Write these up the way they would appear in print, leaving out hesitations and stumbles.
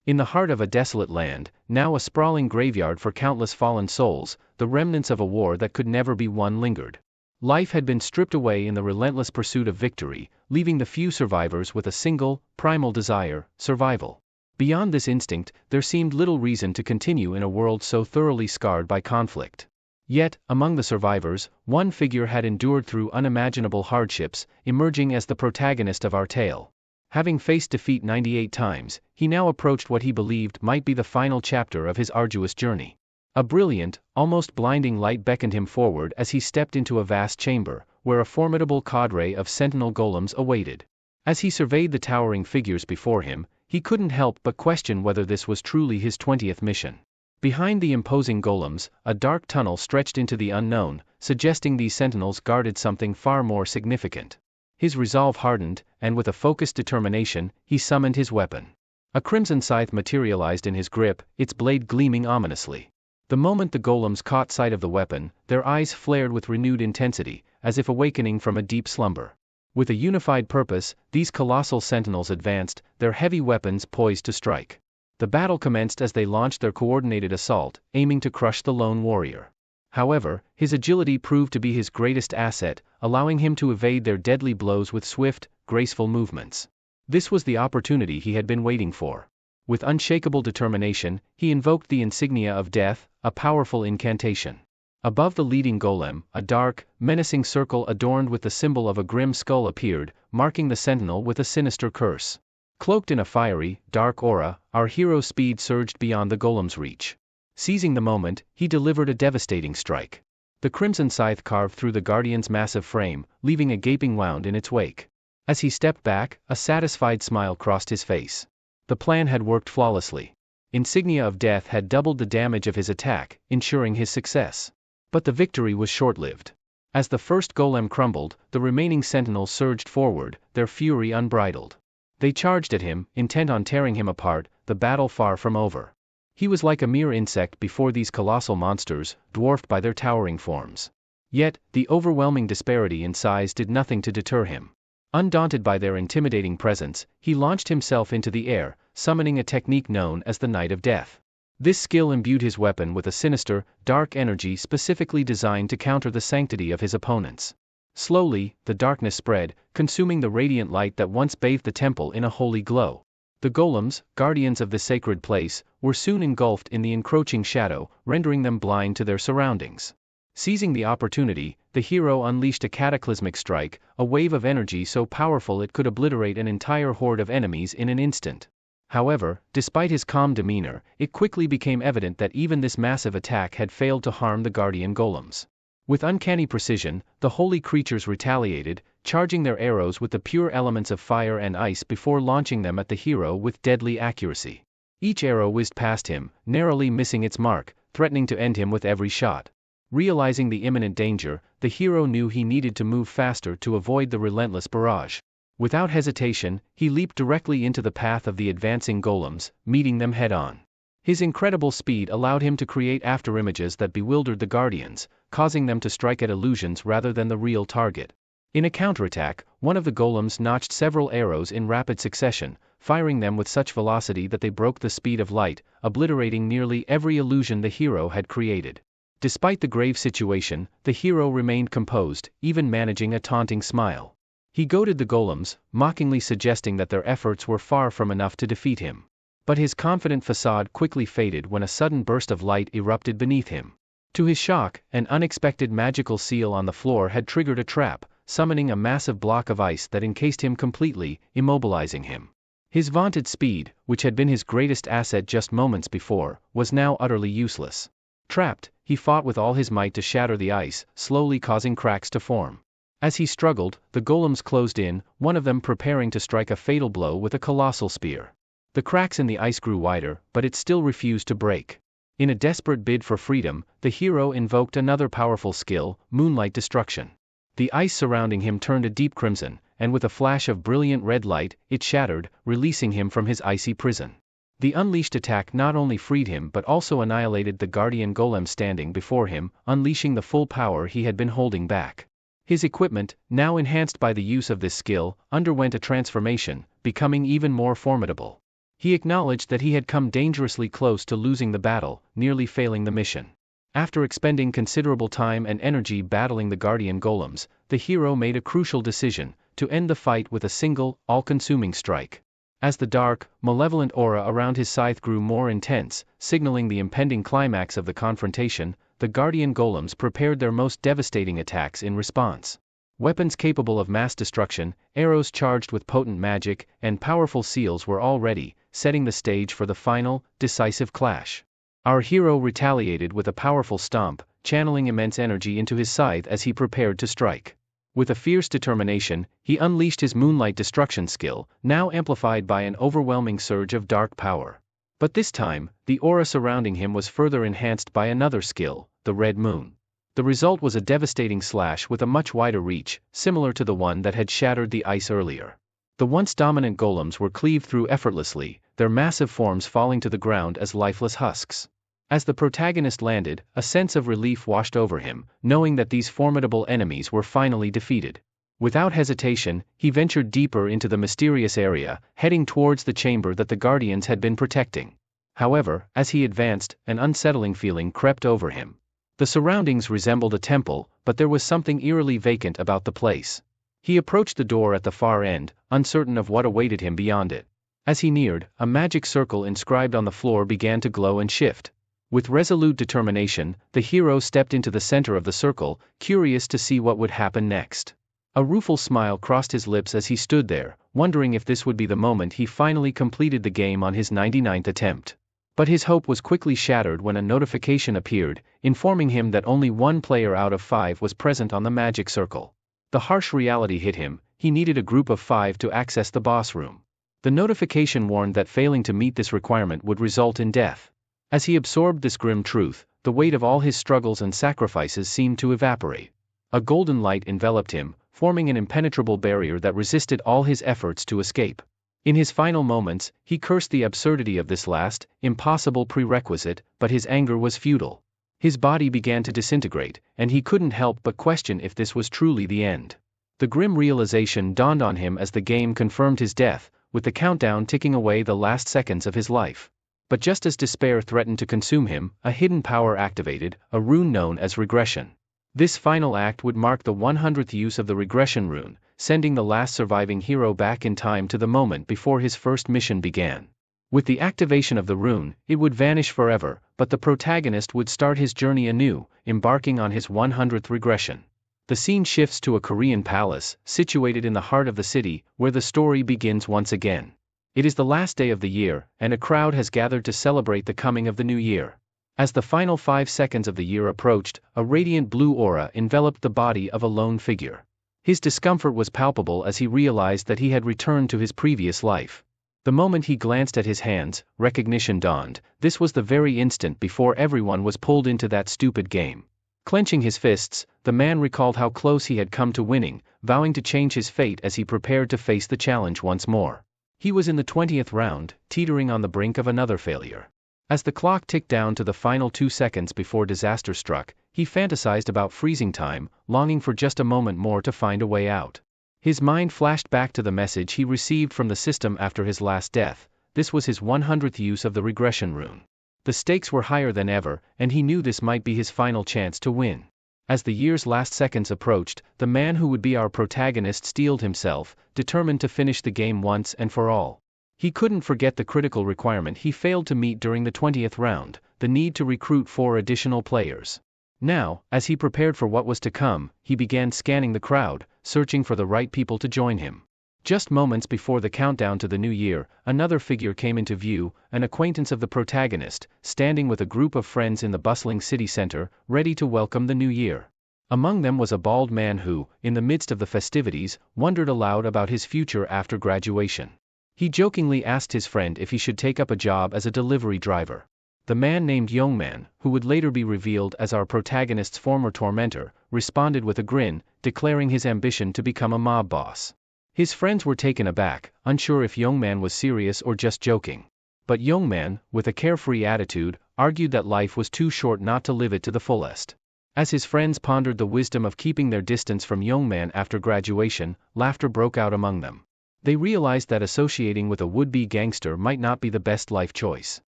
In the heart of a desolate land, now a sprawling graveyard for countless fallen souls, the remnants of a war that could never be won lingered. Life had been stripped away in the relentless pursuit of victory, leaving the few survivors with a single, primal desire: survival. Beyond this instinct, there seemed little reason to continue in a world so thoroughly scarred by conflict. Yet, among the survivors, one figure had endured through unimaginable hardships, emerging as the protagonist of our tale. Having faced defeat 98 times, he now approached what he believed might be the final chapter of his arduous journey. A brilliant, almost blinding light beckoned him forward as he stepped into a vast chamber, where a formidable cadre of sentinel golems awaited. As he surveyed the towering figures before him, he couldn't help but question whether this was truly his 20th mission. Behind the imposing golems, a dark tunnel stretched into the unknown, suggesting these sentinels guarded something far more significant. His resolve hardened, and with a focused determination, he summoned his weapon. A crimson scythe materialized in his grip, its blade gleaming ominously. The moment the golems caught sight of the weapon, their eyes flared with renewed intensity, as if awakening from a deep slumber. With a unified purpose, these colossal sentinels advanced, their heavy weapons poised to strike. The battle commenced as they launched their coordinated assault, aiming to crush the lone warrior. However, his agility proved to be his greatest asset, allowing him to evade their deadly blows with swift, graceful movements. This was the opportunity he had been waiting for. With unshakable determination, he invoked the insignia of death, a powerful incantation. Above the leading golem, a dark, menacing circle adorned with the symbol of a grim skull appeared, marking the sentinel with a sinister curse. Cloaked in a fiery, dark aura, our hero's speed surged beyond the golem's reach. Seizing the moment, he delivered a devastating strike. The crimson scythe carved through the guardian's massive frame, leaving a gaping wound in its wake. As he stepped back, a satisfied smile crossed his face. The plan had worked flawlessly. Insignia of death had doubled the damage of his attack, ensuring his success. But the victory was short-lived. As the first golem crumbled, the remaining sentinels surged forward, their fury unbridled. They charged at him, intent on tearing him apart, the battle far from over. He was like a mere insect before these colossal monsters, dwarfed by their towering forms. Yet, the overwhelming disparity in size did nothing to deter him. Undaunted by their intimidating presence, he launched himself into the air, summoning a technique known as the Knight of Death. This skill imbued his weapon with a sinister, dark energy specifically designed to counter the sanctity of his opponents. Slowly, the darkness spread, consuming the radiant light that once bathed the temple in a holy glow. The golems, guardians of the sacred place, were soon engulfed in the encroaching shadow, rendering them blind to their surroundings. Seizing the opportunity, the hero unleashed a cataclysmic strike, a wave of energy so powerful it could obliterate an entire horde of enemies in an instant. However, despite his calm demeanor, it quickly became evident that even this massive attack had failed to harm the guardian golems. With uncanny precision, the holy creatures retaliated, charging their arrows with the pure elements of fire and ice before launching them at the hero with deadly accuracy. Each arrow whizzed past him, narrowly missing its mark, threatening to end him with every shot. Realizing the imminent danger, the hero knew he needed to move faster to avoid the relentless barrage. Without hesitation, he leaped directly into the path of the advancing golems, meeting them head-on. His incredible speed allowed him to create afterimages that bewildered the guardians, causing them to strike at illusions rather than the real target. In a counterattack, one of the golems notched several arrows in rapid succession, firing them with such velocity that they broke the speed of light, obliterating nearly every illusion the hero had created. Despite the grave situation, the hero remained composed, even managing a taunting smile. He goaded the golems, mockingly suggesting that their efforts were far from enough to defeat him. But his confident facade quickly faded when a sudden burst of light erupted beneath him. To his shock, an unexpected magical seal on the floor had triggered a trap, summoning a massive block of ice that encased him completely, immobilizing him. His vaunted speed, which had been his greatest asset just moments before, was now utterly useless. Trapped, he fought with all his might to shatter the ice, slowly causing cracks to form. As he struggled, the golems closed in, one of them preparing to strike a fatal blow with a colossal spear. The cracks in the ice grew wider, but it still refused to break. In a desperate bid for freedom, the hero invoked another powerful skill, moonlight destruction. The ice surrounding him turned a deep crimson, and with a flash of brilliant red light, it shattered, releasing him from his icy prison. The unleashed attack not only freed him but also annihilated the guardian golem standing before him, unleashing the full power he had been holding back. His equipment, now enhanced by the use of this skill, underwent a transformation, becoming even more formidable. He acknowledged that he had come dangerously close to losing the battle, nearly failing the mission. After expending considerable time and energy battling the guardian golems, the hero made a crucial decision: to end the fight with a single, all-consuming strike. As the dark, malevolent aura around his scythe grew more intense, signaling the impending climax of the confrontation, the guardian golems prepared their most devastating attacks in response. Weapons capable of mass destruction, arrows charged with potent magic, and powerful seals were all ready, setting the stage for the final, decisive clash. Our hero retaliated with a powerful stomp, channeling immense energy into his scythe as he prepared to strike. With a fierce determination, he unleashed his moonlight destruction skill, now amplified by an overwhelming surge of dark power. But this time, the aura surrounding him was further enhanced by another skill, the red moon. The result was a devastating slash with a much wider reach, similar to the one that had shattered the ice earlier. The once dominant golems were cleaved through effortlessly, their massive forms falling to the ground as lifeless husks. As the protagonist landed, a sense of relief washed over him, knowing that these formidable enemies were finally defeated. Without hesitation, he ventured deeper into the mysterious area, heading towards the chamber that the Guardians had been protecting. However, as he advanced, an unsettling feeling crept over him. The surroundings resembled a temple, but there was something eerily vacant about the place. He approached the door at the far end, uncertain of what awaited him beyond it. As he neared, a magic circle inscribed on the floor began to glow and shift. With resolute determination, the hero stepped into the center of the circle, curious to see what would happen next. A rueful smile crossed his lips as he stood there, wondering if this would be the moment he finally completed the game on his 99th attempt. But his hope was quickly shattered when a notification appeared, informing him that only one player out of 5 was present on the magic circle. The harsh reality hit him: he needed a group of 5 to access the boss room. The notification warned that failing to meet this requirement would result in death. As he absorbed this grim truth, the weight of all his struggles and sacrifices seemed to evaporate. A golden light enveloped him, forming an impenetrable barrier that resisted all his efforts to escape. In his final moments, he cursed the absurdity of this last, impossible prerequisite, but his anger was futile. His body began to disintegrate, and he couldn't help but question if this was truly the end. The grim realization dawned on him as the game confirmed his death, with the countdown ticking away the last seconds of his life. But just as despair threatened to consume him, a hidden power activated, a rune known as regression. This final act would mark the 100th use of the regression rune, sending the last surviving hero back in time to the moment before his first mission began. With the activation of the rune, it would vanish forever, but the protagonist would start his journey anew, embarking on his 100th regression. The scene shifts to a Korean palace, situated in the heart of the city, where the story begins once again. It is the last day of the year, and a crowd has gathered to celebrate the coming of the new year. As the final 5 seconds of the year approached, a radiant blue aura enveloped the body of a lone figure. His discomfort was palpable as he realized that he had returned to his previous life. The moment he glanced at his hands, recognition dawned: this was the very instant before everyone was pulled into that stupid game. Clenching his fists, the man recalled how close he had come to winning, vowing to change his fate as he prepared to face the challenge once more. He was in the 20th round, teetering on the brink of another failure. As the clock ticked down to the final 2 seconds before disaster struck, he fantasized about freezing time, longing for just a moment more to find a way out. His mind flashed back to the message he received from the system after his last death. This was his 100th use of the regression rune. The stakes were higher than ever, and he knew this might be his final chance to win. As the year's last seconds approached, the man who would be our protagonist steeled himself, determined to finish the game once and for all. He couldn't forget the critical requirement he failed to meet during the 20th round, the need to recruit 4 additional players. Now, as he prepared for what was to come, he began scanning the crowd, searching for the right people to join him. Just moments before the countdown to the new year, another figure came into view, an acquaintance of the protagonist, standing with a group of friends in the bustling city center, ready to welcome the new year. Among them was a bald man who, in the midst of the festivities, wondered aloud about his future after graduation. He jokingly asked his friend if he should take up a job as a delivery driver. The man named Youngman, who would later be revealed as our protagonist's former tormentor, responded with a grin, declaring his ambition to become a mob boss. His friends were taken aback, unsure if Youngman was serious or just joking. But Youngman, with a carefree attitude, argued that life was too short not to live it to the fullest. As his friends pondered the wisdom of keeping their distance from Youngman after graduation, laughter broke out among them. They realized that associating with a would-be gangster might not be the best life choice.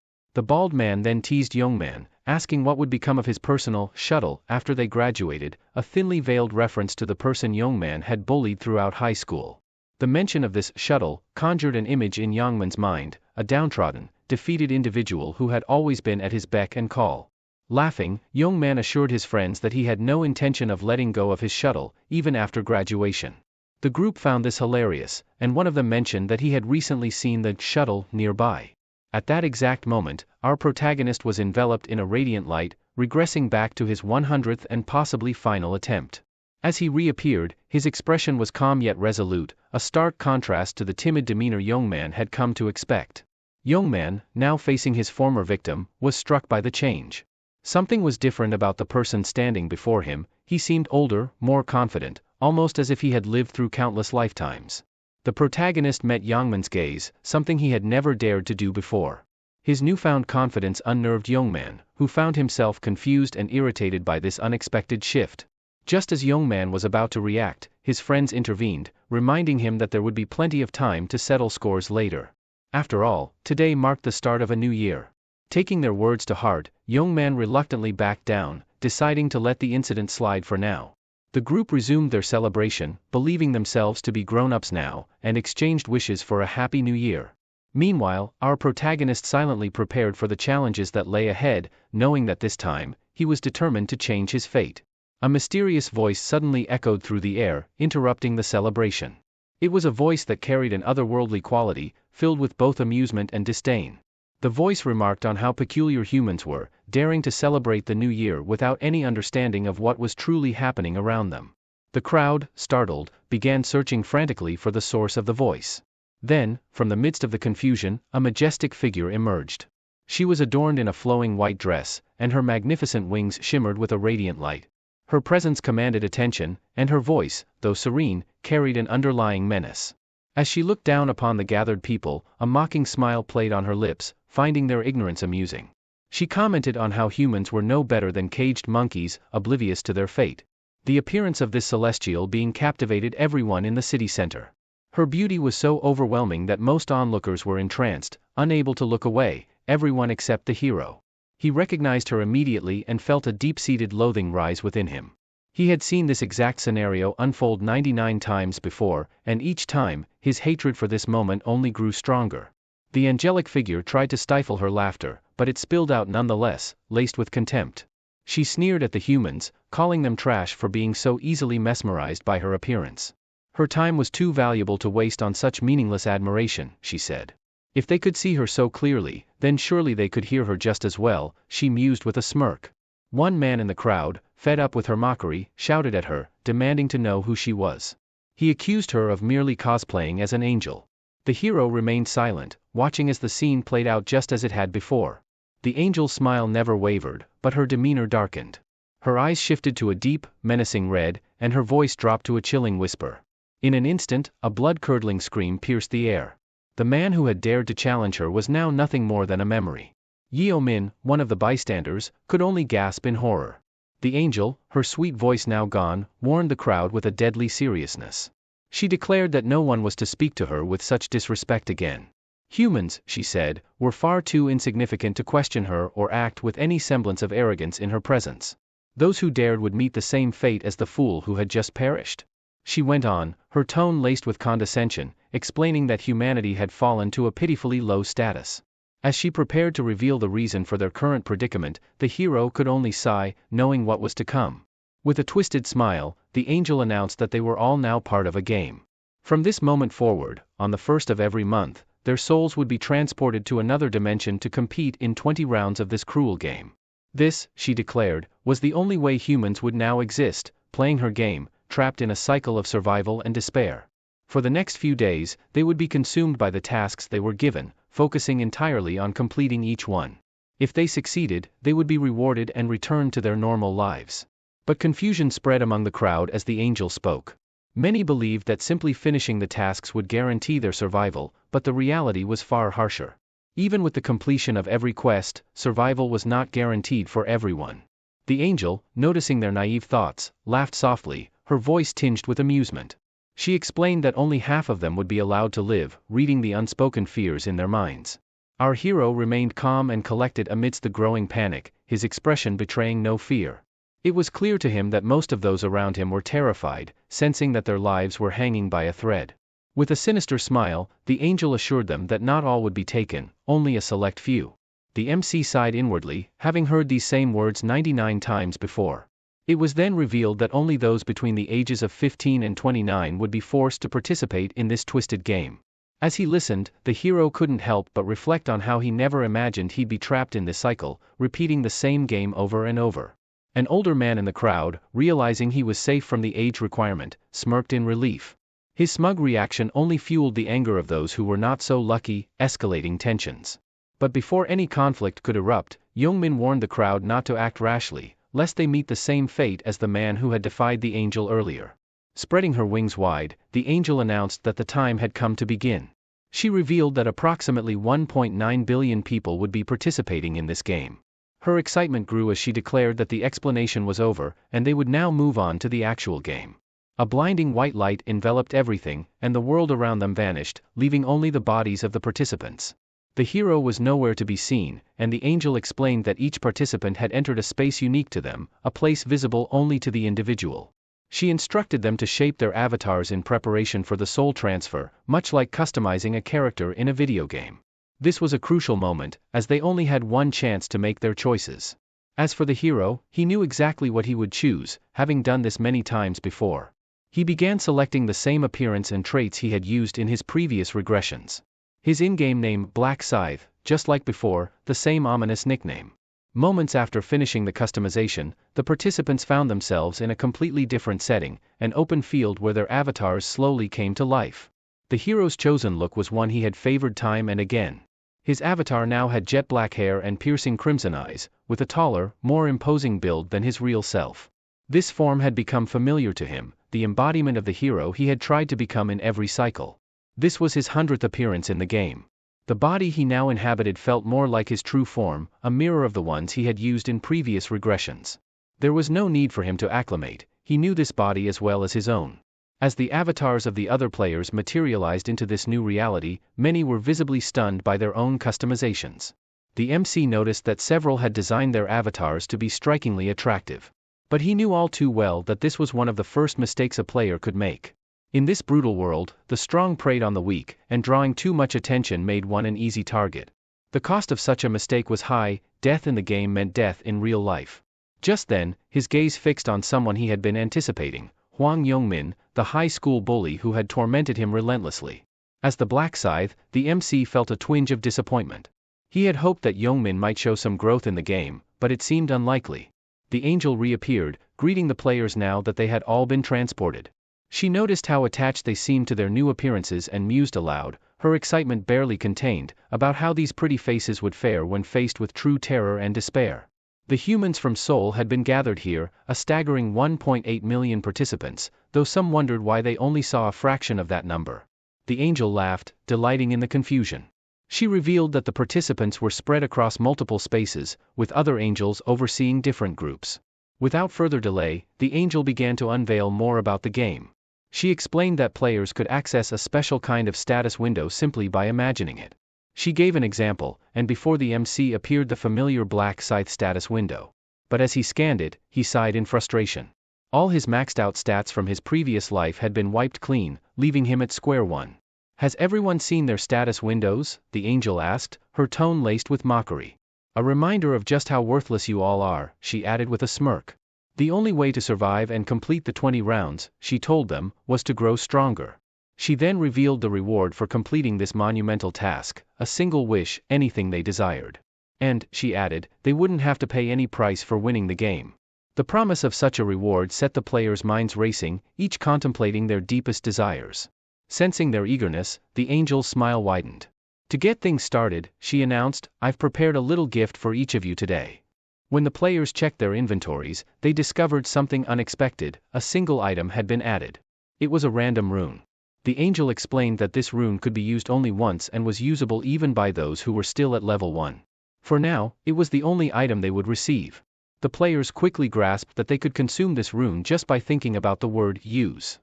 The bald man then teased Youngman, asking what would become of his personal shuttle after they graduated, a thinly veiled reference to the person Youngman had bullied throughout high school. The mention of this shuttle conjured an image in Youngman's mind, a downtrodden, defeated individual who had always been at his beck and call. Laughing, Youngman assured his friends that he had no intention of letting go of his shuttle, even after graduation. The group found this hilarious, and one of them mentioned that he had recently seen the shuttle nearby. At that exact moment, our protagonist was enveloped in a radiant light, regressing back to his 100th and possibly final attempt. As he reappeared, his expression was calm yet resolute, a stark contrast to the timid demeanor Youngman had come to expect. Youngman, now facing his former victim, was struck by the change. Something was different about the person standing before him. He seemed older, more confident, almost as if he had lived through countless lifetimes. The protagonist met Youngman's gaze, something he had never dared to do before. His newfound confidence unnerved Youngman, who found himself confused and irritated by this unexpected shift. Just as Youngman was about to react, his friends intervened, reminding him that there would be plenty of time to settle scores later. After all, today marked the start of a new year. Taking their words to heart, Youngman reluctantly backed down, deciding to let the incident slide for now. The group resumed their celebration, believing themselves to be grown-ups now, and exchanged wishes for a happy new year. Meanwhile, our protagonist silently prepared for the challenges that lay ahead, knowing that this time, he was determined to change his fate. A mysterious voice suddenly echoed through the air, interrupting the celebration. It was a voice that carried an otherworldly quality, filled with both amusement and disdain. The voice remarked on how peculiar humans were, daring to celebrate the new year without any understanding of what was truly happening around them. The crowd, startled, began searching frantically for the source of the voice. Then, from the midst of the confusion, a majestic figure emerged. She was adorned in a flowing white dress, and her magnificent wings shimmered with a radiant light. Her presence commanded attention, and her voice, though serene, carried an underlying menace. As she looked down upon the gathered people, a mocking smile played on her lips, finding their ignorance amusing. She commented on how humans were no better than caged monkeys, oblivious to their fate. The appearance of this celestial being captivated everyone in the city center. Her beauty was so overwhelming that most onlookers were entranced, unable to look away, everyone except the hero. He recognized her immediately and felt a deep-seated loathing rise within him. He had seen this exact scenario unfold 99 times before, and each time, his hatred for this moment only grew stronger. The angelic figure tried to stifle her laughter, but it spilled out nonetheless, laced with contempt. She sneered at the humans, calling them trash for being so easily mesmerized by her appearance. Her time was too valuable to waste on such meaningless admiration, she said. If they could see her so clearly, then surely they could hear her just as well, she mused with a smirk. One man in the crowd, fed up with her mockery, shouted at her, demanding to know who she was. He accused her of merely cosplaying as an angel. The hero remained silent, watching as the scene played out just as it had before. The angel's smile never wavered, but her demeanor darkened. Her eyes shifted to a deep, menacing red, and her voice dropped to a chilling whisper. In an instant, a blood-curdling scream pierced the air. The man who had dared to challenge her was now nothing more than a memory. Yeo Min, one of the bystanders, could only gasp in horror. The angel, her sweet voice now gone, warned the crowd with a deadly seriousness. She declared that no one was to speak to her with such disrespect again. Humans, she said, were far too insignificant to question her or act with any semblance of arrogance in her presence. Those who dared would meet the same fate as the fool who had just perished. She went on, her tone laced with condescension, explaining that humanity had fallen to a pitifully low status. As she prepared to reveal the reason for their current predicament, the hero could only sigh, knowing what was to come. With a twisted smile, the angel announced that they were all now part of a game. From this moment forward, on the 1st of every month, their souls would be transported to another dimension to compete in 20 rounds of this cruel game. This, she declared, was the only way humans would now exist, playing her game, trapped in a cycle of survival and despair. For the next few days, they would be consumed by the tasks they were given, focusing entirely on completing each one. If they succeeded, they would be rewarded and returned to their normal lives. But confusion spread among the crowd as the angel spoke. Many believed that simply finishing the tasks would guarantee their survival, but the reality was far harsher. Even with the completion of every quest, survival was not guaranteed for everyone. The angel, noticing their naive thoughts, laughed softly, her voice tinged with amusement. She explained that only half of them would be allowed to live, reading the unspoken fears in their minds. Our hero remained calm and collected amidst the growing panic, his expression betraying no fear. It was clear to him that most of those around him were terrified, sensing that their lives were hanging by a thread. With a sinister smile, the angel assured them that not all would be taken, only a select few. The MC sighed inwardly, having heard these same words 99 times before. It was then revealed that only those between the ages of 15 and 29 would be forced to participate in this twisted game. As he listened, the hero couldn't help but reflect on how he never imagined he'd be trapped in this cycle, repeating the same game over and over. An older man in the crowd, realizing he was safe from the age requirement, smirked in relief. His smug reaction only fueled the anger of those who were not so lucky, escalating tensions. But before any conflict could erupt, Youngmin warned the crowd not to act rashly, lest they meet the same fate as the man who had defied the angel earlier. Spreading her wings wide, the angel announced that the time had come to begin. She revealed that approximately 1.9 billion people would be participating in this game. Her excitement grew as she declared that the explanation was over, and they would now move on to the actual game. A blinding white light enveloped everything, and the world around them vanished, leaving only the bodies of the participants. The hero was nowhere to be seen, and the angel explained that each participant had entered a space unique to them, a place visible only to the individual. She instructed them to shape their avatars in preparation for the soul transfer, much like customizing a character in a video game. This was a crucial moment, as they only had one chance to make their choices. As for the hero, he knew exactly what he would choose, having done this many times before. He began selecting the same appearance and traits he had used in his previous regressions. His in-game name, Black Scythe, just like before, the same ominous nickname. Moments after finishing the customization, the participants found themselves in a completely different setting, an open field where their avatars slowly came to life. The hero's chosen look was one he had favored time and again. His avatar now had jet black hair and piercing crimson eyes, with a taller, more imposing build than his real self. This form had become familiar to him, the embodiment of the hero he had tried to become in every cycle. This was his 100th appearance in the game. The body he now inhabited felt more like his true form, a mirror of the ones he had used in previous regressions. There was no need for him to acclimate, he knew this body as well as his own. As the avatars of the other players materialized into this new reality, many were visibly stunned by their own customizations. The MC noticed that several had designed their avatars to be strikingly attractive. But he knew all too well that this was one of the first mistakes a player could make. In this brutal world, the strong preyed on the weak, and drawing too much attention made one an easy target. The cost of such a mistake was high, death in the game meant death in real life. Just then, his gaze fixed on someone he had been anticipating, Hwang Youngmin, the high school bully who had tormented him relentlessly. As the Black Scythe, the MC felt a twinge of disappointment. He had hoped that Youngmin might show some growth in the game, but it seemed unlikely. The angel reappeared, greeting the players now that they had all been transported. She noticed how attached they seemed to their new appearances and mused aloud, her excitement barely contained, about how these pretty faces would fare when faced with true terror and despair. The humans from Seoul had been gathered here, a staggering 1.8 million participants, though some wondered why they only saw a fraction of that number. The angel laughed, delighting in the confusion. She revealed that the participants were spread across multiple spaces, with other angels overseeing different groups. Without further delay, the angel began to unveil more about the game. She explained that players could access a special kind of status window simply by imagining it. She gave an example, and before the MC appeared the familiar Black Scythe status window. But as he scanned it, he sighed in frustration. All his maxed out stats from his previous life had been wiped clean, leaving him at square one. Has everyone seen their status windows? The angel asked, her tone laced with mockery. A reminder of just how worthless you all are, she added with a smirk. The only way to survive and complete the 20 rounds, she told them, was to grow stronger. She then revealed the reward for completing this monumental task, a single wish, anything they desired. And, she added, they wouldn't have to pay any price for winning the game. The promise of such a reward set the players' minds racing, each contemplating their deepest desires. Sensing their eagerness, the angel's smile widened. To get things started, she announced, I've prepared a little gift for each of you today. When the players checked their inventories, they discovered something unexpected, a single item had been added. It was a random rune. The angel explained that this rune could be used only once and was usable even by those who were still at level 1. For now, it was the only item they would receive. The players quickly grasped that they could consume this rune just by thinking about the word use.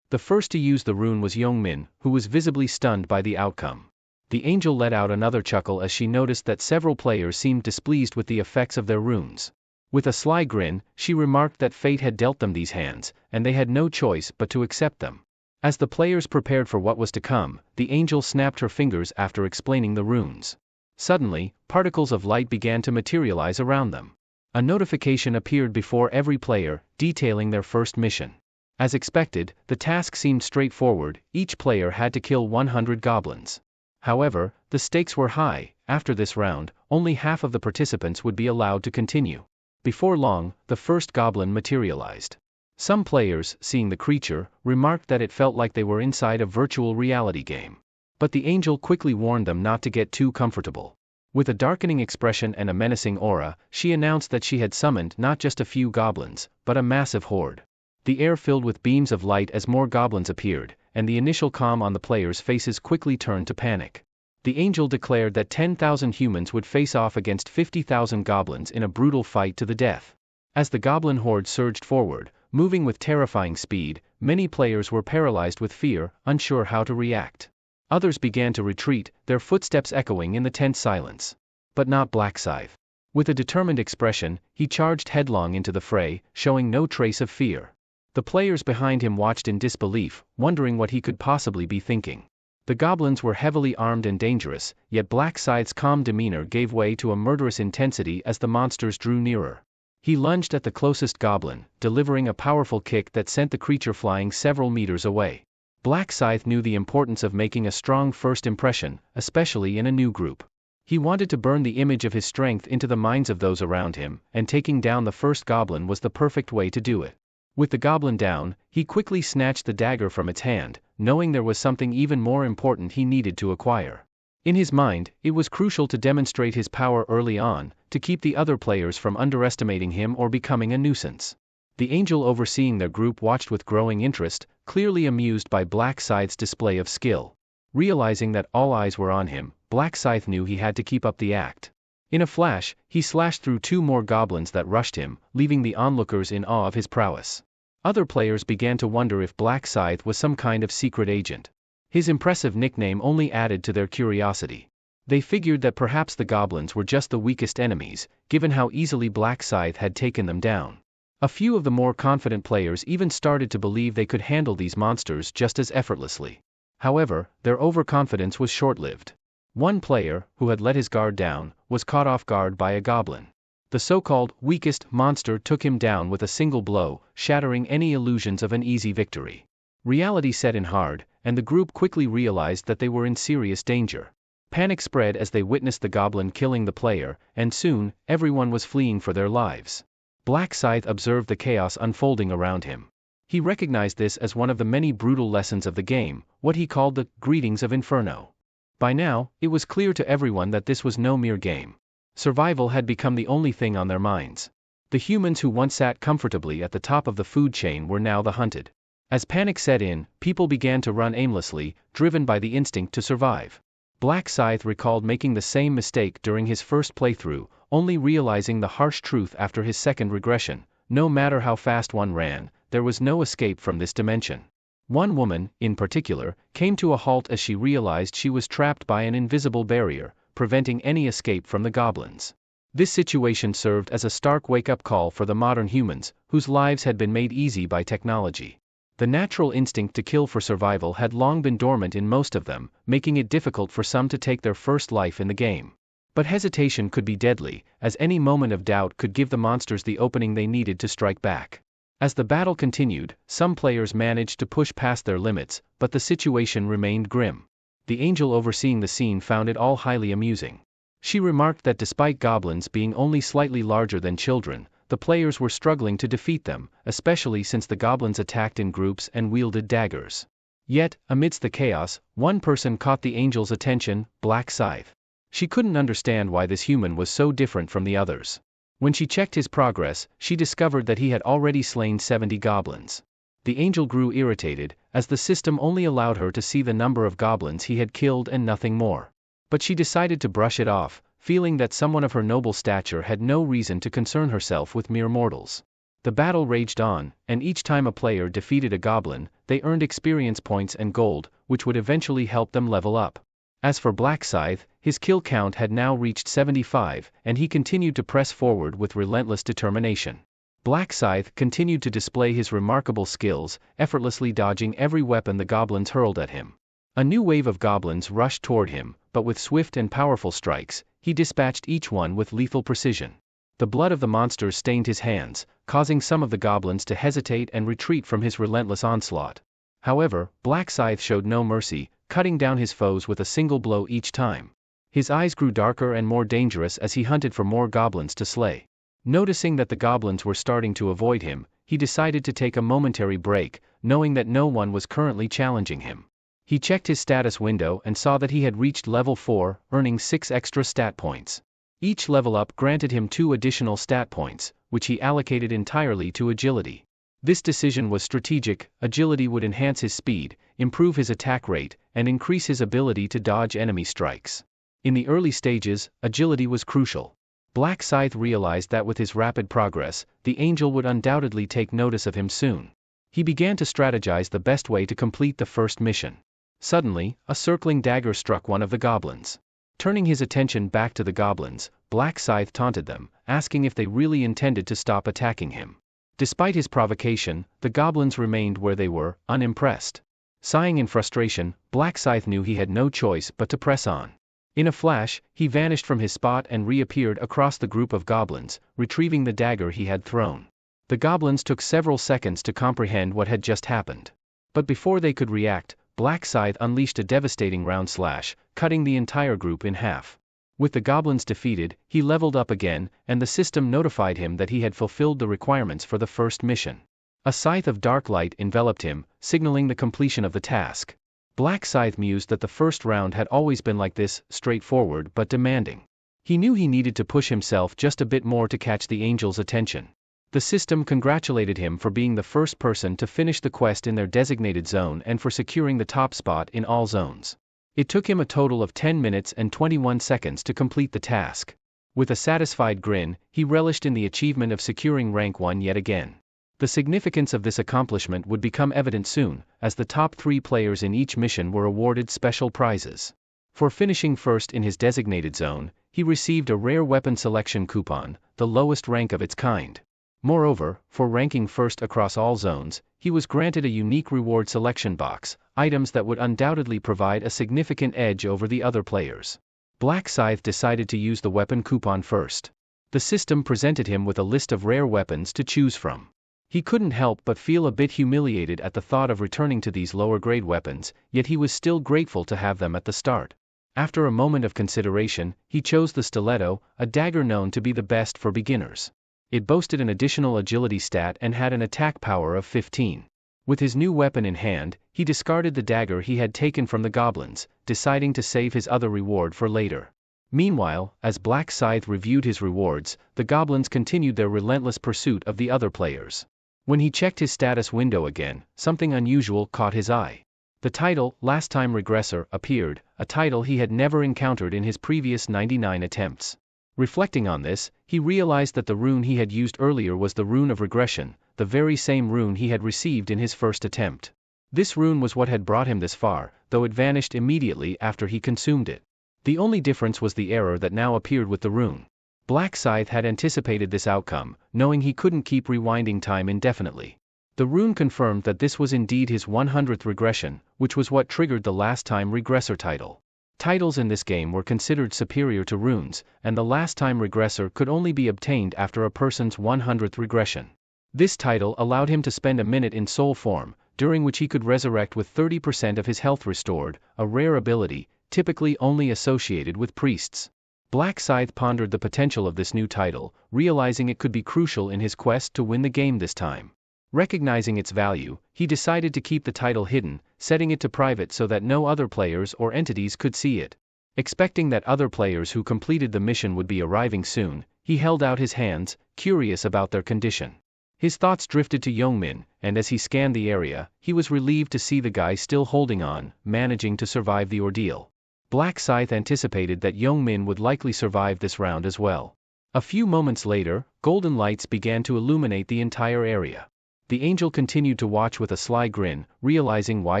The first to use the rune was Youngmin, who was visibly stunned by the outcome. The angel let out another chuckle as she noticed that several players seemed displeased with the effects of their runes. With a sly grin, she remarked that fate had dealt them these hands, and they had no choice but to accept them. As the players prepared for what was to come, the angel snapped her fingers after explaining the runes. Suddenly, particles of light began to materialize around them. A notification appeared before every player, detailing their first mission. As expected, the task seemed straightforward. Each player had to kill 100 goblins. However, the stakes were high. After this round, only half of the participants would be allowed to continue. Before long, the first goblin materialized. Some players, seeing the creature, remarked that it felt like they were inside a virtual reality game. But the angel quickly warned them not to get too comfortable. With a darkening expression and a menacing aura, she announced that she had summoned not just a few goblins, but a massive horde. The air filled with beams of light as more goblins appeared, and the initial calm on the players' faces quickly turned to panic. The angel declared that 10,000 humans would face off against 50,000 goblins in a brutal fight to the death. As the goblin horde surged forward, moving with terrifying speed, many players were paralyzed with fear, unsure how to react. Others began to retreat, their footsteps echoing in the tense silence. But not Black Scythe. With a determined expression, he charged headlong into the fray, showing no trace of fear. The players behind him watched in disbelief, wondering what he could possibly be thinking. The goblins were heavily armed and dangerous, yet Black Scythe's calm demeanor gave way to a murderous intensity as the monsters drew nearer. He lunged at the closest goblin, delivering a powerful kick that sent the creature flying several meters away. Black Scythe knew the importance of making a strong first impression, especially in a new group. He wanted to burn the image of his strength into the minds of those around him, and taking down the first goblin was the perfect way to do it. With the goblin down, he quickly snatched the dagger from its hand, knowing there was something even more important he needed to acquire. In his mind, it was crucial to demonstrate his power early on, to keep the other players from underestimating him or becoming a nuisance. The angel overseeing their group watched with growing interest, clearly amused by Black Scythe's display of skill. Realizing that all eyes were on him, Black Scythe knew he had to keep up the act. In a flash, he slashed through 2 more goblins that rushed him, leaving the onlookers in awe of his prowess. Other players began to wonder if Black Scythe was some kind of secret agent. His impressive nickname only added to their curiosity. They figured that perhaps the goblins were just the weakest enemies, given how easily Black Scythe had taken them down. A few of the more confident players even started to believe they could handle these monsters just as effortlessly. However, their overconfidence was short-lived. One player, who had let his guard down, was caught off guard by a goblin. The so-called weakest monster took him down with a single blow, shattering any illusions of an easy victory. Reality set in hard, and the group quickly realized that they were in serious danger. Panic spread as they witnessed the goblin killing the player, and soon, everyone was fleeing for their lives. Black Scythe observed the chaos unfolding around him. He recognized this as one of the many brutal lessons of the game, what he called the greetings of Inferno. By now, it was clear to everyone that this was no mere game. Survival had become the only thing on their minds. The humans who once sat comfortably at the top of the food chain were now the hunted. As panic set in, people began to run aimlessly, driven by the instinct to survive. Black Scythe recalled making the same mistake during his first playthrough, only realizing the harsh truth after his second regression: no matter how fast one ran, there was no escape from this dimension. One woman, in particular, came to a halt as she realized she was trapped by an invisible barrier, preventing any escape from the goblins. This situation served as a stark wake-up call for the modern humans, whose lives had been made easy by technology. The natural instinct to kill for survival had long been dormant in most of them, making it difficult for some to take their first life in the game. But hesitation could be deadly, as any moment of doubt could give the monsters the opening they needed to strike back. As the battle continued, some players managed to push past their limits, but the situation remained grim. The angel overseeing the scene found it all highly amusing. She remarked that despite goblins being only slightly larger than children, the players were struggling to defeat them, especially since the goblins attacked in groups and wielded daggers. Yet, amidst the chaos, one person caught the angel's attention: Black Scythe. She couldn't understand why this human was so different from the others. When she checked his progress, she discovered that he had already slain 70 goblins. The angel grew irritated, as the system only allowed her to see the number of goblins he had killed and nothing more. But she decided to brush it off, feeling that someone of her noble stature had no reason to concern herself with mere mortals. The battle raged on, and each time a player defeated a goblin, they earned experience points and gold, which would eventually help them level up. As for Black Scythe, his kill count had now reached 75, and he continued to press forward with relentless determination. Black Scythe continued to display his remarkable skills, effortlessly dodging every weapon the goblins hurled at him. A new wave of goblins rushed toward him, but with swift and powerful strikes, he dispatched each one with lethal precision. The blood of the monsters stained his hands, causing some of the goblins to hesitate and retreat from his relentless onslaught. However, Black Scythe showed no mercy, cutting down his foes with a single blow each time. His eyes grew darker and more dangerous as he hunted for more goblins to slay. Noticing that the goblins were starting to avoid him, he decided to take a momentary break, knowing that no one was currently challenging him. He checked his status window and saw that he had reached level 4, earning 6 extra stat points. Each level up granted him 2 additional stat points, which he allocated entirely to agility. This decision was strategic. Agility would enhance his speed, improve his attack rate, and increase his ability to dodge enemy strikes. In the early stages, agility was crucial. Black Scythe realized that with his rapid progress, the angel would undoubtedly take notice of him soon. He began to strategize the best way to complete the first mission. Suddenly, a circling dagger struck one of the goblins. Turning his attention back to the goblins, Black Scythe taunted them, asking if they really intended to stop attacking him. Despite his provocation, the goblins remained where they were, unimpressed. Sighing in frustration, Black Scythe knew he had no choice but to press on. In a flash, he vanished from his spot and reappeared across the group of goblins, retrieving the dagger he had thrown. The goblins took several seconds to comprehend what had just happened. But before they could react, Black Scythe unleashed a devastating round slash, cutting the entire group in half. With the goblins defeated, he leveled up again, and the system notified him that he had fulfilled the requirements for the first mission. A scythe of dark light enveloped him, signaling the completion of the task. Black Scythe mused that the first round had always been like this, straightforward but demanding. He knew he needed to push himself just a bit more to catch the angel's attention. The system congratulated him for being the first person to finish the quest in their designated zone and for securing the top spot in all zones. It took him a total of 10 minutes and 21 seconds to complete the task. With a satisfied grin, he relished in the achievement of securing rank 1 yet again. The significance of this accomplishment would become evident soon, as the top 3 players in each mission were awarded special prizes. For finishing first in his designated zone, he received a rare weapon selection coupon, the lowest rank of its kind. Moreover, for ranking first across all zones, he was granted a unique reward selection box, items that would undoubtedly provide a significant edge over the other players. Black Scythe decided to use the weapon coupon first. The system presented him with a list of rare weapons to choose from. He couldn't help but feel a bit humiliated at the thought of returning to these lower-grade weapons, yet he was still grateful to have them at the start. After a moment of consideration, he chose the stiletto, a dagger known to be the best for beginners. It boasted an additional agility stat and had an attack power of 15. With his new weapon in hand, he discarded the dagger he had taken from the goblins, deciding to save his other reward for later. Meanwhile, as Black Scythe reviewed his rewards, the goblins continued their relentless pursuit of the other players. When he checked his status window again, something unusual caught his eye. The title, Last Time Regressor, appeared, a title he had never encountered in his previous 99 attempts. Reflecting on this, he realized that the rune he had used earlier was the rune of regression, the very same rune he had received in his first attempt. This rune was what had brought him this far, though it vanished immediately after he consumed it. The only difference was the error that now appeared with the rune. Black Scythe had anticipated this outcome, knowing he couldn't keep rewinding time indefinitely. The rune confirmed that this was indeed his 100th regression, which was what triggered the Last Time Regressor title. Titles in this game were considered superior to runes, and the Last Time Regressor could only be obtained after a person's 100th regression. This title allowed him to spend a minute in soul form, during which he could resurrect with 30% of his health restored, a rare ability, typically only associated with priests. Black Scythe pondered the potential of this new title, realizing it could be crucial in his quest to win the game this time. Recognizing its value, he decided to keep the title hidden, setting it to private so that no other players or entities could see it. Expecting that other players who completed the mission would be arriving soon, he held out his hands, curious about their condition. His thoughts drifted to Youngmin, and as he scanned the area, he was relieved to see the guy still holding on, managing to survive the ordeal. Black Scythe anticipated that Youngmin would likely survive this round as well. A few moments later, golden lights began to illuminate the entire area. The angel continued to watch with a sly grin, realizing why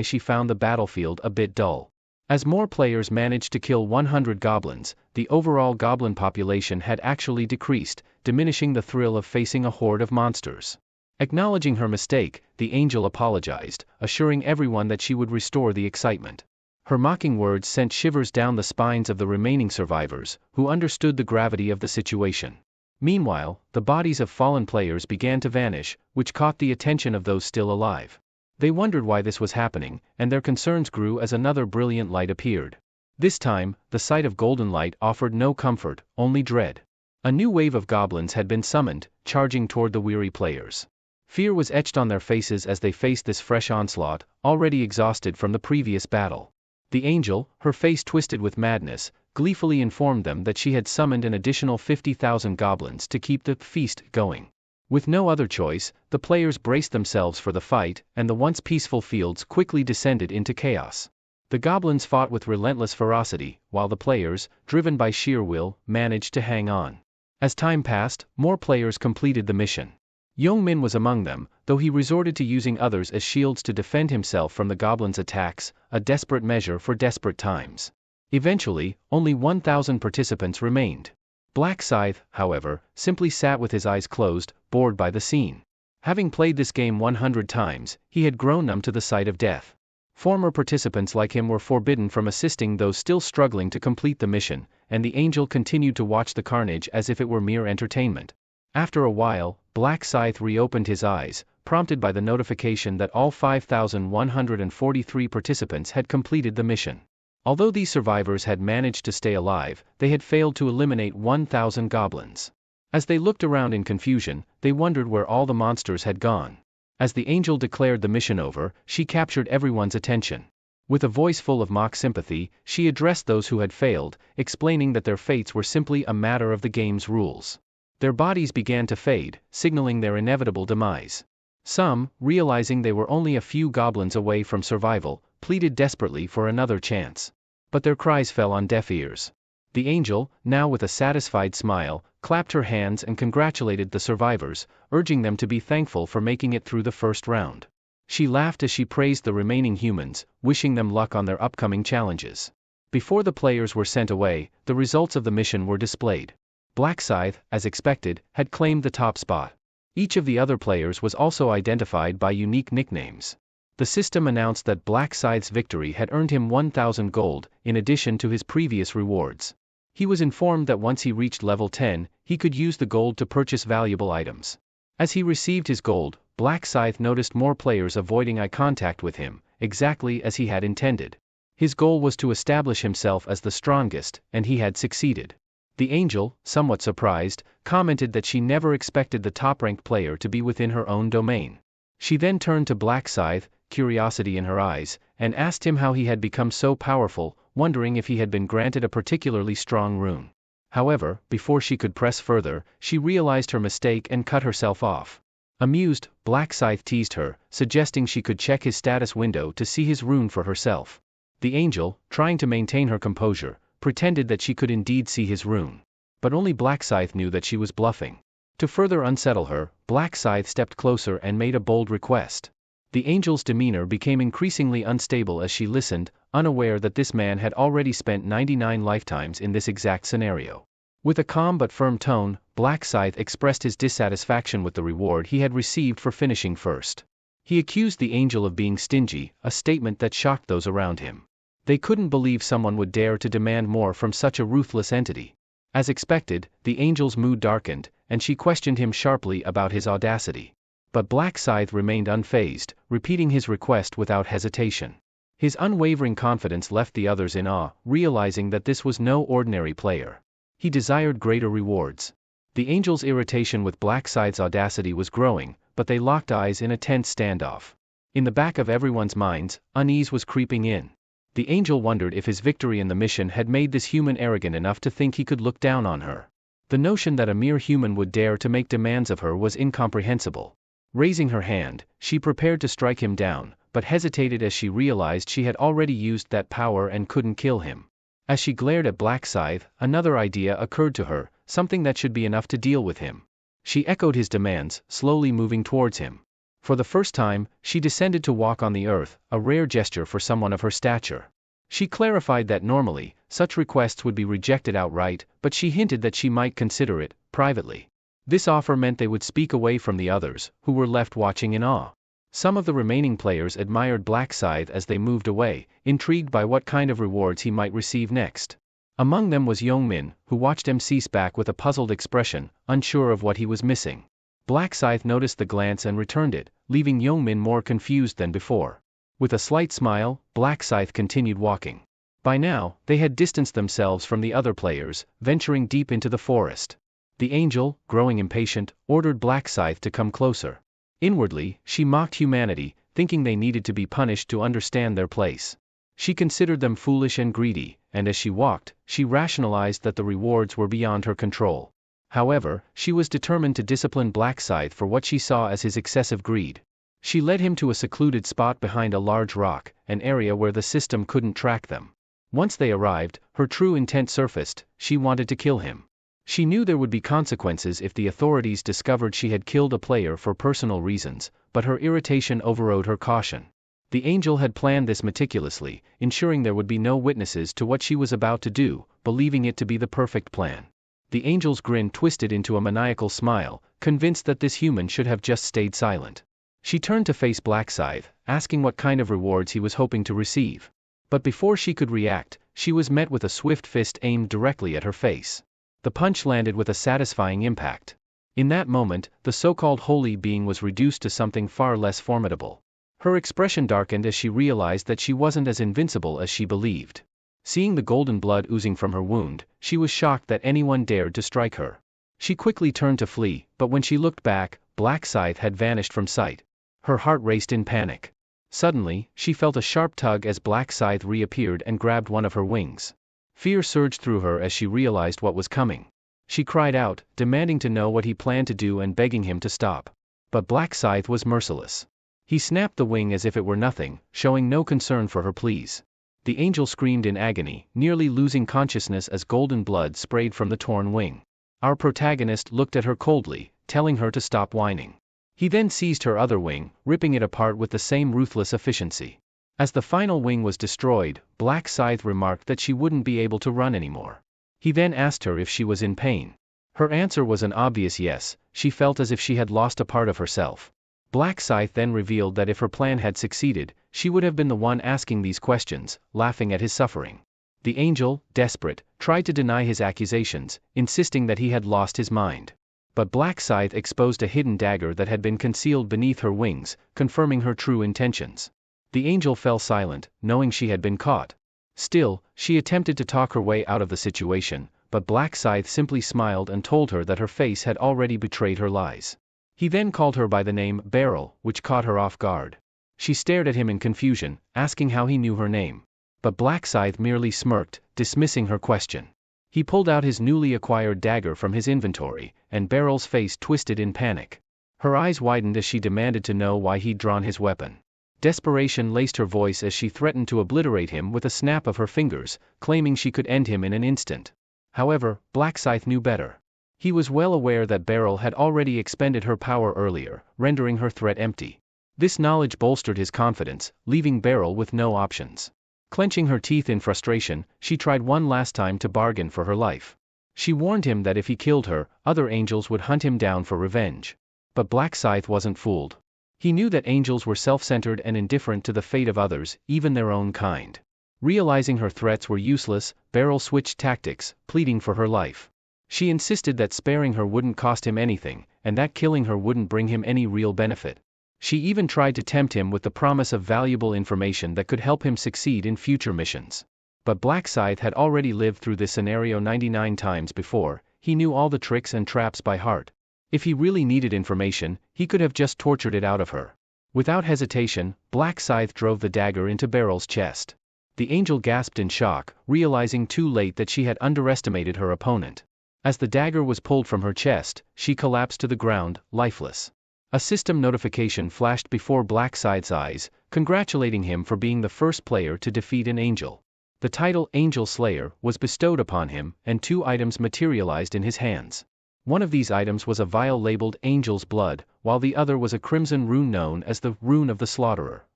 she found the battlefield a bit dull. As more players managed to kill 100 goblins, the overall goblin population had actually decreased, diminishing the thrill of facing a horde of monsters. Acknowledging her mistake, the angel apologized, assuring everyone that she would restore the excitement. Her mocking words sent shivers down the spines of the remaining survivors, who understood the gravity of the situation. Meanwhile, the bodies of fallen players began to vanish, which caught the attention of those still alive. They wondered why this was happening, and their concerns grew as another brilliant light appeared. This time, the sight of golden light offered no comfort, only dread. A new wave of goblins had been summoned, charging toward the weary players. Fear was etched on their faces as they faced this fresh onslaught, already exhausted from the previous battle. The angel, her face twisted with madness, gleefully informed them that she had summoned an additional 50,000 goblins to keep the feast going. With no other choice, the players braced themselves for the fight, and the once peaceful fields quickly descended into chaos. The goblins fought with relentless ferocity, while the players, driven by sheer will, managed to hang on. As time passed, more players completed the mission. Yongmin was among them, though he resorted to using others as shields to defend himself from the goblins' attacks, a desperate measure for desperate times. Eventually, only 1,000 participants remained. Black Scythe, however, simply sat with his eyes closed, bored by the scene. Having played this game 100 times, he had grown numb to the sight of death. Former participants like him were forbidden from assisting those still struggling to complete the mission, and the angel continued to watch the carnage as if it were mere entertainment. After a while, Black Scythe reopened his eyes, prompted by the notification that all 5,143 participants had completed the mission. Although these survivors had managed to stay alive, they had failed to eliminate 1,000 goblins. As they looked around in confusion, they wondered where all the monsters had gone. As the angel declared the mission over, she captured everyone's attention. With a voice full of mock sympathy, she addressed those who had failed, explaining that their fates were simply a matter of the game's rules. Their bodies began to fade, signaling their inevitable demise. Some, realizing they were only a few goblins away from survival, pleaded desperately for another chance. But their cries fell on deaf ears. The angel, now with a satisfied smile, clapped her hands and congratulated the survivors, urging them to be thankful for making it through the first round. She laughed as she praised the remaining humans, wishing them luck on their upcoming challenges. Before the players were sent away, the results of the mission were displayed. Black Scythe, as expected, had claimed the top spot. Each of the other players was also identified by unique nicknames. The system announced that Black Scythe's victory had earned him 1,000 gold, in addition to his previous rewards. He was informed that once he reached level 10, he could use the gold to purchase valuable items. As he received his gold, Black Scythe noticed more players avoiding eye contact with him, exactly as he had intended. His goal was to establish himself as the strongest, and he had succeeded. The angel, somewhat surprised, commented that she never expected the top-ranked player to be within her own domain. She then turned to Black Scythe, curiosity in her eyes, and asked him how he had become so powerful, wondering if he had been granted a particularly strong rune. However, before she could press further, she realized her mistake and cut herself off. Amused, Black Scythe teased her, suggesting she could check his status window to see his rune for herself. The angel, trying to maintain her composure, pretended that she could indeed see his rune. But only Black Scythe knew that she was bluffing. To further unsettle her, Black Scythe stepped closer and made a bold request. The angel's demeanor became increasingly unstable as she listened, unaware that this man had already spent 99 lifetimes in this exact scenario. With a calm but firm tone, Black Scythe expressed his dissatisfaction with the reward he had received for finishing first. He accused the angel of being stingy, a statement that shocked those around him. They couldn't believe someone would dare to demand more from such a ruthless entity. As expected, the angel's mood darkened, and she questioned him sharply about his audacity. But Black Scythe remained unfazed, repeating his request without hesitation. His unwavering confidence left the others in awe, realizing that this was no ordinary player. He desired greater rewards. The angel's irritation with Black Scythe's audacity was growing, but they locked eyes in a tense standoff. In the back of everyone's minds, unease was creeping in. The angel wondered if his victory in the mission had made this human arrogant enough to think he could look down on her. The notion that a mere human would dare to make demands of her was incomprehensible. Raising her hand, she prepared to strike him down, but hesitated as she realized she had already used that power and couldn't kill him. As she glared at Black Scythe, another idea occurred to her, something that should be enough to deal with him. She echoed his demands, slowly moving towards him. For the first time, she descended to walk on the earth, a rare gesture for someone of her stature. She clarified that normally, such requests would be rejected outright, but she hinted that she might consider it, privately. This offer meant they would speak away from the others, who were left watching in awe. Some of the remaining players admired Black Scythe as they moved away, intrigued by what kind of rewards he might receive next. Among them was Youngmin, who watched him cease back with a puzzled expression, unsure of what he was missing. Black Scythe noticed the glance and returned it, leaving Youngmin more confused than before. With a slight smile, Black Scythe continued walking. By now, they had distanced themselves from the other players, venturing deep into the forest. The angel, growing impatient, ordered Black Scythe to come closer. Inwardly, she mocked humanity, thinking they needed to be punished to understand their place. She considered them foolish and greedy, and as she walked, she rationalized that the rewards were beyond her control. However, she was determined to discipline Black Scythe for what she saw as his excessive greed. She led him to a secluded spot behind a large rock, an area where the system couldn't track them. Once they arrived, her true intent surfaced: she wanted to kill him. She knew there would be consequences if the authorities discovered she had killed a player for personal reasons, but her irritation overrode her caution. The angel had planned this meticulously, ensuring there would be no witnesses to what she was about to do, believing it to be the perfect plan. The angel's grin twisted into a maniacal smile, convinced that this human should have just stayed silent. She turned to face Black Scythe, asking what kind of rewards he was hoping to receive. But before she could react, she was met with a swift fist aimed directly at her face. The punch landed with a satisfying impact. In that moment, the so-called holy being was reduced to something far less formidable. Her expression darkened as she realized that she wasn't as invincible as she believed. Seeing the golden blood oozing from her wound, she was shocked that anyone dared to strike her. She quickly turned to flee, but when she looked back, Black Scythe had vanished from sight. Her heart raced in panic. Suddenly, she felt a sharp tug as Black Scythe reappeared and grabbed one of her wings. Fear surged through her as she realized what was coming. She cried out, demanding to know what he planned to do and begging him to stop. But Black Scythe was merciless. He snapped the wing as if it were nothing, showing no concern for her pleas. The angel screamed in agony, nearly losing consciousness as golden blood sprayed from the torn wing. Our protagonist looked at her coldly, telling her to stop whining. He then seized her other wing, ripping it apart with the same ruthless efficiency. As the final wing was destroyed, Black Scythe remarked that she wouldn't be able to run anymore. He then asked her if she was in pain. Her answer was an obvious yes. She felt as if she had lost a part of herself. Black Scythe then revealed that if her plan had succeeded, she would have been the one asking these questions, laughing at his suffering. The angel, desperate, tried to deny his accusations, insisting that he had lost his mind. But Black Scythe exposed a hidden dagger that had been concealed beneath her wings, confirming her true intentions. The angel fell silent, knowing she had been caught. Still, she attempted to talk her way out of the situation, but Black Scythe simply smiled and told her that her face had already betrayed her lies. He then called her by the name Beryl, which caught her off guard. She stared at him in confusion, asking how he knew her name. But Black Scythe merely smirked, dismissing her question. He pulled out his newly acquired dagger from his inventory, and Beryl's face twisted in panic. Her eyes widened as she demanded to know why he'd drawn his weapon. Desperation laced her voice as she threatened to obliterate him with a snap of her fingers, claiming she could end him in an instant. However, Black Scythe knew better. He was well aware that Beryl had already expended her power earlier, rendering her threat empty. This knowledge bolstered his confidence, leaving Beryl with no options. Clenching her teeth in frustration, she tried one last time to bargain for her life. She warned him that if he killed her, other angels would hunt him down for revenge. But Black Scythe wasn't fooled. He knew that angels were self-centered and indifferent to the fate of others, even their own kind. Realizing her threats were useless, Beryl switched tactics, pleading for her life. She insisted that sparing her wouldn't cost him anything, and that killing her wouldn't bring him any real benefit. She even tried to tempt him with the promise of valuable information that could help him succeed in future missions. But Black Scythe had already lived through this scenario 99 times before. He knew all the tricks and traps by heart. If he really needed information, he could have just tortured it out of her. Without hesitation, Black Scythe drove the dagger into Beryl's chest. The angel gasped in shock, realizing too late that she had underestimated her opponent. As the dagger was pulled from her chest, she collapsed to the ground, lifeless. A system notification flashed before Black Scythe's eyes, congratulating him for being the first player to defeat an angel. The title Angel Slayer was bestowed upon him, and 2 items materialized in his hands. One of these items was a vial labeled Angel's Blood, while the other was a crimson rune known as the Rune of the Slaughterer.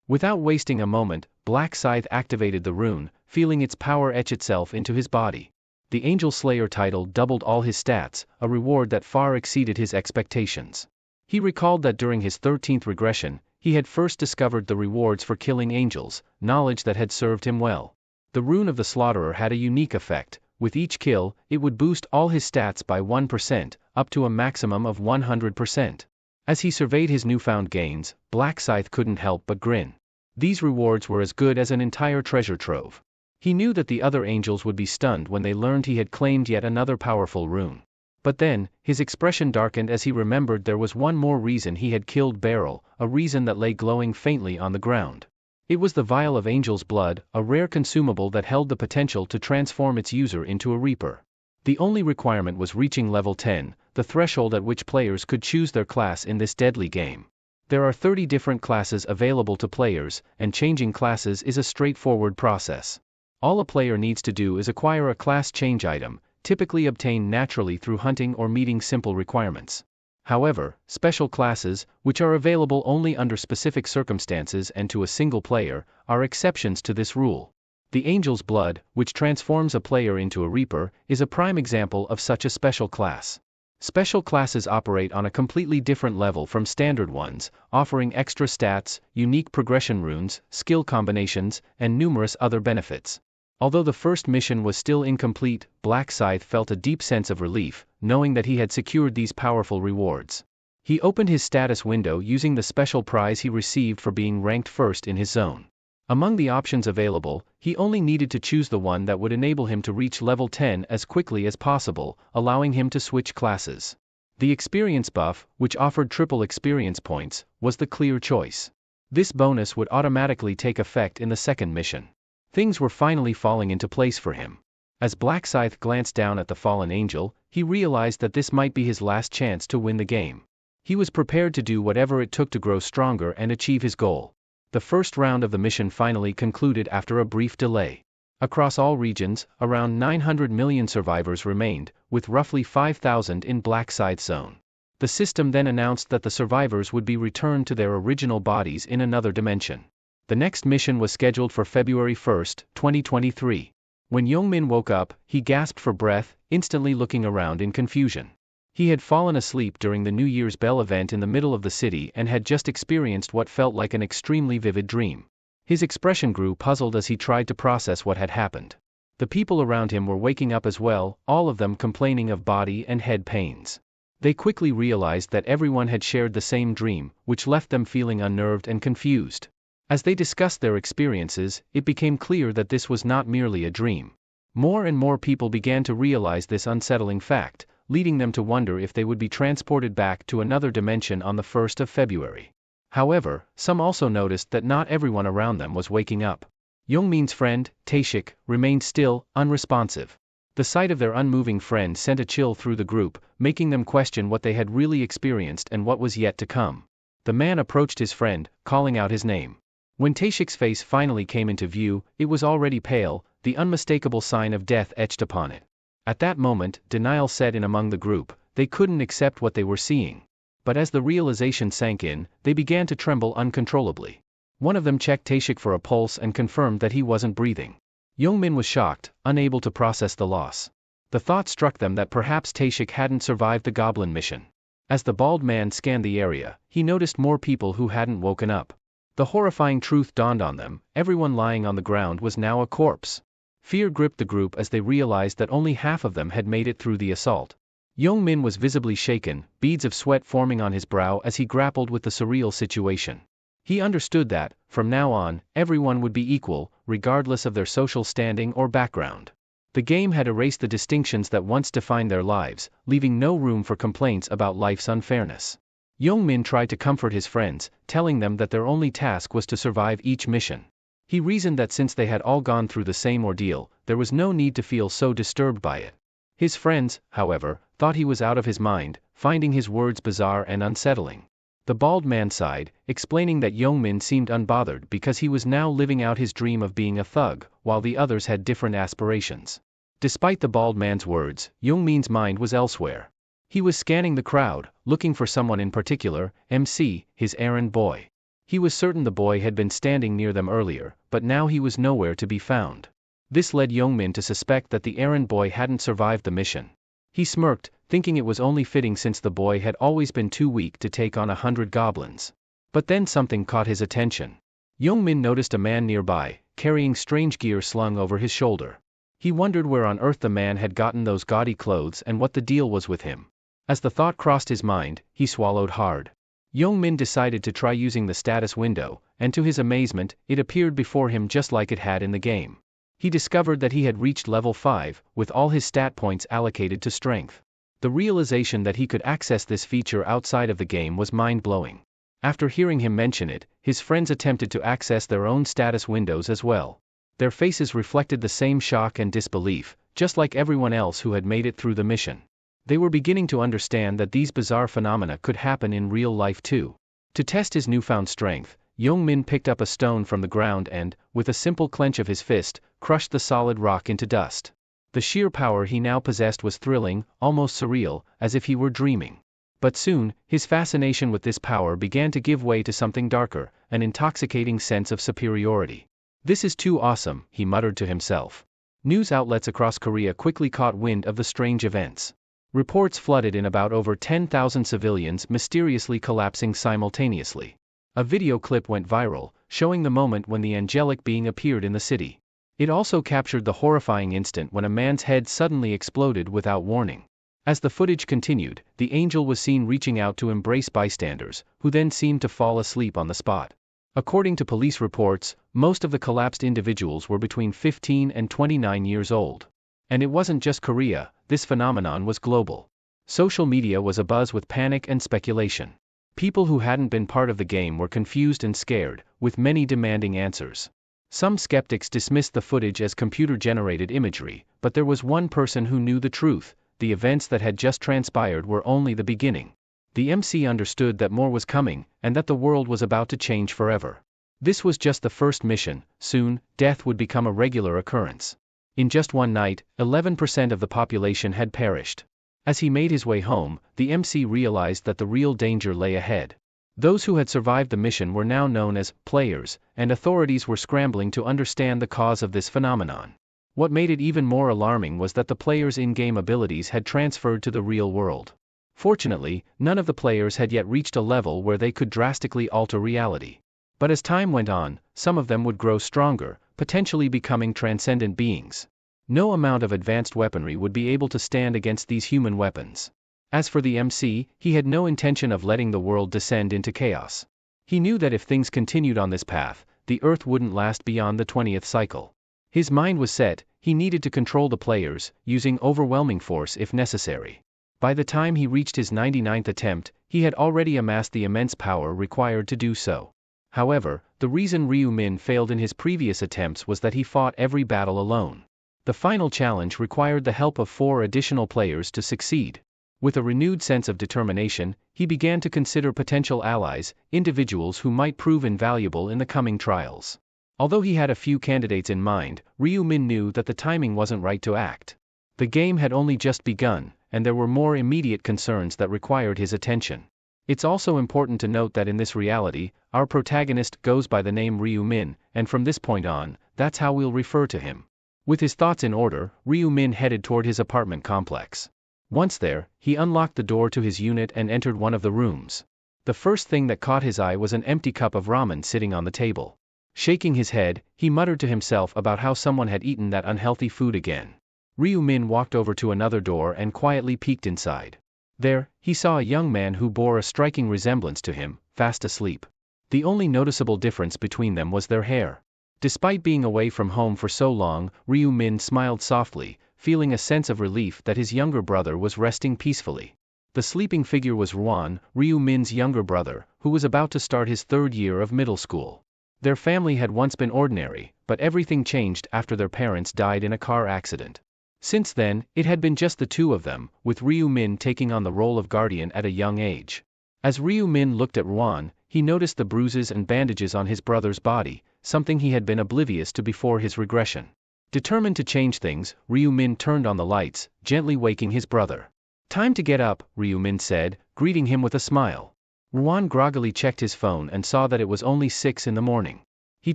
Without wasting a moment, Black Scythe activated the rune, feeling its power etch itself into his body. The Angel Slayer title doubled all his stats, a reward that far exceeded his expectations. He recalled that during his 13th regression, he had first discovered the rewards for killing angels, knowledge that had served him well. The Rune of the Slaughterer had a unique effect. With each kill, it would boost all his stats by 1%, up to a maximum of 100%. As he surveyed his newfound gains, Black Scythe couldn't help but grin. These rewards were as good as an entire treasure trove. He knew that the other angels would be stunned when they learned he had claimed yet another powerful rune. But then, his expression darkened as he remembered there was one more reason he had killed Beryl, a reason that lay glowing faintly on the ground. It was the vial of Angel's Blood, a rare consumable that held the potential to transform its user into a Reaper. The only requirement was reaching level 10, the threshold at which players could choose their class in this deadly game. There are 30 different classes available to players, and changing classes is a straightforward process. All a player needs to do is acquire a class change item, typically obtained naturally through hunting or meeting simple requirements. However, special classes, which are available only under specific circumstances and to a single player, are exceptions to this rule. The Angel's Blood, which transforms a player into a Reaper, is a prime example of such a special class. Special classes operate on a completely different level from standard ones, offering extra stats, unique progression runes, skill combinations, and numerous other benefits. Although the first mission was still incomplete, Black Scythe felt a deep sense of relief, knowing that he had secured these powerful rewards. He opened his status window using the special prize he received for being ranked first in his zone. Among the options available, he only needed to choose the one that would enable him to reach level 10 as quickly as possible, allowing him to switch classes. The experience buff, which offered triple experience points, was the clear choice. This bonus would automatically take effect in the second mission. Things were finally falling into place for him. As Black Scythe glanced down at the fallen angel, he realized that this might be his last chance to win the game. He was prepared to do whatever it took to grow stronger and achieve his goal. The first round of the mission finally concluded after a brief delay. Across all regions, around 900 million survivors remained, with roughly 5,000 in Black Scythe's zone. The system then announced that the survivors would be returned to their original bodies in another dimension. The next mission was scheduled for February 1, 2023. When Youngmin woke up, he gasped for breath, instantly looking around in confusion. He had fallen asleep during the New Year's Bell event in the middle of the city and had just experienced what felt like an extremely vivid dream. His expression grew puzzled as he tried to process what had happened. The people around him were waking up as well, all of them complaining of body and head pains. They quickly realized that everyone had shared the same dream, which left them feeling unnerved and confused. As they discussed their experiences, it became clear that this was not merely a dream. More and more people began to realize this unsettling fact, leading them to wonder if they would be transported back to another dimension on the 1st of February. However, some also noticed that not everyone around them was waking up. Youngmin's friend, Taeshik, remained still, unresponsive. The sight of their unmoving friend sent a chill through the group, making them question what they had really experienced and what was yet to come. The man approached his friend, calling out his name. When Taeshik's face finally came into view, it was already pale, the unmistakable sign of death etched upon it. At that moment, denial set in among the group. They couldn't accept what they were seeing. But as the realization sank in, they began to tremble uncontrollably. One of them checked Taeshik for a pulse and confirmed that he wasn't breathing. Youngmin was shocked, unable to process the loss. The thought struck them that perhaps Taeshik hadn't survived the goblin mission. As the bald man scanned the area, he noticed more people who hadn't woken up. The horrifying truth dawned on them: everyone lying on the ground was now a corpse. Fear gripped the group as they realized that only half of them had made it through the assault. Youngmin was visibly shaken, beads of sweat forming on his brow as he grappled with the surreal situation. He understood that, from now on, everyone would be equal, regardless of their social standing or background. The game had erased the distinctions that once defined their lives, leaving no room for complaints about life's unfairness. Youngmin tried to comfort his friends, telling them that their only task was to survive each mission. He reasoned that since they had all gone through the same ordeal, there was no need to feel so disturbed by it. His friends, however, thought he was out of his mind, finding his words bizarre and unsettling. The bald man sighed, explaining that Youngmin seemed unbothered because he was now living out his dream of being a thug, while the others had different aspirations. Despite the bald man's words, Youngmin's mind was elsewhere. He was scanning the crowd, looking for someone in particular, MC, his errand boy. He was certain the boy had been standing near them earlier, but now he was nowhere to be found. This led Youngmin to suspect that the errand boy hadn't survived the mission. He smirked, thinking it was only fitting since the boy had always been too weak to take on 100 goblins. But then something caught his attention. Youngmin noticed a man nearby, carrying strange gear slung over his shoulder. He wondered where on earth the man had gotten those gaudy clothes and what the deal was with him. As the thought crossed his mind, he swallowed hard. Youngmin decided to try using the status window, and to his amazement, it appeared before him just like it had in the game. He discovered that he had reached level 5, with all his stat points allocated to strength. The realization that he could access this feature outside of the game was mind-blowing. After hearing him mention it, his friends attempted to access their own status windows as well. Their faces reflected the same shock and disbelief, just like everyone else who had made it through the mission. They were beginning to understand that these bizarre phenomena could happen in real life too. To test his newfound strength, Youngmin picked up a stone from the ground and, with a simple clench of his fist, crushed the solid rock into dust. The sheer power he now possessed was thrilling, almost surreal, as if he were dreaming. But soon, his fascination with this power began to give way to something darker, an intoxicating sense of superiority. "This is too awesome," he muttered to himself. News outlets across Korea quickly caught wind of the strange events. Reports flooded in about over 10,000 civilians mysteriously collapsing simultaneously. A video clip went viral, showing the moment when the angelic being appeared in the city. It also captured the horrifying instant when a man's head suddenly exploded without warning. As the footage continued, the angel was seen reaching out to embrace bystanders, who then seemed to fall asleep on the spot. According to police reports, most of the collapsed individuals were between 15 and 29 years old. And it wasn't just Korea, this phenomenon was global. Social media was abuzz with panic and speculation. People who hadn't been part of the game were confused and scared, with many demanding answers. Some skeptics dismissed the footage as computer-generated imagery, but there was one person who knew the truth: the events that had just transpired were only the beginning. The MC understood that more was coming, and that the world was about to change forever. This was just the first mission. Soon, death would become a regular occurrence. In just one night, 11% of the population had perished. As he made his way home, the MC realized that the real danger lay ahead. Those who had survived the mission were now known as players, and authorities were scrambling to understand the cause of this phenomenon. What made it even more alarming was that the players' in-game abilities had transferred to the real world. Fortunately, none of the players had yet reached a level where they could drastically alter reality. But as time went on, some of them would grow stronger, potentially becoming transcendent beings. No amount of advanced weaponry would be able to stand against these human weapons. As for the MC, he had no intention of letting the world descend into chaos. He knew that if things continued on this path, the Earth wouldn't last beyond the 20th cycle. His mind was set: he needed to control the players, using overwhelming force if necessary. By the time he reached his 99th attempt, he had already amassed the immense power required to do so. However, the reason Ryu Min failed in his previous attempts was that he fought every battle alone. The final challenge required the help of 4 additional players to succeed. With a renewed sense of determination, he began to consider potential allies, individuals who might prove invaluable in the coming trials. Although he had a few candidates in mind, Ryu Min knew that the timing wasn't right to act. The game had only just begun, and there were more immediate concerns that required his attention. It's also important to note that in this reality, our protagonist goes by the name Ryu Min, and from this point on, that's how we'll refer to him. With his thoughts in order, Ryu Min headed toward his apartment complex. Once there, he unlocked the door to his unit and entered one of the rooms. The first thing that caught his eye was an empty cup of ramen sitting on the table. Shaking his head, he muttered to himself about how someone had eaten that unhealthy food again. Ryu Min walked over to another door and quietly peeked inside. There, he saw a young man who bore a striking resemblance to him, fast asleep. The only noticeable difference between them was their hair. Despite being away from home for so long, Ryu Min smiled softly, feeling a sense of relief that his younger brother was resting peacefully. The sleeping figure was Ruan, Ryu Min's younger brother, who was about to start his 3rd year of middle school. Their family had once been ordinary, but everything changed after their parents died in a car accident. Since then, it had been just the two of them, with Ryu Min taking on the role of guardian at a young age. As Ryu Min looked at Ruan, he noticed the bruises and bandages on his brother's body, something he had been oblivious to before his regression. Determined to change things, Ryu Min turned on the lights, gently waking his brother. "Time to get up," Ryu Min said, greeting him with a smile. Ruan groggily checked his phone and saw that it was only 6 in the morning. He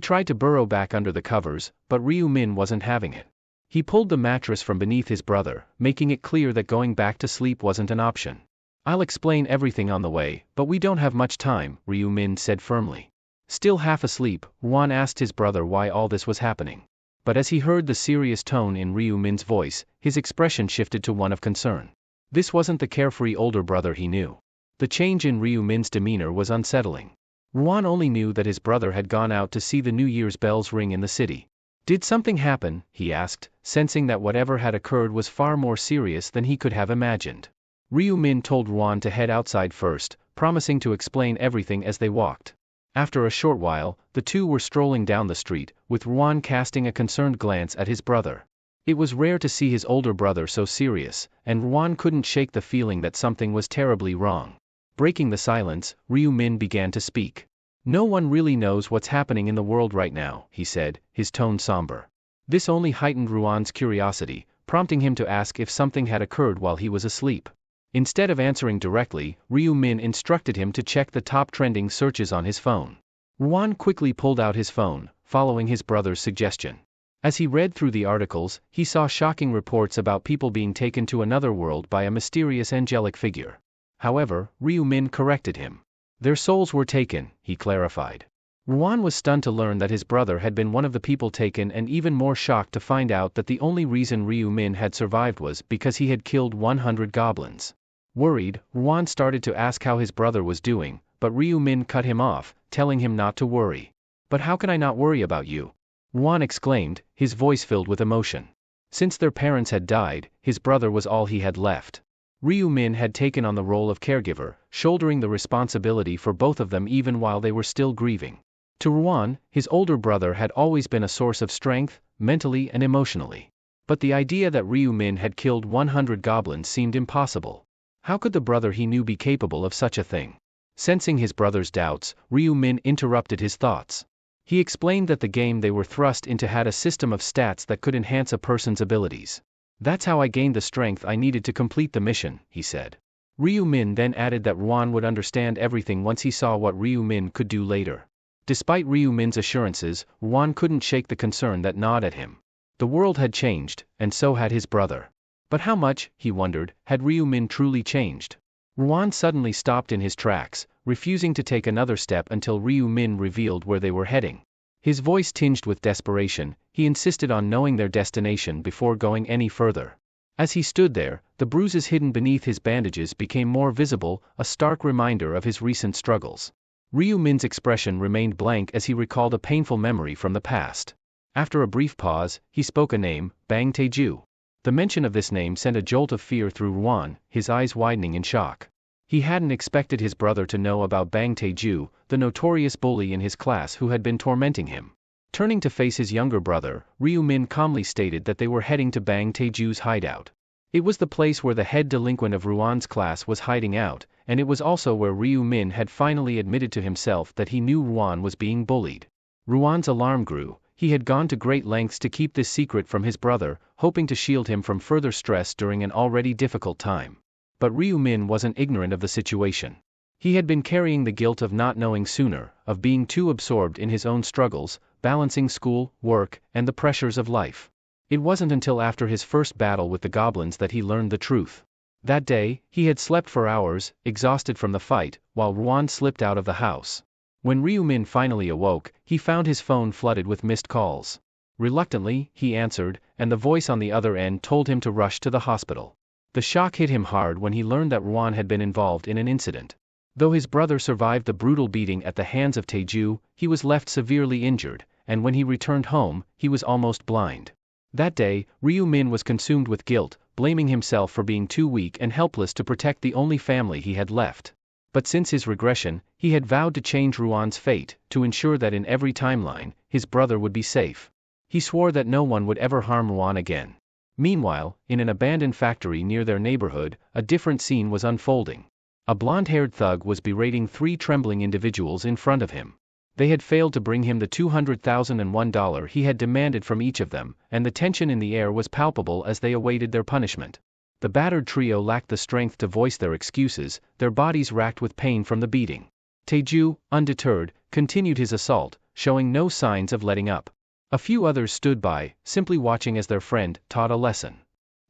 tried to burrow back under the covers, but Ryu Min wasn't having it. He pulled the mattress from beneath his brother, making it clear that going back to sleep wasn't an option. "I'll explain everything on the way, but we don't have much time," Ryu Min said firmly. Still half asleep, Ruan asked his brother why all this was happening. But as he heard the serious tone in Ryu Min's voice, his expression shifted to one of concern. This wasn't the carefree older brother he knew. The change in Ryu Min's demeanor was unsettling. Ruan only knew that his brother had gone out to see the New Year's bells ring in the city. "Did something happen?" he asked, sensing that whatever had occurred was far more serious than he could have imagined. Ryu Min told Ruan to head outside first, promising to explain everything as they walked. After a short while, the two were strolling down the street, with Ruan casting a concerned glance at his brother. It was rare to see his older brother so serious, and Ruan couldn't shake the feeling that something was terribly wrong. Breaking the silence, Ryu Min began to speak. "No one really knows what's happening in the world right now," he said, his tone somber. This only heightened Ruan's curiosity, prompting him to ask if something had occurred while he was asleep. Instead of answering directly, Ryu Min instructed him to check the top trending searches on his phone. Ruan quickly pulled out his phone, following his brother's suggestion. As he read through the articles, he saw shocking reports about people being taken to another world by a mysterious angelic figure. However, Ryu Min corrected him. Their souls were taken, he clarified. Ruan was stunned to learn that his brother had been one of the people taken, and even more shocked to find out that the only reason Ryu Min had survived was because he had killed 100 goblins. Worried, Ruan started to ask how his brother was doing, but Ryu Min cut him off, telling him not to worry. "But how can I not worry about you?" Ruan exclaimed, his voice filled with emotion. Since their parents had died, his brother was all he had left. Ryu Min had taken on the role of caregiver, shouldering the responsibility for both of them even while they were still grieving. To Ruan, his older brother had always been a source of strength, mentally and emotionally. But the idea that Ryu Min had killed 100 goblins seemed impossible. How could the brother he knew be capable of such a thing? Sensing his brother's doubts, Ryu Min interrupted his thoughts. He explained that the game they were thrust into had a system of stats that could enhance a person's abilities. "That's how I gained the strength I needed to complete the mission," he said. Ryu Min then added that Ruan would understand everything once he saw what Ryu Min could do later. Despite Ryu Min's assurances, Ruan couldn't shake the concern that gnawed at him. The world had changed, and so had his brother. But how much, he wondered, had Ryu Min truly changed? Ruan suddenly stopped in his tracks, refusing to take another step until Ryu Min revealed where they were heading. His voice tinged with desperation, he insisted on knowing their destination before going any further. As he stood there, the bruises hidden beneath his bandages became more visible, a stark reminder of his recent struggles. Ryu Min's expression remained blank as he recalled a painful memory from the past. After a brief pause, he spoke a name, Bang Taeju. The mention of this name sent a jolt of fear through Ruan, his eyes widening in shock. He hadn't expected his brother to know about Bang Taeju, the notorious bully in his class who had been tormenting him. Turning to face his younger brother, Ryu Min calmly stated that they were heading to Bang Taeju's hideout. It was the place where the head delinquent of Ruan's class was hiding out, and it was also where Ryu Min had finally admitted to himself that he knew Ruan was being bullied. Ruan's alarm grew. He had gone to great lengths to keep this secret from his brother, hoping to shield him from further stress during an already difficult time. But Ryu Min wasn't ignorant of the situation. He had been carrying the guilt of not knowing sooner, of being too absorbed in his own struggles, balancing school, work, and the pressures of life. It wasn't until after his first battle with the goblins that he learned the truth. That day, he had slept for hours, exhausted from the fight, while Ruan slipped out of the house. When Ryu Min finally awoke, he found his phone flooded with missed calls. Reluctantly, he answered, and the voice on the other end told him to rush to the hospital. The shock hit him hard when he learned that Ruan had been involved in an incident. Though his brother survived the brutal beating at the hands of Taeju, he was left severely injured, and when he returned home, he was almost blind. That day, Ryu Min was consumed with guilt, blaming himself for being too weak and helpless to protect the only family he had left. But since his regression, he had vowed to change Ruan's fate, to ensure that in every timeline, his brother would be safe. He swore that no one would ever harm Ruan again. Meanwhile, in an abandoned factory near their neighborhood, a different scene was unfolding. A blonde-haired thug was berating three trembling individuals in front of him. They had failed to bring him the $200,001 he had demanded from each of them, and the tension in the air was palpable as they awaited their punishment. The battered trio lacked the strength to voice their excuses, their bodies racked with pain from the beating. Taeju, undeterred, continued his assault, showing no signs of letting up. A few others stood by, simply watching as their friend taught a lesson.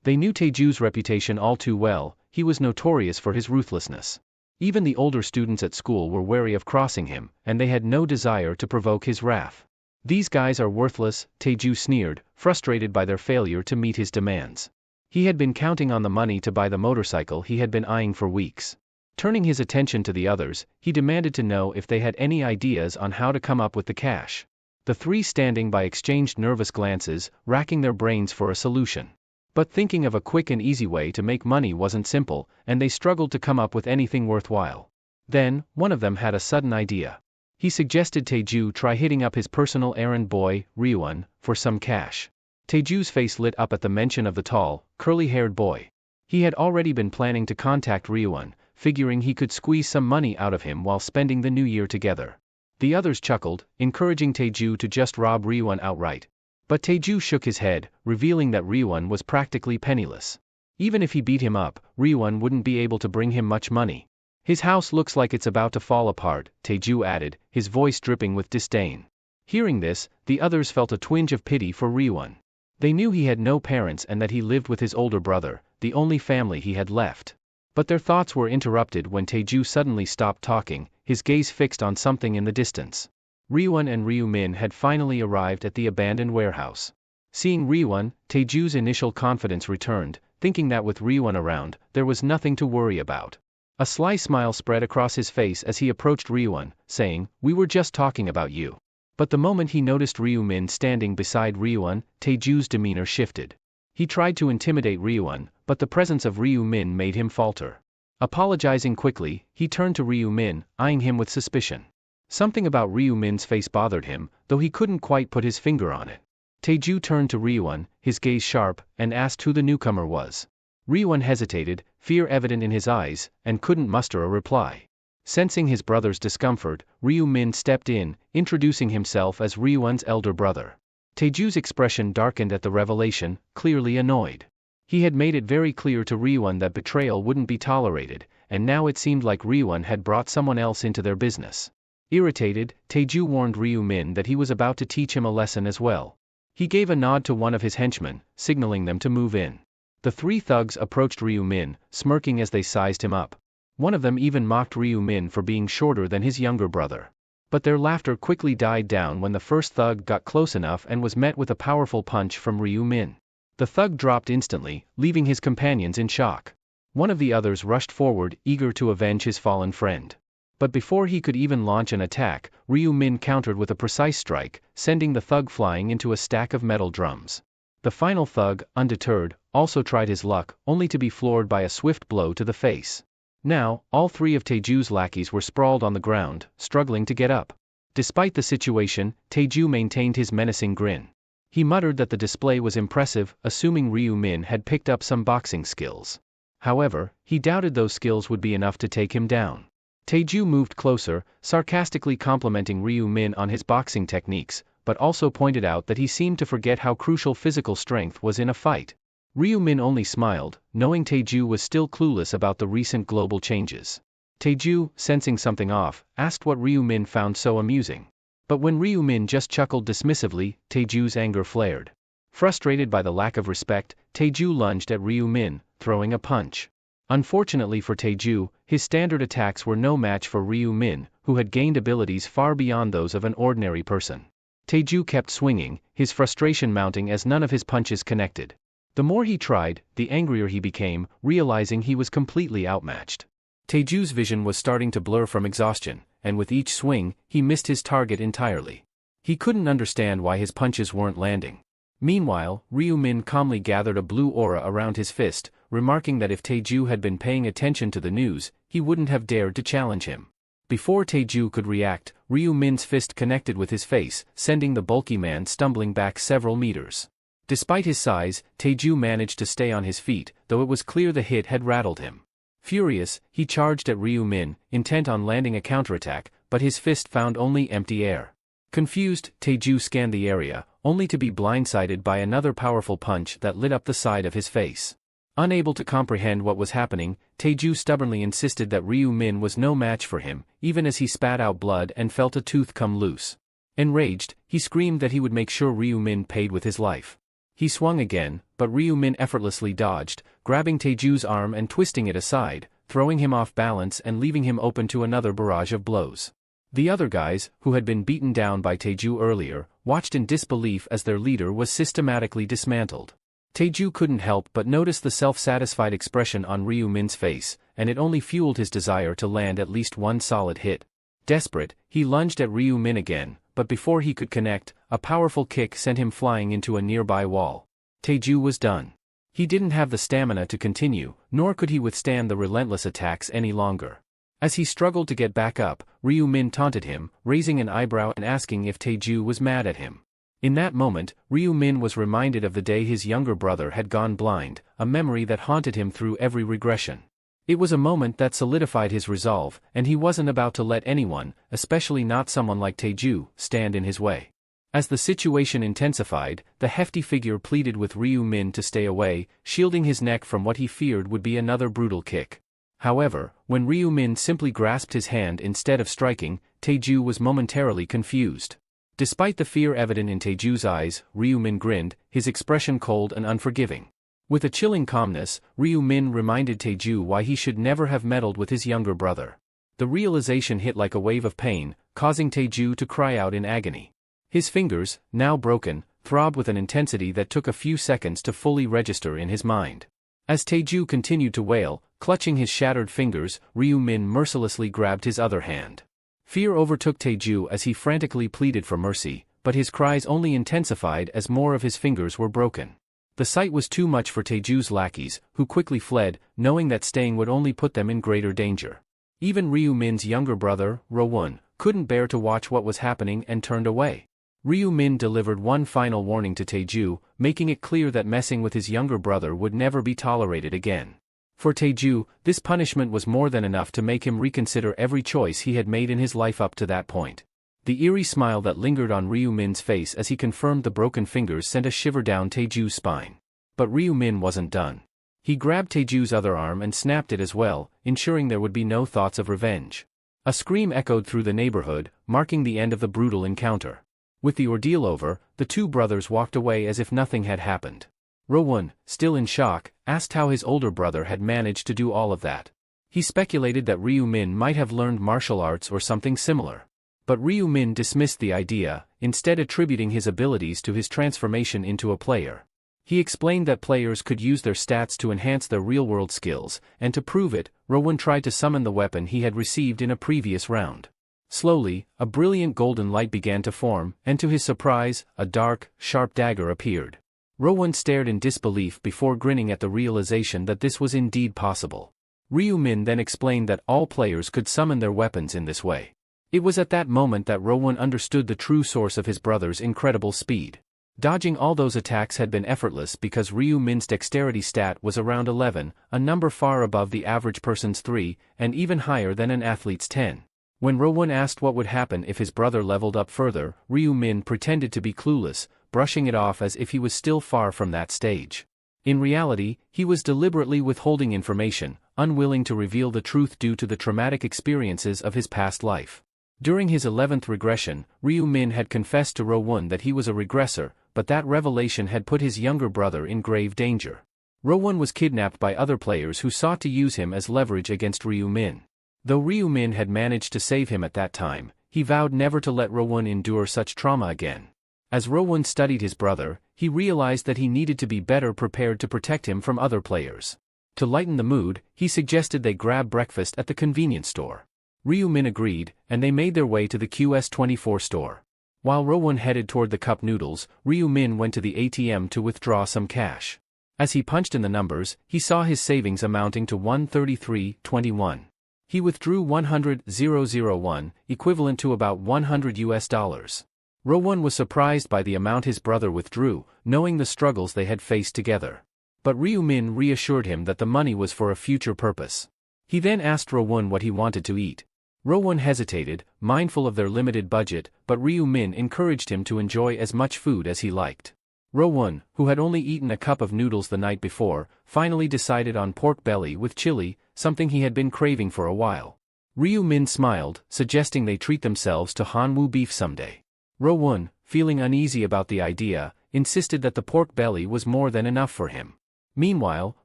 They knew Taeju's reputation all too well. He was notorious for his ruthlessness. Even the older students at school were wary of crossing him, and they had no desire to provoke his wrath. These guys are worthless, Taeju sneered, frustrated by their failure to meet his demands. He had been counting on the money to buy the motorcycle he had been eyeing for weeks. Turning his attention to the others, he demanded to know if they had any ideas on how to come up with the cash. The three standing by exchanged nervous glances, racking their brains for a solution. But thinking of a quick and easy way to make money wasn't simple, and they struggled to come up with anything worthwhile. Then, one of them had a sudden idea. He suggested Taeju try hitting up his personal errand boy, Ryuan, for some cash. Taeju's face lit up at the mention of the tall, curly-haired boy. He had already been planning to contact Ryuan, figuring he could squeeze some money out of him while spending the new year together. The others chuckled, encouraging Taeju to just rob Ryuan outright. But Taeju shook his head, revealing that Ryuan was practically penniless. Even if he beat him up, Ryuan wouldn't be able to bring him much money. His house looks like it's about to fall apart, Taeju added, his voice dripping with disdain. Hearing this, the others felt a twinge of pity for Ryuan. They knew he had no parents and that he lived with his older brother, the only family he had left. But their thoughts were interrupted when Taeju suddenly stopped talking, his gaze fixed on something in the distance. Ryuan and Ryu-min had finally arrived at the abandoned warehouse. Seeing Ryuan, Taeju's initial confidence returned, thinking that with Ryuan around, there was nothing to worry about. A sly smile spread across his face as he approached Ryuan, saying, "We were just talking about you." But the moment he noticed Ryu-min standing beside Ryuan, Taeju's demeanor shifted. He tried to intimidate Ryuan, but the presence of Ryu-min made him falter. Apologizing quickly, he turned to Ryu-min, eyeing him with suspicion. Something about Ryu-min's face bothered him, though he couldn't quite put his finger on it. Taeju turned to Ryuan, his gaze sharp, and asked who the newcomer was. Ryuan hesitated, fear evident in his eyes, and couldn't muster a reply. Sensing his brother's discomfort, Ryu-min stepped in, introducing himself as Ryuan's elder brother. Taeju's expression darkened at the revelation, clearly annoyed. He had made it very clear to Ryuan that betrayal wouldn't be tolerated, and now it seemed like Ryuan had brought someone else into their business. Irritated, Taeju warned Ryu-min that he was about to teach him a lesson as well. He gave a nod to one of his henchmen, signaling them to move in. The three thugs approached Ryu-min, smirking as they sized him up. One of them even mocked Ryu-min for being shorter than his younger brother. But their laughter quickly died down when the first thug got close enough and was met with a powerful punch from Ryu-min. The thug dropped instantly, leaving his companions in shock. One of the others rushed forward, eager to avenge his fallen friend. But before he could even launch an attack, Ryu-min countered with a precise strike, sending the thug flying into a stack of metal drums. The final thug, undeterred, also tried his luck, only to be floored by a swift blow to the face. Now, all three of Taeju's lackeys were sprawled on the ground, struggling to get up. Despite the situation, Taeju maintained his menacing grin. He muttered that the display was impressive, assuming Ryu-min had picked up some boxing skills. However, he doubted those skills would be enough to take him down. Taeju moved closer, sarcastically complimenting Ryu-min on his boxing techniques, but also pointed out that he seemed to forget how crucial physical strength was in a fight. Ryu-min only smiled, knowing Taeju was still clueless about the recent global changes. Taeju, sensing something off, asked what Ryu-min found so amusing. But when Ryu-min just chuckled dismissively, Taeju's anger flared. Frustrated by the lack of respect, Taeju lunged at Ryu-min, throwing a punch. Unfortunately for Taeju, his standard attacks were no match for Ryu-min, who had gained abilities far beyond those of an ordinary person. Taeju kept swinging, his frustration mounting as none of his punches connected. The more he tried, the angrier he became, realizing he was completely outmatched. Taeju's vision was starting to blur from exhaustion, and with each swing, he missed his target entirely. He couldn't understand why his punches weren't landing. Meanwhile, Ryu-min calmly gathered a blue aura around his fist, remarking that if Taeju had been paying attention to the news, he wouldn't have dared to challenge him. Before Taeju could react, Ryu-min's fist connected with his face, sending the bulky man stumbling back several meters. Despite his size, Taeju managed to stay on his feet, though it was clear the hit had rattled him. Furious, he charged at Ryu Min, intent on landing a counterattack, but his fist found only empty air. Confused, Taeju scanned the area, only to be blindsided by another powerful punch that lit up the side of his face. Unable to comprehend what was happening, Taeju stubbornly insisted that Ryu Min was no match for him, even as he spat out blood and felt a tooth come loose. Enraged, he screamed that he would make sure Ryu Min paid with his life. He swung again, but Ryu Min effortlessly dodged, grabbing Taeju's arm and twisting it aside, throwing him off balance and leaving him open to another barrage of blows. The other guys, who had been beaten down by Taeju earlier, watched in disbelief as their leader was systematically dismantled. Taeju couldn't help but notice the self-satisfied expression on Ryu Min's face, and it only fueled his desire to land at least one solid hit. Desperate, he lunged at Ryu Min again, but before he could connect, a powerful kick sent him flying into a nearby wall. Taeju was done. He didn't have the stamina to continue, nor could he withstand the relentless attacks any longer. As he struggled to get back up, Ryu Min taunted him, raising an eyebrow and asking if Taeju was mad at him. In that moment, Ryu Min was reminded of the day his younger brother had gone blind, a memory that haunted him through every regression. It was a moment that solidified his resolve, and he wasn't about to let anyone, especially not someone like Taeju, stand in his way. As the situation intensified, the hefty figure pleaded with Ryu Min to stay away, shielding his neck from what he feared would be another brutal kick. However, when Ryu Min simply grasped his hand instead of striking, Taeju was momentarily confused. Despite the fear evident in Taeju's eyes, Ryu Min grinned, his expression cold and unforgiving. With a chilling calmness, Ryu Min reminded Taeju why he should never have meddled with his younger brother. The realization hit like a wave of pain, causing Taeju to cry out in agony. His fingers, now broken, throbbed with an intensity that took a few seconds to fully register in his mind. As Taeju continued to wail, clutching his shattered fingers, Ryu Min mercilessly grabbed his other hand. Fear overtook Taeju as he frantically pleaded for mercy, but his cries only intensified as more of his fingers were broken. The sight was too much for Taeju's lackeys, who quickly fled, knowing that staying would only put them in greater danger. Even Ryu Min's younger brother, Ro-won, couldn't bear to watch what was happening and turned away. Ryu Min delivered one final warning to Taeju, making it clear that messing with his younger brother would never be tolerated again. For Taeju, this punishment was more than enough to make him reconsider every choice he had made in his life up to that point. The eerie smile that lingered on Ryu Min's face as he confirmed the broken fingers sent a shiver down Taeju's spine. But Ryu Min wasn't done. He grabbed Taeju's other arm and snapped it as well, ensuring there would be no thoughts of revenge. A scream echoed through the neighborhood, marking the end of the brutal encounter. With the ordeal over, the two brothers walked away as if nothing had happened. Ro-won, still in shock, asked how his older brother had managed to do all of that. He speculated that Ryu Min might have learned martial arts or something similar. But Ryu Min dismissed the idea, instead attributing his abilities to his transformation into a player. He explained that players could use their stats to enhance their real-world skills, and to prove it, Ro-won tried to summon the weapon he had received in a previous round. Slowly, a brilliant golden light began to form, and to his surprise, a dark, sharp dagger appeared. Ro-won stared in disbelief before grinning at the realization that this was indeed possible. Ryu Min then explained that all players could summon their weapons in this way. It was at that moment that Ro-won understood the true source of his brother's incredible speed. Dodging all those attacks had been effortless because Ryu Min's dexterity stat was around 11, a number far above the average person's 3, and even higher than an athlete's 10. When Ro-won asked what would happen if his brother leveled up further, Ryu Min pretended to be clueless, brushing it off as if he was still far from that stage. In reality, he was deliberately withholding information, unwilling to reveal the truth due to the traumatic experiences of his past life. During his 11th regression, Ryu Min had confessed to Ro-won that he was a regressor, but that revelation had put his younger brother in grave danger. Ro-won was kidnapped by other players who sought to use him as leverage against Ryu Min. Though Ryu Min had managed to save him at that time, he vowed never to let Ro-won endure such trauma again. As Ro-won studied his brother, he realized that he needed to be better prepared to protect him from other players. To lighten the mood, he suggested they grab breakfast at the convenience store. Ryu Min agreed, and they made their way to the QS24 store. While Ro-won headed toward the cup noodles, Ryu Min went to the ATM to withdraw some cash. As he punched in the numbers, he saw his savings amounting to 133.21. He withdrew 100,001, equivalent to about $100. Ro-won was surprised by the amount his brother withdrew, knowing the struggles they had faced together. But Ryu Min reassured him that the money was for a future purpose. He then asked Ro-won what he wanted to eat. Ro-won hesitated, mindful of their limited budget, but Ryu-min encouraged him to enjoy as much food as he liked. Ro-won, who had only eaten a cup of noodles the night before, finally decided on pork belly with chili, something he had been craving for a while. Ryu-min smiled, suggesting they treat themselves to hanwoo beef someday. Ro-won, feeling uneasy about the idea, insisted that the pork belly was more than enough for him. Meanwhile,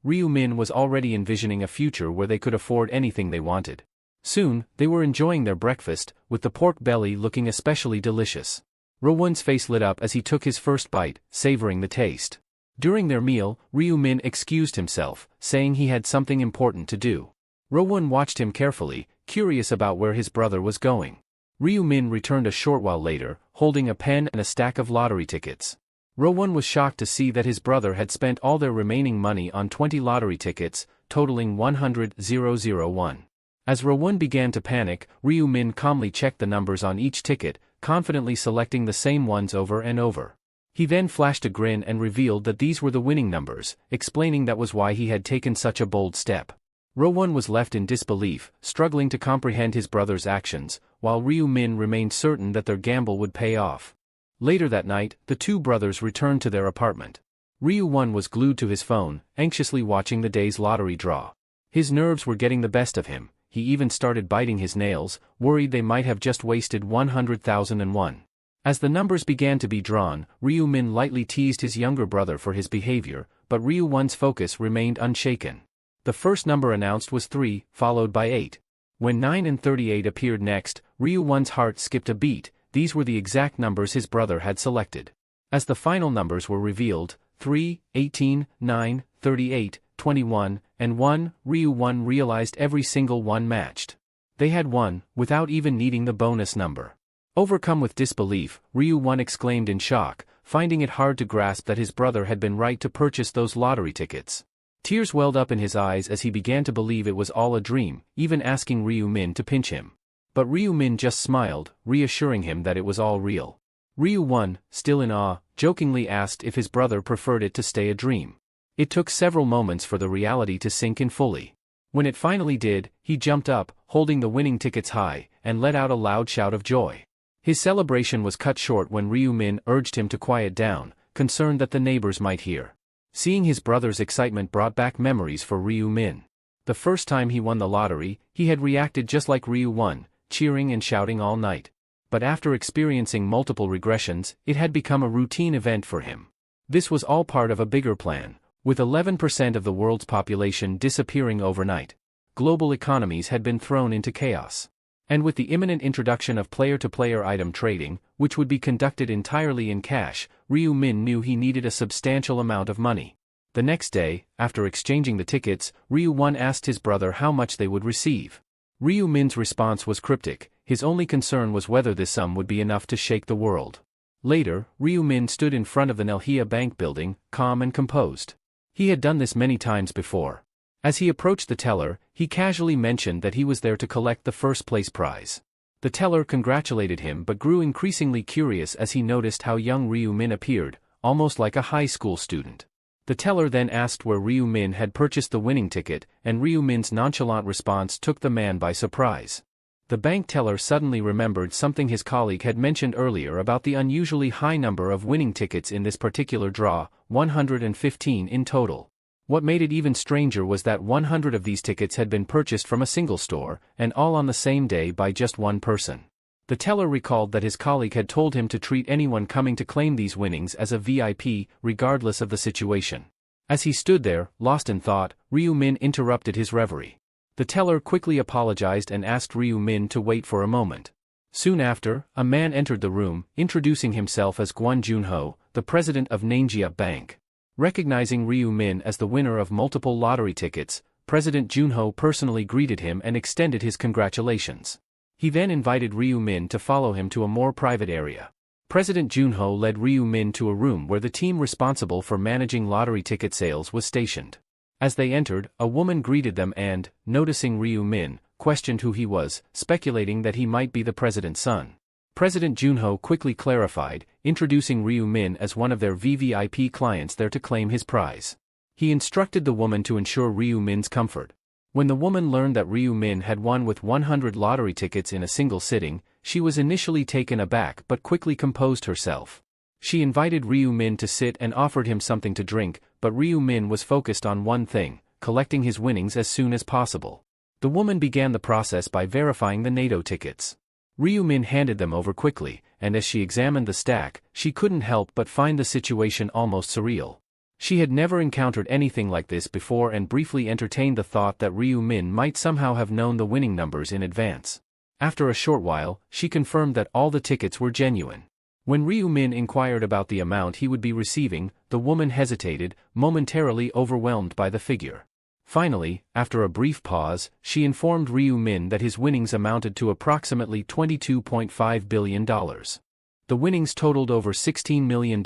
Ryu-min was already envisioning a future where they could afford anything they wanted. Soon, they were enjoying their breakfast, with the pork belly looking especially delicious. Ro-won's face lit up as he took his first bite, savoring the taste. During their meal, Ryu-min excused himself, saying he had something important to do. Ro-won watched him carefully, curious about where his brother was going. Ryu-min returned a short while later, holding a pen and a stack of lottery tickets. Ro-won was shocked to see that his brother had spent all their remaining money on 20 lottery tickets, totaling 100,001. As Ro-won began to panic, Ryu-min calmly checked the numbers on each ticket, confidently selecting the same ones over and over. He then flashed a grin and revealed that these were the winning numbers, explaining that was why he had taken such a bold step. Ro-won was left in disbelief, struggling to comprehend his brother's actions, while Ryu-min remained certain that their gamble would pay off. Later that night, the two brothers returned to their apartment. Ryu-won was glued to his phone, anxiously watching the day's lottery draw. His nerves were getting the best of him. He even started biting his nails, worried they might have just wasted 100,001. As the numbers began to be drawn, Ryu-min lightly teased his younger brother for his behavior, but Ryu-won's focus remained unshaken. The first number announced was 3, followed by 8. When 9 and 38 appeared next, Ryu-won's heart skipped a beat. These were the exact numbers his brother had selected. As the final numbers were revealed, 3, 18, 9, 38, 21, and 1, Ryu-won realized every single one matched. They had won, without even needing the bonus number. Overcome with disbelief, Ryu-won exclaimed in shock, finding it hard to grasp that his brother had been right to purchase those lottery tickets. Tears welled up in his eyes as he began to believe it was all a dream, even asking Ryu-min to pinch him. But Ryu-min just smiled, reassuring him that it was all real. Ryu-won, still in awe, jokingly asked if his brother preferred it to stay a dream. It took several moments for the reality to sink in fully. When it finally did, he jumped up, holding the winning tickets high, and let out a loud shout of joy. His celebration was cut short when Ryu-min urged him to quiet down, concerned that the neighbors might hear. Seeing his brother's excitement brought back memories for Ryu-min. The first time he won the lottery, he had reacted just like Ryu-won, cheering and shouting all night. But after experiencing multiple regressions, it had become a routine event for him. This was all part of a bigger plan. With 11% of the world's population disappearing overnight, global economies had been thrown into chaos. And with the imminent introduction of player-to-player item trading, which would be conducted entirely in cash, Ryu-min knew he needed a substantial amount of money. The next day, after exchanging the tickets, Ryu-won asked his brother how much they would receive. Ryu-min's response was cryptic. His only concern was whether this sum would be enough to shake the world. Later, Ryu-min stood in front of the Manhwa bank building, calm and composed. He had done this many times before. As he approached the teller, he casually mentioned that he was there to collect the first-place prize. The teller congratulated him but grew increasingly curious as he noticed how young Ryu-min appeared, almost like a high school student. The teller then asked where Ryu-min had purchased the winning ticket, and Ryu-min's nonchalant response took the man by surprise. The bank teller suddenly remembered something his colleague had mentioned earlier about the unusually high number of winning tickets in this particular draw, 115 in total. What made it even stranger was that 100 of these tickets had been purchased from a single store, and all on the same day by just one person. The teller recalled that his colleague had told him to treat anyone coming to claim these winnings as a VIP, regardless of the situation. As he stood there, lost in thought, Ryu-min interrupted his reverie. The teller quickly apologized and asked Ryu-min to wait for a moment. Soon after, a man entered the room, introducing himself as Kwon Junho, the president of Manhwa Bank. Recognizing Ryu-min as the winner of multiple lottery tickets, President Junho personally greeted him and extended his congratulations. He then invited Ryu-min to follow him to a more private area. President Junho led Ryu-min to a room where the team responsible for managing lottery ticket sales was stationed. As they entered, a woman greeted them and, noticing Ryu-min, questioned who he was, speculating that he might be the president's son. President Junho quickly clarified, introducing Ryu-min as one of their VVIP clients there to claim his prize. He instructed the woman to ensure Ryu-min's comfort. When the woman learned that Ryu Min had won with 100 lottery tickets in a single sitting, she was initially taken aback but quickly composed herself. She invited Ryu Min to sit and offered him something to drink, but Ryu Min was focused on one thing: collecting his winnings as soon as possible. The woman began the process by verifying the NATO tickets. Ryu Min handed them over quickly, and as she examined the stack, she couldn't help but find the situation almost surreal. She had never encountered anything like this before and briefly entertained the thought that Ryu Min might somehow have known the winning numbers in advance. After a short while, she confirmed that all the tickets were genuine. When Ryu Min inquired about the amount he would be receiving, the woman hesitated, momentarily overwhelmed by the figure. Finally, after a brief pause, she informed Ryu Min that his winnings amounted to approximately $22.5 billion. The winnings totaled over $16 million,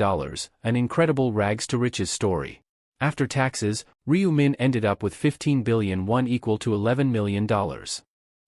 an incredible rags-to-riches story. After taxes, Ryu Min ended up with 15 billion won, equal to $11 million.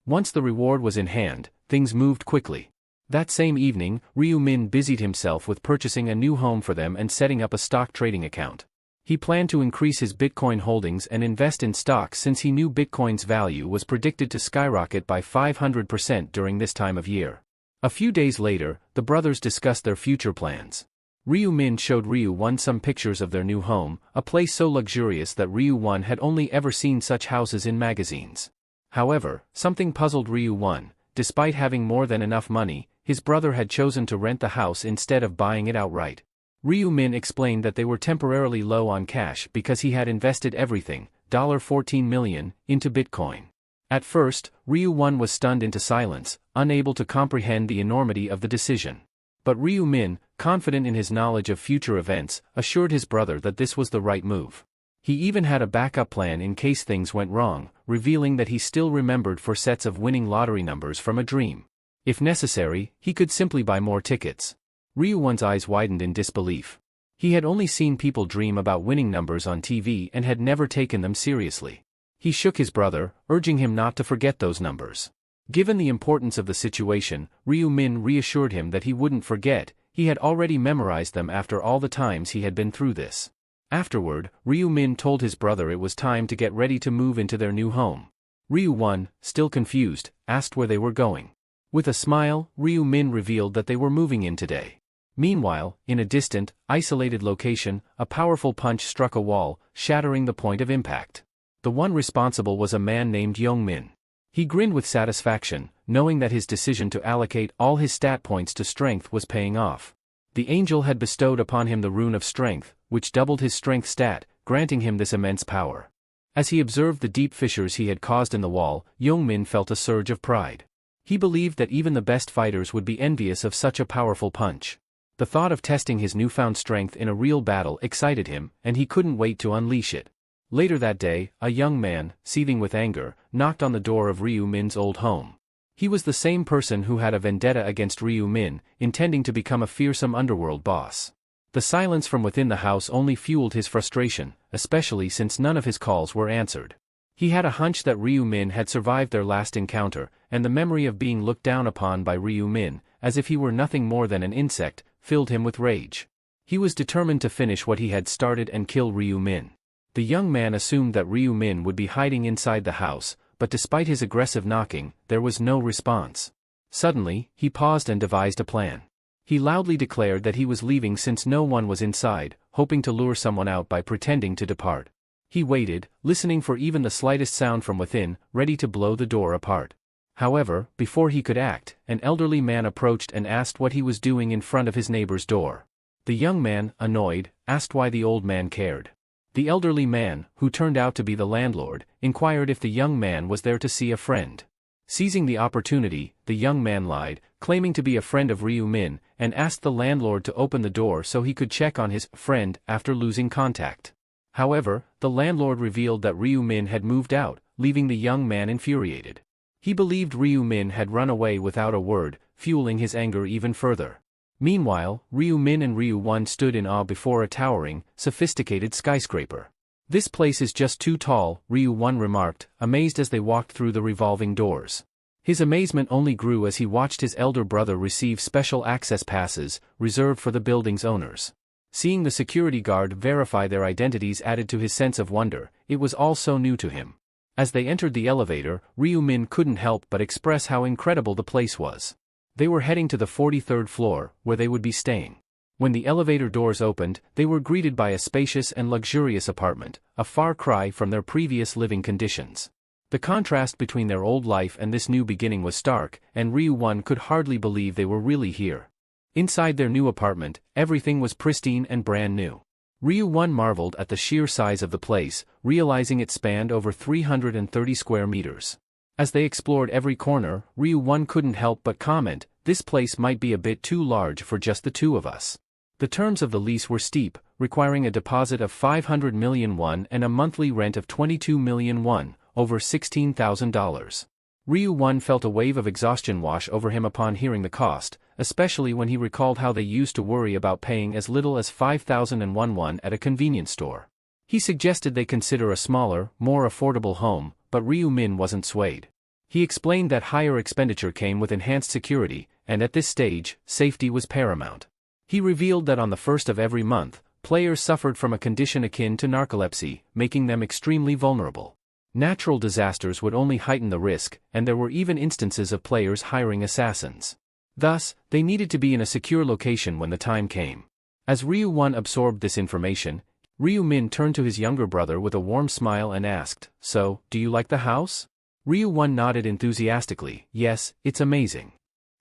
Once the reward was in hand, things moved quickly. That same evening, Ryu Min busied himself with purchasing a new home for them and setting up a stock trading account. He planned to increase his Bitcoin holdings and invest in stocks since he knew Bitcoin's value was predicted to skyrocket by 500% during this time of year. A few days later, the brothers discussed their future plans. Ryu Min showed Ryu Won some pictures of their new home, a place so luxurious that Ryu Won had only ever seen such houses in magazines. However, something puzzled Ryu Won. Despite having more than enough money, his brother had chosen to rent the house instead of buying it outright. Ryu Min explained that they were temporarily low on cash because he had invested everything, $14 million, into Bitcoin. At first, Ryu Won was stunned into silence, unable to comprehend the enormity of the decision. But Ryu Min, confident in his knowledge of future events, assured his brother that this was the right move. He even had a backup plan in case things went wrong, revealing that he still remembered 4 sets of winning lottery numbers from a dream. If necessary, he could simply buy more tickets. Ryu Won's eyes widened in disbelief. He had only seen people dream about winning numbers on TV and had never taken them seriously. He shook his brother, urging him not to forget those numbers. Given the importance of the situation, Ryu Min reassured him that he wouldn't forget. He had already memorized them after all the times he had been through this. Afterward, Ryu Min told his brother it was time to get ready to move into their new home. Ryu Won, still confused, asked where they were going. With a smile, Ryu Min revealed that they were moving in today. Meanwhile, in a distant, isolated location, a powerful punch struck a wall, shattering the point of impact. The one responsible was a man named Yong Min. He grinned with satisfaction, knowing that his decision to allocate all his stat points to strength was paying off. The angel had bestowed upon him the rune of strength, which doubled his strength stat, granting him this immense power. As he observed the deep fissures he had caused in the wall, Yong Min felt a surge of pride. He believed that even the best fighters would be envious of such a powerful punch. The thought of testing his newfound strength in a real battle excited him, and he couldn't wait to unleash it. Later that day, a young man, seething with anger, knocked on the door of Ryu Min's old home. He was the same person who had a vendetta against Ryu Min, intending to become a fearsome underworld boss. The silence from within the house only fueled his frustration, especially since none of his calls were answered. He had a hunch that Ryu Min had survived their last encounter, and the memory of being looked down upon by Ryu Min, as if he were nothing more than an insect, filled him with rage. He was determined to finish what he had started and kill Ryu Min. The young man assumed that Ryu Min would be hiding inside the house, but despite his aggressive knocking, there was no response. Suddenly, he paused and devised a plan. He loudly declared that he was leaving since no one was inside, hoping to lure someone out by pretending to depart. He waited, listening for even the slightest sound from within, ready to blow the door apart. However, before he could act, an elderly man approached and asked what he was doing in front of his neighbor's door. The young man, annoyed, asked why the old man cared. The elderly man, who turned out to be the landlord, inquired if the young man was there to see a friend. Seizing the opportunity, the young man lied, claiming to be a friend of Ryu Min, and asked the landlord to open the door so he could check on his friend after losing contact. However, the landlord revealed that Ryu Min had moved out, leaving the young man infuriated. He believed Ryu Min had run away without a word, fueling his anger even further. Meanwhile, Ryu Min and Ryu Won stood in awe before a towering, sophisticated skyscraper. "This place is just too tall," Ryu Won remarked, amazed as they walked through the revolving doors. His amazement only grew as he watched his elder brother receive special access passes, reserved for the building's owners. Seeing the security guard verify their identities added to his sense of wonder. It was all so new to him. As they entered the elevator, Ryu-min couldn't help but express how incredible the place was. They were heading to the 43rd floor, where they would be staying. When the elevator doors opened, they were greeted by a spacious and luxurious apartment, a far cry from their previous living conditions. The contrast between their old life and this new beginning was stark, and Ryu-1 could hardly believe they were really here. Inside their new apartment, everything was pristine and brand new. Ryu-1 marveled at the sheer size of the place, realizing it spanned over 330 square meters. As they explored every corner, Ryu-1 couldn't help but comment, "This place might be a bit too large for just the two of us." The terms of the lease were steep, requiring a deposit of 500 million won and a monthly rent of 22 million won, over $16,000. Ryu-1 felt a wave of exhaustion wash over him upon hearing the cost, especially when he recalled how they used to worry about paying as little as 5,001 won at a convenience store. He suggested they consider a smaller, more affordable home, but Ryu-min wasn't swayed. He explained that higher expenditure came with enhanced security, and at this stage, safety was paramount. He revealed that on the first of every month, players suffered from a condition akin to narcolepsy, making them extremely vulnerable. Natural disasters would only heighten the risk, and there were even instances of players hiring assassins. Thus, they needed to be in a secure location when the time came. As Ryu-1 absorbed this information, Ryu-min turned to his younger brother with a warm smile and asked, "So, do you like the house?" Ryu-1 nodded enthusiastically, "Yes, it's amazing."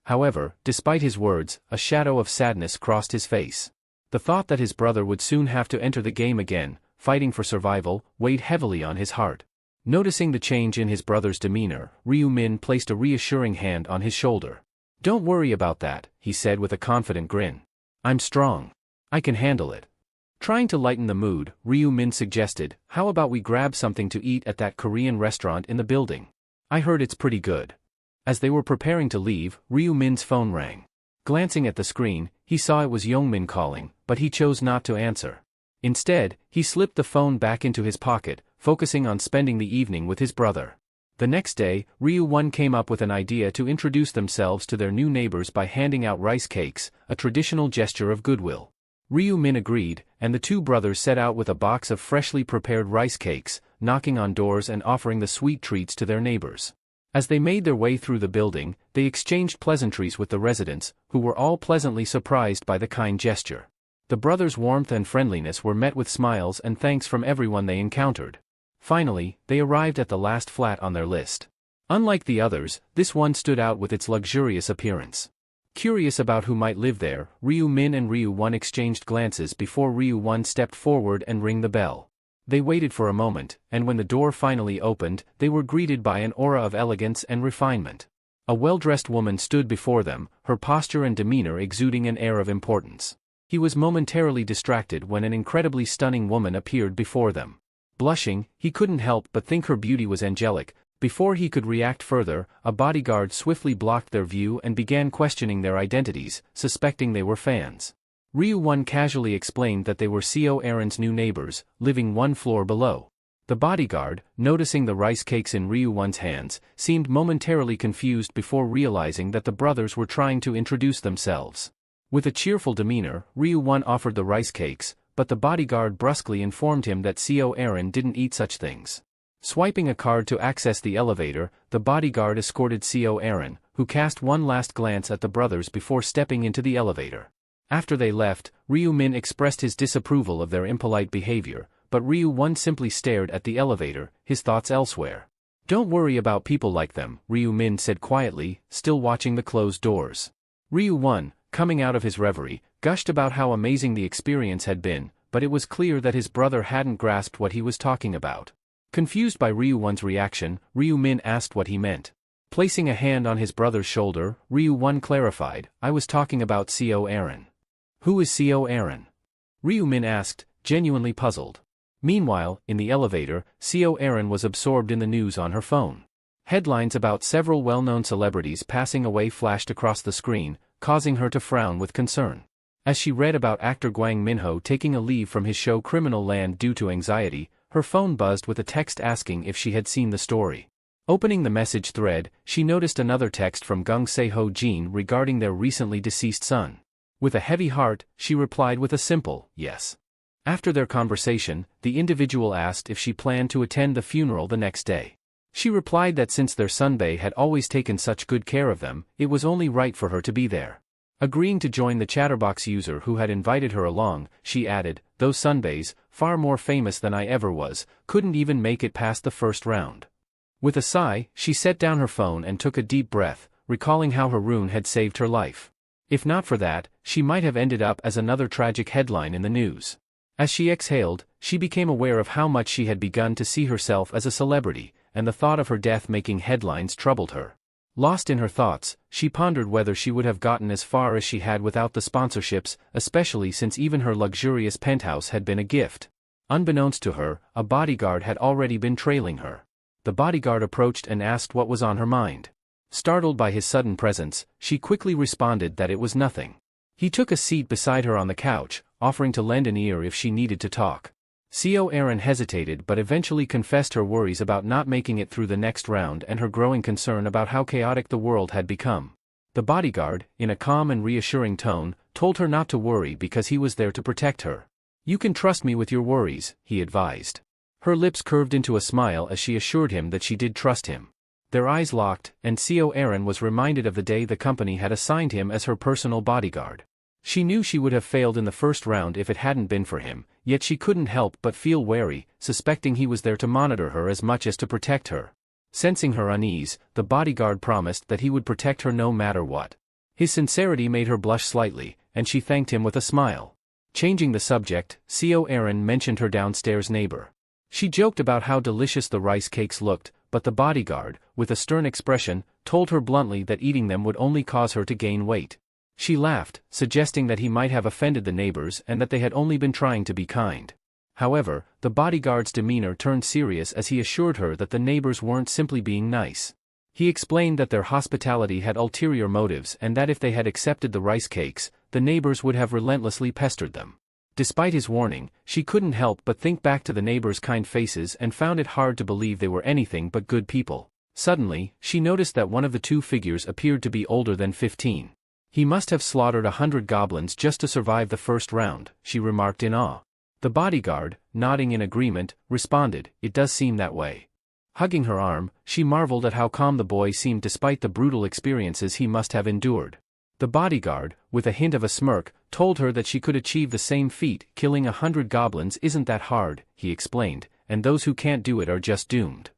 However, despite his words, a shadow of sadness crossed his face. The thought that his brother would soon have to enter the game again, fighting for survival, weighed heavily on his heart. Noticing the change in his brother's demeanor, Ryu-min placed a reassuring hand on his shoulder. "Don't worry about that," he said with a confident grin. "I'm strong. I can handle it." Trying to lighten the mood, Ryu-min suggested, "How about we grab something to eat at that Korean restaurant in the building? I heard it's pretty good." As they were preparing to leave, Ryu-min's phone rang. Glancing at the screen, he saw it was Young-min calling, but he chose not to answer. Instead, he slipped the phone back into his pocket, focusing on spending the evening with his brother. The next day, Ryu-1 came up with an idea to introduce themselves to their new neighbors by handing out rice cakes, a traditional gesture of goodwill. Ryu-min agreed, and the two brothers set out with a box of freshly prepared rice cakes, knocking on doors and offering the sweet treats to their neighbors. As they made their way through the building, they exchanged pleasantries with the residents, who were all pleasantly surprised by the kind gesture. The brothers' warmth and friendliness were met with smiles and thanks from everyone they encountered. Finally, they arrived at the last flat on their list. Unlike the others, this one stood out with its luxurious appearance. Curious about who might live there, Ryu-min and Ryu-1 exchanged glances before Ryu-1 stepped forward and rang the bell. They waited for a moment, and when the door finally opened, they were greeted by an aura of elegance and refinement. A well-dressed woman stood before them, her posture and demeanor exuding an air of importance. He was momentarily distracted when an incredibly stunning woman appeared before them. Blushing, he couldn't help but think her beauty was angelic. Before he could react further, a bodyguard swiftly blocked their view and began questioning their identities, suspecting they were fans. Ryu-1 casually explained that they were Co Aaron's new neighbors, living one floor below. The bodyguard, noticing the rice cakes in Ryu-1's hands, seemed momentarily confused before realizing that the brothers were trying to introduce themselves. With a cheerful demeanor, Ryu-1 offered the rice cakes, but the bodyguard brusquely informed him that Co Aaron didn't eat such things. Swiping a card to access the elevator, the bodyguard escorted Co Aaron, who cast one last glance at the brothers before stepping into the elevator. After they left, Ryu-min expressed his disapproval of their impolite behavior, but Ryu-1 simply stared at the elevator, his thoughts elsewhere. "Don't worry about people like them," Ryu-min said quietly, still watching the closed doors. Ryu-1, coming out of his reverie, gushed about how amazing the experience had been, but it was clear that his brother hadn't grasped what he was talking about. Confused by Ryu-1's reaction, Ryu-min asked what he meant. Placing a hand on his brother's shoulder, Ryu-1 clarified, "I was talking about Co Aaron." "Who is Co Aaron?" Ryu-min asked, genuinely puzzled. Meanwhile, in the elevator, Co Aaron was absorbed in the news on her phone. Headlines about several well-known celebrities passing away flashed across the screen, causing her to frown with concern. As she read about actor Gwang Min-ho taking a leave from his show Criminal Land due to anxiety, her phone buzzed with a text asking if she had seen the story. Opening the message thread, she noticed another text from Gung Se-ho-jin regarding their recently deceased son. With a heavy heart, she replied with a simple, yes. After their conversation, the individual asked if she planned to attend the funeral the next day. She replied that since their sunbae had always taken such good care of them, it was only right for her to be there. Agreeing to join the chatterbox user who had invited her along, she added, "Those sunbaes, far more famous than I ever was, couldn't even make it past the first round." With a sigh, she set down her phone and took a deep breath, recalling how her rune had saved her life. If not for that, she might have ended up as another tragic headline in the news. As she exhaled, she became aware of how much she had begun to see herself as a celebrity, and the thought of her death making headlines troubled her. Lost in her thoughts, she pondered whether she would have gotten as far as she had without the sponsorships, especially since even her luxurious penthouse had been a gift. Unbeknownst to her, a bodyguard had already been trailing her. The bodyguard approached and asked what was on her mind. Startled by his sudden presence, she quickly responded that it was nothing. He took a seat beside her on the couch, offering to lend an ear if she needed to talk. Erin hesitated but eventually confessed her worries about not making it through the next round and her growing concern about how chaotic the world had become. The bodyguard, in a calm and reassuring tone, told her not to worry because he was there to protect her. "You can trust me with your worries," he advised. Her lips curved into a smile as she assured him that she did trust him. Their eyes locked, and Erin was reminded of the day the company had assigned him as her personal bodyguard. She knew she would have failed in the first round if it hadn't been for him, yet she couldn't help but feel wary, suspecting he was there to monitor her as much as to protect her. Sensing her unease, the bodyguard promised that he would protect her no matter what. His sincerity made her blush slightly, and she thanked him with a smile. Changing the subject, Erin mentioned her downstairs neighbor. She joked about how delicious the rice cakes looked, but the bodyguard, with a stern expression, told her bluntly that eating them would only cause her to gain weight. She laughed, suggesting that he might have offended the neighbors and that they had only been trying to be kind. However, the bodyguard's demeanor turned serious as he assured her that the neighbors weren't simply being nice. He explained that their hospitality had ulterior motives and that if they had accepted the rice cakes, the neighbors would have relentlessly pestered them. Despite his warning, she couldn't help but think back to the neighbors' kind faces and found it hard to believe they were anything but good people. Suddenly, she noticed that one of the two figures appeared to be older than 15. "He must have slaughtered 100 goblins just to survive the first round," she remarked in awe. The bodyguard, nodding in agreement, responded, "It does seem that way." Hugging her arm, she marveled at how calm the boy seemed despite the brutal experiences he must have endured. The bodyguard, with a hint of a smirk, told her that she could achieve the same feat. "Killing 100 goblins isn't that hard," he explained, "and those who can't do it are just doomed."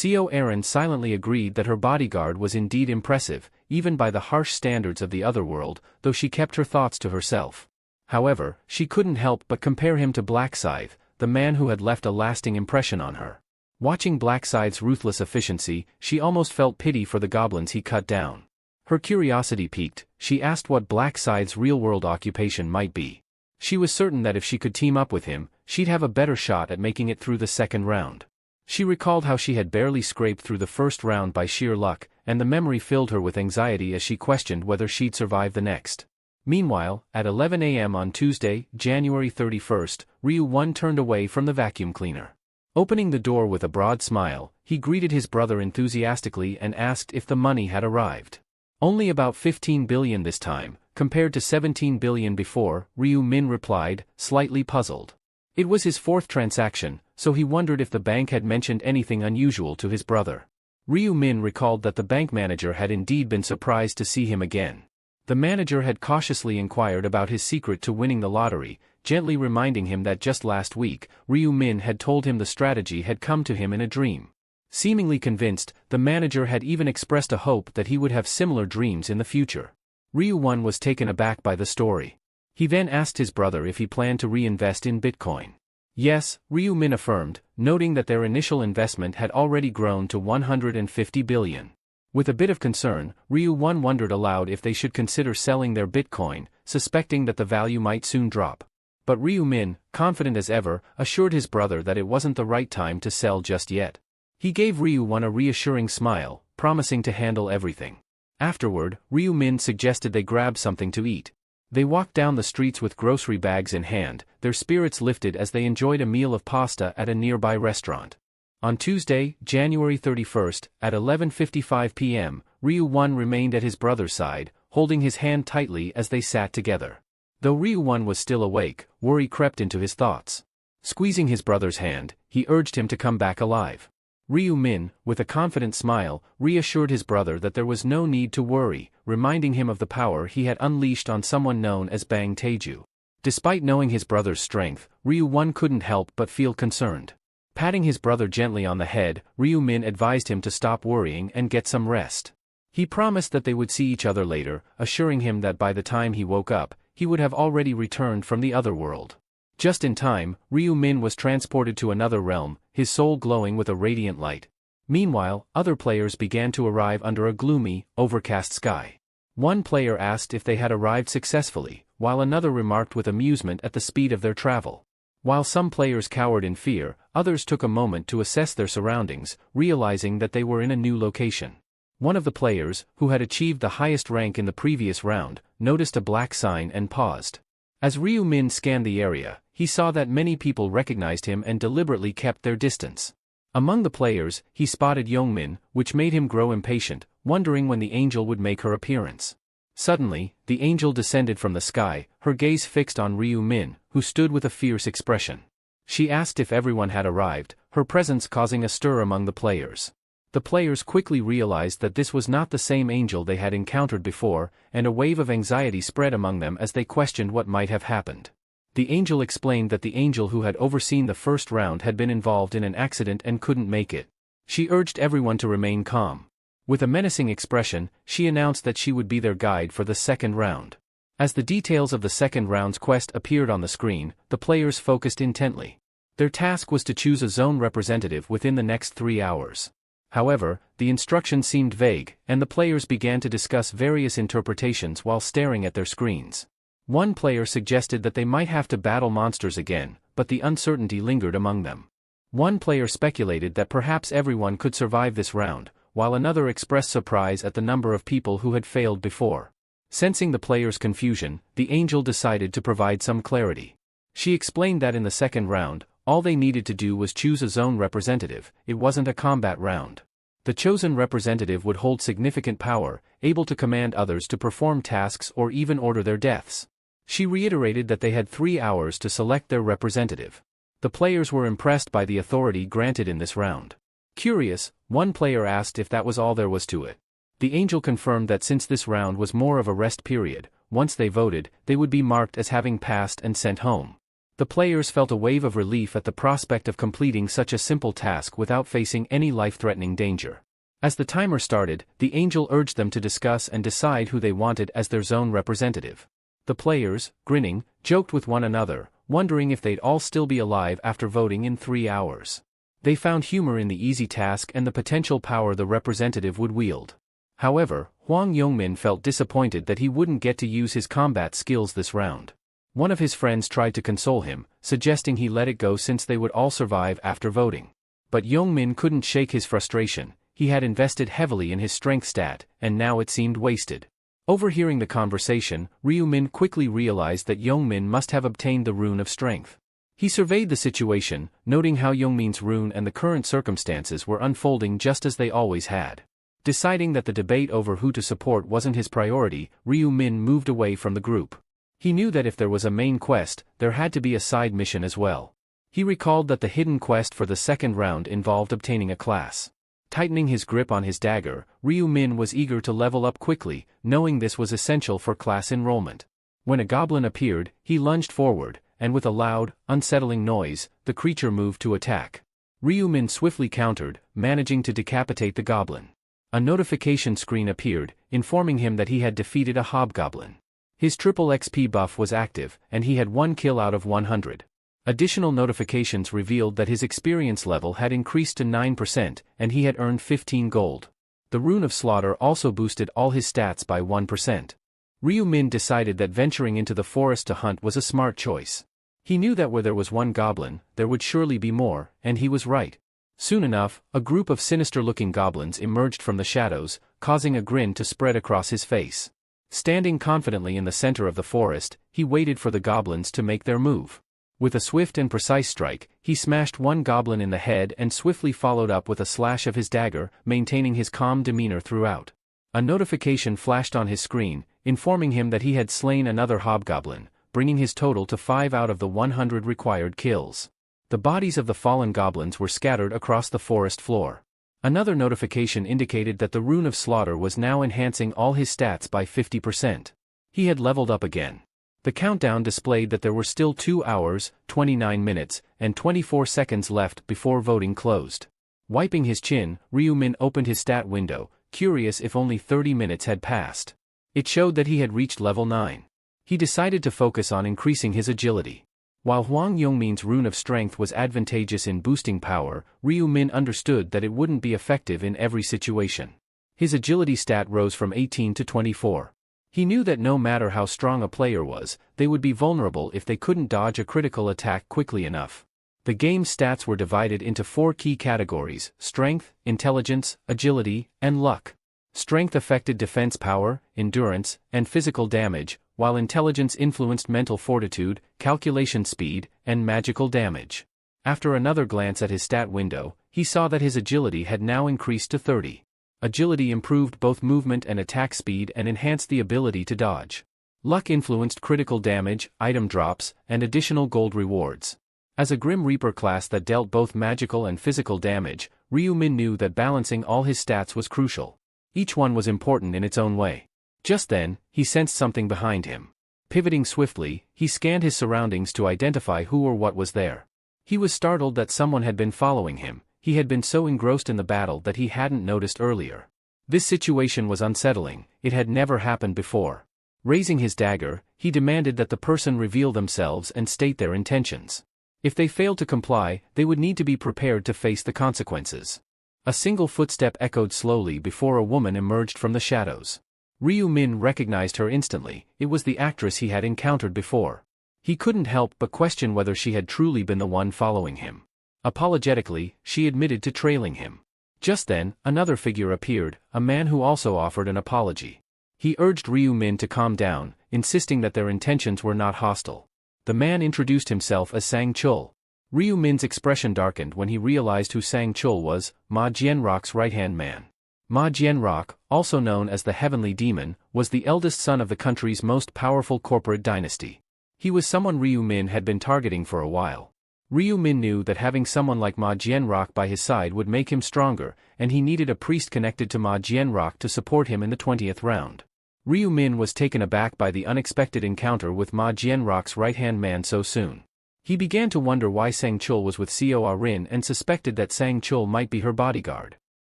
Erin silently agreed that her bodyguard was indeed impressive, even by the harsh standards of the otherworld, though she kept her thoughts to herself. However, she couldn't help but compare him to Blackscythe, the man who had left a lasting impression on her. Watching Blackscythe's ruthless efficiency, she almost felt pity for the goblins he cut down. Her curiosity piqued, she asked what Blackscythe's real-world occupation might be. She was certain that if she could team up with him, she'd have a better shot at making it through the second round. She recalled how she had barely scraped through the first round by sheer luck, and the memory filled her with anxiety as she questioned whether she'd survive the next. Meanwhile, at 11 a.m. on Tuesday, January 31st, Ryu-1 turned away from the vacuum cleaner. Opening the door with a broad smile, he greeted his brother enthusiastically and asked if the money had arrived. "Only about 15 billion this time, compared to 17 billion before," Ryu-min replied, slightly puzzled. It was his fourth transaction, so he wondered if the bank had mentioned anything unusual to his brother. Ryu-min recalled that the bank manager had indeed been surprised to see him again. The manager had cautiously inquired about his secret to winning the lottery, gently reminding him that just last week, Ryu-min had told him the strategy had come to him in a dream. Seemingly convinced, the manager had even expressed a hope that he would have similar dreams in the future. Ryu-1 was taken aback by the story. He then asked his brother if he planned to reinvest in Bitcoin. Yes, Ryu-min affirmed, noting that their initial investment had already grown to 150 billion. With a bit of concern, Ryu-1 wondered aloud if they should consider selling their Bitcoin, suspecting that the value might soon drop. But Ryu-min, confident as ever, assured his brother that it wasn't the right time to sell just yet. He gave Ryu-1 a reassuring smile, promising to handle everything. Afterward, Ryu-min suggested they grab something to eat. They walked down the streets with grocery bags in hand, their spirits lifted as they enjoyed a meal of pasta at a nearby restaurant. On Tuesday, January 31st, at 11:55 p.m., Ryu-1 remained at his brother's side, holding his hand tightly as they sat together. Though Ryu-1 was still awake, worry crept into his thoughts. Squeezing his brother's hand, he urged him to come back alive. Ryu Min, with a confident smile, reassured his brother that there was no need to worry, reminding him of the power he had unleashed on someone known as Bang Taeju. Despite knowing his brother's strength, Ryu Min couldn't help but feel concerned. Patting his brother gently on the head, Ryu Min advised him to stop worrying and get some rest. He promised that they would see each other later, assuring him that by the time he woke up, he would have already returned from the other world. Just in time, Ryu Min was transported to another realm, his soul glowing with a radiant light. Meanwhile, other players began to arrive under a gloomy, overcast sky. One player asked if they had arrived successfully, while another remarked with amusement at the speed of their travel. While some players cowered in fear, others took a moment to assess their surroundings, realizing that they were in a new location. One of the players, who had achieved the highest rank in the previous round, noticed a black sign and paused. As Ryu Min scanned the area, he saw that many people recognized him and deliberately kept their distance. Among the players, he spotted Yongmin, which made him grow impatient, wondering when the angel would make her appearance. Suddenly, the angel descended from the sky, her gaze fixed on Ryu Min, who stood with a fierce expression. She asked if everyone had arrived, her presence causing a stir among the players. The players quickly realized that this was not the same angel they had encountered before, and a wave of anxiety spread among them as they questioned what might have happened. The angel explained that the angel who had overseen the first round had been involved in an accident and couldn't make it. She urged everyone to remain calm. With a menacing expression, she announced that she would be their guide for the second round. As the details of the second round's quest appeared on the screen, the players focused intently. Their task was to choose a zone representative within the next 3 hours. However, the instructions seemed vague, and the players began to discuss various interpretations while staring at their screens. One player suggested that they might have to battle monsters again, but the uncertainty lingered among them. One player speculated that perhaps everyone could survive this round, while another expressed surprise at the number of people who had failed before. Sensing the players' confusion, the angel decided to provide some clarity. She explained that in the second round, all they needed to do was choose a zone representative. It wasn't a combat round. The chosen representative would hold significant power, able to command others to perform tasks or even order their deaths. She reiterated that they had 3 hours to select their representative. The players were impressed by the authority granted in this round. Curious, one player asked if that was all there was to it. The angel confirmed that since this round was more of a rest period, once they voted, they would be marked as having passed and sent home. The players felt a wave of relief at the prospect of completing such a simple task without facing any life-threatening danger. As the timer started, the angel urged them to discuss and decide who they wanted as their zone representative. The players, grinning, joked with one another, wondering if they'd all still be alive after voting in 3 hours. They found humor in the easy task and the potential power the representative would wield. However, Hwang Yongmin felt disappointed that he wouldn't get to use his combat skills this round. One of his friends tried to console him, suggesting he let it go since they would all survive after voting. But Yongmin couldn't shake his frustration. He had invested heavily in his strength stat, and now it seemed wasted. Overhearing the conversation, Ryu Min quickly realized that Yongmin must have obtained the rune of strength. He surveyed the situation, noting how Yongmin's rune and the current circumstances were unfolding just as they always had. Deciding that the debate over who to support wasn't his priority, Ryu Min moved away from the group. He knew that if there was a main quest, there had to be a side mission as well. He recalled that the hidden quest for the second round involved obtaining a class. Tightening his grip on his dagger, Ryu Min was eager to level up quickly, knowing this was essential for class enrollment. When a goblin appeared, he lunged forward, and with a loud, unsettling noise, the creature moved to attack. Ryu Min swiftly countered, managing to decapitate the goblin. A notification screen appeared, informing him that he had defeated a hobgoblin. His triple XP buff was active, and he had 1 kill out of 100. Additional notifications revealed that his experience level had increased to 9%, and he had earned 15 gold. The Rune of Slaughter also boosted all his stats by 1%. Ryu Min decided that venturing into the forest to hunt was a smart choice. He knew that where there was one goblin, there would surely be more, and he was right. Soon enough, a group of sinister-looking goblins emerged from the shadows, causing a grin to spread across his face. Standing confidently in the center of the forest, he waited for the goblins to make their move. With a swift and precise strike, he smashed one goblin in the head and swiftly followed up with a slash of his dagger, maintaining his calm demeanor throughout. A notification flashed on his screen, informing him that he had slain another hobgoblin, bringing his total to 5 out of the 100 required kills. The bodies of the fallen goblins were scattered across the forest floor. Another notification indicated that the rune of slaughter was now enhancing all his stats by 50%. He had leveled up again. The countdown displayed that there were still 2 hours, 29 minutes, and 24 seconds left before voting closed. Wiping his chin, Ryu-min opened his stat window, curious if only 30 minutes had passed. It showed that he had reached level 9. He decided to focus on increasing his agility. While Hwang Yongmin's rune of strength was advantageous in boosting power, Ryu-min understood that it wouldn't be effective in every situation. His agility stat rose from 18 to 24. He knew that no matter how strong a player was, they would be vulnerable if they couldn't dodge a critical attack quickly enough. The game's stats were divided into 4 key categories: strength, intelligence, agility, and luck. Strength affected defense power, endurance, and physical damage, while intelligence influenced mental fortitude, calculation speed, and magical damage. After another glance at his stat window, he saw that his agility had now increased to 30. Agility improved both movement and attack speed and enhanced the ability to dodge. Luck influenced critical damage, item drops, and additional gold rewards. As a Grim Reaper class that dealt both magical and physical damage, Ryu-min knew that balancing all his stats was crucial. Each one was important in its own way. Just then, he sensed something behind him. Pivoting swiftly, he scanned his surroundings to identify who or what was there. He was startled that someone had been following him. He had been so engrossed in the battle that he hadn't noticed earlier. This situation was unsettling. It had never happened before. Raising his dagger, he demanded that the person reveal themselves and state their intentions. If they failed to comply, they would need to be prepared to face the consequences. A single footstep echoed slowly before a woman emerged from the shadows. Ryu-min recognized her instantly. It was the actress he had encountered before. He couldn't help but question whether she had truly been the one following him. Apologetically, she admitted to trailing him. Just then, another figure appeared, a man who also offered an apology. He urged Ryu-min to calm down, insisting that their intentions were not hostile. The man introduced himself as Sang-chul. Ryu-min's expression darkened when he realized who Sang-chul was, Ma Jianrock's right-hand man. Ma Jianrock, also known as the Heavenly Demon, was the eldest son of the country's most powerful corporate dynasty. He was someone Ryu-min had been targeting for a while. Ryu-min knew that having someone like Ma Jianrock by his side would make him stronger, and he needed a priest connected to Ma Jianrock to support him in the 20th round. Ryu-min was taken aback by the unexpected encounter with Ma Jianrock's right-hand man so soon. He began to wonder why Sang-chul was with Seo Rin and suspected that Sang-chul might be her bodyguard.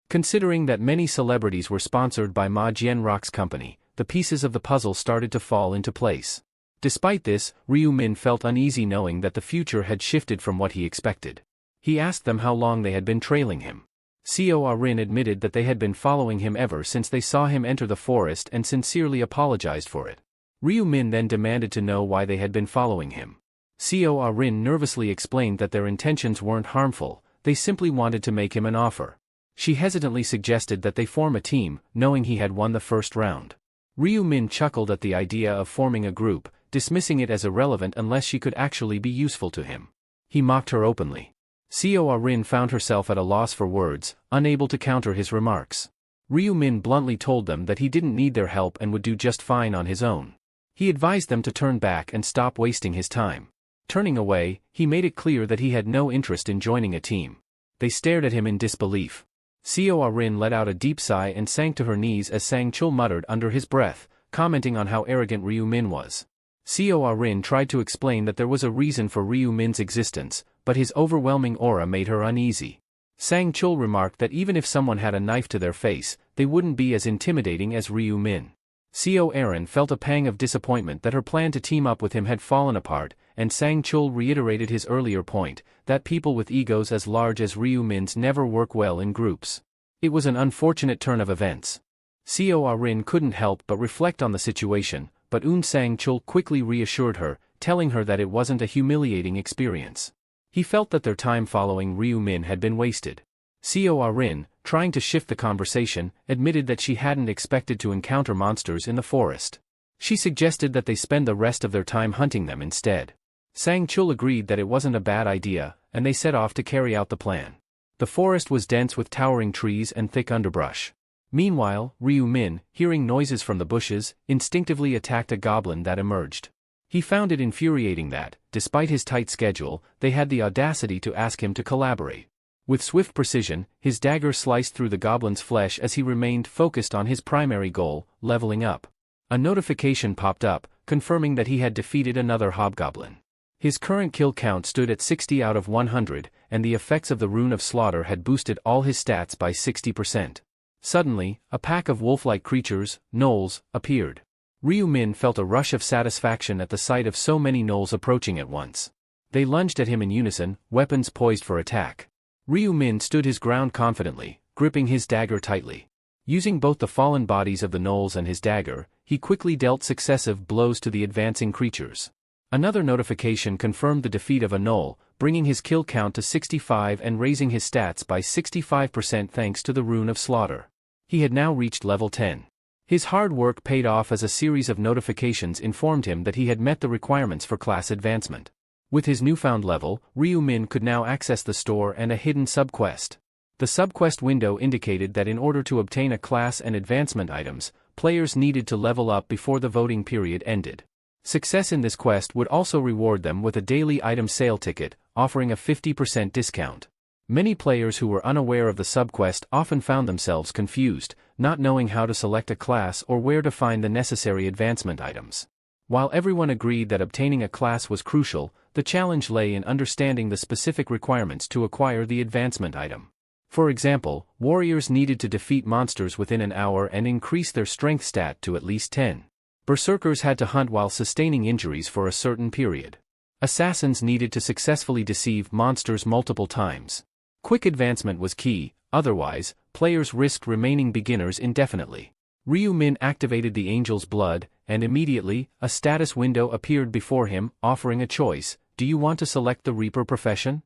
Considering that many celebrities were sponsored by Ma Jianrock's company, the pieces of the puzzle started to fall into place. Despite this, Ryu-min felt uneasy knowing that the future had shifted from what he expected. He asked them how long they had been trailing him. Seo Rin admitted that they had been following him ever since they saw him enter the forest and sincerely apologized for it. Ryu-min then demanded to know why they had been following him. Seo Rin nervously explained that their intentions weren't harmful, they simply wanted to make him an offer. She hesitantly suggested that they form a team, knowing he had won the first round. Ryu-min chuckled at the idea of forming a group, dismissing it as irrelevant unless she could actually be useful to him. He mocked her openly. Seo Rin found herself at a loss for words, unable to counter his remarks. Ryu-min bluntly told them that he didn't need their help and would do just fine on his own. He advised them to turn back and stop wasting his time. Turning away, he made it clear that he had no interest in joining a team. They stared at him in disbelief. Seo Rin let out a deep sigh and sank to her knees as Sang-chul muttered under his breath, commenting on how arrogant Ryu-min was. Seo Rin tried to explain that there was a reason for Ryu-min's existence, but his overwhelming aura made her uneasy. Sang-chul remarked that even if someone had a knife to their face, they wouldn't be as intimidating as Ryu-min. Seo Rin felt a pang of disappointment that her plan to team up with him had fallen apart, and Sang-chul reiterated his earlier point, that people with egos as large as Ryu-min's never work well in groups. It was an unfortunate turn of events. Seo Rin couldn't help but reflect on the situation, but Sang-chul quickly reassured her, telling her that it wasn't a humiliating experience. He felt that their time following Ryu-min had been wasted. Seo Rin, trying to shift the conversation, admitted that she hadn't expected to encounter monsters in the forest. She suggested that they spend the rest of their time hunting them instead. Sang-chul agreed that it wasn't a bad idea, and they set off to carry out the plan. The forest was dense with towering trees and thick underbrush. Meanwhile, Ryu-min, hearing noises from the bushes, instinctively attacked a goblin that emerged. He found it infuriating that, despite his tight schedule, they had the audacity to ask him to collaborate. With swift precision, his dagger sliced through the goblin's flesh as he remained focused on his primary goal, leveling up. A notification popped up, confirming that he had defeated another hobgoblin. His current kill count stood at 60 out of 100, and the effects of the Rune of Slaughter had boosted all his stats by 60%. Suddenly, a pack of wolf-like creatures, gnolls, appeared. Ryu Min felt a rush of satisfaction at the sight of so many gnolls approaching at once. They lunged at him in unison, weapons poised for attack. Ryu Min stood his ground confidently, gripping his dagger tightly. Using both the fallen bodies of the gnolls and his dagger, he quickly dealt successive blows to the advancing creatures. Another notification confirmed the defeat of a gnoll, bringing his kill count to 65 and raising his stats by 65% thanks to the Rune of Slaughter. He had now reached level 10. His hard work paid off as a series of notifications informed him that he had met the requirements for class advancement. With his newfound level, Ryu Min could now access the store and a hidden subquest. The subquest window indicated that in order to obtain a class and advancement items, players needed to level up before the voting period ended. Success in this quest would also reward them with a daily item sale ticket, offering a 50% discount. Many players who were unaware of the subquest often found themselves confused, not knowing how to select a class or where to find the necessary advancement items. While everyone agreed that obtaining a class was crucial, the challenge lay in understanding the specific requirements to acquire the advancement item. For example, warriors needed to defeat monsters within an hour and increase their strength stat to at least 10. Berserkers had to hunt while sustaining injuries for a certain period. Assassins needed to successfully deceive monsters multiple times. Quick advancement was key, otherwise, players risked remaining beginners indefinitely. Ryu Min activated the Angel's Blood, and immediately, a status window appeared before him, offering a choice: do you want to select the Reaper profession?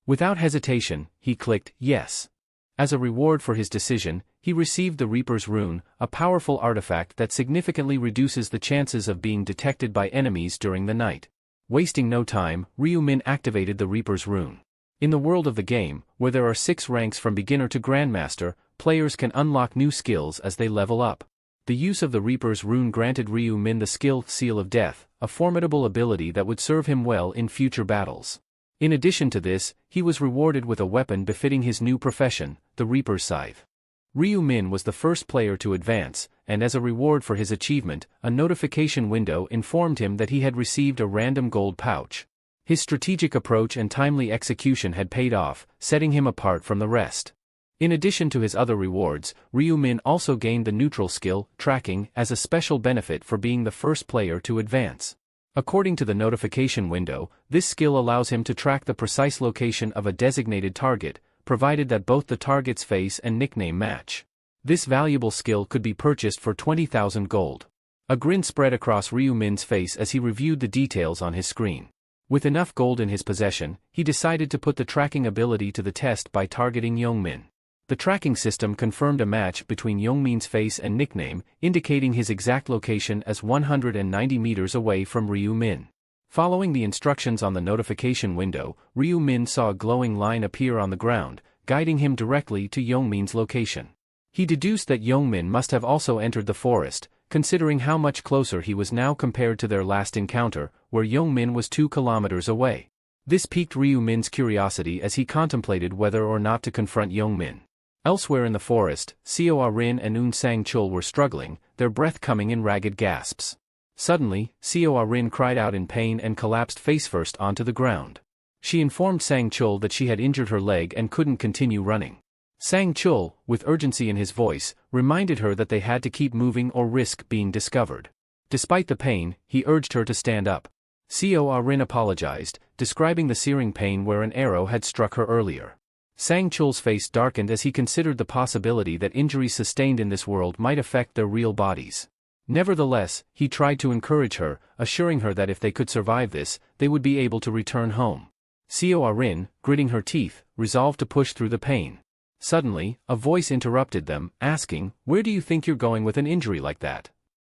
Without hesitation, he clicked yes. As a reward for his decision, he received the Reaper's Rune, a powerful artifact that significantly reduces the chances of being detected by enemies during the night. Wasting no time, Ryu Min activated the Reaper's Rune. In the world of the game, where there are 6 ranks from beginner to grandmaster, players can unlock new skills as they level up. The use of the Reaper's Rune granted Ryu Min the skill Seal of Death, a formidable ability that would serve him well in future battles. In addition to this, he was rewarded with a weapon befitting his new profession, the Reaper's Scythe. Ryu Min was the first player to advance, and as a reward for his achievement, a notification window informed him that he had received a random gold pouch. His strategic approach and timely execution had paid off, setting him apart from the rest. In addition to his other rewards, Ryu Min also gained the neutral skill, Tracking, as a special benefit for being the first player to advance. According to the notification window, this skill allows him to track the precise location of a designated target, provided that both the target's face and nickname match. This valuable skill could be purchased for 20,000 gold. A grin spread across Ryu Min's face as he reviewed the details on his screen. With enough gold in his possession, he decided to put the tracking ability to the test by targeting Youngmin. The tracking system confirmed a match between Youngmin's face and nickname, indicating his exact location as 190 meters away from Ryu Min. Following the instructions on the notification window, Ryu Min saw a glowing line appear on the ground, guiding him directly to Youngmin's location. He deduced that Youngmin must have also entered the forest, considering how much closer he was now compared to their last encounter, where Youngmin was 2 kilometers away. This piqued Ryu Min's curiosity as he contemplated whether or not to confront Youngmin. Elsewhere in the forest, Seo Rin and Un Sang Chul were struggling, their breath coming in ragged gasps. Suddenly, Seo Rin cried out in pain and collapsed face-first onto the ground. She informed Sang Chul that she had injured her leg and couldn't continue running. Sang Chul, with urgency in his voice, reminded her that they had to keep moving or risk being discovered. Despite the pain, he urged her to stand up. Seo Rin apologized, describing the searing pain where an arrow had struck her earlier. Sang Chul's face darkened as he considered the possibility that injuries sustained in this world might affect their real bodies. Nevertheless, he tried to encourage her, assuring her that if they could survive this, they would be able to return home. Seo Rin, gritting her teeth, resolved to push through the pain. Suddenly, a voice interrupted them, asking, "Where do you think you're going with an injury like that?"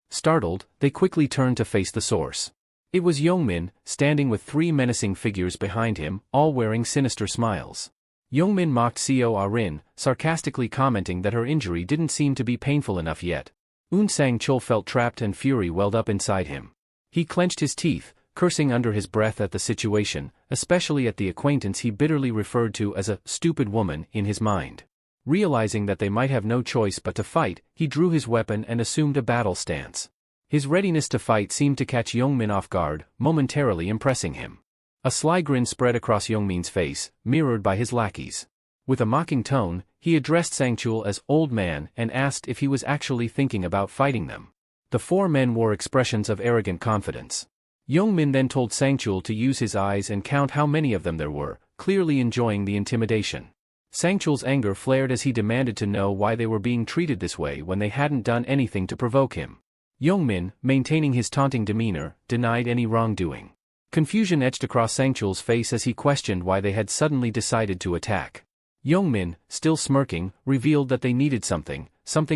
Startled, they quickly turned to face the source. It was Youngmin, standing with 3 menacing figures behind him, all wearing sinister smiles. Youngmin mocked Seo Rin, sarcastically commenting that her injury didn't seem to be painful enough yet. Un Sang Chul felt trapped and fury welled up inside him. He clenched his teeth, cursing under his breath at the situation, especially at the acquaintance he bitterly referred to as a stupid woman in his mind. Realizing that they might have no choice but to fight, he drew his weapon and assumed a battle stance. His readiness to fight seemed to catch Youngmin off guard, momentarily impressing him. A sly grin spread across Youngmin's face, mirrored by his lackeys. With a mocking tone, he addressed Sangchul as old man and asked if he was actually thinking about fighting them. The four men wore expressions of arrogant confidence. Youngmin then told Sangchul to use his eyes and count how many of them there were, clearly enjoying the intimidation. Sangchul's anger flared as he demanded to know why they were being treated this way when they hadn't done anything to provoke him. Youngmin, maintaining his taunting demeanor, denied any wrongdoing. Confusion etched across Sangchul's face as he questioned why they had suddenly decided to attack. Youngmin, still smirking, revealed that they needed something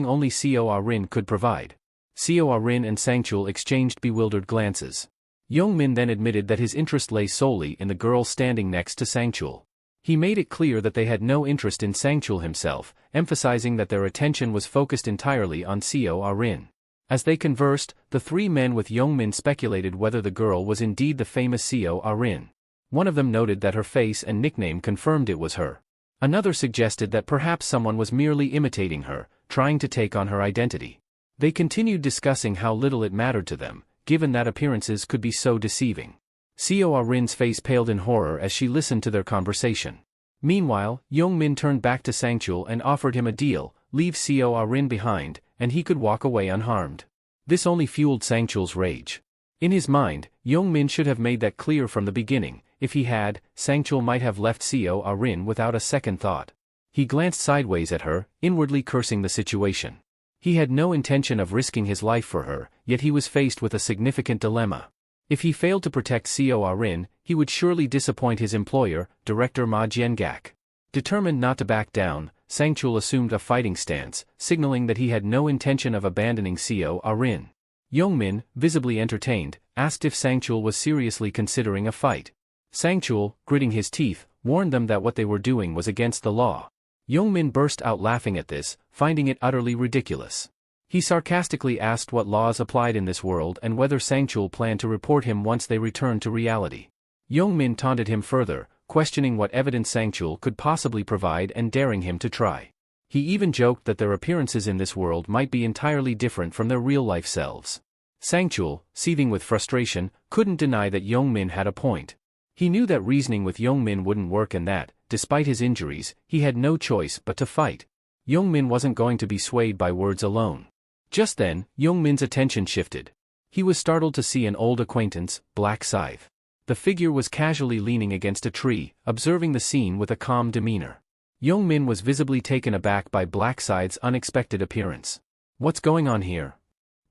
only Seo Rin could provide. Seo Rin and Sangchul exchanged bewildered glances. Youngmin then admitted that his interest lay solely in the girl standing next to Sangchul. He made it clear that they had no interest in Sangchul himself, emphasizing that their attention was focused entirely on Seo Rin. As they conversed, the three men with Youngmin speculated whether the girl was indeed the famous Seo Rin. One of them noted that her face and nickname confirmed it was her. Another suggested that perhaps someone was merely imitating her, trying to take on her identity. They continued discussing how little it mattered to them, given that appearances could be so deceiving. Seo Rin's face paled in horror as she listened to their conversation. Meanwhile, Youngmin turned back to Sangchul and offered him a deal: leave Seo Rin behind, and he could walk away unharmed. This only fueled Sangchul's rage. In his mind, Youngmin should have made that clear from the beginning. If he had, Sangchul might have left Seo Rin without a second thought. He glanced sideways at her, inwardly cursing the situation. He had no intention of risking his life for her, yet he was faced with a significant dilemma. If he failed to protect Seo Rin, he would surely disappoint his employer, Director Ma Jiangak. Determined not to back down, Sangchul assumed a fighting stance, signaling that he had no intention of abandoning Seo Rin. Youngmin, visibly entertained, asked if Sangchul was seriously considering a fight. Sangchul, gritting his teeth, warned them that what they were doing was against the law. Youngmin burst out laughing at this, finding it utterly ridiculous. He sarcastically asked what laws applied in this world and whether Sangchul planned to report him once they returned to reality. Youngmin taunted him further, questioning what evidence Sangchul could possibly provide and daring him to try. He even joked that their appearances in this world might be entirely different from their real-life selves. Sangchul, seething with frustration, couldn't deny that Youngmin had a point. He knew that reasoning with Youngmin wouldn't work and that, despite his injuries, he had no choice but to fight. Youngmin wasn't going to be swayed by words alone. Just then, Youngmin's attention shifted. He was startled to see an old acquaintance, Black Scythe. The figure was casually leaning against a tree, observing the scene with a calm demeanor. Youngmin was visibly taken aback by Black Scythe's unexpected appearance. "What's going on here?"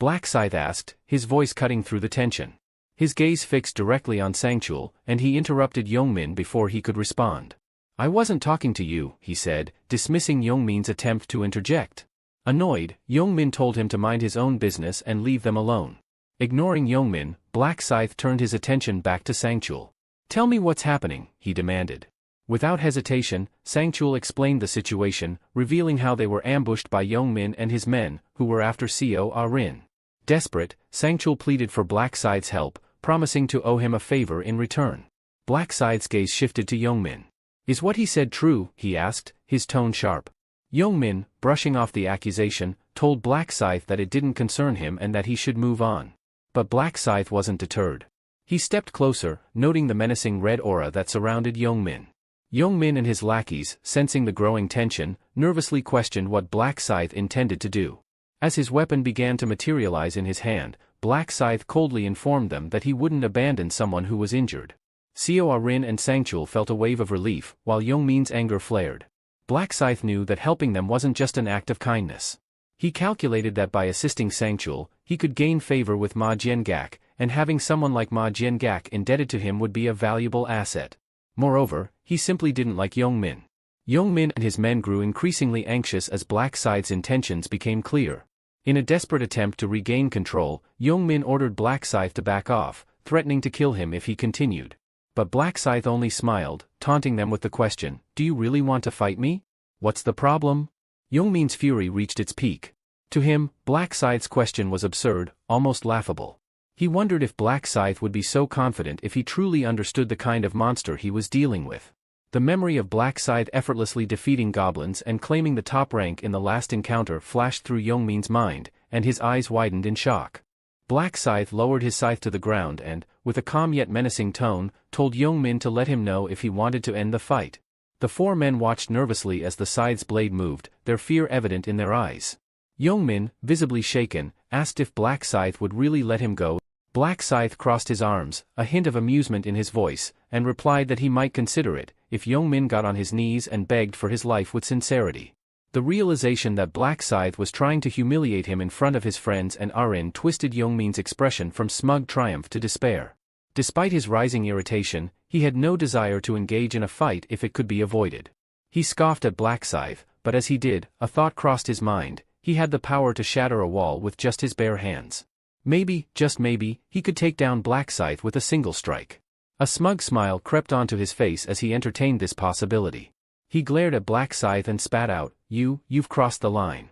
Black Scythe asked, his voice cutting through the tension. His gaze fixed directly on Sangchul, and he interrupted Youngmin before he could respond. "I wasn't talking to you," he said, dismissing Youngmin's attempt to interject. Annoyed, Youngmin told him to mind his own business and leave them alone. Ignoring Youngmin, Black Scythe turned his attention back to Sangchul. "Tell me what's happening," he demanded. Without hesitation, Sangchul explained the situation, revealing how they were ambushed by Youngmin and his men, who were after Seo Rin. Desperate, Sangchul pleaded for Black Scythe's help, promising to owe him a favor in return. Black Scythe's gaze shifted to Youngmin. "Is what he said true?" he asked, his tone sharp. Youngmin, brushing off the accusation, told Black Scythe that it didn't concern him and that he should move on. But Black Scythe wasn't deterred. He stepped closer, noting the menacing red aura that surrounded Youngmin. Youngmin and his lackeys, sensing the growing tension, nervously questioned what Black Scythe intended to do. As his weapon began to materialize in his hand, Black Scythe coldly informed them that he wouldn't abandon someone who was injured. Seo Rin and Sangchul felt a wave of relief, while Youngmin's anger flared. Black Scythe knew that helping them wasn't just an act of kindness. He calculated that by assisting Sangchul, he could gain favor with Ma Jiangak, and having someone like Ma Jiangak indebted to him would be a valuable asset. Moreover, he simply didn't like Youngmin. Youngmin and his men grew increasingly anxious as Black Scythe's intentions became clear. In a desperate attempt to regain control, Youngmin ordered Black Scythe to back off, threatening to kill him if he continued. But Black Scythe only smiled, taunting them with the question, "Do you really want to fight me? What's the problem?" Youngmin's fury reached its peak. To him, Black Scythe's question was absurd, almost laughable. He wondered if Black Scythe would be so confident if he truly understood the kind of monster he was dealing with. The memory of Black Scythe effortlessly defeating goblins and claiming the top rank in the last encounter flashed through Youngmin's mind, and his eyes widened in shock. Black Scythe lowered his scythe to the ground and, with a calm yet menacing tone, told Youngmin to let him know if he wanted to end the fight. The four men watched nervously as the scythe's blade moved, their fear evident in their eyes. Youngmin, visibly shaken, asked if Black Scythe would really let him go. Black Scythe crossed his arms, a hint of amusement in his voice, and replied that he might consider it, if Youngmin got on his knees and begged for his life with sincerity. The realization that Black Scythe was trying to humiliate him in front of his friends and Arin twisted Youngmin's expression from smug triumph to despair. Despite his rising irritation, he had no desire to engage in a fight if it could be avoided. He scoffed at Black Scythe, but as he did, a thought crossed his mind: he had the power to shatter a wall with just his bare hands. Maybe, just maybe, he could take down Black Scythe with a single strike. A smug smile crept onto his face as he entertained this possibility. He glared at Black Scythe and spat out, "You've crossed the line."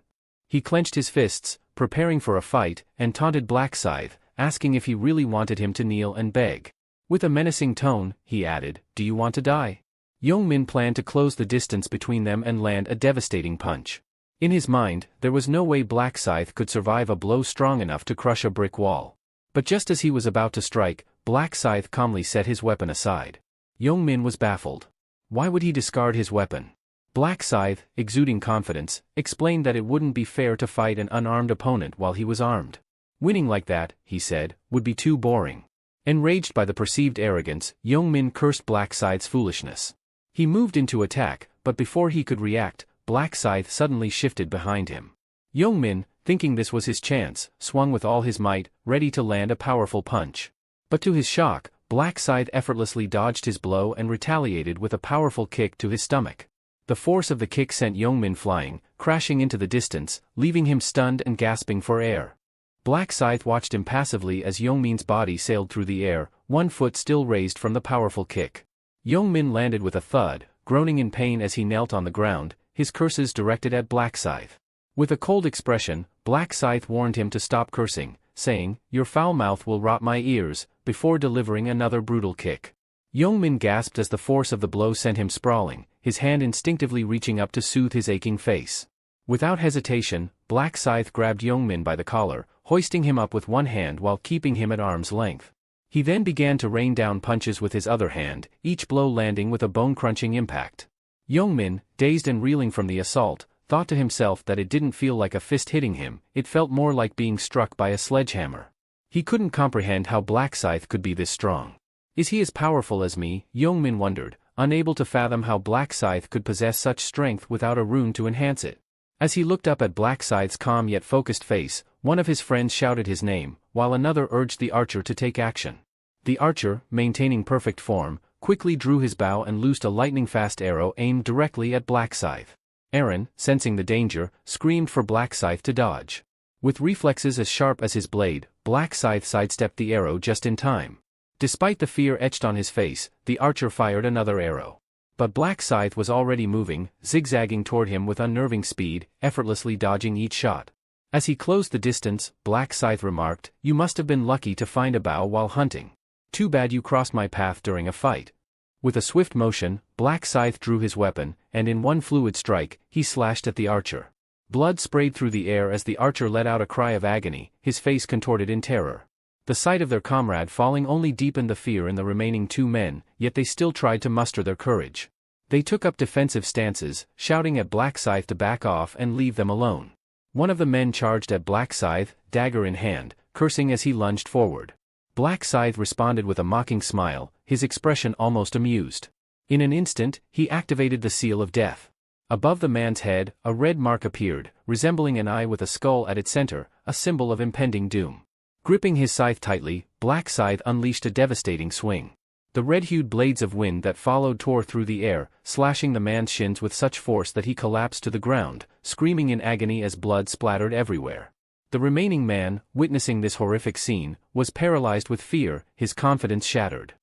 He clenched his fists, preparing for a fight, and taunted Black Scythe, asking if he really wanted him to kneel and beg. With a menacing tone, he added, "Do you want to die?" Youngmin planned to close the distance between them and land a devastating punch. In his mind, there was no way Black Scythe could survive a blow strong enough to crush a brick wall. But just as he was about to strike, Black Scythe calmly set his weapon aside. Youngmin was baffled. Why would he discard his weapon? Black Scythe, exuding confidence, explained that it wouldn't be fair to fight an unarmed opponent while he was armed. Winning like that, he said, would be too boring. Enraged by the perceived arrogance, Youngmin cursed Black Scythe's foolishness. He moved into attack, but before he could react, Black Scythe suddenly shifted behind him. Youngmin, thinking this was his chance, swung with all his might, ready to land a powerful punch. But to his shock, Black Scythe effortlessly dodged his blow and retaliated with a powerful kick to his stomach. The force of the kick sent Youngmin flying, crashing into the distance, leaving him stunned and gasping for air. Black Scythe watched impassively as Youngmin's body sailed through the air, one foot still raised from the powerful kick. Youngmin landed with a thud, groaning in pain as he knelt on the ground, his curses directed at Black Scythe. With a cold expression, Black Scythe warned him to stop cursing, saying, "Your foul mouth will rot my ears," before delivering another brutal kick. Youngmin gasped as the force of the blow sent him sprawling, his hand instinctively reaching up to soothe his aching face. Without hesitation, Black Scythe grabbed Youngmin by the collar, hoisting him up with one hand while keeping him at arm's length. He then began to rain down punches with his other hand, each blow landing with a bone-crunching impact. Youngmin, dazed and reeling from the assault, thought to himself that it didn't feel like a fist hitting him, it felt more like being struck by a sledgehammer. He couldn't comprehend how Black Scythe could be this strong. Is he as powerful as me? Youngmin wondered, unable to fathom how Black Scythe could possess such strength without a rune to enhance it. As he looked up at Black Scythe's calm yet focused face, one of his friends shouted his name, while another urged the archer to take action. The archer, maintaining perfect form, quickly drew his bow and loosed a lightning-fast arrow aimed directly at Black Scythe. Aaron, sensing the danger, screamed for Black Scythe to dodge. With reflexes as sharp as his blade, Black Scythe sidestepped the arrow just in time. Despite the fear etched on his face, the archer fired another arrow. But Black Scythe was already moving, zigzagging toward him with unnerving speed, effortlessly dodging each shot. As he closed the distance, Black Scythe remarked, "You must have been lucky to find a bow while hunting. Too bad you crossed my path during a fight." With a swift motion, Black Scythe drew his weapon, and in one fluid strike, he slashed at the archer. Blood sprayed through the air as the archer let out a cry of agony, his face contorted in terror. The sight of their comrade falling only deepened the fear in the remaining two men, yet they still tried to muster their courage. They took up defensive stances, shouting at Black Scythe to back off and leave them alone. One of the men charged at Black Scythe, dagger in hand, cursing as he lunged forward. Black Scythe responded with a mocking smile, his expression almost amused. In an instant, he activated the seal of death. Above the man's head, a red mark appeared, resembling an eye with a skull at its center, a symbol of impending doom. Gripping his scythe tightly, Black Scythe unleashed a devastating swing. The red-hued blades of wind that followed tore through the air, slashing the man's shins with such force that he collapsed to the ground, screaming in agony as blood splattered everywhere. The remaining man, witnessing this horrific scene, was paralyzed with fear, his confidence shattered.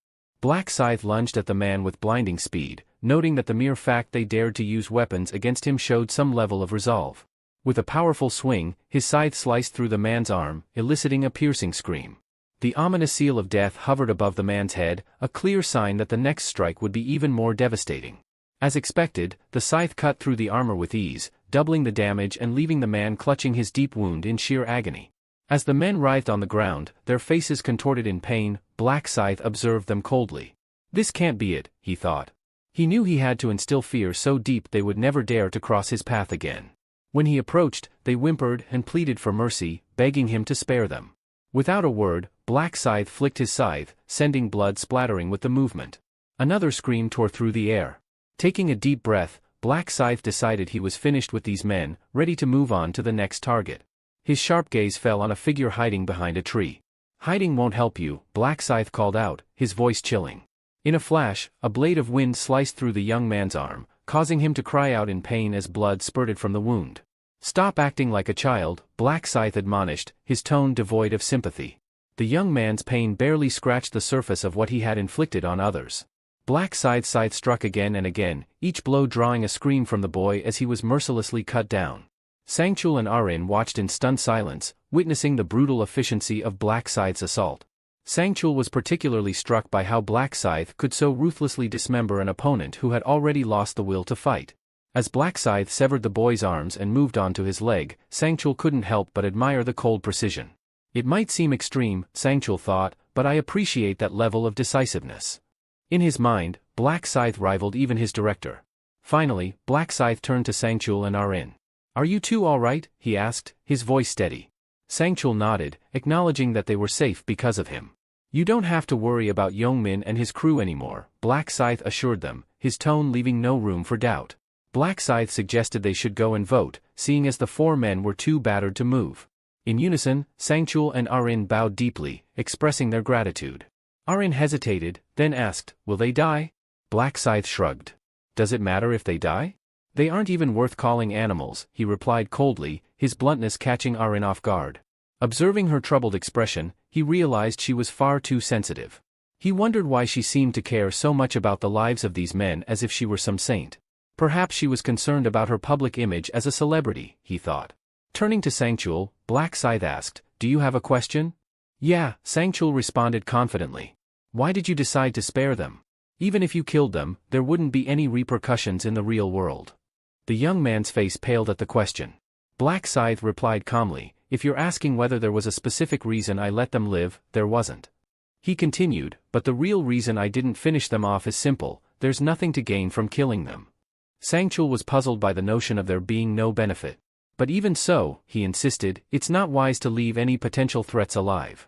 Black Scythe lunged at the man with blinding speed, noting that the mere fact they dared to use weapons against him showed some level of resolve. With a powerful swing, his scythe sliced through the man's arm, eliciting a piercing scream. The ominous seal of death hovered above the man's head, a clear sign that the next strike would be even more devastating. As expected, the scythe cut through the armor with ease, doubling the damage and leaving the man clutching his deep wound in sheer agony. As the men writhed on the ground, their faces contorted in pain, Black Scythe observed them coldly. This can't be it, he thought. He knew he had to instill fear so deep they would never dare to cross his path again. When he approached, they whimpered and pleaded for mercy, begging him to spare them. Without a word, Black Scythe flicked his scythe, sending blood splattering with the movement. Another scream tore through the air. Taking a deep breath, Black Scythe decided he was finished with these men, ready to move on to the next target. His sharp gaze fell on a figure hiding behind a tree. "Hiding won't help you," Black Scythe called out, his voice chilling. In a flash, a blade of wind sliced through the young man's arm, causing him to cry out in pain as blood spurted from the wound. "Stop acting like a child," Black Scythe admonished, his tone devoid of sympathy. The young man's pain barely scratched the surface of what he had inflicted on others. Black Scythe's scythe struck again and again, each blow drawing a scream from the boy as he was mercilessly cut down. Sangchul and Arin watched in stunned silence, witnessing the brutal efficiency of Black Scythe's assault. Sangchul was particularly struck by how Black Scythe could so ruthlessly dismember an opponent who had already lost the will to fight. As Black Scythe severed the boy's arms and moved on to his leg, Sangchul couldn't help but admire the cold precision. It might seem extreme, Sangchul thought, but I appreciate that level of decisiveness. In his mind, Black Scythe rivaled even his director. Finally, Black Scythe turned to Sangchul and Arin. "Are you two all right?" he asked, his voice steady. Sangchul nodded, acknowledging that they were safe because of him. "You don't have to worry about Yongmin and his crew anymore," Black Scythe assured them, his tone leaving no room for doubt. Black Scythe suggested they should go and vote, seeing as the four men were too battered to move. In unison, Sangchul and Arin bowed deeply, expressing their gratitude. Arin hesitated, then asked, "Will they die?" Black Scythe shrugged. "Does it matter if they die? They aren't even worth calling animals," he replied coldly, his bluntness catching Arin off guard. Observing her troubled expression, he realized she was far too sensitive. He wondered why she seemed to care so much about the lives of these men as if she were some saint. Perhaps she was concerned about her public image as a celebrity, he thought. Turning to Sangchul, Black Scythe asked, "Do you have a question?" "Yeah," Sangchul responded confidently. "Why did you decide to spare them? Even if you killed them, there wouldn't be any repercussions in the real world." The young man's face paled at the question. Black Scythe replied calmly, "If you're asking whether there was a specific reason I let them live, there wasn't." He continued, "But the real reason I didn't finish them off is simple, there's nothing to gain from killing them." Sangchul was puzzled by the notion of there being no benefit. "But even so," he insisted, "it's not wise to leave any potential threats alive."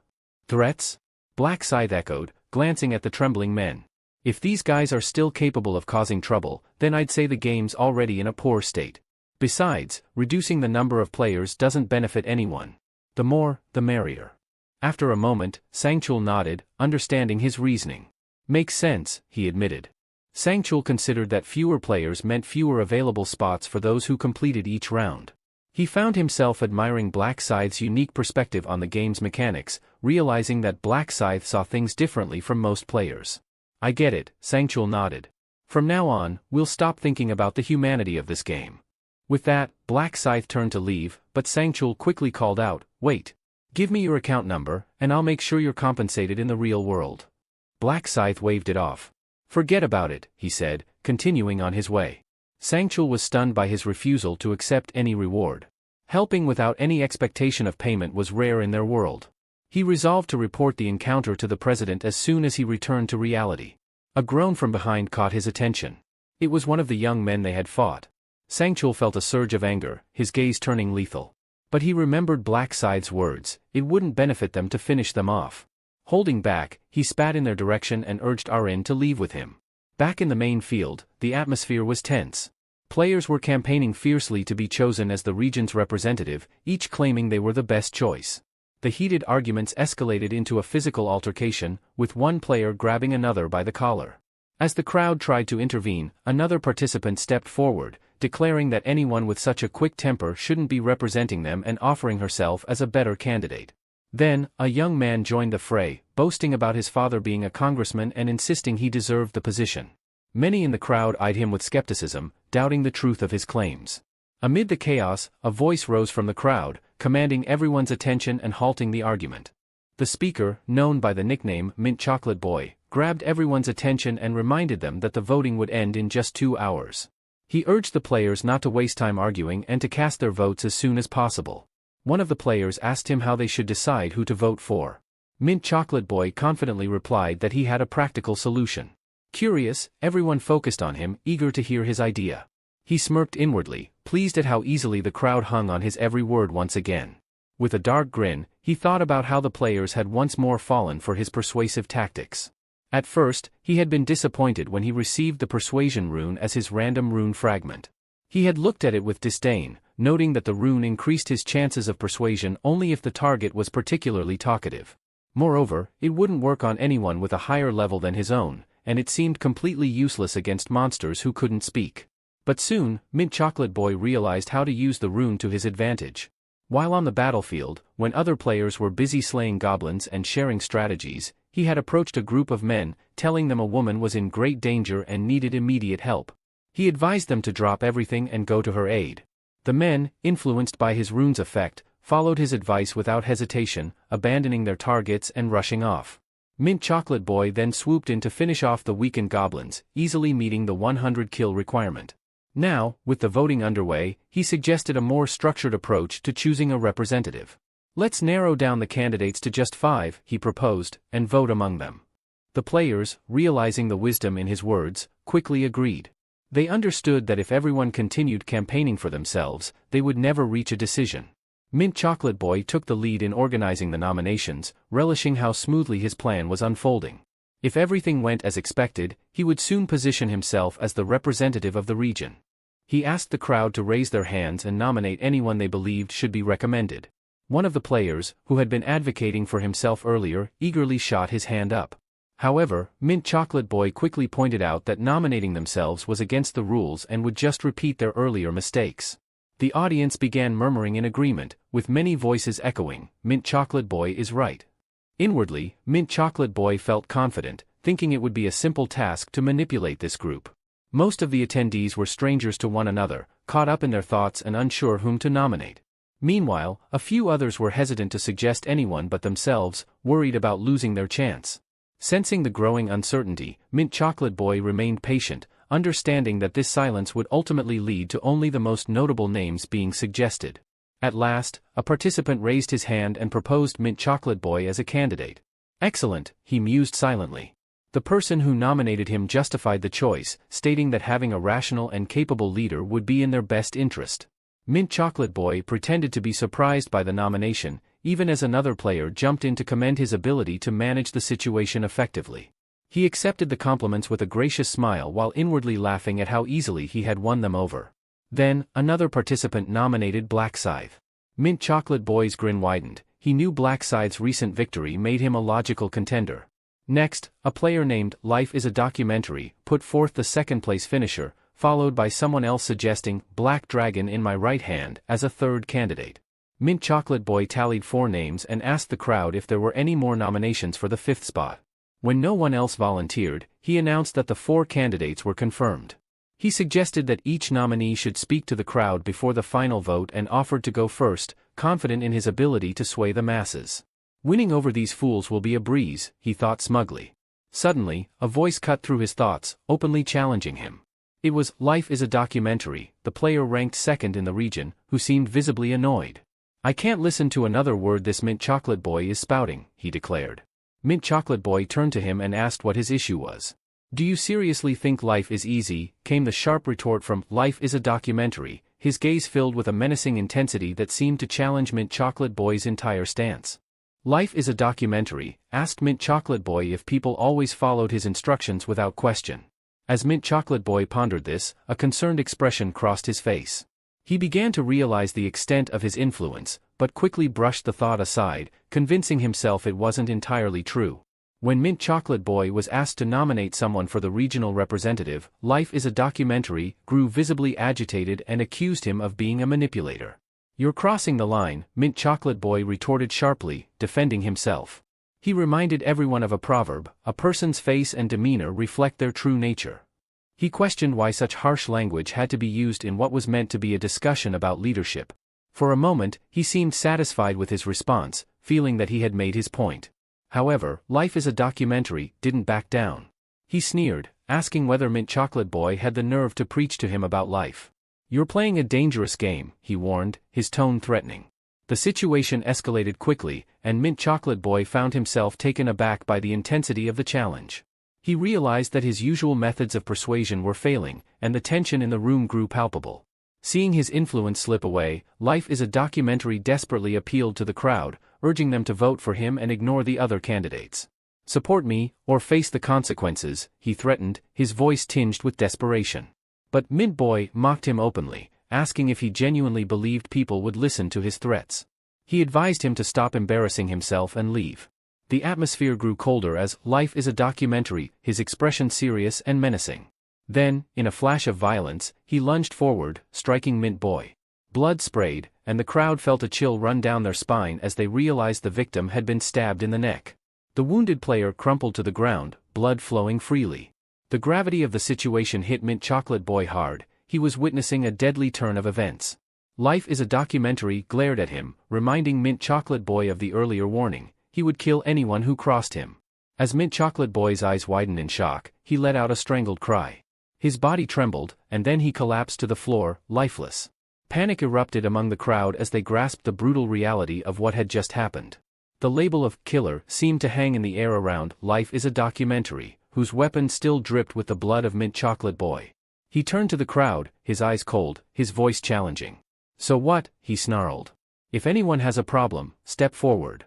"Threats?" Black Scythe echoed, glancing at the trembling men. "If these guys are still capable of causing trouble, then I'd say the game's already in a poor state. Besides, reducing the number of players doesn't benefit anyone. The more, the merrier." After a moment, Sangchul nodded, understanding his reasoning. "Makes sense," he admitted. Sangchul considered that fewer players meant fewer available spots for those who completed each round. He found himself admiring Black Scythe's unique perspective on the game's mechanics, realizing that Black Scythe saw things differently from most players. "I get it," Sangchul nodded. "From now on, we'll stop thinking about the humanity of this game." With that, Black Scythe turned to leave, but Sangchul quickly called out, "Wait. Give me your account number, and I'll make sure you're compensated in the real world." Black Scythe waved it off. "Forget about it," he said, continuing on his way. Sangchul was stunned by his refusal to accept any reward. Helping without any expectation of payment was rare in their world. He resolved to report the encounter to the president as soon as he returned to reality. A groan from behind caught his attention. It was one of the young men they had fought. Sangchul felt a surge of anger, his gaze turning lethal. But he remembered Black Scythe's words, it wouldn't benefit them to finish them off. Holding back, he spat in their direction and urged Arin to leave with him. Back in the main field, the atmosphere was tense. Players were campaigning fiercely to be chosen as the region's representative, each claiming they were the best choice. The heated arguments escalated into a physical altercation, with one player grabbing another by the collar. As the crowd tried to intervene, another participant stepped forward, declaring that anyone with such a quick temper shouldn't be representing them and offering herself as a better candidate. Then, a young man joined the fray, boasting about his father being a congressman and insisting he deserved the position. Many in the crowd eyed him with skepticism, doubting the truth of his claims. Amid the chaos, a voice rose from the crowd, commanding everyone's attention and halting the argument. The speaker, known by the nickname Mint Chocolate Boy, grabbed everyone's attention and reminded them that the voting would end in just 2 hours. He urged the players not to waste time arguing and to cast their votes as soon as possible. One of the players asked him how they should decide who to vote for. Mint Chocolate Boy confidently replied that he had a practical solution. Curious, everyone focused on him, eager to hear his idea. He smirked inwardly, pleased at how easily the crowd hung on his every word once again. With a dark grin, he thought about how the players had once more fallen for his persuasive tactics. At first, he had been disappointed when he received the persuasion rune as his random rune fragment. He had looked at it with disdain, noting that the rune increased his chances of persuasion only if the target was particularly talkative. Moreover, it wouldn't work on anyone with a higher level than his own, and it seemed completely useless against monsters who couldn't speak. But soon, Mint Chocolate Boy realized how to use the rune to his advantage. While on the battlefield, when other players were busy slaying goblins and sharing strategies, he had approached a group of men, telling them a woman was in great danger and needed immediate help. He advised them to drop everything and go to her aid. The men, influenced by his rune's effect, followed his advice without hesitation, abandoning their targets and rushing off. Mint Chocolate Boy then swooped in to finish off the weakened goblins, easily meeting the 100 kill requirement. Now, with the voting underway, he suggested a more structured approach to choosing a representative. Let's narrow down the candidates to just 5, he proposed, and vote among them. The players, realizing the wisdom in his words, quickly agreed. They understood that if everyone continued campaigning for themselves, they would never reach a decision. Mint Chocolate Boy took the lead in organizing the nominations, relishing how smoothly his plan was unfolding. If everything went as expected, he would soon position himself as the representative of the region. He asked the crowd to raise their hands and nominate anyone they believed should be recommended. One of the players, who had been advocating for himself earlier, eagerly shot his hand up. However, Mint Chocolate Boy quickly pointed out that nominating themselves was against the rules and would just repeat their earlier mistakes. The audience began murmuring in agreement, with many voices echoing, "Mint Chocolate Boy is right." Inwardly, Mint Chocolate Boy felt confident, thinking it would be a simple task to manipulate this group. Most of the attendees were strangers to one another, caught up in their thoughts and unsure whom to nominate. Meanwhile, a few others were hesitant to suggest anyone but themselves, worried about losing their chance. Sensing the growing uncertainty, Mint Chocolate Boy remained patient, understanding that this silence would ultimately lead to only the most notable names being suggested. At last, a participant raised his hand and proposed Mint Chocolate Boy as a candidate. Excellent, he mused silently. The person who nominated him justified the choice, stating that having a rational and capable leader would be in their best interest. Mint Chocolate Boy pretended to be surprised by the nomination, even as another player jumped in to commend his ability to manage the situation effectively. He accepted the compliments with a gracious smile while inwardly laughing at how easily he had won them over. Then, another participant nominated Black Scythe. Mint Chocolate Boy's grin widened. He knew Black Scythe's recent victory made him a logical contender. Next, a player named Life is a Documentary put forth the second-place finisher, followed by someone else suggesting Black Dragon in My Right Hand as a third candidate. Mint Chocolate Boy tallied 4 names and asked the crowd if there were any more nominations for the 5th spot. When no one else volunteered, he announced that the 4 candidates were confirmed. He suggested that each nominee should speak to the crowd before the final vote and offered to go first, confident in his ability to sway the masses. Winning over these fools will be a breeze, he thought smugly. Suddenly, a voice cut through his thoughts, openly challenging him. It was Life is a Documentary, the player ranked second in the region, who seemed visibly annoyed. "I can't listen to another word this Mint Chocolate Boy is spouting," he declared. Mint Chocolate Boy turned to him and asked what his issue was. "Do you seriously think life is easy?" came the sharp retort from Life is a Documentary, his gaze filled with a menacing intensity that seemed to challenge Mint Chocolate Boy's entire stance. Life is a Documentary asked Mint Chocolate Boy if people always followed his instructions without question. As Mint Chocolate Boy pondered this, a concerned expression crossed his face. He began to realize the extent of his influence, but quickly brushed the thought aside, convincing himself it wasn't entirely true. When Mint Chocolate Boy was asked to nominate someone for the regional representative, Life is a Documentary grew visibly agitated and accused him of being a manipulator. "You're crossing the line," Mint Chocolate Boy retorted sharply, defending himself. He reminded everyone of a proverb, a person's face and demeanor reflect their true nature. He questioned why such harsh language had to be used in what was meant to be a discussion about leadership. For a moment, he seemed satisfied with his response, feeling that he had made his point. However, Life is a Documentary didn't back down. He sneered, asking whether Mint Chocolate Boy had the nerve to preach to him about life. "You're playing a dangerous game," he warned, his tone threatening. The situation escalated quickly, and Mint Chocolate Boy found himself taken aback by the intensity of the challenge. He realized that his usual methods of persuasion were failing, and the tension in the room grew palpable. Seeing his influence slip away, Life is a Documentary desperately appealed to the crowd, urging them to vote for him and ignore the other candidates. "Support me, or face the consequences," he threatened, his voice tinged with desperation. But Mint Boy mocked him openly, asking if he genuinely believed people would listen to his threats. He advised him to stop embarrassing himself and leave. The atmosphere grew colder as Life is a Documentary, his expression serious and menacing. Then, in a flash of violence, he lunged forward, striking Mint Boy. Blood sprayed, and the crowd felt a chill run down their spine as they realized the victim had been stabbed in the neck. The wounded player crumpled to the ground, blood flowing freely. The gravity of the situation hit Mint Chocolate Boy hard. He was witnessing a deadly turn of events. Life is a Documentary glared at him, reminding Mint Chocolate Boy of the earlier warning: he would kill anyone who crossed him. As Mint Chocolate Boy's eyes widened in shock, he let out a strangled cry. His body trembled, and then he collapsed to the floor, lifeless. Panic erupted among the crowd as they grasped the brutal reality of what had just happened. The label of killer seemed to hang in the air around Life is a Documentary, whose weapon still dripped with the blood of Mint Chocolate Boy. He turned to the crowd, his eyes cold, his voice challenging. "So what?" he snarled. "If anyone has a problem, step forward."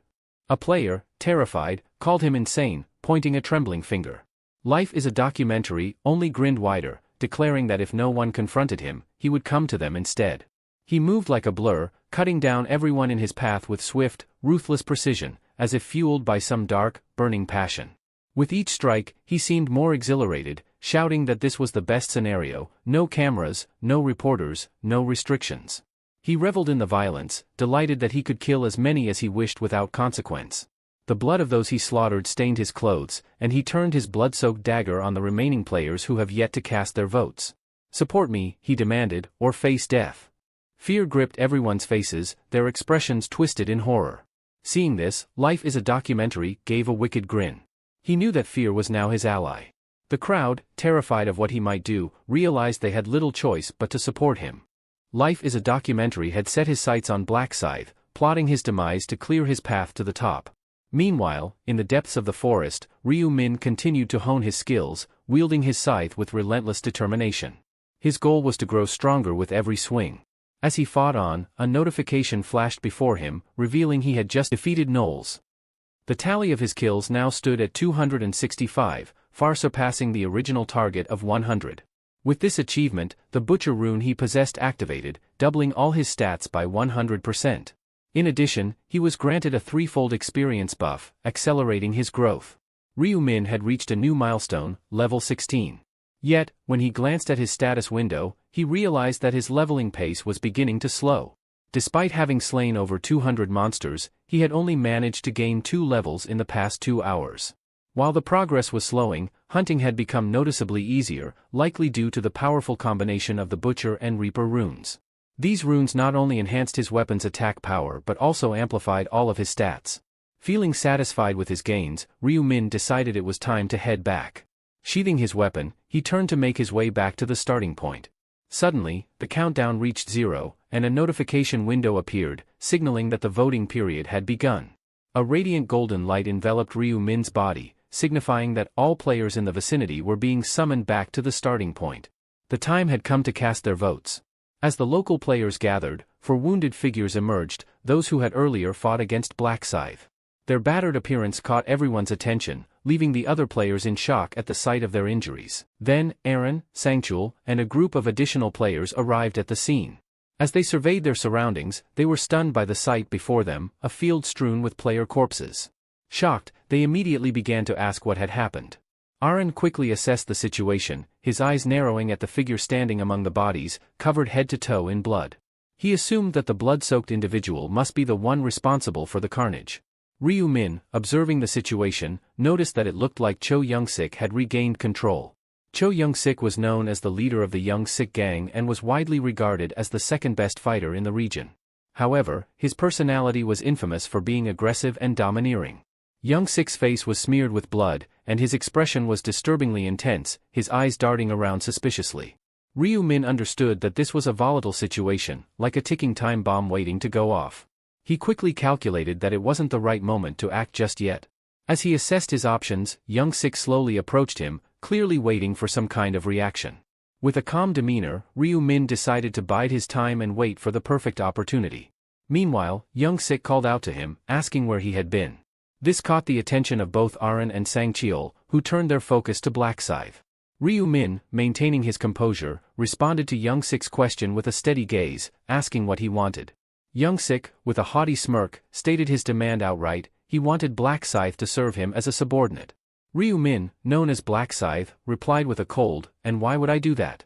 A player, terrified, called him insane, pointing a trembling finger. Life is a Documentary only grinned wider, declaring that if no one confronted him, he would come to them instead. He moved like a blur, cutting down everyone in his path with swift, ruthless precision, as if fueled by some dark, burning passion. With each strike, he seemed more exhilarated, shouting that this was the best scenario: no cameras, no reporters, no restrictions. He reveled in the violence, delighted that he could kill as many as he wished without consequence. The blood of those he slaughtered stained his clothes, and he turned his blood-soaked dagger on the remaining players who have yet to cast their votes. "Support me," he demanded, "or face death." Fear gripped everyone's faces, their expressions twisted in horror. Seeing this, Life is a Documentary gave a wicked grin. He knew that fear was now his ally. The crowd, terrified of what he might do, realized they had little choice but to support him. Life is a Documentary had set his sights on Black Scythe, plotting his demise to clear his path to the top. Meanwhile, in the depths of the forest, Ryu Min continued to hone his skills, wielding his scythe with relentless determination. His goal was to grow stronger with every swing. As he fought on, a notification flashed before him, revealing he had just defeated Knowles. The tally of his kills now stood at 265, far surpassing the original target of 100. With this achievement, the Butcher rune he possessed activated, doubling all his stats by 100%. In addition, he was granted a threefold experience buff, accelerating his growth. Ryu Min had reached a new milestone, level 16. Yet, when he glanced at his status window, he realized that his leveling pace was beginning to slow. Despite having slain over 200 monsters, he had only managed to gain 2 levels in the past 2 hours. While the progress was slowing, hunting had become noticeably easier, likely due to the powerful combination of the Butcher and Reaper runes. These runes not only enhanced his weapon's attack power but also amplified all of his stats. Feeling satisfied with his gains, Ryu Min decided it was time to head back. Sheathing his weapon, he turned to make his way back to the starting point. Suddenly, the countdown reached 0, and a notification window appeared, signaling that the voting period had begun. A radiant golden light enveloped Ryu Min's body, signifying that all players in the vicinity were being summoned back to the starting point. The time had come to cast their votes. As the local players gathered, 4 wounded figures emerged, those who had earlier fought against Black Scythe. Their battered appearance caught everyone's attention, leaving the other players in shock at the sight of their injuries. Then, Aaron, Sangchul, and a group of additional players arrived at the scene. As they surveyed their surroundings, they were stunned by the sight before them, a field strewn with player corpses. Shocked, they immediately began to ask what had happened. Aaron quickly assessed the situation, his eyes narrowing at the figure standing among the bodies, covered head to toe in blood. He assumed that the blood-soaked individual must be the one responsible for the carnage. Ryu Min, observing the situation, noticed that it looked like Cho Young-sik had regained control. Cho Young-sik was known as the leader of the Young-sik gang and was widely regarded as the second-best fighter in the region. However, his personality was infamous for being aggressive and domineering. Young Sik's face was smeared with blood, and his expression was disturbingly intense, his eyes darting around suspiciously. Ryu Min understood that this was a volatile situation, like a ticking time bomb waiting to go off. He quickly calculated that it wasn't the right moment to act just yet. As he assessed his options, Young Sik slowly approached him, clearly waiting for some kind of reaction. With a calm demeanor, Ryu Min decided to bide his time and wait for the perfect opportunity. Meanwhile, Young Sik called out to him, asking where he had been. This caught the attention of both Aran and Sangcheol, who turned their focus to Black Scythe. Ryu Min, maintaining his composure, responded to Young Sik's question with a steady gaze, asking what he wanted. Young Sik, with a haughty smirk, stated his demand outright. He wanted Black Scythe to serve him as a subordinate. Ryu Min, known as Black Scythe, replied with a cold, "And why would I do that?"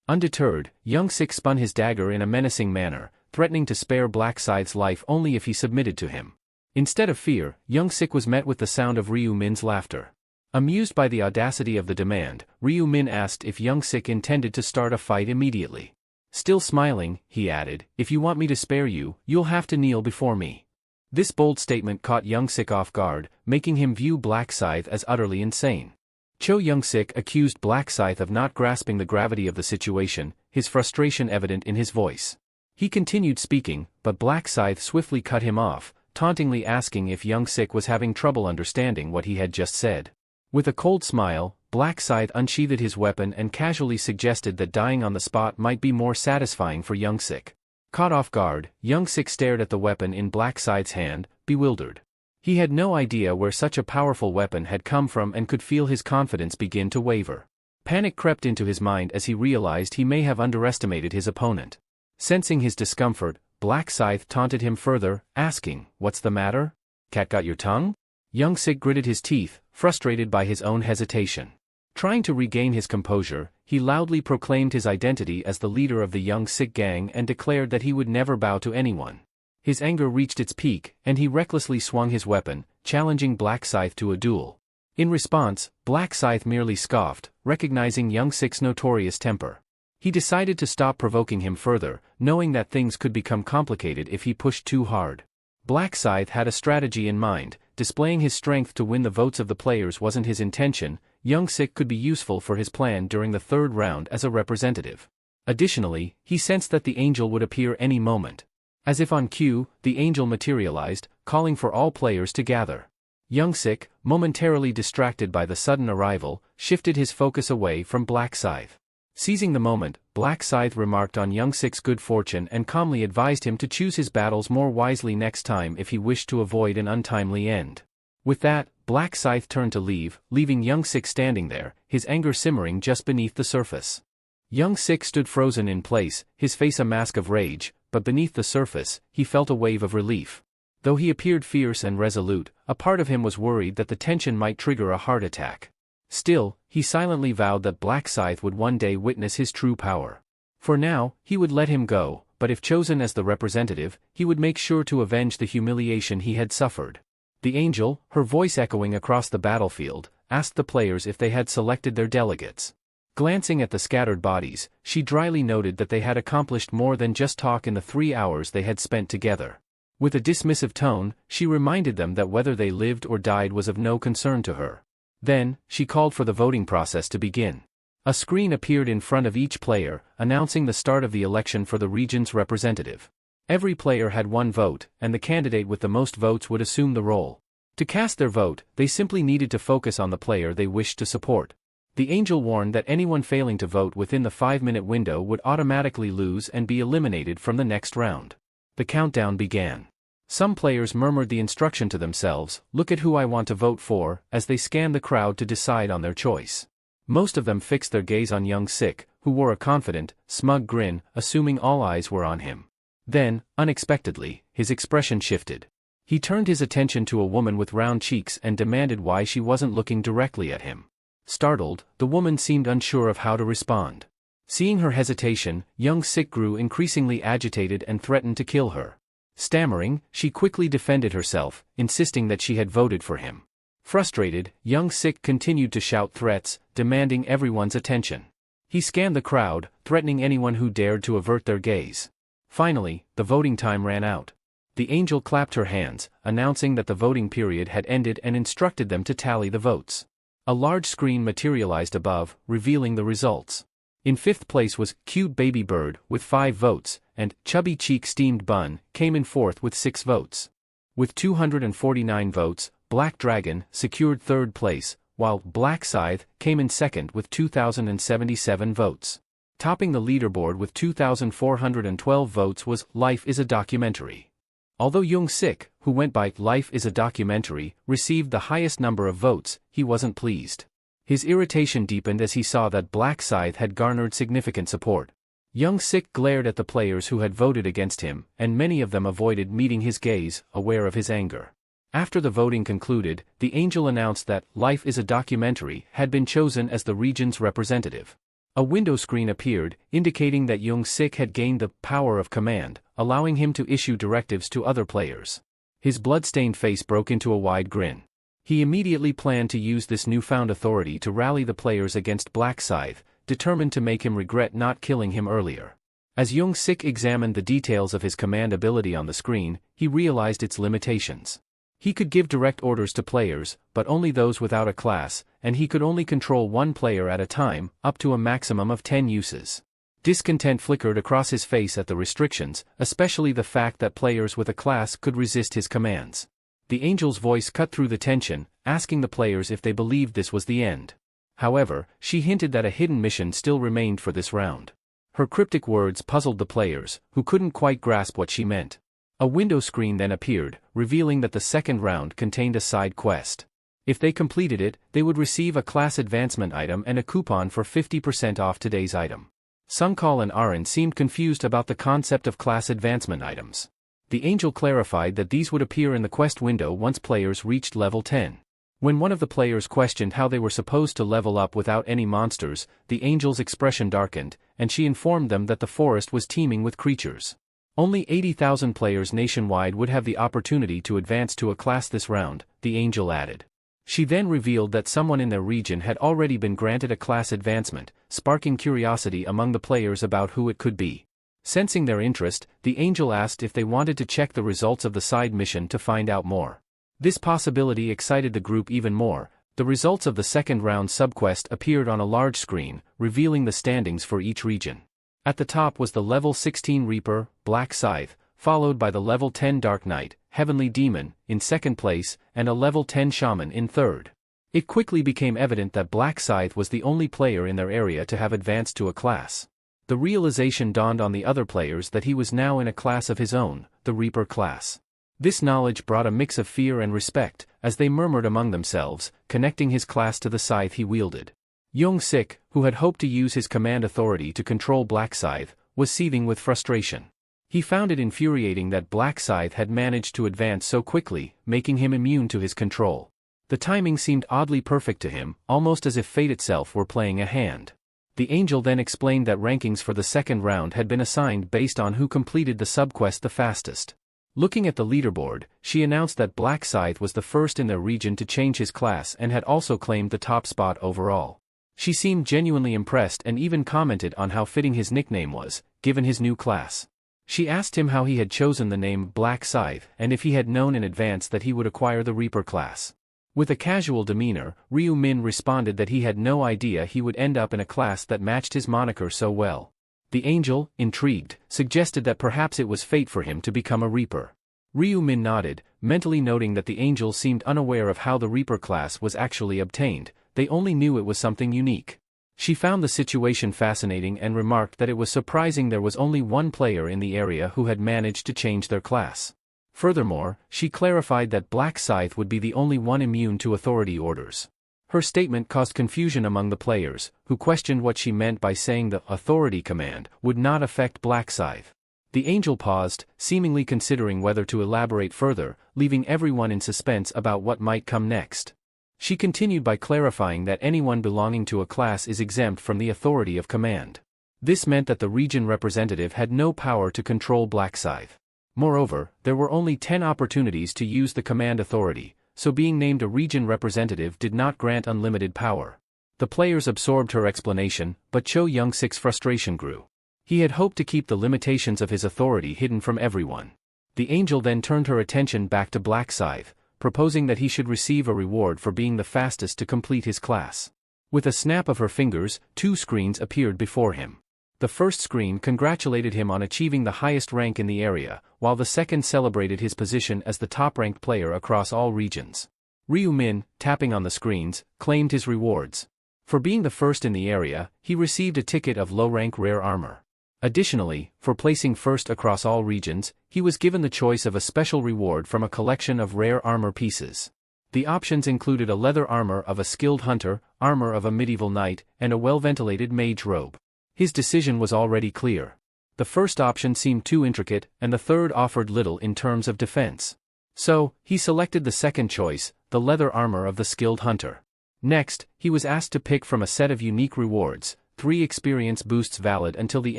Undeterred, Young Sik spun his dagger in a menacing manner, threatening to spare Black Scythe's life only if he submitted to him. Instead of fear, Young Sik was met with the sound of Ryu Min's laughter. Amused by the audacity of the demand, Ryu Min asked if Young Sik intended to start a fight immediately. Still smiling, he added, "If you want me to spare you, you'll have to kneel before me." This bold statement caught Young Sik off guard, making him view Black Scythe as utterly insane. Young Sik accused Black Scythe of not grasping the gravity of the situation, his frustration evident in his voice. He continued speaking, but Black Scythe swiftly cut him off, tauntingly asking if Young Sik was having trouble understanding what he had just said. With a cold smile, Black Scythe unsheathed his weapon and casually suggested that dying on the spot might be more satisfying for Young Sik. Caught off guard, Young Sik stared at the weapon in Black Scythe's hand, bewildered. He had no idea where such a powerful weapon had come from and could feel his confidence begin to waver. Panic crept into his mind as he realized he may have underestimated his opponent. Sensing his discomfort, Black Scythe taunted him further, asking, "What's the matter? Cat got your tongue?" Young Sik gritted his teeth, frustrated by his own hesitation. Trying to regain his composure, he loudly proclaimed his identity as the leader of the Young Sik gang and declared that he would never bow to anyone. His anger reached its peak, and he recklessly swung his weapon, challenging Black Scythe to a duel. In response, Black Scythe merely scoffed, recognizing Young Sik's notorious temper. He decided to stop provoking him further, knowing that things could become complicated if he pushed too hard. Black Scythe had a strategy in mind. Displaying his strength to win the votes of the players wasn't his intention. Young Sik could be useful for his plan during the third round as a representative. Additionally, he sensed that the angel would appear any moment. As if on cue, the angel materialized, calling for all players to gather. Young Sik, momentarily distracted by the sudden arrival, shifted his focus away from Black Scythe. Seizing the moment, Black Scythe remarked on Young Sik's good fortune and calmly advised him to choose his battles more wisely next time if he wished to avoid an untimely end. With that, Black Scythe turned to leave, leaving Young Sik standing there, his anger simmering just beneath the surface. Young Sik stood frozen in place, his face a mask of rage, but beneath the surface, he felt a wave of relief. Though he appeared fierce and resolute, a part of him was worried that the tension might trigger a heart attack. Still, he silently vowed that Black Scythe would one day witness his true power. For now, he would let him go, but if chosen as the representative, he would make sure to avenge the humiliation he had suffered. The angel, her voice echoing across the battlefield, asked the players if they had selected their delegates. Glancing at the scattered bodies, she dryly noted that they had accomplished more than just talk in the 3 hours they had spent together. With a dismissive tone, she reminded them that whether they lived or died was of no concern to her. Then, she called for the voting process to begin. A screen appeared in front of each player, announcing the start of the election for the region's representative. Every player had one vote, and the candidate with the most votes would assume the role. To cast their vote, they simply needed to focus on the player they wished to support. The angel warned that anyone failing to vote within the 5-minute window would automatically lose and be eliminated from the next round. The countdown began. Some players murmured the instruction to themselves, "Look at who I want to vote for," as they scanned the crowd to decide on their choice. Most of them fixed their gaze on Young Sik, who wore a confident, smug grin, assuming all eyes were on him. Then, unexpectedly, his expression shifted. He turned his attention to a woman with round cheeks and demanded why she wasn't looking directly at him. Startled, the woman seemed unsure of how to respond. Seeing her hesitation, Young Sik grew increasingly agitated and threatened to kill her. Stammering, she quickly defended herself, insisting that she had voted for him. Frustrated, Young Sik continued to shout threats, demanding everyone's attention. He scanned the crowd, threatening anyone who dared to avert their gaze. Finally, the voting time ran out. The angel clapped her hands, announcing that the voting period had ended and instructed them to tally the votes. A large screen materialized above, revealing the results. In fifth place was Cute Baby Bird with 5 votes, and Chubby Cheek Steamed Bun came in fourth with 6 votes. With 249 votes, Black Dragon secured third place, while Black Scythe came in second with 2,077 votes. Topping the leaderboard with 2,412 votes was Life is a Documentary. Although Young Sik, who went by Life is a Documentary, received the highest number of votes, he wasn't pleased. His irritation deepened as he saw that Black Scythe had garnered significant support. Young Sik glared at the players who had voted against him, and many of them avoided meeting his gaze, aware of his anger. After the voting concluded, the angel announced that Life is a Documentary had been chosen as the region's representative. A window screen appeared, indicating that Young Sik had gained the power of command, allowing him to issue directives to other players. His blood-stained face broke into a wide grin. He immediately planned to use this newfound authority to rally the players against Black Scythe, determined to make him regret not killing him earlier. As Young Sik examined the details of his command ability on the screen, he realized its limitations. He could give direct orders to players, but only those without a class, and he could only control one player at a time, up to a maximum of 10 uses. Discontent flickered across his face at the restrictions, especially the fact that players with a class could resist his commands. The angel's voice cut through the tension, asking the players if they believed this was the end. However, she hinted that a hidden mission still remained for this round. Her cryptic words puzzled the players, who couldn't quite grasp what she meant. A window screen then appeared, revealing that the second round contained a side quest. If they completed it, they would receive a class advancement item and a coupon for 50% off today's item. Sungkal and Arin seemed confused about the concept of class advancement items. The angel clarified that these would appear in the quest window once players reached level 10. When one of the players questioned how they were supposed to level up without any monsters, the angel's expression darkened, and she informed them that the forest was teeming with creatures. Only 80,000 players nationwide would have the opportunity to advance to a class this round, the angel added. She then revealed that someone in their region had already been granted a class advancement, sparking curiosity among the players about who it could be. Sensing their interest, the angel asked if they wanted to check the results of the side mission to find out more. This possibility excited the group even more. The results of the second round subquest appeared on a large screen, revealing the standings for each region. At the top was the level 16 Reaper, Black Scythe, followed by the level 10 Dark Knight, Heavenly Demon, in second place, and a level 10 Shaman in third. It quickly became evident that Black Scythe was the only player in their area to have advanced to a class. The realization dawned on the other players that he was now in a class of his own, the Reaper class. This knowledge brought a mix of fear and respect, as they murmured among themselves, connecting his class to the scythe he wielded. Young Sik, who had hoped to use his command authority to control Black Scythe, was seething with frustration. He found it infuriating that Black Scythe had managed to advance so quickly, making him immune to his control. The timing seemed oddly perfect to him, almost as if fate itself were playing a hand. The angel then explained that rankings for the second round had been assigned based on who completed the subquest the fastest. Looking at the leaderboard, she announced that Black Scythe was the first in their region to change his class and had also claimed the top spot overall. She seemed genuinely impressed and even commented on how fitting his nickname was, given his new class. She asked him how he had chosen the name Black Scythe and if he had known in advance that he would acquire the Reaper class. With a casual demeanor, Ryu Min responded that he had no idea he would end up in a class that matched his moniker so well. The angel, intrigued, suggested that perhaps it was fate for him to become a Reaper. Ryu Min nodded, mentally noting that the angel seemed unaware of how the Reaper class was actually obtained. They only knew it was something unique. She found the situation fascinating and remarked that it was surprising there was only one player in the area who had managed to change their class. Furthermore, she clarified that Black Scythe would be the only one immune to authority orders. Her statement caused confusion among the players, who questioned what she meant by saying the authority command would not affect Black Scythe. The angel paused, seemingly considering whether to elaborate further, leaving everyone in suspense about what might come next. She continued by clarifying that anyone belonging to a class is exempt from the authority of command. This meant that the region representative had no power to control Black Scythe. Moreover, there were only 10 opportunities to use the command authority, so being named a region representative did not grant unlimited power. The players absorbed her explanation, but Cho Young-sik's frustration grew. He had hoped to keep the limitations of his authority hidden from everyone. The angel then turned her attention back to Black Scythe, proposing that he should receive a reward for being the fastest to complete his class. With a snap of her fingers, 2 screens appeared before him. The first screen congratulated him on achieving the highest rank in the area, while the second celebrated his position as the top-ranked player across all regions. Ryu Min, tapping on the screens, claimed his rewards. For being the first in the area, he received a ticket of low-rank rare armor. Additionally, for placing first across all regions, he was given the choice of a special reward from a collection of rare armor pieces. The options included a leather armor of a skilled hunter, armor of a medieval knight, and a well-ventilated mage robe. His decision was already clear. The first option seemed too intricate, and the third offered little in terms of defense. So, he selected the second choice, the leather armor of the skilled hunter. Next, he was asked to pick from a set of unique rewards, 3 experience boosts valid until the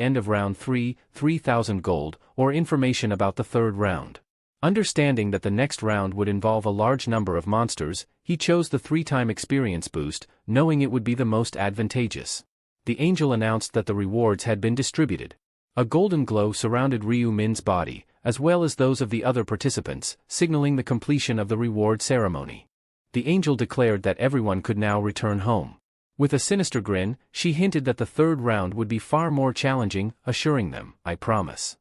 end of round 3, 3,000 gold, or information about the third round. Understanding that the next round would involve a large number of monsters, he chose the 3-time experience boost, knowing it would be the most advantageous. The angel announced that the rewards had been distributed. A golden glow surrounded Ryu Min's body, as well as those of the other participants, signaling the completion of the reward ceremony. The angel declared that everyone could now return home. With a sinister grin, she hinted that the third round would be far more challenging, assuring them, "I promise."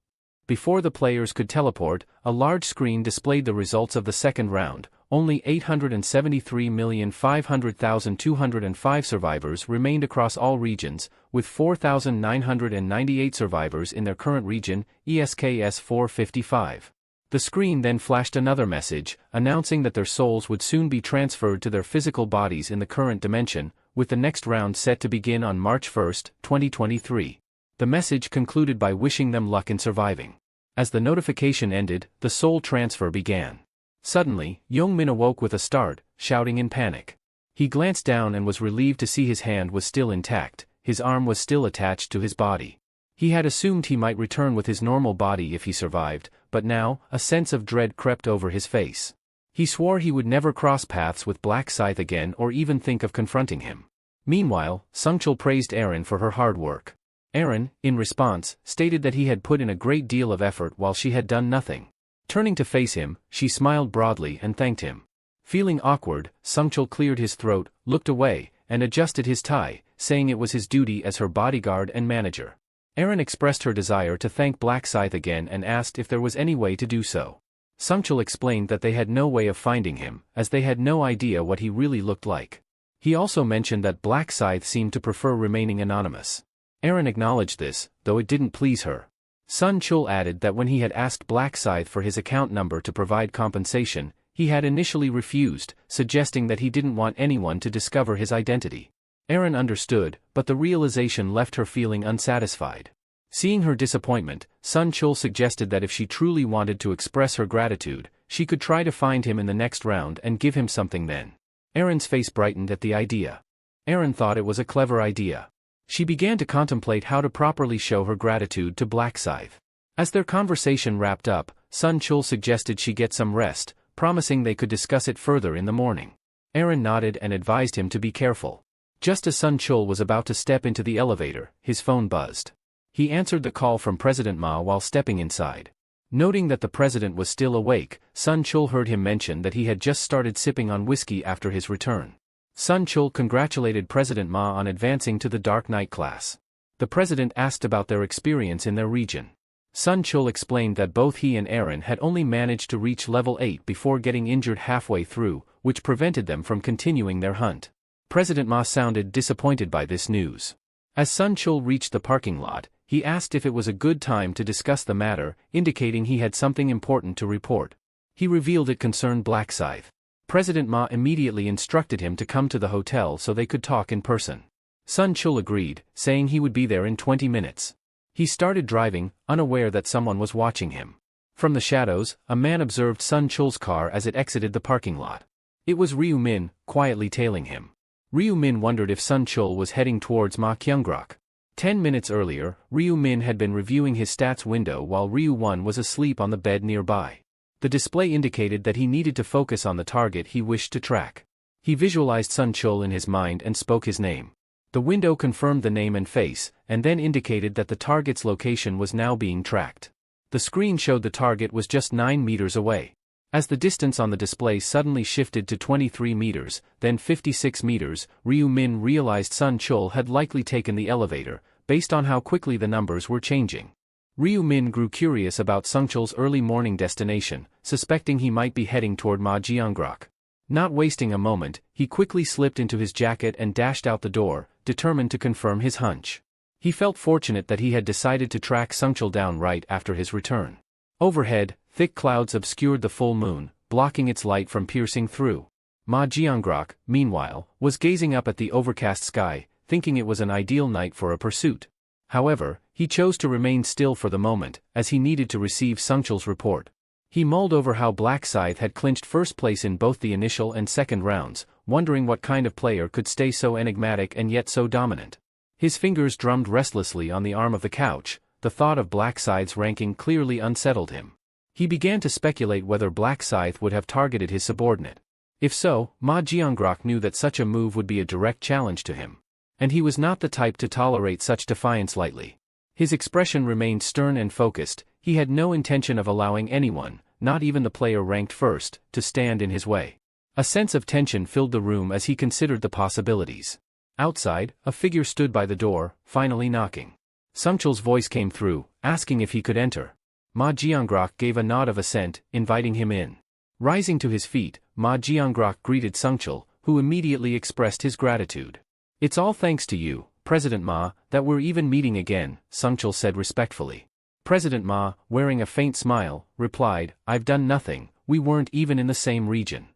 Before the players could teleport, a large screen displayed the results of the second round. Only 873,500,205 survivors remained across all regions, with 4,998 survivors in their current region, ESKS 455. The screen then flashed another message, announcing that their souls would soon be transferred to their physical bodies in the current dimension, with the next round set to begin on March 1, 2023. The message concluded by wishing them luck in surviving. As the notification ended, the soul transfer began. Suddenly, Young-min awoke with a start, shouting in panic. He glanced down and was relieved to see his hand was still intact, his arm was still attached to his body. He had assumed he might return with his normal body if he survived, but now, a sense of dread crept over his face. He swore he would never cross paths with Black Scythe again or even think of confronting him. Meanwhile, Sungchul praised Aaron for her hard work. Aaron, in response, stated that he had put in a great deal of effort while she had done nothing. Turning to face him, she smiled broadly and thanked him. Feeling awkward, Sungchul cleared his throat, looked away, and adjusted his tie, saying it was his duty as her bodyguard and manager. Aaron expressed her desire to thank Black Scythe again and asked if there was any way to do so. Sungchul explained that they had no way of finding him, as they had no idea what he really looked like. He also mentioned that Black Scythe seemed to prefer remaining anonymous. Aaron acknowledged this, though it didn't please her. Sun Chul added that when he had asked Black Scythe for his account number to provide compensation, he had initially refused, suggesting that he didn't want anyone to discover his identity. Aaron understood, but the realization left her feeling unsatisfied. Seeing her disappointment, Sun Chul suggested that if she truly wanted to express her gratitude, she could try to find him in the next round and give him something then. Aaron's face brightened at the idea. Aaron thought it was a clever idea. She began to contemplate how to properly show her gratitude to Black Scythe. As their conversation wrapped up, Sun Chul suggested she get some rest, promising they could discuss it further in the morning. Aaron nodded and advised him to be careful. Just as Sun Chul was about to step into the elevator, his phone buzzed. He answered the call from President Ma while stepping inside. Noting that the president was still awake, Sun Chul heard him mention that he had just started sipping on whiskey after his return. Sun Chul congratulated President Ma on advancing to the Dark Knight class. The president asked about their experience in their region. Sun Chul explained that both he and Aaron had only managed to reach level 8 before getting injured halfway through, which prevented them from continuing their hunt. President Ma sounded disappointed by this news. As Sun Chul reached the parking lot, he asked if it was a good time to discuss the matter, indicating he had something important to report. He revealed it concerned Black Scythe. President Ma immediately instructed him to come to the hotel so they could talk in person. Sun Chul agreed, saying he would be there in 20 minutes. He started driving, unaware that someone was watching him. From the shadows, a man observed Sun Chul's car as it exited the parking lot. It was Ryu Min, quietly tailing him. Ryu Min wondered if Sun Chul was heading towards Ma Kyungrak. 10 minutes earlier, Ryu Min had been reviewing his stats window while Ryu Won was asleep on the bed nearby. The display indicated that he needed to focus on the target he wished to track. He visualized Sun Chul in his mind and spoke his name. The window confirmed the name and face, and then indicated that the target's location was now being tracked. The screen showed the target was just 9 meters away. As the distance on the display suddenly shifted to 23 meters, then 56 meters, Ryu Min realized Sun Chul had likely taken the elevator, based on how quickly the numbers were changing. Ryu Min grew curious about Sun Chul's early morning destination, suspecting he might be heading toward Ma Jiangrok. Not wasting a moment, he quickly slipped into his jacket and dashed out the door, determined to confirm his hunch. He felt fortunate that he had decided to track Sun Chul down right after his return. Overhead, thick clouds obscured the full moon, blocking its light from piercing through. Ma Jiangrok, meanwhile, was gazing up at the overcast sky, thinking it was an ideal night for a pursuit. However, he chose to remain still for the moment, as he needed to receive Sun Chul's report. He mulled over how Black Scythe had clinched first place in both the initial and second rounds, wondering what kind of player could stay so enigmatic and yet so dominant. His fingers drummed restlessly on the arm of the couch. The thought of Black Scythe's ranking clearly unsettled him. He began to speculate whether Black Scythe would have targeted his subordinate. If so, Ma Jiangrok knew that such a move would be a direct challenge to him. And he was not the type to tolerate such defiance lightly. His expression remained stern and focused. He had no intention of allowing anyone, not even the player ranked first, to stand in his way. A sense of tension filled the room as he considered the possibilities. Outside, a figure stood by the door, finally knocking. Sun Chul's voice came through, asking if he could enter. Ma Jiangrok gave a nod of assent, inviting him in. Rising to his feet, Ma Jiangrok greeted Sun Chul, who immediately expressed his gratitude. "It's all thanks to you, President Ma, that we're even meeting again," Sun Chul said respectfully. President Ma, wearing a faint smile, replied, "I've done nothing, we weren't even in the same region."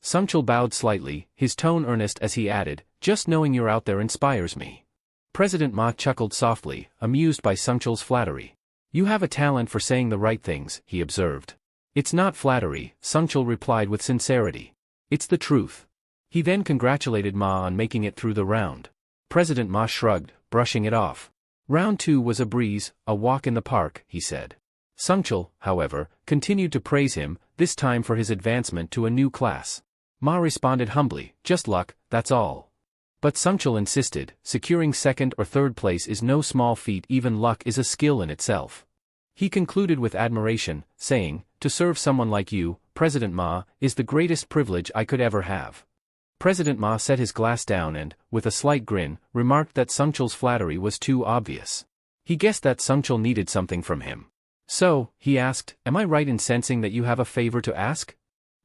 Sun Chul bowed slightly, his tone earnest as he added, "Just knowing you're out there inspires me." President Ma chuckled softly, amused by Sun Chul's flattery. "You have a talent for saying the right things," he observed. "It's not flattery," Sun Chul replied with sincerity. "It's the truth." He then congratulated Ma on making it through the round. President Ma shrugged, brushing it off. "Round 2 was a breeze, a walk in the park," he said. Sun Chul, however, continued to praise him, this time for his advancement to a new class. Ma responded humbly, "Just luck, that's all." But Sun Chul insisted, securing second or third place is no small feat, even luck is a skill in itself. He concluded with admiration, saying, "To serve someone like you, President Ma, is the greatest privilege I could ever have." President Ma set his glass down and, with a slight grin, remarked that Sun Chul's flattery was too obvious. He guessed that Sun Chul needed something from him. "So," he asked, "am I right in sensing that you have a favor to ask?"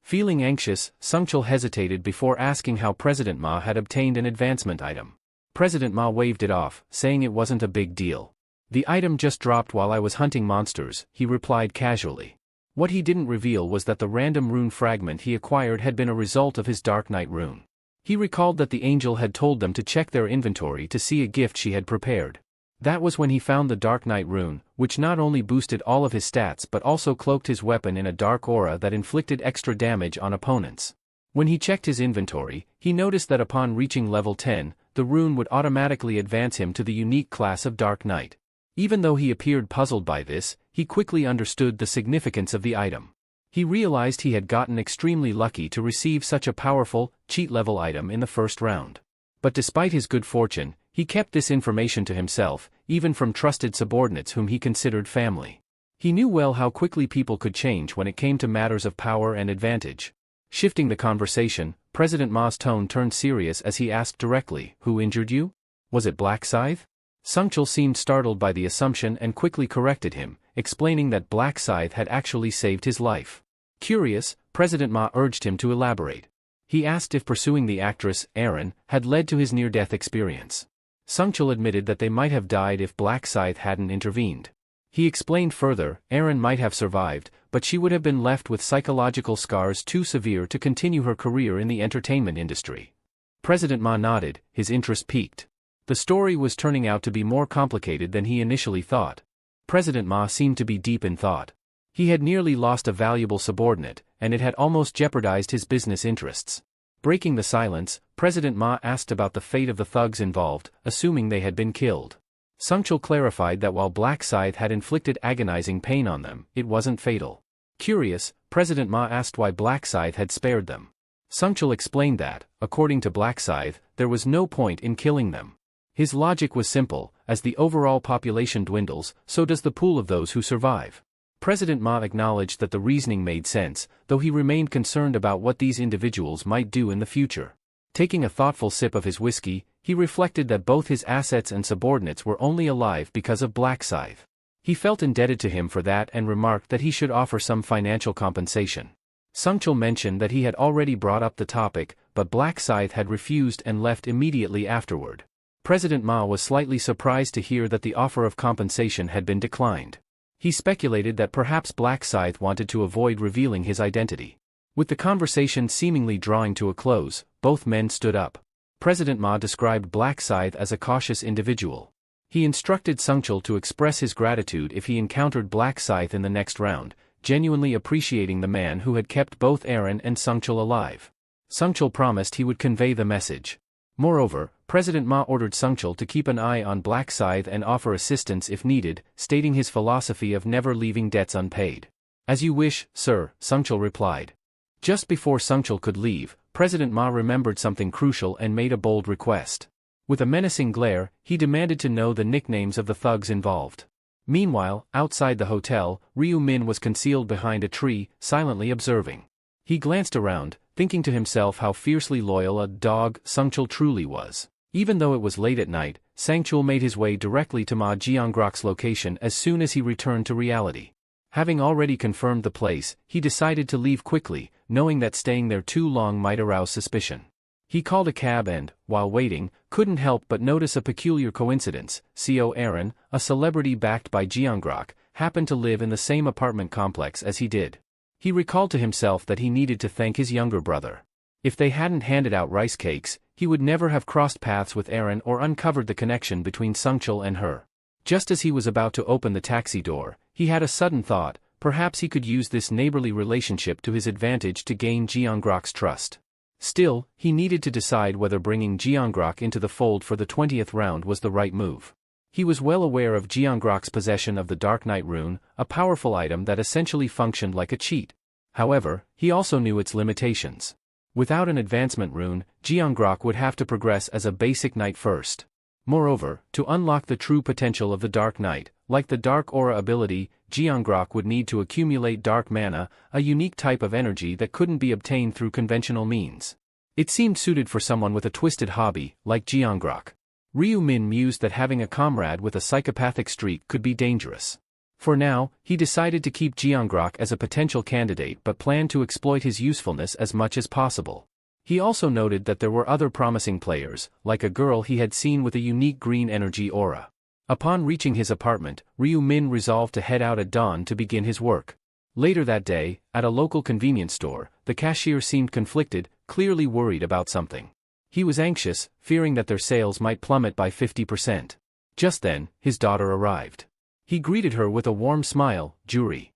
Feeling anxious, Sun Chul hesitated before asking how President Ma had obtained an advancement item. President Ma waved it off, saying it wasn't a big deal. "The item just dropped while I was hunting monsters," he replied casually. What he didn't reveal was that the random rune fragment he acquired had been a result of his Dark Knight rune. He recalled that the angel had told them to check their inventory to see a gift she had prepared. That was when he found the Dark Knight rune, which not only boosted all of his stats but also cloaked his weapon in a dark aura that inflicted extra damage on opponents. When he checked his inventory, he noticed that upon reaching level 10, the rune would automatically advance him to the unique class of Dark Knight. Even though he appeared puzzled by this, he quickly understood the significance of the item. He realized he had gotten extremely lucky to receive such a powerful, cheat-level item in the first round. But despite his good fortune, he kept this information to himself, even from trusted subordinates whom he considered family. He knew well how quickly people could change when it came to matters of power and advantage. Shifting the conversation, President Ma's tone turned serious as he asked directly, "Who injured you? Was it Black Scythe?" Sun Chul seemed startled by the assumption and quickly corrected him, explaining that Black Scythe had actually saved his life. Curious, President Ma urged him to elaborate. He asked if pursuing the actress, Erin, had led to his near-death experience. Sun Chul admitted that they might have died if Black Scythe hadn't intervened. He explained further, Erin might have survived, but she would have been left with psychological scars too severe to continue her career in the entertainment industry. President Ma nodded, his interest piqued. The story was turning out to be more complicated than he initially thought. President Ma seemed to be deep in thought. He had nearly lost a valuable subordinate, and it had almost jeopardized his business interests. Breaking the silence, President Ma asked about the fate of the thugs involved, assuming they had been killed. Sun Chul clarified that while Black Scythe had inflicted agonizing pain on them, it wasn't fatal. Curious, President Ma asked why Black Scythe had spared them. Sun Chul explained that, according to Black Scythe, there was no point in killing them. His logic was simple: as the overall population dwindles, so does the pool of those who survive. President Ma acknowledged that the reasoning made sense, though he remained concerned about what these individuals might do in the future. Taking a thoughtful sip of his whiskey, he reflected that both his assets and subordinates were only alive because of Black Scythe. He felt indebted to him for that and remarked that he should offer some financial compensation. Sungchul mentioned that he had already brought up the topic, but Black Scythe had refused and left immediately afterward. President Ma was slightly surprised to hear that the offer of compensation had been declined. He speculated that perhaps Black Scythe wanted to avoid revealing his identity. With the conversation seemingly drawing to a close, both men stood up. President Ma described Black Scythe as a cautious individual. He instructed Sungchul to express his gratitude if he encountered Black Scythe in the next round, genuinely appreciating the man who had kept both Aaron and Sungchul alive. Sungchul promised he would convey the message. Moreover, President Ma ordered Sungchul to keep an eye on Black Scythe and offer assistance if needed, stating his philosophy of never leaving debts unpaid. "As you wish, sir," Sungchul replied. Just before Sungchul could leave, President Ma remembered something crucial and made a bold request. With a menacing glare, he demanded to know the nicknames of the thugs involved. Meanwhile, outside the hotel, Ryu Min was concealed behind a tree, silently observing. He glanced around, thinking to himself how fiercely loyal a dog Sungchul truly was. Even though it was late at night, Sangchul made his way directly to Ma Jiangrok's location as soon as he returned to reality. Having already confirmed the place, he decided to leave quickly, knowing that staying there too long might arouse suspicion. He called a cab and, while waiting, couldn't help but notice a peculiar coincidence. CO Aaron, a celebrity backed by Jiangrok, happened to live in the same apartment complex as he did. He recalled to himself that he needed to thank his younger brother. If they hadn't handed out rice cakes, he would never have crossed paths with Aaron or uncovered the connection between Sungchul and her. Just as he was about to open the taxi door, he had a sudden thought: perhaps he could use this neighborly relationship to his advantage to gain Jiangrok's trust. Still, he needed to decide whether bringing Jiangrok into the fold for the 20th round was the right move. He was well aware of Jiangrok's possession of the Dark Knight rune, a powerful item that essentially functioned like a cheat. However, he also knew its limitations. Without an advancement rune, Jiangrok would have to progress as a basic knight first. Moreover, to unlock the true potential of the Dark Knight, like the Dark Aura ability, Jiangrok would need to accumulate dark mana, a unique type of energy that couldn't be obtained through conventional means. It seemed suited for someone with a twisted hobby, like Jiangrok. Ryu Min mused that having a comrade with a psychopathic streak could be dangerous. For now, he decided to keep Jiangrok as a potential candidate but planned to exploit his usefulness as much as possible. He also noted that there were other promising players, like a girl he had seen with a unique green energy aura. Upon reaching his apartment, Ryu Min resolved to head out at dawn to begin his work. Later that day, at a local convenience store, the cashier seemed conflicted, clearly worried about something. He was anxious, fearing that their sales might plummet by 50%. Just then, his daughter arrived. He greeted her with a warm smile. Juri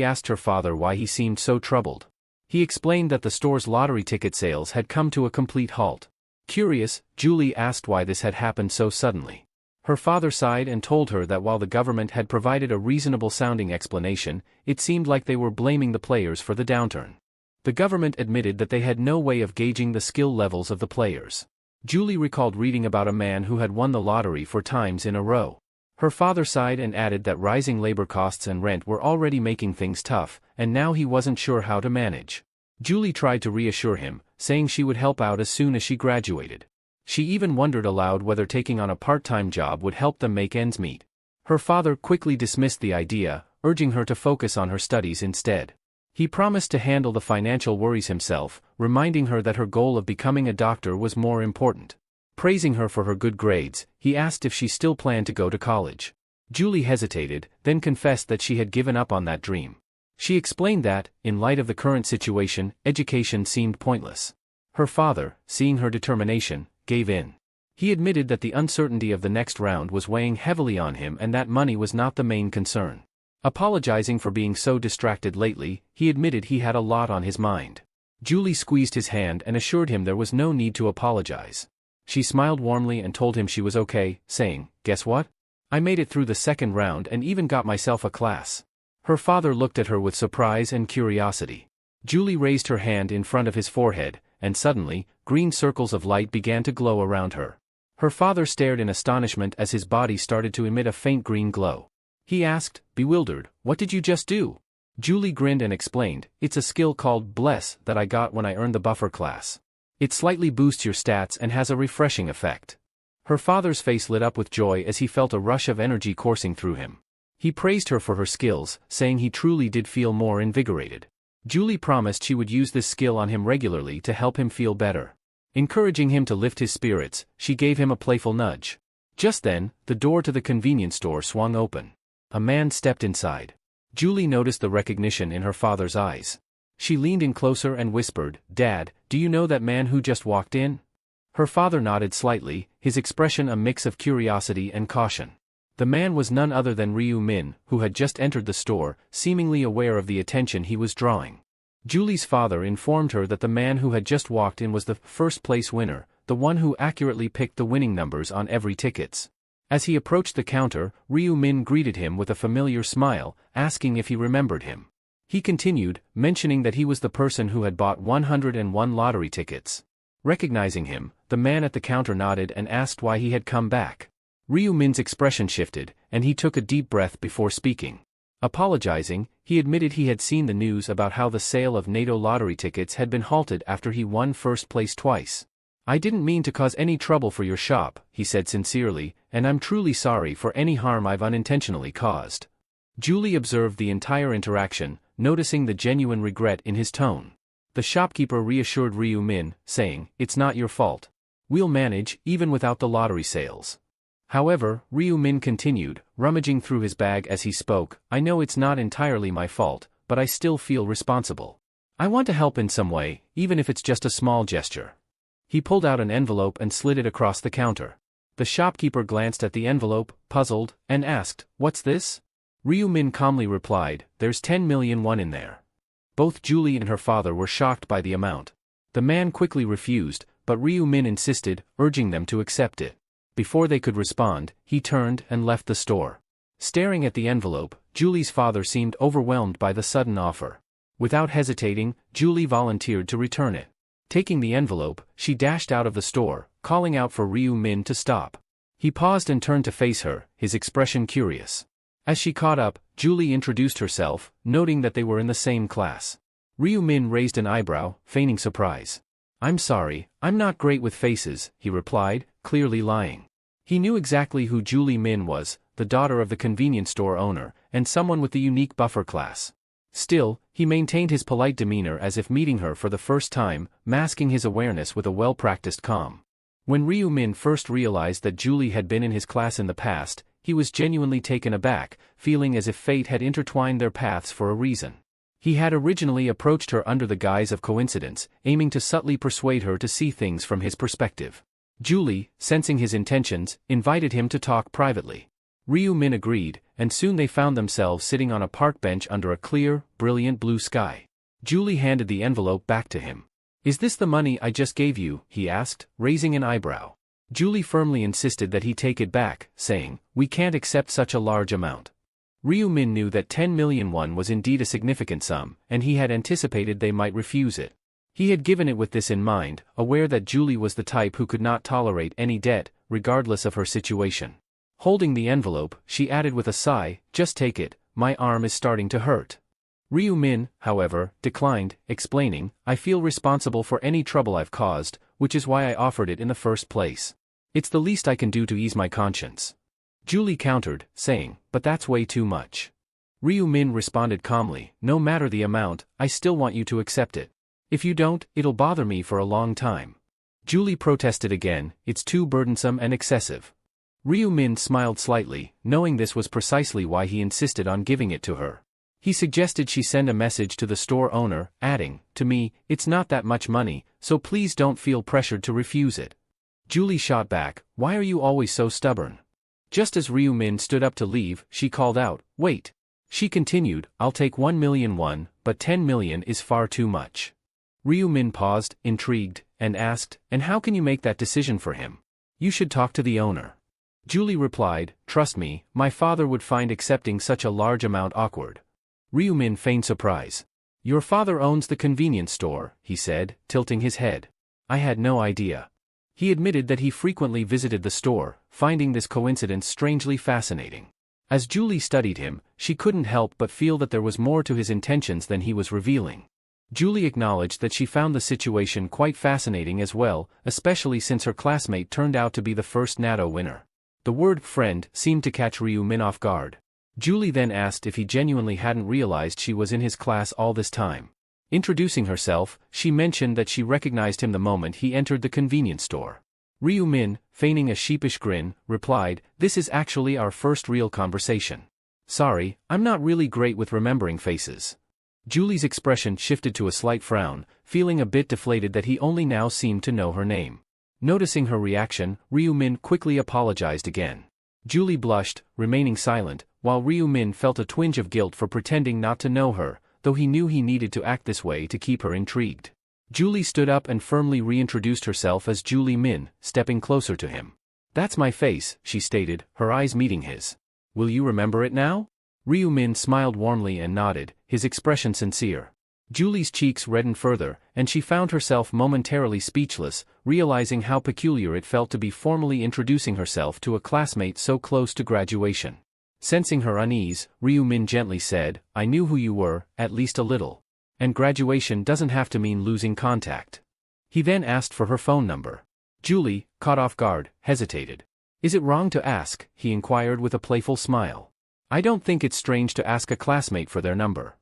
asked her father why he seemed so troubled. He explained that the store's lottery ticket sales had come to a complete halt. Curious, Julie asked why this had happened so suddenly. Her father sighed and told her that while the government had provided a reasonable-sounding explanation, it seemed like they were blaming the players for the downturn. The government admitted that they had no way of gauging the skill levels of the players. Julie recalled reading about a man who had won the lottery 4 times in a row. Her father sighed and added that rising labor costs and rent were already making things tough, and now he wasn't sure how to manage. Julie tried to reassure him, saying she would help out as soon as she graduated. She even wondered aloud whether taking on a part-time job would help them make ends meet. Her father quickly dismissed the idea, urging her to focus on her studies instead. He promised to handle the financial worries himself, reminding her that her goal of becoming a doctor was more important. Praising her for her good grades, he asked if she still planned to go to college. Julie hesitated, then confessed that she had given up on that dream. She explained that, in light of the current situation, education seemed pointless. Her father, seeing her determination, gave in. He admitted that the uncertainty of the next round was weighing heavily on him and that money was not the main concern. Apologizing for being so distracted lately, he admitted he had a lot on his mind. Julie squeezed his hand and assured him there was no need to apologize. She smiled warmly and told him she was okay, saying, "Guess what? I made it through the second round and even got myself a class." Her father looked at her with surprise and curiosity. Julie raised her hand in front of his forehead, and suddenly, green circles of light began to glow around her. Her father stared in astonishment as his body started to emit a faint green glow. He asked, bewildered, "What did you just do?" Julie grinned and explained, "It's a skill called Bless that I got when I earned the buffer class. It slightly boosts your stats and has a refreshing effect." Her father's face lit up with joy as he felt a rush of energy coursing through him. He praised her for her skills, saying he truly did feel more invigorated. Julie promised she would use this skill on him regularly to help him feel better. Encouraging him to lift his spirits, she gave him a playful nudge. Just then, the door to the convenience store swung open. A man stepped inside. Julie noticed the recognition in her father's eyes. She leaned in closer and whispered, "Dad, do you know that man who just walked in?" Her father nodded slightly, his expression a mix of curiosity and caution. The man was none other than Ryu Min, who had just entered the store, seemingly aware of the attention he was drawing. Julie's father informed her that the man who had just walked in was the first-place winner, the one who accurately picked the winning numbers on every tickets. As he approached the counter, Ryu Min greeted him with a familiar smile, asking if he remembered him. He continued, mentioning that he was the person who had bought 101 lottery tickets. Recognizing him, the man at the counter nodded and asked why he had come back. Ryu Min's expression shifted, and he took a deep breath before speaking. Apologizing, he admitted he had seen the news about how the sale of NATO lottery tickets had been halted after he won first place twice. "I didn't mean to cause any trouble for your shop," he said sincerely, "and I'm truly sorry for any harm I've unintentionally caused." Julie observed the entire interaction, noticing the genuine regret in his tone. The shopkeeper reassured Ryu Min, saying, "It's not your fault. We'll manage, even without the lottery sales." However, Ryu Min continued, rummaging through his bag as he spoke, "I know it's not entirely my fault, but I still feel responsible. I want to help in some way, even if it's just a small gesture." He pulled out an envelope and slid it across the counter. The shopkeeper glanced at the envelope, puzzled, and asked, "What's this?" Ryu Min calmly replied, "There's 10 million won in there." Both Julie and her father were shocked by the amount. The man quickly refused, but Ryu Min insisted, urging them to accept it. Before they could respond, he turned and left the store. Staring at the envelope, Julie's father seemed overwhelmed by the sudden offer. Without hesitating, Julie volunteered to return it. Taking the envelope, she dashed out of the store, calling out for Ryu Min to stop. He paused and turned to face her, his expression curious. As she caught up, Julie introduced herself, noting that they were in the same class. Ryu Min raised an eyebrow, feigning surprise. "I'm sorry, I'm not great with faces," he replied, clearly lying. He knew exactly who Julie Min was, the daughter of the convenience store owner, and someone with the unique buffer class. Still, he maintained his polite demeanor as if meeting her for the first time, masking his awareness with a well-practiced calm. When Ryu Min first realized that Julie had been in his class in the past, he was genuinely taken aback, feeling as if fate had intertwined their paths for a reason. He had originally approached her under the guise of coincidence, aiming to subtly persuade her to see things from his perspective. Julie, sensing his intentions, invited him to talk privately. Ryu Min agreed, and soon they found themselves sitting on a park bench under a clear, brilliant blue sky. Julie handed the envelope back to him. "Is this the money I just gave you?" he asked, raising an eyebrow. Julie firmly insisted that he take it back, saying, "We can't accept such a large amount." Ryu Min knew that 10 million won was indeed a significant sum, and he had anticipated they might refuse it. He had given it with this in mind, aware that Julie was the type who could not tolerate any debt, regardless of her situation. Holding the envelope, she added with a sigh, "Just take it, my arm is starting to hurt." Ryu Min, however, declined, explaining, "I feel responsible for any trouble I've caused, which is why I offered it in the first place. It's the least I can do to ease my conscience." Julie countered, saying, "But that's way too much." Ryu Min responded calmly, "No matter the amount, I still want you to accept it. If you don't, it'll bother me for a long time." Julie protested again, "It's too burdensome and excessive." Ryu Min smiled slightly, knowing this was precisely why he insisted on giving it to her. He suggested she send a message to the store owner, adding, "To me, it's not that much money, so please don't feel pressured to refuse it." Julie shot back, "Why are you always so stubborn?" Just as Ryu Min stood up to leave, she called out, "Wait." She continued, "I'll take 1 million won, but 10 million is far too much." Ryu Min paused, intrigued, and asked, "And how can you make that decision for him? You should talk to the owner." Julie replied, "Trust me, my father would find accepting such a large amount awkward." Ryu Min feigned surprise. "Your father owns the convenience store," he said, tilting his head. "I had no idea." He admitted that he frequently visited the store, finding this coincidence strangely fascinating. As Julie studied him, she couldn't help but feel that there was more to his intentions than he was revealing. Julie acknowledged that she found the situation quite fascinating as well, especially since her classmate turned out to be the first natto winner. The word friend seemed to catch Ryu-min off guard. Julie then asked if he genuinely hadn't realized she was in his class all this time. Introducing herself, she mentioned that she recognized him the moment he entered the convenience store. Ryu-min, feigning a sheepish grin, replied, "This is actually our first real conversation. Sorry, I'm not really great with remembering faces." Julie's expression shifted to a slight frown, feeling a bit deflated that he only now seemed to know her name. Noticing her reaction, Ryu-min quickly apologized again. Julie blushed, remaining silent, while Ryu-min felt a twinge of guilt for pretending not to know her, though he knew he needed to act this way to keep her intrigued. Julie stood up and firmly reintroduced herself as Julie Min, stepping closer to him. "That's my face," she stated, her eyes meeting his. "Will you remember it now?" Ryu-min smiled warmly and nodded, his expression sincere. Julie's cheeks reddened further, and she found herself momentarily speechless, realizing how peculiar it felt to be formally introducing herself to a classmate so close to graduation. Sensing her unease, Ryu-min gently said, "I knew who you were, at least a little. And graduation doesn't have to mean losing contact." He then asked for her phone number. Julie, caught off guard, hesitated. "Is it wrong to ask?" he inquired with a playful smile. "I don't think it's strange to ask a classmate for their number."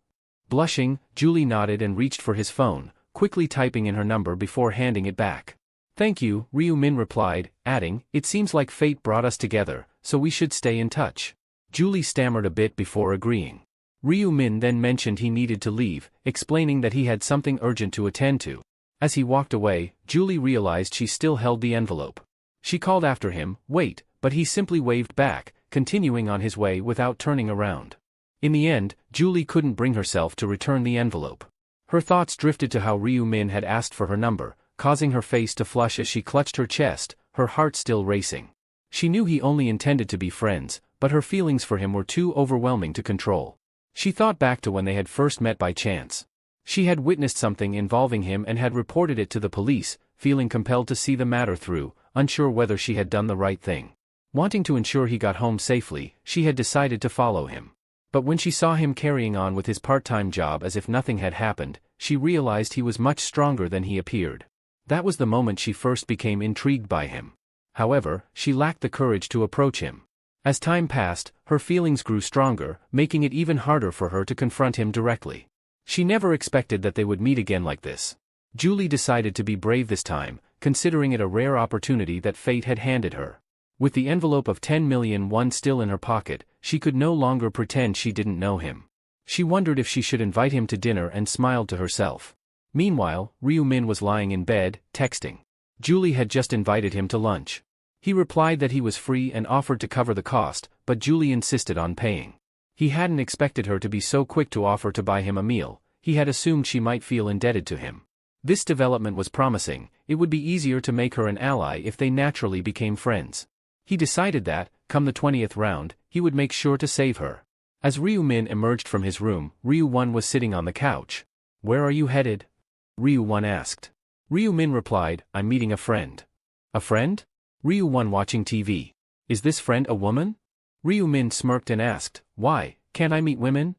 Blushing, Julie nodded and reached for his phone, quickly typing in her number before handing it back. "Thank you," Ryu-min replied, adding, "It seems like fate brought us together, so we should stay in touch." Julie stammered a bit before agreeing. Ryu-min then mentioned he needed to leave, explaining that he had something urgent to attend to. As he walked away, Julie realized she still held the envelope. She called after him, "Wait," but he simply waved back, continuing on his way without turning around. In the end, Julie couldn't bring herself to return the envelope. Her thoughts drifted to how Ryu-min had asked for her number, causing her face to flush as she clutched her chest, her heart still racing. She knew he only intended to be friends, but her feelings for him were too overwhelming to control. She thought back to when they had first met by chance. She had witnessed something involving him and had reported it to the police, feeling compelled to see the matter through, unsure whether she had done the right thing. Wanting to ensure he got home safely, she had decided to follow him. But when she saw him carrying on with his part-time job as if nothing had happened, she realized he was much stronger than he appeared. That was the moment she first became intrigued by him. However, she lacked the courage to approach him. As time passed, her feelings grew stronger, making it even harder for her to confront him directly. She never expected that they would meet again like this. Julie decided to be brave this time, considering it a rare opportunity that fate had handed her. With the envelope of 10 million won still in her pocket, she could no longer pretend she didn't know him. She wondered if she should invite him to dinner and smiled to herself. Meanwhile, Ryu-min was lying in bed, texting. Julie had just invited him to lunch. He replied that he was free and offered to cover the cost, but Julie insisted on paying. He hadn't expected her to be so quick to offer to buy him a meal. He had assumed she might feel indebted to him. This development was promising. It would be easier to make her an ally if they naturally became friends. He decided that, come the 20th round, he would make sure to save her. As Ryu-min emerged from his room, Ryu-won was sitting on the couch. "Where are you headed?" Ryu-won asked. Ryu-min replied, "I'm meeting a friend." "A friend?" Ryu-won watching TV. "Is this friend a woman?" Ryu-min smirked and asked, "Why, can't I meet women?"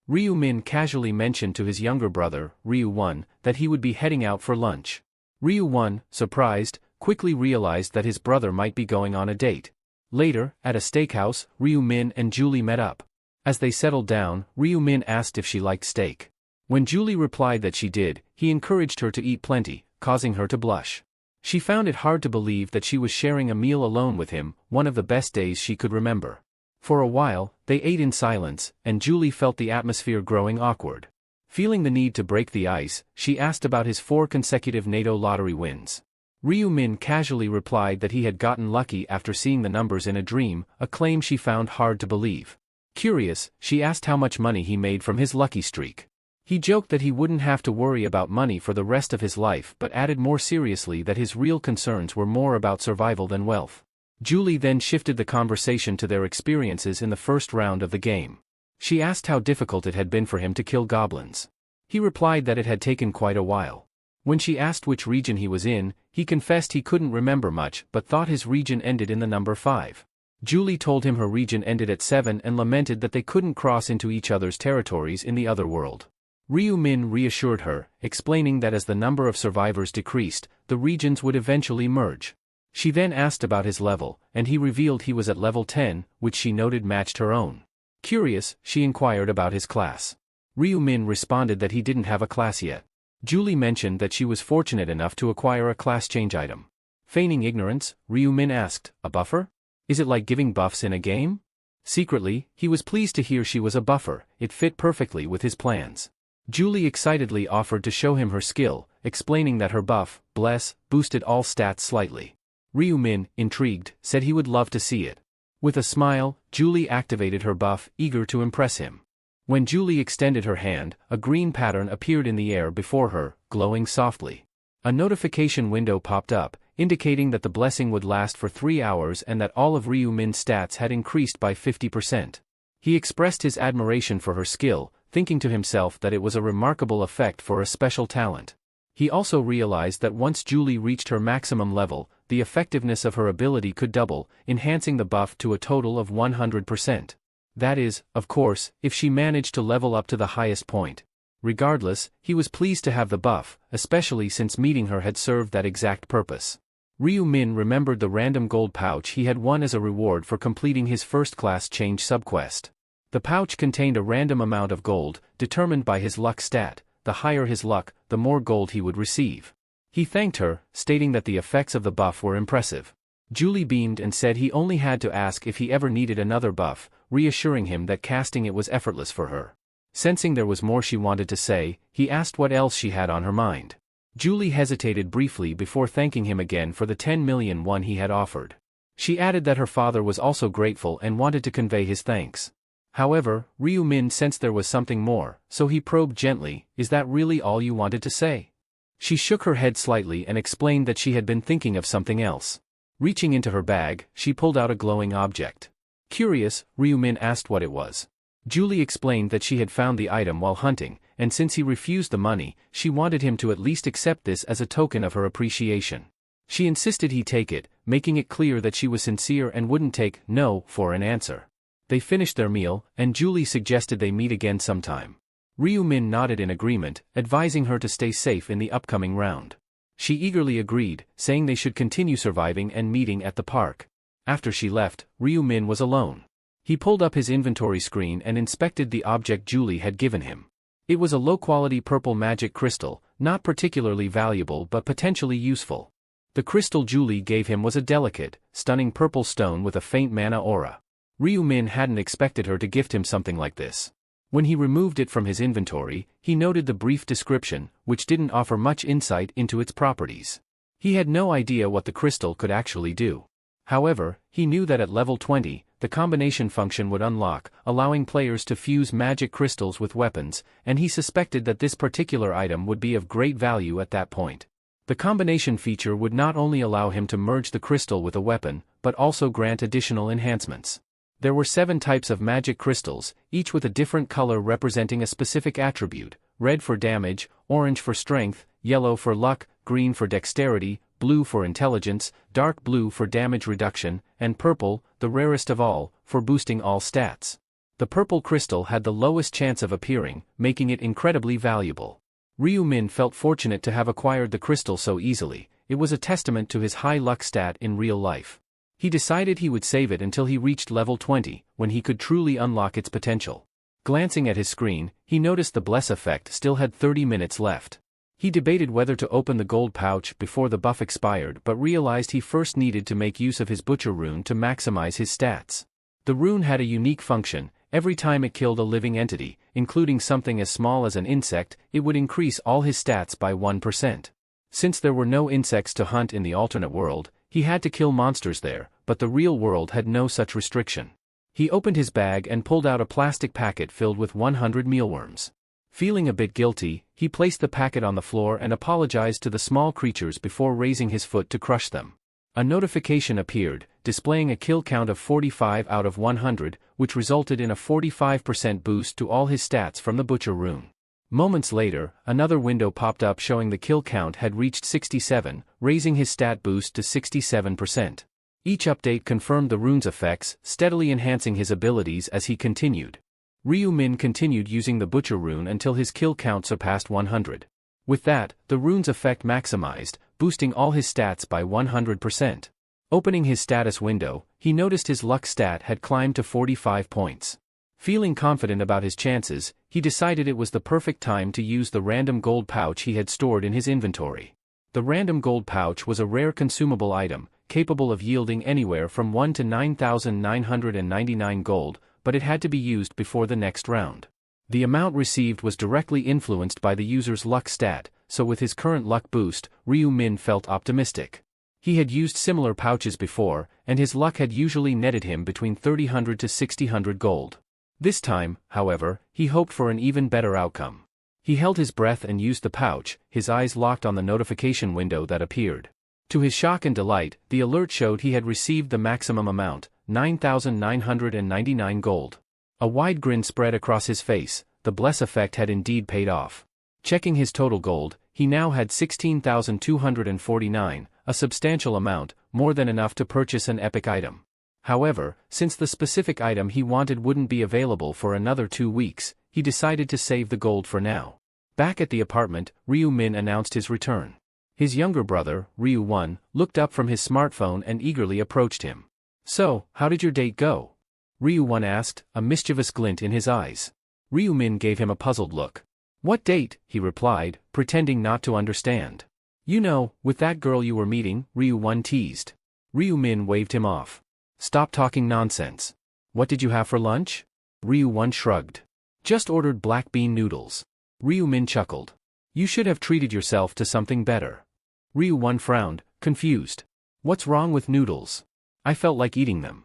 Ryu-min casually mentioned to his younger brother, Ryu-won, that he would be heading out for lunch. Ryu-won, surprised, quickly realized that his brother might be going on a date. Later, at a steakhouse, Ryu-min and Julie met up. As they settled down, Ryu-min asked if she liked steak. When Julie replied that she did, he encouraged her to eat plenty, causing her to blush. She found it hard to believe that she was sharing a meal alone with him, one of the best days she could remember. For a while, they ate in silence, and Julie felt the atmosphere growing awkward. Feeling the need to break the ice, she asked about his 4 consecutive natto lottery wins. Ryu-min casually replied that he had gotten lucky after seeing the numbers in a dream, a claim she found hard to believe. Curious, she asked how much money he made from his lucky streak. He joked that he wouldn't have to worry about money for the rest of his life but added more seriously that his real concerns were more about survival than wealth. Julie then shifted the conversation to their experiences in the first round of the game. She asked how difficult it had been for him to kill goblins. He replied that it had taken quite a while. When she asked which region he was in, he confessed he couldn't remember much but thought his region ended in the number 5. Julie told him her region ended at 7 and lamented that they couldn't cross into each other's territories in the other world. Ryu Min reassured her, explaining that as the number of survivors decreased, the regions would eventually merge. She then asked about his level, and he revealed he was at level 10, which she noted matched her own. Curious, she inquired about his class. Ryu Min responded that he didn't have a class yet. Julie mentioned that she was fortunate enough to acquire a class change item. Feigning ignorance, Ryu Min asked, "A buffer? Is it like giving buffs in a game?" Secretly, he was pleased to hear she was a buffer, it fit perfectly with his plans. Julie excitedly offered to show him her skill, explaining that her buff, Bless, boosted all stats slightly. Ryu Min, intrigued, said he would love to see it. With a smile, Julie activated her buff, eager to impress him. When Julie extended her hand, a green pattern appeared in the air before her, glowing softly. A notification window popped up, indicating that the blessing would last for 3 hours and that all of Ryu Min's stats had increased by 50%. He expressed his admiration for her skill, thinking to himself that it was a remarkable effect for a special talent. He also realized that once Julie reached her maximum level, the effectiveness of her ability could double, enhancing the buff to a total of 100%. That is, of course, if she managed to level up to the highest point. Regardless, he was pleased to have the buff, especially since meeting her had served that exact purpose. Ryu Min remembered the random gold pouch he had won as a reward for completing his first-class change subquest. The pouch contained a random amount of gold, determined by his luck stat. The higher his luck, the more gold he would receive. He thanked her, stating that the effects of the buff were impressive. Julie beamed and said he only had to ask if he ever needed another buff, reassuring him that casting it was effortless for her. Sensing there was more she wanted to say, he asked what else she had on her mind. Julie hesitated briefly before thanking him again for the 10 million won he had offered. She added that her father was also grateful and wanted to convey his thanks. However, Ryu Min sensed there was something more, so he probed gently, "Is that really all you wanted to say?" She shook her head slightly and explained that she had been thinking of something else. Reaching into her bag, she pulled out a glowing object. Curious, Ryu Min asked what it was. Julie explained that she had found the item while hunting, and since he refused the money, she wanted him to at least accept this as a token of her appreciation. She insisted he take it, making it clear that she was sincere and wouldn't take "no" for an answer. They finished their meal, and Julie suggested they meet again sometime. Ryu Min nodded in agreement, advising her to stay safe in the upcoming round. She eagerly agreed, saying they should continue surviving and meeting at the park. After she left, Ryu Min was alone. He pulled up his inventory screen and inspected the object Julie had given him. It was a low-quality purple magic crystal, not particularly valuable but potentially useful. The crystal Julie gave him was a delicate, stunning purple stone with a faint mana aura. Ryu Min hadn't expected her to gift him something like this. When he removed it from his inventory, he noted the brief description, which didn't offer much insight into its properties. He had no idea what the crystal could actually do. However, he knew that at level 20, the combination function would unlock, allowing players to fuse magic crystals with weapons, and he suspected that this particular item would be of great value at that point. The combination feature would not only allow him to merge the crystal with a weapon, but also grant additional enhancements. There were 7 types of magic crystals, each with a different color representing a specific attribute: red for damage, orange for strength, yellow for luck, green for dexterity, blue for intelligence, dark blue for damage reduction, and purple, the rarest of all, for boosting all stats. The purple crystal had the lowest chance of appearing, making it incredibly valuable. Ryu Min felt fortunate to have acquired the crystal so easily. It was a testament to his high luck stat in real life. He decided he would save it until he reached level 20, when he could truly unlock its potential. Glancing at his screen, he noticed the Bless effect still had 30 minutes left. He debated whether to open the gold pouch before the buff expired but realized he first needed to make use of his Butcher rune to maximize his stats. The rune had a unique function: every time it killed a living entity, including something as small as an insect, it would increase all his stats by 1%. Since there were no insects to hunt in the alternate world, he had to kill monsters there, but the real world had no such restriction. He opened his bag and pulled out a plastic packet filled with 100 mealworms. Feeling a bit guilty, he placed the packet on the floor and apologized to the small creatures before raising his foot to crush them. A notification appeared, displaying a kill count of 45 out of 100, which resulted in a 45% boost to all his stats from the Butcher rune. Moments later, another window popped up showing the kill count had reached 67, raising his stat boost to 67%. Each update confirmed the rune's effects, steadily enhancing his abilities as he continued. Ryu Min continued using the Butcher rune until his kill count surpassed 100. With that, the rune's effect maximized, boosting all his stats by 100%. Opening his status window, he noticed his luck stat had climbed to 45 points. Feeling confident about his chances, he decided it was the perfect time to use the random gold pouch he had stored in his inventory. The random gold pouch was a rare consumable item, capable of yielding anywhere from 1 to 9,999 gold, but it had to be used before the next round. The amount received was directly influenced by the user's luck stat, so with his current luck boost, Ryu Min felt optimistic. He had used similar pouches before, and his luck had usually netted him between 300 to 600 gold. This time, however, he hoped for an even better outcome. He held his breath and used the pouch, his eyes locked on the notification window that appeared. To his shock and delight, the alert showed he had received the maximum amount, 9,999 gold. A wide grin spread across his face, the bless effect had indeed paid off. Checking his total gold, he now had 16,249, a substantial amount, more than enough to purchase an epic item. However, since the specific item he wanted wouldn't be available for another 2 weeks, he decided to save the gold for now. Back at the apartment, Ryu Min announced his return. His younger brother, Ryu 1, looked up from his smartphone and eagerly approached him. "So, how did your date go?" Ryu 1 asked, a mischievous glint in his eyes. Ryu Min gave him a puzzled look. "What date?" he replied, pretending not to understand. "You know, with that girl you were meeting," Ryu 1 teased. Ryu Min waved him off. "Stop talking nonsense. What did you have for lunch?" Ryu 1 shrugged. "Just ordered black bean noodles." Ryu Min chuckled. "You should have treated yourself to something better." Ryu 1 frowned, confused. "What's wrong with noodles? I felt like eating them."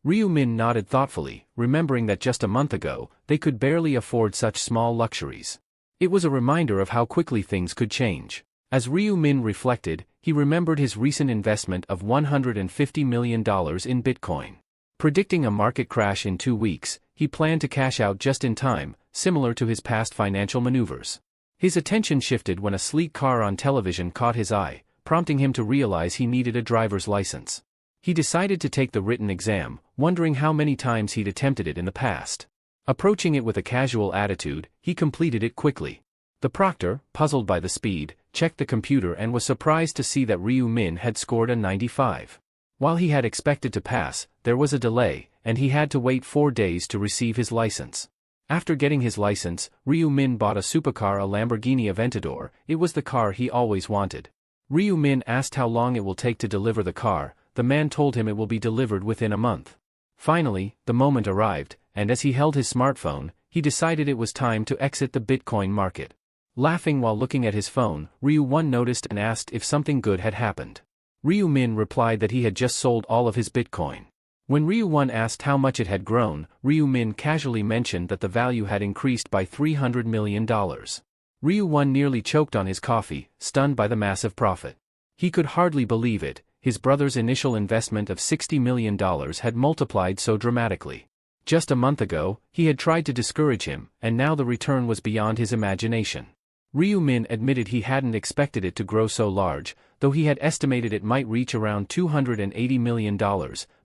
Ryu Min nodded thoughtfully, remembering that just a month ago, they could barely afford such small luxuries. It was a reminder of how quickly things could change. As Ryu Min reflected, he remembered his recent investment of $150 million in Bitcoin. Predicting a market crash in 2 weeks, he planned to cash out just in time, similar to his past financial maneuvers. His attention shifted when a sleek car on television caught his eye, prompting him to realize he needed a driver's license. He decided to take the written exam, wondering how many times he'd attempted it in the past. Approaching it with a casual attitude, he completed it quickly. The proctor, puzzled by the speed, checked the computer and was surprised to see that Ryu Min had scored a 95. While he had expected to pass, there was a delay, and he had to wait 4 days to receive his license. After getting his license, Ryu Min bought a supercar, a Lamborghini Aventador. It was the car he always wanted. Ryu Min asked how long it will take to deliver the car. The man told him it will be delivered within a month. Finally, the moment arrived, and as he held his smartphone, he decided it was time to exit the Bitcoin market. Laughing while looking at his phone, Ryu 1 noticed and asked if something good had happened. Ryu Min replied that he had just sold all of his Bitcoin. When Ryu 1 asked how much it had grown, Ryu Min casually mentioned that the value had increased by $300 million. Ryu 1 nearly choked on his coffee, stunned by the massive profit. He could hardly believe it. His brother's initial investment of $60 million had multiplied so dramatically. Just a month ago, he had tried to discourage him, and now the return was beyond his imagination. Ryu Min admitted he hadn't expected it to grow so large, though he had estimated it might reach around $280 million,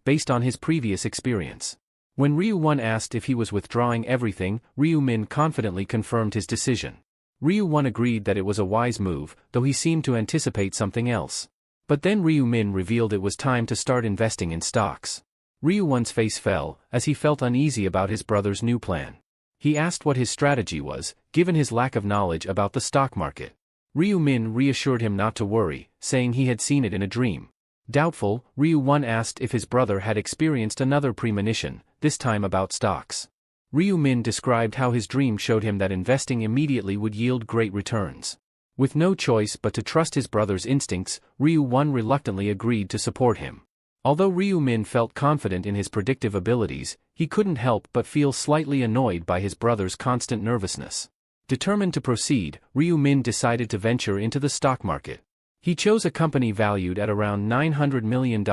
based on his previous experience. When Ryu 1 asked if he was withdrawing everything, Ryu Min confidently confirmed his decision. Ryu 1 agreed that it was a wise move, though he seemed to anticipate something else. But then Ryu Min revealed it was time to start investing in stocks. Ryu 1's face fell, as he felt uneasy about his brother's new plan. He asked what his strategy was, given his lack of knowledge about the stock market. Ryu Min reassured him not to worry, saying he had seen it in a dream. Doubtful, Ryu 1 asked if his brother had experienced another premonition, this time about stocks. Ryu Min described how his dream showed him that investing immediately would yield great returns. With no choice but to trust his brother's instincts, Ryu 1 reluctantly agreed to support him. Although Ryu Min felt confident in his predictive abilities, he couldn't help but feel slightly annoyed by his brother's constant nervousness. Determined to proceed, Ryu Min decided to venture into the stock market. He chose a company valued at around $900 million,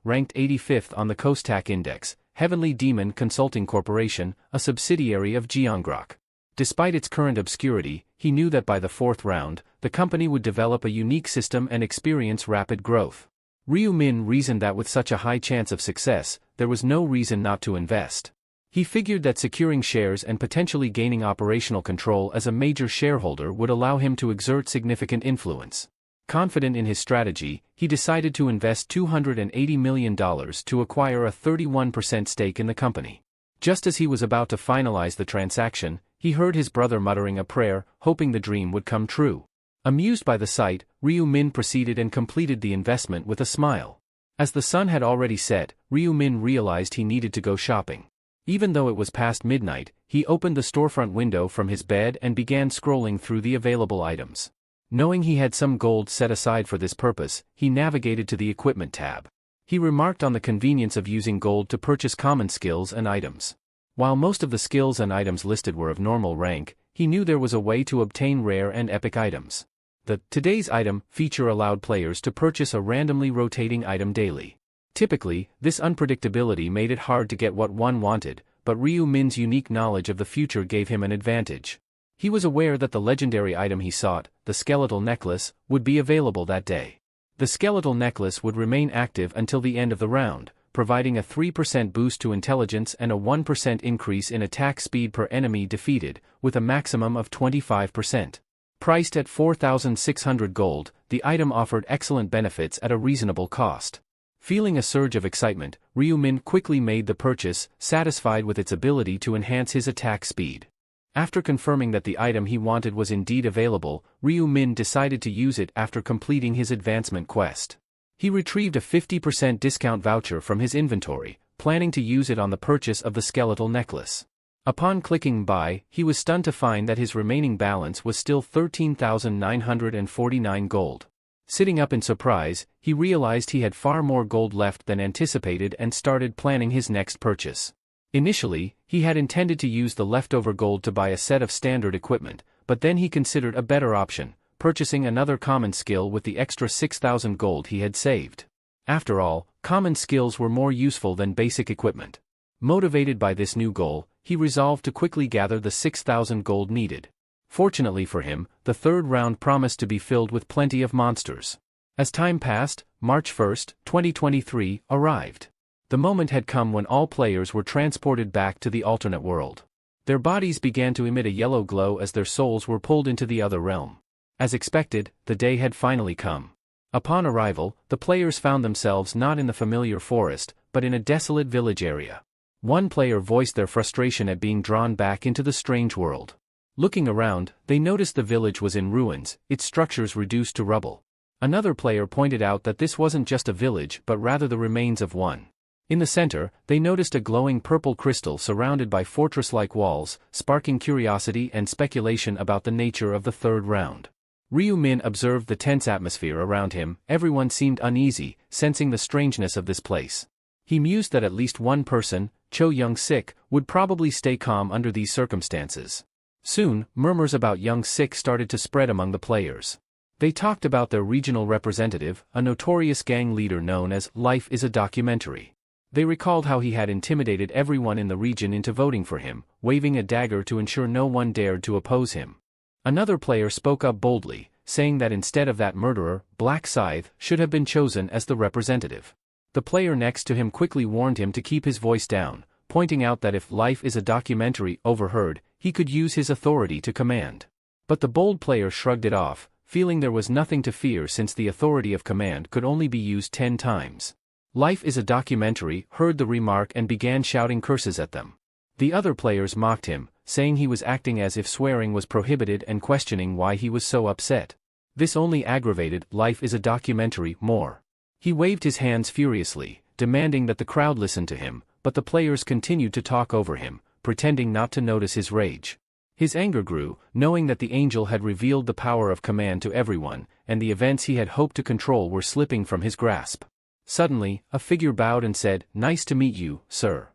ranked 85th on the Kostak Index, Heavenly Demon Consulting Corporation, a subsidiary of Gyeongrok. Despite its current obscurity, he knew that by the fourth round, the company would develop a unique system and experience rapid growth. Ryu Min reasoned that with such a high chance of success, there was no reason not to invest. He figured that securing shares and potentially gaining operational control as a major shareholder would allow him to exert significant influence. Confident in his strategy, he decided to invest $280 million to acquire a 31% stake in the company. Just as he was about to finalize the transaction, he heard his brother muttering a prayer, hoping the dream would come true. Amused by the sight, Ryu Min proceeded and completed the investment with a smile. As the sun had already set, Ryu Min realized he needed to go shopping. Even though it was past midnight, he opened the storefront window from his bed and began scrolling through the available items. Knowing he had some gold set aside for this purpose, he navigated to the equipment tab. He remarked on the convenience of using gold to purchase common skills and items. While most of the skills and items listed were of normal rank, he knew there was a way to obtain rare and epic items. The Today's Item feature allowed players to purchase a randomly rotating item daily. Typically, this unpredictability made it hard to get what one wanted, but Ryu Min's unique knowledge of the future gave him an advantage. He was aware that the legendary item he sought, the skeletal necklace, would be available that day. The skeletal necklace would remain active until the end of the round, providing a 3% boost to intelligence and a 1% increase in attack speed per enemy defeated, with a maximum of 25%. Priced at 4,600 gold, the item offered excellent benefits at a reasonable cost. Feeling a surge of excitement, Ryu Min quickly made the purchase, satisfied with its ability to enhance his attack speed. After confirming that the item he wanted was indeed available, Ryu Min decided to use it after completing his advancement quest. He retrieved a 50% discount voucher from his inventory, planning to use it on the purchase of the skeletal necklace. Upon clicking buy, he was stunned to find that his remaining balance was still 13,949 gold. Sitting up in surprise, he realized he had far more gold left than anticipated and started planning his next purchase. Initially, he had intended to use the leftover gold to buy a set of standard equipment, but then he considered a better option, purchasing another common skill with the extra 6,000 gold he had saved. After all, common skills were more useful than basic equipment. Motivated by this new goal, he resolved to quickly gather the 6,000 gold needed. Fortunately for him, the third round promised to be filled with plenty of monsters. As time passed, March 1, 2023, arrived. The moment had come when all players were transported back to the alternate world. Their bodies began to emit a yellow glow as their souls were pulled into the other realm. As expected, the day had finally come. Upon arrival, the players found themselves not in the familiar forest, but in a desolate village area. One player voiced their frustration at being drawn back into the strange world. Looking around, they noticed the village was in ruins, its structures reduced to rubble. Another player pointed out that this wasn't just a village but rather the remains of one. In the center, they noticed a glowing purple crystal surrounded by fortress-like walls, sparking curiosity and speculation about the nature of the third round. Ryu Min observed the tense atmosphere around him. Everyone seemed uneasy, sensing the strangeness of this place. He mused that at least one person, Cho Young-sik, would probably stay calm under these circumstances. Soon, murmurs about Young-sik started to spread among the players. They talked about their regional representative, a notorious gang leader known as Life is a Documentary. They recalled how he had intimidated everyone in the region into voting for him, waving a dagger to ensure no one dared to oppose him. Another player spoke up boldly, saying that instead of that murderer, Black Scythe should have been chosen as the representative. The player next to him quickly warned him to keep his voice down, pointing out that if Life is a Documentary overheard, he could use his authority to command. But the bold player shrugged it off, feeling there was nothing to fear since the authority of command could only be used 10 times. Life is a Documentary heard the remark and began shouting curses at them. The other players mocked him, saying he was acting as if swearing was prohibited and questioning why he was so upset. This only aggravated Life is a Documentary more. He waved his hands furiously, demanding that the crowd listen to him, but the players continued to talk over him, pretending not to notice his rage. His anger grew, knowing that the angel had revealed the power of command to everyone, and the events he had hoped to control were slipping from his grasp. Suddenly, a figure bowed and said, "Nice to meet you, sir,"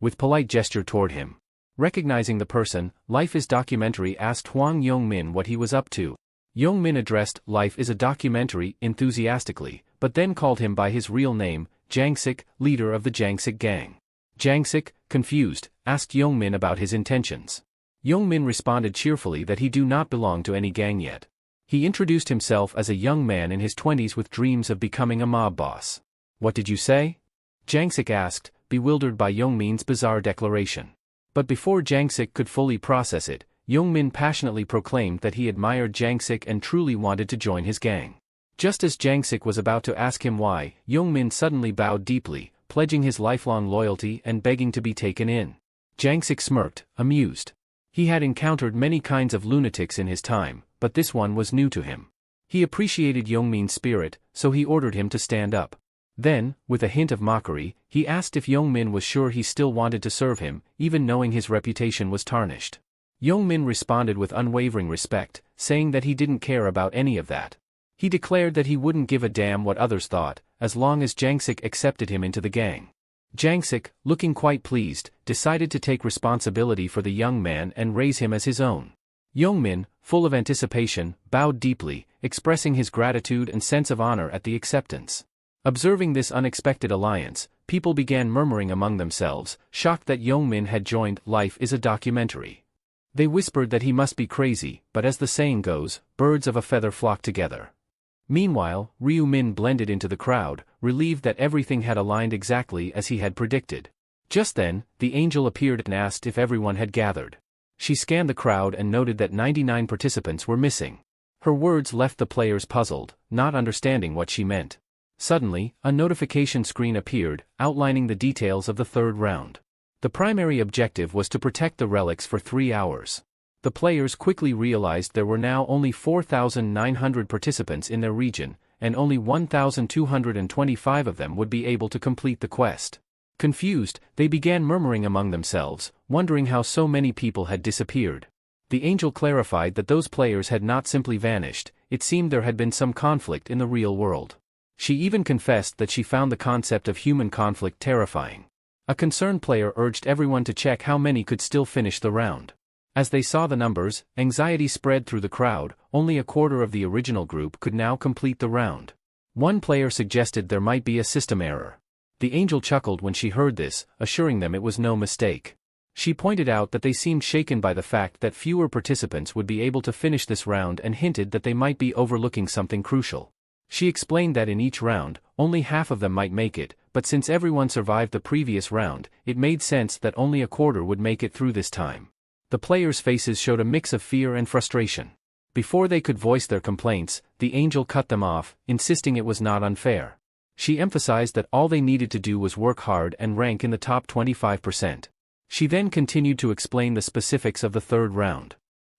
with polite gesture toward him. Recognizing the person, Life is Documentary asked Hwang Yong-min what he was up to. Yong-min addressed Life is a Documentary enthusiastically, but then called him by his real name, Jangsik, leader of the Jangsik gang. Jangsik, confused, asked Yong-min about his intentions. Youngmin responded cheerfully that he do not belong to any gang yet. He introduced himself as a young man in his 20s with dreams of becoming a mob boss. What did you say? Jangsik asked, bewildered by Youngmin's bizarre declaration. But before Jangsik could fully process it, Youngmin passionately proclaimed that he admired Jangsik and truly wanted to join his gang. Just as Jangsik was about to ask him why, Youngmin suddenly bowed deeply, pledging his lifelong loyalty and begging to be taken in. Jangsik smirked, amused. He had encountered many kinds of lunatics in his time, but this one was new to him. He appreciated Youngmin's spirit, so he ordered him to stand up. Then, with a hint of mockery, he asked if Youngmin was sure he still wanted to serve him, even knowing his reputation was tarnished. Youngmin responded with unwavering respect, saying that he didn't care about any of that. He declared that he wouldn't give a damn what others thought, as long as Jangsik accepted him into the gang. Jangsik, looking quite pleased, decided to take responsibility for the young man and raise him as his own. Youngmin, full of anticipation, bowed deeply, expressing his gratitude and sense of honor at the acceptance. Observing this unexpected alliance, people began murmuring among themselves, shocked that Youngmin had joined Life is a Documentary. They whispered that he must be crazy, but as the saying goes, birds of a feather flock together. Meanwhile, Ryu Min blended into the crowd, relieved that everything had aligned exactly as he had predicted. Just then, the angel appeared and asked if everyone had gathered. She scanned the crowd and noted that 99 participants were missing. Her words left the players puzzled, not understanding what she meant. Suddenly, a notification screen appeared, outlining the details of the third round. The primary objective was to protect the relics for 3 hours. The players quickly realized there were now only 4,900 participants in their region, and only 1,225 of them would be able to complete the quest. Confused, they began murmuring among themselves, wondering how so many people had disappeared. The angel clarified that those players had not simply vanished, it seemed there had been some conflict in the real world. She even confessed that she found the concept of human conflict terrifying. A concerned player urged everyone to check how many could still finish the round. As they saw the numbers, anxiety spread through the crowd. Only a quarter of the original group could now complete the round. One player suggested there might be a system error. The angel chuckled when she heard this, assuring them it was no mistake. She pointed out that they seemed shaken by the fact that fewer participants would be able to finish this round and hinted that they might be overlooking something crucial. She explained that in each round, only half of them might make it, but since everyone survived the previous round, it made sense that only a quarter would make it through this time. The players' faces showed a mix of fear and frustration. Before they could voice their complaints, the angel cut them off, insisting it was not unfair. She emphasized that all they needed to do was work hard and rank in the top 25%. She then continued to explain the specifics of the third round.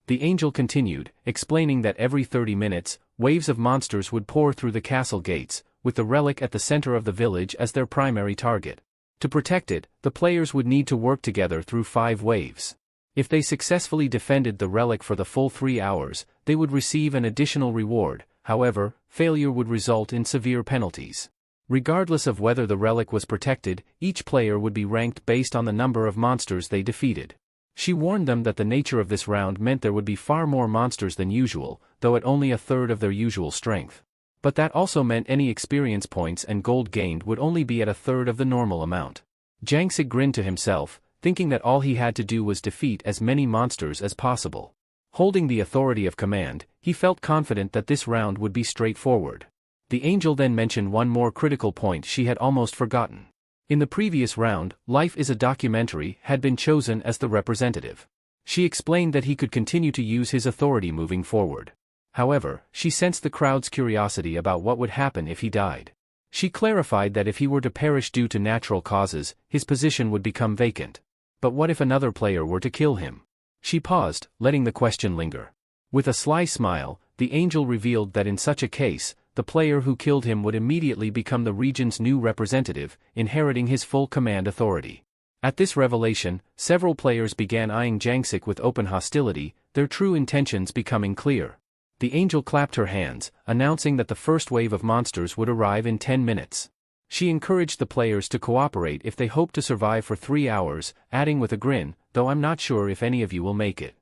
The angel continued, explaining that every 30 minutes, waves of monsters would pour through the castle gates, with the relic at the center of the village as their primary target. To protect it, the players would need to work together through 5 waves. If they successfully defended the relic for the full 3 hours, they would receive an additional reward. However, failure would result in severe penalties. Regardless of whether the relic was protected, each player would be ranked based on the number of monsters they defeated. She warned them that the nature of this round meant there would be far more monsters than usual, though at only a third of their usual strength. But that also meant any experience points and gold gained would only be at a third of the normal amount. Jangsik grinned to himself, thinking that all he had to do was defeat as many monsters as possible. Holding the authority of command, he felt confident that this round would be straightforward. The angel then mentioned one more critical point she had almost forgotten. In the previous round, Life is a Documentary had been chosen as the representative. She explained that he could continue to use his authority moving forward. However, she sensed the crowd's curiosity about what would happen if he died. She clarified that if he were to perish due to natural causes, his position would become vacant. But what if another player were to kill him? She paused, letting the question linger. With a sly smile, the angel revealed that in such a case, the player who killed him would immediately become the region's new representative, inheriting his full command authority. At this revelation, several players began eyeing Jangsik with open hostility, their true intentions becoming clear. The angel clapped her hands, announcing that the first wave of monsters would arrive in 10 minutes. She encouraged the players to cooperate if they hoped to survive for 3 hours, adding with a grin, "Though I'm not sure if any of you will make it."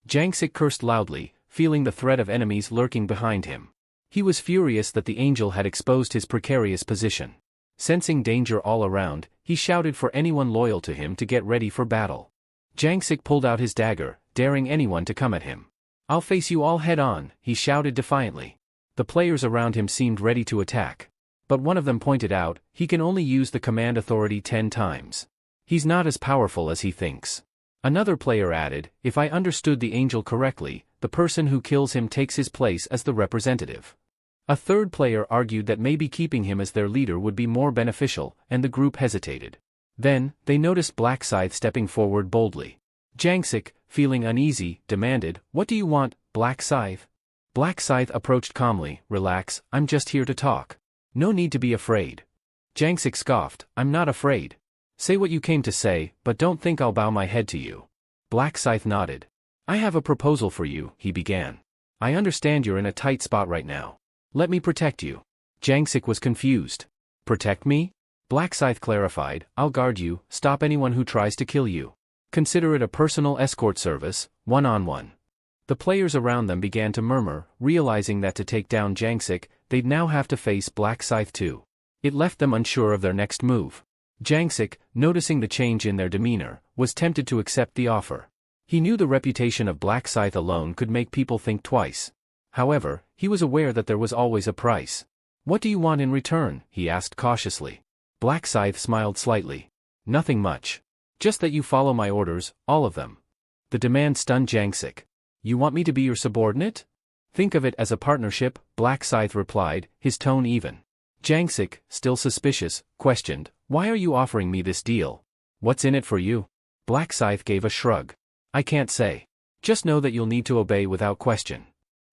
Jangsik cursed loudly, feeling the threat of enemies lurking behind him. He was furious that the angel had exposed his precarious position. Sensing danger all around, he shouted for anyone loyal to him to get ready for battle. Jangsik pulled out his dagger, daring anyone to come at him. "I'll face you all head-on," he shouted defiantly. The players around him seemed ready to attack. But one of them pointed out, "He can only use the command authority 10 times. He's not as powerful as he thinks." Another player added, "If I understood the angel correctly, the person who kills him takes his place as the representative." A third player argued that maybe keeping him as their leader would be more beneficial, and the group hesitated. Then, they noticed Black Scythe stepping forward boldly. Jangsik, feeling uneasy, demanded, "What do you want, Black Scythe?" Black Scythe approached calmly, "Relax, I'm just here to talk. No need to be afraid." Jangsik scoffed, "I'm not afraid. Say what you came to say, but don't think I'll bow my head to you." Black Scythe nodded. "I have a proposal for you," he began. "I understand you're in a tight spot right now. Let me protect you." Jangsik was confused. "Protect me?" Black Scythe clarified, "I'll guard you, stop anyone who tries to kill you. Consider it a personal escort service, one-on-one." The players around them began to murmur, realizing that to take down Jangsik, they'd now have to face Black Scythe too. It left them unsure of their next move. Jangsik, noticing the change in their demeanor, was tempted to accept the offer. He knew the reputation of Black Scythe alone could make people think twice. However, he was aware that there was always a price. "What do you want in return?" he asked cautiously. Black Scythe smiled slightly. "Nothing much. Just that you follow my orders, all of them." The demand stunned Jangsik. "You want me to be your subordinate?" "Think of it as a partnership," Black Scythe replied, his tone even. Jangsik, still suspicious, questioned, "Why are you offering me this deal? What's in it for you?" Black Scythe gave a shrug. "I can't say. Just know that you'll need to obey without question."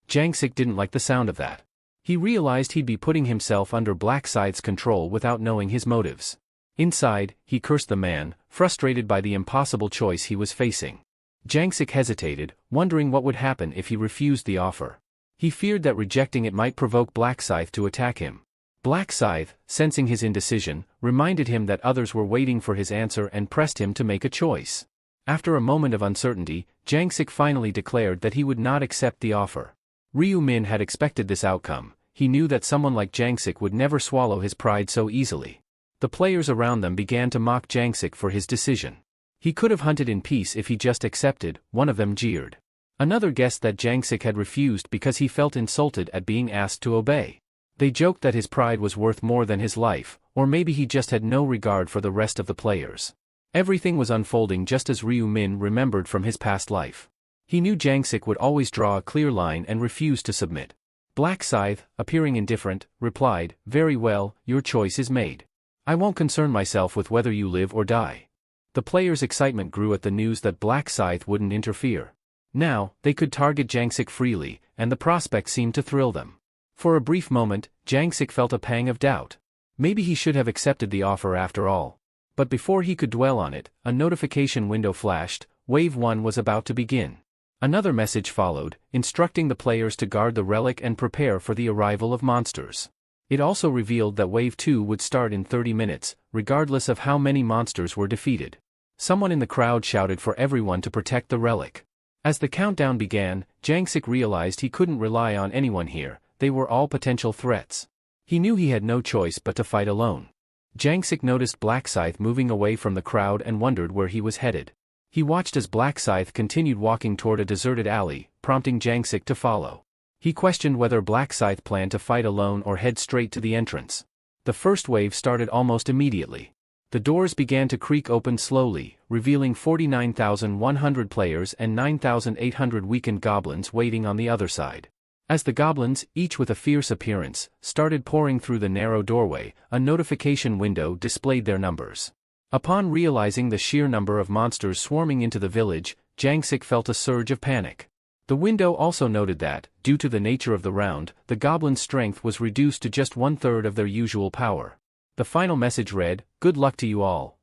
Jangsik didn't like the sound of that. He realized he'd be putting himself under Black Scythe's control without knowing his motives. Inside, he cursed the man, frustrated by the impossible choice he was facing. Jangsik hesitated, wondering what would happen if he refused the offer. He feared that rejecting it might provoke Black Scythe to attack him. Black Scythe, sensing his indecision, reminded him that others were waiting for his answer and pressed him to make a choice. After a moment of uncertainty, Jangsik finally declared that he would not accept the offer. Ryu Min had expected this outcome. He knew that someone like Jangsik would never swallow his pride so easily. The players around them began to mock Jangsik for his decision. He could have hunted in peace if he just accepted, one of them jeered. Another guessed that Jangsik had refused because he felt insulted at being asked to obey. They joked that his pride was worth more than his life, or maybe he just had no regard for the rest of the players. Everything was unfolding just as Ryu Min remembered from his past life. He knew Jangsik would always draw a clear line and refuse to submit. Black Scythe, appearing indifferent, replied, "Very well, your choice is made. I won't concern myself with whether you live or die." The players' excitement grew at the news that Black Scythe wouldn't interfere. Now, they could target Jangsik freely, and the prospect seemed to thrill them. For a brief moment, Jangsik felt a pang of doubt. Maybe he should have accepted the offer after all. But before he could dwell on it, a notification window flashed. Wave 1 was about to begin. Another message followed, instructing the players to guard the relic and prepare for the arrival of monsters. It also revealed that Wave 2 would start in 30 minutes, regardless of how many monsters were defeated. Someone in the crowd shouted for everyone to protect the relic. As the countdown began, Jangsik realized he couldn't rely on anyone here. They were all potential threats. He knew he had no choice but to fight alone. Jangsik noticed Black Scythe moving away from the crowd and wondered where he was headed. He watched as Black Scythe continued walking toward a deserted alley, prompting Jangsik to follow. He questioned whether Black Scythe planned to fight alone or head straight to the entrance. The first wave started almost immediately. The doors began to creak open slowly, revealing 49,100 players and 9,800 weakened goblins waiting on the other side. As the goblins, each with a fierce appearance, started pouring through the narrow doorway, a notification window displayed their numbers. Upon realizing the sheer number of monsters swarming into the village, Jangsik felt a surge of panic. The window also noted that, due to the nature of the round, the goblins' strength was reduced to just 1/3 of their usual power. The final message read, "Good luck to you all."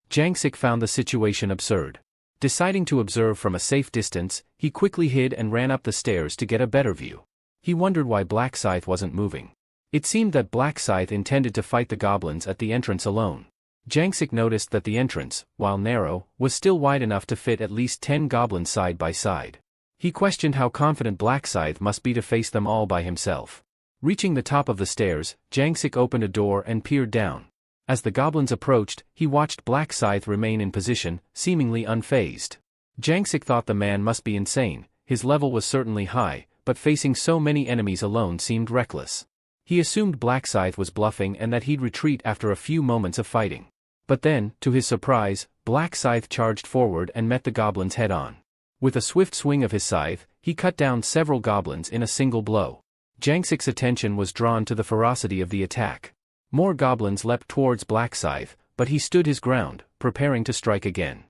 Jangsik found the situation absurd. Deciding to observe from a safe distance, he quickly hid and ran up the stairs to get a better view. He wondered why Black Scythe wasn't moving. It seemed that Black Scythe intended to fight the goblins at the entrance alone. Jangsik noticed that the entrance, while narrow, was still wide enough to fit at least 10 goblins side by side. He questioned how confident Black Scythe must be to face them all by himself. Reaching the top of the stairs, Jangsik opened a door and peered down. As the goblins approached, he watched Black Scythe remain in position, seemingly unfazed. Jangsik thought the man must be insane, his level was certainly high, but facing so many enemies alone seemed reckless. He assumed Black Scythe was bluffing and that he'd retreat after a few moments of fighting. But then, to his surprise, Black Scythe charged forward and met the goblins head-on. With a swift swing of his scythe, he cut down several goblins in a single blow. Jangsik's attention was drawn to the ferocity of the attack. More goblins leapt towards Black Scythe, but he stood his ground, preparing to strike again.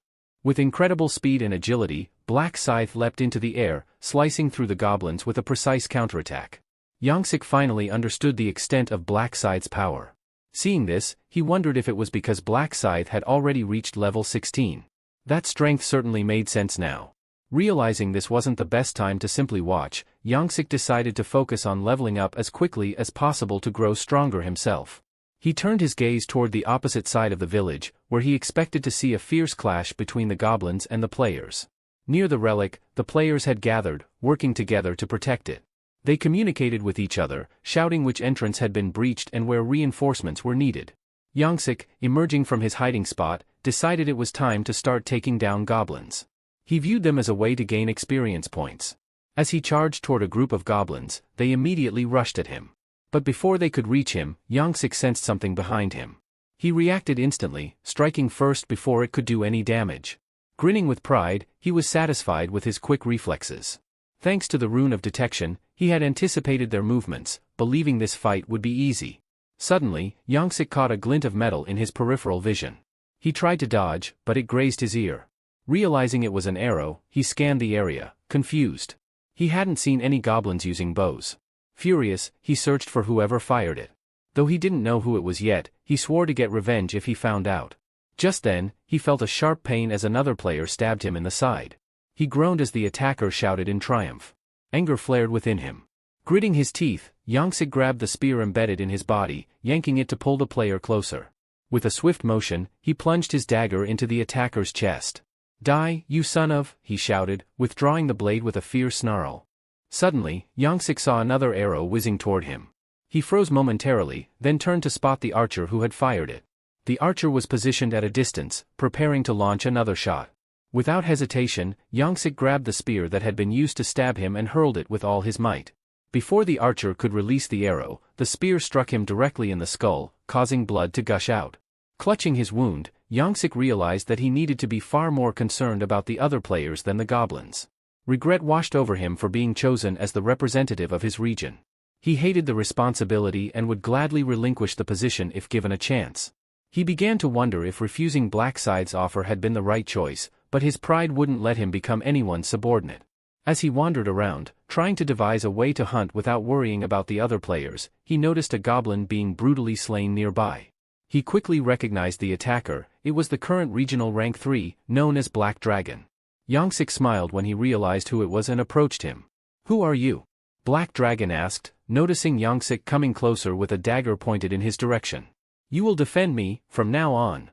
With incredible speed and agility, Black Scythe leapt into the air, slicing through the goblins with a precise counterattack. Jangsik finally understood the extent of Black Scythe's power. Seeing this, he wondered if it was because Black Scythe had already reached level 16. That strength certainly made sense now. Realizing this wasn't the best time to simply watch, Jangsik decided to focus on leveling up as quickly as possible to grow stronger himself. He turned his gaze toward the opposite side of the village, where he expected to see a fierce clash between the goblins and the players. Near the relic, the players had gathered, working together to protect it. They communicated with each other, shouting which entrance had been breached and where reinforcements were needed. Jangsik, emerging from his hiding spot, decided it was time to start taking down goblins. He viewed them as a way to gain experience points. As he charged toward a group of goblins, they immediately rushed at him. But before they could reach him, Jangsik sensed something behind him. He reacted instantly, striking first before it could do any damage. Grinning with pride, he was satisfied with his quick reflexes. Thanks to the rune of detection, he had anticipated their movements, believing this fight would be easy. Suddenly, Jangsik caught a glint of metal in his peripheral vision. He tried to dodge, but it grazed his ear. Realizing it was an arrow, he scanned the area, confused. He hadn't seen any goblins using bows. Furious, he searched for whoever fired it. Though he didn't know who it was yet, he swore to get revenge if he found out. Just then, he felt a sharp pain as another player stabbed him in the side. He groaned as the attacker shouted in triumph. Anger flared within him. Gritting his teeth, Jangsik grabbed the spear embedded in his body, yanking it to pull the player closer. With a swift motion, he plunged his dagger into the attacker's chest. "Die, you son of," he shouted, withdrawing the blade with a fierce snarl. Suddenly, Jangsik saw another arrow whizzing toward him. He froze momentarily, then turned to spot the archer who had fired it. The archer was positioned at a distance, preparing to launch another shot. Without hesitation, Jangsik grabbed the spear that had been used to stab him and hurled it with all his might. Before the archer could release the arrow, the spear struck him directly in the skull, causing blood to gush out. Clutching his wound, Jangsik realized that he needed to be far more concerned about the other players than the goblins. Regret washed over him for being chosen as the representative of his region. He hated the responsibility and would gladly relinquish the position if given a chance. He began to wonder if refusing Black Scythe's offer had been the right choice, but his pride wouldn't let him become anyone's subordinate. As he wandered around, trying to devise a way to hunt without worrying about the other players, he noticed a goblin being brutally slain nearby. He quickly recognized the attacker. It was the current regional rank 3, known as Black Dragon. Jangsik smiled when he realized who it was and approached him. "Who are you?" Black Dragon asked, noticing Jangsik coming closer with a dagger pointed in his direction. "You will defend me, from now on,"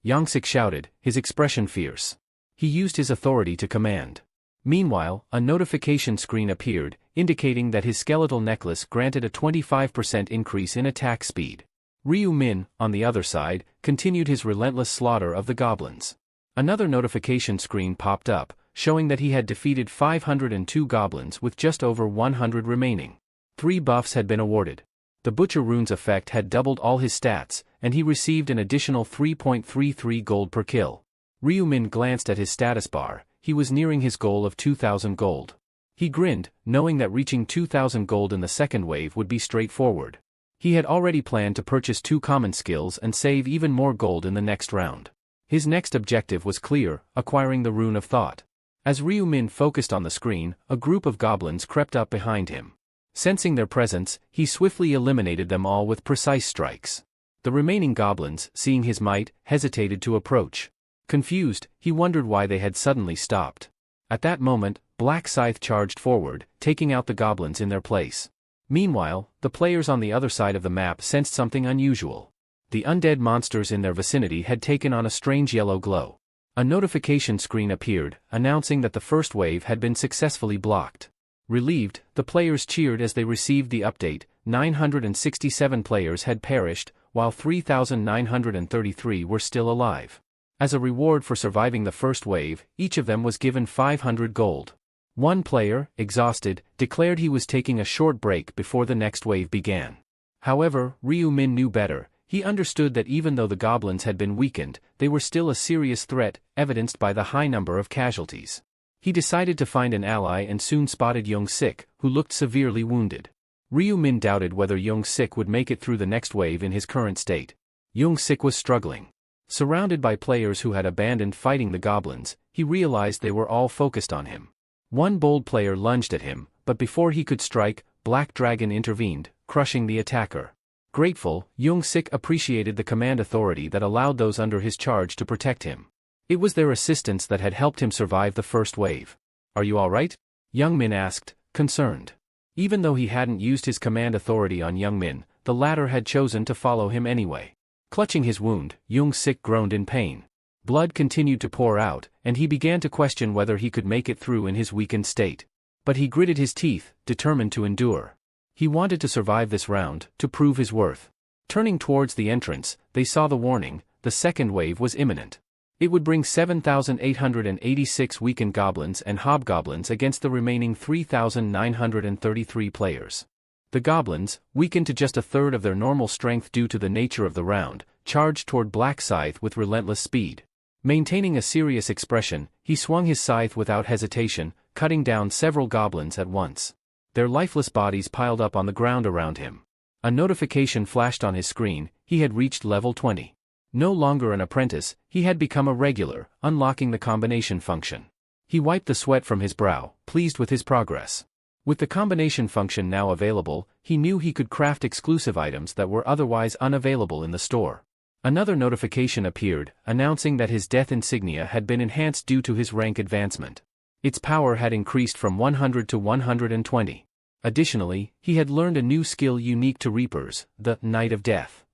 Jangsik shouted, his expression fierce. He used his authority to command. Meanwhile, a notification screen appeared, indicating that his skeletal necklace granted a 25% increase in attack speed. Ryu Min, on the other side, continued his relentless slaughter of the goblins. Another notification screen popped up, showing that he had defeated 502 goblins with just over 100 remaining. 3 buffs had been awarded. The Butcher Rune's effect had doubled all his stats, and he received an additional 3.33 gold per kill. Ryu Min glanced at his status bar. He was nearing his goal of 2,000 gold. He grinned, knowing that reaching 2,000 gold in the second wave would be straightforward. He had already planned to purchase 2 common skills and save even more gold in the next round. His next objective was clear, acquiring the Rune of Thought. As Ryu Min focused on the screen, a group of goblins crept up behind him. Sensing their presence, he swiftly eliminated them all with precise strikes. The remaining goblins, seeing his might, hesitated to approach. Confused, he wondered why they had suddenly stopped. At that moment, Black Scythe charged forward, taking out the goblins in their place. Meanwhile, the players on the other side of the map sensed something unusual. The undead monsters in their vicinity had taken on a strange yellow glow. A notification screen appeared, announcing that the first wave had been successfully blocked. Relieved, the players cheered as they received the update. 967 players had perished, while 3,933 were still alive. As a reward for surviving the first wave, each of them was given 500 gold. One player, exhausted, declared he was taking a short break before the next wave began. However, Ryu Min knew better. He understood that even though the goblins had been weakened, they were still a serious threat, evidenced by the high number of casualties. He decided to find an ally and soon spotted Young-sik, who looked severely wounded. Ryu Min doubted whether Young-sik would make it through the next wave in his current state. Young-sik was struggling. Surrounded by players who had abandoned fighting the goblins, he realized they were all focused on him. One bold player lunged at him, but before he could strike, Black Dragon intervened, crushing the attacker. Grateful, Young-sik appreciated the command authority that allowed those under his charge to protect him. It was their assistance that had helped him survive the first wave. "Are you all right?" Young Min asked, concerned. Even though he hadn't used his command authority on Young Min, the latter had chosen to follow him anyway. Clutching his wound, Young-sik groaned in pain. Blood continued to pour out, and he began to question whether he could make it through in his weakened state. But he gritted his teeth, determined to endure. He wanted to survive this round, to prove his worth. Turning towards the entrance, they saw the warning: the second wave was imminent. It would bring 7,886 weakened goblins and hobgoblins against the remaining 3,933 players. The goblins, weakened to just a third of their normal strength due to the nature of the round, charged toward Black Scythe with relentless speed. Maintaining a serious expression, he swung his scythe without hesitation, cutting down several goblins at once. Their lifeless bodies piled up on the ground around him. A notification flashed on his screen: he had reached level 20. No longer an apprentice, he had become a regular, unlocking the combination function. He wiped the sweat from his brow, pleased with his progress. With the combination function now available, he knew he could craft exclusive items that were otherwise unavailable in the store. Another notification appeared, announcing that his death insignia had been enhanced due to his rank advancement. Its power had increased from 100 to 120. Additionally, he had learned a new skill unique to Reapers, the Night of Death.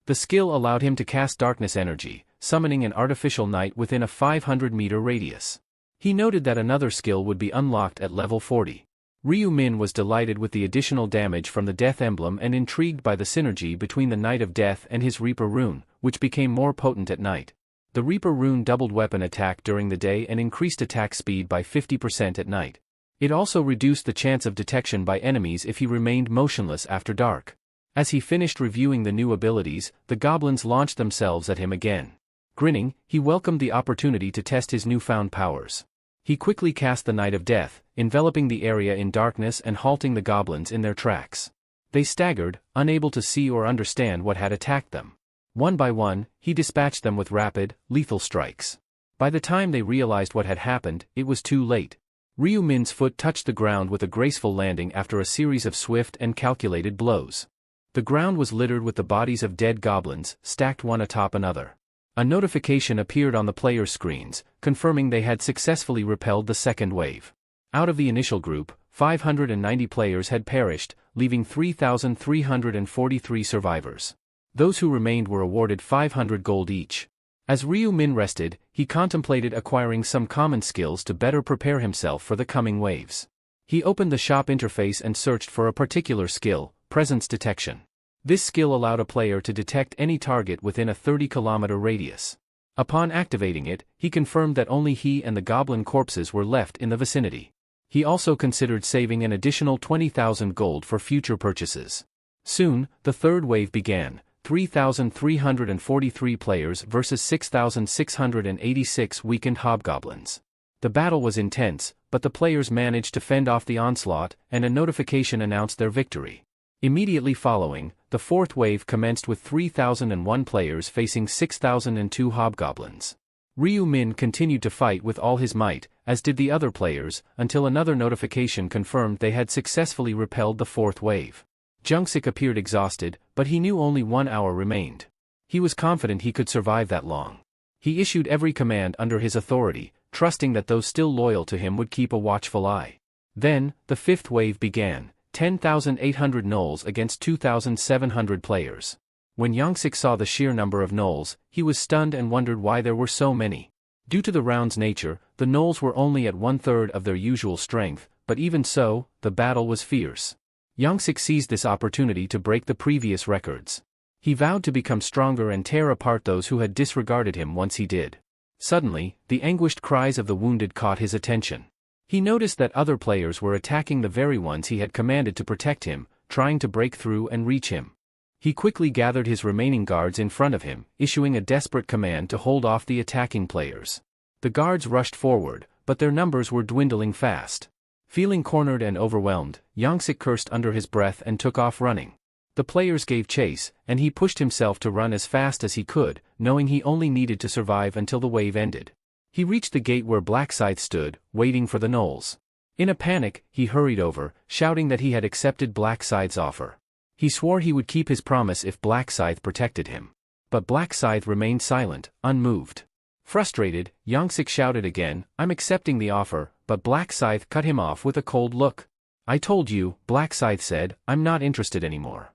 The skill allowed him to cast darkness energy, summoning an artificial night within a 500-meter radius. He noted that another skill would be unlocked at level 40. Ryu Min was delighted with the additional damage from the Death Emblem and intrigued by the synergy between the Night of Death and his Reaper rune, which became more potent at night. The Reaper rune doubled weapon attack during the day and increased attack speed by 50% at night. It also reduced the chance of detection by enemies if he remained motionless after dark. As he finished reviewing the new abilities, the goblins launched themselves at him again. Grinning, he welcomed the opportunity to test his newfound powers. He quickly cast the Night of Death, enveloping the area in darkness and halting the goblins in their tracks. They staggered, unable to see or understand what had attacked them. One by one, he dispatched them with rapid, lethal strikes. By the time they realized what had happened, it was too late. Ryu Min's foot touched the ground with a graceful landing after a series of swift and calculated blows. The ground was littered with the bodies of dead goblins, stacked one atop another. A notification appeared on the players' screens, confirming they had successfully repelled the second wave. Out of the initial group, 590 players had perished, leaving 3,343 survivors. Those who remained were awarded 500 gold each. As Ryu Min rested, he contemplated acquiring some common skills to better prepare himself for the coming waves. He opened the shop interface and searched for a particular skill: presence detection. This skill allowed a player to detect any target within a 30-kilometer radius. Upon activating it, he confirmed that only he and the goblin corpses were left in the vicinity. He also considered saving an additional 20,000 gold for future purchases. Soon, the third wave began: 3,343 players versus 6,686 weakened hobgoblins. The battle was intense, but the players managed to fend off the onslaught, and a notification announced their victory. Immediately following, the fourth wave commenced with 3,001 players facing 6,002 hobgoblins. Ryu Min continued to fight with all his might, as did the other players, until another notification confirmed they had successfully repelled the fourth wave. Young-sik appeared exhausted, but he knew only 1 hour remained. He was confident he could survive that long. He issued every command under his authority, trusting that those still loyal to him would keep a watchful eye. Then, the fifth wave began: 10,800 gnolls against 2,700 players. When Young-sik saw the sheer number of gnolls, he was stunned and wondered why there were so many. Due to the round's nature, the gnolls were only at 1/3 of their usual strength, but even so, the battle was fierce. Young-sik seized this opportunity to break the previous records. He vowed to become stronger and tear apart those who had disregarded him once he did. Suddenly, the anguished cries of the wounded caught his attention. He noticed that other players were attacking the very ones he had commanded to protect him, trying to break through and reach him. He quickly gathered his remaining guards in front of him, issuing a desperate command to hold off the attacking players. The guards rushed forward, but their numbers were dwindling fast. Feeling cornered and overwhelmed, Yongsik cursed under his breath and took off running. The players gave chase, and he pushed himself to run as fast as he could, knowing he only needed to survive until the wave ended. He reached the gate where Black Scythe stood, waiting for the gnolls. In a panic, he hurried over, shouting that he had accepted Black Scythe's offer. He swore he would keep his promise if Black Scythe protected him. But Black Scythe remained silent, unmoved. Frustrated, Yongsik shouted again, "I'm accepting the offer," but Black Scythe cut him off with a cold look. "I told you," Black Scythe said, "I'm not interested anymore."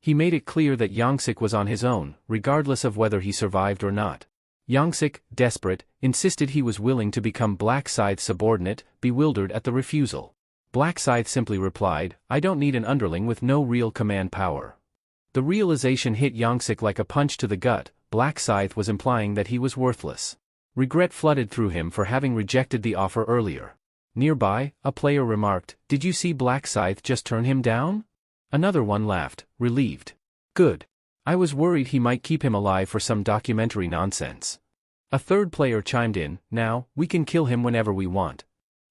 He made it clear that Yongsik was on his own, regardless of whether he survived or not. Yongsik, desperate, insisted he was willing to become Black Scythe's subordinate, bewildered at the refusal. Black Scythe simply replied, "I don't need an underling with no real command power." The realization hit Yongsik like a punch to the gut. Black Scythe was implying that he was worthless. Regret flooded through him for having rejected the offer earlier. Nearby, a player remarked, "Did you see Black Scythe just turn him down?" Another one laughed, relieved. "Good. I was worried he might keep him alive for some documentary nonsense." A third player chimed in, "Now, we can kill him whenever we want."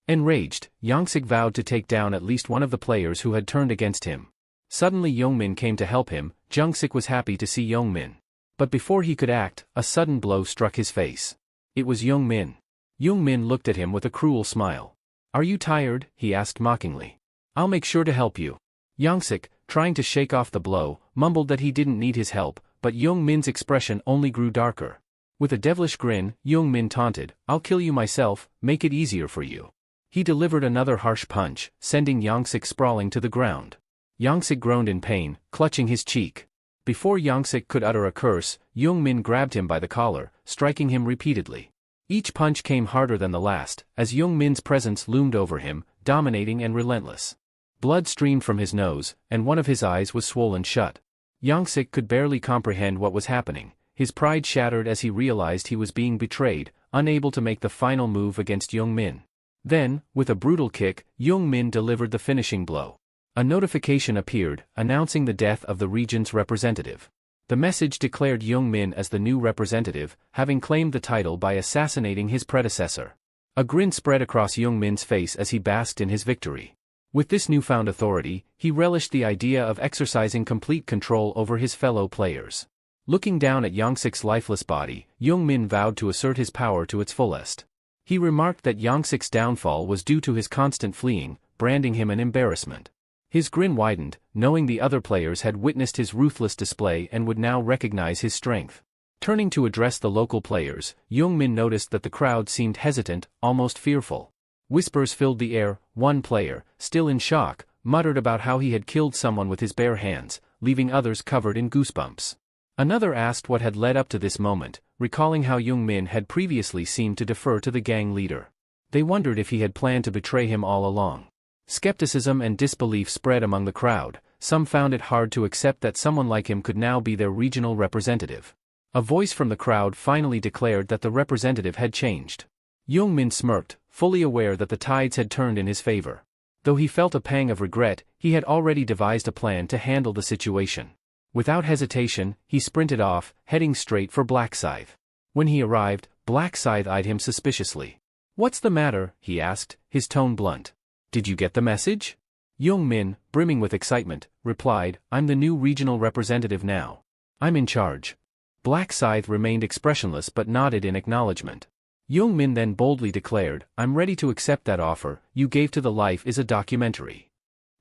Enraged, Yongsik vowed to take down at least one of the players who had turned against him. Suddenly Yongmin came to help him. Yongsik was happy to see Yongmin. But before he could act, a sudden blow struck his face. It was Yongmin. Yongmin looked at him with a cruel smile. "Are you tired?" he asked mockingly. "I'll make sure to help you." Yongsik, trying to shake off the blow, mumbled that he didn't need his help, but Yongmin's expression only grew darker. With a devilish grin, Yongmin taunted, "I'll kill you myself, make it easier for you." He delivered another harsh punch, sending Yongsik sprawling to the ground. Yongsik groaned in pain, clutching his cheek. Before Yongsik could utter a curse, Yongmin grabbed him by the collar, striking him repeatedly. Each punch came harder than the last, as Yongmin's presence loomed over him, dominating and relentless. Blood streamed from his nose, and one of his eyes was swollen shut. Yongsik could barely comprehend what was happening. His pride shattered as he realized he was being betrayed, unable to make the final move against Yongmin. Then, with a brutal kick, Yongmin delivered the finishing blow. A notification appeared, announcing the death of the region's representative. The message declared Yongmin as the new representative, having claimed the title by assassinating his predecessor. A grin spread across Yongmin's face as he basked in his victory. With this newfound authority, he relished the idea of exercising complete control over his fellow players. Looking down at Yongsik's lifeless body, Yongmin vowed to assert his power to its fullest. He remarked that Yongsik's downfall was due to his constant fleeing, branding him an embarrassment. His grin widened, knowing the other players had witnessed his ruthless display and would now recognize his strength. Turning to address the local players, Yongmin noticed that the crowd seemed hesitant, almost fearful. Whispers filled the air. One player, still in shock, muttered about how he had killed someone with his bare hands, leaving others covered in goosebumps. Another asked what had led up to this moment, recalling how Yongmin had previously seemed to defer to the gang leader. They wondered if he had planned to betray him all along. Skepticism and disbelief spread among the crowd. Some found it hard to accept that someone like him could now be their regional representative. A voice from the crowd finally declared that the representative had changed. Yongmin smirked, fully aware that the tides had turned in his favor. Though he felt a pang of regret, he had already devised a plan to handle the situation. Without hesitation, he sprinted off, heading straight for Black Scythe. When he arrived, Black Scythe eyed him suspiciously. "What's the matter?" he asked, his tone blunt. "Did you get the message?" Yongmin, brimming with excitement, replied, "I'm the new regional representative now. I'm in charge." Black Scythe remained expressionless but nodded in acknowledgement. Yongmin then boldly declared, "I'm ready to accept that offer you gave to the life is a documentary."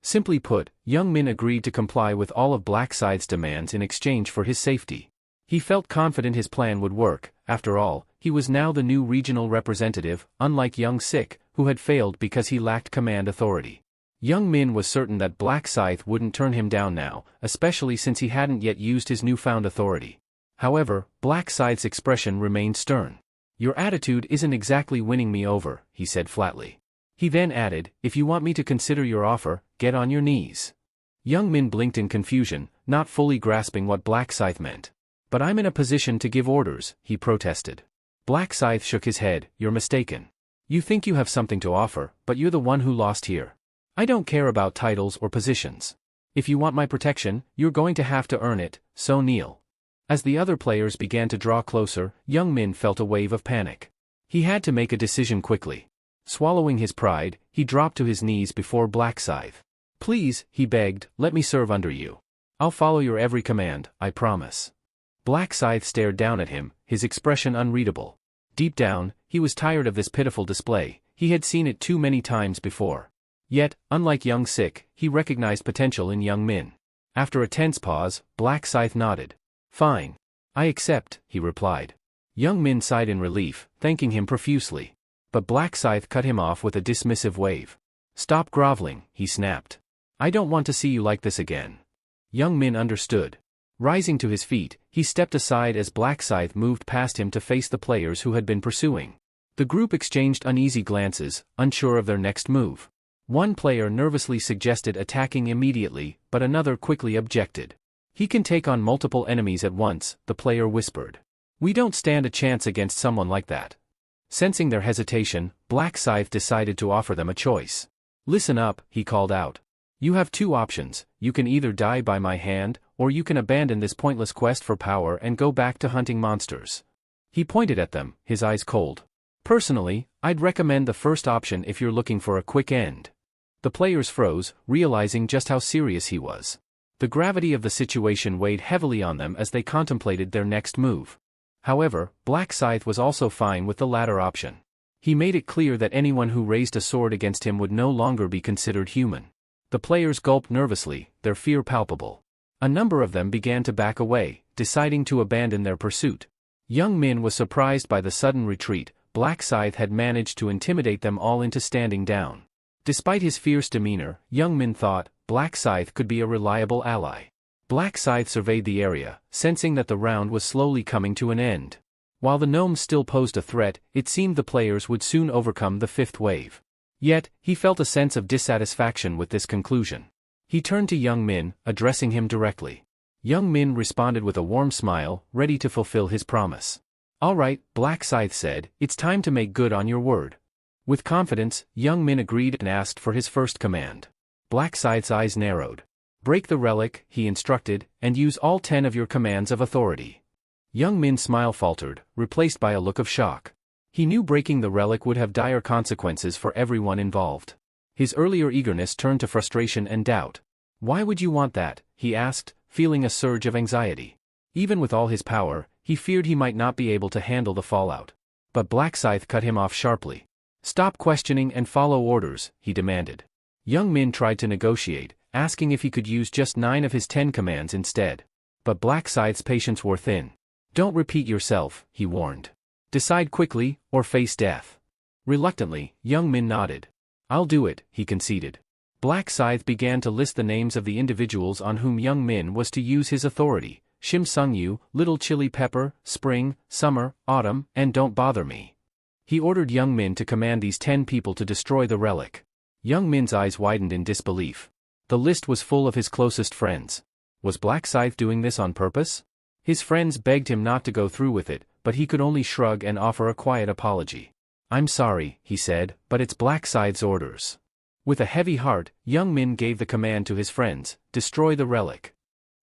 Simply put, Yongmin agreed to comply with all of Black Scythe's demands in exchange for his safety. He felt confident his plan would work. After all, he was now the new regional representative, unlike Yongsik, who had failed because he lacked command authority. Yongmin was certain that Black Scythe wouldn't turn him down now, especially since he hadn't yet used his newfound authority. However, Black Scythe's expression remained stern. "Your attitude isn't exactly winning me over," he said flatly. He then added, "If you want me to consider your offer, get on your knees." Yongmin blinked in confusion, not fully grasping what Black Scythe meant. "But I'm in a position to give orders," he protested. Black Scythe shook his head. You're mistaken. You think you have something to offer, but you're the one who lost here. I don't care about titles or positions. If you want my protection, you're going to have to earn it, so kneel. As the other players began to draw closer, Young Min felt a wave of panic. He had to make a decision quickly. Swallowing his pride, he dropped to his knees before Black Scythe. Please, he begged, let me serve under you. I'll follow your every command, I promise. Black Scythe stared down at him, his expression unreadable. Deep down, he was tired of this pitiful display. He had seen it too many times before. Yet, unlike Young Sik, he recognized potential in Young Min. After a tense pause, Black Scythe nodded. Fine. I accept, he replied. Young Min sighed in relief, thanking him profusely. But Black Scythe cut him off with a dismissive wave. Stop groveling, he snapped. I don't want to see you like this again. Young Min understood. Rising to his feet, he stepped aside as Black Scythe moved past him to face the players who had been pursuing. The group exchanged uneasy glances, unsure of their next move. One player nervously suggested attacking immediately, but another quickly objected. He can take on multiple enemies at once, the player whispered. We don't stand a chance against someone like that. Sensing their hesitation, Black Scythe decided to offer them a choice. Listen up, he called out. You have two options. You can either die by my hand, or you can abandon this pointless quest for power and go back to hunting monsters. He pointed at them, his eyes cold. Personally, I'd recommend the first option if you're looking for a quick end. The players froze, realizing just how serious he was. The gravity of the situation weighed heavily on them as they contemplated their next move. However, Black Scythe was also fine with the latter option. He made it clear that anyone who raised a sword against him would no longer be considered human. The players gulped nervously, their fear palpable. A number of them began to back away, deciding to abandon their pursuit. Young Min was surprised by the sudden retreat. Black Scythe had managed to intimidate them all into standing down. Despite his fierce demeanor, Young Min thought, Black Scythe could be a reliable ally. Black Scythe surveyed the area, sensing that the round was slowly coming to an end. While the gnomes still posed a threat, it seemed the players would soon overcome the fifth wave. Yet, he felt a sense of dissatisfaction with this conclusion. He turned to Young Min, addressing him directly. Young Min responded with a warm smile, ready to fulfill his promise. All right, Black Scythe said, it's time to make good on your word. With confidence, Young Min agreed and asked for his first command. Black Scythe's eyes narrowed. Break the relic, he instructed, and use all 10 of your commands of authority. Young Min's smile faltered, replaced by a look of shock. He knew breaking the relic would have dire consequences for everyone involved. His earlier eagerness turned to frustration and doubt. Why would you want that? He asked, feeling a surge of anxiety. Even with all his power, he feared he might not be able to handle the fallout. But Black Scythe cut him off sharply. Stop questioning and follow orders, he demanded. Young Min tried to negotiate, asking if he could use just 9 of his 10 commands instead. But Black Scythe's patience wore thin. Don't repeat yourself, he warned. Decide quickly, or face death. Reluctantly, Young Min nodded. I'll do it, he conceded. Black Scythe began to list the names of the individuals on whom Young Min was to use his authority. Shim Sung Yu, Little Chili Pepper, Spring, Summer, Autumn, and Don't Bother Me. He ordered Young Min to command these 10 people to destroy the relic. Young Min's eyes widened in disbelief. The list was full of his closest friends. Was Black Scythe doing this on purpose? His friends begged him not to go through with it, but he could only shrug and offer a quiet apology. I'm sorry, he said, but it's Black Scythe's orders. With a heavy heart, Young Min gave the command to his friends, destroy the relic.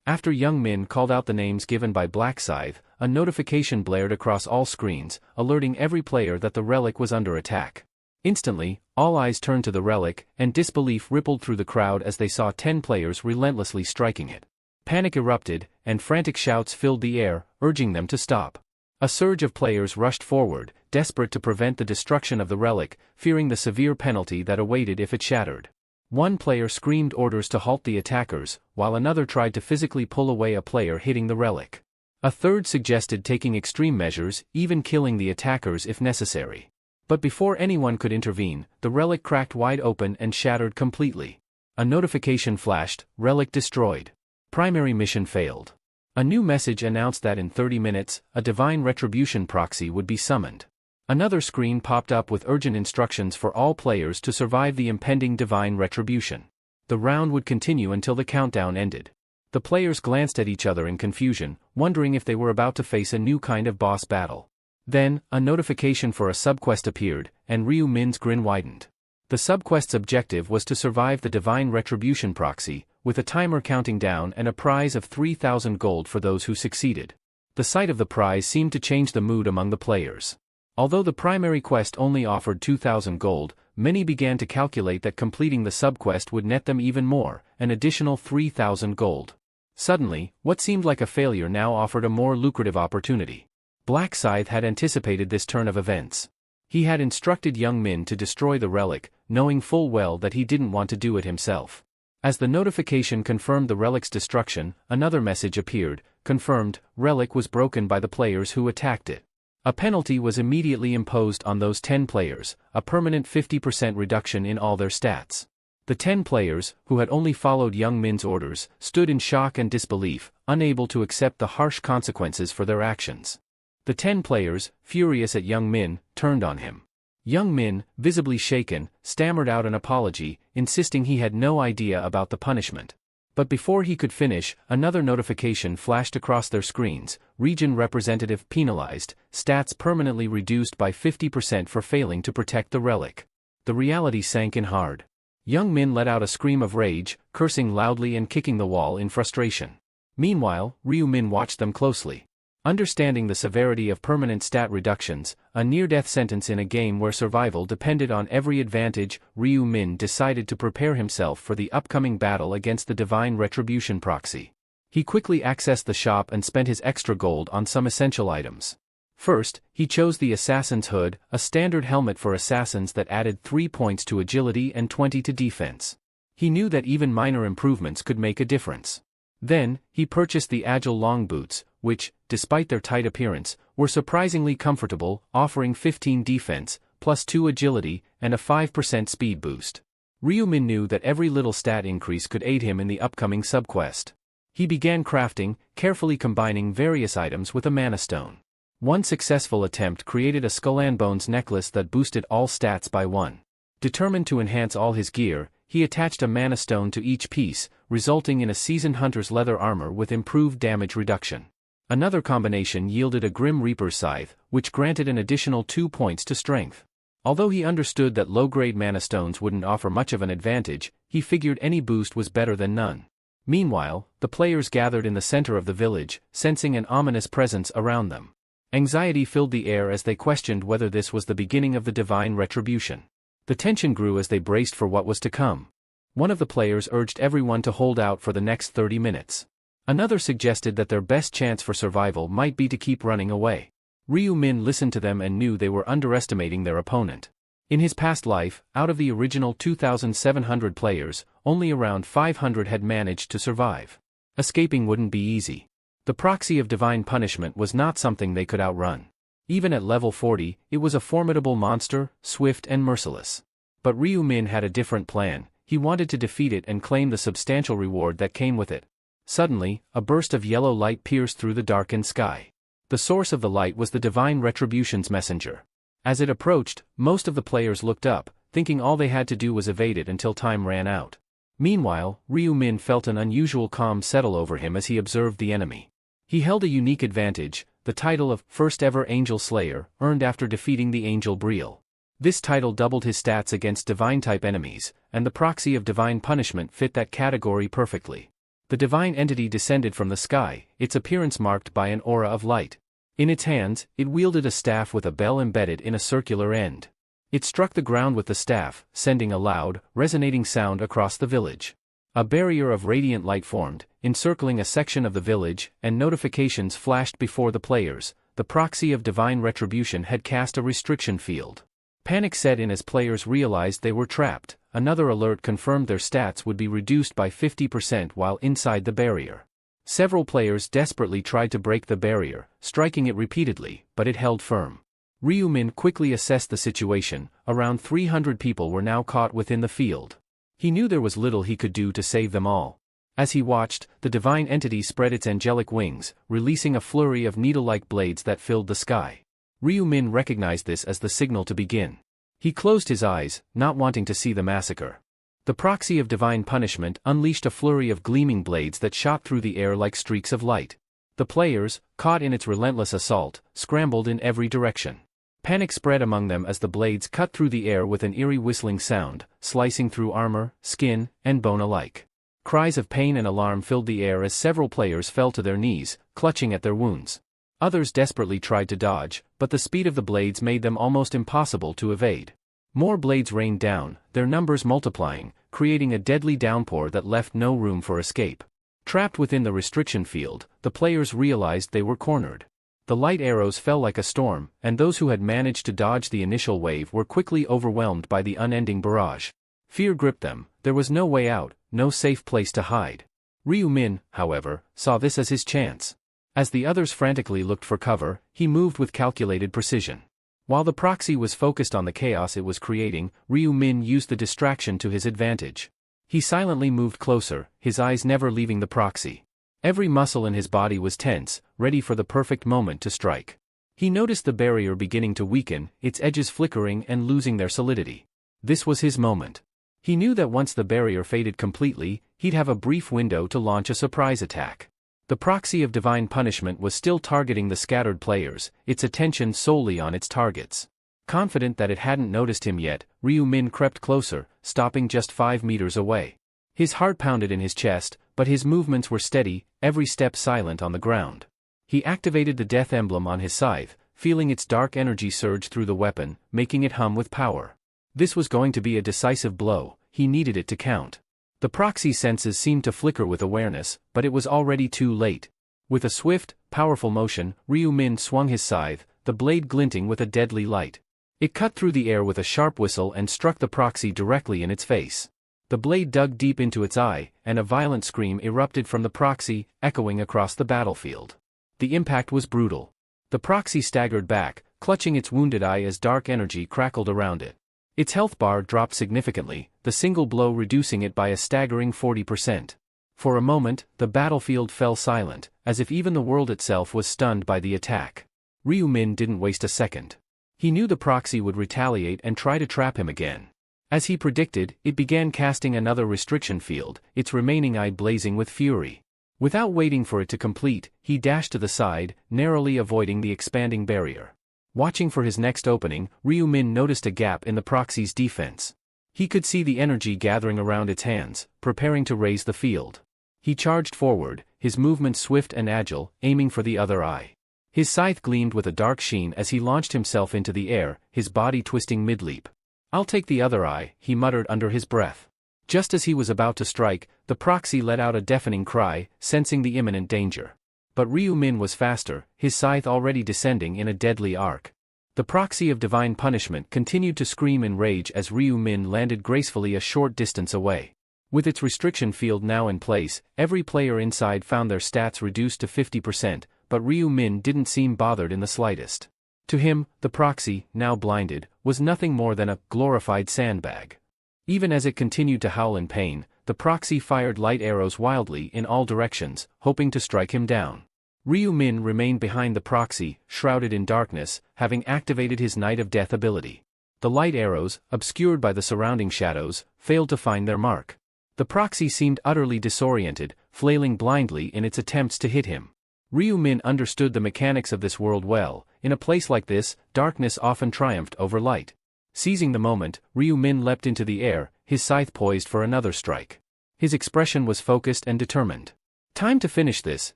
After Young Min called out the names given by Black Scythe, a notification blared across all screens, alerting every player that the relic was under attack. Instantly, all eyes turned to the relic, and disbelief rippled through the crowd as they saw 10 players relentlessly striking it. Panic erupted, and frantic shouts filled the air, urging them to stop. A surge of players rushed forward, desperate to prevent the destruction of the relic, fearing the severe penalty that awaited if it shattered. One player screamed orders to halt the attackers, while another tried to physically pull away a player hitting the relic. A third suggested taking extreme measures, even killing the attackers if necessary. But before anyone could intervene, the relic cracked wide open and shattered completely. A notification flashed, relic destroyed. Primary mission failed. A new message announced that in 30 minutes, a divine retribution proxy would be summoned. Another screen popped up with urgent instructions for all players to survive the impending divine retribution. The round would continue until the countdown ended. The players glanced at each other in confusion, wondering if they were about to face a new kind of boss battle. Then, a notification for a subquest appeared, and Ryu Min's grin widened. The subquest's objective was to survive the Divine Retribution proxy, with a timer counting down and a prize of 3,000 gold for those who succeeded. The sight of the prize seemed to change the mood among the players. Although the primary quest only offered 2,000 gold, many began to calculate that completing the subquest would net them even more, an additional 3,000 gold. Suddenly, what seemed like a failure now offered a more lucrative opportunity. Black Scythe had anticipated this turn of events. He had instructed young Min to destroy the relic, knowing full well that he didn't want to do it himself. As the notification confirmed the relic's destruction, another message appeared, confirmed, relic was broken by the players who attacked it. A penalty was immediately imposed on those 10 players, a permanent 50% reduction in all their stats. The 10 players, who had only followed young Min's orders, stood in shock and disbelief, unable to accept the harsh consequences for their actions. The 10 players, furious at young Min, turned on him. Young Min, visibly shaken, stammered out an apology, insisting he had no idea about the punishment. But before he could finish, another notification flashed across their screens: region representative penalized, stats permanently reduced by 50% for failing to protect the relic. The reality sank in hard. Young Min let out a scream of rage, cursing loudly and kicking the wall in frustration. Meanwhile, Ryu Min watched them closely. Understanding the severity of permanent stat reductions, a near-death sentence in a game where survival depended on every advantage, Ryu Min decided to prepare himself for the upcoming battle against the Divine Retribution proxy. He quickly accessed the shop and spent his extra gold on some essential items. First, he chose the Assassin's Hood, a standard helmet for assassins that added 3 points to agility and 20 to defense. He knew that even minor improvements could make a difference. Then, he purchased the Agile long boots, which, despite their tight appearance, were surprisingly comfortable, offering 15 defense, plus 2 agility, and a 5% speed boost. Ryu Min knew that every little stat increase could aid him in the upcoming subquest. He began crafting, carefully combining various items with a mana stone. One successful attempt created a skull and bones necklace that boosted all stats by 1. Determined to enhance all his gear, he attached a mana stone to each piece, resulting in a seasoned hunter's leather armor with improved damage reduction. Another combination yielded a Grim Reaper's scythe, which granted an additional 2 points to strength. Although he understood that low-grade mana stones wouldn't offer much of an advantage, he figured any boost was better than none. Meanwhile, the players gathered in the center of the village, sensing an ominous presence around them. Anxiety filled the air as they questioned whether this was the beginning of the Divine Retribution. The tension grew as they braced for what was to come. One of the players urged everyone to hold out for the next 30 minutes. Another suggested that their best chance for survival might be to keep running away. Ryu Min listened to them and knew they were underestimating their opponent. In his past life, out of the original 2,700 players, only around 500 had managed to survive. Escaping wouldn't be easy. The proxy of divine punishment was not something they could outrun. Even at level 40, it was a formidable monster, swift and merciless. But Ryu Min had a different plan. He wanted to defeat it and claim the substantial reward that came with it. Suddenly, a burst of yellow light pierced through the darkened sky. The source of the light was the Divine Retribution's messenger. As it approached, most of the players looked up, thinking all they had to do was evade it until time ran out. Meanwhile, Ryu Min felt an unusual calm settle over him as he observed the enemy. He held a unique advantage, the title of First Ever Angel Slayer, earned after defeating the Angel Brielle. This title doubled his stats against divine-type enemies, and the proxy of divine punishment fit that category perfectly. The divine entity descended from the sky, its appearance marked by an aura of light. In its hands, it wielded a staff with a bell embedded in a circular end. It struck the ground with the staff, sending a loud, resonating sound across the village. A barrier of radiant light formed, encircling a section of the village, and notifications flashed before the players. The proxy of divine retribution had cast a restriction field. Panic set in as players realized they were trapped. Another alert confirmed their stats would be reduced by 50% while inside the barrier. Several players desperately tried to break the barrier, striking it repeatedly, but it held firm. Ryu Min quickly assessed the situation. Around 300 people were now caught within the field. He knew there was little he could do to save them all. As he watched, the divine entity spread its angelic wings, releasing a flurry of needle-like blades that filled the sky. Ryu Min recognized this as the signal to begin. He closed his eyes, not wanting to see the massacre. The proxy of divine punishment unleashed a flurry of gleaming blades that shot through the air like streaks of light. The players, caught in its relentless assault, scrambled in every direction. Panic spread among them as the blades cut through the air with an eerie whistling sound, slicing through armor, skin, and bone alike. Cries of pain and alarm filled the air as several players fell to their knees, clutching at their wounds. Others desperately tried to dodge, but the speed of the blades made them almost impossible to evade. More blades rained down, their numbers multiplying, creating a deadly downpour that left no room for escape. Trapped within the restriction field, the players realized they were cornered. The light arrows fell like a storm, and those who had managed to dodge the initial wave were quickly overwhelmed by the unending barrage. Fear gripped them, there was no way out, no safe place to hide. Ryu-min, however, saw this as his chance. As the others frantically looked for cover, he moved with calculated precision. While the proxy was focused on the chaos it was creating, Ryu-min used the distraction to his advantage. He silently moved closer, his eyes never leaving the proxy. Every muscle in his body was tense, ready for the perfect moment to strike. He noticed the barrier beginning to weaken, its edges flickering and losing their solidity. This was his moment. He knew that once the barrier faded completely, he'd have a brief window to launch a surprise attack. The proxy of divine punishment was still targeting the scattered players, its attention solely on its targets. Confident that it hadn't noticed him yet, Ryu-min crept closer, stopping just 5 meters away. His heart pounded in his chest, but his movements were steady, every step silent on the ground. He activated the death emblem on his scythe, feeling its dark energy surge through the weapon, making it hum with power. This was going to be a decisive blow, he needed it to count. The proxy's senses seemed to flicker with awareness, but it was already too late. With a swift, powerful motion, Ryu-min swung his scythe, the blade glinting with a deadly light. It cut through the air with a sharp whistle and struck the proxy directly in its face. The blade dug deep into its eye, and a violent scream erupted from the proxy, echoing across the battlefield. The impact was brutal. The proxy staggered back, clutching its wounded eye as dark energy crackled around it. Its health bar dropped significantly, the single blow reducing it by a staggering 40%. For a moment, the battlefield fell silent, as if even the world itself was stunned by the attack. Ryu-min didn't waste a second. He knew the proxy would retaliate and try to trap him again. As he predicted, it began casting another restriction field, its remaining eye blazing with fury. Without waiting for it to complete, he dashed to the side, narrowly avoiding the expanding barrier. Watching for his next opening, Ryu-min noticed a gap in the proxy's defense. He could see the energy gathering around its hands, preparing to raise the field. He charged forward, his movements swift and agile, aiming for the other eye. His scythe gleamed with a dark sheen as he launched himself into the air, his body twisting mid-leap. "I'll take the other eye," he muttered under his breath. Just as he was about to strike, the proxy let out a deafening cry, sensing the imminent danger. But Ryu-min was faster, his scythe already descending in a deadly arc. The proxy of divine punishment continued to scream in rage as Ryu-min landed gracefully a short distance away. With its restriction field now in place, every player inside found their stats reduced to 50%, but Ryu-min didn't seem bothered in the slightest. To him, the proxy, now blinded, was nothing more than a glorified sandbag. Even as it continued to howl in pain, the proxy fired light arrows wildly in all directions, hoping to strike him down. Ryu-min remained behind the proxy, shrouded in darkness, having activated his Night of Death ability. The light arrows, obscured by the surrounding shadows, failed to find their mark. The proxy seemed utterly disoriented, flailing blindly in its attempts to hit him. Ryu-min understood the mechanics of this world well. In a place like this, darkness often triumphed over light. Seizing the moment, Ryu-min leapt into the air, his scythe poised for another strike. His expression was focused and determined. "Time to finish this,"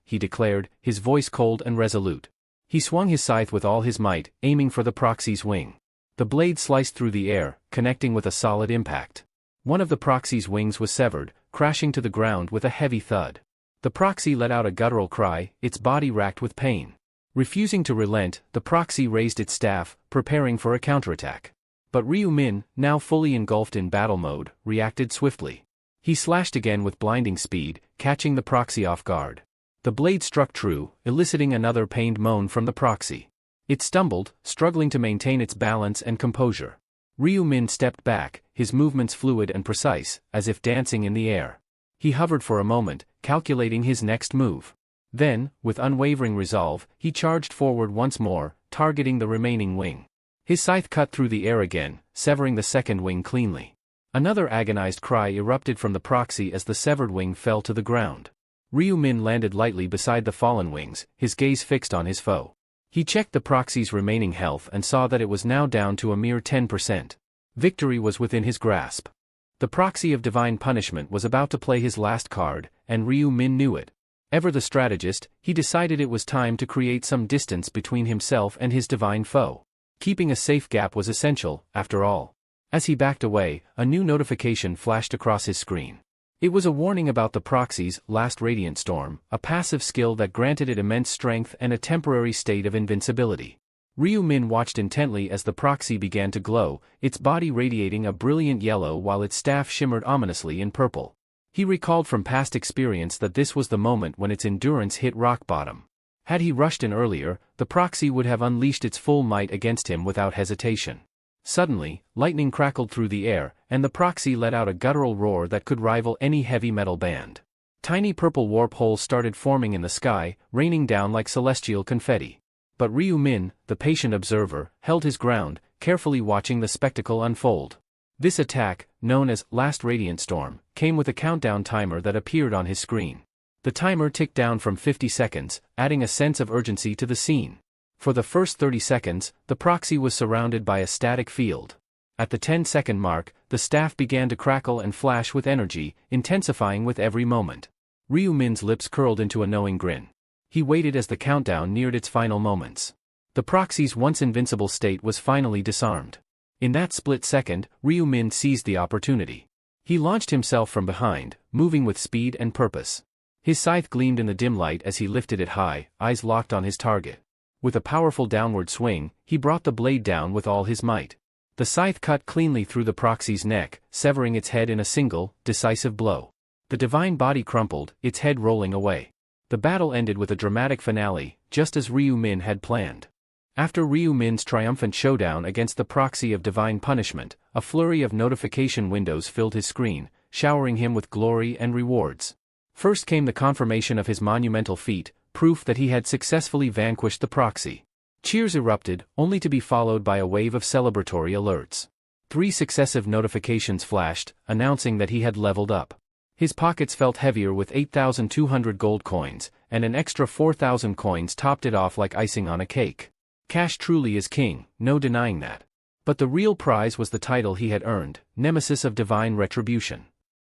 he declared, his voice cold and resolute. He swung his scythe with all his might, aiming for the proxy's wing. The blade sliced through the air, connecting with a solid impact. One of the proxy's wings was severed, crashing to the ground with a heavy thud. The proxy let out a guttural cry, its body racked with pain. Refusing to relent, the proxy raised its staff, preparing for a counterattack. But Ryu-min, now fully engulfed in battle mode, reacted swiftly. He slashed again with blinding speed, catching the proxy off guard. The blade struck true, eliciting another pained moan from the proxy. It stumbled, struggling to maintain its balance and composure. Ryu-min stepped back, his movements fluid and precise, as if dancing in the air. He hovered for a moment, calculating his next move. Then, with unwavering resolve, he charged forward once more, targeting the remaining wing. His scythe cut through the air again, severing the second wing cleanly. Another agonized cry erupted from the proxy as the severed wing fell to the ground. Ryu Min landed lightly beside the fallen wings, his gaze fixed on his foe. He checked the proxy's remaining health and saw that it was now down to a mere 10%. Victory was within his grasp. The proxy of divine punishment was about to play his last card, and Ryu Min knew it. Ever the strategist, he decided it was time to create some distance between himself and his divine foe. Keeping a safe gap was essential, after all. As he backed away, a new notification flashed across his screen. It was a warning about the proxy's last radiant storm, a passive skill that granted it immense strength and a temporary state of invincibility. Ryu Min watched intently as the proxy began to glow, its body radiating a brilliant yellow while its staff shimmered ominously in purple. He recalled from past experience that this was the moment when its endurance hit rock bottom. Had he rushed in earlier, the proxy would have unleashed its full might against him without hesitation. Suddenly, lightning crackled through the air, and the proxy let out a guttural roar that could rival any heavy metal band. Tiny purple warp holes started forming in the sky, raining down like celestial confetti. But Ryu Min, the patient observer, held his ground, carefully watching the spectacle unfold. This attack, known as Last Radiant Storm, came with a countdown timer that appeared on his screen. The timer ticked down from 50 seconds, adding a sense of urgency to the scene. For the first 30 seconds, the proxy was surrounded by a static field. At the 10-second mark, the staff began to crackle and flash with energy, intensifying with every moment. Ryu Min's lips curled into a knowing grin. He waited as the countdown neared its final moments. The proxy's once invincible state was finally disarmed. In that split second, Ryu Min seized the opportunity. He launched himself from behind, moving with speed and purpose. His scythe gleamed in the dim light as he lifted it high, eyes locked on his target. With a powerful downward swing, he brought the blade down with all his might. The scythe cut cleanly through the proxy's neck, severing its head in a single, decisive blow. The divine body crumpled, its head rolling away. The battle ended with a dramatic finale, just as Ryu Min had planned. After Ryu Min's triumphant showdown against the proxy of divine punishment, a flurry of notification windows filled his screen, showering him with glory and rewards. First came the confirmation of his monumental feat, proof that he had successfully vanquished the proxy. Cheers erupted, only to be followed by a wave of celebratory alerts. 3 successive notifications flashed, announcing that he had leveled up. His pockets felt heavier with 8,200 gold coins, and an extra 4,000 coins topped it off like icing on a cake. Cash truly is king, no denying that. But the real prize was the title he had earned, Nemesis of Divine Retribution.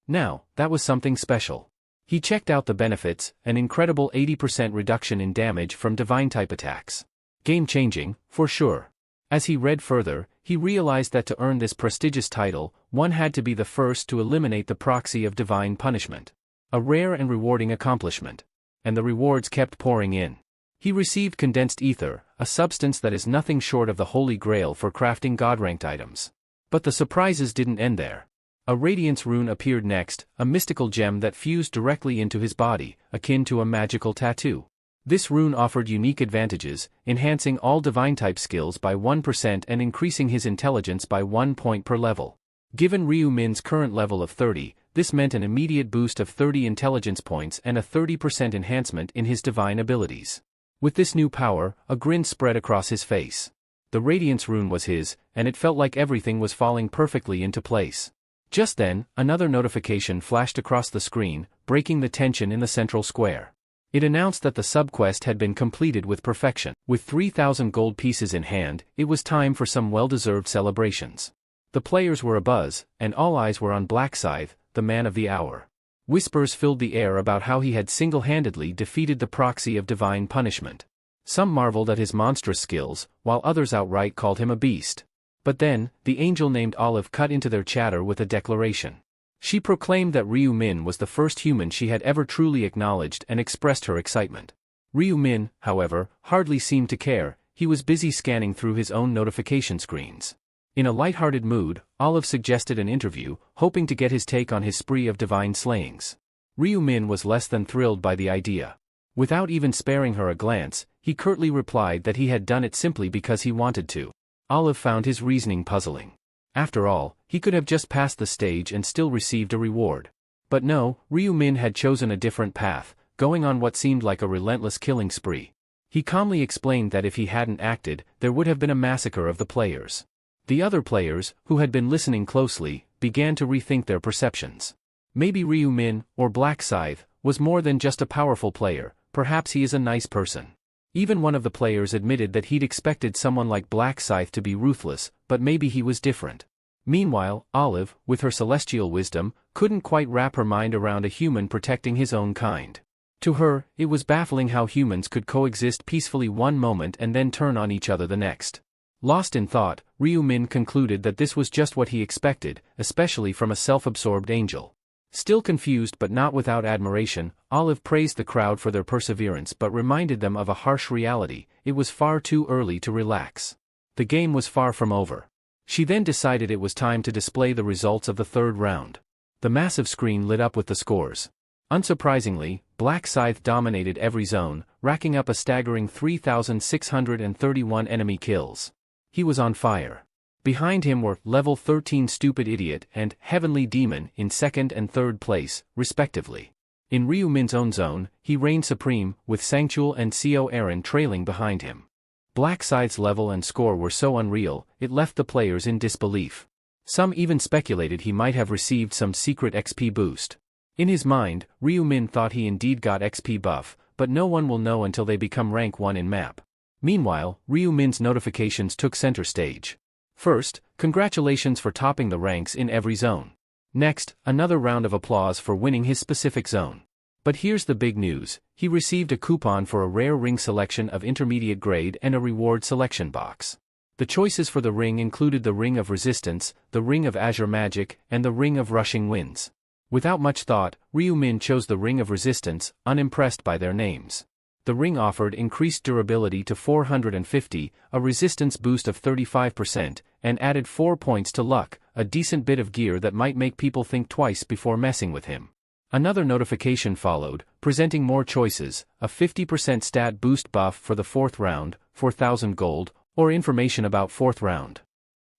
Now, that was something special. He checked out the benefits, an incredible 80% reduction in damage from divine-type attacks. Game-changing, for sure. As he read further, he realized that to earn this prestigious title, one had to be the first to eliminate the proxy of divine punishment. A rare and rewarding accomplishment. And the rewards kept pouring in. He received condensed ether, a substance that is nothing short of the holy grail for crafting god-ranked items. But the surprises didn't end there. A radiance rune appeared next, a mystical gem that fused directly into his body, akin to a magical tattoo. This rune offered unique advantages, enhancing all divine-type skills by 1% and increasing his intelligence by 1 point per level. Given Ryu Min's current level of 30, this meant an immediate boost of 30 intelligence points and a 30% enhancement in his divine abilities. With this new power, a grin spread across his face. The radiance rune was his, and it felt like everything was falling perfectly into place. Just then, another notification flashed across the screen, breaking the tension in the central square. It announced that the subquest had been completed with perfection. With 3,000 gold pieces in hand, it was time for some well-deserved celebrations. The players were abuzz, and all eyes were on Black Scythe, the man of the hour. Whispers filled the air about how he had single-handedly defeated the proxy of divine punishment. Some marveled at his monstrous skills, while others outright called him a beast. But then, the angel named Olive cut into their chatter with a declaration. She proclaimed that Ryu Min was the first human she had ever truly acknowledged and expressed her excitement. Ryu Min, however, hardly seemed to care. He was busy scanning through his own notification screens. In a light-hearted mood, Olive suggested an interview, hoping to get his take on his spree of divine slayings. Ryu Min was less than thrilled by the idea. Without even sparing her a glance, he curtly replied that he had done it simply because he wanted to. Olive found his reasoning puzzling. After all, he could have just passed the stage and still received a reward. But no, Ryu Min had chosen a different path, going on what seemed like a relentless killing spree. He calmly explained that if he hadn't acted, there would have been a massacre of the players. The other players, who had been listening closely, began to rethink their perceptions. Maybe Ryu Min, or Black Scythe, was more than just a powerful player, perhaps he is a nice person. Even one of the players admitted that he'd expected someone like Black Scythe to be ruthless, but maybe he was different. Meanwhile, Olive, with her celestial wisdom, couldn't quite wrap her mind around a human protecting his own kind. To her, it was baffling how humans could coexist peacefully one moment and then turn on each other the next. Lost in thought, Ryu-min concluded that this was just what he expected, especially from a self-absorbed angel. Still confused but not without admiration, Olive praised the crowd for their perseverance but reminded them of a harsh reality: it was far too early to relax. The game was far from over. She then decided it was time to display the results of the third round. The massive screen lit up with the scores. Unsurprisingly, Black Scythe dominated every zone, racking up a staggering 3,631 enemy kills. He was on fire. Behind him were Level 13 Stupid Idiot and Heavenly Demon in second and third place, respectively. In Ryu-min's own zone, he reigned supreme, with Sangchul and Seo Aaron trailing behind him. Black Scythe's level and score were so unreal, it left the players in disbelief. Some even speculated he might have received some secret XP boost. In his mind, Ryu-min thought he indeed got XP buff, but no one will know until they become rank 1 in map. Meanwhile, Ryu-min's notifications took center stage. First, congratulations for topping the ranks in every zone. Next, another round of applause for winning his specific zone. But here's the big news: he received a coupon for a rare ring selection of intermediate grade and a reward selection box. The choices for the ring included the Ring of Resistance, the Ring of Azure Magic, and the Ring of Rushing Winds. Without much thought, Ryu-min chose the Ring of Resistance, unimpressed by their names. The ring offered increased durability to 450, a resistance boost of 35%, and added 4 points to luck, a decent bit of gear that might make people think twice before messing with him. Another notification followed, presenting more choices: a 50% stat boost buff for the 4th round, 4,000 gold, or information about 4th round.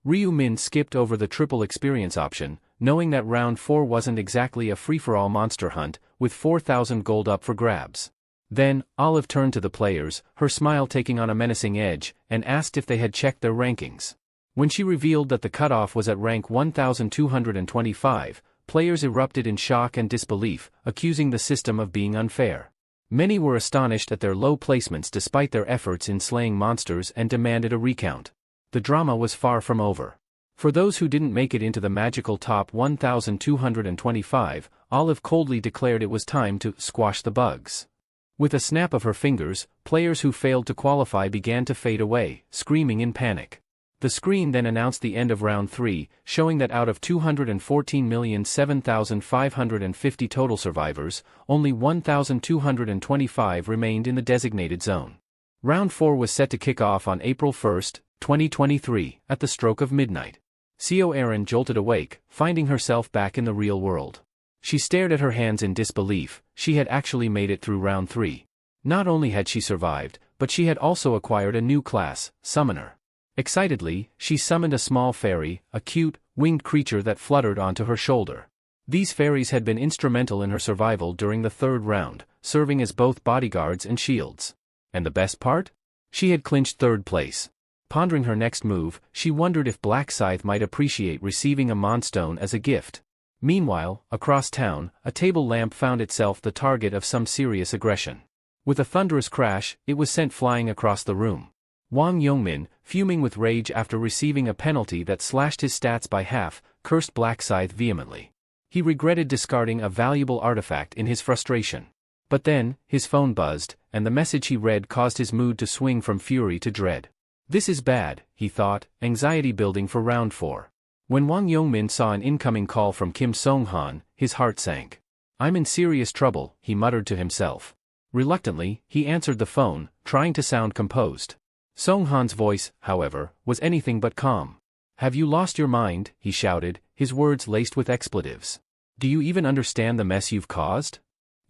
Ryu-min skipped over the triple experience option, knowing that round 4 wasn't exactly a free-for-all monster hunt, with 4,000 gold up for grabs. Then, Olive turned to the players, her smile taking on a menacing edge, and asked if they had checked their rankings. When she revealed that the cutoff was at rank 1,225, players erupted in shock and disbelief, accusing the system of being unfair. Many were astonished at their low placements despite their efforts in slaying monsters and demanded a recount. The drama was far from over. For those who didn't make it into the magical top 1,225, Olive coldly declared it was time to squash the bugs. With a snap of her fingers, players who failed to qualify began to fade away, screaming in panic. The screen then announced the end of round 3, showing that out of 214,007,550 total survivors, only 1,225 remained in the designated zone. Round 4 was set to kick off on April 1, 2023, at the stroke of midnight. Seo Aaron jolted awake, finding herself back in the real world. She stared at her hands in disbelief. She had actually made it through round 3. Not only had she survived, but she had also acquired a new class, Summoner. Excitedly, she summoned a small fairy, a cute, winged creature that fluttered onto her shoulder. These fairies had been instrumental in her survival during the 3rd round, serving as both bodyguards and shields. And the best part? She had clinched 3rd place. Pondering her next move, she wondered if Black Scythe might appreciate receiving a Mondstone as a gift. Meanwhile, across town, a table lamp found itself the target of some serious aggression. With a thunderous crash, it was sent flying across the room. Wang Yongmin, fuming with rage after receiving a penalty that slashed his stats by half, cursed Black Scythe vehemently. He regretted discarding a valuable artifact in his frustration. But then, his phone buzzed, and the message he read caused his mood to swing from fury to dread. This is bad, he thought, anxiety building for round 4. When Wang Yongmin saw an incoming call from Kim Song-han, his heart sank. "I'm in serious trouble," he muttered to himself. Reluctantly, he answered the phone, trying to sound composed. Song-han's voice, however, was anything but calm. "Have you lost your mind?" he shouted, his words laced with expletives. "Do you even understand the mess you've caused?"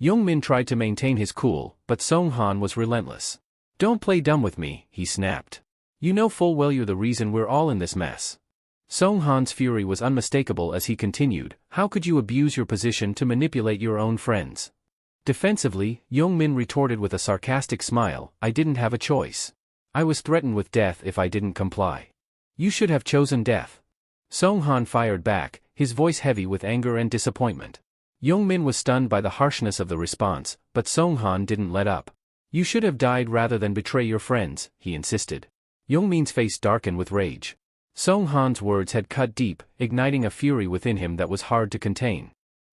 Yongmin tried to maintain his cool, but Song-han was relentless. "Don't play dumb with me," he snapped. "You know full well you're the reason we're all in this mess." Song-han's fury was unmistakable as he continued, "How could you abuse your position to manipulate your own friends?" Defensively, Yongmin retorted with a sarcastic smile, "I didn't have a choice. I was threatened with death if I didn't comply. You should have chosen death." Song-han fired back, his voice heavy with anger and disappointment. Yongmin was stunned by the harshness of the response, but Songhan didn't let up. You should have died rather than betray your friends, he insisted. Yongmin's face darkened with rage. Songhan's words had cut deep, igniting a fury within him that was hard to contain.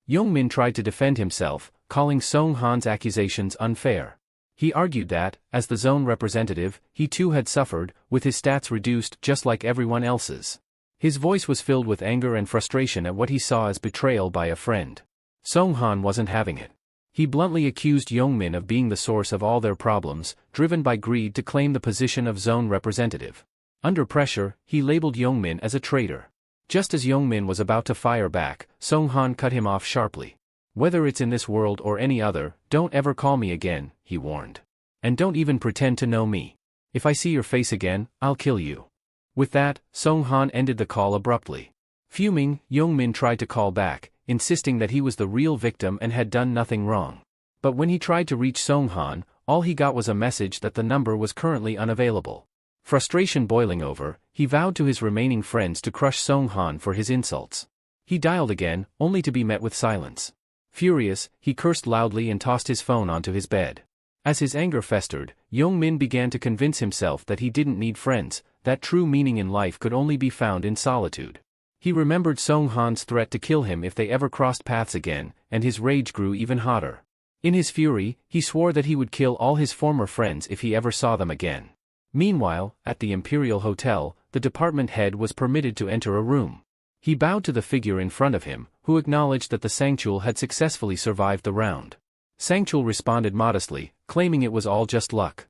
Yongmin tried to defend himself, calling Songhan's accusations unfair. He argued that, as the zone representative, he too had suffered, with his stats reduced just like everyone else's. His voice was filled with anger and frustration at what he saw as betrayal by a friend. Songhan wasn't having it. He bluntly accused Yongmin of being the source of all their problems, driven by greed to claim the position of zone representative. Under pressure, he labeled Yongmin as a traitor. Just as Yongmin was about to fire back, Songhan cut him off sharply. Whether it's in this world or any other, don't ever call me again, he warned. And don't even pretend to know me. If I see your face again, I'll kill you. With that, Songhan ended the call abruptly. Fuming, Yongmin tried to call back, insisting that he was the real victim and had done nothing wrong. But when he tried to reach Songhan, all he got was a message that the number was currently unavailable. Frustration boiling over, he vowed to his remaining friends to crush Songhan for his insults. He dialed again, only to be met with silence. Furious, he cursed loudly and tossed his phone onto his bed. As his anger festered, Yongmin began to convince himself that he didn't need friends, that true meaning in life could only be found in solitude. He remembered Songhan's threat to kill him if they ever crossed paths again, and his rage grew even hotter. In his fury, he swore that he would kill all his former friends if he ever saw them again. Meanwhile, at the Imperial Hotel, the department head was permitted to enter a room. He bowed to the figure in front of him, who acknowledged that the Sangchul had successfully survived the round. Sangchul responded modestly, claiming it was all just luck.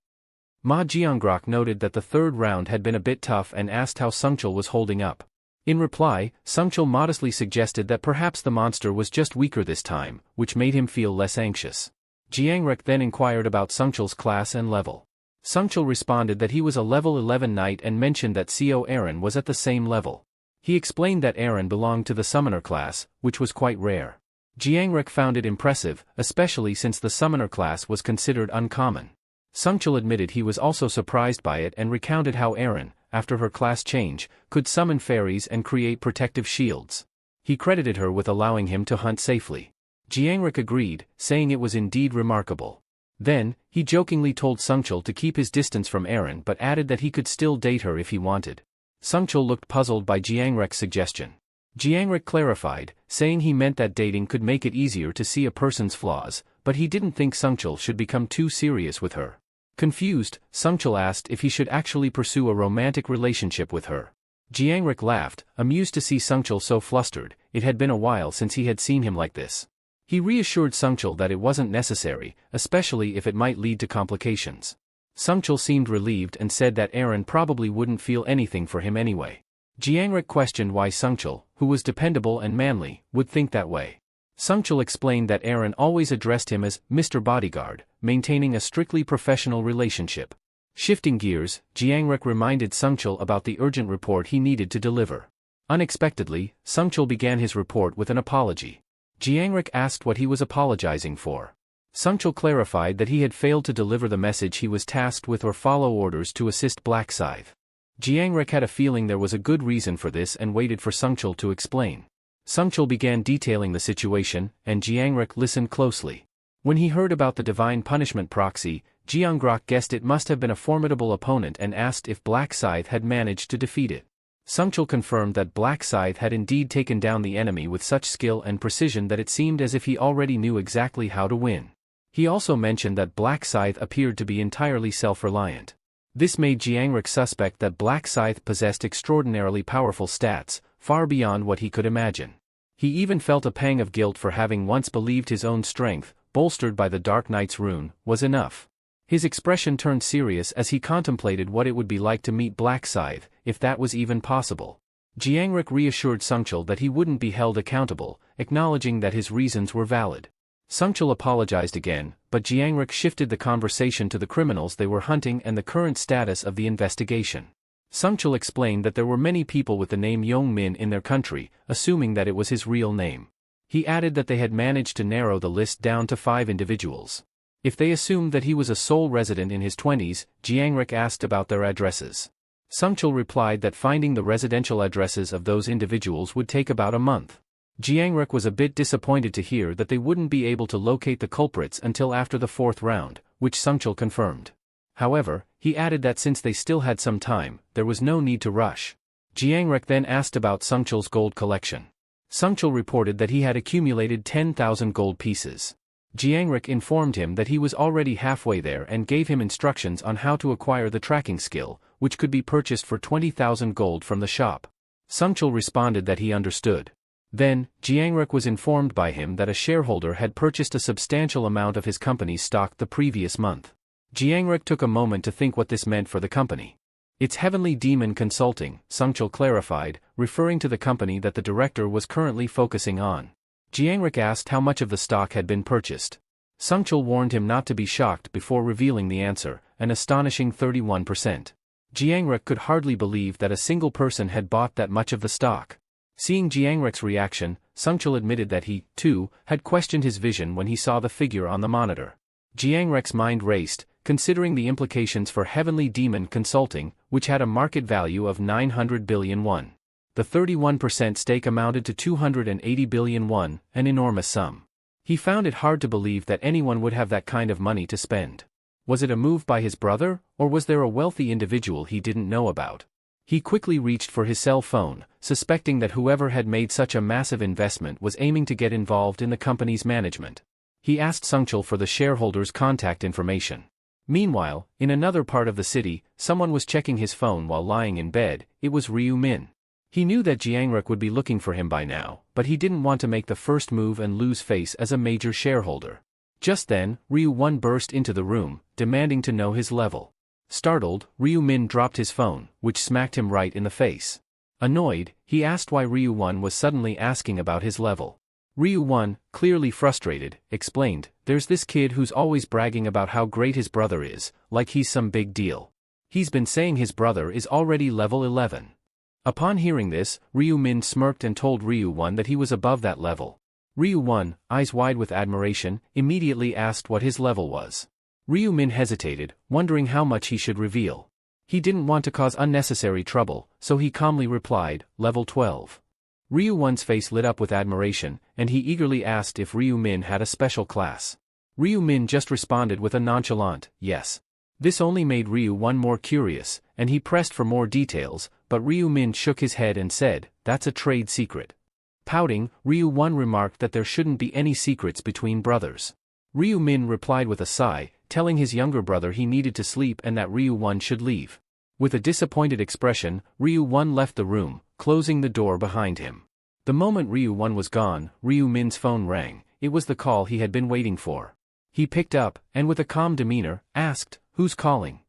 Ma Jiangrok noted that the third round had been a bit tough and asked how Sangchul was holding up. In reply, Sangchul modestly suggested that perhaps the monster was just weaker this time, which made him feel less anxious. Jiangrek then inquired about Sangchul's class and level. Sangchul responded that he was a level 11 knight and mentioned that Co Aaron was at the same level. He explained that Aaron belonged to the summoner class, which was quite rare. Jiangrek found it impressive, especially since the summoner class was considered uncommon. Sangchul admitted he was also surprised by it and recounted how Aaron, after her class change, could summon fairies and create protective shields. He credited her with allowing him to hunt safely. Jiangrek agreed, saying it was indeed remarkable. Then, he jokingly told Sangchul to keep his distance from Aaron but added that he could still date her if he wanted. Sangchul looked puzzled by Jiangrek's suggestion. Jiangrek clarified, saying he meant that dating could make it easier to see a person's flaws, but he didn't think Sangchul should become too serious with her. Confused, Sangchul asked if he should actually pursue a romantic relationship with her. Jiangrek laughed, amused to see Sangchul so flustered. It had been a while since he had seen him like this. He reassured Sangchul that it wasn't necessary, especially if it might lead to complications. Sangchul seemed relieved and said that Aaron probably wouldn't feel anything for him anyway. Jiangrek questioned why Sangchul, who was dependable and manly, would think that way. Sangchul explained that Aaron always addressed him as Mr. Bodyguard, maintaining a strictly professional relationship. Shifting gears, Jiangrek reminded Sangchul about the urgent report he needed to deliver. Unexpectedly, Sangchul began his report with an apology. Jiangrek asked what he was apologizing for. Sangchul clarified that he had failed to deliver the message he was tasked with or follow orders to assist Black Scythe. Jiangrek had a feeling there was a good reason for this and waited for Sangchul to explain. Sangchul began detailing the situation, and Jiangrek listened closely. When he heard about the divine punishment proxy, Jiangrok guessed it must have been a formidable opponent and asked if Black Scythe had managed to defeat it. Sangchul confirmed that Black Scythe had indeed taken down the enemy with such skill and precision that it seemed as if he already knew exactly how to win. He also mentioned that Black Scythe appeared to be entirely self-reliant. This made Jiangrek suspect that Black Scythe possessed extraordinarily powerful stats, far beyond what he could imagine. He even felt a pang of guilt for having once believed his own strength, bolstered by the Dark Knight's rune, was enough. His expression turned serious as he contemplated what it would be like to meet Black Scythe, if that was even possible. Jiangrek reassured Sangchul that he wouldn't be held accountable, acknowledging that his reasons were valid. Sangchul apologized again, but Jiangrek shifted the conversation to the criminals they were hunting and the current status of the investigation. Sangchul explained that there were many people with the name Yongmin in their country, assuming that it was his real name. He added that they had managed to narrow the list down to 5 individuals. If they assumed that he was a sole resident in his 20s, Jiangrek asked about their addresses. Sangchul replied that finding the residential addresses of those individuals would take about a month. Jiangrek was a bit disappointed to hear that they wouldn't be able to locate the culprits until after the 4th round, which Sungchul confirmed. However, he added that since they still had some time, there was no need to rush. Jiangrek then asked about Sungchul's gold collection. Sungchul reported that he had accumulated 10,000 gold pieces. Jiangrek informed him that he was already halfway there and gave him instructions on how to acquire the tracking skill, which could be purchased for 20,000 gold from the shop. Sungchul responded that he understood. Then, Jiangrek was informed by him that a shareholder had purchased a substantial amount of his company's stock the previous month. Jiangrek took a moment to think what this meant for the company. It's Heavenly Demon Consulting, Sungchul clarified, referring to the company that the director was currently focusing on. Jiangrek asked how much of the stock had been purchased. Sungchul warned him not to be shocked before revealing the answer, an astonishing 31%. Jiangrek could hardly believe that a single person had bought that much of the stock. Seeing Jiangrek's reaction, Sungchul admitted that he, too, had questioned his vision when he saw the figure on the monitor. Jiangrek's mind raced, considering the implications for Heavenly Demon Consulting, which had a market value of 900 billion won. The 31% stake amounted to 280 billion won, an enormous sum. He found it hard to believe that anyone would have that kind of money to spend. Was it a move by his brother, or was there a wealthy individual he didn't know about? He quickly reached for his cell phone, suspecting that whoever had made such a massive investment was aiming to get involved in the company's management. He asked Sungchul for the shareholders' contact information. Meanwhile, in another part of the city, someone was checking his phone while lying in bed. It was Ryu Min. He knew that Jiangrek would be looking for him by now, but he didn't want to make the first move and lose face as a major shareholder. Just then, Ryu Won burst into the room, demanding to know his level. Startled, Ryu Min dropped his phone, which smacked him right in the face. Annoyed, he asked why Ryu Won was suddenly asking about his level. Ryu Won, clearly frustrated, explained, "There's this kid who's always bragging about how great his brother is, like he's some big deal. He's been saying his brother is already level 11. Upon hearing this, Ryu Min smirked and told Ryu Won that he was above that level. Ryu Won, eyes wide with admiration, immediately asked what his level was. Ryu Min hesitated, wondering how much he should reveal. He didn't want to cause unnecessary trouble, so he calmly replied, level 12. Ryu Won's face lit up with admiration, and he eagerly asked if Ryu Min had a special class. Ryu Min just responded with a nonchalant, yes. This only made Ryu Won more curious, and he pressed for more details, but Ryu Min shook his head and said, that's a trade secret. Pouting, Ryu Won remarked that there shouldn't be any secrets between brothers. Ryu Min replied with a sigh, telling his younger brother he needed to sleep and that Ryu Won should leave. With a disappointed expression, Ryu Won left the room, closing the door behind him. The moment Ryu Won was gone, Ryu Min's phone rang. It was the call he had been waiting for. He picked up, and with a calm demeanor, asked, who's calling?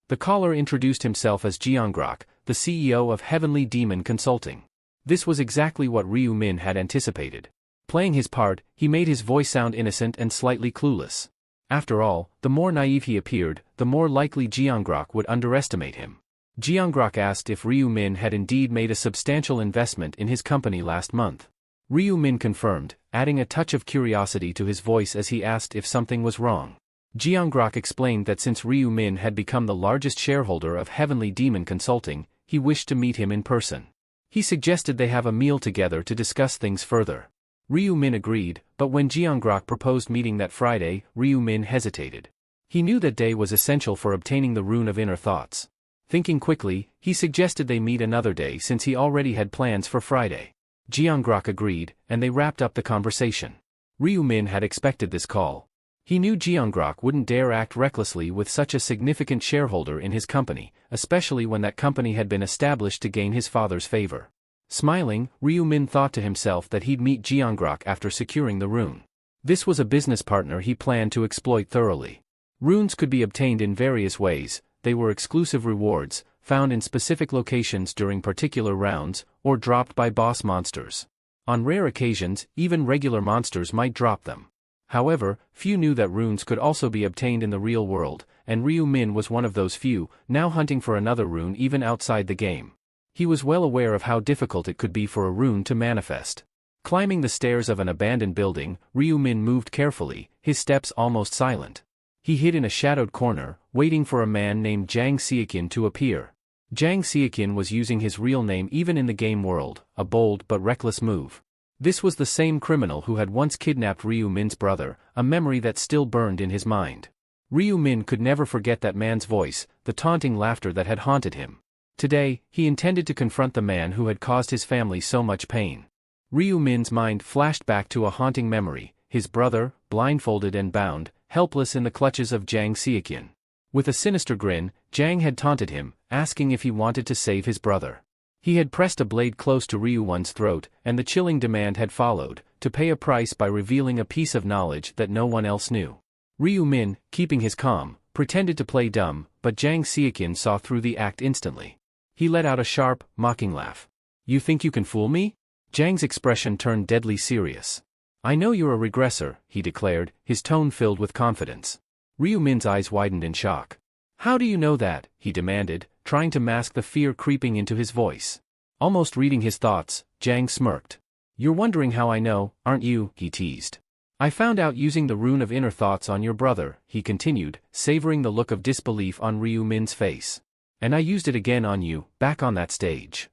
The caller introduced himself as Jiangrek, the CEO of Heavenly Demon Consulting. This was exactly what Ryu Min had anticipated. Playing his part, he made his voice sound innocent and slightly clueless. After all, the more naive he appeared, the more likely Jiangrek would underestimate him. Jiangrek asked if Ryu Min had indeed made a substantial investment in his company last month. Ryu Min confirmed, adding a touch of curiosity to his voice as he asked if something was wrong. Jiangrek explained that since Ryu Min had become the largest shareholder of Heavenly Demon Consulting, he wished to meet him in person. He suggested they have a meal together to discuss things further. Ryu Min agreed, but when Jiangrek proposed meeting that Friday, Ryu Min hesitated. He knew that day was essential for obtaining the rune of inner thoughts. Thinking quickly, he suggested they meet another day since he already had plans for Friday. Jiangrek agreed, and they wrapped up the conversation. Ryu Min had expected this call. He knew Jiangrek wouldn't dare act recklessly with such a significant shareholder in his company, especially when that company had been established to gain his father's favor. Smiling, Ryu Min thought to himself that he'd meet Jiangrek after securing the rune. This was a business partner he planned to exploit thoroughly. Runes could be obtained in various ways. They were exclusive rewards, found in specific locations during particular rounds, or dropped by boss monsters. On rare occasions, even regular monsters might drop them. However, few knew that runes could also be obtained in the real world, and Ryu Min was one of those few, now hunting for another rune even outside the game. He was well aware of how difficult it could be for a rune to manifest. Climbing the stairs of an abandoned building, Ryu Min moved carefully, his steps almost silent. He hid in a shadowed corner, waiting for a man named Jang Seakin to appear. Jang Seakin was using his real name even in the game world, a bold but reckless move. This was the same criminal who had once kidnapped Ryu Min's brother, a memory that still burned in his mind. Ryu Min could never forget that man's voice, the taunting laughter that had haunted him. Today, he intended to confront the man who had caused his family so much pain. Ryu Min's mind flashed back to a haunting memory, his brother, blindfolded and bound, helpless in the clutches of Jang Seokyeon. With a sinister grin, Jang had taunted him, asking if he wanted to save his brother. He had pressed a blade close to Ryu Won's throat, and the chilling demand had followed, to pay a price by revealing a piece of knowledge that no one else knew. Ryu Min, keeping his calm, pretended to play dumb, but Jang Seokyeon saw through the act instantly. He let out a sharp, mocking laugh. "You think you can fool me?" Jang's expression turned deadly serious. "I know you're a regressor," he declared, his tone filled with confidence. Ryu Min's eyes widened in shock. "How do you know that?" he demanded, trying to mask the fear creeping into his voice. Almost reading his thoughts, Jang smirked. "You're wondering how I know, aren't you?" he teased. "I found out using the rune of inner thoughts on your brother," he continued, savoring the look of disbelief on Ryu Min's face. "And I used it again on you, back on that stage."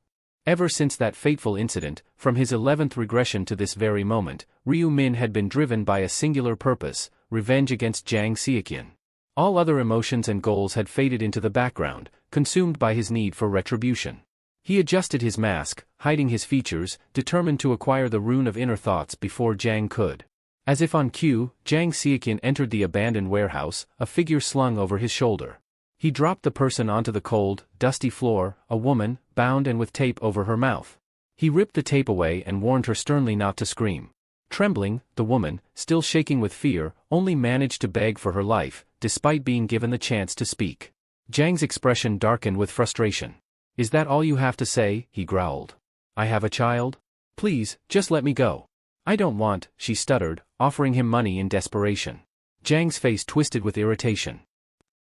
Ever since that fateful incident, from his 11th regression to this very moment, Ryu Min had been driven by a singular purpose: revenge against Jang Seokyeon. All other emotions and goals had faded into the background, consumed by his need for retribution. He adjusted his mask, hiding his features, determined to acquire the rune of inner thoughts before Jang could. As if on cue, Jang Seokyeon entered the abandoned warehouse, a figure slung over his shoulder. He dropped the person onto the cold, dusty floor, a woman, bound and with tape over her mouth. He ripped the tape away and warned her sternly not to scream. Trembling, the woman, still shaking with fear, only managed to beg for her life, despite being given the chance to speak. Jang's expression darkened with frustration. "Is that all you have to say?" he growled. "I have a child? Please, just let me go." "I don't want," she stuttered, offering him money in desperation. Jang's face twisted with irritation.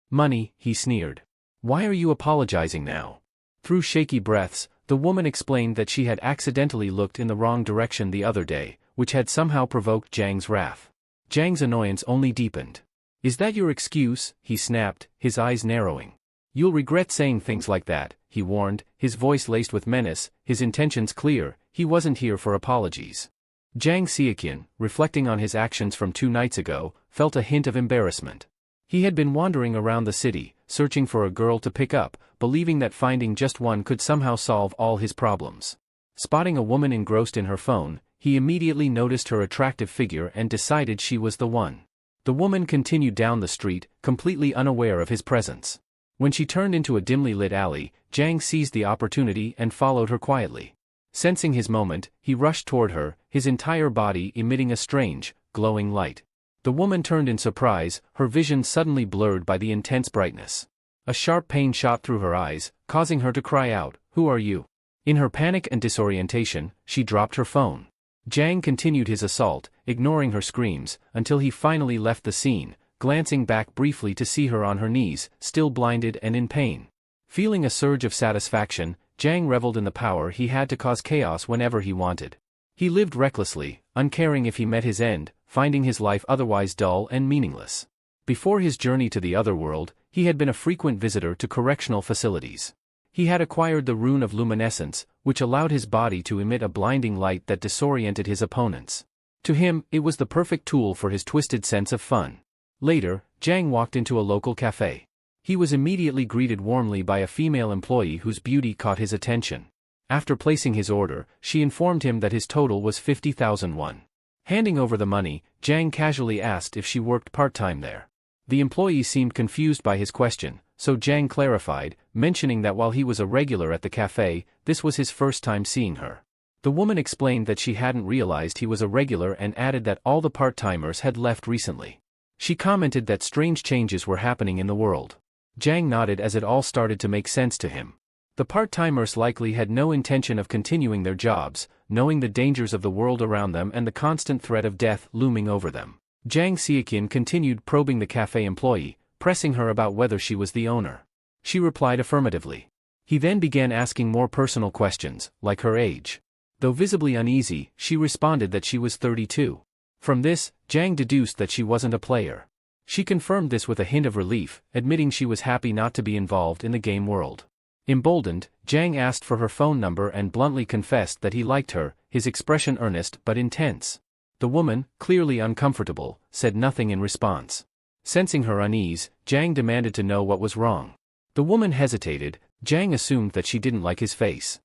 "Money," he sneered. "Why are you apologizing now?" Through shaky breaths, the woman explained that she had accidentally looked in the wrong direction the other day, which had somehow provoked Jang's wrath. Jang's annoyance only deepened. "Is that your excuse?" he snapped, his eyes narrowing. "You'll regret saying things like that," he warned, his voice laced with menace, his intentions clear. He wasn't here for apologies. Jang Seokyeon, reflecting on his actions from 2 nights ago, felt a hint of embarrassment. He had been wandering around the city, searching for a girl to pick up, believing that finding just one could somehow solve all his problems. Spotting a woman engrossed in her phone, he immediately noticed her attractive figure and decided she was the one. The woman continued down the street, completely unaware of his presence. When she turned into a dimly lit alley, Jang seized the opportunity and followed her quietly. Sensing his moment, he rushed toward her, his entire body emitting a strange, glowing light. The woman turned in surprise, her vision suddenly blurred by the intense brightness. A sharp pain shot through her eyes, causing her to cry out, "Who are you?" In her panic and disorientation, she dropped her phone. Jang continued his assault, ignoring her screams, until he finally left the scene, glancing back briefly to see her on her knees, still blinded and in pain. Feeling a surge of satisfaction, Jang reveled in the power he had to cause chaos whenever he wanted. He lived recklessly, uncaring if he met his end, finding his life otherwise dull and meaningless. Before his journey to the other world, he had been a frequent visitor to correctional facilities. He had acquired the rune of luminescence, which allowed his body to emit a blinding light that disoriented his opponents. To him, it was the perfect tool for his twisted sense of fun. Later, Jang walked into a local cafe. He was immediately greeted warmly by a female employee whose beauty caught his attention. After placing his order, she informed him that his total was 50,000 won. Handing over the money, Jang casually asked if she worked part-time there. The employee seemed confused by his question, so Jang clarified, mentioning that while he was a regular at the cafe, this was his first time seeing her. The woman explained that she hadn't realized he was a regular and added that all the part-timers had left recently. She commented that strange changes were happening in the world. Jang nodded as it all started to make sense to him. The part-timers likely had no intention of continuing their jobs, knowing the dangers of the world around them and the constant threat of death looming over them. Jang Seokyeon continued probing the cafe employee, pressing her about whether she was the owner. She replied affirmatively. He then began asking more personal questions, like her age. Though visibly uneasy, she responded that she was 32. From this, Jang deduced that she wasn't a player. She confirmed this with a hint of relief, admitting she was happy not to be involved in the game world. Emboldened, Jang asked for her phone number and bluntly confessed that he liked her, his expression earnest but intense. The woman, clearly uncomfortable, said nothing in response. Sensing her unease, Jiang demanded to know what was wrong. The woman hesitated. Jiang assumed that she didn't like his face.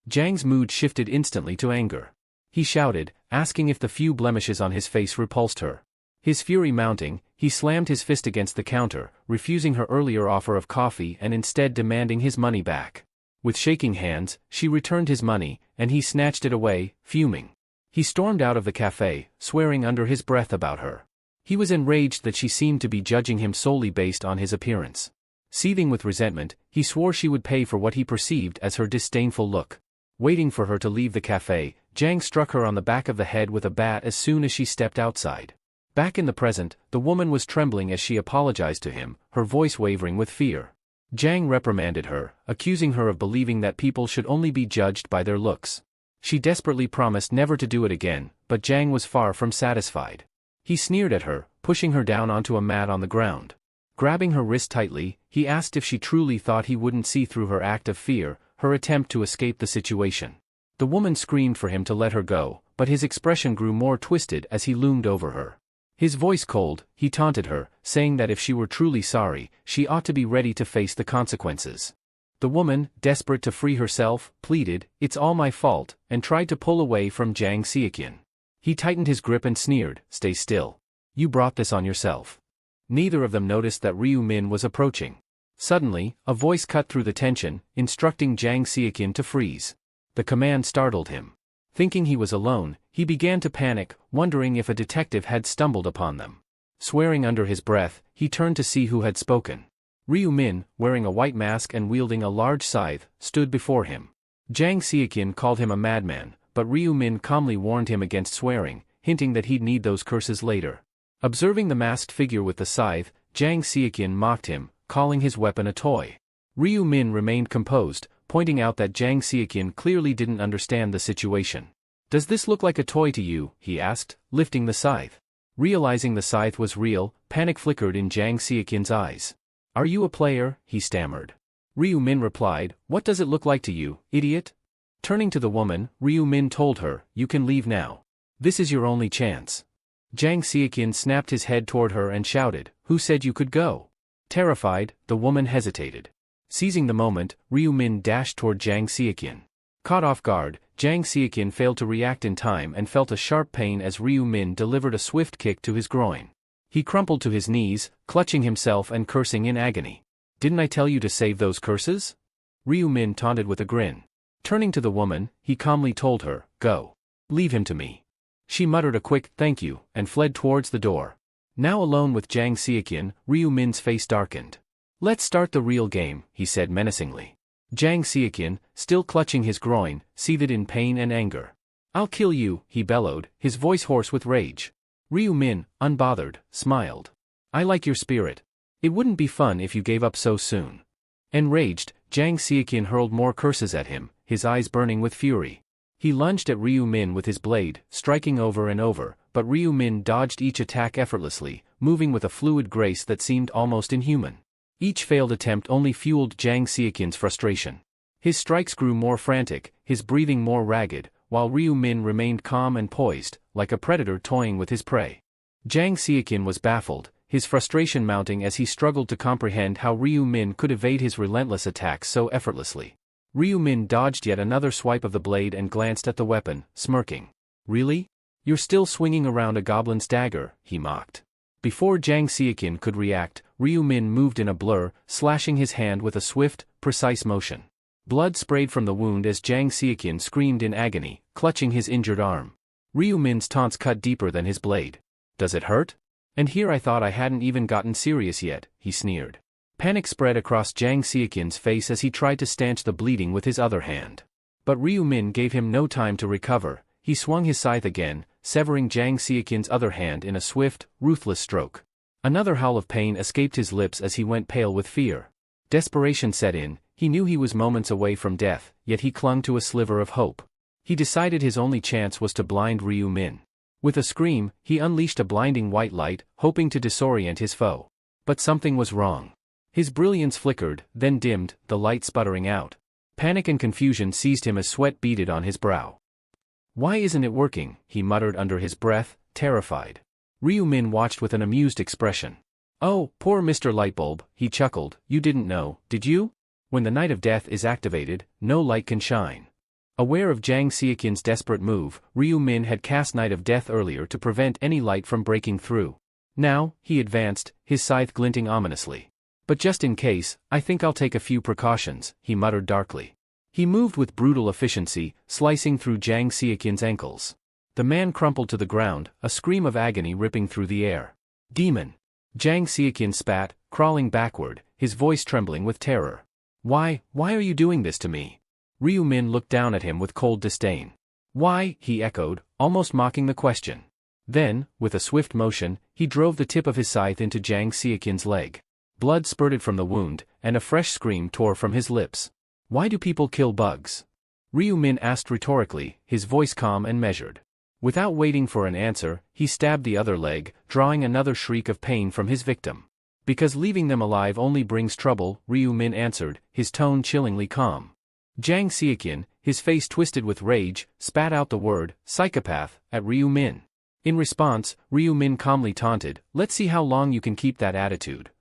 Jiang's mood shifted instantly to anger. He shouted, asking if the few blemishes on his face repulsed her. His fury mounting, he slammed his fist against the counter, refusing her earlier offer of coffee and instead demanding his money back. With shaking hands, she returned his money, and he snatched it away, fuming. He stormed out of the cafe, swearing under his breath about her. He was enraged that she seemed to be judging him solely based on his appearance. Seething with resentment, he swore she would pay for what he perceived as her disdainful look. Waiting for her to leave the cafe, Jiang struck her on the back of the head with a bat as soon as she stepped outside. Back in the present, the woman was trembling as she apologized to him, her voice wavering with fear. Jiang reprimanded her, accusing her of believing that people should only be judged by their looks. She desperately promised never to do it again, but Jiang was far from satisfied. He sneered at her, pushing her down onto a mat on the ground. Grabbing her wrist tightly, he asked if she truly thought he wouldn't see through her act of fear, her attempt to escape the situation. The woman screamed for him to let her go, but his expression grew more twisted as he loomed over her. His voice cold, he taunted her, saying that if she were truly sorry, she ought to be ready to face the consequences. The woman, desperate to free herself, pleaded, "It's all my fault," and tried to pull away from Jiang Xiaqian. He tightened his grip and sneered, "Stay still. You brought this on yourself." Neither of them noticed that Ryu Min was approaching. Suddenly, a voice cut through the tension, instructing Jiang Xiaqian to freeze. The command startled him. Thinking he was alone, he began to panic, wondering if a detective had stumbled upon them. Swearing under his breath, he turned to see who had spoken. Ryu Min, wearing a white mask and wielding a large scythe, stood before him. Jiang Xiaqian called him a madman, but Ryu Min calmly warned him against swearing, hinting that he'd need those curses later. Observing the masked figure with the scythe, Jiang Xiaqian mocked him, calling his weapon a toy. Ryu Min remained composed, pointing out that Jiang Xiaqian clearly didn't understand the situation. "Does this look like a toy to you?" he asked, lifting the scythe. Realizing the scythe was real, panic flickered in Jiang Xiaqian's eyes. "Are you a player?" he stammered. Ryu Min replied, "What does it look like to you, idiot?" Turning to the woman, Ryu Min told her, "You can leave now. This is your only chance." Jiang Xiaqian snapped his head toward her and shouted, "Who said you could go?" Terrified, the woman hesitated. Seizing the moment, Ryu Min dashed toward Jiang Xiaqian. Caught off guard, Jiang Xiaqian failed to react in time and felt a sharp pain as Ryu Min delivered a swift kick to his groin. He crumpled to his knees, clutching himself and cursing in agony. "Didn't I tell you to save those curses?" Ryu Min taunted with a grin. Turning to the woman, he calmly told her, "Go. Leave him to me." She muttered a quick "thank you" and fled towards the door. Now alone with Jiang Xiaqian, Ryu Min's face darkened. "Let's start the real game," he said menacingly. Jiang Xiaqian, still clutching his groin, seethed in pain and anger. "I'll kill you," he bellowed, his voice hoarse with rage. Ryu Min, unbothered, smiled. "I like your spirit. It wouldn't be fun if you gave up so soon." Enraged, Jiang Xiaqian hurled more curses at him, his eyes burning with fury. He lunged at Ryu Min with his blade, striking over and over, but Ryu Min dodged each attack effortlessly, moving with a fluid grace that seemed almost inhuman. Each failed attempt only fueled Jiang Xiaqian's frustration. His strikes grew more frantic, his breathing more ragged, while Ryu Min remained calm and poised, like a predator toying with his prey. Jiang Xiaqian was baffled, his frustration mounting as he struggled to comprehend how Ryu Min could evade his relentless attacks so effortlessly. Ryu Min dodged yet another swipe of the blade and glanced at the weapon, smirking. "Really? You're still swinging around a goblin's dagger," he mocked. Before Jiang Xiaqian could react, Ryu Min moved in a blur, slashing his hand with a swift, precise motion. Blood sprayed from the wound as Jiang Xiaqian screamed in agony, clutching his injured arm. Ryu Min's taunts cut deeper than his blade. "Does it hurt? And here I thought I hadn't even gotten serious yet," he sneered. Panic spread across Jiang Xiaqian's face as he tried to stanch the bleeding with his other hand. But Ryu Min gave him no time to recover. He swung his scythe again, severing Jiang Xiaqian's other hand in a swift, ruthless stroke. Another howl of pain escaped his lips as he went pale with fear. Desperation set in. He knew he was moments away from death, yet he clung to a sliver of hope. He decided his only chance was to blind Ryu Min. With a scream, he unleashed a blinding white light, hoping to disorient his foe. But something was wrong. His brilliance flickered, then dimmed, the light sputtering out. Panic and confusion seized him as sweat beaded on his brow. Why isn't it working? He muttered under his breath, terrified. Ryu-min watched with an amused expression. Oh, poor Mr. Lightbulb, he chuckled, you didn't know, did you? When the Night of Death is activated, no light can shine. Aware of Jang Seokin's desperate move, Ryu-min had cast Night of Death earlier to prevent any light from breaking through. Now, he advanced, his scythe glinting ominously. But just in case, I think I'll take a few precautions, he muttered darkly. He moved with brutal efficiency, slicing through Jang Seokin's ankles. The man crumpled to the ground, a scream of agony ripping through the air. Demon! Jang Seokin spat, crawling backward, his voice trembling with terror. Why are you doing this to me? Ryu-min looked down at him with cold disdain. Why, he echoed, almost mocking the question. Then, with a swift motion, he drove the tip of his scythe into Jang Seokin's leg. Blood spurted from the wound, and a fresh scream tore from his lips. Why do people kill bugs? Ryu-min asked rhetorically, his voice calm and measured. Without waiting for an answer, he stabbed the other leg, drawing another shriek of pain from his victim. Because leaving them alive only brings trouble, Ryu-min answered, his tone chillingly calm. Jang Seokin, his face twisted with rage, spat out the word, psychopath, at Ryu-min. In response, Ryu-min calmly taunted, let's see how long you can keep that attitude.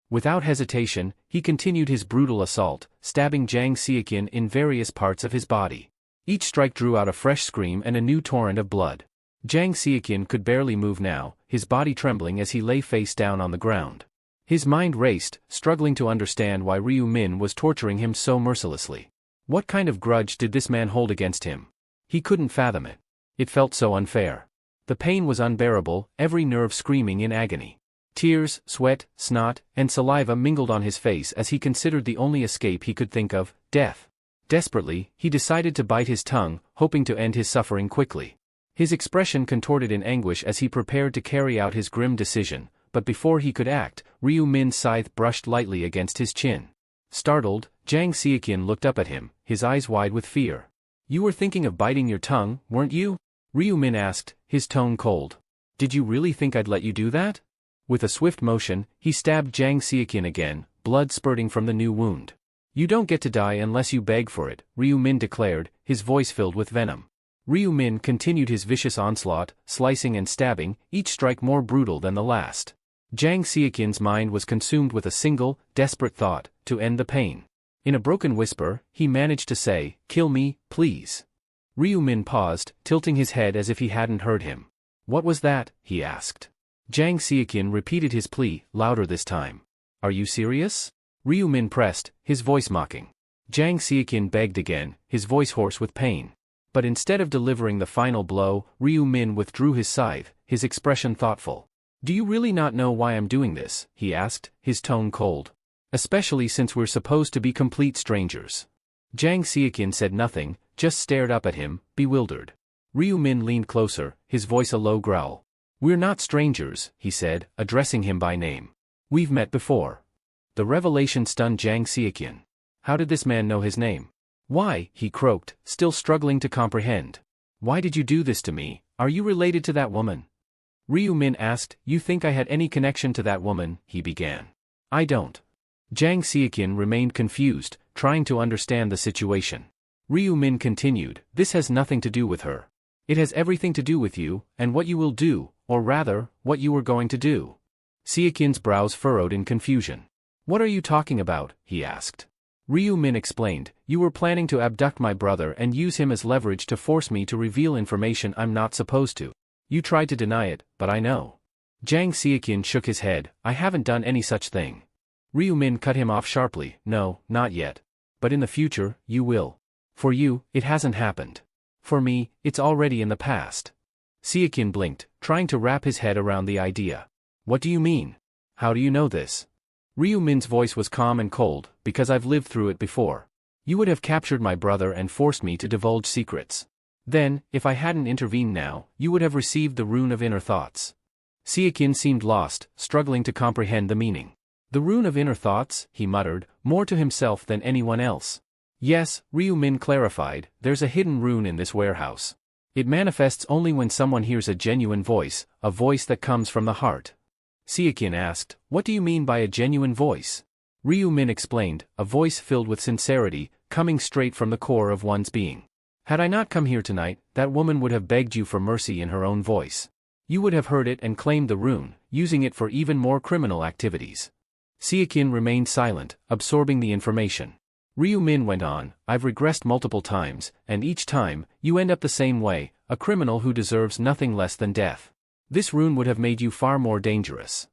Without hesitation, he continued his brutal assault, stabbing Jang Seokin in various parts of his body. Each strike drew out a fresh scream and a new torrent of blood. Jang Seokin could barely move now, his body trembling as he lay face down on the ground. His mind raced, struggling to understand why Ryu-min was torturing him so mercilessly. What kind of grudge did this man hold against him? He couldn't fathom it. It felt so unfair. The pain was unbearable, every nerve screaming in agony. Tears, sweat, snot, and saliva mingled on his face as he considered the only escape he could think of, death. Desperately, he decided to bite his tongue, hoping to end his suffering quickly. His expression contorted in anguish as he prepared to carry out his grim decision, but before he could act, Ryu-min's scythe brushed lightly against his chin. Startled, Jang Seokin looked up at him, his eyes wide with fear. You were thinking of biting your tongue, weren't you? Ryu-min asked, his tone cold. Did you really think I'd let you do that? With a swift motion, he stabbed Jang Seokin again, blood spurting from the new wound. You don't get to die unless you beg for it, Ryu-min declared, his voice filled with venom. Ryu-min continued his vicious onslaught, slicing and stabbing, each strike more brutal than the last. Jang Seokin's mind was consumed with a single, desperate thought, to end the pain. In a broken whisper, he managed to say, kill me, please. Ryu-min paused, tilting his head as if he hadn't heard him. What was that? He asked. Jang Seokin repeated his plea, louder this time. Are you serious? Ryu-min pressed, his voice mocking. Jang Seokin begged again, his voice hoarse with pain. But instead of delivering the final blow, Ryu-min withdrew his scythe, his expression thoughtful. Do you really not know why I'm doing this? He asked, his tone cold. Especially since we're supposed to be complete strangers. Jang Seokin said nothing, just stared up at him, bewildered. Ryu-min leaned closer, his voice a low growl. We're not strangers, he said, addressing him by name. We've met before. The revelation stunned Jang Seokin. How did this man know his name? Why, he croaked, still struggling to comprehend. Why did you do this to me? Are you related to that woman? Ryu-min asked, you think I had any connection to that woman, he began. I don't. Jang Seokin remained confused, trying to understand the situation. Ryu-min continued, this has nothing to do with her. It has everything to do with you, and what you will do, or rather, what you were going to do. Seokin's brows furrowed in confusion. What are you talking about? He asked. Ryu-min explained, you were planning to abduct my brother and use him as leverage to force me to reveal information I'm not supposed to. You tried to deny it, but I know. Jang Seokin shook his head, I haven't done any such thing. Ryu-min cut him off sharply, no, not yet. But in the future, you will. For you, it hasn't happened. For me, it's already in the past. Seokin blinked, trying to wrap his head around the idea. What do you mean? How do you know this? Ryu-min's voice was calm and cold, because I've lived through it before. You would have captured my brother and forced me to divulge secrets. Then, if I hadn't intervened now, you would have received the rune of inner thoughts. Seokin seemed lost, struggling to comprehend the meaning. The rune of inner thoughts, he muttered, more to himself than anyone else. Yes, Ryu-min clarified, there's a hidden rune in this warehouse. It manifests only when someone hears a genuine voice, a voice that comes from the heart. Seokin asked, what do you mean by a genuine voice? Ryu-min explained, a voice filled with sincerity, coming straight from the core of one's being. Had I not come here tonight, that woman would have begged you for mercy in her own voice. You would have heard it and claimed the rune, using it for even more criminal activities. Seakin remained silent, absorbing the information. Ryu Min went on, I've regressed multiple times, and each time, you end up the same way, a criminal who deserves nothing less than death. This rune would have made you far more dangerous.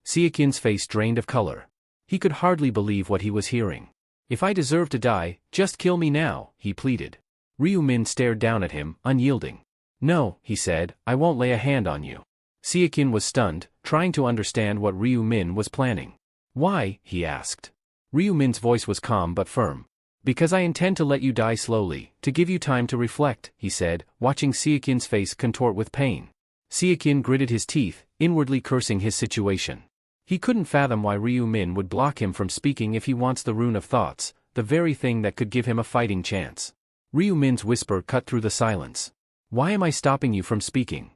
Seakin's face drained of color. He could hardly believe what he was hearing. If I deserve to die, just kill me now, he pleaded. Ryu Min stared down at him, unyielding. No, he said, I won't lay a hand on you. Seakin was stunned, trying to understand what Ryu Min was planning. Why? He asked. Ryu Min's voice was calm but firm. Because I intend to let you die slowly, to give you time to reflect, he said, watching Seakin's face contort with pain. Seakin gritted his teeth, inwardly cursing his situation. He couldn't fathom why Ryu Min would block him from speaking if he wants the rune of thoughts, the very thing that could give him a fighting chance. Ryu Min's whisper cut through the silence. Why am I stopping you from speaking?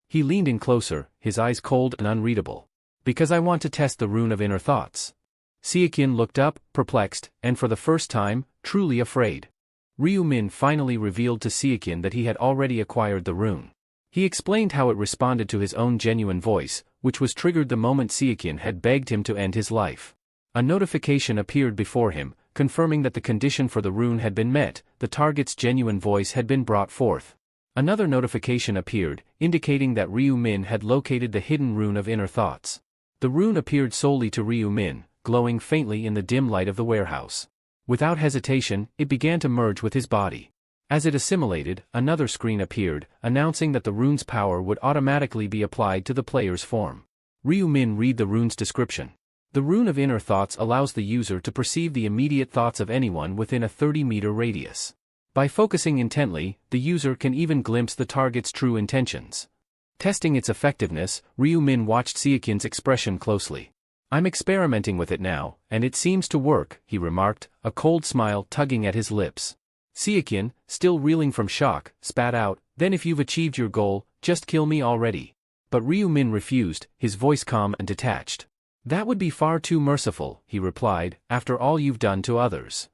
He leaned in closer, his eyes cold and unreadable. Because I want to test the rune of inner thoughts. Seakin looked up, perplexed, and for the first time, truly afraid. Ryu Min finally revealed to Seakin that he had already acquired the rune. He explained how it responded to his own genuine voice, which was triggered the moment Seakin had begged him to end his life. A notification appeared before him, confirming that the condition for the rune had been met, the target's genuine voice had been brought forth. Another notification appeared, indicating that Ryu Min had located the hidden rune of inner thoughts. The rune appeared solely to Ryu Min, glowing faintly in the dim light of the warehouse. Without hesitation, it began to merge with his body. As it assimilated, another screen appeared, announcing that the rune's power would automatically be applied to the player's form. Ryu Min read the rune's description. The rune of inner thoughts allows the user to perceive the immediate thoughts of anyone within a 30-meter radius. By focusing intently, the user can even glimpse the target's true intentions. Testing its effectiveness, Ryu Min watched Seakin's expression closely. I'm experimenting with it now, and it seems to work, he remarked, a cold smile tugging at his lips. Seakin, still reeling from shock, spat out, then if you've achieved your goal, just kill me already. But Ryu Min refused, his voice calm and detached. That would be far too merciful, he replied, after all you've done to others.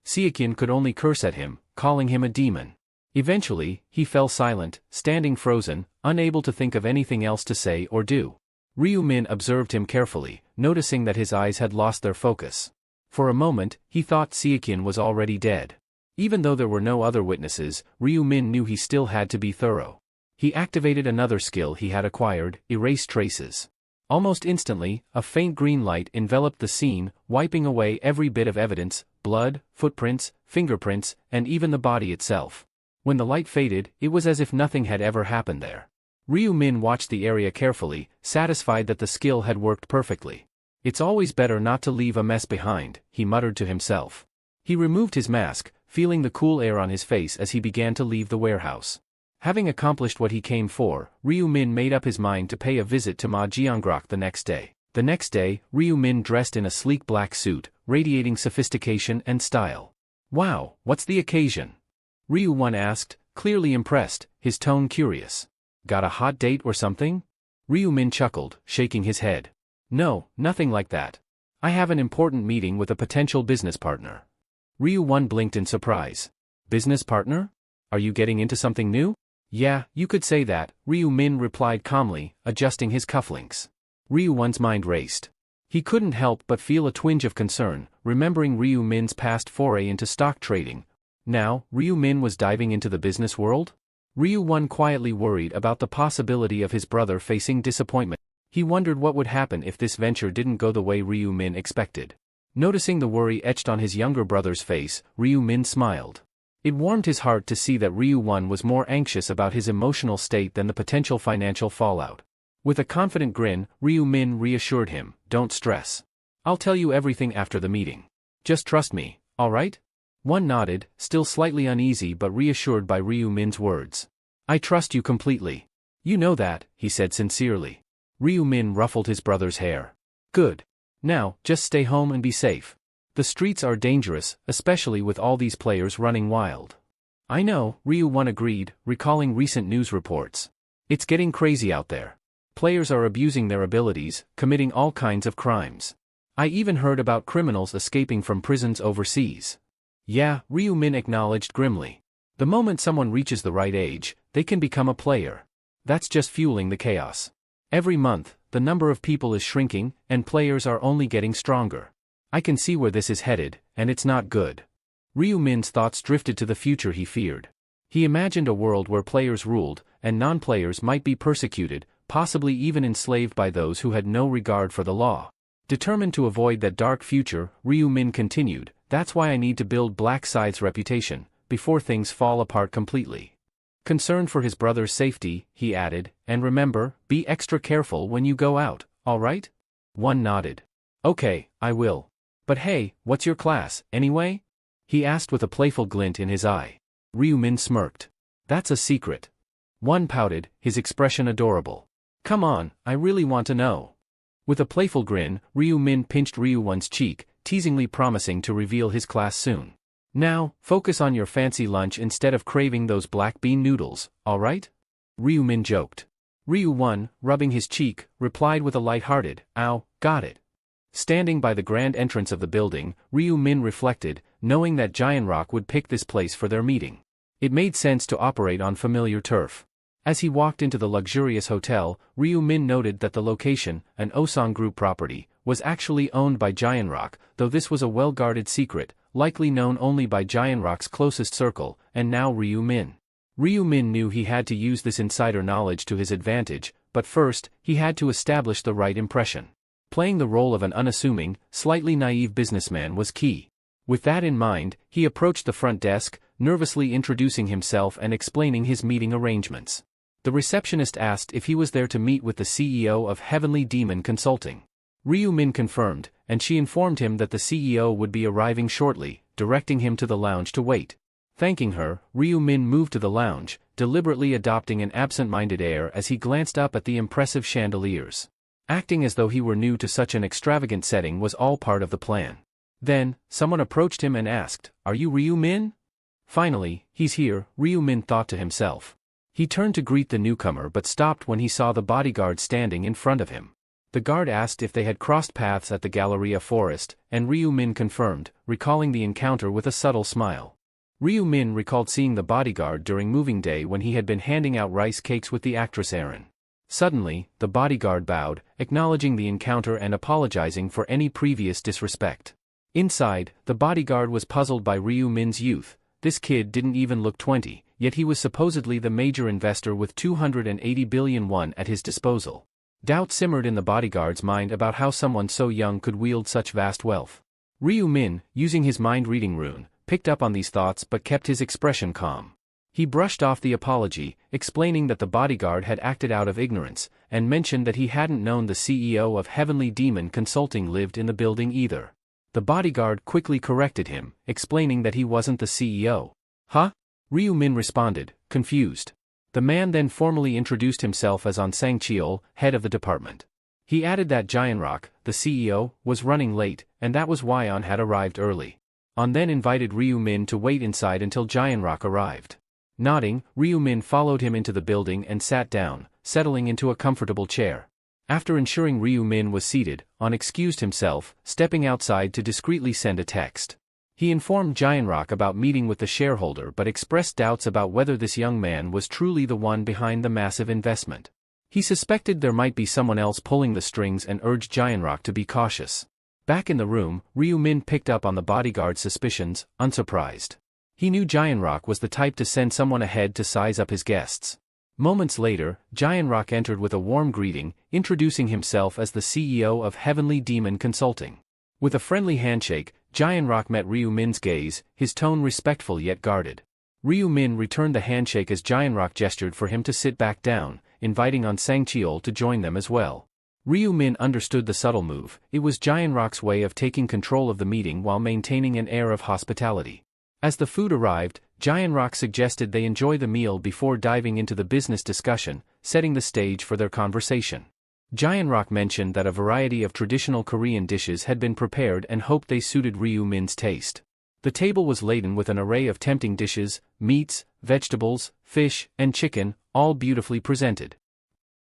Seakin could only curse at him, calling him a demon. Eventually, he fell silent, standing frozen, unable to think of anything else to say or do. Ryu Min observed him carefully, noticing that his eyes had lost their focus. For a moment, he thought Seakin was already dead. Even though there were no other witnesses, Ryu Min knew he still had to be thorough. He activated another skill he had acquired, Erase Traces. Almost instantly, a faint green light enveloped the scene, wiping away every bit of evidence, blood, footprints, fingerprints, and even the body itself. When the light faded, it was as if nothing had ever happened there. Ryu Min watched the area carefully, satisfied that the skill had worked perfectly. It's always better not to leave a mess behind, he muttered to himself. He removed his mask, feeling the cool air on his face as he began to leave the warehouse. Having accomplished what he came for, Ryu Min made up his mind to pay a visit to Ma Jiangrok the next day. The next day, Ryu Min dressed in a sleek black suit, radiating sophistication and style. Wow, what's the occasion? Ryu Won asked, clearly impressed, his tone curious. Got a hot date or something? Ryu Min chuckled, shaking his head. No, nothing like that. I have an important meeting with a potential business partner. Ryu Won blinked in surprise. Business partner? Are you getting into something new? Yeah, you could say that, Ryu Min replied calmly, adjusting his cufflinks. Ryu Won's mind raced. He couldn't help but feel a twinge of concern, remembering Ryu Min's past foray into stock trading. Now, Ryu Min was diving into the business world? Ryu Won quietly worried about the possibility of his brother facing disappointment. He wondered what would happen if this venture didn't go the way Ryu Min expected. Noticing the worry etched on his younger brother's face, Ryu Min smiled. It warmed his heart to see that Ryu Won was more anxious about his emotional state than the potential financial fallout. With a confident grin, Ryu Min reassured him, don't stress. I'll tell you everything after the meeting. Just trust me, alright? One nodded, still slightly uneasy but reassured by Ryu Min's words. I trust you completely. You know that, he said sincerely. Ryu Min ruffled his brother's hair. Good. Now, just stay home and be safe. The streets are dangerous, especially with all these players running wild. I know, Ryu Won agreed, recalling recent news reports. It's getting crazy out there. Players are abusing their abilities, committing all kinds of crimes. I even heard about criminals escaping from prisons overseas. Yeah, Ryu Min acknowledged grimly. The moment someone reaches the right age, they can become a player. That's just fueling the chaos. Every month, the number of people is shrinking, and players are only getting stronger. I can see where this is headed, and it's not good. Ryu Min's thoughts drifted to the future he feared. He imagined a world where players ruled, and non-players might be persecuted, possibly even enslaved by those who had no regard for the law. Determined to avoid that dark future, Ryu Min continued, "That's why I need to build Black Side's reputation, before things fall apart completely." Concerned for his brother's safety, he added, "And remember, be extra careful when you go out, alright?" One nodded. "Okay, I will. But hey, what's your class, anyway?" he asked with a playful glint in his eye. Ryu Min smirked. "That's a secret." One pouted, his expression adorable. "Come on, I really want to know." With a playful grin, Ryu Min pinched Ryu One's cheek, teasingly promising to reveal his class soon. "Now, focus on your fancy lunch instead of craving those black bean noodles, alright?" Ryu Min joked. Ryu One, rubbing his cheek, replied with a light-hearted, "Ow, got it." Standing by the grand entrance of the building, Ryu Min reflected, knowing that Giant Rock would pick this place for their meeting. It made sense to operate on familiar turf. As he walked into the luxurious hotel, Ryu Min noted that the location, an Osang Group property, was actually owned by Giant Rock, though this was a well-guarded secret, likely known only by Giant Rock's closest circle, and now Ryu Min. Ryu Min knew he had to use this insider knowledge to his advantage, but first, he had to establish the right impression. Playing the role of an unassuming, slightly naive businessman was key. With that in mind, he approached the front desk, nervously introducing himself and explaining his meeting arrangements. The receptionist asked if he was there to meet with the CEO of Heavenly Demon Consulting. Ryu Min confirmed, and she informed him that the CEO would be arriving shortly, directing him to the lounge to wait. Thanking her, Ryu Min moved to the lounge, deliberately adopting an absent-minded air as he glanced up at the impressive chandeliers. Acting as though he were new to such an extravagant setting was all part of the plan. Then, someone approached him and asked, "Are you Ryu Min?" Finally, he's here, Ryu Min thought to himself. He turned to greet the newcomer but stopped when he saw the bodyguard standing in front of him. The guard asked if they had crossed paths at the Galleria Forest, and Ryu Min confirmed, recalling the encounter with a subtle smile. Ryu Min recalled seeing the bodyguard during moving day when he had been handing out rice cakes with the actress Erin. Suddenly, the bodyguard bowed, acknowledging the encounter and apologizing for any previous disrespect. Inside, the bodyguard was puzzled by Ryu Min's youth. This kid didn't even look 20, yet he was supposedly the major investor with 280 billion won at his disposal. Doubt simmered in the bodyguard's mind about how someone so young could wield such vast wealth. Ryu Min, using his mind-reading rune, picked up on these thoughts but kept his expression calm. He brushed off the apology, explaining that the bodyguard had acted out of ignorance, and mentioned that he hadn't known the CEO of Heavenly Demon Consulting lived in the building either. The bodyguard quickly corrected him, explaining that he wasn't the CEO. "Huh?" Ryu Min responded, confused. The man then formally introduced himself as On Sang-cheol, head of the department. He added that Giant Rock, the CEO, was running late, and that was why On had arrived early. On then invited Ryu Min to wait inside until Giant Rock arrived. Nodding, Ryu Min followed him into the building and sat down, settling into a comfortable chair. After ensuring Ryu Min was seated, On excused himself, stepping outside to discreetly send a text. He informed Giant Rock about meeting with the shareholder but expressed doubts about whether this young man was truly the one behind the massive investment. He suspected there might be someone else pulling the strings and urged Giant Rock to be cautious. Back in the room, Ryu Min picked up on the bodyguard's suspicions, unsurprised. He knew Giant Rock was the type to send someone ahead to size up his guests. Moments later, Giant Rock entered with a warm greeting, introducing himself as the CEO of Heavenly Demon Consulting. With a friendly handshake, Giant Rock met Ryu Min's gaze, his tone respectful yet guarded. Ryu Min returned the handshake as Giant Rock gestured for him to sit back down, inviting On Sang-cheol to join them as well. Ryu Min understood the subtle move. It was Giant Rock's way of taking control of the meeting while maintaining an air of hospitality. As the food arrived, Giant Rock suggested they enjoy the meal before diving into the business discussion, setting the stage for their conversation. Giant Rock mentioned that a variety of traditional Korean dishes had been prepared and hoped they suited Ryu Min's taste. The table was laden with an array of tempting dishes, meats, vegetables, fish, and chicken, all beautifully presented.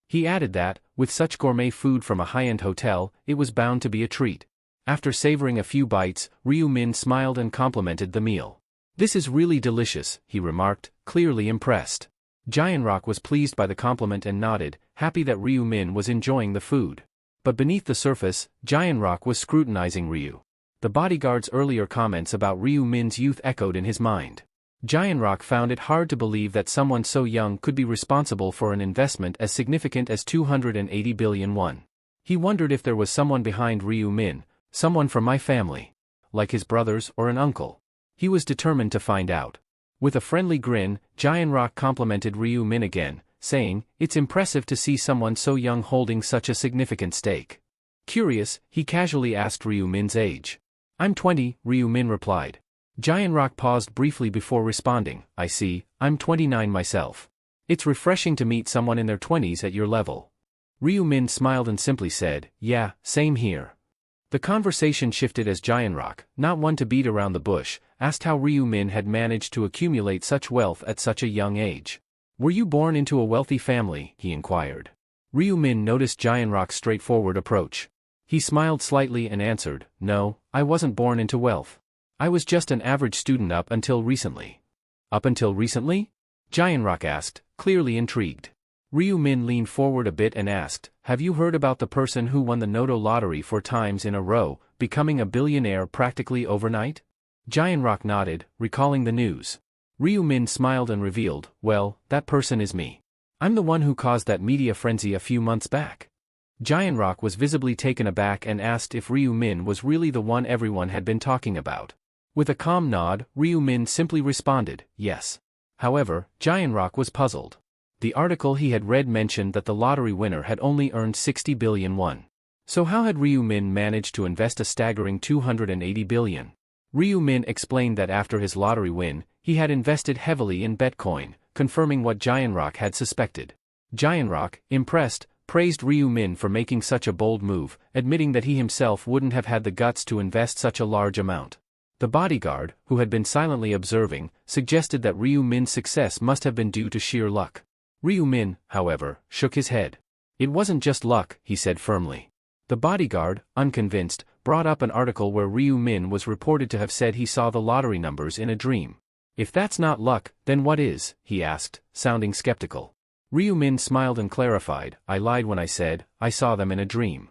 He added that, with such gourmet food from a high-end hotel, it was bound to be a treat. After savoring a few bites, Ryu Min smiled and complimented the meal. This is really delicious, he remarked, clearly impressed. Giant Rock was pleased by the compliment and nodded, happy that Ryu Min was enjoying the food. But beneath the surface, Giant Rock was scrutinizing Ryu. The bodyguard's earlier comments about Ryu Min's youth echoed in his mind. Giant Rock found it hard to believe that someone so young could be responsible for an investment as significant as 280 billion won. He wondered if there was someone behind Ryu Min, someone from my family. Like his brothers or an uncle. He was determined to find out. With a friendly grin, Giant Rock complimented Ryu Min again, saying, "It's impressive to see someone so young holding such a significant stake." Curious, he casually asked Ryu Min's age. "I'm 20, Ryu Min replied. Giant Rock paused briefly before responding, "I see, I'm 29 myself. It's refreshing to meet someone in their 20s at your level." Ryu Min smiled and simply said, "Yeah, same here." The conversation shifted as Giant Rock, not one to beat around the bush, asked how Ryu Min had managed to accumulate such wealth at such a young age. "Were you born into a wealthy family?" he inquired. Ryu Min noticed Giant Rock's straightforward approach. He smiled slightly and answered, "No, I wasn't born into wealth. I was just an average student up until recently." "Up until recently?" Giant Rock asked, clearly intrigued. Ryu Min leaned forward a bit and asked, "Have you heard about the person who won the Noto lottery 4 times in a row, becoming a billionaire practically overnight?" Giant Rock nodded, recalling the news. Ryu Min smiled and revealed, "Well, that person is me. I'm the one who caused that media frenzy a few months back." Giant Rock was visibly taken aback and asked if Ryu Min was really the one everyone had been talking about. With a calm nod, Ryu Min simply responded, "Yes." However, Giant Rock was puzzled. The article he had read mentioned that the lottery winner had only earned 60 billion won. So how had Ryu Min managed to invest a staggering 280 billion? Ryu Min explained that after his lottery win, he had invested heavily in Bitcoin, confirming what Giant Rock had suspected. Giant Rock, impressed, praised Ryu Min for making such a bold move, admitting that he himself wouldn't have had the guts to invest such a large amount. The bodyguard, who had been silently observing, suggested that Ryu Min's success must have been due to sheer luck. Ryu Min, however, shook his head. "It wasn't just luck," he said firmly. The bodyguard, unconvinced, brought up an article where Ryu Min was reported to have said he saw the lottery numbers in a dream. "If that's not luck, then what is?" he asked, sounding skeptical. Ryu Min smiled and clarified, "I lied when I said I saw them in a dream."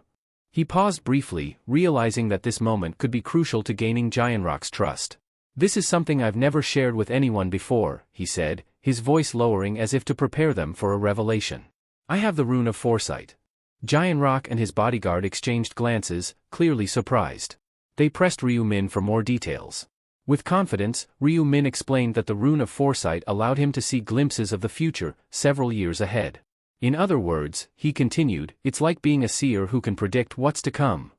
He paused briefly, realizing that this moment could be crucial to gaining Giant Rock's trust. "This is something I've never shared with anyone before," he said, his voice lowering as if to prepare them for a revelation. "I have the rune of foresight." Giant Rock and his bodyguard exchanged glances, clearly surprised. They pressed Ryu Min for more details. With confidence, Ryu Min explained that the rune of foresight allowed him to see glimpses of the future, several years ahead. "In other words," he continued, "it's like being a seer who can predict what's to come."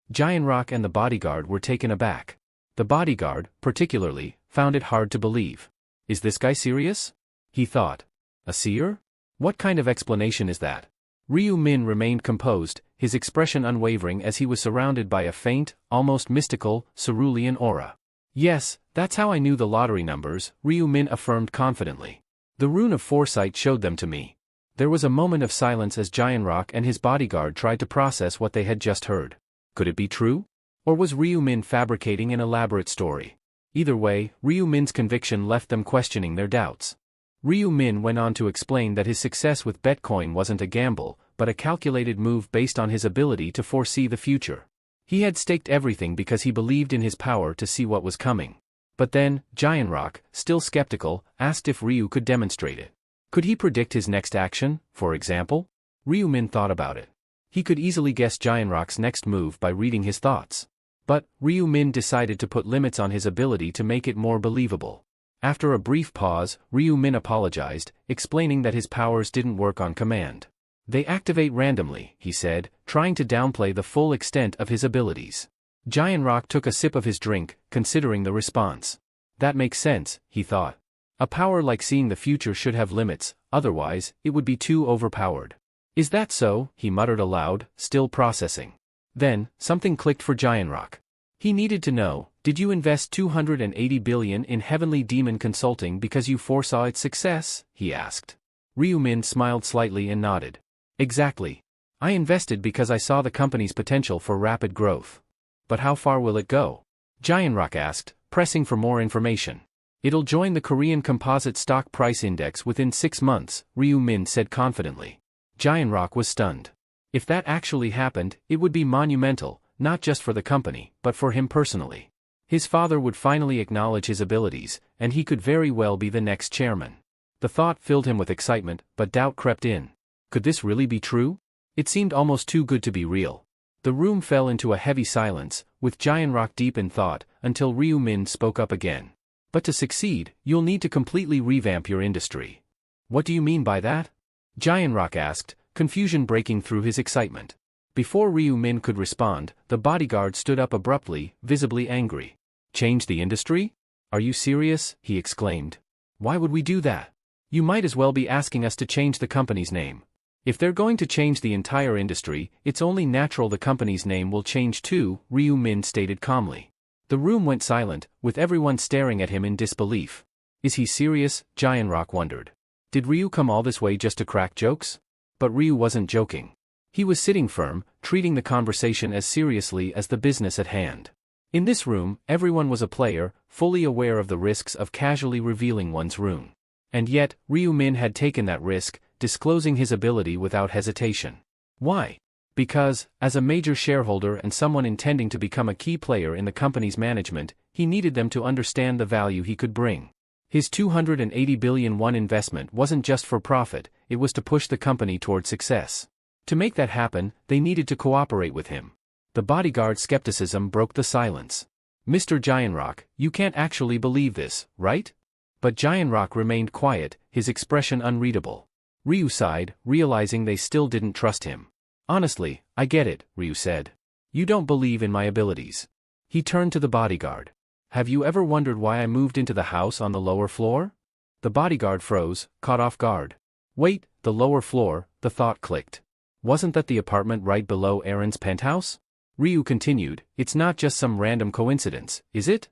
Giant Rock and the bodyguard were taken aback. The bodyguard, particularly, found it hard to believe. "Is this guy serious?" he thought. "A seer? What kind of explanation is that?" Ryu Min remained composed, his expression unwavering as he was surrounded by a faint, almost mystical, cerulean aura. "Yes, that's how I knew the lottery numbers," Ryu Min affirmed confidently. "The rune of foresight showed them to me." There was a moment of silence as Giant Rock and his bodyguard tried to process what they had just heard. Could it be true? Or was Ryu Min fabricating an elaborate story? Either way, Ryu Min's conviction left them questioning their doubts. Ryu Min went on to explain that his success with Bitcoin wasn't a gamble, but a calculated move based on his ability to foresee the future. He had staked everything because he believed in his power to see what was coming. But then, Giant Rock, still skeptical, asked if Ryu could demonstrate it. Could he predict his next action, for example? Ryu Min thought about it. He could easily guess Giant Rock's next move by reading his thoughts. But, Ryu Min decided to put limits on his ability to make it more believable. After a brief pause, Ryu Min apologized, explaining that his powers didn't work on command. "They activate randomly," he said, trying to downplay the full extent of his abilities. Giant Rock took a sip of his drink, considering the response. That makes sense, he thought. A power like seeing the future should have limits, otherwise, it would be too overpowered. "Is that so?" he muttered aloud, still processing. Then, something clicked for Giant Rock. He needed to know, "Did you invest 280 billion in Heavenly Demon Consulting because you foresaw its success?" he asked. Ryu Min smiled slightly and nodded. "Exactly. I invested because I saw the company's potential for rapid growth." "But how far will it go?" Giant Rock asked, pressing for more information. It'll join the Korean Composite Stock Price Index within 6 months, Ryu Min said confidently. Giant Rock was stunned. If that actually happened, it would be monumental, not just for the company, but for him personally. His father would finally acknowledge his abilities, and he could very well be the next chairman. The thought filled him with excitement, but doubt crept in. Could this really be true? It seemed almost too good to be real. The room fell into a heavy silence, with Giant Rock deep in thought, until Ryu Min spoke up again. But to succeed, you'll need to completely revamp your industry. What do you mean by that? Giant Rock asked, confusion breaking through his excitement. Before Ryu Min could respond, the bodyguard stood up abruptly, visibly angry. Change the industry? Are you serious? He exclaimed. Why would we do that? You might as well be asking us to change the company's name. If they're going to change the entire industry, it's only natural the company's name will change too, Ryu Min stated calmly. The room went silent, with everyone staring at him in disbelief. Is he serious? Giant Rock wondered. Did Ryu come all this way just to crack jokes? But Ryu wasn't joking. He was sitting firm, treating the conversation as seriously as the business at hand. In this room, everyone was a player, fully aware of the risks of casually revealing one's rune. And yet, Ryu Min had taken that risk, disclosing his ability without hesitation. Why? Because, as a major shareholder and someone intending to become a key player in the company's management, he needed them to understand the value he could bring. His 280 billion won investment wasn't just for profit, it was to push the company toward success. To make that happen, they needed to cooperate with him. The bodyguard's skepticism broke the silence. Mr. Giant Rock, you can't actually believe this, right? But Giant Rock remained quiet, his expression unreadable. Ryu sighed, realizing they still didn't trust him. Honestly, I get it, Ryu said. You don't believe in my abilities. He turned to the bodyguard. Have you ever wondered why I moved into the house on the lower floor? The bodyguard froze, caught off guard. Wait, the lower floor, the thought clicked. Wasn't that the apartment right below Aaron's penthouse? Ryu continued, it's not just some random coincidence, is it?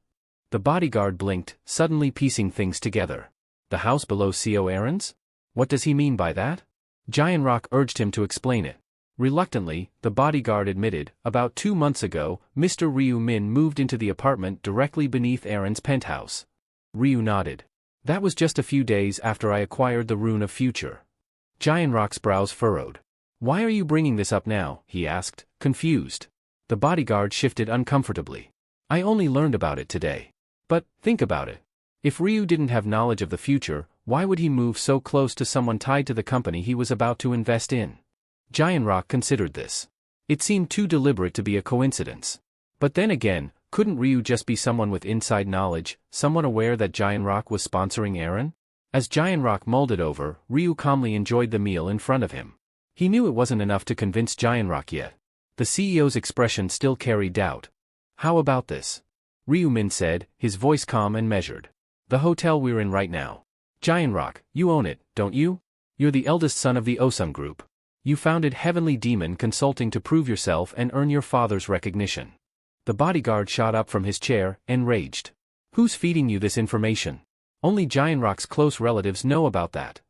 The bodyguard blinked, suddenly piecing things together. The house below CO Aaron's? What does he mean by that? Giant Rock urged him to explain it. Reluctantly, the bodyguard admitted, about 2 months ago, Mr. Ryu Min moved into the apartment directly beneath Aaron's penthouse. Ryu nodded. That was just a few days after I acquired the Rune of Future. Giant Rock's brows furrowed. Why are you bringing this up now? He asked, confused. The bodyguard shifted uncomfortably. I only learned about it today. But, think about it. If Ryu didn't have knowledge of the future, why would he move so close to someone tied to the company he was about to invest in? Giant Rock considered this. It seemed too deliberate to be a coincidence. But then again, couldn't Ryu just be someone with inside knowledge, someone aware that Giant Rock was sponsoring Aaron? As Giant Rock mulled it over, Ryu calmly enjoyed the meal in front of him. He knew it wasn't enough to convince Giant Rock yet. The CEO's expression still carried doubt. How about this? Ryu Min said, his voice calm and measured. The hotel we're in right now. Giant Rock, you own it, don't you? You're the eldest son of the Osum Group. You founded Heavenly Demon Consulting to prove yourself and earn your father's recognition. The bodyguard shot up from his chair, enraged. Who's feeding you this information? Only Giant Rock's close relatives know about that.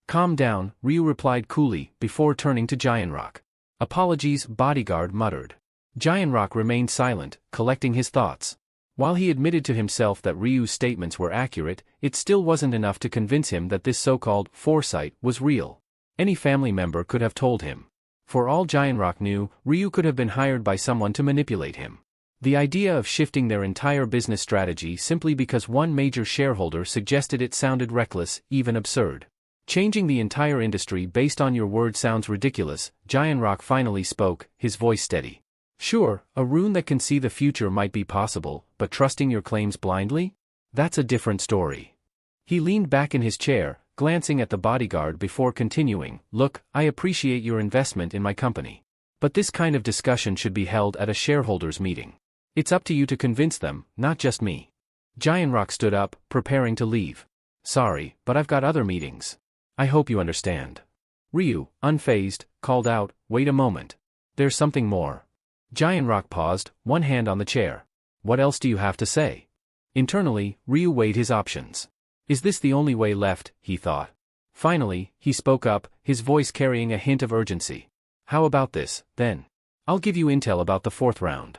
Calm down, Ryu replied coolly, before turning to Giant Rock. Apologies, bodyguard muttered. Giant Rock remained silent, collecting his thoughts. While he admitted to himself that Ryu's statements were accurate, it still wasn't enough to convince him that this so-called foresight was real. Any family member could have told him. For all Giant Rock knew, Ryu could have been hired by someone to manipulate him. The idea of shifting their entire business strategy simply because one major shareholder suggested it sounded reckless, even absurd. Changing the entire industry based on your word sounds ridiculous, Giant Rock finally spoke, his voice steady. Sure, a rune that can see the future might be possible, but trusting your claims blindly? That's a different story. He leaned back in his chair, glancing at the bodyguard before continuing, Look, I appreciate your investment in my company. But this kind of discussion should be held at a shareholders' meeting. It's up to you to convince them, not just me. Giant Rock stood up, preparing to leave. Sorry, but I've got other meetings. I hope you understand. Ryu, unfazed, called out, Wait a moment. There's something more. Giant Rock paused, one hand on the chair. What else do you have to say? Internally, Ryu weighed his options. Is this the only way left, he thought. Finally, he spoke up, his voice carrying a hint of urgency. How about this, then? I'll give you intel about the 4th round.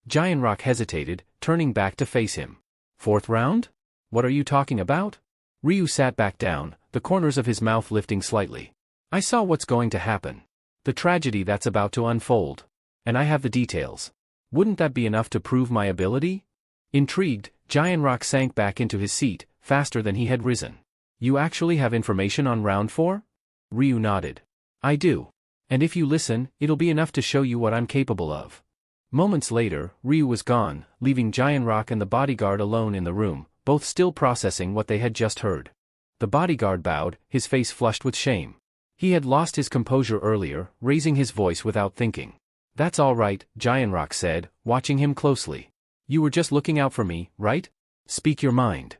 Giant Rock hesitated, turning back to face him. 4th round? What are you talking about? Ryu sat back down, the corners of his mouth lifting slightly. I saw what's going to happen. The tragedy that's about to unfold. And I have the details. Wouldn't that be enough to prove my ability? Intrigued, Giant Rock sank back into his seat, faster than he had risen. You actually have information on round 4? Ryu nodded. I do. And if you listen, it'll be enough to show you what I'm capable of. Moments later, Ryu was gone, leaving Giant Rock and the bodyguard alone in the room, both still processing what they had just heard. The bodyguard bowed, his face flushed with shame. He had lost his composure earlier, raising his voice without thinking. That's all right, Giant Rock said, watching him closely. You were just looking out for me, right? Speak your mind.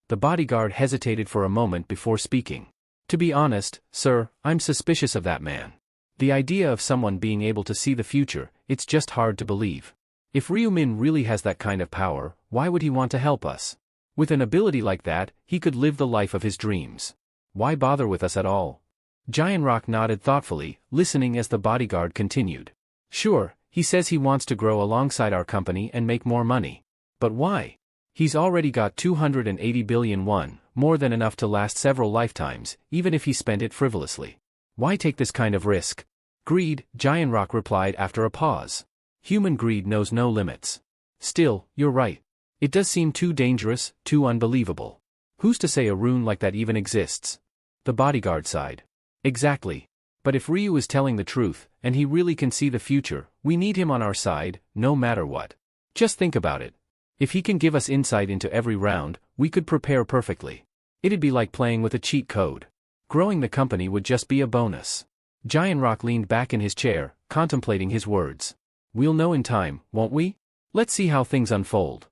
The bodyguard hesitated for a moment before speaking. To be honest, sir, I'm suspicious of that man. The idea of someone being able to see the future, it's just hard to believe. If Ryu-min really has that kind of power, why would he want to help us? With an ability like that, he could live the life of his dreams. Why bother with us at all? Giant Rock nodded thoughtfully, listening as the bodyguard continued. Sure, he says he wants to grow alongside our company and make more money. But why? He's already got 280 billion won, more than enough to last several lifetimes, even if he spent it frivolously. Why take this kind of risk? Greed, Giant Rock replied after a pause. Human greed knows no limits. Still, you're right. It does seem too dangerous, too unbelievable. Who's to say a rune like that even exists? The bodyguard sighed. Exactly. But if Ryu is telling the truth, and he really can see the future, we need him on our side, no matter what. Just think about it. If he can give us insight into every round, we could prepare perfectly. It'd be like playing with a cheat code. Growing the company would just be a bonus. Giant Rock leaned back in his chair, contemplating his words. We'll know in time, won't we? Let's see how things unfold.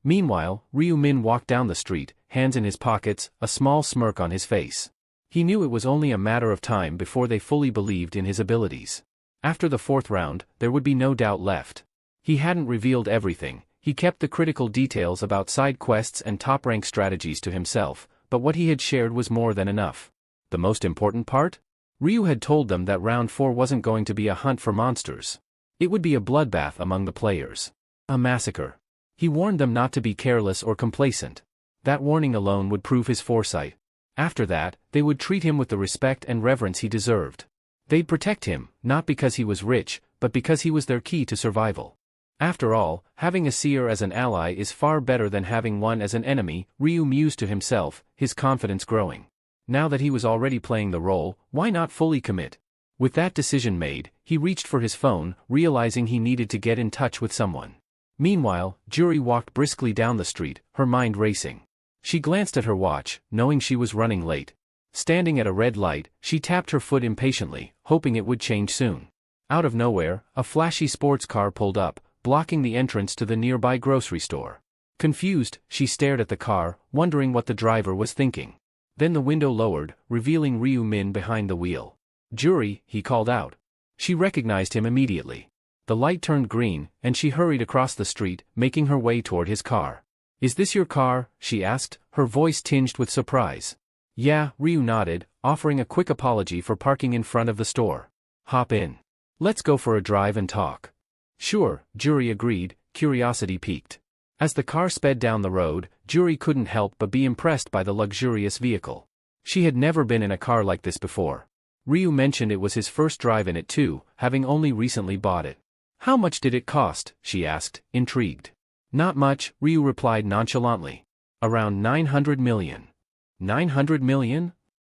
Meanwhile, Ryu-min walked down the street, hands in his pockets, a small smirk on his face. He knew it was only a matter of time before they fully believed in his abilities. After the 4th round, there would be no doubt left. He hadn't revealed everything, he kept the critical details about side quests and top-rank strategies to himself, but what he had shared was more than enough. The most important part? Ryu had told them that round 4 wasn't going to be a hunt for monsters. It would be a bloodbath among the players. A massacre. He warned them not to be careless or complacent. That warning alone would prove his foresight. After that, they would treat him with the respect and reverence he deserved. They'd protect him, not because he was rich, but because he was their key to survival. After all, having a seer as an ally is far better than having one as an enemy, Ryu mused to himself, his confidence growing. Now that he was already playing the role, why not fully commit? With that decision made, he reached for his phone, realizing he needed to get in touch with someone. Meanwhile, Juri walked briskly down the street, her mind racing. She glanced at her watch, knowing she was running late. Standing at a red light, she tapped her foot impatiently, hoping it would change soon. Out of nowhere, a flashy sports car pulled up, blocking the entrance to the nearby grocery store. Confused, she stared at the car, wondering what the driver was thinking. Then the window lowered, revealing Ryu-min behind the wheel. Juri, he called out. She recognized him immediately. The light turned green, and she hurried across the street, making her way toward his car. Is this your car? She asked, her voice tinged with surprise. Yeah, Ryu nodded, offering a quick apology for parking in front of the store. Hop in. Let's go for a drive and talk. Sure, Juri agreed, curiosity piqued. As the car sped down the road, Juri couldn't help but be impressed by the luxurious vehicle. She had never been in a car like this before. Ryu mentioned it was his first drive in it too, having only recently bought it. How much did it cost? She asked, intrigued. Not much, Ryu replied nonchalantly. Around 900 million. 900 million?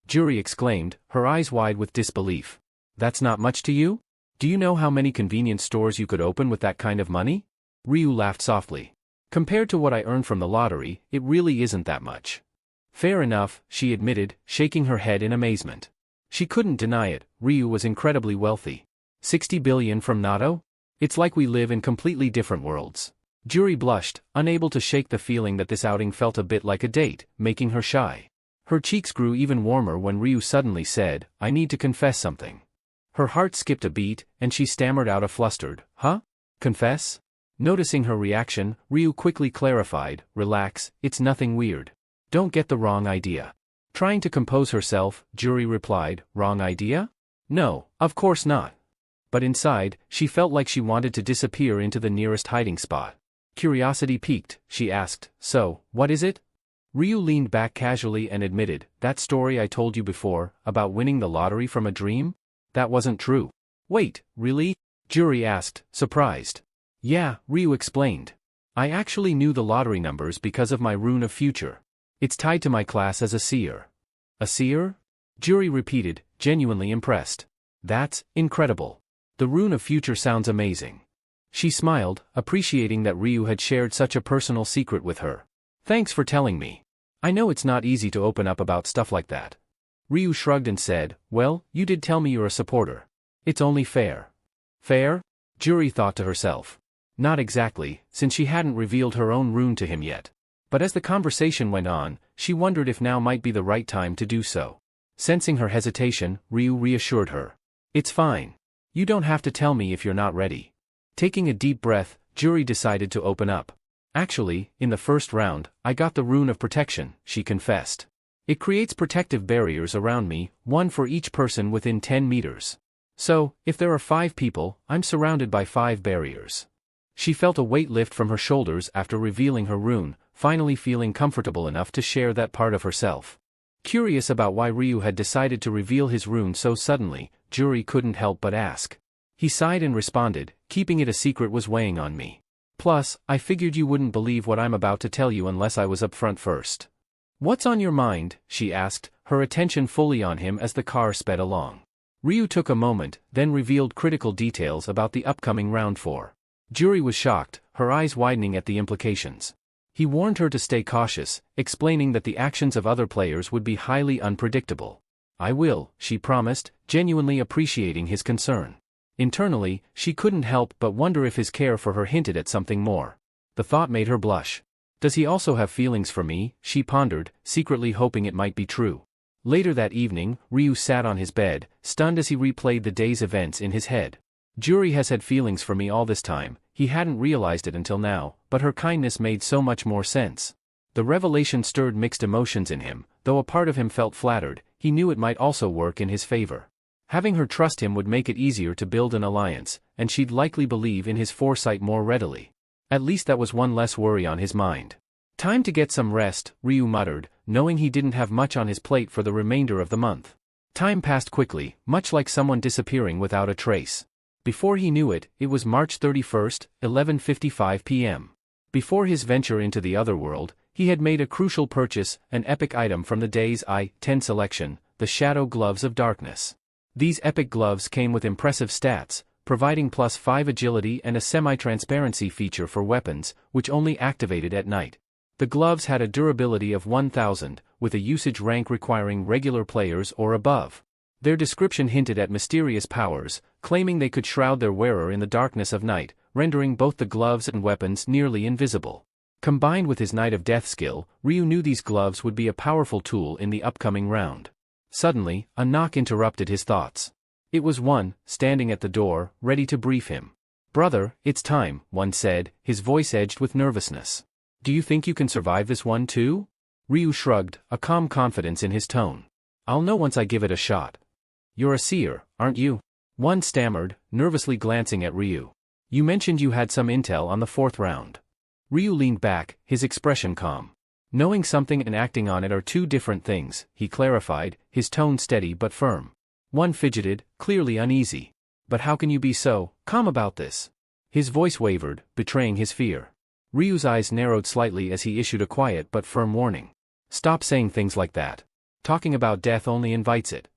Juri exclaimed, her eyes wide with disbelief. That's not much to you? Do you know how many convenience stores you could open with that kind of money? Ryu laughed softly. Compared to what I earned from the lottery, it really isn't that much. Fair enough, she admitted, shaking her head in amazement. She couldn't deny it, Ryu was incredibly wealthy. 60 billion from Nato? It's like we live in completely different worlds. Juri blushed, unable to shake the feeling that this outing felt a bit like a date, making her shy. Her cheeks grew even warmer when Ryu suddenly said, I need to confess something. Her heart skipped a beat, and she stammered out a flustered, huh? Confess? Noticing her reaction, Ryu quickly clarified, relax, it's nothing weird. Don't get the wrong idea. Trying to compose herself, Juri replied, wrong idea? No, of course not. But inside, she felt like she wanted to disappear into the nearest hiding spot. Curiosity piqued, she asked, so, what is it? Ryu leaned back casually and admitted, "That story I told you before, about winning the lottery from a dream? That wasn't true." "Wait, really?" Juri asked, surprised. "Yeah," Ryu explained. "I actually knew the lottery numbers because of my rune of future. It's tied to my class as a seer." "A seer?" Juri repeated, genuinely impressed. "That's incredible. The rune of future sounds amazing." She smiled, appreciating that Ryu had shared such a personal secret with her. "Thanks for telling me. I know it's not easy to open up about stuff like that." Ryu shrugged and said, "Well, you did tell me you're a supporter. It's only fair." "Fair?" Juri thought to herself. Not exactly, since she hadn't revealed her own rune to him yet. But as the conversation went on, she wondered if now might be the right time to do so. Sensing her hesitation, Ryu reassured her. "It's fine. You don't have to tell me if you're not ready." Taking a deep breath, Juri decided to open up. "Actually, in the first round, I got the rune of protection," she confessed. "It creates protective barriers around me, one for each person within 10 meters. So, if there are 5 people, I'm surrounded by 5 barriers." She felt a weight lift from her shoulders after revealing her rune, finally feeling comfortable enough to share that part of herself. Curious about why Ryu had decided to reveal his rune so suddenly, Juri couldn't help but ask. He sighed and responded, "Keeping it a secret was weighing on me. Plus, I figured you wouldn't believe what I'm about to tell you unless I was upfront first." "What's on your mind?" she asked, her attention fully on him as the car sped along. Ryu took a moment, then revealed critical details about the upcoming round 4. Juri was shocked, her eyes widening at the implications. He warned her to stay cautious, explaining that the actions of other players would be highly unpredictable. "I will," she promised, genuinely appreciating his concern. Internally, she couldn't help but wonder if his care for her hinted at something more. The thought made her blush. "Does he also have feelings for me?" she pondered, secretly hoping it might be true. Later that evening, Ryu sat on his bed, stunned as he replayed the day's events in his head. "Juri has had feelings for me all this time," he hadn't realized it until now, but her kindness made so much more sense. The revelation stirred mixed emotions in him, though a part of him felt flattered, he knew it might also work in his favor. Having her trust him would make it easier to build an alliance, and she'd likely believe in his foresight more readily. At least that was one less worry on his mind. "Time to get some rest," Ryu muttered, knowing he didn't have much on his plate for the remainder of the month. Time passed quickly, much like someone disappearing without a trace. Before he knew it, it was March 31st, 11:55 p.m. Before his venture into the other world, he had made a crucial purchase, an epic item from the day's I-10 selection, the Shadow Gloves of Darkness. These epic gloves came with impressive stats, providing +5 agility and a semi-transparency feature for weapons, which only activated at night. The gloves had a durability of 1000, with a usage rank requiring regular players or above. Their description hinted at mysterious powers, claiming they could shroud their wearer in the darkness of night, rendering both the gloves and weapons nearly invisible. Combined with his Knight of Death skill, Ryu knew these gloves would be a powerful tool in the upcoming round. Suddenly, a knock interrupted his thoughts. It was one, standing at the door, ready to brief him. "Brother, it's time," one said, his voice edged with nervousness. "Do you think you can survive this one too?" Ryu shrugged, a calm confidence in his tone. "I'll know once I give it a shot." "You're a seer, aren't you?" One stammered, nervously glancing at Ryu. "You mentioned you had some intel on the 4th round." Ryu leaned back, his expression calm. "Knowing something and acting on it are two different things," he clarified, his tone steady but firm. One fidgeted, clearly uneasy. "But how can you be so calm about this?" His voice wavered, betraying his fear. Ryu's eyes narrowed slightly as he issued a quiet but firm warning. "Stop saying things like that. Talking about death only invites it."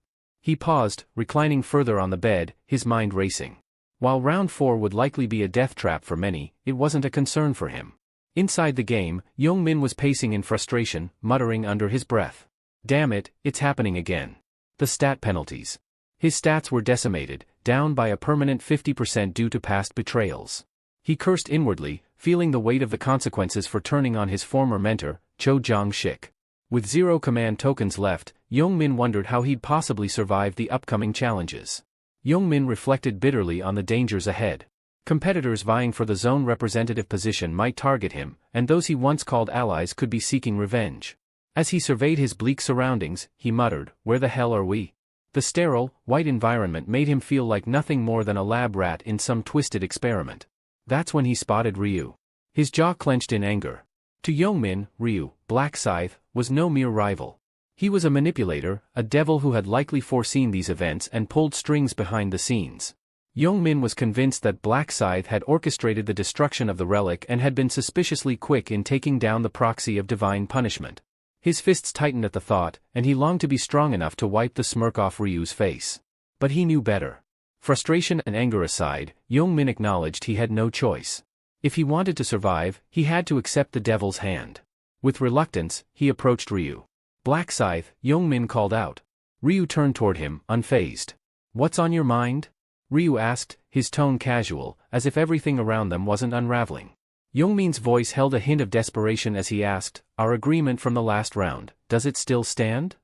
He paused, reclining further on the bed, his mind racing. While round 4 would likely be a death trap for many, it wasn't a concern for him. Inside the game, Young-min was pacing in frustration, muttering under his breath. "Damn it, it's happening again. The stat penalties." His stats were decimated, down by a permanent 50% due to past betrayals. He cursed inwardly, feeling the weight of the consequences for turning on his former mentor, Cho Jong-shik. With 0 command tokens left, Young-min wondered how he'd possibly survive the upcoming challenges. Young-min reflected bitterly on the dangers ahead. Competitors vying for the zone representative position might target him, and those he once called allies could be seeking revenge. As he surveyed his bleak surroundings, he muttered, "Where the hell are we?" The sterile, white environment made him feel like nothing more than a lab rat in some twisted experiment. That's when he spotted Ryu. His jaw clenched in anger. To Youngmin, Ryu, Black Scythe, was no mere rival. He was a manipulator, a devil who had likely foreseen these events and pulled strings behind the scenes. Youngmin was convinced that Black Scythe had orchestrated the destruction of the relic and had been suspiciously quick in taking down the proxy of divine punishment. His fists tightened at the thought, and he longed to be strong enough to wipe the smirk off Ryu's face. But he knew better. Frustration and anger aside, Youngmin acknowledged he had no choice. If he wanted to survive, he had to accept the devil's hand. With reluctance, he approached Ryu. Black Scythe, Youngmin called out. Ryu turned toward him, unfazed. What's on your mind? Ryu asked, his tone casual, as if everything around them wasn't unraveling. Youngmin's voice held a hint of desperation as he asked, our agreement from the last round, does it still stand?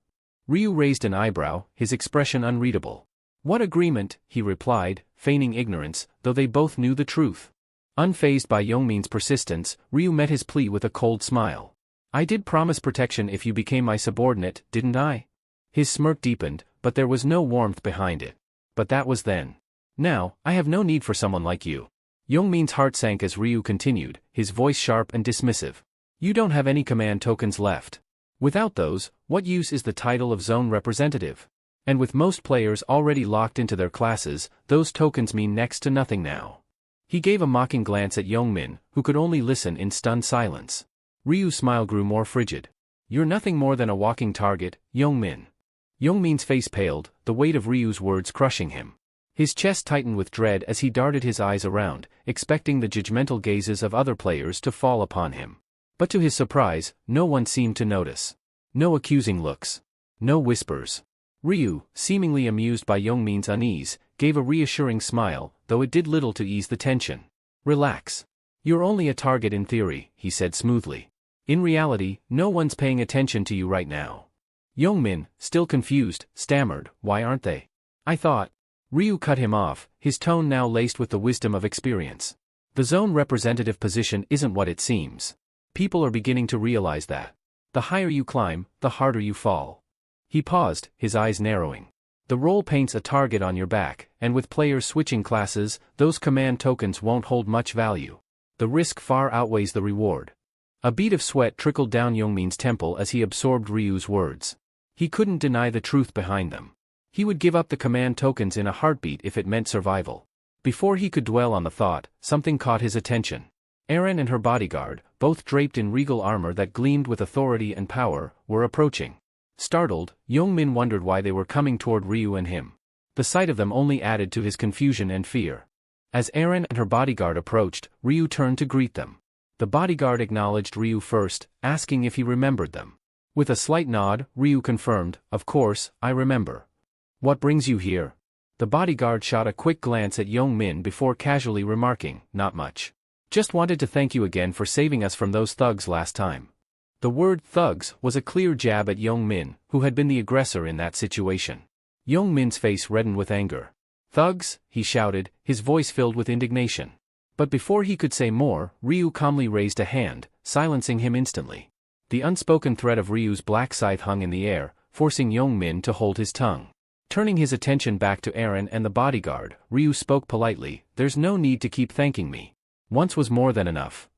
Ryu raised an eyebrow, his expression unreadable. What agreement, he replied, feigning ignorance, though they both knew the truth. Unfazed by Youngmin's persistence, Ryu met his plea with a cold smile. I did promise protection if you became my subordinate, didn't I? His smirk deepened, but there was no warmth behind it. But that was then. Now, I have no need for someone like you. Youngmin's heart sank as Ryu continued, his voice sharp and dismissive. You don't have any command tokens left. Without those, what use is the title of zone representative? And with most players already locked into their classes, those tokens mean next to nothing now. He gave a mocking glance at Youngmin, who could only listen in stunned silence. Ryu's smile grew more frigid. You're nothing more than a walking target, Youngmin. Youngmin's face paled, the weight of Ryu's words crushing him. His chest tightened with dread as he darted his eyes around, expecting the judgmental gazes of other players to fall upon him. But to his surprise, no one seemed to notice. No accusing looks. No whispers. Ryu, seemingly amused by Youngmin's unease, gave a reassuring smile, though it did little to ease the tension. Relax. You're only a target in theory, he said smoothly. In reality, no one's paying attention to you right now. Youngmin, still confused, stammered, why aren't they? I thought. Ryu cut him off, his tone now laced with the wisdom of experience. The zone representative position isn't what it seems. People are beginning to realize that. The higher you climb, the harder you fall. He paused, his eyes narrowing. The role paints a target on your back, and with players switching classes, those command tokens won't hold much value. The risk far outweighs the reward. A bead of sweat trickled down Youngmin's temple as he absorbed Ryu's words. He couldn't deny the truth behind them. He would give up the command tokens in a heartbeat if it meant survival. Before he could dwell on the thought, something caught his attention. Erin and her bodyguard, both draped in regal armor that gleamed with authority and power, were approaching. Startled, Youngmin wondered why they were coming toward Ryu and him. The sight of them only added to his confusion and fear. As Erin and her bodyguard approached, Ryu turned to greet them. The bodyguard acknowledged Ryu first, asking if he remembered them. With a slight nod, Ryu confirmed, of course, I remember. What brings you here? The bodyguard shot a quick glance at Youngmin before casually remarking, not much. Just wanted to thank you again for saving us from those thugs last time. The word thugs was a clear jab at Youngmin, who had been the aggressor in that situation. Youngmin's face reddened with anger. Thugs, he shouted, his voice filled with indignation. But before he could say more, Ryu calmly raised a hand, silencing him instantly. The unspoken threat of Ryu's black scythe hung in the air, forcing Youngmin to hold his tongue. Turning his attention back to Erin and the bodyguard, Ryu spoke politely, there's no need to keep thanking me. Once was more than enough.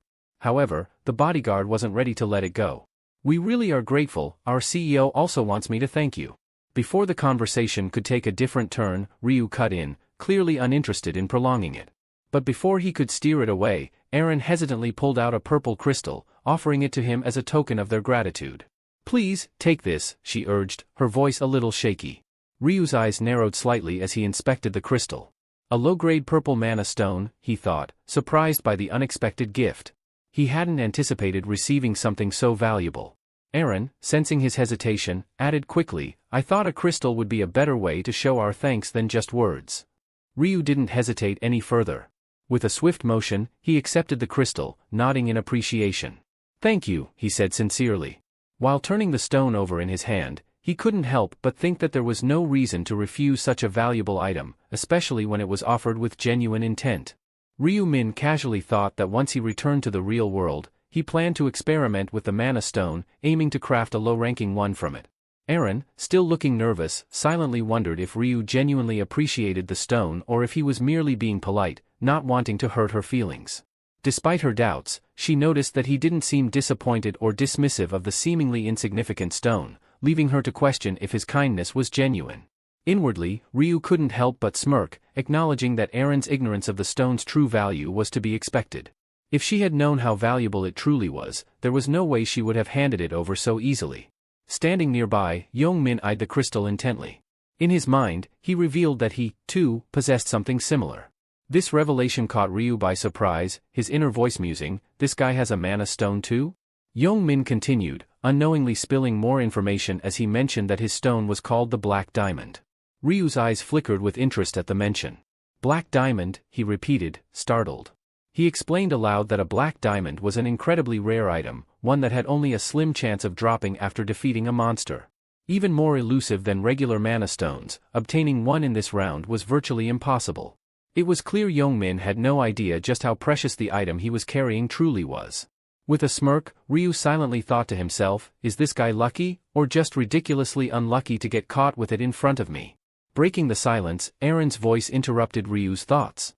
However, the bodyguard wasn't ready to let it go. We really are grateful, our CEO also wants me to thank you. Before the conversation could take a different turn, Ryu cut in, clearly uninterested in prolonging it. But before he could steer it away, Erin hesitantly pulled out a purple crystal, offering it to him as a token of their gratitude. Please, take this, she urged, her voice a little shaky. Ryu's eyes narrowed slightly as he inspected the crystal. A low-grade purple mana stone, he thought, surprised by the unexpected gift. He hadn't anticipated receiving something so valuable. Erin, sensing his hesitation, added quickly, I thought a crystal would be a better way to show our thanks than just words. Ryu didn't hesitate any further. With a swift motion, he accepted the crystal, nodding in appreciation. Thank you, he said sincerely. While turning the stone over in his hand, he couldn't help but think that there was no reason to refuse such a valuable item, especially when it was offered with genuine intent. Ryu Min casually thought that once he returned to the real world, he planned to experiment with the mana stone, aiming to craft a low-ranking one from it. Erin, still looking nervous, silently wondered if Ryu genuinely appreciated the stone or if he was merely being polite, not wanting to hurt her feelings. Despite her doubts, she noticed that he didn't seem disappointed or dismissive of the seemingly insignificant stone, leaving her to question if his kindness was genuine. Inwardly, Ryu couldn't help but smirk, acknowledging that Aaron's ignorance of the stone's true value was to be expected. If she had known how valuable it truly was, there was no way she would have handed it over so easily. Standing nearby, Young-min eyed the crystal intently. In his mind, he revealed that he, too, possessed something similar. This revelation caught Ryu by surprise, his inner voice musing, "This guy has a mana stone too?" Young-min continued, unknowingly spilling more information as he mentioned that his stone was called the Black Diamond. Ryu's eyes flickered with interest at the mention. "Black Diamond," he repeated, startled. He explained aloud that a black diamond was an incredibly rare item, one that had only a slim chance of dropping after defeating a monster. Even more elusive than regular mana stones, obtaining one in this round was virtually impossible. It was clear Young-min had no idea just how precious the item he was carrying truly was. With a smirk, Ryu silently thought to himself, "Is this guy lucky, or just ridiculously unlucky to get caught with it in front of me?" Breaking the silence, Aaron's voice interrupted Ryu's thoughts.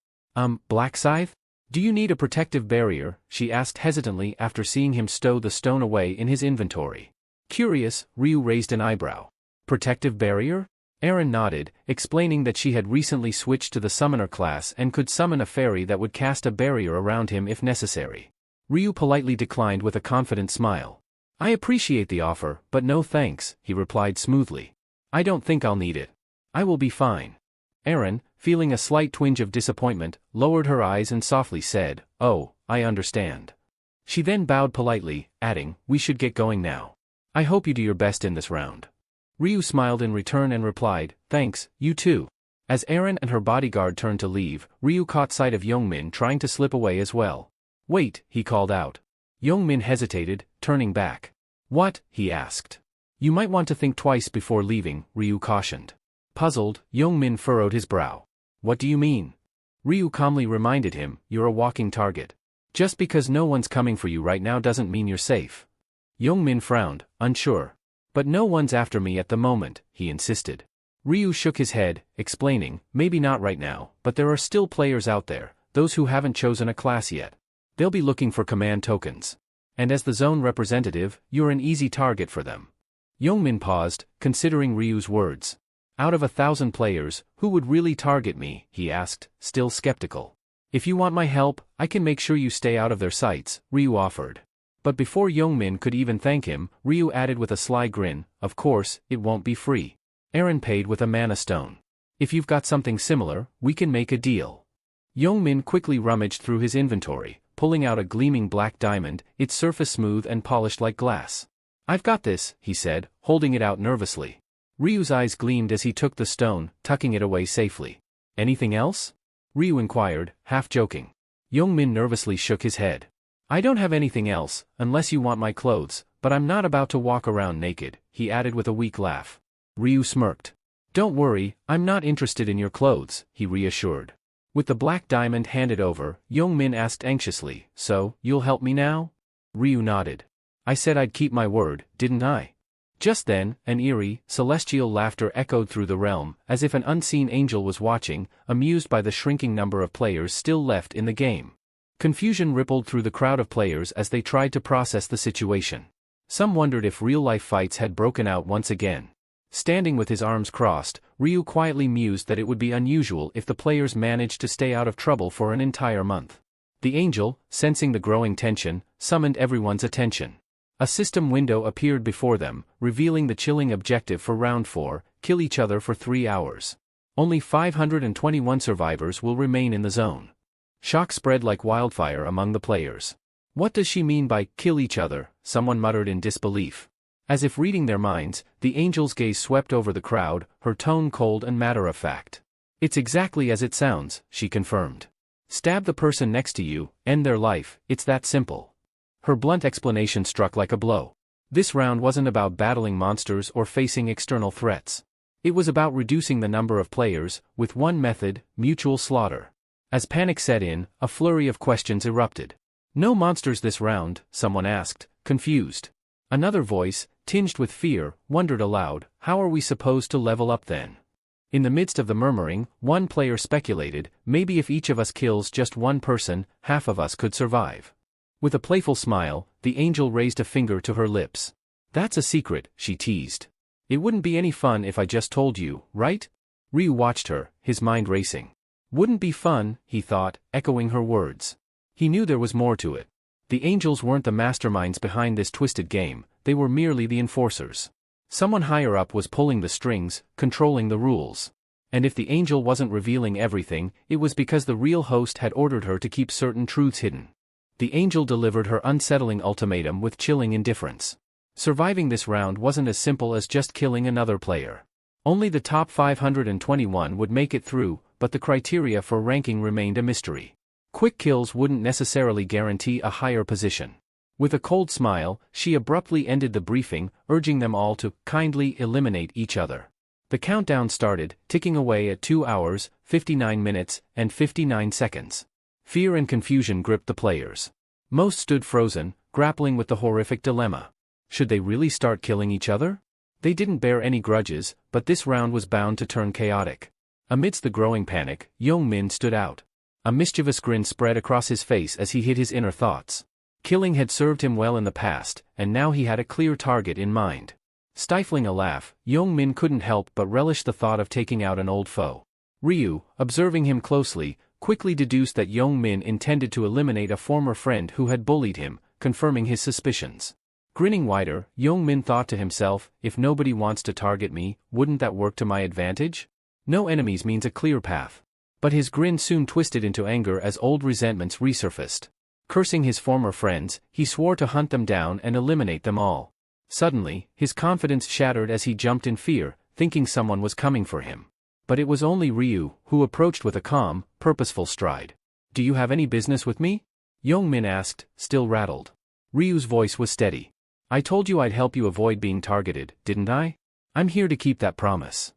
Black Scythe? "Do you need a protective barrier?" she asked hesitantly after seeing him stow the stone away in his inventory. Curious, Ryu raised an eyebrow. "Protective barrier?" Aaron nodded, explaining that she had recently switched to the summoner class and could summon a fairy that would cast a barrier around him if necessary. Ryu politely declined with a confident smile. "I appreciate the offer, but no thanks," he replied smoothly. "I don't think I'll need it. I will be fine." Aaron, feeling a slight twinge of disappointment, lowered her eyes and softly said, "Oh, I understand." She then bowed politely, adding, "We should get going now. I hope you do your best in this round." Ryu smiled in return and replied, "Thanks, you too." As Aaron and her bodyguard turned to leave, Ryu caught sight of Young-min trying to slip away as well. "Wait," he called out. Young-min hesitated, turning back. "What?" he asked. "You might want to think twice before leaving," Ryu cautioned. Puzzled, Young-min furrowed his brow. "What do you mean?" Ryu calmly reminded him, "You're a walking target. Just because no one's coming for you right now doesn't mean you're safe." Young-min frowned, unsure. "But no one's after me at the moment," he insisted. Ryu shook his head, explaining, "Maybe not right now, but there are still players out there, those who haven't chosen a class yet. They'll be looking for command tokens. And as the zone representative, you're an easy target for them." Young-min paused, considering Ryu's words. "Out of 1,000 players, who would really target me?" he asked, still skeptical. "If you want my help, I can make sure you stay out of their sights," Ryu offered. But before Young-min could even thank him, Ryu added with a sly grin, "Of course, it won't be free. Aaron paid with a mana stone. If you've got something similar, we can make a deal." Young-min quickly rummaged through his inventory, pulling out a gleaming black diamond, its surface smooth and polished like glass. "I've got this," he said, holding it out nervously. Ryu's eyes gleamed as he took the stone, tucking it away safely. "Anything else?" Ryu inquired, half joking. Young-min nervously shook his head. "I don't have anything else, unless you want my clothes, but I'm not about to walk around naked," he added with a weak laugh. Ryu smirked. "Don't worry, I'm not interested in your clothes," he reassured. With the black diamond handed over, Young-min asked anxiously, "So, you'll help me now?" Ryu nodded. "I said I'd keep my word, didn't I?" Just then, an eerie, celestial laughter echoed through the realm, as if an unseen angel was watching, amused by the shrinking number of players still left in the game. Confusion rippled through the crowd of players as they tried to process the situation. Some wondered if real-life fights had broken out once again. Standing with his arms crossed, Ryu quietly mused that it would be unusual if the players managed to stay out of trouble for an entire month. The angel, sensing the growing tension, summoned everyone's attention. A system window appeared before them, revealing the chilling objective for Round 4, kill each other for 3 hours. Only 521 survivors will remain in the zone. Shock spread like wildfire among the players. "What does she mean by kill each other?" someone muttered in disbelief. As if reading their minds, the angel's gaze swept over the crowd, her tone cold and matter-of-fact. "It's exactly as it sounds," she confirmed. "Stab the person next to you, end their life, it's that simple." Her blunt explanation struck like a blow. This round wasn't about battling monsters or facing external threats. It was about reducing the number of players, with one method: mutual slaughter. As panic set in, a flurry of questions erupted. "No monsters this round?" someone asked, confused. Another voice, tinged with fear, wondered aloud, "How are we supposed to level up then?" In the midst of the murmuring, one player speculated, "Maybe if each of us kills just one person, half of us could survive." With a playful smile, the angel raised a finger to her lips. "That's a secret," she teased. "It wouldn't be any fun if I just told you, right?" Ryu watched her, his mind racing. Wouldn't be fun, he thought, echoing her words. He knew there was more to it. The angels weren't the masterminds behind this twisted game, they were merely the enforcers. Someone higher up was pulling the strings, controlling the rules. And if the angel wasn't revealing everything, it was because the real host had ordered her to keep certain truths hidden. The angel delivered her unsettling ultimatum with chilling indifference. Surviving this round wasn't as simple as just killing another player. Only the top 521 would make it through, but the criteria for ranking remained a mystery. Quick kills wouldn't necessarily guarantee a higher position. With a cold smile, she abruptly ended the briefing, urging them all to kindly eliminate each other. The countdown started, ticking away at 2 hours, 59 minutes, and 59 seconds. Fear and confusion gripped the players. Most stood frozen, grappling with the horrific dilemma. Should they really start killing each other? They didn't bear any grudges, but this round was bound to turn chaotic. Amidst the growing panic, Young-min stood out. A mischievous grin spread across his face as he hid his inner thoughts. Killing had served him well in the past, and now he had a clear target in mind. Stifling a laugh, Young-min couldn't help but relish the thought of taking out an old foe. Ryu, observing him closely, quickly deduced that Young-min intended to eliminate a former friend who had bullied him, confirming his suspicions. Grinning wider, Young-min thought to himself, if nobody wants to target me, wouldn't that work to my advantage? No enemies means a clear path. But his grin soon twisted into anger as old resentments resurfaced. Cursing his former friends, he swore to hunt them down and eliminate them all. Suddenly, his confidence shattered as he jumped in fear, thinking someone was coming for him. But it was only Ryu, who approached with a calm, purposeful stride. "Do you have any business with me?" Young-min asked, still rattled. Ryu's voice was steady. "I told you I'd help you avoid being targeted, didn't I? I'm here to keep that promise."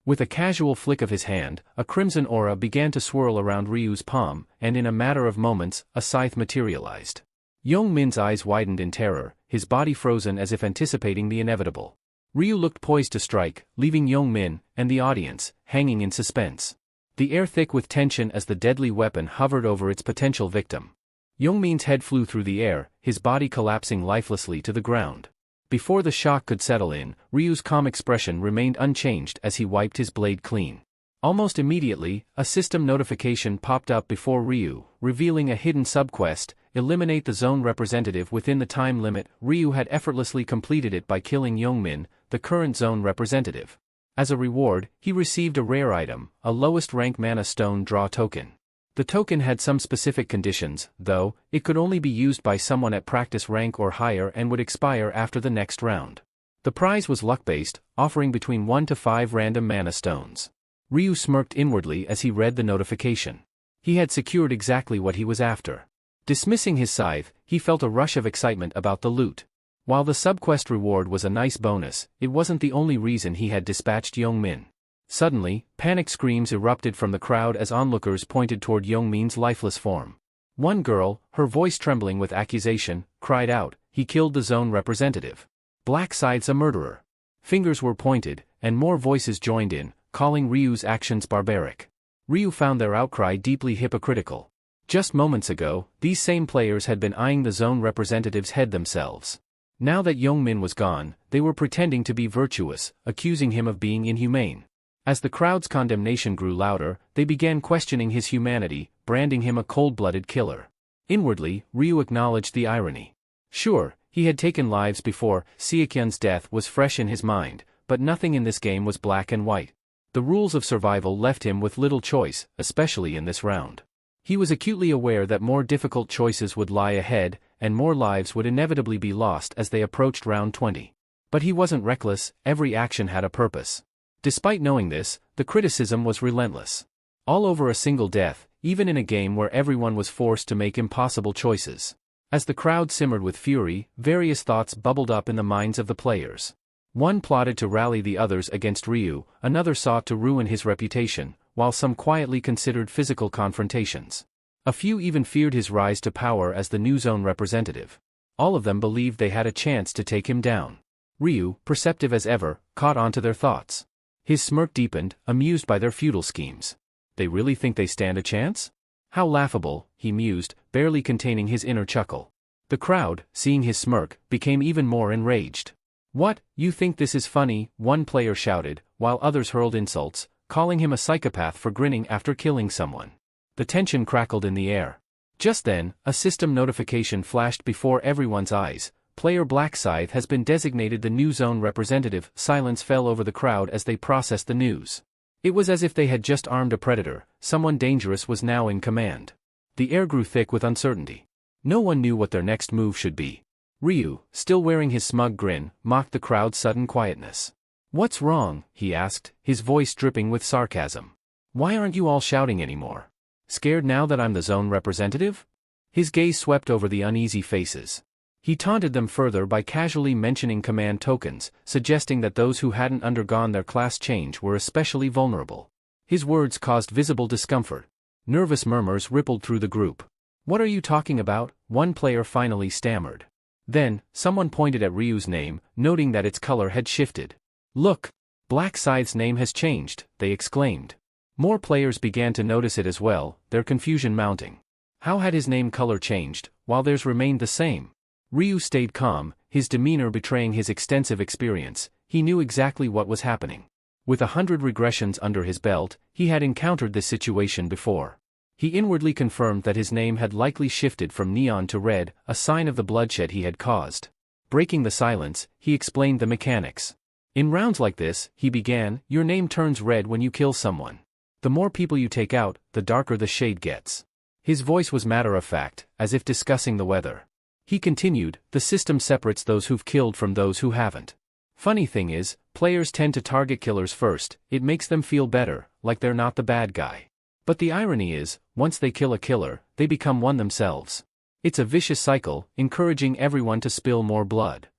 With a casual flick of his hand, a crimson aura began to swirl around Ryu's palm, and in a matter of moments, a scythe materialized. Young-min's eyes widened in terror, his body frozen as if anticipating the inevitable. Ryu looked poised to strike, leaving Young-min, and the audience, hanging in suspense. The air thick with tension as the deadly weapon hovered over its potential victim. Young-min's head flew through the air, his body collapsing lifelessly to the ground. Before the shock could settle in, Ryu's calm expression remained unchanged as he wiped his blade clean. Almost immediately, a system notification popped up before Ryu, revealing a hidden subquest: eliminate the zone representative within the time limit. Ryu had effortlessly completed it by killing Young-min, the current zone representative. As a reward, he received a rare item, a lowest rank mana stone draw token. The token had some specific conditions, though. It could only be used by someone at practice rank or higher and would expire after the next round. The prize was luck-based, offering between 1 to 5 random mana stones. Ryu smirked inwardly as he read the notification. He had secured exactly what he was after. Dismissing his scythe, he felt a rush of excitement about the loot. While the subquest reward was a nice bonus, it wasn't the only reason he had dispatched Young-min. Suddenly, panic screams erupted from the crowd as onlookers pointed toward Young-min's lifeless form. One girl, her voice trembling with accusation, cried out, "He killed the zone representative. Black Scythe's a murderer." Fingers were pointed, and more voices joined in, calling Ryu's actions barbaric. Ryu found their outcry deeply hypocritical. Just moments ago, these same players had been eyeing the zone representative's head themselves. Now that Young-min was gone, they were pretending to be virtuous, accusing him of being inhumane. As the crowd's condemnation grew louder, they began questioning his humanity, branding him a cold-blooded killer. Inwardly, Ryu acknowledged the irony. Sure, he had taken lives before. Seokyun's death was fresh in his mind, but nothing in this game was black and white. The rules of survival left him with little choice, especially in this round. He was acutely aware that more difficult choices would lie ahead, and more lives would inevitably be lost as they approached round 20. But he wasn't reckless, every action had a purpose. Despite knowing this, the criticism was relentless. All over a single death, even in a game where everyone was forced to make impossible choices. As the crowd simmered with fury, various thoughts bubbled up in the minds of the players. One plotted to rally the others against Ryu, another sought to ruin his reputation, while some quietly considered physical confrontations. A few even feared his rise to power as the new zone representative. All of them believed they had a chance to take him down. Ryu, perceptive as ever, caught on to their thoughts. His smirk deepened, amused by their futile schemes. They really think they stand a chance? How laughable, he mused, barely containing his inner chuckle. The crowd, seeing his smirk, became even more enraged. "What, you think this is funny?" one player shouted, while others hurled insults, calling him a psychopath for grinning after killing someone. The tension crackled in the air. Just then, a system notification flashed before everyone's eyes. Player Blackscythe has been designated the new zone representative. Silence fell over the crowd as they processed the news. It was as if they had just armed a predator. Someone dangerous was now in command. The air grew thick with uncertainty. No one knew what their next move should be. Ryu, still wearing his smug grin, mocked the crowd's sudden quietness. "What's wrong?" he asked, his voice dripping with sarcasm. "Why aren't you all shouting anymore? Scared now that I'm the zone representative?" His gaze swept over the uneasy faces. He taunted them further by casually mentioning command tokens, suggesting that those who hadn't undergone their class change were especially vulnerable. His words caused visible discomfort. Nervous murmurs rippled through the group. "What are you talking about?" one player finally stammered. Then, someone pointed at Ryu's name, noting that its color had shifted. "Look! Blackscythe's name has changed," they exclaimed. More players began to notice it as well, their confusion mounting. How had his name color changed, while theirs remained the same? Ryu stayed calm, his demeanor betraying his extensive experience. He knew exactly what was happening. With 100 regressions under his belt, he had encountered this situation before. He inwardly confirmed that his name had likely shifted from neon to red, a sign of the bloodshed he had caused. Breaking the silence, he explained the mechanics. "In rounds like this," he began, "your name turns red when you kill someone. The more people you take out, the darker the shade gets." His voice was matter-of-fact, as if discussing the weather. He continued, "The system separates those who've killed from those who haven't. Funny thing is, players tend to target killers first. It makes them feel better, like they're not the bad guy. But the irony is, once they kill a killer, they become one themselves. It's a vicious cycle, encouraging everyone to spill more blood."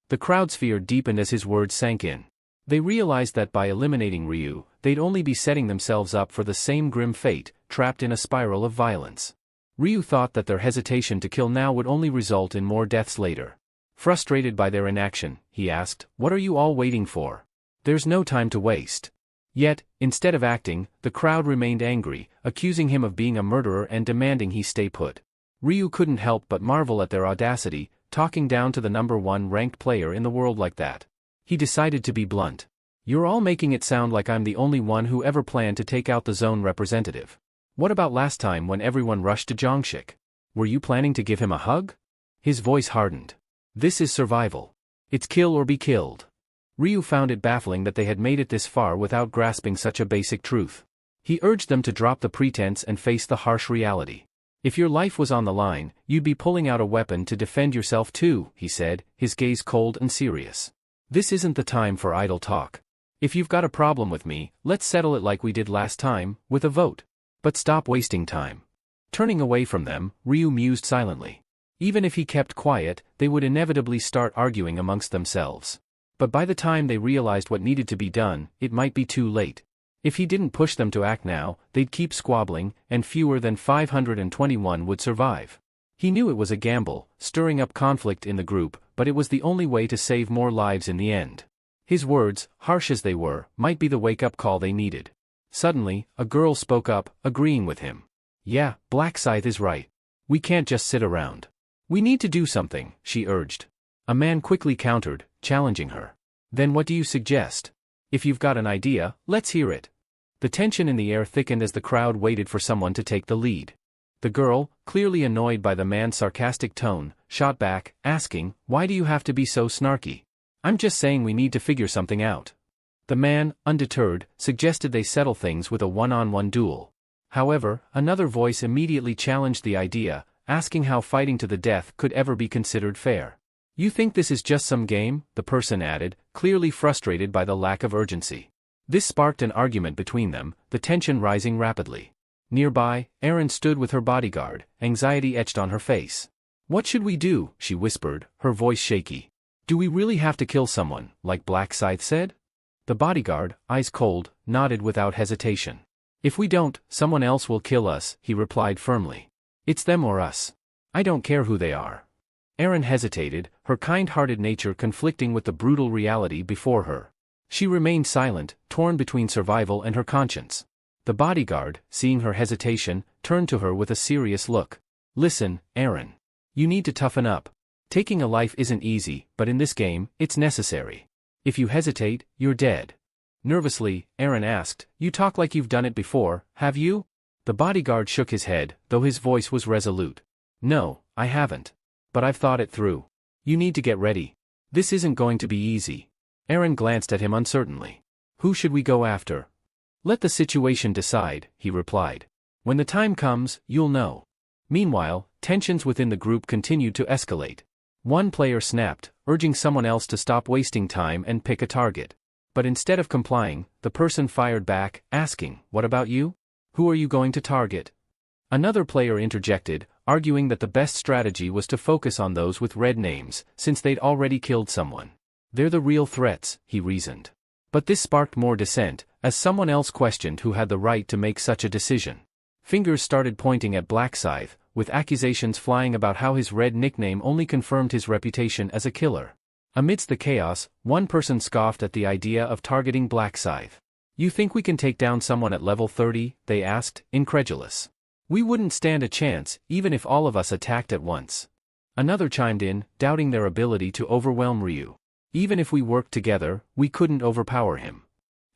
The crowd's fear deepened as his words sank in. They realized that by eliminating Ryu, they'd only be setting themselves up for the same grim fate, trapped in a spiral of violence. Ryu thought that their hesitation to kill now would only result in more deaths later. Frustrated by their inaction, he asked, "What are you all waiting for? There's no time to waste." Yet, instead of acting, the crowd remained angry, accusing him of being a murderer and demanding he stay put. Ryu couldn't help but marvel at their audacity, talking down to the #1 ranked player in the world like that. He decided to be blunt. "You're all making it sound like I'm the only one who ever planned to take out the zone representative. What about last time when everyone rushed to Jongshik? Were you planning to give him a hug?" His voice hardened. "This is survival. It's kill or be killed." Ryu found it baffling that they had made it this far without grasping such a basic truth. He urged them to drop the pretense and face the harsh reality. "If your life was on the line, you'd be pulling out a weapon to defend yourself too," he said, his gaze cold and serious. "This isn't the time for idle talk. If you've got a problem with me, let's settle it like we did last time, with a vote. But stop wasting time." Turning away from them, Ryu mused silently. Even if he kept quiet, they would inevitably start arguing amongst themselves. But by the time they realized what needed to be done, it might be too late. If he didn't push them to act now, they'd keep squabbling, and fewer than 521 would survive. He knew it was a gamble, stirring up conflict in the group, but it was the only way to save more lives in the end. His words, harsh as they were, might be the wake-up call they needed. Suddenly, a girl spoke up, agreeing with him. "Yeah, Blackscythe is right. We can't just sit around. We need to do something," she urged. A man quickly countered, challenging her. "Then what do you suggest? If you've got an idea, let's hear it." The tension in the air thickened as the crowd waited for someone to take the lead. The girl, clearly annoyed by the man's sarcastic tone, shot back, asking, "Why do you have to be so snarky? I'm just saying we need to figure something out." The man, undeterred, suggested they settle things with a one-on-one duel. However, another voice immediately challenged the idea, asking how fighting to the death could ever be considered fair. "You think this is just some game?" the person added, clearly frustrated by the lack of urgency. This sparked an argument between them, the tension rising rapidly. Nearby, Erin stood with her bodyguard, anxiety etched on her face. "What should we do?" she whispered, her voice shaky. "Do we really have to kill someone, like Blackscythe said?" The bodyguard, eyes cold, nodded without hesitation. "If we don't, someone else will kill us," he replied firmly. "It's them or us. I don't care who they are." Erin hesitated, her kind-hearted nature conflicting with the brutal reality before her. She remained silent, torn between survival and her conscience. The bodyguard, seeing her hesitation, turned to her with a serious look. "Listen, Erin. You need to toughen up. Taking a life isn't easy, but in this game, it's necessary. If you hesitate, you're dead. Nervously, Aaron asked, "You talk like you've done it before, have you?" The bodyguard shook his head, though his voice was resolute. "No, I haven't. But I've thought it through. You need to get ready. This isn't going to be easy." Aaron glanced at him uncertainly. "Who should we go after?" "Let the situation decide," he replied. "When the time comes, you'll know." Meanwhile, tensions within the group continued to escalate. One player snapped, urging someone else to stop wasting time and pick a target. But instead of complying, the person fired back, asking, "What about you? Who are you going to target?" Another player interjected, arguing that the best strategy was to focus on those with red names, since they'd already killed someone. "They're the real threats," he reasoned. But this sparked more dissent, as someone else questioned who had the right to make such a decision. Fingers started pointing at Blackscythe, with accusations flying about how his red nickname only confirmed his reputation as a killer. Amidst the chaos, one person scoffed at the idea of targeting Blackscythe. "You think we can take down someone at level 30? They asked, incredulous. "We wouldn't stand a chance, even if all of us attacked at once." Another chimed in, doubting their ability to overwhelm Ryu. "Even if we worked together, we couldn't overpower him."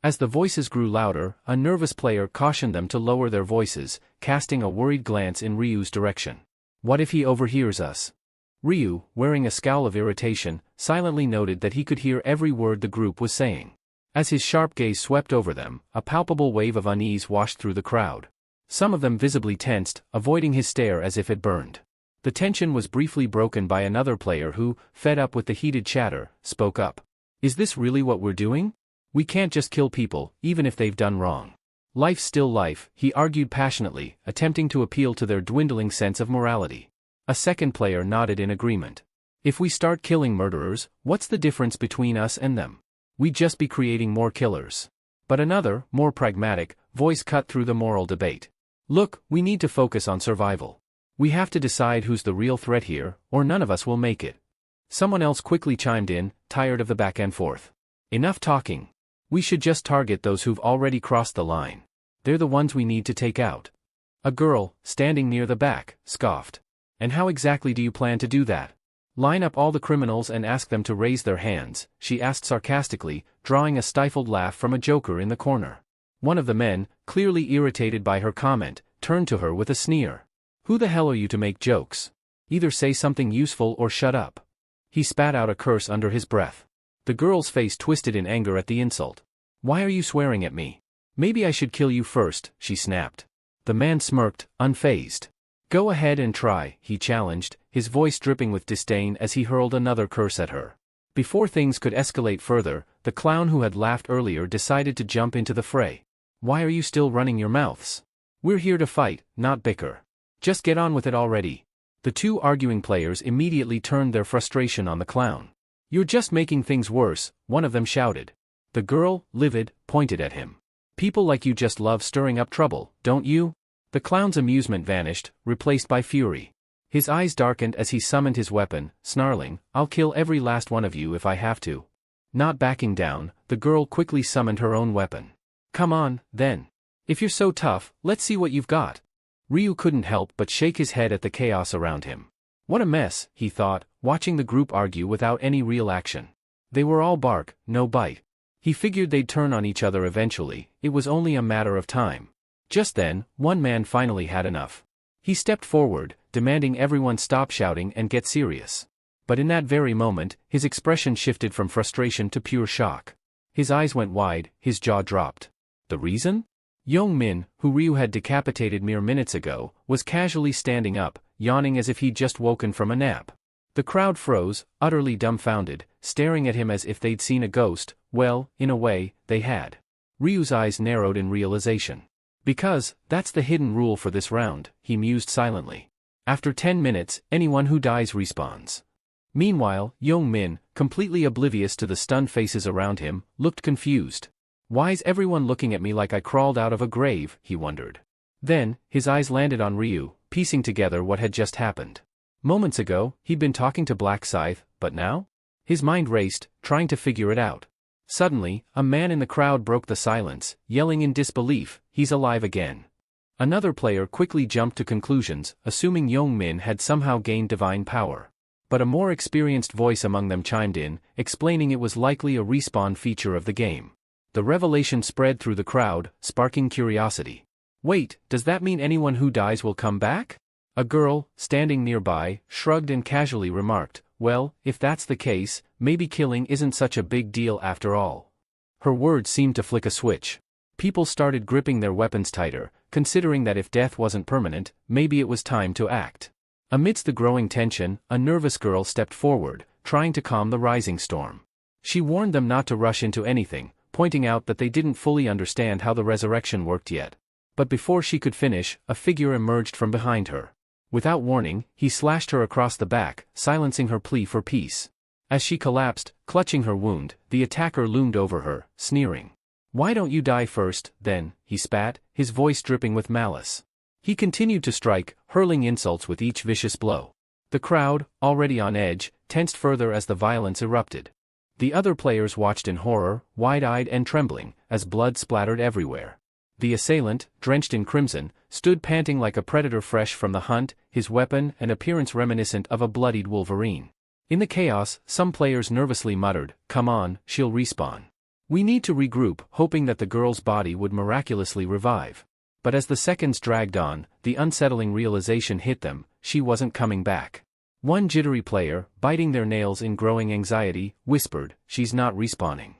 As the voices grew louder, a nervous player cautioned them to lower their voices, casting a worried glance in Ryu's direction. "What if he overhears us?" Ryu, wearing a scowl of irritation, silently noted that he could hear every word the group was saying. As his sharp gaze swept over them, a palpable wave of unease washed through the crowd. Some of them visibly tensed, avoiding his stare as if it burned. The tension was briefly broken by another player who, fed up with the heated chatter, spoke up. "Is this really what we're doing? We can't just kill people, even if they've done wrong. Life's still life," he argued passionately, attempting to appeal to their dwindling sense of morality. A second player nodded in agreement. "If we start killing murderers, what's the difference between us and them? We'd just be creating more killers." But another, more pragmatic, voice cut through the moral debate. "Look, we need to focus on survival. We have to decide who's the real threat here, or none of us will make it." Someone else quickly chimed in, tired of the back and forth. "Enough talking. We should just target those who've already crossed the line. They're the ones we need to take out." A girl, standing near the back, scoffed. "And how exactly do you plan to do that? Line up all the criminals and ask them to raise their hands," she asked sarcastically, drawing a stifled laugh from a joker in the corner. One of the men, clearly irritated by her comment, turned to her with a sneer. "Who the hell are you to make jokes? Either say something useful or shut up." He spat out a curse under his breath. The girl's face twisted in anger at the insult. "Why are you swearing at me? Maybe I should kill you first," she snapped. The man smirked, unfazed. "Go ahead and try," he challenged, his voice dripping with disdain as he hurled another curse at her. Before things could escalate further, the clown who had laughed earlier decided to jump into the fray. "Why are you still running your mouths? We're here to fight, not bicker. Just get on with it already." The two arguing players immediately turned their frustration on the clown. "You're just making things worse," one of them shouted. The girl, livid, pointed at him. "People like you just love stirring up trouble, don't you?" The clown's amusement vanished, replaced by fury. His eyes darkened as he summoned his weapon, snarling, "I'll kill every last one of you if I have to." Not backing down, the girl quickly summoned her own weapon. "Come on, then. If you're so tough, let's see what you've got." Ryu couldn't help but shake his head at the chaos around him. What a mess, he thought, watching the group argue without any real action. They were all bark, no bite. He figured they'd turn on each other eventually, it was only a matter of time. Just then, one man finally had enough. He stepped forward, demanding everyone stop shouting and get serious. But in that very moment, his expression shifted from frustration to pure shock. His eyes went wide, his jaw dropped. The reason? Young Min, who Ryu had decapitated mere minutes ago, was casually standing up, yawning as if he'd just woken from a nap. The crowd froze, utterly dumbfounded, staring at him as if they'd seen a ghost. Well, in a way, they had. Ryu's eyes narrowed in realization. "Because, that's the hidden rule for this round," he mused silently. "After 10 minutes, anyone who dies respawns." Meanwhile, Young Min, completely oblivious to the stunned faces around him, looked confused. "Why's everyone looking at me like I crawled out of a grave?" he wondered. Then, his eyes landed on Ryu, piecing together what had just happened. Moments ago, he'd been talking to Blackscythe, but now? His mind raced, trying to figure it out. Suddenly, a man in the crowd broke the silence, yelling in disbelief, "He's alive again." Another player quickly jumped to conclusions, assuming Yong-min had somehow gained divine power. But a more experienced voice among them chimed in, explaining it was likely a respawn feature of the game. The revelation spread through the crowd, sparking curiosity. Wait, does that mean anyone who dies will come back? A girl, standing nearby, shrugged and casually remarked, well, if that's the case, maybe killing isn't such a big deal after all. Her words seemed to flick a switch. People started gripping their weapons tighter, considering that if death wasn't permanent, maybe it was time to act. Amidst the growing tension, a nervous girl stepped forward, trying to calm the rising storm. She warned them not to rush into anything, pointing out that they didn't fully understand how the resurrection worked yet. But before she could finish, a figure emerged from behind her. Without warning, he slashed her across the back, silencing her plea for peace. As she collapsed, clutching her wound, the attacker loomed over her, sneering. Why don't you die first, then, he spat, his voice dripping with malice. He continued to strike, hurling insults with each vicious blow. The crowd, already on edge, tensed further as the violence erupted. The other players watched in horror, wide-eyed and trembling, as blood splattered everywhere. The assailant, drenched in crimson, stood panting like a predator fresh from the hunt, his weapon and appearance reminiscent of a bloodied wolverine. In the chaos, some players nervously muttered, "Come on, she'll respawn. We need to regroup," hoping that the girl's body would miraculously revive. But as the seconds dragged on, the unsettling realization hit them, she wasn't coming back. One jittery player, biting their nails in growing anxiety, whispered, "She's not respawning."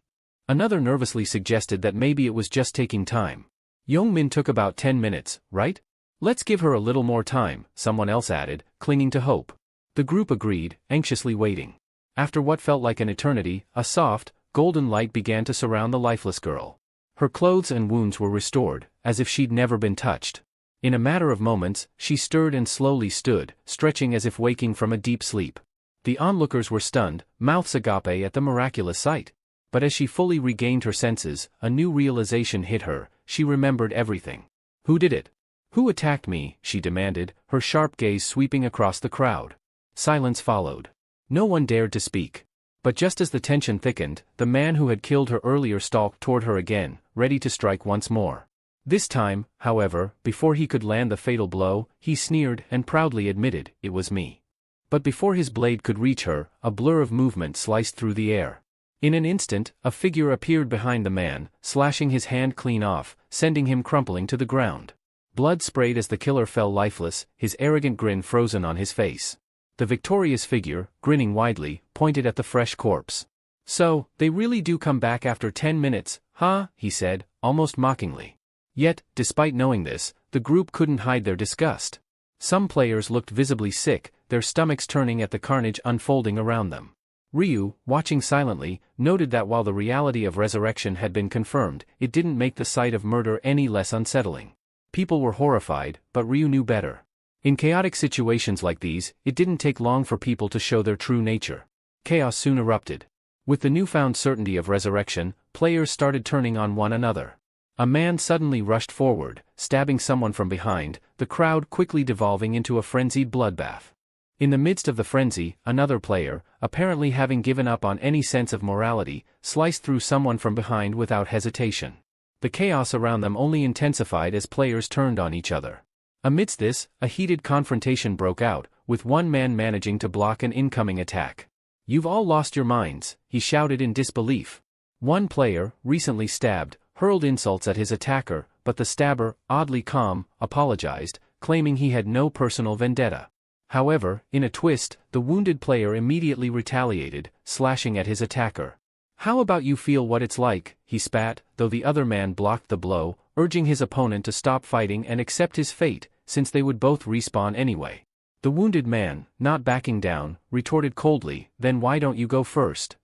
Another nervously suggested that maybe it was just taking time. Yong-min took about 10 minutes, right? Let's give her a little more time, someone else added, clinging to hope. The group agreed, anxiously waiting. After what felt like an eternity, a soft, golden light began to surround the lifeless girl. Her clothes and wounds were restored, as if she'd never been touched. In a matter of moments, she stirred and slowly stood, stretching as if waking from a deep sleep. The onlookers were stunned, mouths agape at the miraculous sight. But as she fully regained her senses, a new realization hit her. She remembered everything. Who did it? Who attacked me? She demanded, her sharp gaze sweeping across the crowd. Silence followed. No one dared to speak. But just as the tension thickened, the man who had killed her earlier stalked toward her again, ready to strike once more. This time, however, before he could land the fatal blow, he sneered and proudly admitted, "It was me." But before his blade could reach her, a blur of movement sliced through the air. In an instant, a figure appeared behind the man, slashing his hand clean off, sending him crumpling to the ground. Blood sprayed as the killer fell lifeless, his arrogant grin frozen on his face. The victorious figure, grinning widely, pointed at the fresh corpse. "So, they really do come back after 10 minutes, huh?" he said, almost mockingly. Yet, despite knowing this, the group couldn't hide their disgust. Some players looked visibly sick, their stomachs turning at the carnage unfolding around them. Ryu, watching silently, noted that while the reality of resurrection had been confirmed, it didn't make the sight of murder any less unsettling. People were horrified, but Ryu knew better. In chaotic situations like these, it didn't take long for people to show their true nature. Chaos soon erupted. With the newfound certainty of resurrection, players started turning on one another. A man suddenly rushed forward, stabbing someone from behind, the crowd quickly devolving into a frenzied bloodbath. In the midst of the frenzy, another player, apparently having given up on any sense of morality, sliced through someone from behind without hesitation. The chaos around them only intensified as players turned on each other. Amidst this, a heated confrontation broke out, with one man managing to block an incoming attack. "You've all lost your minds," he shouted in disbelief. One player, recently stabbed, hurled insults at his attacker, but the stabber, oddly calm, apologized, claiming he had no personal vendetta. However, in a twist, the wounded player immediately retaliated, slashing at his attacker. "How about you feel what it's like?" he spat, though the other man blocked the blow, urging his opponent to stop fighting and accept his fate, since they would both respawn anyway. The wounded man, not backing down, retorted coldly, "Then why don't you go first?"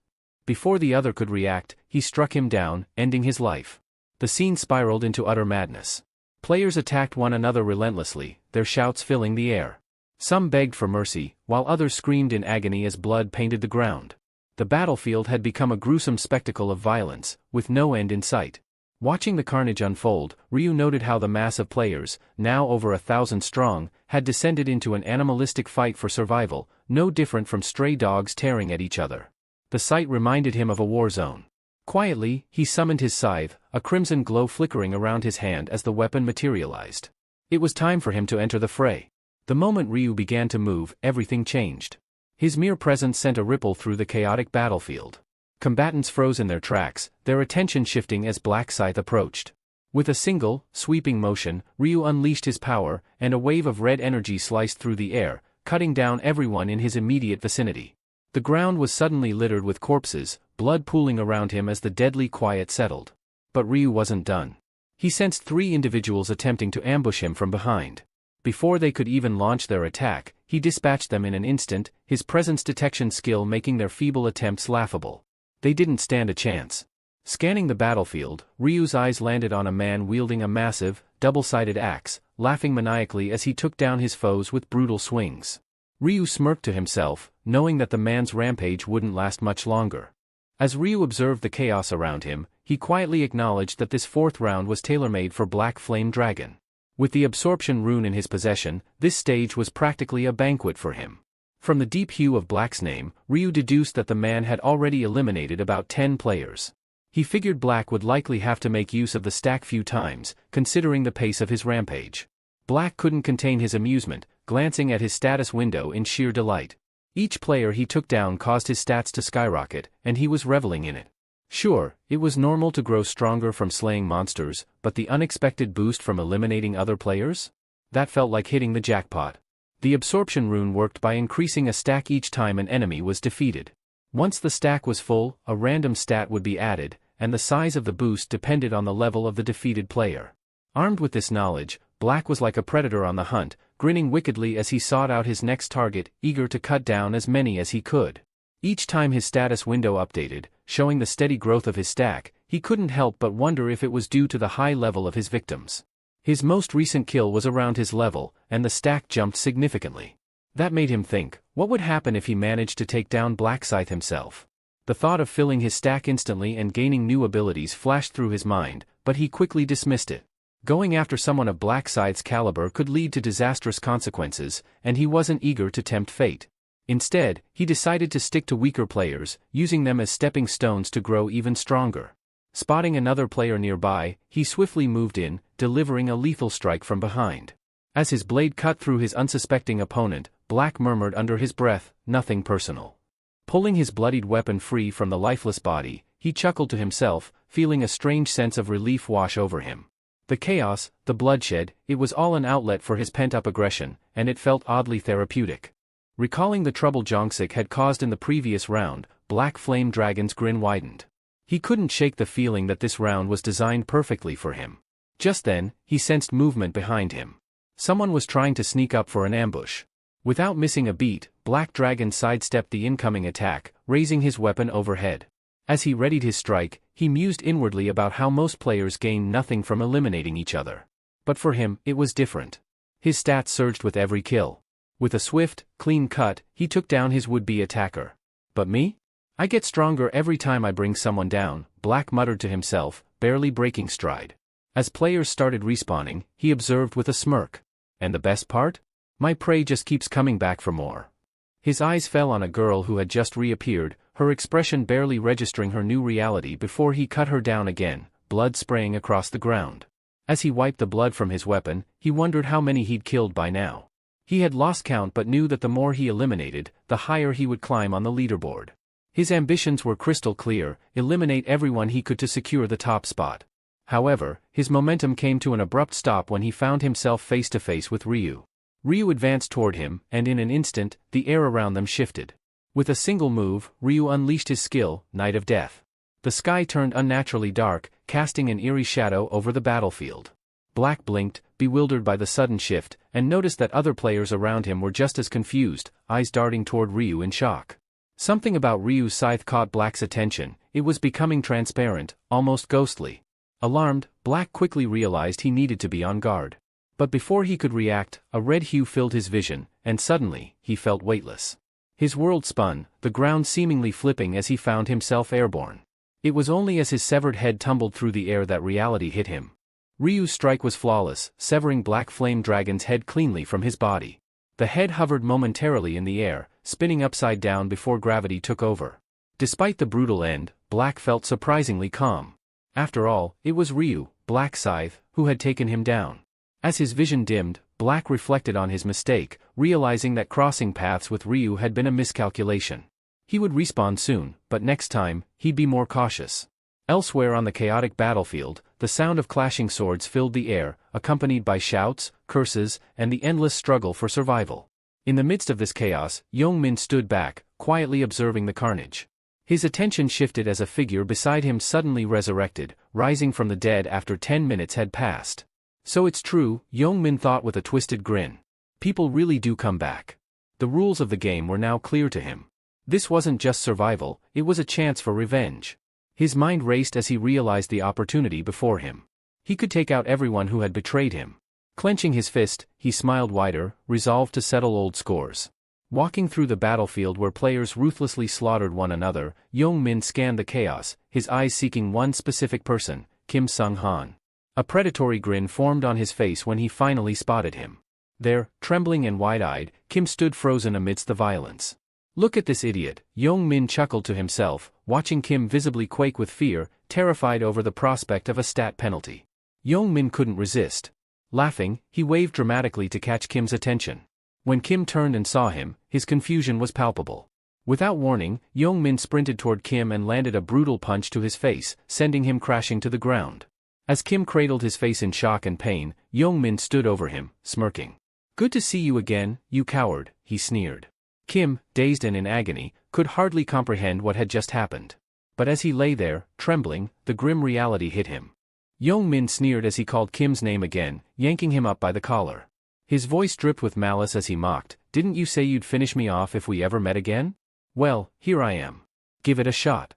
Before the other could react, he struck him down, ending his life. The scene spiraled into utter madness. Players attacked one another relentlessly, their shouts filling the air. Some begged for mercy, while others screamed in agony as blood painted the ground. The battlefield had become a gruesome spectacle of violence, with no end in sight. Watching the carnage unfold, Ryu noted how the mass of players, now over 1,000 strong, had descended into an animalistic fight for survival, no different from stray dogs tearing at each other. The sight reminded him of a war zone. Quietly, he summoned his scythe, a crimson glow flickering around his hand as the weapon materialized. It was time for him to enter the fray. The moment Ryu began to move, everything changed. His mere presence sent a ripple through the chaotic battlefield. Combatants froze in their tracks, their attention shifting as Black Scythe approached. With a single, sweeping motion, Ryu unleashed his power, and a wave of red energy sliced through the air, cutting down everyone in his immediate vicinity. The ground was suddenly littered with corpses, blood pooling around him as the deadly quiet settled. But Ryu wasn't done. He sensed 3 individuals attempting to ambush him from behind. Before they could even launch their attack, he dispatched them in an instant, his presence detection skill making their feeble attempts laughable. They didn't stand a chance. Scanning the battlefield, Ryu's eyes landed on a man wielding a massive, double-sided axe, laughing maniacally as he took down his foes with brutal swings. Ryu smirked to himself, knowing that the man's rampage wouldn't last much longer. As Ryu observed the chaos around him, he quietly acknowledged that this 4th round was tailor-made for Black Flame Dragon. With the absorption rune in his possession, this stage was practically a banquet for him. From the deep hue of Black's name, Ryu deduced that the man had already eliminated about 10 players. He figured Black would likely have to make use of the stack few times, considering the pace of his rampage. Black couldn't contain his amusement, glancing at his status window in sheer delight. Each player he took down caused his stats to skyrocket, and he was reveling in it. Sure, it was normal to grow stronger from slaying monsters, but the unexpected boost from eliminating other players? That felt like hitting the jackpot. The absorption rune worked by increasing a stack each time an enemy was defeated. Once the stack was full, a random stat would be added, and the size of the boost depended on the level of the defeated player. Armed with this knowledge, Black was like a predator on the hunt, grinning wickedly as he sought out his next target, eager to cut down as many as he could. Each time his status window updated, showing the steady growth of his stack, he couldn't help but wonder if it was due to the high level of his victims. His most recent kill was around his level, and the stack jumped significantly. That made him think, what would happen if he managed to take down Black Scythe himself? The thought of filling his stack instantly and gaining new abilities flashed through his mind, but he quickly dismissed it. Going after someone of Black Scythe's caliber could lead to disastrous consequences, and he wasn't eager to tempt fate. Instead, he decided to stick to weaker players, using them as stepping stones to grow even stronger. Spotting another player nearby, he swiftly moved in, delivering a lethal strike from behind. As his blade cut through his unsuspecting opponent, Black murmured under his breath, "Nothing personal." Pulling his bloodied weapon free from the lifeless body, he chuckled to himself, feeling a strange sense of relief wash over him. The chaos, the bloodshed, it was all an outlet for his pent-up aggression, and it felt oddly therapeutic. Recalling the trouble Jongsik had caused in the previous round, Black Flame Dragon's grin widened. He couldn't shake the feeling that this round was designed perfectly for him. Just then, he sensed movement behind him. Someone was trying to sneak up for an ambush. Without missing a beat, Black Dragon sidestepped the incoming attack, raising his weapon overhead. As he readied his strike, he mused inwardly about how most players gain nothing from eliminating each other. But for him, it was different. His stats surged with every kill. With a swift, clean cut, he took down his would-be attacker. But me? I get stronger every time I bring someone down, Black muttered to himself, barely breaking stride. As players started respawning, he observed with a smirk. And the best part? My prey just keeps coming back for more. His eyes fell on a girl who had just reappeared, her expression barely registering her new reality before he cut her down again, blood spraying across the ground. As he wiped the blood from his weapon, he wondered how many he'd killed by now. He had lost count but knew that the more he eliminated, the higher he would climb on the leaderboard. His ambitions were crystal clear, eliminate everyone he could to secure the top spot. However, his momentum came to an abrupt stop when he found himself face to face with Ryu. Ryu advanced toward him, and in an instant, the air around them shifted. With a single move, Ryu unleashed his skill, Night of Death. The sky turned unnaturally dark, casting an eerie shadow over the battlefield. Black blinked, bewildered by the sudden shift, and noticed that other players around him were just as confused, eyes darting toward Ryu in shock. Something about Ryu's scythe caught Black's attention, it was becoming transparent, almost ghostly. Alarmed, Black quickly realized he needed to be on guard. But before he could react, a red hue filled his vision, and suddenly, he felt weightless. His world spun, the ground seemingly flipping as he found himself airborne. It was only as his severed head tumbled through the air that reality hit him. Ryu's strike was flawless, severing Black Flame Dragon's head cleanly from his body. The head hovered momentarily in the air, spinning upside down before gravity took over. Despite the brutal end, Black felt surprisingly calm. After all, it was Ryu, Black Scythe, who had taken him down. As his vision dimmed, Black reflected on his mistake, realizing that crossing paths with Ryu had been a miscalculation. He would respawn soon, but next time, he'd be more cautious. Elsewhere on the chaotic battlefield, the sound of clashing swords filled the air, accompanied by shouts, curses, and the endless struggle for survival. In the midst of this chaos, Yong-min stood back, quietly observing the carnage. His attention shifted as a figure beside him suddenly resurrected, rising from the dead after 10 minutes had passed. So it's true, Yong-min thought with a twisted grin. People really do come back. The rules of the game were now clear to him. This wasn't just survival, it was a chance for revenge. His mind raced as he realized the opportunity before him. He could take out everyone who had betrayed him. Clenching his fist, he smiled wider, resolved to settle old scores. Walking through the battlefield where players ruthlessly slaughtered one another, Yong-min scanned the chaos, his eyes seeking one specific person, Kim Sung-han. A predatory grin formed on his face when he finally spotted him. There, trembling and wide-eyed, Kim stood frozen amidst the violence. "Look at this idiot," Yong-min chuckled to himself, watching Kim visibly quake with fear, terrified over the prospect of a stat penalty. Yong-min couldn't resist. Laughing, he waved dramatically to catch Kim's attention. When Kim turned and saw him, his confusion was palpable. Without warning, Yong-min sprinted toward Kim and landed a brutal punch to his face, sending him crashing to the ground. As Kim cradled his face in shock and pain, Yong-min stood over him, smirking. "Good to see you again, you coward," he sneered. Kim, dazed and in agony, could hardly comprehend what had just happened. But as he lay there, trembling, the grim reality hit him. Yong-min sneered as he called Kim's name again, yanking him up by the collar. His voice dripped with malice as he mocked, "Didn't you say you'd finish me off if we ever met again? Well, here I am. Give it a shot."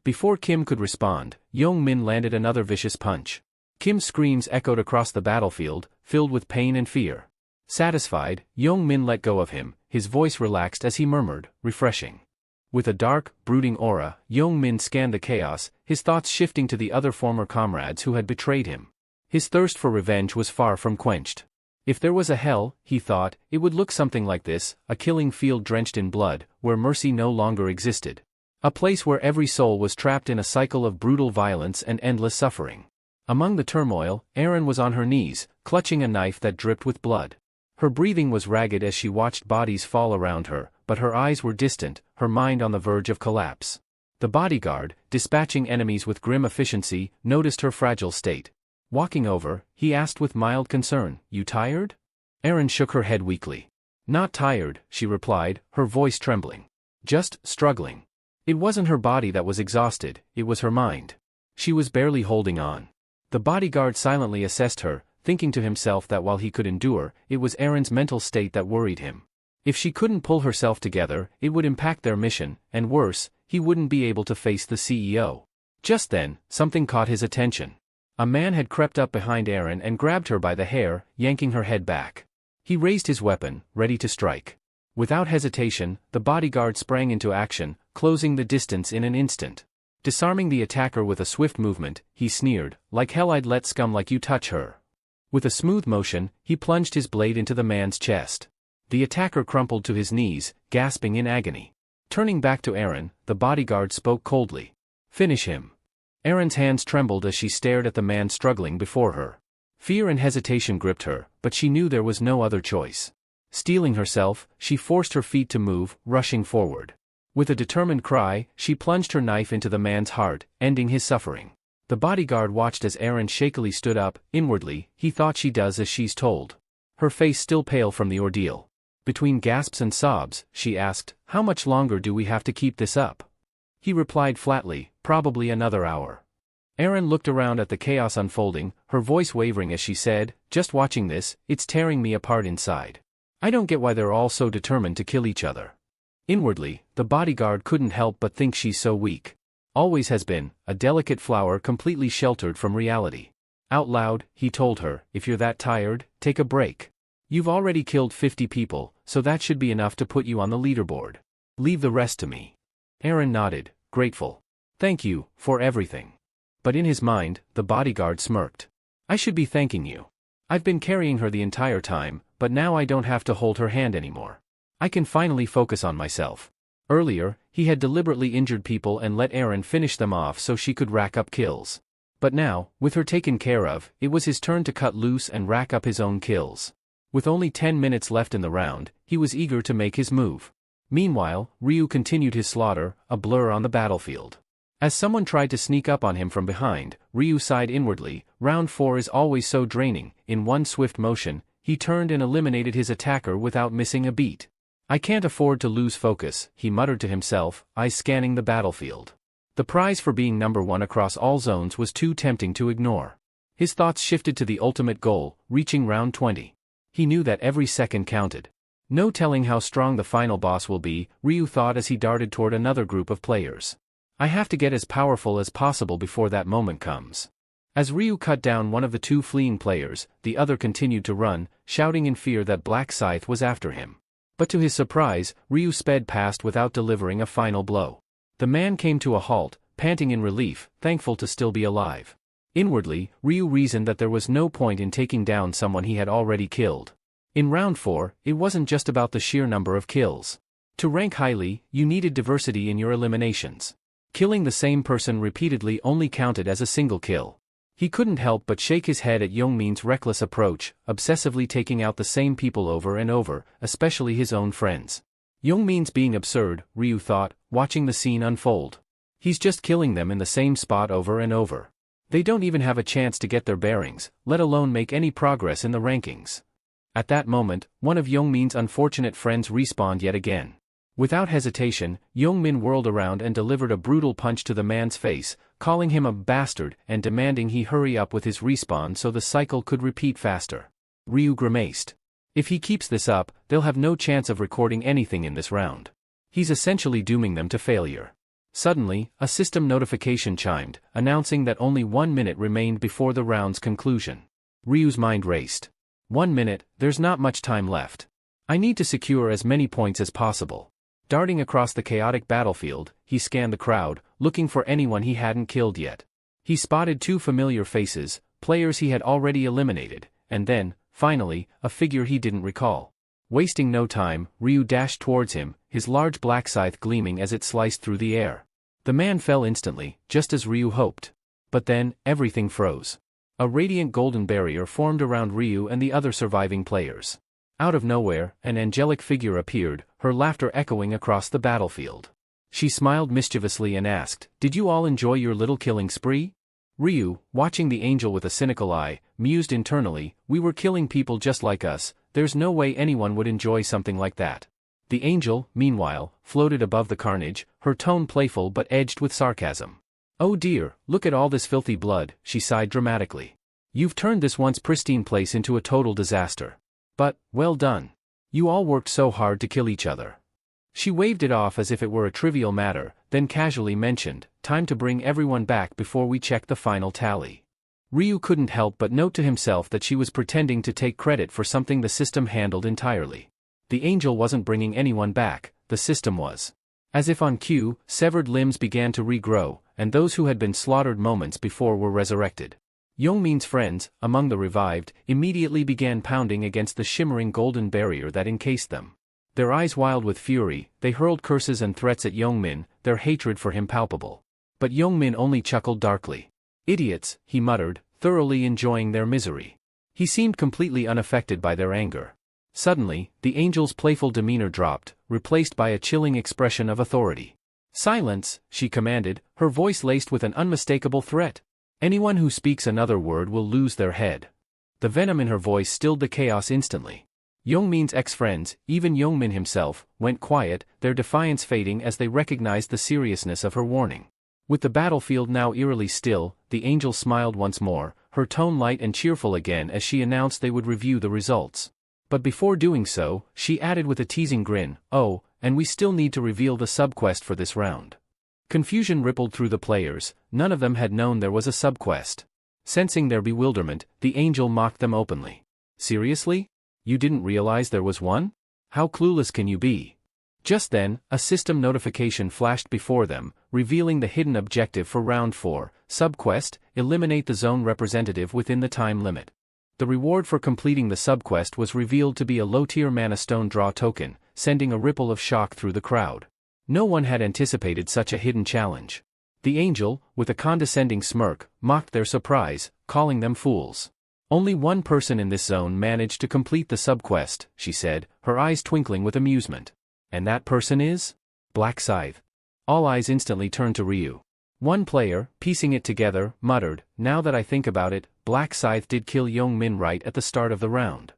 Before Kim could respond, Yong-min landed another vicious punch. Kim's screams echoed across the battlefield, filled with pain and fear. Satisfied, Yong-min let go of him, his voice relaxed as he murmured, "Refreshing." With a dark, brooding aura, Yong-min scanned the chaos, his thoughts shifting to the other former comrades who had betrayed him. His thirst for revenge was far from quenched. If there was a hell, he thought, it would look something like this, a killing field drenched in blood, where mercy no longer existed. A place where every soul was trapped in a cycle of brutal violence and endless suffering. Among the turmoil, Erin was on her knees, clutching a knife that dripped with blood. Her breathing was ragged as she watched bodies fall around her, but her eyes were distant, her mind on the verge of collapse. The bodyguard, dispatching enemies with grim efficiency, noticed her fragile state. Walking over, he asked with mild concern, "You tired?" Erin shook her head weakly. "Not tired," she replied, her voice trembling. "Just struggling." It wasn't her body that was exhausted, it was her mind. She was barely holding on. The bodyguard silently assessed her, thinking to himself that while he could endure, it was Erin's mental state that worried him. If she couldn't pull herself together, it would impact their mission, and worse, he wouldn't be able to face the CEO. Just then, something caught his attention. A man had crept up behind Erin and grabbed her by the hair, yanking her head back. He raised his weapon, ready to strike. Without hesitation, the bodyguard sprang into action, closing the distance in an instant. Disarming the attacker with a swift movement, he sneered, "Like hell I'd let scum like you touch her." With a smooth motion, he plunged his blade into the man's chest. The attacker crumpled to his knees, gasping in agony. Turning back to Erin, the bodyguard spoke coldly. "Finish him." Erin's hands trembled as she stared at the man struggling before her. Fear and hesitation gripped her, but she knew there was no other choice. Steeling herself, she forced her feet to move, rushing forward. With a determined cry, she plunged her knife into the man's heart, ending his suffering. The bodyguard watched as Erin shakily stood up. Inwardly, he thought she does as she's told. Her face still pale from the ordeal. Between gasps and sobs, she asked, "How much longer do we have to keep this up?" He replied flatly, "Probably another hour." Erin looked around at the chaos unfolding, her voice wavering as she said, "Just watching this, it's tearing me apart inside. I don't get why they're all so determined to kill each other." Inwardly, the bodyguard couldn't help but think she's so weak. Always has been, a delicate flower completely sheltered from reality. Out loud, he told her, "If you're that tired, take a break. You've already killed 50 people, so that should be enough to put you on the leaderboard. Leave the rest to me." Erin nodded, grateful. "Thank you, for everything." But in his mind, the bodyguard smirked. "I should be thanking you. I've been carrying her the entire time, but now I don't have to hold her hand anymore. I can finally focus on myself." Earlier, he had deliberately injured people and let Erin finish them off so she could rack up kills. But now, with her taken care of, it was his turn to cut loose and rack up his own kills. With only 10 minutes left in the round, he was eager to make his move. Meanwhile, Ryu continued his slaughter, a blur on the battlefield. As someone tried to sneak up on him from behind, Ryu sighed inwardly. Round 4 is always so draining. In one swift motion, he turned and eliminated his attacker without missing a beat. I can't afford to lose focus, he muttered to himself, eyes scanning the battlefield. The prize for being number 1 across all zones was too tempting to ignore. His thoughts shifted to the ultimate goal, reaching round 20. He knew that every second counted. No telling how strong the final boss will be, Ryu thought as he darted toward another group of players. I have to get as powerful as possible before that moment comes. As Ryu cut down one of the 2 fleeing players, the other continued to run, shouting in fear that Black Scythe was after him. But to his surprise, Ryu sped past without delivering a final blow. The man came to a halt, panting in relief, thankful to still be alive. Inwardly, Ryu reasoned that there was no point in taking down someone he had already killed. In round 4, it wasn't just about the sheer number of kills. To rank highly, you needed diversity in your eliminations. Killing the same person repeatedly only counted as a single kill. He couldn't help but shake his head at Youngmin's reckless approach, obsessively taking out the same people over and over, especially his own friends. Youngmin's being absurd, Ryu thought, watching the scene unfold. He's just killing them in the same spot over and over. They don't even have a chance to get their bearings, let alone make any progress in the rankings. At that moment, one of Youngmin's unfortunate friends respawned yet again. Without hesitation, Youngmin whirled around and delivered a brutal punch to the man's face, calling him a bastard and demanding he hurry up with his respawn so the cycle could repeat faster. Ryu grimaced. If he keeps this up, they'll have no chance of recording anything in this round. He's essentially dooming them to failure. Suddenly, a system notification chimed, announcing that only 1 minute remained before the round's conclusion. Ryu's mind raced. 1 minute, there's not much time left. I need to secure as many points as possible. Darting across the chaotic battlefield, he scanned the crowd, looking for anyone he hadn't killed yet. He spotted 2 familiar faces, players he had already eliminated, and then, finally, a figure he didn't recall. Wasting no time, Ryu dashed towards him, his large black scythe gleaming as it sliced through the air. The man fell instantly, just as Ryu hoped. But then, everything froze. A radiant golden barrier formed around Ryu and the other surviving players. Out of nowhere, an angelic figure appeared, her laughter echoing across the battlefield. She smiled mischievously and asked, "Did you all enjoy your little killing spree?" Ryu, watching the angel with a cynical eye, mused internally, "We were killing people just like us, there's no way anyone would enjoy something like that." The angel, meanwhile, floated above the carnage, her tone playful but edged with sarcasm. "Oh dear, look at all this filthy blood," she sighed dramatically. "You've turned this once pristine place into a total disaster. But, well done. You all worked so hard to kill each other." She waved it off as if it were a trivial matter, then casually mentioned, "Time to bring everyone back before we check the final tally." Ryu couldn't help but note to himself that she was pretending to take credit for something the system handled entirely. The angel wasn't bringing anyone back, the system was. As if on cue, severed limbs began to regrow, and those who had been slaughtered moments before were resurrected. Youngmin's friends, among the revived, immediately began pounding against the shimmering golden barrier that encased them. Their eyes wild with fury, they hurled curses and threats at Youngmin, their hatred for him palpable. But Youngmin only chuckled darkly. "Idiots," he muttered, thoroughly enjoying their misery. He seemed completely unaffected by their anger. Suddenly, the angel's playful demeanor dropped, replaced by a chilling expression of authority. "Silence," she commanded, her voice laced with an unmistakable threat. "Anyone who speaks another word will lose their head." The venom in her voice stilled the chaos instantly. Youngmin's ex-friends, even Youngmin himself, went quiet, their defiance fading as they recognized the seriousness of her warning. With the battlefield now eerily still, the angel smiled once more, her tone light and cheerful again as she announced they would review the results. But before doing so, she added with a teasing grin, "Oh, and we still need to reveal the subquest for this round." Confusion rippled through the players, none of them had known there was a subquest. Sensing their bewilderment, the angel mocked them openly. "Seriously? You didn't realize there was one? How clueless can you be?" Just then, a system notification flashed before them, revealing the hidden objective for round 4, subquest, eliminate the zone representative within the time limit. The reward for completing the subquest was revealed to be a low-tier mana stone draw token, sending a ripple of shock through the crowd. No one had anticipated such a hidden challenge. The angel, with a condescending smirk, mocked their surprise, calling them fools. Only one person in this zone managed to complete the subquest, she said, her eyes twinkling with amusement. And that person is? Black Scythe. All eyes instantly turned to Ryu. One player, piecing it together, muttered, now that I think about it, Black Scythe did kill Young-min right at the start of the round.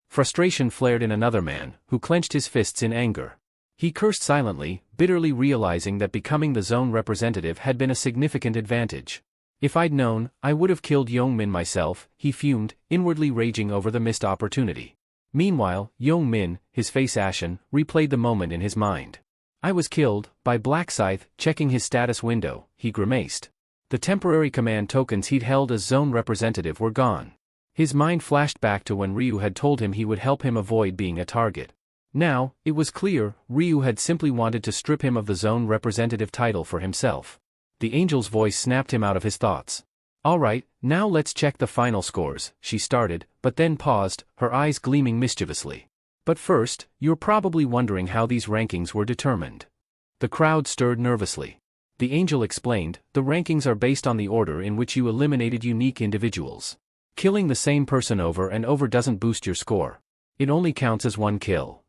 Frustration flared in another man, who clenched his fists in anger. He cursed silently, bitterly realizing that becoming the zone representative had been a significant advantage. If I'd known, I would have killed Young-min myself, he fumed, inwardly raging over the missed opportunity. Meanwhile, Young-min, his face ashen, replayed the moment in his mind. I was killed, by Black Scythe, checking his status window, he grimaced. The temporary command tokens he'd held as zone representative were gone. His mind flashed back to when Ryu had told him he would help him avoid being a target. Now, it was clear, Ryu had simply wanted to strip him of the zone representative title for himself. The angel's voice snapped him out of his thoughts. All right, now let's check the final scores, she started, but then paused, her eyes gleaming mischievously. But first, you're probably wondering how these rankings were determined. The crowd stirred nervously. The angel explained, the rankings are based on the order in which you eliminated unique individuals. Killing the same person over and over doesn't boost your score. It only counts as one kill.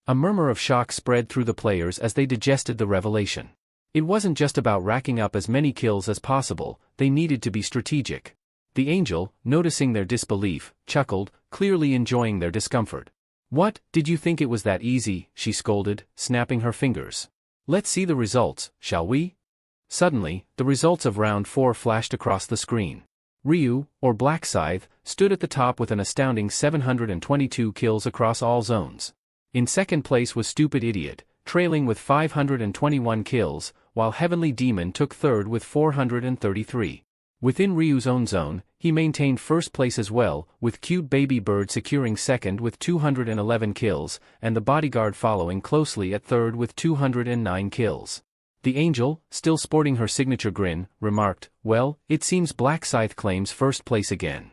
A murmur of shock spread through the players as they digested the revelation. It wasn't just about racking up as many kills as possible, they needed to be strategic. The angel, noticing their disbelief, chuckled, clearly enjoying their discomfort. What, did you think it was that easy, she scolded, snapping her fingers. Let's see the results, shall we? Suddenly, the results of round 4 flashed across the screen. Ryu, or Black Scythe, stood at the top with an astounding 722 kills across all zones. In second place was Stupid Idiot, trailing with 521 kills, while Heavenly Demon took third with 433. Within Ryu's own zone, he maintained first place as well, with Cute Baby Bird securing second with 211 kills, and the Bodyguard following closely at third with 209 kills. The angel, still sporting her signature grin, remarked, well, it seems Black Scythe claims first place again.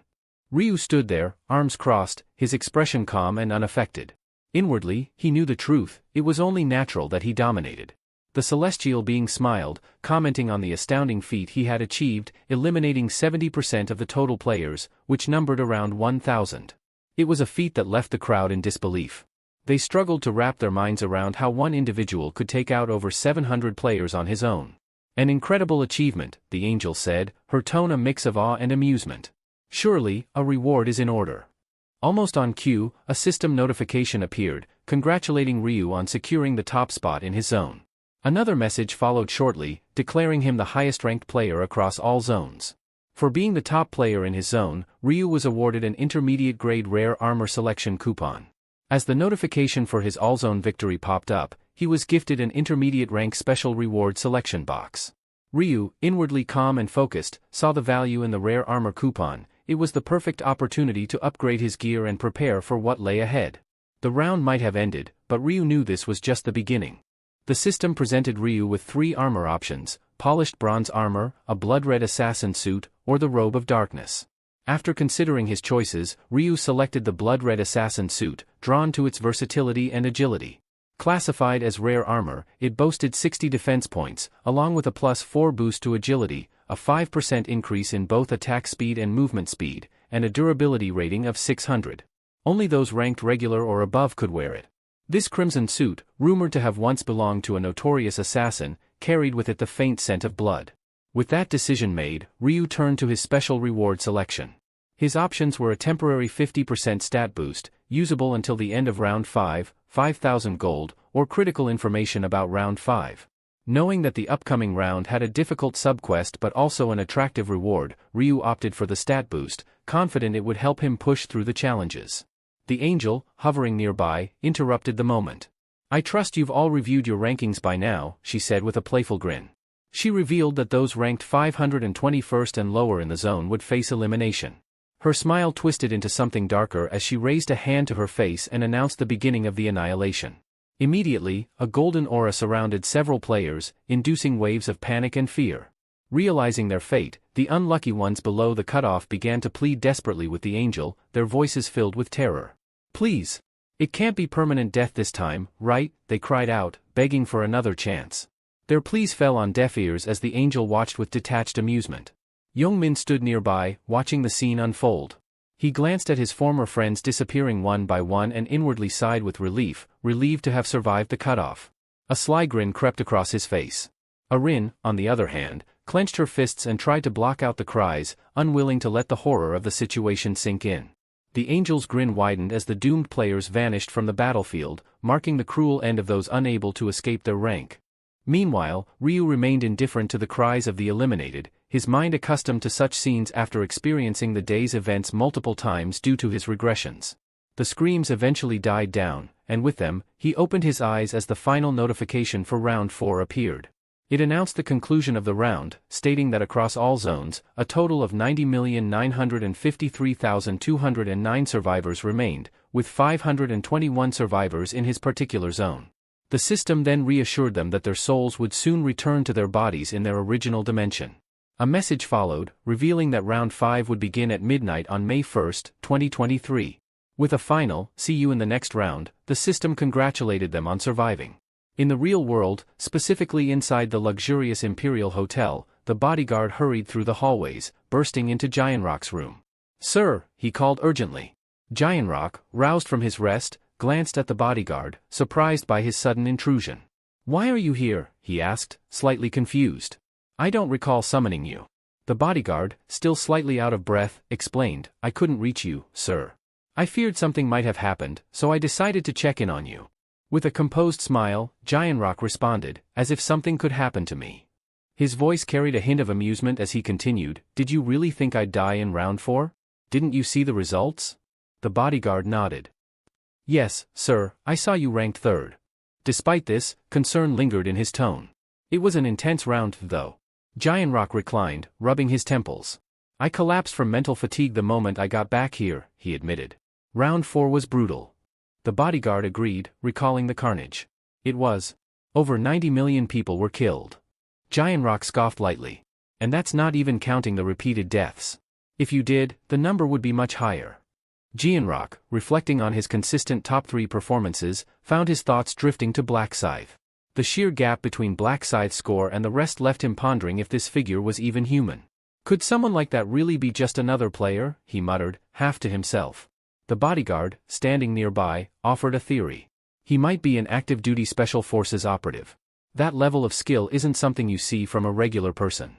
Ryu stood there, arms crossed, his expression calm and unaffected. Inwardly, he knew the truth, it was only natural that he dominated. The Celestial being smiled, commenting on the astounding feat he had achieved, eliminating 70% of the total players, which numbered around 1,000. It was a feat that left the crowd in disbelief. They struggled to wrap their minds around how one individual could take out over 700 players on his own. An incredible achievement, the angel said, her tone a mix of awe and amusement. Surely, a reward is in order. Almost on cue, a system notification appeared, congratulating Ryu on securing the top spot in his zone. Another message followed shortly, declaring him the highest-ranked player across all zones. For being the top player in his zone, Ryu was awarded an intermediate-grade rare armor selection coupon. As the notification for his all-zone victory popped up, he was gifted an intermediate-rank special reward selection box. Ryu, inwardly calm and focused, saw the value in the rare armor coupon. It was the perfect opportunity to upgrade his gear and prepare for what lay ahead. The round might have ended, but Ryu knew this was just the beginning. The system presented Ryu with 3 armor options: polished bronze armor, a blood-red assassin suit, or the robe of darkness. After considering his choices, Ryu selected the blood-red assassin suit, drawn to its versatility and agility. Classified as rare armor, it boasted 60 defense points, along with a +4 boost to agility, a 5% increase in both attack speed and movement speed, and a durability rating of 600. Only those ranked regular or above could wear it. This crimson suit, rumored to have once belonged to a notorious assassin, carried with it the faint scent of blood. With that decision made, Ryu turned to his special reward selection. His options were a temporary 50% stat boost, usable until the end of round 5, 5,000 gold, or critical information about round 5. Knowing that the upcoming round had a difficult subquest but also an attractive reward, Ryu opted for the stat boost, confident it would help him push through the challenges. The angel, hovering nearby, interrupted the moment. I trust you've all reviewed your rankings by now, she said with a playful grin. She revealed that those ranked 521st and lower in the zone would face elimination. Her smile twisted into something darker as she raised a hand to her face and announced the beginning of the annihilation. Immediately, a golden aura surrounded several players, inducing waves of panic and fear. Realizing their fate, the unlucky ones below the cutoff began to plead desperately with the angel, their voices filled with terror. Please! It can't be permanent death this time, right? They cried out, begging for another chance. Their pleas fell on deaf ears as the angel watched with detached amusement. Young-min stood nearby, watching the scene unfold. He glanced at his former friends disappearing one by one and inwardly sighed with relief, relieved to have survived the cutoff. A sly grin crept across his face. Arin, on the other hand, clenched her fists and tried to block out the cries, unwilling to let the horror of the situation sink in. The angel's grin widened as the doomed players vanished from the battlefield, marking the cruel end of those unable to escape their rank. Meanwhile, Ryu remained indifferent to the cries of the eliminated, his mind accustomed to such scenes after experiencing the day's events multiple times due to his regressions. The screams eventually died down, and with them, he opened his eyes as the final notification for round 4 appeared. It announced the conclusion of the round, stating that across all zones, a total of 90,953,209 survivors remained, with 521 survivors in his particular zone. The system then reassured them that their souls would soon return to their bodies in their original dimension. A message followed, revealing that round 5 would begin at midnight on May 1, 2023. With a final, "See you in the next round," the system congratulated them on surviving. In the real world, specifically inside the luxurious Imperial Hotel, the bodyguard hurried through the hallways, bursting into Gianrock's room. "Sir," he called urgently. Gianrock, roused from his rest, glanced at the bodyguard, surprised by his sudden intrusion. "Why are you here?" he asked, slightly confused. "I don't recall summoning you." The bodyguard, still slightly out of breath, explained, "I couldn't reach you, sir. I feared something might have happened, so I decided to check in on you." With a composed smile, Gianrock responded, "As if something could happen to me." His voice carried a hint of amusement as he continued, "Did you really think I'd die in round 4? Didn't you see the results?" The bodyguard nodded. "Yes, sir, I saw you ranked 3rd. Despite this, concern lingered in his tone. "It was an intense round, though." Gianrock reclined, rubbing his temples. "I collapsed from mental fatigue the moment I got back here," he admitted. "Round 4 was brutal." The bodyguard agreed, recalling the carnage. "It was. Over 90 million people were killed." Gianrock scoffed lightly. "And that's not even counting the repeated deaths. If you did, the number would be much higher." Gianrock, reflecting on his consistent top 3 performances, found his thoughts drifting to Black Scythe. The sheer gap between Black Scythe's score and the rest left him pondering if this figure was even human. Could someone like that really be just another player, he muttered, half to himself. The bodyguard, standing nearby, offered a theory. He might be an active-duty Special Forces operative. That level of skill isn't something you see from a regular person.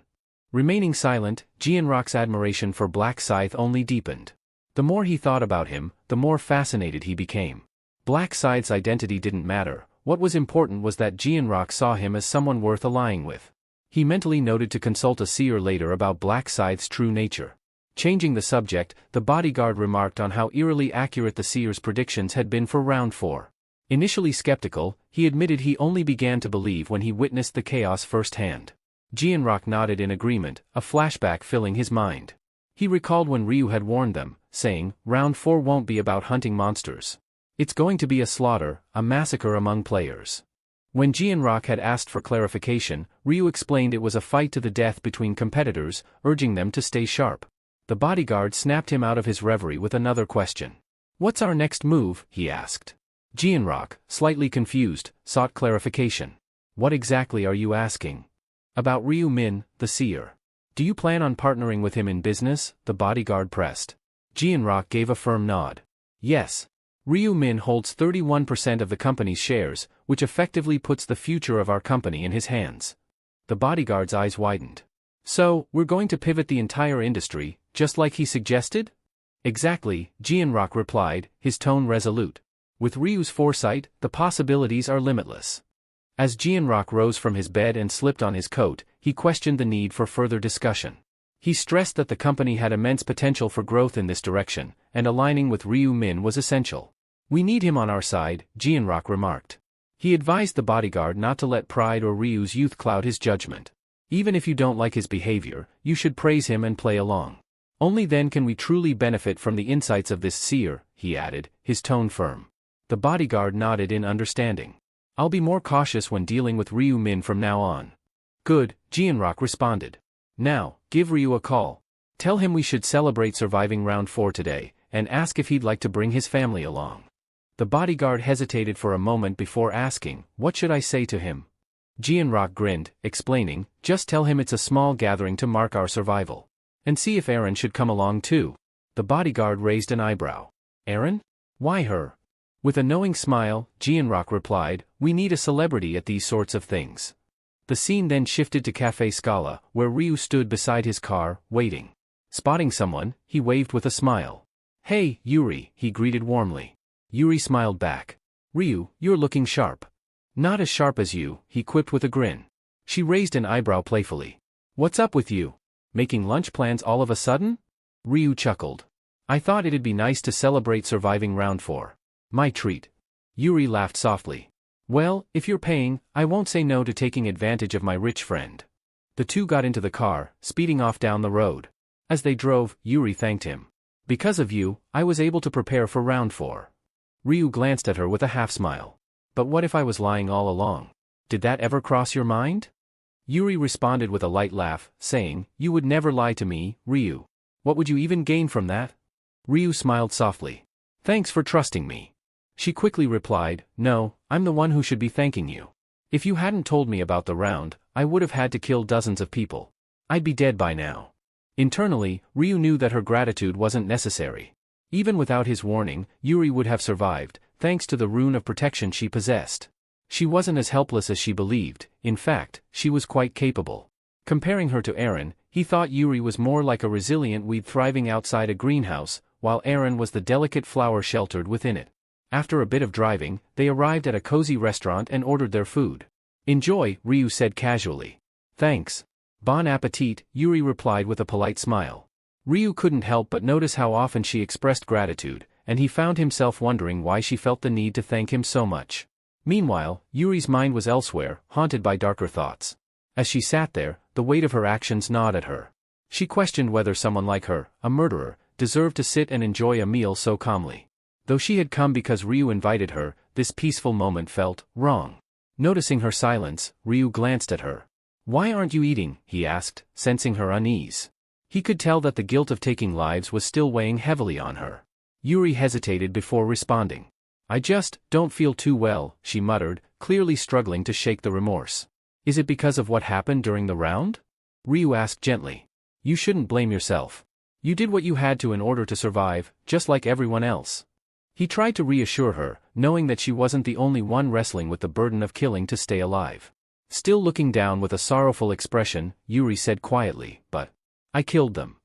Remaining silent, Gianrock's admiration for Black Scythe only deepened. The more he thought about him, the more fascinated he became. Black Scythe's identity didn't matter, what was important was that Gianrock saw him as someone worth allying with. He mentally noted to consult a seer later about Black Scythe's true nature. Changing the subject, the bodyguard remarked on how eerily accurate the seer's predictions had been for round 4. Initially skeptical, he admitted he only began to believe when he witnessed the chaos firsthand. Gianrock nodded in agreement, a flashback filling his mind. He recalled when Ryu had warned them, saying, "Round 4 won't be about hunting monsters. It's going to be a slaughter, a massacre among players." When Gianrock had asked for clarification, Ryu explained it was a fight to the death between competitors, urging them to stay sharp. The bodyguard snapped him out of his reverie with another question. "What's our next move?" he asked. Gianrock, slightly confused, sought clarification. "What exactly are you asking?" "About Ryu Min, the seer. Do you plan on partnering with him in business?" the bodyguard pressed. Gianrock gave a firm nod. "Yes. Ryu Min holds 31% of the company's shares, which effectively puts the future of our company in his hands." The bodyguard's eyes widened. "So, we're going to pivot the entire industry, just like he suggested?" "Exactly," Gianrock replied, his tone resolute. "With Ryu's foresight, the possibilities are limitless." As Gianrock rose from his bed and slipped on his coat, he questioned the need for further discussion. He stressed that the company had immense potential for growth in this direction, and aligning with Ryu Min was essential. "We need him on our side," Gianrock remarked. He advised the bodyguard not to let pride or Ryu's youth cloud his judgment. "Even if you don't like his behavior, you should praise him and play along. Only then can we truly benefit from the insights of this seer," he added, his tone firm. The bodyguard nodded in understanding. "I'll be more cautious when dealing with Ryu Min from now on." "Good," Gianrock responded. "Now, give Ryu a call. Tell him we should celebrate surviving round 4 today, and ask if he'd like to bring his family along." The bodyguard hesitated for a moment before asking, "What should I say to him?" Jianrock grinned, explaining, just tell him it's a small gathering to mark our survival. And see if Aaron should come along too. The bodyguard raised an eyebrow. Aaron? Why her? With a knowing smile, Jianrock replied, we need a celebrity at these sorts of things. The scene then shifted to Café Scala, where Ryu stood beside his car, waiting. Spotting someone, he waved with a smile. Hey, Yuri, he greeted warmly. Yuri smiled back. Ryu, you're looking sharp. Not as sharp as you, he quipped with a grin. She raised an eyebrow playfully. What's up with you? Making lunch plans all of a sudden? Ryu chuckled. I thought it'd be nice to celebrate surviving round 4. My treat. Yuri laughed softly. Well, if you're paying, I won't say no to taking advantage of my rich friend. The two got into the car, speeding off down the road. As they drove, Yuri thanked him. Because of you, I was able to prepare for round 4. Ryu glanced at her with a half-smile. But what if I was lying all along? Did that ever cross your mind? Yuri responded with a light laugh, saying, you would never lie to me, Ryu. What would you even gain from that? Ryu smiled softly. Thanks for trusting me. She quickly replied, no, I'm the one who should be thanking you. If you hadn't told me about the round, I would have had to kill dozens of people. I'd be dead by now. Internally, Ryu knew that her gratitude wasn't necessary. Even without his warning, Yuri would have survived, thanks to the rune of protection she possessed. She wasn't as helpless as she believed, in fact, she was quite capable. Comparing her to Aaron, he thought Yuri was more like a resilient weed thriving outside a greenhouse, while Aaron was the delicate flower sheltered within it. After a bit of driving, they arrived at a cozy restaurant and ordered their food. Enjoy, Ryu said casually. Thanks. Bon appetit, Yuri replied with a polite smile. Ryu couldn't help but notice how often she expressed gratitude, and he found himself wondering why she felt the need to thank him so much. Meanwhile, Yuri's mind was elsewhere, haunted by darker thoughts. As she sat there, the weight of her actions gnawed at her. She questioned whether someone like her, a murderer, deserved to sit and enjoy a meal so calmly. Though she had come because Ryu invited her, this peaceful moment felt wrong. Noticing her silence, Ryu glanced at her. Why aren't you eating? He asked, sensing her unease. He could tell that the guilt of taking lives was still weighing heavily on her. Yuri hesitated before responding. I just don't feel too well, she muttered, clearly struggling to shake the remorse. Is it because of what happened during the round? Ryu asked gently. You shouldn't blame yourself. You did what you had to in order to survive, just like everyone else. He tried to reassure her, knowing that she wasn't the only one wrestling with the burden of killing to stay alive. Still looking down with a sorrowful expression, Yuri said quietly, but I killed them.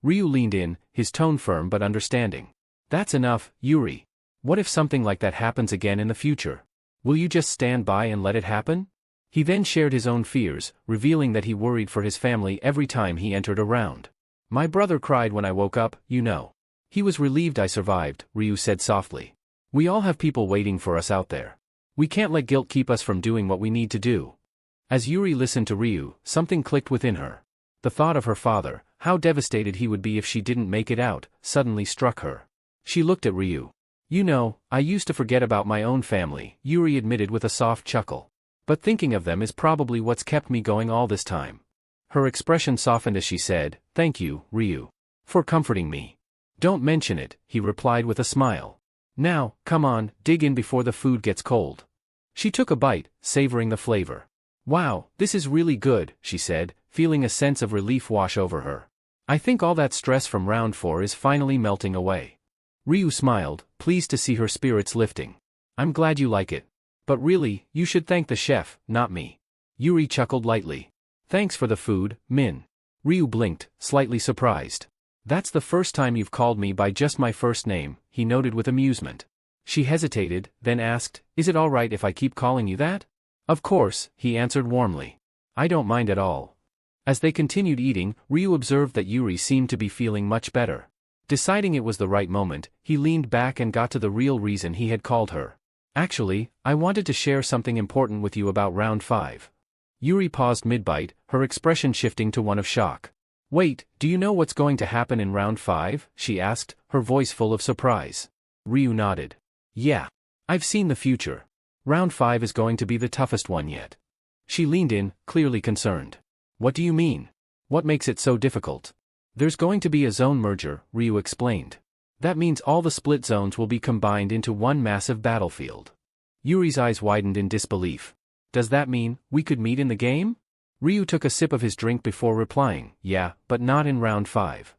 Ryu leaned in, his tone firm but understanding. That's enough, Yuri. What if something like that happens again in the future? Will you just stand by and let it happen? He then shared his own fears, revealing that he worried for his family every time he entered a round. My brother cried when I woke up, you know. He was relieved I survived, Ryu said softly. We all have people waiting for us out there. We can't let guilt keep us from doing what we need to do. As Yuri listened to Ryu, something clicked within her. The thought of her father, how devastated he would be if she didn't make it out, suddenly struck her. She looked at Ryu. You know, I used to forget about my own family, Yuri admitted with a soft chuckle. But thinking of them is probably what's kept me going all this time. Her expression softened as she said, Thank you, Ryu. For comforting me. Don't mention it, he replied with a smile. Now, come on, dig in before the food gets cold. She took a bite, savoring the flavor. Wow, this is really good, she said, feeling a sense of relief wash over her. I think all that stress from round 4 is finally melting away. Ryu smiled, pleased to see her spirits lifting. I'm glad you like it. But really, you should thank the chef, not me. Yuri chuckled lightly. Thanks for the food, Min. Ryu blinked, slightly surprised. That's the first time you've called me by just my first name, he noted with amusement. She hesitated, then asked, Is it all right if I keep calling you that? Of course, he answered warmly. I don't mind at all. As they continued eating, Ryu observed that Yuri seemed to be feeling much better. Deciding it was the right moment, he leaned back and got to the real reason he had called her. Actually, I wanted to share something important with you about round 5. Yuri paused mid-bite, her expression shifting to one of shock. Wait, do you know what's going to happen in round 5? She asked, her voice full of surprise. Ryu nodded. Yeah. I've seen the future. Round 5 is going to be the toughest one yet. She leaned in, clearly concerned. What do you mean? What makes it so difficult? There's going to be a zone merger, Ryu explained. That means all the split zones will be combined into one massive battlefield. Yuri's eyes widened in disbelief. Does that mean we could meet in the game? Ryu took a sip of his drink before replying, yeah, but not in round 5.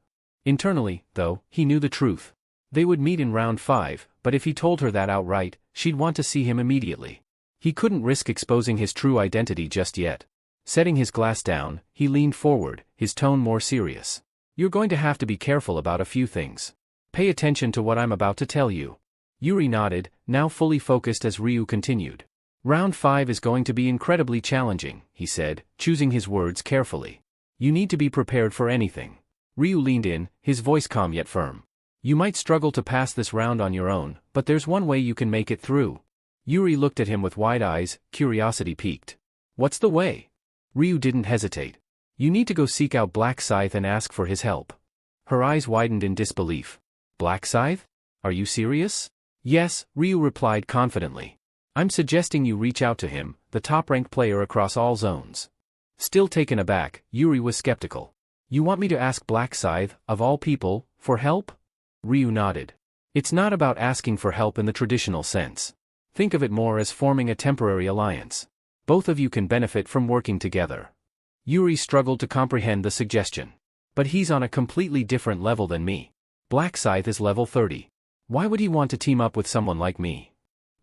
Internally, though, he knew the truth. They would meet in round 5, but if he told her that outright, she'd want to see him immediately. He couldn't risk exposing his true identity just yet. Setting his glass down, he leaned forward, his tone more serious. You're going to have to be careful about a few things. Pay attention to what I'm about to tell you. Yuri nodded, now fully focused as Ryu continued. Round 5 is going to be incredibly challenging, he said, choosing his words carefully. You need to be prepared for anything. Ryu leaned in, his voice calm yet firm. You might struggle to pass this round on your own, but there's one way you can make it through. Yuri looked at him with wide eyes, curiosity piqued. What's the way? Ryu didn't hesitate. You need to go seek out Black Scythe and ask for his help. Her eyes widened in disbelief. Black Scythe? Are you serious? Yes, Ryu replied confidently. I'm suggesting you reach out to him, the top-ranked player across all zones. Still taken aback, Yuri was skeptical. You want me to ask Black Scythe, of all people, for help? Ryu nodded. It's not about asking for help in the traditional sense. Think of it more as forming a temporary alliance. Both of you can benefit from working together. Yuri struggled to comprehend the suggestion. But he's on a completely different level than me. Black Scythe is level 30. Why would he want to team up with someone like me?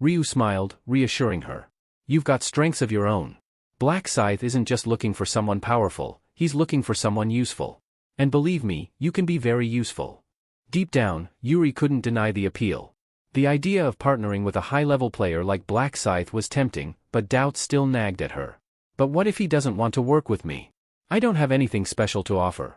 Ryu smiled, reassuring her. You've got strengths of your own. Black Scythe isn't just looking for someone powerful, he's looking for someone useful. And believe me, you can be very useful. Deep down, Yuri couldn't deny the appeal. The idea of partnering with a high-level player like Black Scythe was tempting, but doubts still nagged at her. But what if he doesn't want to work with me? I don't have anything special to offer.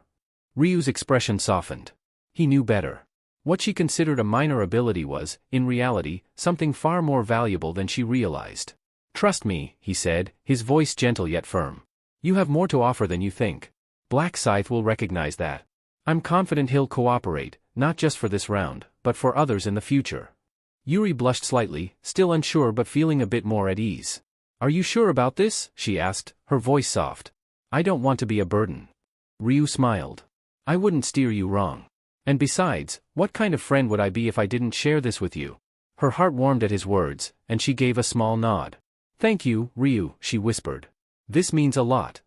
Ryu's expression softened. He knew better. What she considered a minor ability was, in reality, something far more valuable than she realized. Trust me, he said, his voice gentle yet firm. You have more to offer than you think. Black Scythe will recognize that. I'm confident he'll cooperate, not just for this round, but for others in the future. Yuri blushed slightly, still unsure but feeling a bit more at ease. Are you sure about this? She asked, her voice soft. I don't want to be a burden. Ryu smiled. I wouldn't steer you wrong. And besides, what kind of friend would I be if I didn't share this with you? Her heart warmed at his words, and she gave a small nod. Thank you, Ryu, she whispered. This means a lot.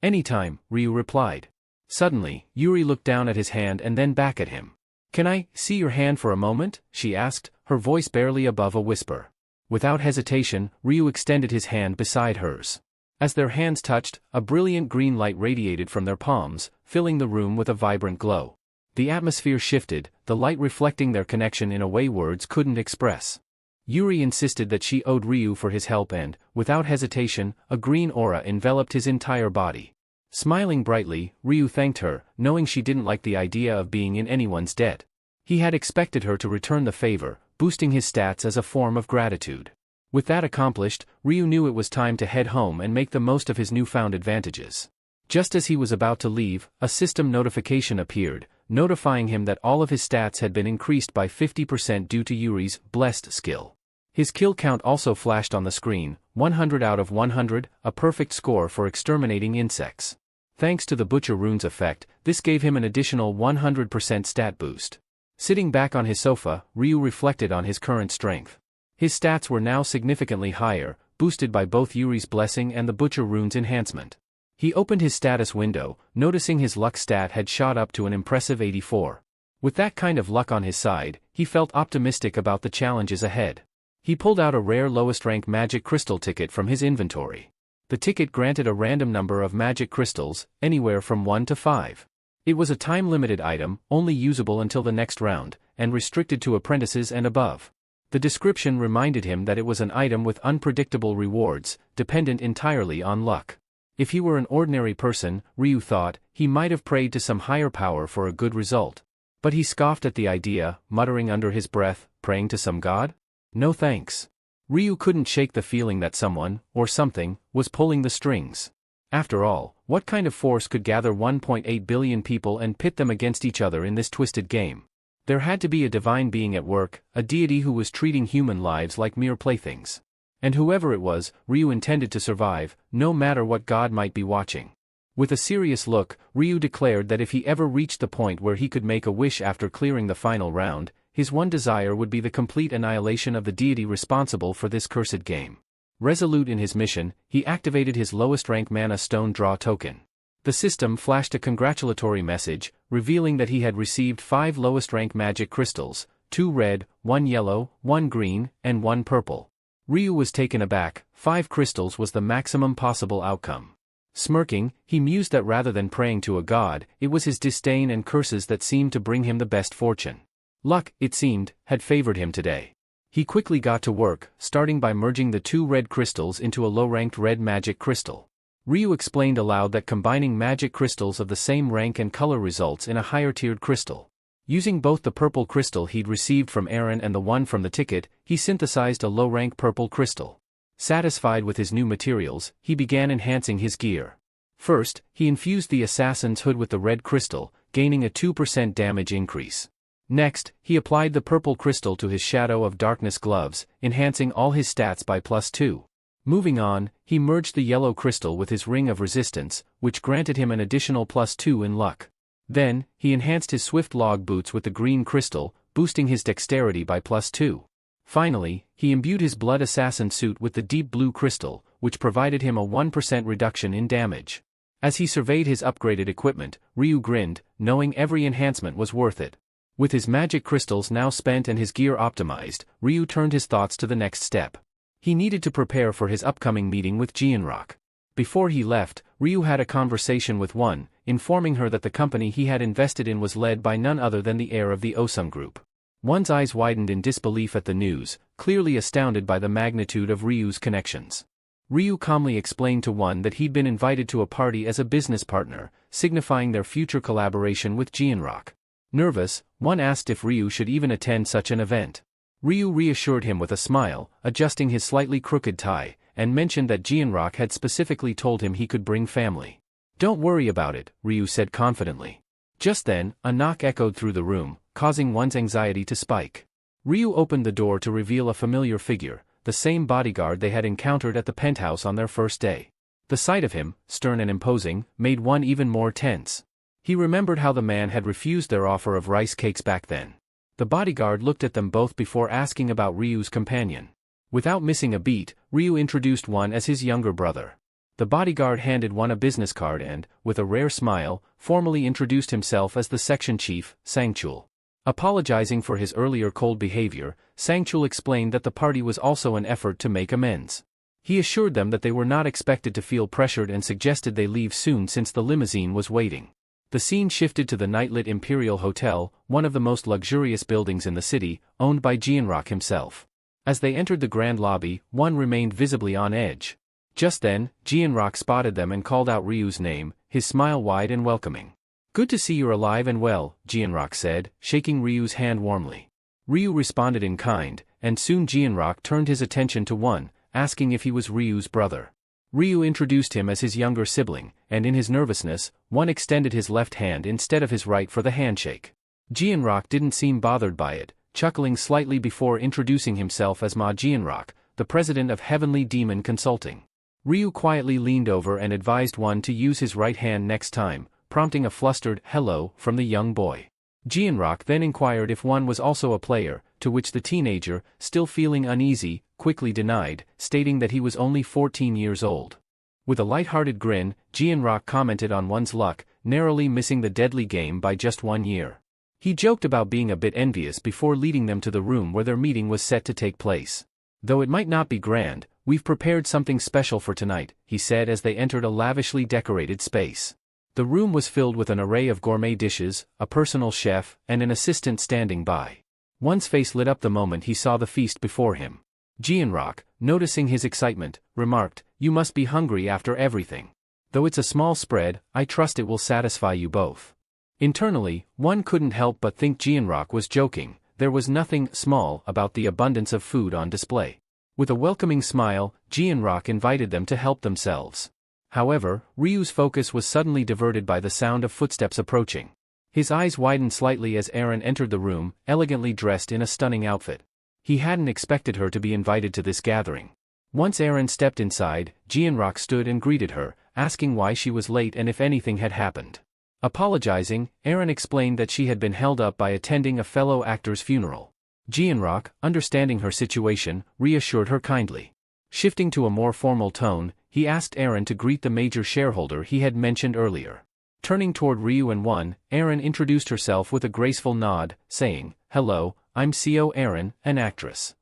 Anytime, Ryu replied. Suddenly, Yuri looked down at his hand and then back at him. Can I see your hand for a moment? She asked, her voice barely above a whisper. Without hesitation, Ryu extended his hand beside hers. As their hands touched, a brilliant green light radiated from their palms, filling the room with a vibrant glow. The atmosphere shifted, the light reflecting their connection in a way words couldn't express. Yuri insisted that she owed Ryu for his help and, without hesitation, a green aura enveloped his entire body. Smiling brightly, Ryu thanked her, knowing she didn't like the idea of being in anyone's debt. He had expected her to return the favor, boosting his stats as a form of gratitude. With that accomplished, Ryu knew it was time to head home and make the most of his newfound advantages. Just as he was about to leave, a system notification appeared, notifying him that all of his stats had been increased by 50% due to Yuri's blessed skill. His kill count also flashed on the screen, 100 out of 100, a perfect score for exterminating insects. Thanks to the Butcher Runes effect, this gave him an additional 100% stat boost. Sitting back on his sofa, Ryu reflected on his current strength. His stats were now significantly higher, boosted by both Yuri's blessing and the Butcher Runes enhancement. He opened his status window, noticing his luck stat had shot up to an impressive 84. With that kind of luck on his side, he felt optimistic about the challenges ahead. He pulled out a rare lowest rank magic crystal ticket from his inventory. The ticket granted a random number of magic crystals, anywhere from 1 to 5. It was a time-limited item, only usable until the next round, and restricted to apprentices and above. The description reminded him that it was an item with unpredictable rewards, dependent entirely on luck. If he were an ordinary person, Ryu thought, he might have prayed to some higher power for a good result. But he scoffed at the idea, muttering under his breath, praying to some god? No thanks. Ryu couldn't shake the feeling that someone, or something, was pulling the strings. After all, what kind of force could gather 1.8 billion people and pit them against each other in this twisted game? There had to be a divine being at work, a deity who was treating human lives like mere playthings. And whoever it was, Ryu intended to survive, no matter what god might be watching. With a serious look, Ryu declared that if he ever reached the point where he could make a wish after clearing the final round, his one desire would be the complete annihilation of the deity responsible for this cursed game. Resolute in his mission, he activated his lowest rank mana stone draw token. The system flashed a congratulatory message, revealing that he had received 5 lowest rank magic crystals, 2 red, 1 yellow, 1 green, and 1 purple. Ryu was taken aback. 5 crystals was the maximum possible outcome. Smirking, he mused that rather than praying to a god, it was his disdain and curses that seemed to bring him the best fortune. Luck, it seemed, had favored him today. He quickly got to work, starting by merging the 2 red crystals into a low-ranked red magic crystal. Ryu explained aloud that combining magic crystals of the same rank and color results in a higher-tiered crystal. Using both the purple crystal he'd received from Aaron and the one from the ticket, he synthesized a low-rank purple crystal. Satisfied with his new materials, he began enhancing his gear. First, he infused the assassin's hood with the red crystal, gaining a 2% damage increase. Next, he applied the purple crystal to his Shadow of Darkness gloves, enhancing all his stats by +2. Moving on, he merged the yellow crystal with his Ring of Resistance, which granted him an additional +2 in luck. Then, he enhanced his Swift Log boots with the green crystal, boosting his dexterity by +2. Finally, he imbued his Blood Assassin suit with the deep blue crystal, which provided him a 1% reduction in damage. As he surveyed his upgraded equipment, Ryu grinned, knowing every enhancement was worth it. With his magic crystals now spent and his gear optimized, Ryu turned his thoughts to the next step. He needed to prepare for his upcoming meeting with Jianrock. Before he left, Ryu had a conversation with One, informing her that the company he had invested in was led by none other than the heir of the Osung Group. One's eyes widened in disbelief at the news, clearly astounded by the magnitude of Ryu's connections. Ryu calmly explained to One that he'd been invited to a party as a business partner, signifying their future collaboration with Jianrock. Nervous, One asked if Ryu should even attend such an event. Ryu reassured him with a smile, adjusting his slightly crooked tie, and mentioned that Jianrock had specifically told him he could bring family. "Don't worry about it," Ryu said confidently. Just then, a knock echoed through the room, causing One's anxiety to spike. Ryu opened the door to reveal a familiar figure, the same bodyguard they had encountered at the penthouse on their first day. The sight of him, stern and imposing, made One even more tense. He remembered how the man had refused their offer of rice cakes back then. The bodyguard looked at them both before asking about Ryu's companion. Without missing a beat, Ryu introduced One as his younger brother. The bodyguard handed One a business card and, with a rare smile, formally introduced himself as the section chief, Sangchul. Apologizing for his earlier cold behavior, Sangchul explained that the party was also an effort to make amends. He assured them that they were not expected to feel pressured and suggested they leave soon since the limousine was waiting. The scene shifted to the nightlit Imperial Hotel, one of the most luxurious buildings in the city, owned by Jianrock himself. As they entered the grand lobby, One remained visibly on edge. Just then, Jianrock spotted them and called out Ryu's name, his smile wide and welcoming. "Good to see you're alive and well," Jianrock said, shaking Ryu's hand warmly. Ryu responded in kind, and soon Jianrock turned his attention to One, asking if he was Ryu's brother. Ryu introduced him as his younger sibling, and in his nervousness, One extended his left hand instead of his right for the handshake. Jianrock didn't seem bothered by it, chuckling slightly before introducing himself as Ma Jianrock, the president of Heavenly Demon Consulting. Ryu quietly leaned over and advised One to use his right hand next time, prompting a flustered "hello" from the young boy. Jianrock then inquired if One was also a player, to which the teenager, still feeling uneasy, quickly denied, stating that he was only 14 years old. With a light-hearted grin, Jianrock commented on One's luck, narrowly missing the deadly game by just 1 year. He joked about being a bit envious before leading them to the room where their meeting was set to take place. "Though it might not be grand, we've prepared something special for tonight," he said as they entered a lavishly decorated space. The room was filled with an array of gourmet dishes, a personal chef, and an assistant standing by. One's face lit up the moment he saw the feast before him. Jianrock, noticing his excitement, remarked, "You must be hungry after everything. Though it's a small spread, I trust it will satisfy you both." Internally, One couldn't help but think Jianrock was joking. There was nothing small about the abundance of food on display. With a welcoming smile, Jianrock invited them to help themselves. However, Ryu's focus was suddenly diverted by the sound of footsteps approaching. His eyes widened slightly as Aaron entered the room, elegantly dressed in a stunning outfit. He hadn't expected her to be invited to this gathering. Once Aaron stepped inside, Jianrock stood and greeted her, asking why she was late and if anything had happened. Apologizing, Aaron explained that she had been held up by attending a fellow actor's funeral. Jianrock, understanding her situation, reassured her kindly. Shifting to a more formal tone, he asked Aaron to greet the major shareholder he had mentioned earlier. Turning toward Ryu and One, Aaron introduced herself with a graceful nod, saying, "Hello, I'm CO Aaron, an actress."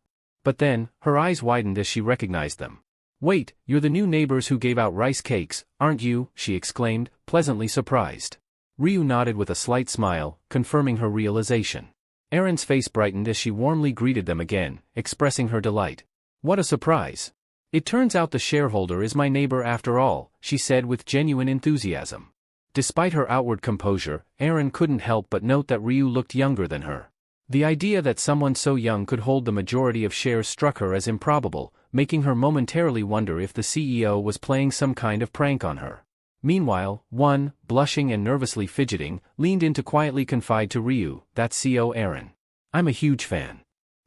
But then, her eyes widened as she recognized them. "Wait, you're the new neighbors who gave out rice cakes, aren't you?" she exclaimed, pleasantly surprised. Ryu nodded with a slight smile, confirming her realization. Aaron's face brightened as she warmly greeted them again, expressing her delight. "What a surprise! It turns out the shareholder is my neighbor after all," she said with genuine enthusiasm. Despite her outward composure, Aaron couldn't help but note that Ryu looked younger than her. The idea that someone so young could hold the majority of shares struck her as improbable, making her momentarily wonder if the CEO was playing some kind of prank on her. Meanwhile, One, blushing and nervously fidgeting, leaned in to quietly confide to Ryu, "That's CO Aaron. I'm a huge fan."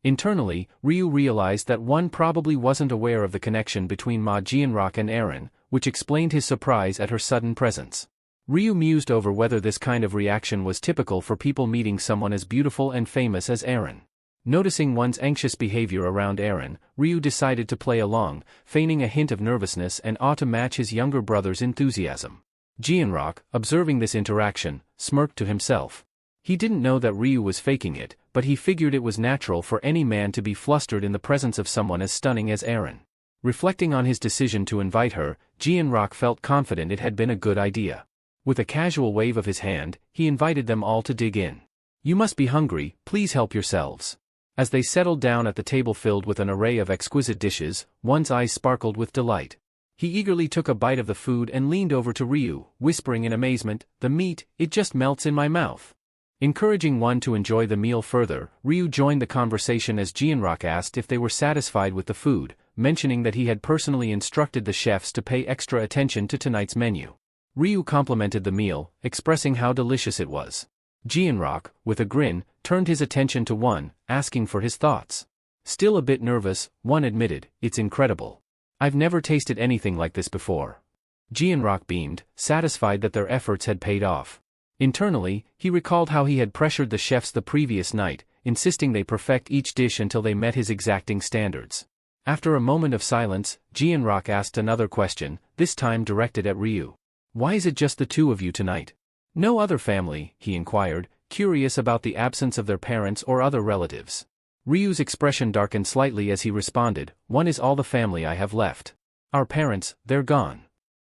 Internally, Ryu realized that One probably wasn't aware of the connection between Ma Jianrock and Aaron, which explained his surprise at her sudden presence. Ryu mused over whether this kind of reaction was typical for people meeting someone as beautiful and famous as Aaron. Noticing One's anxious behavior around Aaron, Ryu decided to play along, feigning a hint of nervousness and awe to match his younger brother's enthusiasm. Jianrock, observing this interaction, smirked to himself. He didn't know that Ryu was faking it, but he figured it was natural for any man to be flustered in the presence of someone as stunning as Aaron. Reflecting on his decision to invite her, Jianrock felt confident it had been a good idea. With a casual wave of his hand, he invited them all to dig in. "You must be hungry, please help yourselves." As they settled down at the table filled with an array of exquisite dishes, One's eyes sparkled with delight. He eagerly took a bite of the food and leaned over to Ryu, whispering in amazement, "The meat, it just melts in my mouth." Encouraging One to enjoy the meal further, Ryu joined the conversation as Jianrock asked if they were satisfied with the food, mentioning that he had personally instructed the chefs to pay extra attention to tonight's menu. Ryu complimented the meal, expressing how delicious it was. Jianrock, with a grin, turned his attention to One, asking for his thoughts. Still a bit nervous, One admitted, "It's incredible. I've never tasted anything like this before." Jianrock beamed, satisfied that their efforts had paid off. Internally, he recalled how he had pressured the chefs the previous night, insisting they perfect each dish until they met his exacting standards. After a moment of silence, Jianrock asked another question, this time directed at Ryu. "Why is it just the two of you tonight? No other family?" he inquired, curious about the absence of their parents or other relatives. Ryu's expression darkened slightly as he responded, "One is all the family I have left. Our parents, they're gone."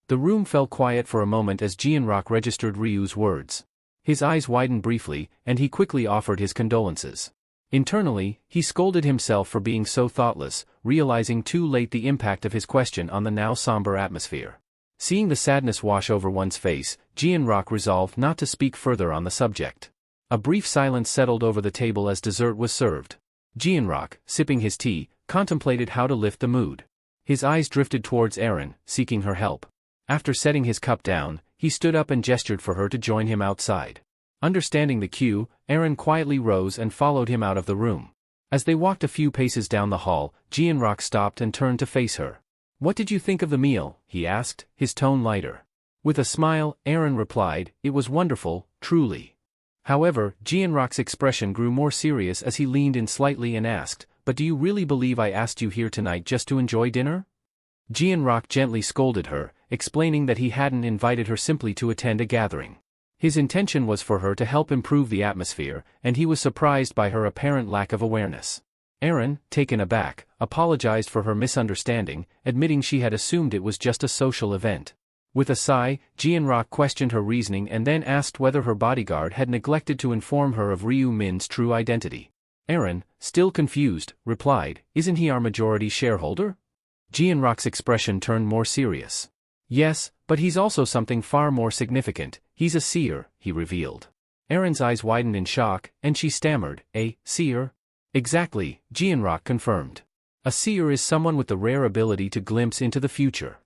The room fell quiet for a moment as Jianrock registered Ryu's words. His eyes widened briefly, and he quickly offered his condolences. Internally, he scolded himself for being so thoughtless, realizing too late the impact of his question on the now somber atmosphere. Seeing the sadness wash over One's face, Jianrock resolved not to speak further on the subject. A brief silence settled over the table as dessert was served. Jianrock, sipping his tea, contemplated how to lift the mood. His eyes drifted towards Aaron, seeking her help. After setting his cup down, he stood up and gestured for her to join him outside. Understanding the cue, Aaron quietly rose and followed him out of the room. As they walked a few paces down the hall, Jianrock stopped and turned to face her. "What did you think of the meal?" he asked, his tone lighter. With a smile, Aaron replied, "It was wonderful, truly." However, Jianrock's expression grew more serious as he leaned in slightly and asked, "But do you really believe I asked you here tonight just to enjoy dinner?" Jianrock gently scolded her, explaining that he hadn't invited her simply to attend a gathering. His intention was for her to help improve the atmosphere, and he was surprised by her apparent lack of awareness. Aaron, taken aback, apologized for her misunderstanding, admitting she had assumed it was just a social event. With a sigh, Jianrock questioned her reasoning and then asked whether her bodyguard had neglected to inform her of Ryu Min's true identity. Aaron, still confused, replied, "Isn't he our majority shareholder?" Jianrock's expression turned more serious. "Yes, but he's also something far more significant. He's a seer," he revealed. Aaron's eyes widened in shock, and she stammered, "A seer?" "Exactly," Jianrock confirmed. "A seer is someone with the rare ability to glimpse into the future."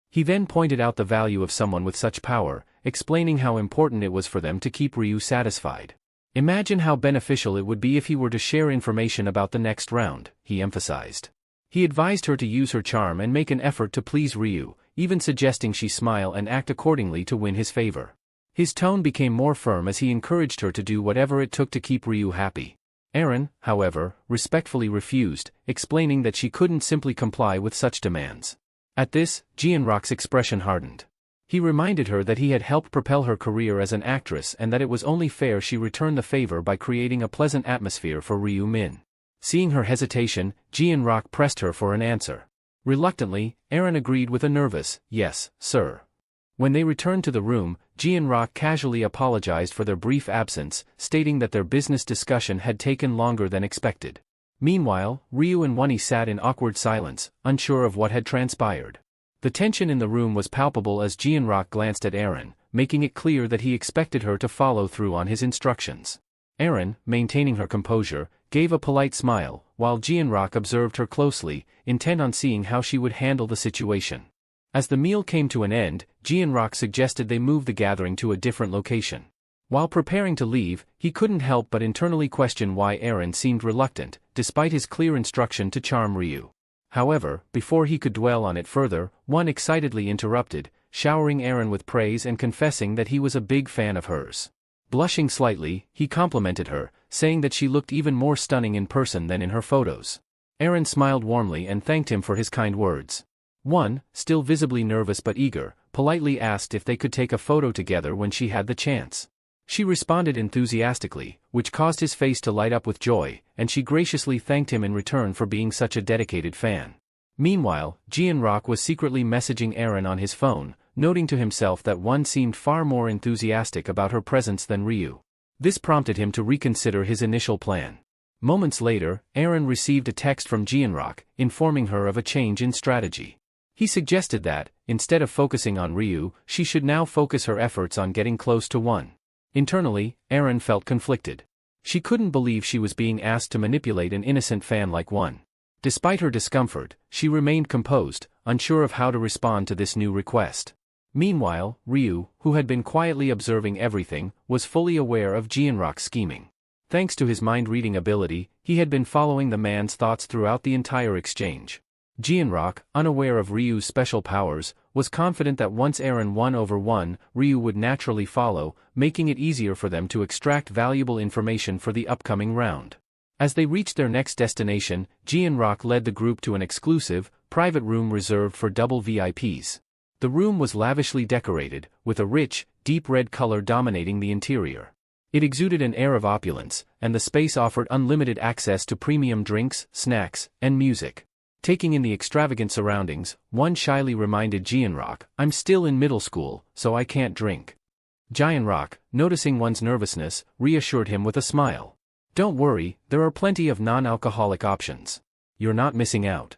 He then pointed out the value of someone with such power, explaining how important it was for them to keep Ryu satisfied. "Imagine how beneficial it would be if he were to share information about the next round," he emphasized. He advised her to use her charm and make an effort to please Ryu, even suggesting she smile and act accordingly to win his favor. His tone became more firm as he encouraged her to do whatever it took to keep Ryu happy. Aaron, however, respectfully refused, explaining that she couldn't simply comply with such demands. At this, Jianrock's expression hardened. He reminded her that he had helped propel her career as an actress and that it was only fair she return the favor by creating a pleasant atmosphere for Ryu Min. Seeing her hesitation, Jianrock pressed her for an answer. Reluctantly, Aaron agreed with a nervous, "Yes, sir." When they returned to the room, Jianrock casually apologized for their brief absence, stating that their business discussion had taken longer than expected. Meanwhile, Ryu and Wonnie sat in awkward silence, unsure of what had transpired. The tension in the room was palpable as Jianrock glanced at Aaron, making it clear that he expected her to follow through on his instructions. Aaron, maintaining her composure, gave a polite smile, while Jianrock observed her closely, intent on seeing how she would handle the situation. As the meal came to an end, Jianrock suggested they move the gathering to a different location. While preparing to leave, he couldn't help but internally question why Aaron seemed reluctant, despite his clear instruction to charm Ryu. However, before he could dwell on it further, one excitedly interrupted, showering Aaron with praise and confessing that he was a big fan of hers. Blushing slightly, he complimented her, saying that she looked even more stunning in person than in her photos. Aaron smiled warmly and thanked him for his kind words. One, still visibly nervous but eager, politely asked if they could take a photo together when she had the chance. She responded enthusiastically, which caused his face to light up with joy, and she graciously thanked him in return for being such a dedicated fan. Meanwhile, Jianrock was secretly messaging Aaron on his phone, noting to himself that one seemed far more enthusiastic about her presence than Ryu. This prompted him to reconsider his initial plan. Moments later, Aaron received a text from Jianrock, informing her of a change in strategy. He suggested that, instead of focusing on Ryu, she should now focus her efforts on getting close to one. Internally, Aaron felt conflicted. She couldn't believe she was being asked to manipulate an innocent fan like one. Despite her discomfort, she remained composed, unsure of how to respond to this new request. Meanwhile, Ryu, who had been quietly observing everything, was fully aware of Jianrock's scheming. Thanks to his mind-reading ability, he had been following the man's thoughts throughout the entire exchange. Jianrock, unaware of Ryu's special powers, was confident that once Aaron won over one, Ryu would naturally follow, making it easier for them to extract valuable information for the upcoming round. As they reached their next destination, Jianrock led the group to an exclusive, private room reserved for double VIPs. The room was lavishly decorated, with a rich, deep red color dominating the interior. It exuded an air of opulence, and the space offered unlimited access to premium drinks, snacks, and music. Taking in the extravagant surroundings, one shyly reminded Jianrock, "I'm still in middle school, so I can't drink." Jianrock, noticing one's nervousness, reassured him with a smile. "Don't worry, there are plenty of non-alcoholic options. You're not missing out."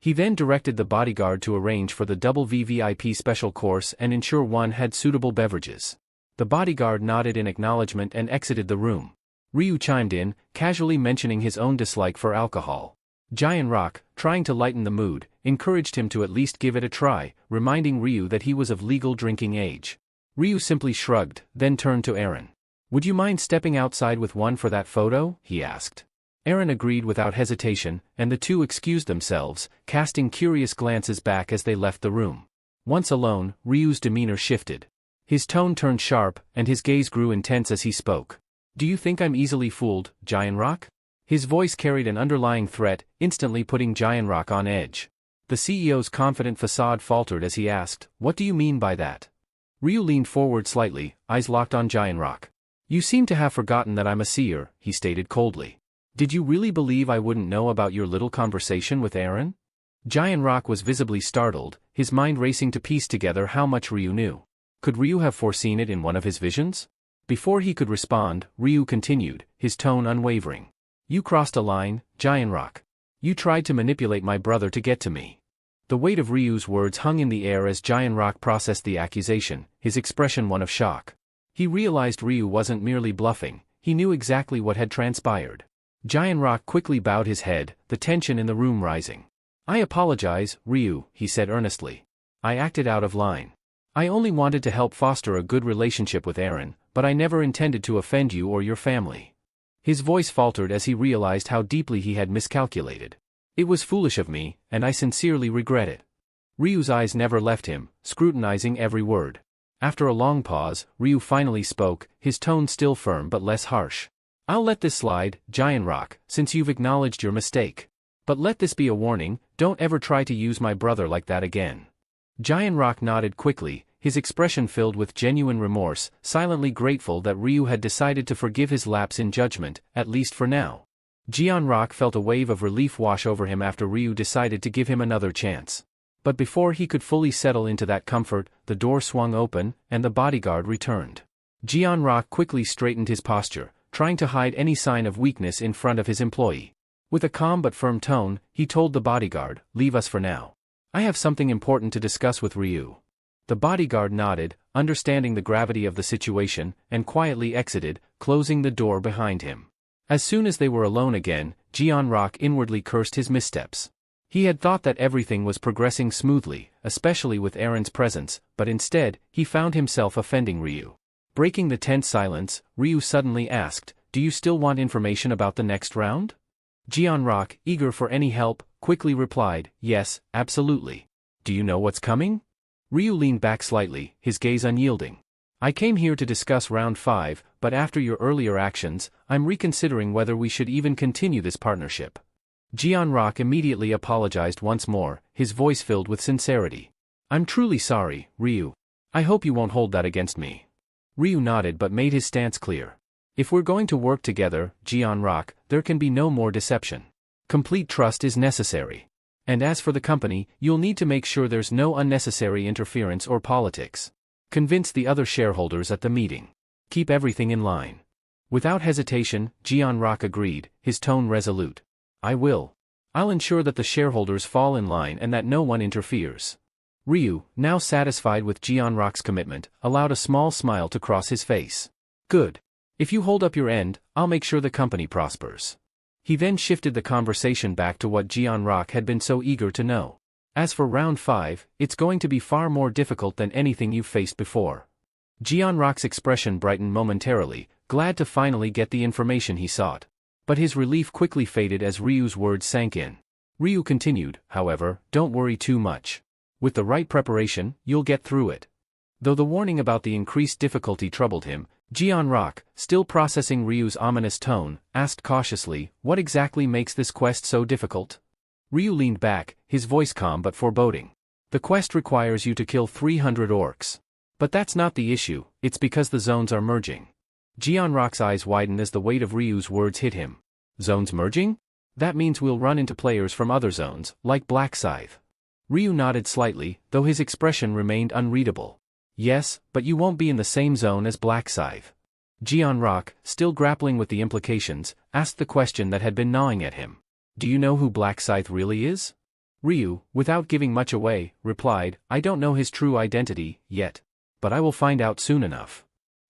He then directed the bodyguard to arrange for the double VVIP special course and ensure one had suitable beverages. The bodyguard nodded in acknowledgement and exited the room. Ryu chimed in, casually mentioning his own dislike for alcohol. Jianrock, trying to lighten the mood, encouraged him to at least give it a try, reminding Ryu that he was of legal drinking age. Ryu simply shrugged, then turned to Aaron. "Would you mind stepping outside with one for that photo?" he asked. Aaron agreed without hesitation, and the two excused themselves, casting curious glances back as they left the room. Once alone, Ryu's demeanor shifted. His tone turned sharp, and his gaze grew intense as he spoke. "Do you think I'm easily fooled, Jianrock?" His voice carried an underlying threat, instantly putting Jianrock on edge. The CEO's confident facade faltered as he asked, "What do you mean by that?" Ryu leaned forward slightly, eyes locked on Jianrock. "You seem to have forgotten that I'm a seer," he stated coldly. "Did you really believe I wouldn't know about your little conversation with Aaron?" Jianrock was visibly startled, his mind racing to piece together how much Ryu knew. Could Ryu have foreseen it in one of his visions? Before he could respond, Ryu continued, his tone unwavering. "You crossed a line, Jianrock. You tried to manipulate my brother to get to me." The weight of Ryu's words hung in the air as Jianrock processed the accusation, his expression one of shock. He realized Ryu wasn't merely bluffing, he knew exactly what had transpired. Jianrock quickly bowed his head, the tension in the room rising. "I apologize, Ryu," he said earnestly. "I acted out of line. I only wanted to help foster a good relationship with Aaron, but I never intended to offend you or your family." His voice faltered as he realized how deeply he had miscalculated. "It was foolish of me, and I sincerely regret it." Ryu's eyes never left him, scrutinizing every word. After a long pause, Ryu finally spoke, his tone still firm but less harsh. I'll let this slide, Giant Rock, since you've acknowledged your mistake. But let this be a warning, don't ever try to use my brother like that again. Giant Rock nodded quickly, his expression filled with genuine remorse, silently grateful that Ryu had decided to forgive his lapse in judgment, at least for now. Giant Rock felt a wave of relief wash over him after Ryu decided to give him another chance. But before he could fully settle into that comfort, the door swung open, and the bodyguard returned. Giant Rock quickly straightened his posture, trying to hide any sign of weakness in front of his employee. With a calm but firm tone, he told the bodyguard, "Leave us for now. I have something important to discuss with Ryu." The bodyguard nodded, understanding the gravity of the situation, and quietly exited, closing the door behind him. As soon as they were alone again, Giant Rock inwardly cursed his missteps. He had thought that everything was progressing smoothly, especially with Aaron's presence, but instead, he found himself offending Ryu. Breaking the tense silence, Ryu suddenly asked, "Do you still want information about the next round?" Giant Rock, eager for any help, quickly replied, "Yes, absolutely. Do you know what's coming?" Ryu leaned back slightly, his gaze unyielding. "I came here to discuss round 5, but after your earlier actions, I'm reconsidering whether we should even continue this partnership." Giant Rock immediately apologized once more, his voice filled with sincerity. "I'm truly sorry, Ryu. I hope you won't hold that against me." Ryu nodded but made his stance clear. "If we're going to work together, Giant Rock, there can be no more deception. Complete trust is necessary. And as for the company, you'll need to make sure there's no unnecessary interference or politics. Convince the other shareholders at the meeting. Keep everything in line." Without hesitation, Giant Rock agreed, his tone resolute. "I will. I'll ensure that the shareholders fall in line and that no one interferes." Ryu, now satisfied with Giant Rock's commitment, allowed a small smile to cross his face. "Good. If you hold up your end, I'll make sure the company prospers." He then shifted the conversation back to what Giant Rock had been so eager to know. "As for round 5, it's going to be far more difficult than anything you've faced before." Giant Rock's expression brightened momentarily, glad to finally get the information he sought. But his relief quickly faded as Ryu's words sank in. Ryu continued, "However, don't worry too much. With the right preparation, you'll get through it." Though the warning about the increased difficulty troubled him, Giant Rock, still processing Ryu's ominous tone, asked cautiously, "What exactly makes this quest so difficult?" Ryu leaned back, his voice calm but foreboding. "The quest requires you to kill 300 orcs. But that's not the issue, it's because the zones are merging." Giant Rock's eyes widened as the weight of Ryu's words hit him. "Zones merging? That means we'll run into players from other zones, like Black Scythe." Ryu nodded slightly, though his expression remained unreadable. "Yes, but you won't be in the same zone as Black Scythe." Giant Rock, still grappling with the implications, asked the question that had been gnawing at him. "Do you know who Black Scythe really is?" Ryu, without giving much away, replied, "I don't know his true identity, yet. But I will find out soon enough."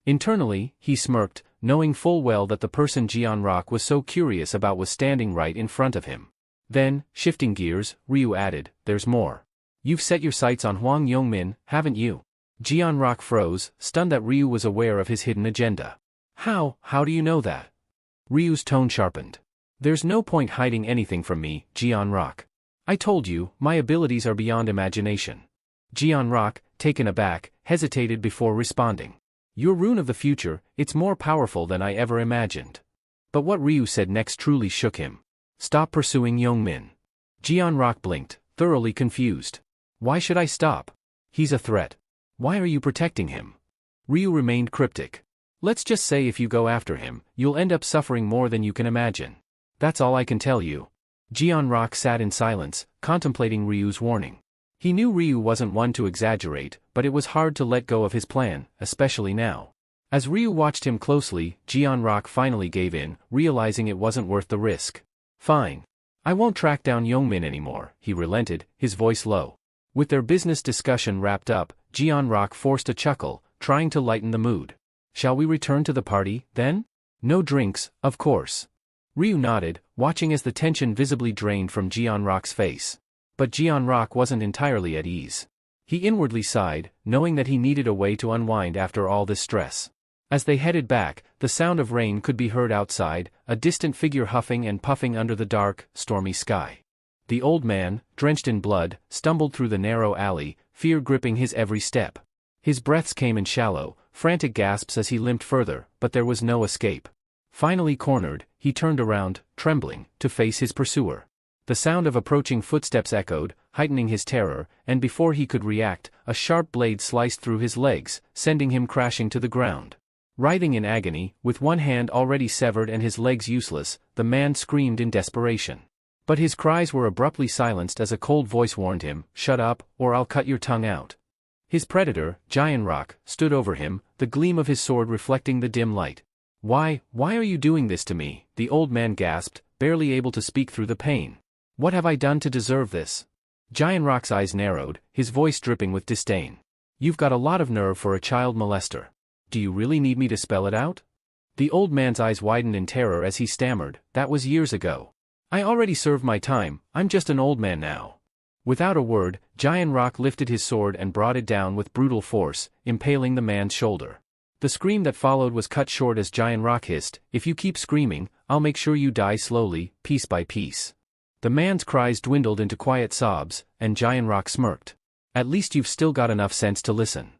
Internally, he smirked, knowing full well that the person Giant Rock was so curious about was standing right in front of him. Then, shifting gears, Ryu added, "There's more. You've set your sights on Hwang Yongmin, haven't you?" Giant Rock froze, stunned that Ryu was aware of his hidden agenda. How do you know that?" Ryu's tone sharpened. "There's no point hiding anything from me, Giant Rock. I told you, my abilities are beyond imagination." Giant Rock, taken aback, hesitated before responding. "Your rune of the future, it's more powerful than I ever imagined." But what Ryu said next truly shook him. "Stop pursuing Yongmin." Giant Rock blinked, thoroughly confused. "Why should I stop? He's a threat. Why are you protecting him?" Ryu remained cryptic. "Let's just say if you go after him, you'll end up suffering more than you can imagine. That's all I can tell you." Giant Rock sat in silence, contemplating Ryu's warning. He knew Ryu wasn't one to exaggerate, but it was hard to let go of his plan, especially now. As Ryu watched him closely, Giant Rock finally gave in, realizing it wasn't worth the risk. "Fine. I won't track down Yongmin anymore," he relented, his voice low. With their business discussion wrapped up, Giant Rock forced a chuckle, trying to lighten the mood. "Shall we return to the party, then? No drinks, of course." Ryu nodded, watching as the tension visibly drained from Giant Rock's face. But Giant Rock wasn't entirely at ease. He inwardly sighed, knowing that he needed a way to unwind after all this stress. As they headed back, the sound of rain could be heard outside, a distant figure huffing and puffing under the dark, stormy sky. The old man, drenched in blood, stumbled through the narrow alley, fear gripping his every step. His breaths came in shallow, frantic gasps as he limped further, but there was no escape. Finally cornered, he turned around, trembling, to face his pursuer. The sound of approaching footsteps echoed, heightening his terror, and before he could react, a sharp blade sliced through his legs, sending him crashing to the ground. Writhing in agony, with one hand already severed and his legs useless, the man screamed in desperation. But his cries were abruptly silenced as a cold voice warned him, "Shut up, or I'll cut your tongue out." His predator, Giant Rock, stood over him, the gleam of his sword reflecting the dim light. Why are you doing this to me?" the old man gasped, barely able to speak through the pain. "What have I done to deserve this?" Giant Rock's eyes narrowed, his voice dripping with disdain. "You've got a lot of nerve for a child molester. Do you really need me to spell it out?" The old man's eyes widened in terror as he stammered, "That was years ago. I already served my time, I'm just an old man now." Without a word, Giant Rock lifted his sword and brought it down with brutal force, impaling the man's shoulder. The scream that followed was cut short as Giant Rock hissed, "If you keep screaming, I'll make sure you die slowly, piece by piece." The man's cries dwindled into quiet sobs, and Giant Rock smirked. "At least you've still got enough sense to listen."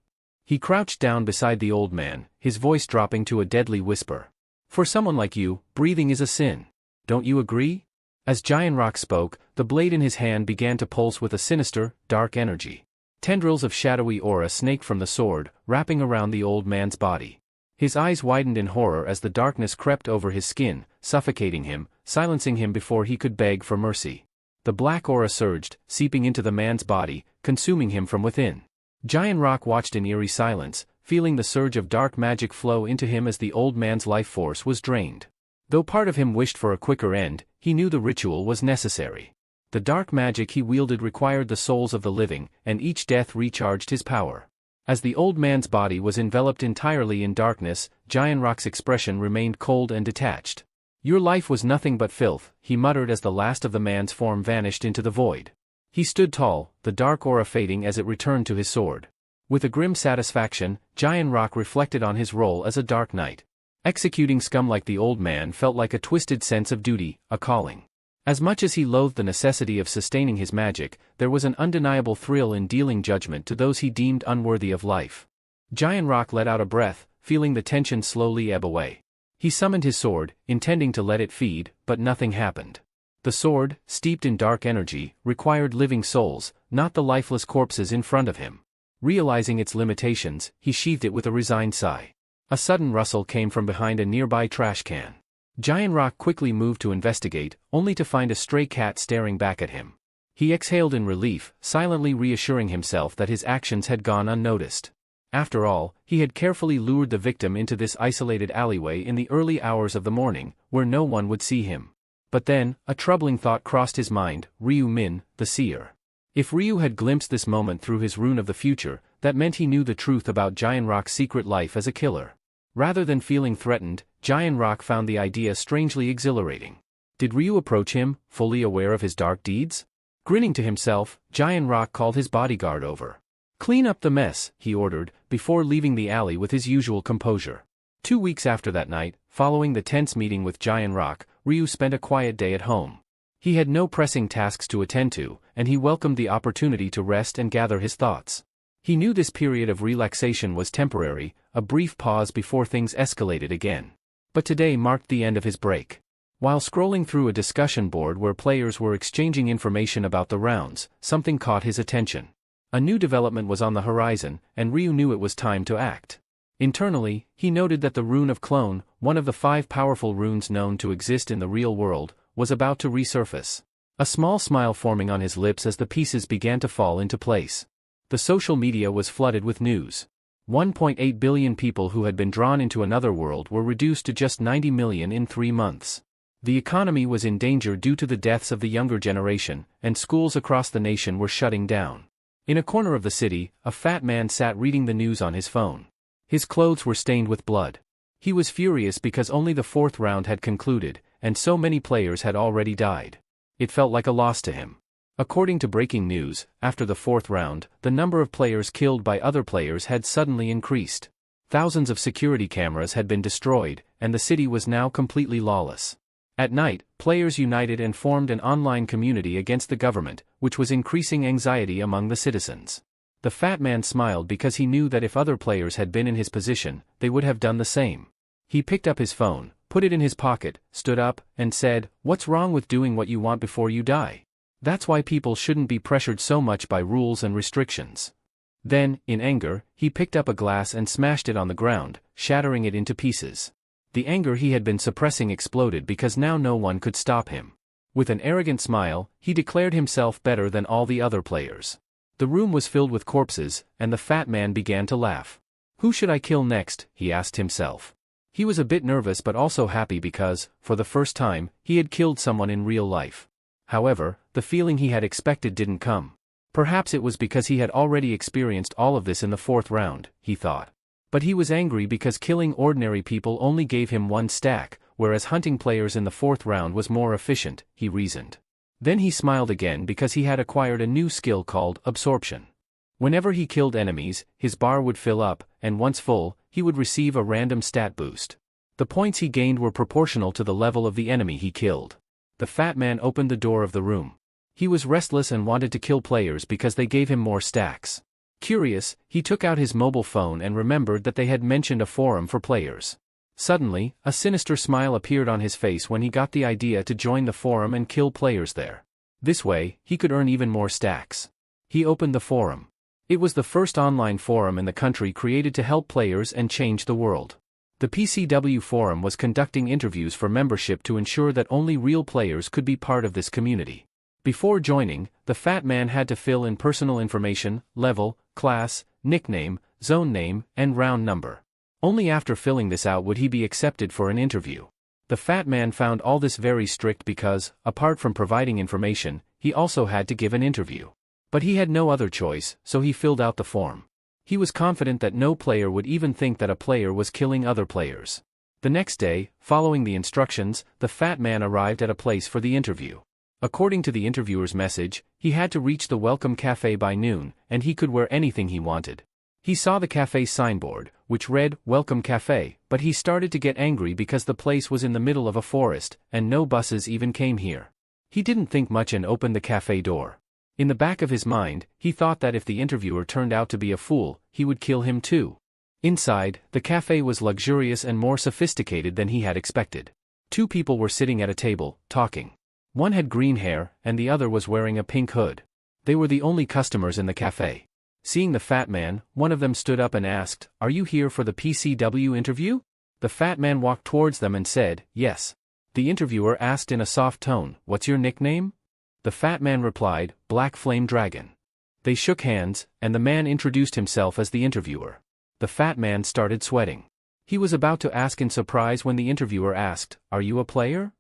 He crouched down beside the old man, his voice dropping to a deadly whisper. "For someone like you, breathing is a sin. Don't you agree?" As Giant Rock spoke, the blade in his hand began to pulse with a sinister, dark energy. Tendrils of shadowy aura snaked from the sword, wrapping around the old man's body. His eyes widened in horror as the darkness crept over his skin, suffocating him, silencing him before he could beg for mercy. The black aura surged, seeping into the man's body, consuming him from within. Giant Rock watched in eerie silence, feeling the surge of dark magic flow into him as the old man's life force was drained. Though part of him wished for a quicker end, he knew the ritual was necessary. The dark magic he wielded required the souls of the living, and each death recharged his power. As the old man's body was enveloped entirely in darkness, Giant Rock's expression remained cold and detached. "Your life was nothing but filth," he muttered as the last of the man's form vanished into the void. He stood tall, the dark aura fading as it returned to his sword. With a grim satisfaction, Giant Rock reflected on his role as a dark knight. Executing scum like the old man felt like a twisted sense of duty, a calling. As much as he loathed the necessity of sustaining his magic, there was an undeniable thrill in dealing judgment to those he deemed unworthy of life. Giant Rock let out a breath, feeling the tension slowly ebb away. He summoned his sword, intending to let it feed, but nothing happened. The sword, steeped in dark energy, required living souls, not the lifeless corpses in front of him. Realizing its limitations, he sheathed it with a resigned sigh. A sudden rustle came from behind a nearby trash can. Giant Rock quickly moved to investigate, only to find a stray cat staring back at him. He exhaled in relief, silently reassuring himself that his actions had gone unnoticed. After all, he had carefully lured the victim into this isolated alleyway in the early hours of the morning, where no one would see him. But then, a troubling thought crossed his mind: Ryu Min, the seer. If Ryu had glimpsed this moment through his rune of the future, that meant he knew the truth about Giant Rock's secret life as a killer. Rather than feeling threatened, Giant Rock found the idea strangely exhilarating. Did Ryu approach him, fully aware of his dark deeds? Grinning to himself, Giant Rock called his bodyguard over. "Clean up the mess," he ordered, before leaving the alley with his usual composure. 2 weeks after that night, following the tense meeting with Giant Rock, Ryu spent a quiet day at home. He had no pressing tasks to attend to, and he welcomed the opportunity to rest and gather his thoughts. He knew this period of relaxation was temporary, a brief pause before things escalated again. But today marked the end of his break. While scrolling through a discussion board where players were exchanging information about the rounds, something caught his attention. A new development was on the horizon, and Ryu knew it was time to act. Internally, he noted that the rune of Clone, one of the 5 powerful runes known to exist in the real world, was about to resurface. A small smile forming on his lips as the pieces began to fall into place. The social media was flooded with news. 1.8 billion people who had been drawn into another world were reduced to just 90 million in 3 months. The economy was in danger due to the deaths of the younger generation, and schools across the nation were shutting down. In a corner of the city, a fat man sat reading the news on his phone. His clothes were stained with blood. He was furious because only the 4th round had concluded, and so many players had already died. It felt like a loss to him. According to breaking news, after the 4th round, the number of players killed by other players had suddenly increased. Thousands of security cameras had been destroyed, and the city was now completely lawless. At night, players united and formed an online community against the government, which was increasing anxiety among the citizens. The fat man smiled because he knew that if other players had been in his position, they would have done the same. He picked up his phone, put it in his pocket, stood up, and said, "What's wrong with doing what you want before you die? That's why people shouldn't be pressured so much by rules and restrictions." Then, in anger, he picked up a glass and smashed it on the ground, shattering it into pieces. The anger he had been suppressing exploded because now no one could stop him. With an arrogant smile, he declared himself better than all the other players. The room was filled with corpses, and the fat man began to laugh. Who should I kill next? He asked himself. He was a bit nervous but also happy because, for the first time, he had killed someone in real life. However, the feeling he had expected didn't come. Perhaps it was because he had already experienced all of this in the 4th round, he thought. But he was angry because killing ordinary people only gave him 1 stack, whereas hunting players in the 4th round was more efficient, he reasoned. Then he smiled again because he had acquired a new skill called absorption. Whenever he killed enemies, his bar would fill up, and once full, he would receive a random stat boost. The points he gained were proportional to the level of the enemy he killed. The fat man opened the door of the room. He was restless and wanted to kill players because they gave him more stacks. Curious, he took out his mobile phone and remembered that they had mentioned a forum for players. Suddenly, a sinister smile appeared on his face when he got the idea to join the forum and kill players there. This way, he could earn even more stacks. He opened the forum. It was the first online forum in the country created to help players and change the world. The PCW forum was conducting interviews for membership to ensure that only real players could be part of this community. Before joining, the fat man had to fill in personal information, level, class, nickname, zone name, and round number. Only after filling this out would he be accepted for an interview. The fat man found all this very strict because, apart from providing information, he also had to give an interview. But he had no other choice, so he filled out the form. He was confident that no player would even think that a player was killing other players. The next day, following the instructions, the fat man arrived at a place for the interview. According to the interviewer's message, he had to reach the Welcome Cafe by noon, and he could wear anything he wanted. He saw the cafe's signboard, which read, "Welcome Cafe," but he started to get angry because the place was in the middle of a forest, and no buses even came here. He didn't think much and opened the cafe door. In the back of his mind, he thought that if the interviewer turned out to be a fool, he would kill him too. Inside, the cafe was luxurious and more sophisticated than he had expected. 2 people were sitting at a table, talking. One had green hair, and the other was wearing a pink hood. They were the only customers in the cafe. Seeing the fat man, one of them stood up and asked, "Are you here for the PCW interview?" The fat man walked towards them and said, "Yes." The interviewer asked in a soft tone, "What's your nickname?" The fat man replied, "Black Flame Dragon." They shook hands, and the man introduced himself as the interviewer. The fat man started sweating. He was about to ask in surprise when the interviewer asked, "Are you a player?"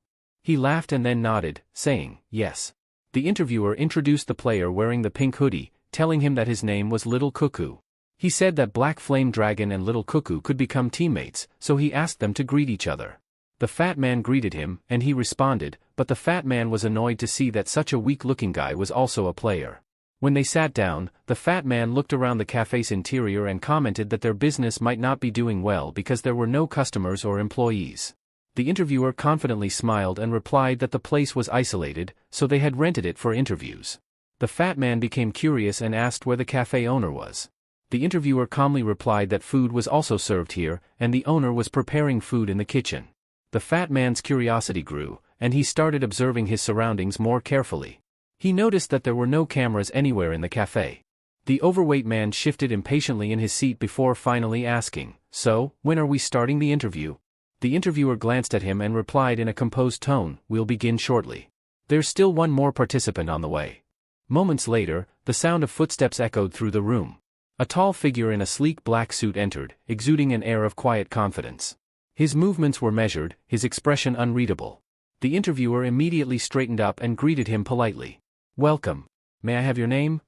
He laughed and then nodded, saying, "Yes." The interviewer introduced the player wearing the pink hoodie, telling him that his name was Little Cuckoo. He said that Black Flame Dragon and Little Cuckoo could become teammates, so he asked them to greet each other. The fat man greeted him, and he responded, but the fat man was annoyed to see that such a weak-looking guy was also a player. When they sat down, the fat man looked around the cafe's interior and commented that their business might not be doing well because there were no customers or employees. The interviewer confidently smiled and replied that the place was isolated, so they had rented it for interviews. The fat man became curious and asked where the cafe owner was. The interviewer calmly replied that food was also served here, and the owner was preparing food in the kitchen. The fat man's curiosity grew, and he started observing his surroundings more carefully. He noticed that there were no cameras anywhere in the cafe. The overweight man shifted impatiently in his seat before finally asking, "So, when are we starting the interview?" The interviewer glanced at him and replied in a composed tone, "We'll begin shortly. There's still one more participant on the way." Moments later, the sound of footsteps echoed through the room. A tall figure in a sleek black suit entered, exuding an air of quiet confidence. His movements were measured, his expression unreadable. The interviewer immediately straightened up and greeted him politely. "Welcome. May I have your name?"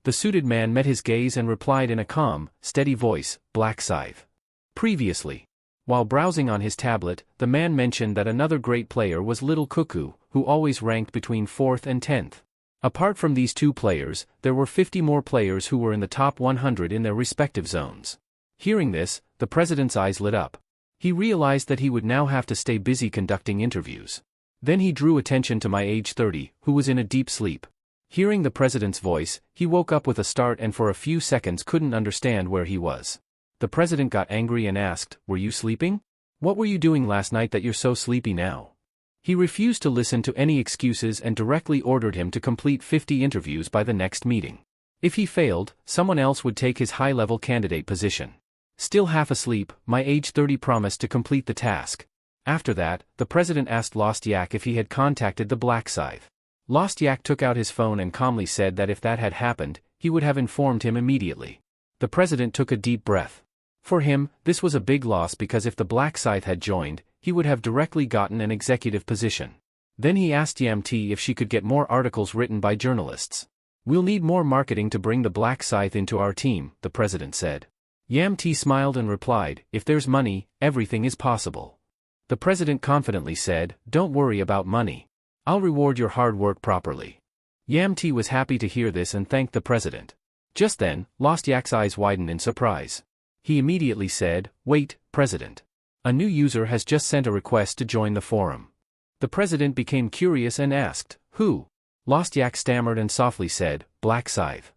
The suited man met his gaze and replied in a calm, steady voice, "Black Scythe." Previously. While browsing on his tablet, the man mentioned that another great player was Little Cuckoo, who always ranked between 4th and 10th. Apart from these 2 players, there were 50 more players who were in the top 100 in their respective zones. Hearing this, the president's eyes lit up. He realized that he would now have to stay busy conducting interviews. Then he drew attention to my age 30, who was in a deep sleep. Hearing the president's voice, he woke up with a start and for a few seconds couldn't understand where he was. The president got angry and asked, "Were you sleeping?" What were you doing last night that you're so sleepy now? He refused to listen to any excuses and directly ordered him to complete 50 interviews by the next meeting. If he failed, someone else would take his high-level candidate position. Still half asleep, my age 30 promised to complete the task. After that, the president asked Lost Yak if he had contacted the Black Scythe. Lost Yak took out his phone and calmly said that if that had happened, he would have informed him immediately. The president took a deep breath. For him, this was a big loss because if the Black Scythe had joined, he would have directly gotten an executive position. Then he asked Yamti if she could get more articles written by journalists. We'll need more marketing to bring the Black Scythe into our team, the president said. Yamti smiled and replied, if there's money, everything is possible. The president confidently said, don't worry about money. I'll reward your hard work properly. Yamti was happy to hear this and thanked the president. Just then, Lost Yak's eyes widened in surprise. He immediately said, wait, President. A new user has just sent a request to join the forum. The president became curious and asked, who? Lost Yak stammered and softly said, Black Scythe.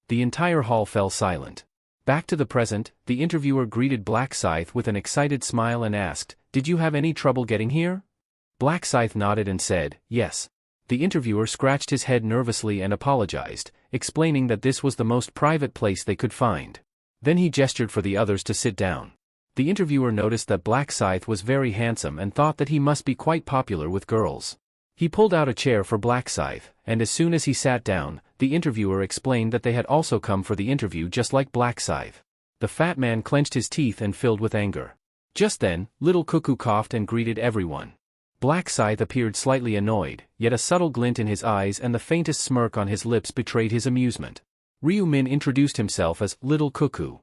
The entire hall fell silent. Back to the present, the interviewer greeted Black Scythe with an excited smile and asked, did you have any trouble getting here? Black Scythe nodded and said, yes. The interviewer scratched his head nervously and apologized, explaining that this was the most private place they could find. Then he gestured for the others to sit down. The interviewer noticed that Black Scythe was very handsome and thought that he must be quite popular with girls. He pulled out a chair for Black Scythe, and as soon as he sat down, the interviewer explained that they had also come for the interview just like Black Scythe. The fat man clenched his teeth and filled with anger. Just then, Little Cuckoo coughed and greeted everyone. Black Scythe appeared slightly annoyed, yet a subtle glint in his eyes and the faintest smirk on his lips betrayed his amusement. Ryu Min introduced himself as Little Cuckoo.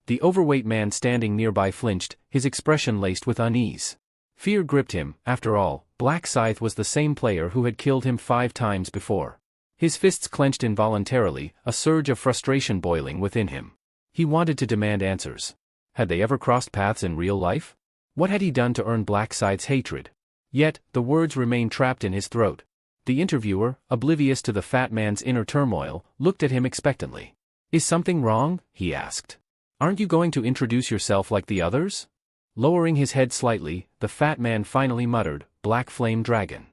The overweight man standing nearby flinched, his expression laced with unease. Fear gripped him. After all, Black Scythe was the same player who had killed him 5 times before. His fists clenched involuntarily, a surge of frustration boiling within him. He wanted to demand answers. Had they ever crossed paths in real life? What had he done to earn Black Scythe's hatred? Yet, the words remained trapped in his throat. The interviewer, oblivious to the fat man's inner turmoil, looked at him expectantly. Is something wrong? He asked. Aren't you going to introduce yourself like the others? Lowering his head slightly, the fat man finally muttered, Black Flame Dragon.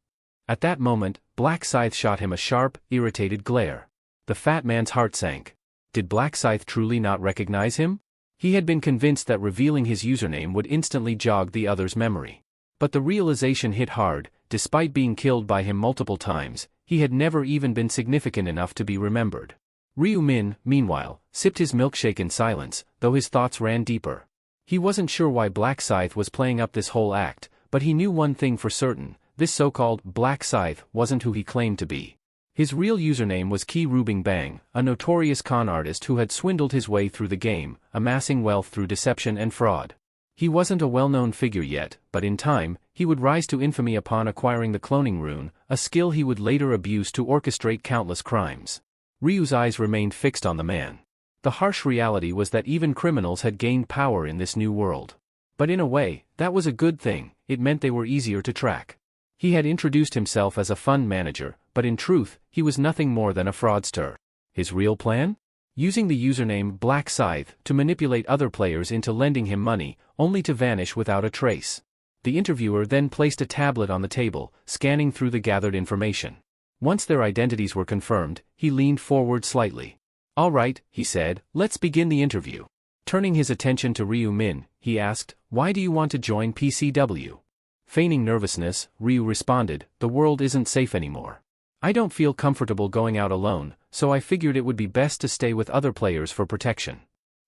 At that moment, Black Scythe shot him a sharp, irritated glare. The fat man's heart sank. Did Black Scythe truly not recognize him? He had been convinced that revealing his username would instantly jog the other's memory. But the realization hit hard. Despite being killed by him multiple times, he had never even been significant enough to be remembered. Ryu Min, meanwhile, sipped his milkshake in silence, though his thoughts ran deeper. He wasn't sure why Black Scythe was playing up this whole act, but he knew one thing for certain, this so-called Black Scythe wasn't who he claimed to be. His real username was Ki Rubing Bang, a notorious con artist who had swindled his way through the game, amassing wealth through deception and fraud. He wasn't a well-known figure yet, but in time, he would rise to infamy upon acquiring the cloning rune, a skill he would later abuse to orchestrate countless crimes. Ryu's eyes remained fixed on the man. The harsh reality was that even criminals had gained power in this new world. But in a way, that was a good thing. It meant they were easier to track. He had introduced himself as a fund manager, but in truth, he was nothing more than a fraudster. His real plan? Using the username Black Scythe to manipulate other players into lending him money, only to vanish without a trace. The interviewer then placed a tablet on the table, scanning through the gathered information. Once their identities were confirmed, he leaned forward slightly. All right, he said, let's begin the interview. Turning his attention to Ryu Min, he asked, why do you want to join PCW? Feigning nervousness, Ryu responded, the world isn't safe anymore. I don't feel comfortable going out alone, so I figured it would be best to stay with other players for protection.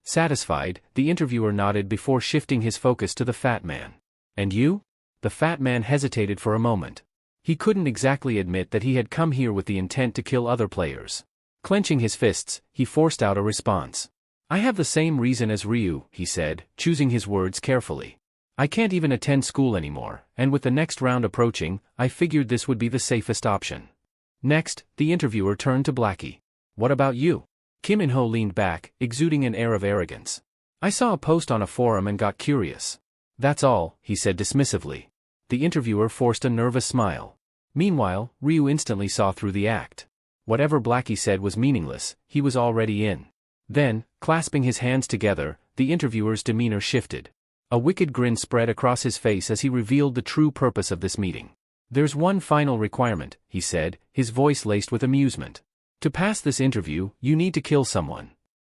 Satisfied, the interviewer nodded before shifting his focus to the fat man. And you? The fat man hesitated for a moment. He couldn't exactly admit that he had come here with the intent to kill other players. Clenching his fists, he forced out a response. I have the same reason as Ryu, he said, choosing his words carefully. I can't even attend school anymore, and with the next round approaching, I figured this would be the safest option. Next, the interviewer turned to Blackie. What about you? Kim In-ho leaned back, exuding an air of arrogance. I saw a post on a forum and got curious. That's all, he said dismissively. The interviewer forced a nervous smile. Meanwhile, Ryu instantly saw through the act. Whatever Blackie said was meaningless, he was already in. Then, clasping his hands together, the interviewer's demeanor shifted. A wicked grin spread across his face as he revealed the true purpose of this meeting. "There's one final requirement," he said, his voice laced with amusement. "To pass this interview, you need to kill someone."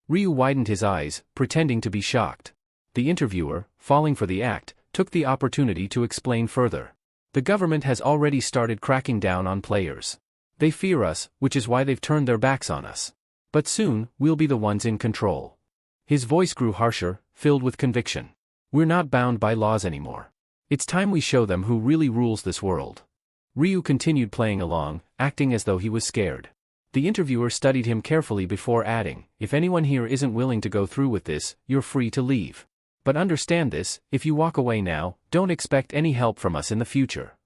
Ryu widened his eyes, pretending to be shocked. The interviewer, falling for the act, took the opportunity to explain further. "The government has already started cracking down on players. They fear us, which is why they've turned their backs on us. But soon, we'll be the ones in control." His voice grew harsher, filled with conviction. "We're not bound by laws anymore. It's time we show them who really rules this world." Ryu continued playing along, acting as though he was scared. The interviewer studied him carefully before adding, "If anyone here isn't willing to go through with this, you're free to leave. But understand this, if you walk away now, don't expect any help from us in the future."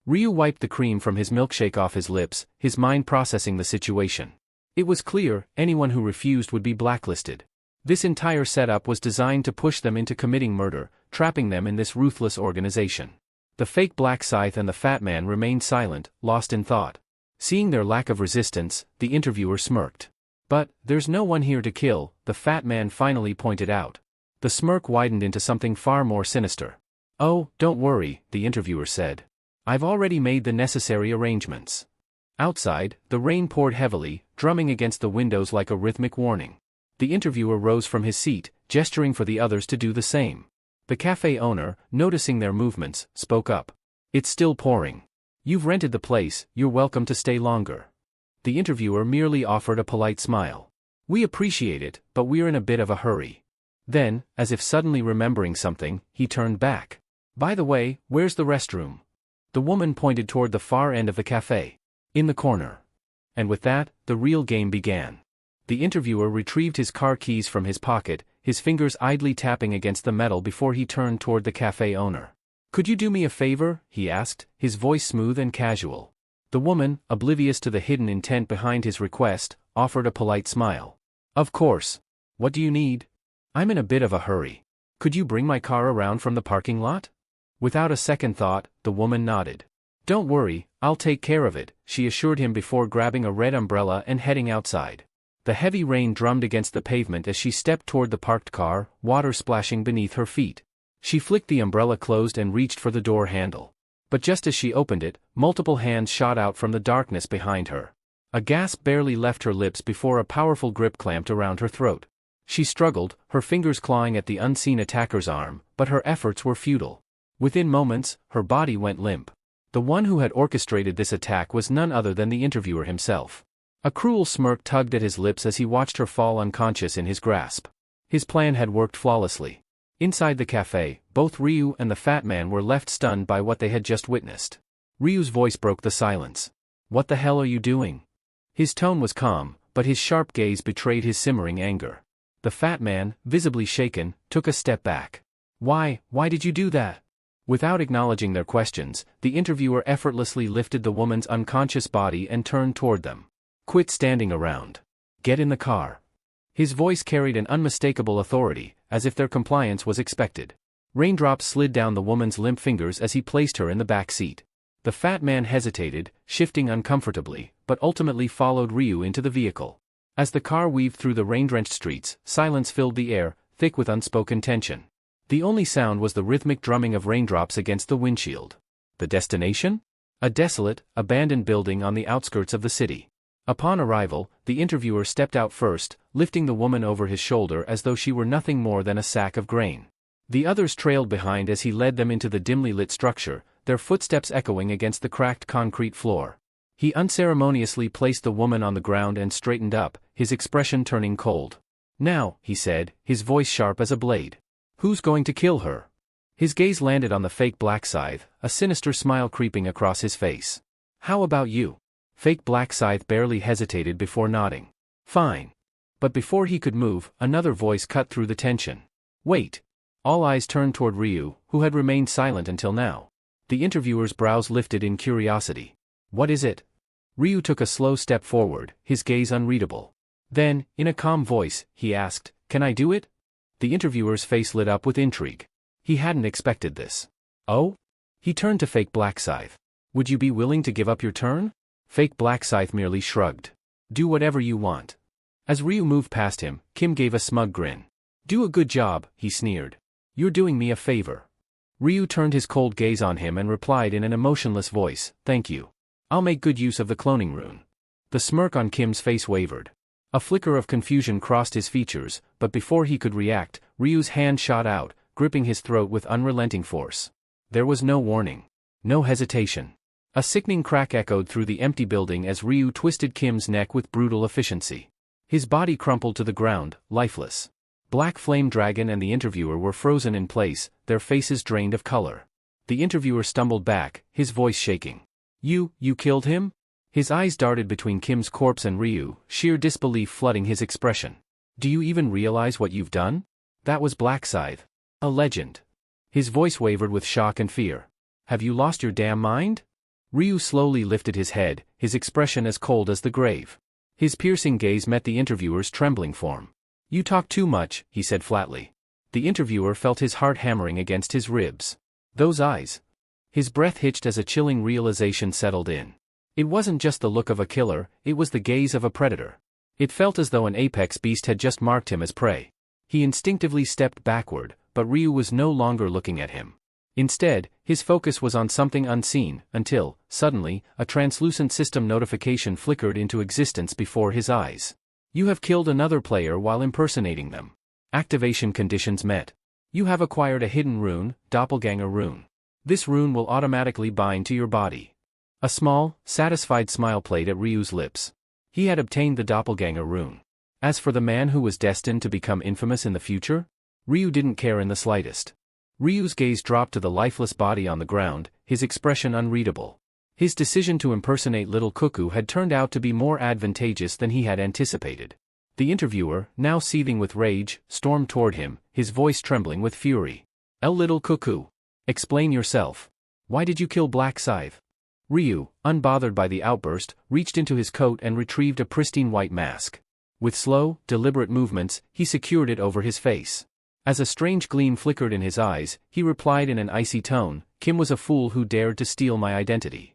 Ryu wiped the cream from his milkshake off his lips, his mind processing the situation. It was clear, anyone who refused would be blacklisted. This entire setup was designed to push them into committing murder, trapping them in this ruthless organization. The fake Black Scythe and the Fat Man remained silent, lost in thought. Seeing their lack of resistance, the interviewer smirked. "But, there's no one here to kill," the Fat Man finally pointed out. The smirk widened into something far more sinister. "Oh, don't worry," the interviewer said. "I've already made the necessary arrangements." Outside, the rain poured heavily, drumming against the windows like a rhythmic warning. The interviewer rose from his seat, gesturing for the others to do the same. The cafe owner, noticing their movements, spoke up. "It's still pouring. You've rented the place, you're welcome to stay longer." The interviewer merely offered a polite smile. "We appreciate it, but we're in a bit of a hurry." Then, as if suddenly remembering something, he turned back. "By the way, where's the restroom?" The woman pointed toward the far end of the cafe. "In the corner." And with that, the real game began. The interviewer retrieved his car keys from his pocket, his fingers idly tapping against the metal before he turned toward the cafe owner. "Could you do me a favor?" he asked, his voice smooth and casual. The woman, oblivious to the hidden intent behind his request, offered a polite smile. "Of course. What do you need?" "I'm in a bit of a hurry. Could you bring my car around from the parking lot?" Without a second thought, the woman nodded. "Don't worry, I'll take care of it," she assured him before grabbing a red umbrella and heading outside. The heavy rain drummed against the pavement as she stepped toward the parked car, water splashing beneath her feet. She flicked the umbrella closed and reached for the door handle. But just as she opened it, multiple hands shot out from the darkness behind her. A gasp barely left her lips before a powerful grip clamped around her throat. She struggled, her fingers clawing at the unseen attacker's arm, but her efforts were futile. Within moments, her body went limp. The one who had orchestrated this attack was none other than the interviewer himself. A cruel smirk tugged at his lips as he watched her fall unconscious in his grasp. His plan had worked flawlessly. Inside the cafe, both Ryu and the Fat Man were left stunned by what they had just witnessed. Ryu's voice broke the silence. "What the hell are you doing?" His tone was calm, but his sharp gaze betrayed his simmering anger. The Fat Man, visibly shaken, took a step back. Why did you do that?" Without acknowledging their questions, the interviewer effortlessly lifted the woman's unconscious body and turned toward them. "Quit standing around. Get in the car." His voice carried an unmistakable authority, as if their compliance was expected. Raindrops slid down the woman's limp fingers as he placed her in the back seat. The Fat Man hesitated, shifting uncomfortably, but ultimately followed Ryu into the vehicle. As the car weaved through the rain-drenched streets, silence filled the air, thick with unspoken tension. The only sound was the rhythmic drumming of raindrops against the windshield. The destination? A desolate, abandoned building on the outskirts of the city. Upon arrival, the interviewer stepped out first, lifting the woman over his shoulder as though she were nothing more than a sack of grain. The others trailed behind as he led them into the dimly lit structure, their footsteps echoing against the cracked concrete floor. He unceremoniously placed the woman on the ground and straightened up, his expression turning cold. "Now," he said, his voice sharp as a blade. "Who's going to kill her?" His gaze landed on the fake Black Scythe, a sinister smile creeping across his face. "How about you?" Fake Black Scythe barely hesitated before nodding. "Fine." But before he could move, another voice cut through the tension. "Wait." All eyes turned toward Ryu, who had remained silent until now. The interviewer's brows lifted in curiosity. "What is it?" Ryu took a slow step forward, his gaze unreadable. Then, in a calm voice, he asked, "Can I do it?" The interviewer's face lit up with intrigue. He hadn't expected this. "Oh?" He turned to fake Black Scythe. "Would you be willing to give up your turn?" Fake Black Scythe merely shrugged. "Do whatever you want." As Ryu moved past him, Kim gave a smug grin. "Do a good job," he sneered. You're doing me a favor. Ryu turned his cold gaze on him and replied in an emotionless voice, thank you. I'll make good use of the cloning rune. The smirk on Kim's face wavered. A flicker of confusion crossed his features, but before he could react, Ryu's hand shot out, gripping his throat with unrelenting force. There was no warning. No hesitation. A sickening crack echoed through the empty building as Ryu twisted Kim's neck with brutal efficiency. His body crumpled to the ground, lifeless. Black Flame Dragon and the interviewer were frozen in place, their faces drained of color. The interviewer stumbled back, his voice shaking. You killed him? His eyes darted between Kim's corpse and Ryu, sheer disbelief flooding his expression. Do you even realize what you've done? That was Black Scythe. A legend. His voice wavered with shock and fear. Have you lost your damn mind? Ryu slowly lifted his head, his expression as cold as the grave. His piercing gaze met the interviewer's trembling form. You talk too much, he said flatly. The interviewer felt his heart hammering against his ribs. Those eyes. His breath hitched as a chilling realization settled in. It wasn't just the look of a killer, it was the gaze of a predator. It felt as though an apex beast had just marked him as prey. He instinctively stepped backward, but Ryu was no longer looking at him. Instead, his focus was on something unseen, until, suddenly, a translucent system notification flickered into existence before his eyes. You have killed another player while impersonating them. Activation conditions met. You have acquired a hidden rune, Doppelganger Rune. This rune will automatically bind to your body. A small, satisfied smile played at Ryu's lips. He had obtained the Doppelganger Rune. As for the man who was destined to become infamous in the future, Ryu didn't care in the slightest. Ryu's gaze dropped to the lifeless body on the ground, his expression unreadable. His decision to impersonate Little Cuckoo had turned out to be more advantageous than he had anticipated. The interviewer, now seething with rage, stormed toward him, his voice trembling with fury. Little Cuckoo. Explain yourself. Why did you kill Black Scythe? Ryu, unbothered by the outburst, reached into his coat and retrieved a pristine white mask. With slow, deliberate movements, he secured it over his face. As a strange gleam flickered in his eyes, he replied in an icy tone, Kim was a fool who dared to steal my identity.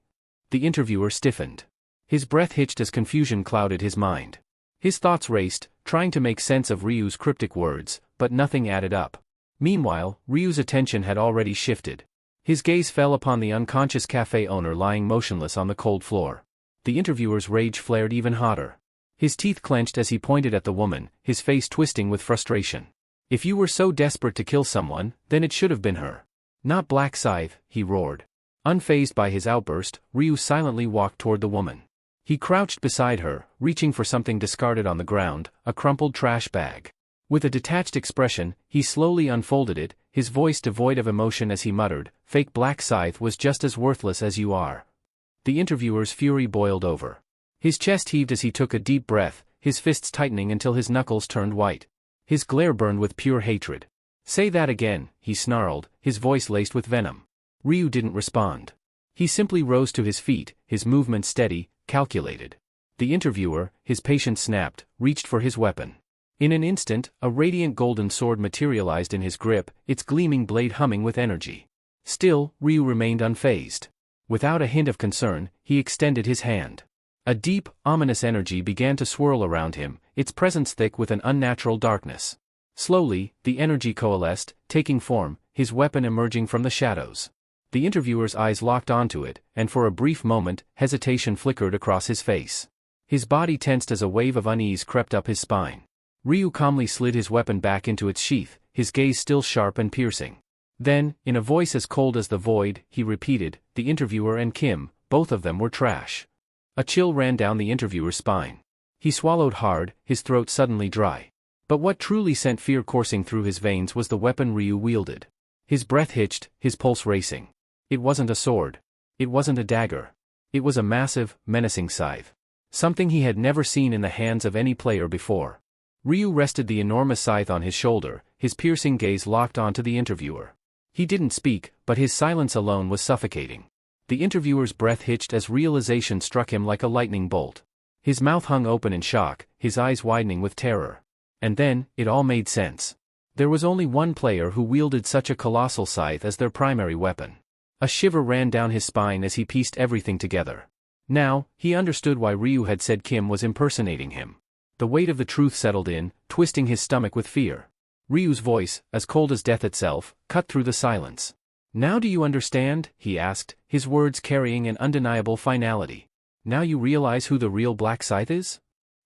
The interviewer stiffened. His breath hitched as confusion clouded his mind. His thoughts raced, trying to make sense of Ryu's cryptic words, but nothing added up. Meanwhile, Ryu's attention had already shifted. His gaze fell upon the unconscious cafe owner lying motionless on the cold floor. The interviewer's rage flared even hotter. His teeth clenched as he pointed at the woman, his face twisting with frustration. If you were so desperate to kill someone, then it should have been her. Not Black Scythe, he roared. Unfazed by his outburst, Ryu silently walked toward the woman. He crouched beside her, reaching for something discarded on the ground, a crumpled trash bag. With a detached expression, he slowly unfolded it, his voice devoid of emotion as he muttered, Fake Black Scythe was just as worthless as you are. The interviewer's fury boiled over. His chest heaved as he took a deep breath, his fists tightening until his knuckles turned white. His glare burned with pure hatred. Say that again, he snarled, his voice laced with venom. Ryu didn't respond. He simply rose to his feet, his movements steady, calculated. The interviewer, his patience snapped, reached for his weapon. In an instant, a radiant golden sword materialized in his grip, its gleaming blade humming with energy. Still, Ryu remained unfazed. Without a hint of concern, he extended his hand. A deep, ominous energy began to swirl around him, its presence thick with an unnatural darkness. Slowly, the energy coalesced, taking form, his weapon emerging from the shadows. The interviewer's eyes locked onto it, and for a brief moment, hesitation flickered across his face. His body tensed as a wave of unease crept up his spine. Ryu calmly slid his weapon back into its sheath, his gaze still sharp and piercing. Then, in a voice as cold as the void, he repeated, the interviewer and Kim, both of them were trash. A chill ran down the interviewer's spine. He swallowed hard, his throat suddenly dry. But what truly sent fear coursing through his veins was the weapon Ryu wielded. His breath hitched, his pulse racing. It wasn't a sword. It wasn't a dagger. It was a massive, menacing scythe. Something he had never seen in the hands of any player before. Ryu rested the enormous scythe on his shoulder, his piercing gaze locked onto the interviewer. He didn't speak, but his silence alone was suffocating. The interviewer's breath hitched as realization struck him like a lightning bolt. His mouth hung open in shock, his eyes widening with terror. And then, it all made sense. There was only one player who wielded such a colossal scythe as their primary weapon. A shiver ran down his spine as he pieced everything together. Now, he understood why Ryu had said Kim was impersonating him. The weight of the truth settled in, twisting his stomach with fear. Ryu's voice, as cold as death itself, cut through the silence. Now do you understand? He asked, his words carrying an undeniable finality. Now you realize who the real Black Scythe is?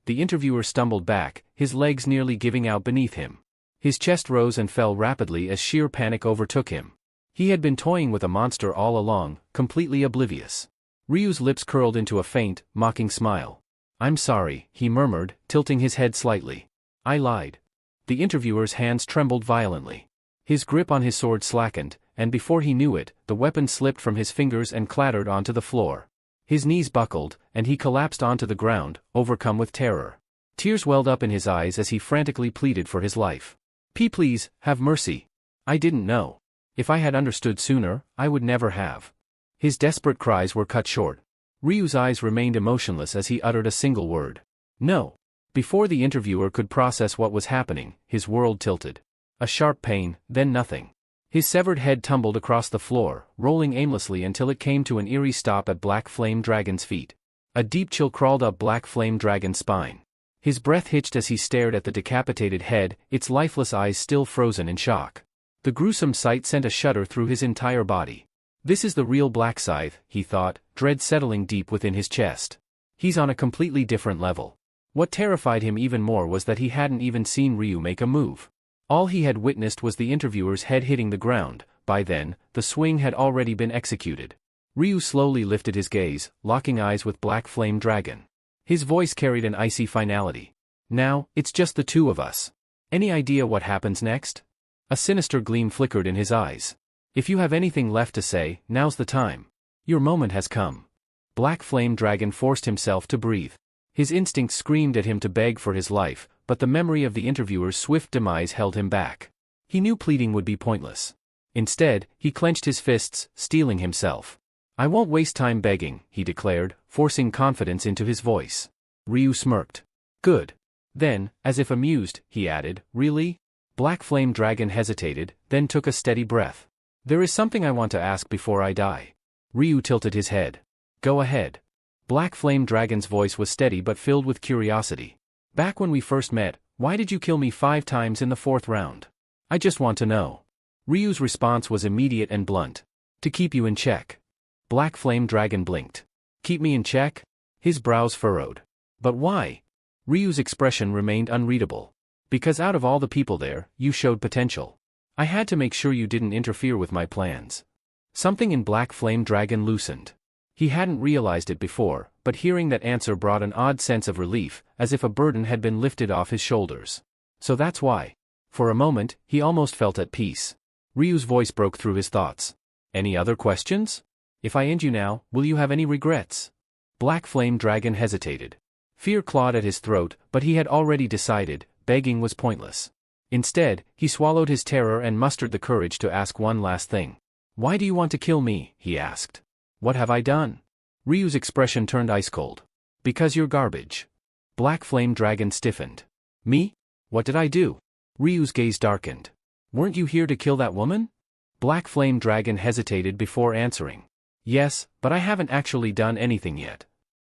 The interviewer stumbled back, his legs nearly giving out beneath him. His chest rose and fell rapidly as sheer panic overtook him. He had been toying with a monster all along, completely oblivious. Ryu's lips curled into a faint, mocking smile. I'm sorry, he murmured, tilting his head slightly. I lied. The interviewer's hands trembled violently. His grip on his sword slackened, and before he knew it, the weapon slipped from his fingers and clattered onto the floor. His knees buckled, and he collapsed onto the ground, overcome with terror. Tears welled up in his eyes as he frantically pleaded for his life. Please, have mercy. I didn't know. If I had understood sooner, I would never have. His desperate cries were cut short. Ryu's eyes remained emotionless as he uttered a single word. No. Before the interviewer could process what was happening, his world tilted. A sharp pain, then nothing. His severed head tumbled across the floor, rolling aimlessly until it came to an eerie stop at Black Flame Dragon's feet. A deep chill crawled up Black Flame Dragon's spine. His breath hitched as he stared at the decapitated head, its lifeless eyes still frozen in shock. The gruesome sight sent a shudder through his entire body. This is the real Black Scythe, he thought, dread settling deep within his chest. He's on a completely different level. What terrified him even more was that he hadn't even seen Ryu make a move. All he had witnessed was the interviewer's head hitting the ground. By then, the swing had already been executed. Ryu slowly lifted his gaze, locking eyes with Black Flame Dragon. His voice carried an icy finality. Now, it's just the two of us. Any idea what happens next? A sinister gleam flickered in his eyes. If you have anything left to say, now's the time. Your moment has come. Black Flame Dragon forced himself to breathe. His instincts screamed at him to beg for his life, but the memory of the interviewer's swift demise held him back. He knew pleading would be pointless. Instead, he clenched his fists, steeling himself. I won't waste time begging, he declared, forcing confidence into his voice. Ryu smirked. Good. Then, as if amused, he added, really? Black Flame Dragon hesitated, then took a steady breath. There is something I want to ask before I die. Ryu tilted his head. Go ahead. Black Flame Dragon's voice was steady but filled with curiosity. Back when we first met, why did you kill me 5 times in the 4th round? I just want to know. Ryu's response was immediate and blunt. To keep you in check. Black Flame Dragon blinked. Keep me in check? His brows furrowed. But why? Ryu's expression remained unreadable. Because out of all the people there, you showed potential. I had to make sure you didn't interfere with my plans. Something in Black Flame Dragon loosened. He hadn't realized it before, but hearing that answer brought an odd sense of relief, as if a burden had been lifted off his shoulders. So that's why. For a moment, he almost felt at peace. Ryu's voice broke through his thoughts. Any other questions? If I end you now, will you have any regrets? Black Flame Dragon hesitated. Fear clawed at his throat, but he had already decided, begging was pointless. Instead, he swallowed his terror and mustered the courage to ask one last thing. Why do you want to kill me? He asked. What have I done? Ryu's expression turned ice cold. Because you're garbage. Black Flame Dragon stiffened. Me? What did I do? Ryu's gaze darkened. Weren't you here to kill that woman? Black Flame Dragon hesitated before answering. Yes, but I haven't actually done anything yet.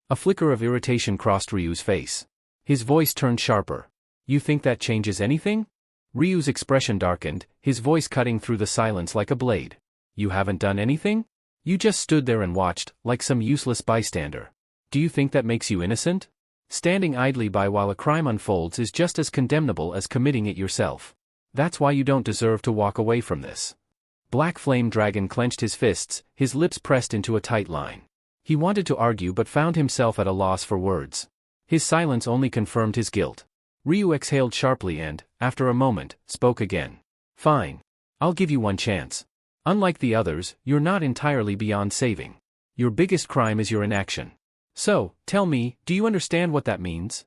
A flicker of irritation crossed Ryu's face. His voice turned sharper. You think that changes anything? Ryu's expression darkened, his voice cutting through the silence like a blade. You haven't done anything? You just stood there and watched, like some useless bystander. Do you think that makes you innocent? Standing idly by while a crime unfolds is just as condemnable as committing it yourself. That's why you don't deserve to walk away from this. Black Flame Dragon clenched his fists, his lips pressed into a tight line. He wanted to argue but found himself at a loss for words. His silence only confirmed his guilt. Ryu exhaled sharply and, after a moment, spoke again. Fine. I'll give you one chance. Unlike the others, you're not entirely beyond saving. Your biggest crime is your inaction. So, tell me, do you understand what that means?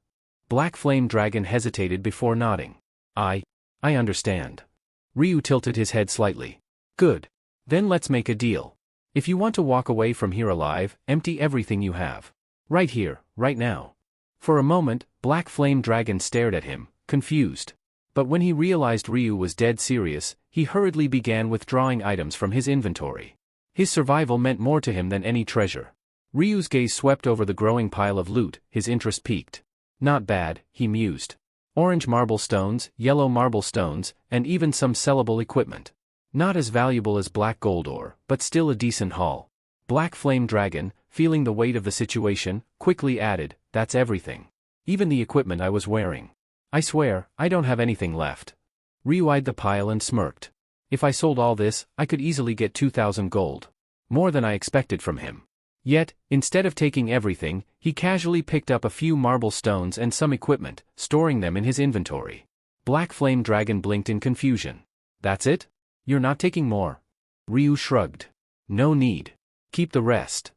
Black Flame Dragon hesitated before nodding. I understand. Ryu tilted his head slightly. Good. Then let's make a deal. If you want to walk away from here alive, empty everything you have. Right here, right now. For a moment, Black Flame Dragon stared at him, confused. But when he realized Ryu was dead serious, he hurriedly began withdrawing items from his inventory. His survival meant more to him than any treasure. Ryu's gaze swept over the growing pile of loot, his interest piqued. Not bad, he mused. Orange marble stones, yellow marble stones, and even some sellable equipment. Not as valuable as black gold ore, but still a decent haul. Black Flame Dragon, feeling the weight of the situation, quickly added, "That's everything. Even the equipment I was wearing. I swear, I don't have anything left." Ryu eyed the pile and smirked. "If I sold all this, I could easily get 2,000 gold. More than I expected from him." Yet, instead of taking everything, he casually picked up a few marble stones and some equipment, storing them in his inventory. Black Flame Dragon blinked in confusion. "That's it? You're not taking more?" Ryu shrugged. "No need. Keep the rest."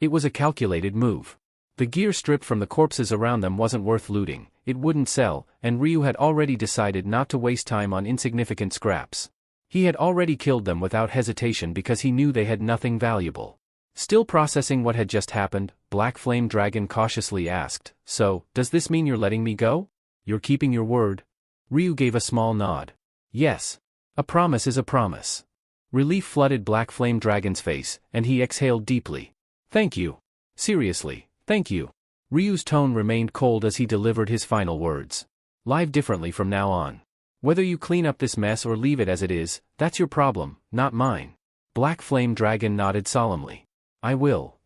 It was a calculated move. The gear stripped from the corpses around them wasn't worth looting, it wouldn't sell, and Ryu had already decided not to waste time on insignificant scraps. He had already killed them without hesitation because he knew they had nothing valuable. Still processing what had just happened, Black Flame Dragon cautiously asked, "So, does this mean you're letting me go? You're keeping your word?" Ryu gave a small nod. "Yes. A promise is a promise." Relief flooded Black Flame Dragon's face, and he exhaled deeply. "Thank you. Seriously, thank you." Ryu's tone remained cold as he delivered his final words. "Live differently from now on. Whether you clean up this mess or leave it as it is, that's your problem, not mine." Black Flame Dragon nodded solemnly. "I will."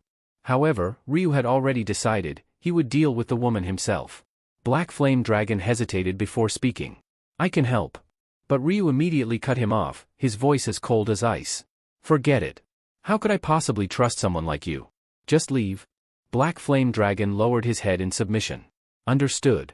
However, Ryu had already decided, he would deal with the woman himself. Black Flame Dragon hesitated before speaking. "I can help." But Ryu immediately cut him off, his voice as cold as ice. "Forget it. How could I possibly trust someone like you? Just leave." Black Flame Dragon lowered his head in submission. "Understood."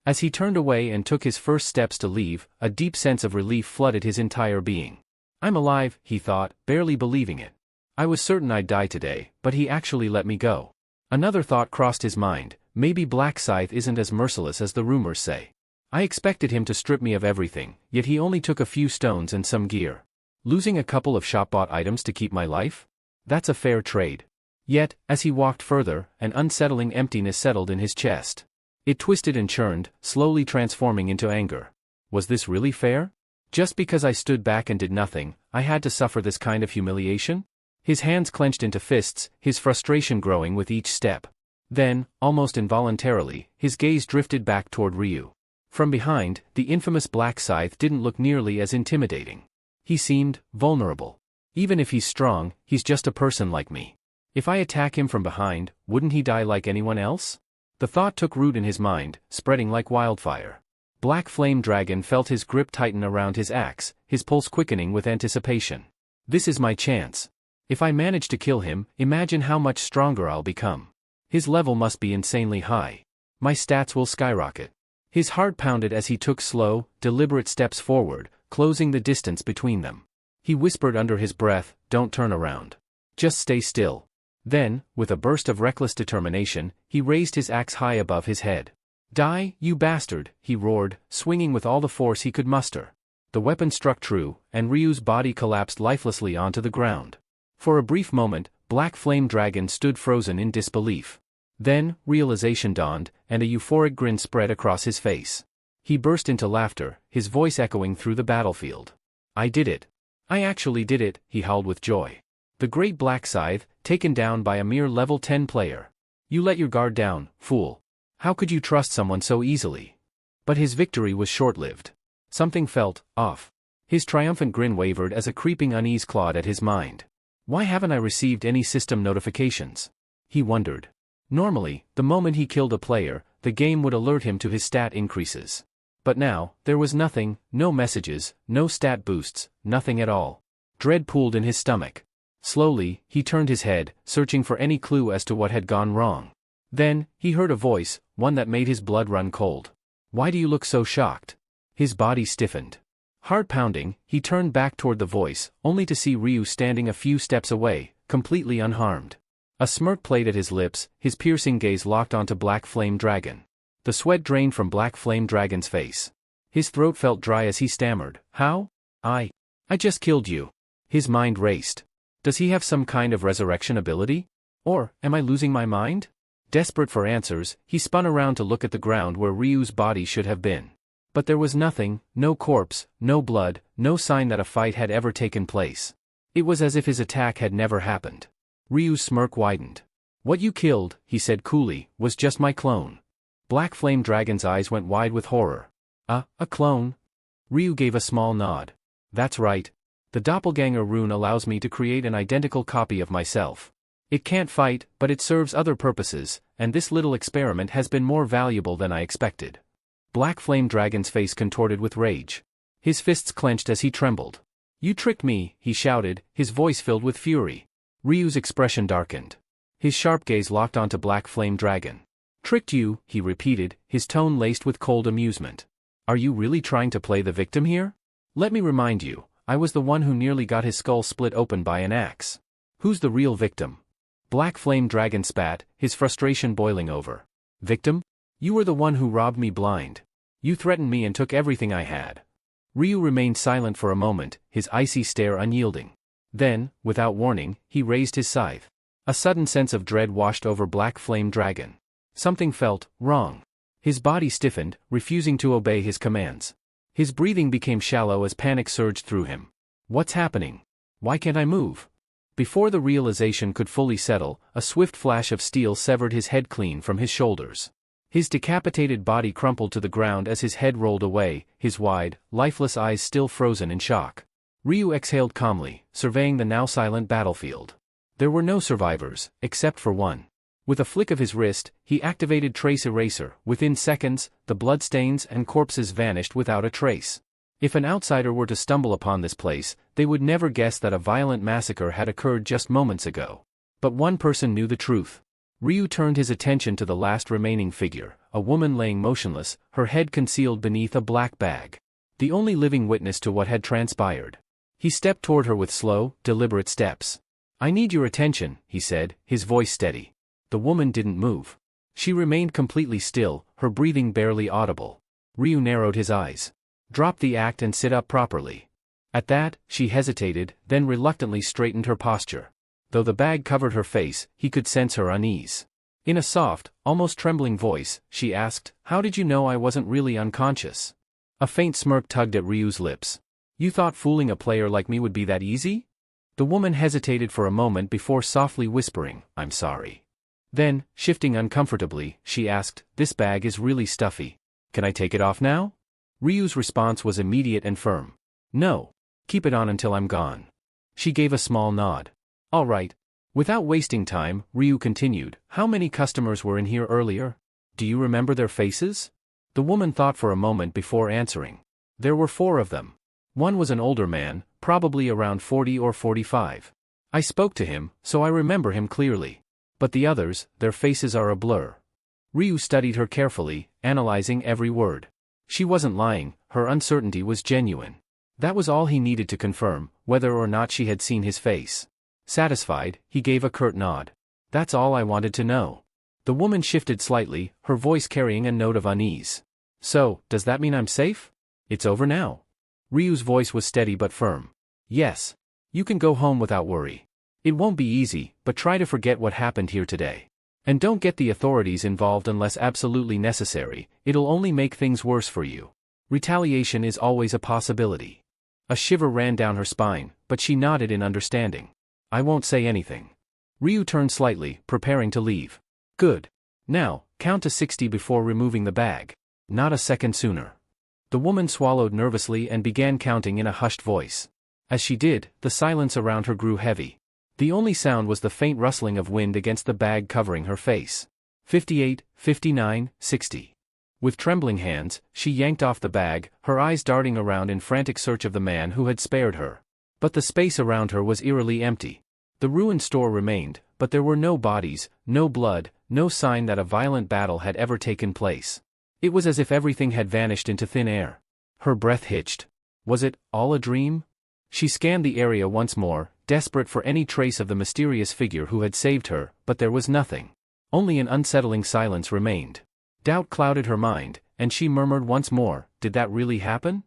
As he turned away and took his first steps to leave, a deep sense of relief flooded his entire being. "I'm alive," he thought, barely believing it. "I was certain I'd die today, but he actually let me go." Another thought crossed his mind, maybe Black Scythe isn't as merciless as the rumors say. I expected him to strip me of everything, yet he only took a few stones and some gear. Losing a couple of shop-bought items to keep my life? That's a fair trade. Yet, as he walked further, an unsettling emptiness settled in his chest. It twisted and churned, slowly transforming into anger. Was this really fair? Just because I stood back and did nothing, I had to suffer this kind of humiliation? His hands clenched into fists, his frustration growing with each step. Then, almost involuntarily, his gaze drifted back toward Ryu. From behind, the infamous Black Scythe didn't look nearly as intimidating. He seemed vulnerable. Even if he's strong, he's just a person like me. If I attack him from behind, wouldn't he die like anyone else? The thought took root in his mind, spreading like wildfire. Black Flame Dragon felt his grip tighten around his axe, his pulse quickening with anticipation. This is my chance. If I manage to kill him, imagine how much stronger I'll become. His level must be insanely high. My stats will skyrocket. His heart pounded as he took slow, deliberate steps forward, closing the distance between them. He whispered under his breath, "Don't turn around. Just stay still." Then, with a burst of reckless determination, he raised his axe high above his head. "Die, you bastard," he roared, swinging with all the force he could muster. The weapon struck true, and Ryu's body collapsed lifelessly onto the ground. For a brief moment, Black Flame Dragon stood frozen in disbelief. Then, realization dawned, and a euphoric grin spread across his face. He burst into laughter, his voice echoing through the battlefield. "I did it. I actually did it," he howled with joy. "The great Black Scythe, taken down by a mere level 10 player. You let your guard down, fool. How could you trust someone so easily?" But his victory was short-lived. Something felt off. His triumphant grin wavered as a creeping unease clawed at his mind. Why haven't I received any system notifications? He wondered. Normally, the moment he killed a player, the game would alert him to his stat increases. But now, there was nothing, no messages, no stat boosts, nothing at all. Dread pooled in his stomach. Slowly, he turned his head, searching for any clue as to what had gone wrong. Then, he heard a voice, one that made his blood run cold. "Why do you look so shocked?" His body stiffened. Heart pounding, he turned back toward the voice, only to see Ryu standing a few steps away, completely unharmed. A smirk played at his lips, his piercing gaze locked onto Black Flame Dragon. The sweat drained from Black Flame Dragon's face. His throat felt dry as he stammered, "How? I just killed you." His mind raced. Does he have some kind of resurrection ability? Or, am I losing my mind? Desperate for answers, he spun around to look at the ground where Ryu's body should have been. But there was nothing, no corpse, no blood, no sign that a fight had ever taken place. It was as if his attack had never happened. Ryu's smirk widened. "What you killed," he said coolly, "was just my clone." Black Flame Dragon's eyes went wide with horror. A clone? Ryu gave a small nod. That's right. The doppelganger rune allows me to create an identical copy of myself. It can't fight, but it serves other purposes, and this little experiment has been more valuable than I expected. Black Flame Dragon's face contorted with rage. His fists clenched as he trembled. You tricked me, he shouted, his voice filled with fury. Ryu's expression darkened. His sharp gaze locked onto Black Flame Dragon. Tricked you, he repeated, his tone laced with cold amusement. Are you really trying to play the victim here? Let me remind you, I was the one who nearly got his skull split open by an axe. Who's the real victim? Black Flame Dragon spat, his frustration boiling over. Victim? You were the one who robbed me blind. You threatened me and took everything I had. Ryu remained silent for a moment, his icy stare unyielding. Then, without warning, he raised his scythe. A sudden sense of dread washed over Black Flame Dragon. Something felt wrong. His body stiffened, refusing to obey his commands. His breathing became shallow as panic surged through him. What's happening? Why can't I move? Before the realization could fully settle, a swift flash of steel severed his head clean from his shoulders. His decapitated body crumpled to the ground as his head rolled away, his wide, lifeless eyes still frozen in shock. Ryu exhaled calmly, surveying the now silent battlefield. There were no survivors, except for one. With a flick of his wrist, he activated Trace Eraser. Within seconds, the bloodstains and corpses vanished without a trace. If an outsider were to stumble upon this place, they would never guess that a violent massacre had occurred just moments ago. But one person knew the truth. Ryu turned his attention to the last remaining figure, a woman laying motionless, her head concealed beneath a black bag. The only living witness to what had transpired. He stepped toward her with slow, deliberate steps. I need your attention, he said, his voice steady. The woman didn't move. She remained completely still, her breathing barely audible. Ryu narrowed his eyes. Drop the act and sit up properly. At that, she hesitated, then reluctantly straightened her posture. Though the bag covered her face, he could sense her unease. In a soft, almost trembling voice, she asked, How did you know I wasn't really unconscious? A faint smirk tugged at Ryu's lips. You thought fooling a player like me would be that easy? The woman hesitated for a moment before softly whispering, I'm sorry. Then, shifting uncomfortably, she asked, This bag is really stuffy. Can I take it off now? Ryu's response was immediate and firm. No. Keep it on until I'm gone. She gave a small nod. All right. Without wasting time, Ryu continued, How many customers were in here earlier? Do you remember their faces? The woman thought for a moment before answering. There were 4 of them. One was an older man, probably around 40 or 45. I spoke to him, so I remember him clearly. But the others, their faces are a blur. Ryu studied her carefully, analyzing every word. She wasn't lying, her uncertainty was genuine. That was all he needed to confirm, whether or not she had seen his face. Satisfied, he gave a curt nod. That's all I wanted to know. The woman shifted slightly, her voice carrying a note of unease. So, does that mean I'm safe? It's over now. Ryu's voice was steady but firm. Yes. You can go home without worry. It won't be easy, but try to forget what happened here today. And don't get the authorities involved unless absolutely necessary, it'll only make things worse for you. Retaliation is always a possibility. A shiver ran down her spine, but she nodded in understanding. I won't say anything. Ryu turned slightly, preparing to leave. Good. Now, count to 60 before removing the bag. Not a second sooner. The woman swallowed nervously and began counting in a hushed voice. As she did, the silence around her grew heavy. The only sound was the faint rustling of wind against the bag covering her face. 58, 59, 60. With trembling hands, she yanked off the bag, her eyes darting around in frantic search of the man who had spared her. But the space around her was eerily empty. The ruined store remained, but there were no bodies, no blood, no sign that a violent battle had ever taken place. It was as if everything had vanished into thin air. Her breath hitched. Was it all a dream? She scanned the area once more, desperate for any trace of the mysterious figure who had saved her, but there was nothing. Only an unsettling silence remained. Doubt clouded her mind, and she murmured once more, did that really happen?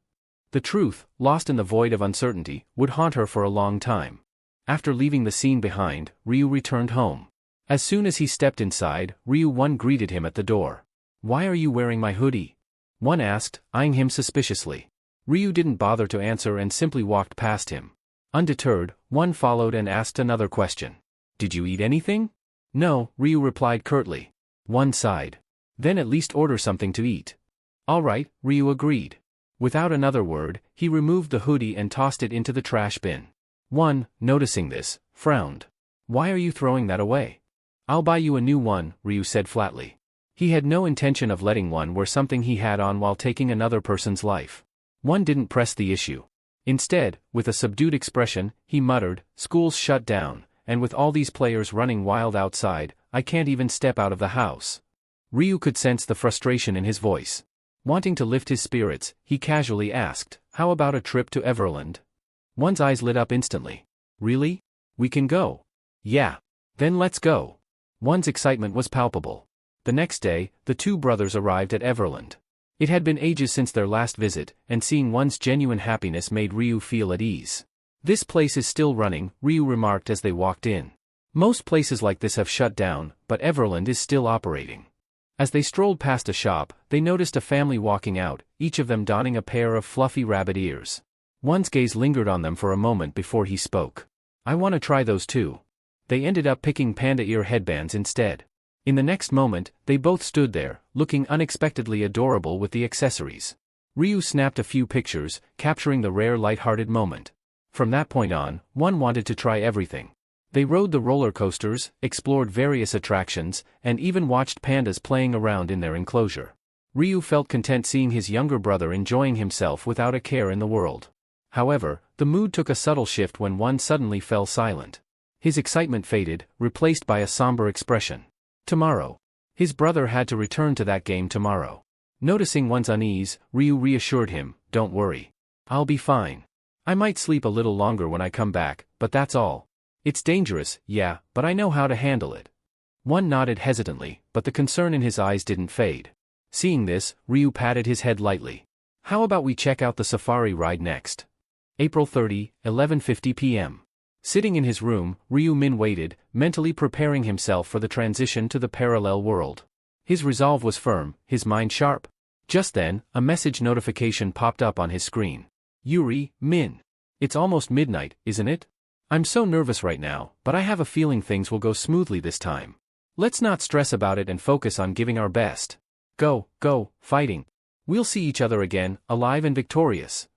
The truth, lost in the void of uncertainty, would haunt her for a long time. After leaving the scene behind, Ryu returned home. As soon as he stepped inside, Ryu-1 greeted him at the door. Why are you wearing my hoodie? One asked, eyeing him suspiciously. Ryu didn't bother to answer and simply walked past him. Undeterred, one followed and asked another question. Did you eat anything? No, Ryu replied curtly. One sighed. Then at least order something to eat. All right, Ryu agreed. Without another word, he removed the hoodie and tossed it into the trash bin. One, noticing this, frowned. Why are you throwing that away? I'll buy you a new one, Ryu said flatly. He had no intention of letting one wear something he had on while taking another person's life. One didn't press the issue. Instead, with a subdued expression, he muttered, "School's shut down, and with all these players running wild outside, I can't even step out of the house." Ryu could sense the frustration in his voice. Wanting to lift his spirits, he casually asked, "How about a trip to Everland?" One's eyes lit up instantly. "Really? We can go?" "Yeah. Then let's go." One's excitement was palpable. The next day, the two brothers arrived at Everland. It had been ages since their last visit, and seeing one's genuine happiness made Ryu feel at ease. "This place is still running," Ryu remarked as they walked in. "Most places like this have shut down, but Everland is still operating." As they strolled past a shop, they noticed a family walking out, each of them donning a pair of fluffy rabbit ears. One's gaze lingered on them for a moment before he spoke. "I want to try those too." They ended up picking panda ear headbands instead. In the next moment, they both stood there, looking unexpectedly adorable with the accessories. Ryu snapped a few pictures, capturing the rare light-hearted moment. From that point on, one wanted to try everything. They rode the roller coasters, explored various attractions, and even watched pandas playing around in their enclosure. Ryu felt content seeing his younger brother enjoying himself without a care in the world. However, the mood took a subtle shift when one suddenly fell silent. His excitement faded, replaced by a somber expression. Tomorrow. His brother had to return to that game tomorrow. Noticing one's unease, Ryu reassured him, "Don't worry. I'll be fine. I might sleep a little longer when I come back, but that's all. It's dangerous, yeah, but I know how to handle it." One nodded hesitantly, but the concern in his eyes didn't fade. Seeing this, Ryu patted his head lightly. "How about we check out the safari ride next?" April 30, 11:50 p.m. Sitting in his room, Ryu Min waited, mentally preparing himself for the transition to the parallel world. His resolve was firm, his mind sharp. Just then, a message notification popped up on his screen. "Yuri, Min. It's almost midnight, isn't it? I'm so nervous right now, but I have a feeling things will go smoothly this time. Let's not stress about it and focus on giving our best. Go, fighting. We'll see each other again, alive and victorious."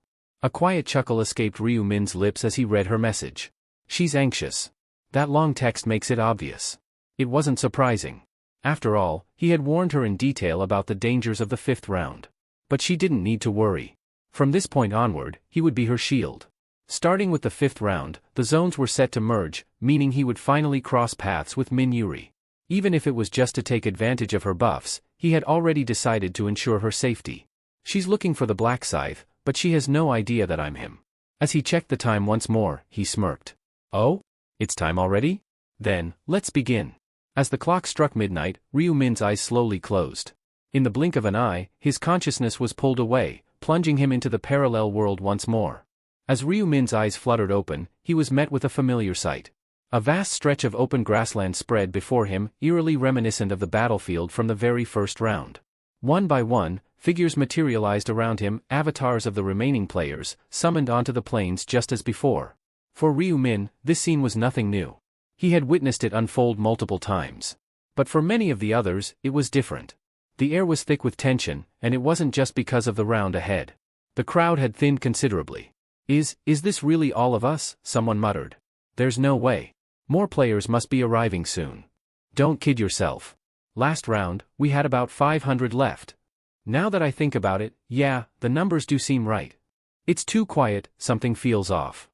A quiet chuckle escaped Ryu Min's lips as he read her message. She's anxious. That long text makes it obvious. It wasn't surprising. After all, he had warned her in detail about the dangers of the 5th round. But she didn't need to worry. From this point onward, he would be her shield. Starting with the 5th round, the zones were set to merge, meaning he would finally cross paths with Min Yuri. Even if it was just to take advantage of her buffs, he had already decided to ensure her safety. "She's looking for the black scythe, but she has no idea that I'm him." As he checked the time once more, he smirked. "Oh? It's time already? Then, let's begin." As the clock struck midnight, Ryu Min's eyes slowly closed. In the blink of an eye, his consciousness was pulled away, plunging him into the parallel world once more. As Ryu Min's eyes fluttered open, he was met with a familiar sight. A vast stretch of open grassland spread before him, eerily reminiscent of the battlefield from the very first round. One by one, figures materialized around him, avatars of the remaining players, summoned onto the plains just as before. For Ryu Min, this scene was nothing new. He had witnessed it unfold multiple times. But for many of the others, it was different. The air was thick with tension, and it wasn't just because of the round ahead. The crowd had thinned considerably. Is this really all of us?" someone muttered. "There's no way. More players must be arriving soon." "Don't kid yourself. Last round, we had about 500 left. Now that I think about it, yeah, the numbers do seem right. It's too quiet, something feels off."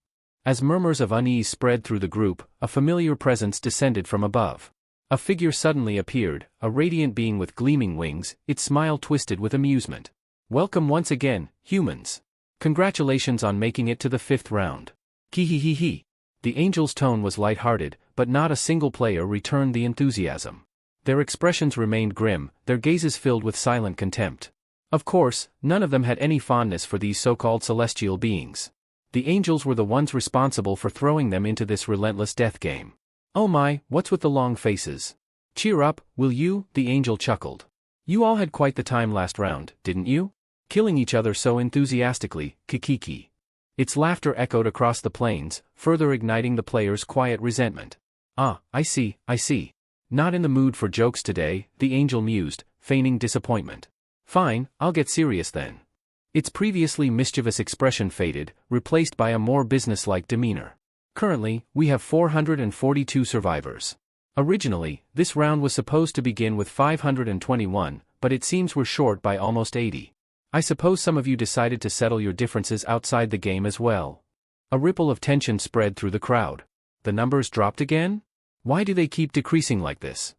As murmurs of unease spread through the group, a familiar presence descended from above. A figure suddenly appeared, a radiant being with gleaming wings, its smile twisted with amusement. "Welcome once again, humans. Congratulations on making it to the 5th round. Kihihihi." The angel's tone was light-hearted, but not a single player returned the enthusiasm. Their expressions remained grim, their gazes filled with silent contempt. Of course, none of them had any fondness for these so-called celestial beings. The angels were the ones responsible for throwing them into this relentless death game. "Oh my, what's with the long faces? Cheer up, will you?" the angel chuckled. "You all had quite the time last round, didn't you? Killing each other so enthusiastically, kikiki." Its laughter echoed across the plains, further igniting the players' quiet resentment. "Ah, I see. Not in the mood for jokes today," the angel mused, feigning disappointment. Fine, I'll get serious then. Its previously mischievous expression faded, replaced by a more businesslike demeanor. Currently, we have 442 survivors. Originally, this round was supposed to begin with 521, but it seems we're short by almost 80. I suppose some of you decided to settle your differences outside the game as well. A ripple of tension spread through the crowd. The numbers dropped again? Why do they keep decreasing like this?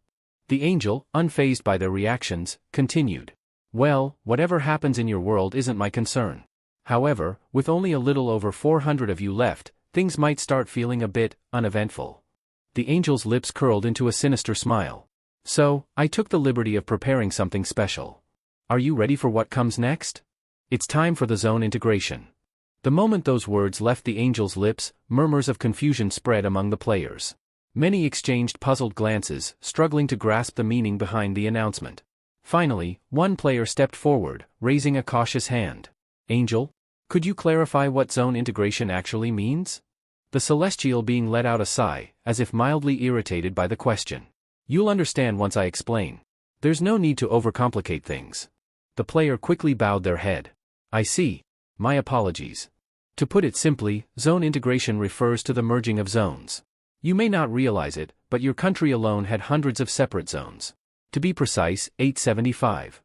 The angel, unfazed by their reactions, continued. Well, whatever happens in your world isn't my concern. However, with only a little over 400 of you left, things might start feeling a bit uneventful. The angel's lips curled into a sinister smile. So, I took the liberty of preparing something special. Are you ready for what comes next? It's time for the zone integration. The moment those words left the angel's lips, murmurs of confusion spread among the players. Many exchanged puzzled glances, struggling to grasp the meaning behind the announcement. Finally, one player stepped forward, raising a cautious hand. Angel, could you clarify what zone integration actually means? The celestial being let out a sigh, as if mildly irritated by the question. You'll understand once I explain. There's no need to overcomplicate things. The player quickly bowed their head. I see. My apologies. To put it simply, zone integration refers to the merging of zones. You may not realize it, but your country alone had hundreds of separate zones. To be precise, 875.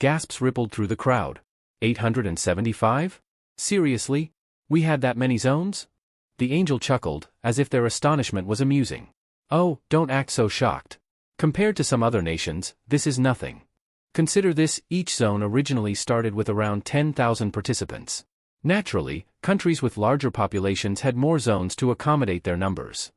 Gasps rippled through the crowd. 875? Seriously? We had that many zones? The angel chuckled, as if their astonishment was amusing. Oh, don't act so shocked. Compared to some other nations, this is nothing. Consider this, each zone originally started with around 10,000 participants. Naturally, countries with larger populations had more zones to accommodate their numbers.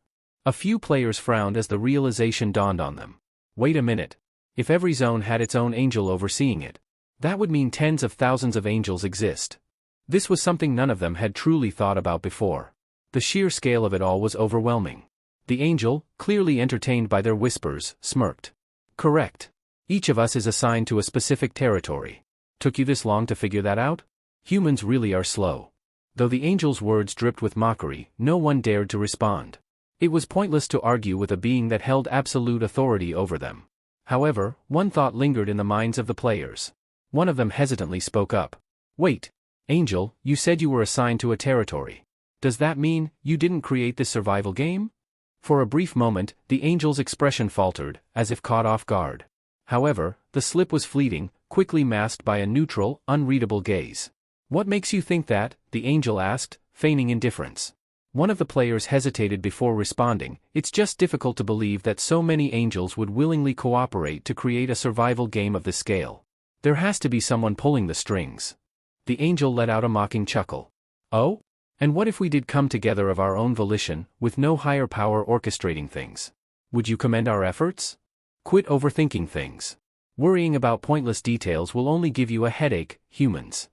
A few players frowned as the realization dawned on them. Wait a minute. If every zone had its own angel overseeing it, that would mean tens of thousands of angels exist. This was something none of them had truly thought about before. The sheer scale of it all was overwhelming. The angel, clearly entertained by their whispers, smirked. Correct. Each of us is assigned to a specific territory. Took you this long to figure that out? Humans really are slow. Though the angel's words dripped with mockery, no one dared to respond. It was pointless to argue with a being that held absolute authority over them. However, one thought lingered in the minds of the players. One of them hesitantly spoke up. Wait, Angel, you said you were assigned to a territory. Does that mean you didn't create this survival game? For a brief moment, the angel's expression faltered, as if caught off guard. However, the slip was fleeting, quickly masked by a neutral, unreadable gaze. What makes you think that? The angel asked, feigning indifference. One of the players hesitated before responding. It's just difficult to believe that so many angels would willingly cooperate to create a survival game of this scale. There has to be someone pulling the strings. The angel let out a mocking chuckle. Oh? And what if we did come together of our own volition, with no higher power orchestrating things? Would you commend our efforts? Quit overthinking things. Worrying about pointless details will only give you a headache, humans.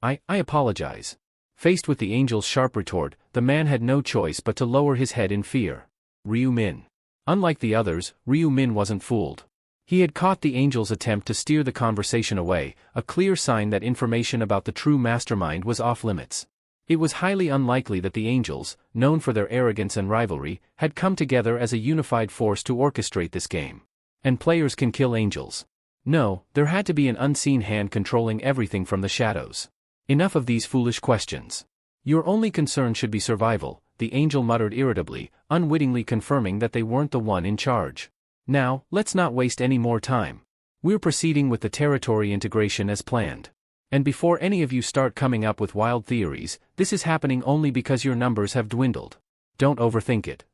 I apologize. Faced with the angel's sharp retort, the man had no choice but to lower his head in fear. Ryu Min. Unlike the others, Ryu Min wasn't fooled. He had caught the angel's attempt to steer the conversation away, a clear sign that information about the true mastermind was off limits. It was highly unlikely that the angels, known for their arrogance and rivalry, had come together as a unified force to orchestrate this game. And players can kill angels. No, there had to be an unseen hand controlling everything from the shadows. Enough of these foolish questions. Your only concern should be survival, the angel muttered irritably, unwittingly confirming that they weren't the one in charge. Now, let's not waste any more time. We're proceeding with the territory integration as planned. And before any of you start coming up with wild theories, this is happening only because your numbers have dwindled. Don't overthink it.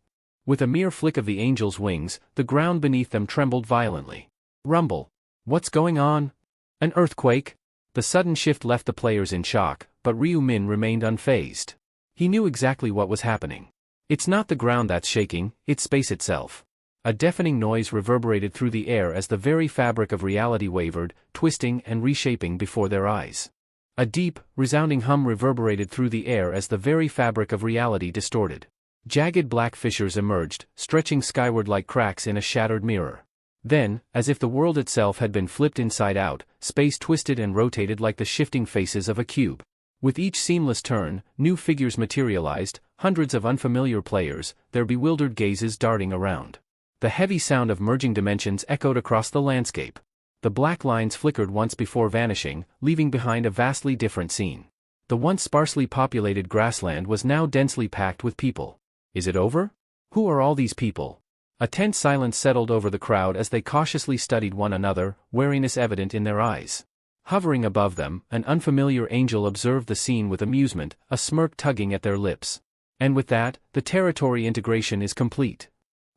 With a mere flick of the angel's wings, the ground beneath them trembled violently. Rumble. What's going on? An earthquake? The sudden shift left the players in shock, but Ryu Min remained unfazed. He knew exactly what was happening. It's not the ground that's shaking, it's space itself. A deafening noise reverberated through the air as the very fabric of reality wavered, twisting and reshaping before their eyes. A deep, resounding hum reverberated through the air as the very fabric of reality distorted. Jagged black fissures emerged, stretching skyward like cracks in a shattered mirror. Then, as if the world itself had been flipped inside out, space twisted and rotated like the shifting faces of a cube. With each seamless turn, new figures materialized, hundreds of unfamiliar players, their bewildered gazes darting around. The heavy sound of merging dimensions echoed across the landscape. The black lines flickered once before vanishing, leaving behind a vastly different scene. The once sparsely populated grassland was now densely packed with people. Is it over? Who are all these people? A tense silence settled over the crowd as they cautiously studied one another, wariness evident in their eyes. Hovering above them, an unfamiliar angel observed the scene with amusement, a smirk tugging at their lips. And with that, the territory integration is complete.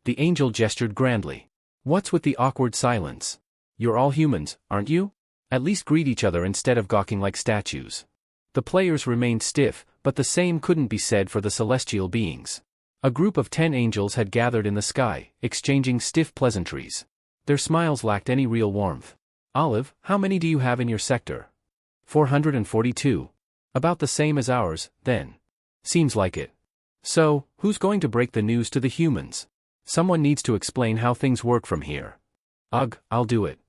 The angel gestured grandly. What's with the awkward silence? You're all humans, aren't you? At least greet each other instead of gawking like statues. The players remained stiff, but the same couldn't be said for the celestial beings. A group of 10 angels had gathered in the sky, exchanging stiff pleasantries. Their smiles lacked any real warmth. Olive, how many do you have in your sector? 442. About the same as ours, then. Seems like it. So, who's going to break the news to the humans? Someone needs to explain how things work from here. Ugh, I'll do it.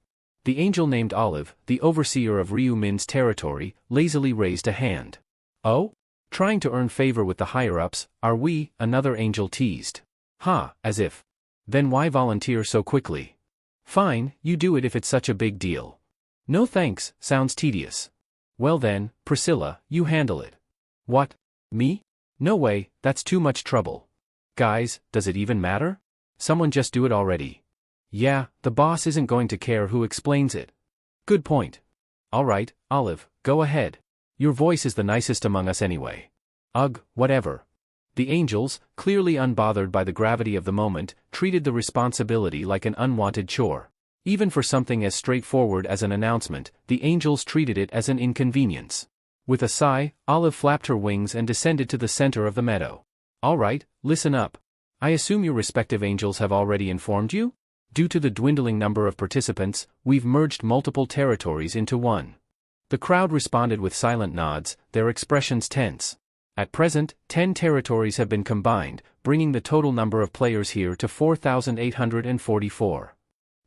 The angel named Olive, the overseer of Ryu Min's territory, lazily raised a hand. Oh? Trying to earn favor with the higher-ups, are we? Another angel teased. Ha, as if. Then why volunteer so quickly? Fine, you do it if it's such a big deal. No thanks, sounds tedious. Well then, Priscilla, you handle it. What? Me? No way, that's too much trouble. Guys, does it even matter? Someone just do it already. Yeah, the boss isn't going to care who explains it. Good point. Alright, Olive, go ahead. Your voice is the nicest among us anyway. Ugh, whatever. The angels, clearly unbothered by the gravity of the moment, treated the responsibility like an unwanted chore. Even for something as straightforward as an announcement, the angels treated it as an inconvenience. With a sigh, Olive flapped her wings and descended to the center of the meadow. Alright, listen up. I assume your respective angels have already informed you? Due to the dwindling number of participants, we've merged multiple territories into one. The crowd responded with silent nods, their expressions tense. At present, 10 territories have been combined, bringing the total number of players here to 4,844.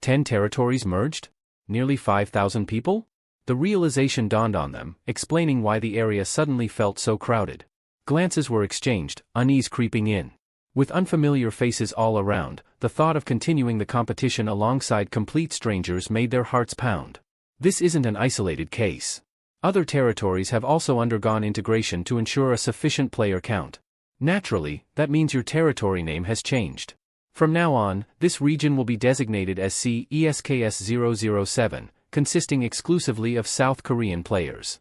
10 territories merged? Nearly 5,000 people? The realization dawned on them, explaining why the area suddenly felt so crowded. Glances were exchanged, unease creeping in. With unfamiliar faces all around, the thought of continuing the competition alongside complete strangers made their hearts pound. This isn't an isolated case. Other territories have also undergone integration to ensure a sufficient player count. Naturally, that means your territory name has changed. From now on, this region will be designated as CESKS007, consisting exclusively of South Korean players.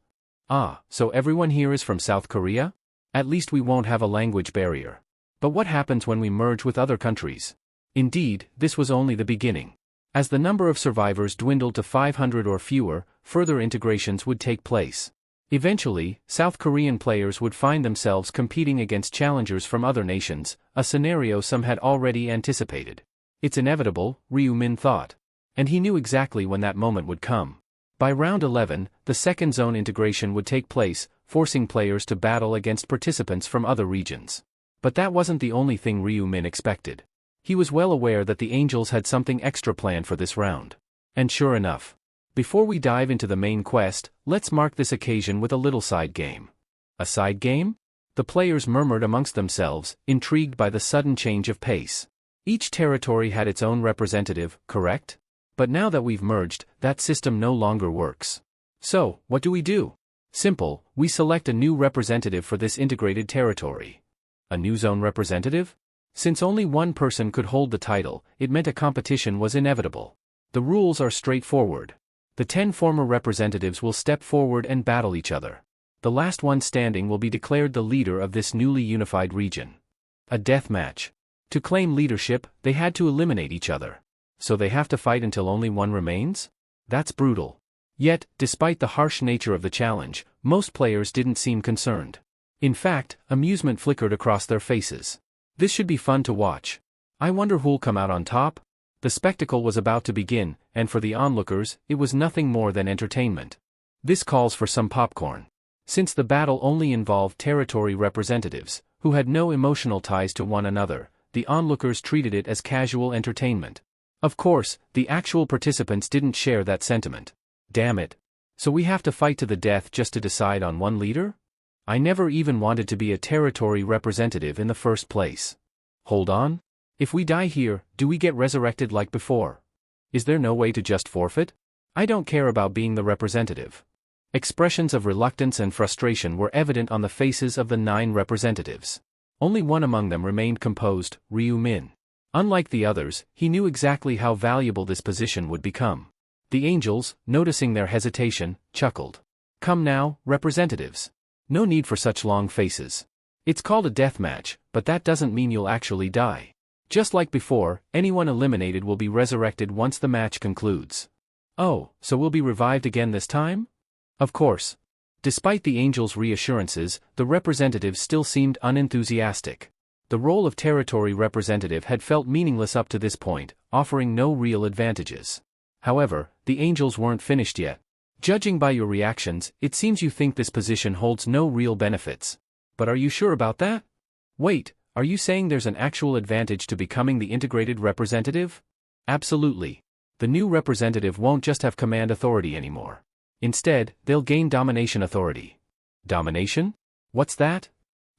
Ah, so everyone here is from South Korea? At least we won't have a language barrier. But what happens when we merge with other countries? Indeed, this was only the beginning. As the number of survivors dwindled to 500 or fewer, further integrations would take place. Eventually, South Korean players would find themselves competing against challengers from other nations, a scenario some had already anticipated. It's inevitable, Ryu Min thought. And he knew exactly when that moment would come. By round 11, the second zone integration would take place, forcing players to battle against participants from other regions. But that wasn't the only thing Ryu Min expected. He was well aware that the angels had something extra planned for this round. And sure enough. Before we dive into the main quest, let's mark this occasion with a little side game. A side game? The players murmured amongst themselves, intrigued by the sudden change of pace. Each territory had its own representative, correct? But now that we've merged, that system no longer works. So, what do? Simple, we select a new representative for this integrated territory. A new zone representative? Since only one person could hold the title, it meant a competition was inevitable. The rules are straightforward. The 10 former representatives will step forward and battle each other. The last one standing will be declared the leader of this newly unified region. A death match. To claim leadership, they had to eliminate each other. So they have to fight until only one remains? That's brutal. Yet, despite the harsh nature of the challenge, most players didn't seem concerned. In fact, amusement flickered across their faces. This should be fun to watch. I wonder who'll come out on top? The spectacle was about to begin, and for the onlookers, it was nothing more than entertainment. This calls for some popcorn. Since the battle only involved territory representatives, who had no emotional ties to one another, the onlookers treated it as casual entertainment. Of course, the actual participants didn't share that sentiment. Damn it. So we have to fight to the death just to decide on one leader? I never even wanted to be a territory representative in the first place. Hold on? If we die here, do we get resurrected like before? Is there no way to just forfeit? I don't care about being the representative. Expressions of reluctance and frustration were evident on the faces of the 9 representatives. Only one among them remained composed, Ryu Min. Unlike the others, he knew exactly how valuable this position would become. The angels, noticing their hesitation, chuckled. Come now, representatives. No need for such long faces. It's called a death match, but that doesn't mean you'll actually die. Just like before, anyone eliminated will be resurrected once the match concludes. Oh, so we'll be revived again this time? Of course. Despite the angels' reassurances, the representatives still seemed unenthusiastic. The role of territory representative had felt meaningless up to this point, offering no real advantages. However, the angels weren't finished yet. Judging by your reactions, it seems you think this position holds no real benefits. But are you sure about that? Wait, are you saying there's an actual advantage to becoming the integrated representative? Absolutely. The new representative won't just have command authority anymore. Instead, they'll gain domination authority. Domination? What's that?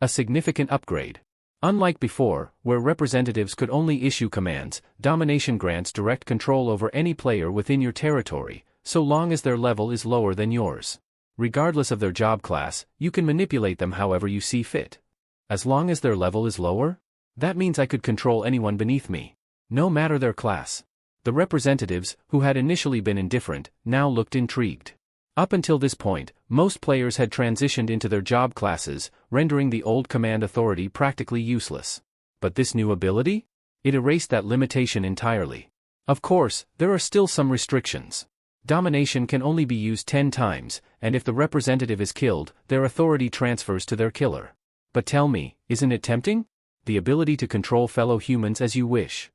A significant upgrade. Unlike before, where representatives could only issue commands, domination grants direct control over any player within your territory, so long as their level is lower than yours. Regardless of their job class, you can manipulate them however you see fit. As long as their level is lower? That means I could control anyone beneath me. No matter their class. The representatives, who had initially been indifferent, now looked intrigued. Up until this point, most players had transitioned into their job classes, rendering the old command authority practically useless. But this new ability? It erased that limitation entirely. Of course, there are still some restrictions. Domination can only be used 10 times, and if the representative is killed, their authority transfers to their killer. But tell me, isn't it tempting? The ability to control fellow humans as you wish.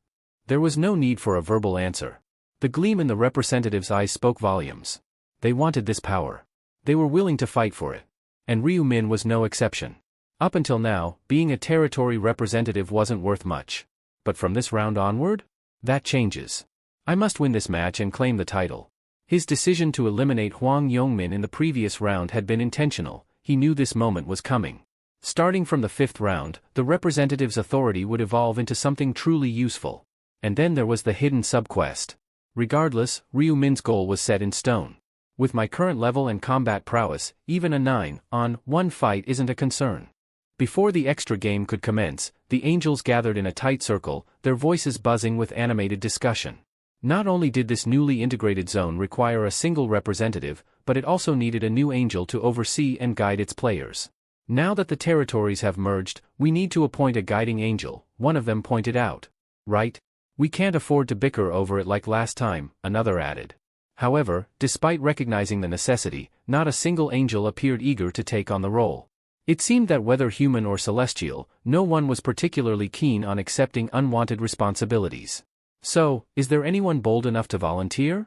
There was no need for a verbal answer. The gleam in the representative's eyes spoke volumes. They wanted this power. They were willing to fight for it. And Ryu Min was no exception. Up until now, being a territory representative wasn't worth much. But from this round onward? That changes. I must win this match and claim the title. His decision to eliminate Hwang Yongmin in the previous round had been intentional. He knew this moment was coming. Starting from the 5th round, the representative's authority would evolve into something truly useful. And then there was the hidden subquest. Regardless, Ryu Min's goal was set in stone. With my current level and combat prowess, even a 9-on-1 fight isn't a concern. Before the extra game could commence, the angels gathered in a tight circle, their voices buzzing with animated discussion. Not only did this newly integrated zone require a single representative, but it also needed a new angel to oversee and guide its players. Now that the territories have merged, we need to appoint a guiding angel, one of them pointed out. Right? We can't afford to bicker over it like last time, another added. However, despite recognizing the necessity, not a single angel appeared eager to take on the role. It seemed that whether human or celestial, no one was particularly keen on accepting unwanted responsibilities. So, is there anyone bold enough to volunteer?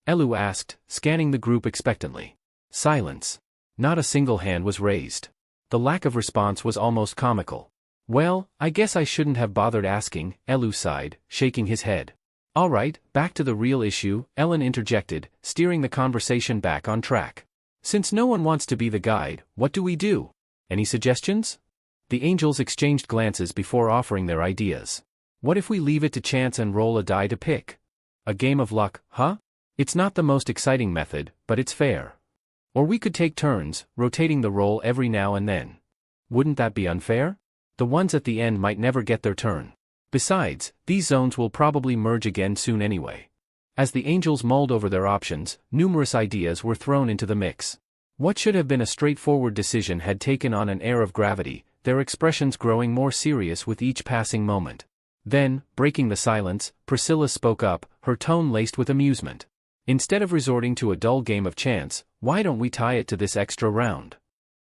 Elu asked, scanning the group expectantly. Silence. Not a single hand was raised. The lack of response was almost comical. Well, I guess I shouldn't have bothered asking, Elu sighed, shaking his head. All right, back to the real issue, Ellen interjected, steering the conversation back on track. Since no one wants to be the guide, what do we do? Any suggestions? The angels exchanged glances before offering their ideas. What if we leave it to chance and roll a die to pick? A game of luck, huh? It's not the most exciting method, but it's fair. Or we could take turns, rotating the role every now and then. Wouldn't that be unfair? The ones at the end might never get their turn. Besides, these zones will probably merge again soon anyway. As the angels mulled over their options, numerous ideas were thrown into the mix. What should have been a straightforward decision had taken on an air of gravity, their expressions growing more serious with each passing moment. Then, breaking the silence, Priscilla spoke up, her tone laced with amusement. Instead of resorting to a dull game of chance, why don't we tie it to this extra round?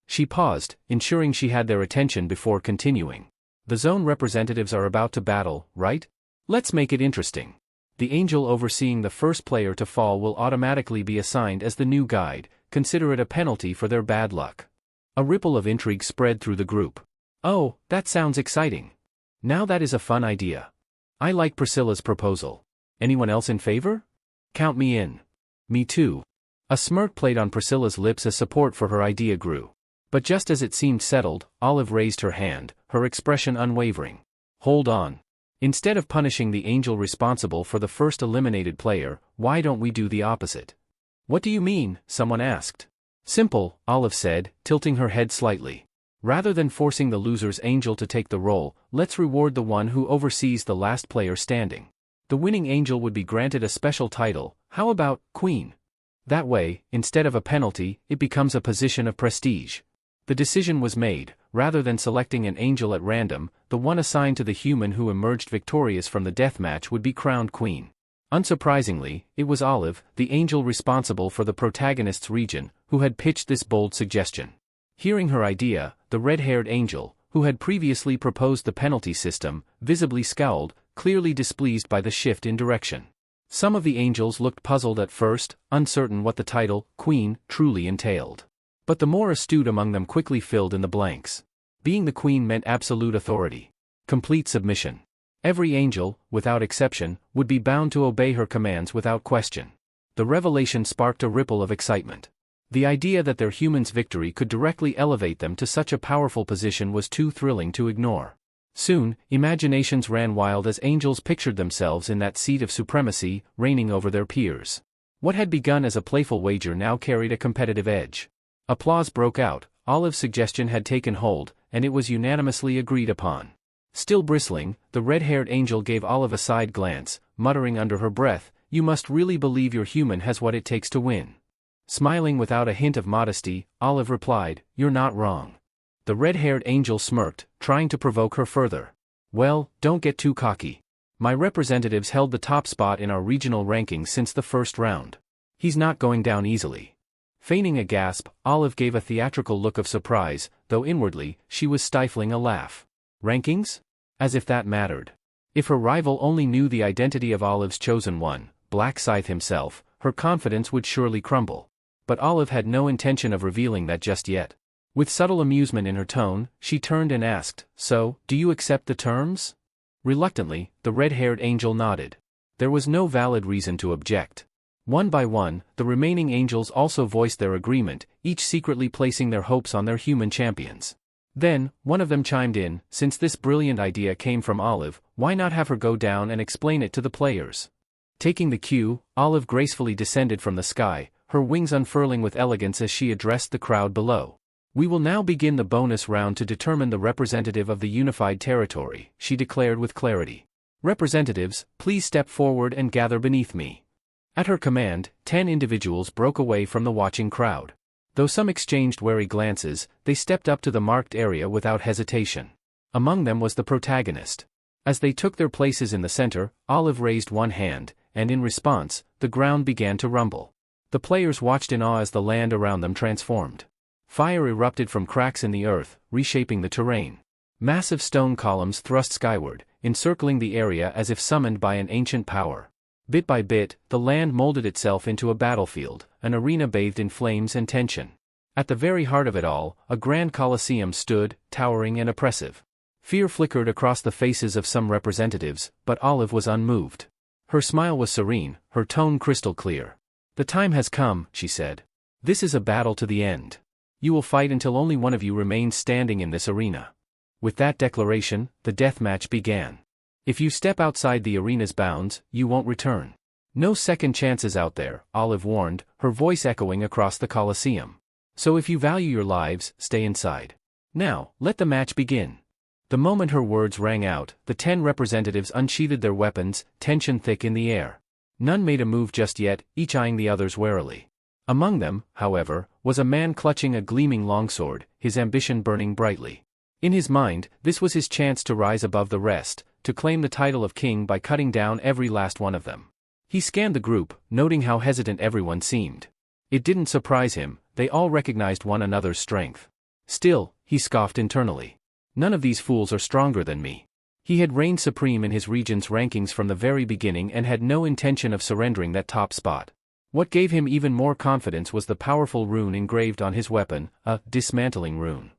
She paused, ensuring she had their attention before continuing. The zone representatives are about to battle, right? Let's make it interesting. The angel overseeing the first player to fall will automatically be assigned as the new guide, consider it a penalty for their bad luck. A ripple of intrigue spread through the group. Oh, that sounds exciting. Now that is a fun idea. I like Priscilla's proposal. Anyone else in favor? Count me in. Me too. A smirk played on Priscilla's lips as support for her idea grew. But just as it seemed settled, Olive raised her hand, her expression unwavering. Hold on. Instead of punishing the angel responsible for the first eliminated player, why don't we do the opposite? What do you mean? Someone asked. Simple, Olive said, tilting her head slightly. Rather than forcing the loser's angel to take the role, let's reward the one who oversees the last player standing. The winning angel would be granted a special title. How about Queen? That way, instead of a penalty, it becomes a position of prestige. The decision was made. Rather than selecting an angel at random, the one assigned to the human who emerged victorious from the deathmatch would be crowned queen. Unsurprisingly, it was Olive, the angel responsible for the protagonist's region, who had pitched this bold suggestion. Hearing her idea, the red-haired angel, who had previously proposed the penalty system, visibly scowled, clearly displeased by the shift in direction. Some of the angels looked puzzled at first, uncertain what the title, Queen, truly entailed. But the more astute among them quickly filled in the blanks. Being the queen meant absolute authority. Complete submission. Every angel, without exception, would be bound to obey her commands without question. The revelation sparked a ripple of excitement. The idea that their human's victory could directly elevate them to such a powerful position was too thrilling to ignore. Soon, imaginations ran wild as angels pictured themselves in that seat of supremacy, reigning over their peers. What had begun as a playful wager now carried a competitive edge. Applause broke out. Olive's suggestion had taken hold, and it was unanimously agreed upon. Still bristling, the red-haired angel gave Olive a side glance, muttering under her breath, "You must really believe your human has what it takes to win." Smiling without a hint of modesty, Olive replied, "You're not wrong." The red-haired angel smirked, trying to provoke her further. "Well, don't get too cocky. My representatives held the top spot in our regional rankings since the first round. He's not going down easily." Feigning a gasp, Olive gave a theatrical look of surprise, though inwardly, she was stifling a laugh. Rankings? As if that mattered. If her rival only knew the identity of Olive's chosen one, Black Scythe himself, her confidence would surely crumble. But Olive had no intention of revealing that just yet. With subtle amusement in her tone, she turned and asked, "So, do you accept the terms?" Reluctantly, the red-haired angel nodded. There was no valid reason to object. One by one, the remaining angels also voiced their agreement, each secretly placing their hopes on their human champions. Then, one of them chimed in, "Since this brilliant idea came from Olive, why not have her go down and explain it to the players?" Taking the cue, Olive gracefully descended from the sky, her wings unfurling with elegance as she addressed the crowd below. "We will now begin the bonus round to determine the representative of the unified territory," she declared with clarity. "Representatives, please step forward and gather beneath me." At her command, 10 individuals broke away from the watching crowd. Though some exchanged wary glances, they stepped up to the marked area without hesitation. Among them was the protagonist. As they took their places in the center, Olive raised one hand, and in response, the ground began to rumble. The players watched in awe as the land around them transformed. Fire erupted from cracks in the earth, reshaping the terrain. Massive stone columns thrust skyward, encircling the area as if summoned by an ancient power. Bit by bit, the land molded itself into a battlefield, an arena bathed in flames and tension. At the very heart of it all, a grand coliseum stood, towering and oppressive. Fear flickered across the faces of some representatives, but Olive was unmoved. Her smile was serene, her tone crystal clear. "The time has come," she said. "This is a battle to the end. You will fight until only one of you remains standing in this arena." With that declaration, the deathmatch began. If you step outside the arena's bounds, you won't return. No second chances out there, Olive warned, her voice echoing across the Colosseum. So if you value your lives, stay inside. Now, let the match begin. The moment her words rang out, the 10 representatives unsheathed their weapons, tension thick in the air. None made a move just yet, each eyeing the others warily. Among them, however, was a man clutching a gleaming longsword, his ambition burning brightly. In his mind, this was his chance to rise above the rest, to claim the title of king by cutting down every last one of them. He scanned the group, noting how hesitant everyone seemed. It didn't surprise him, they all recognized one another's strength. Still, he scoffed internally. None of these fools are stronger than me. He had reigned supreme in his region's rankings from the very beginning and had no intention of surrendering that top spot. What gave him even more confidence was the powerful rune engraved on his weapon, a dismantling rune.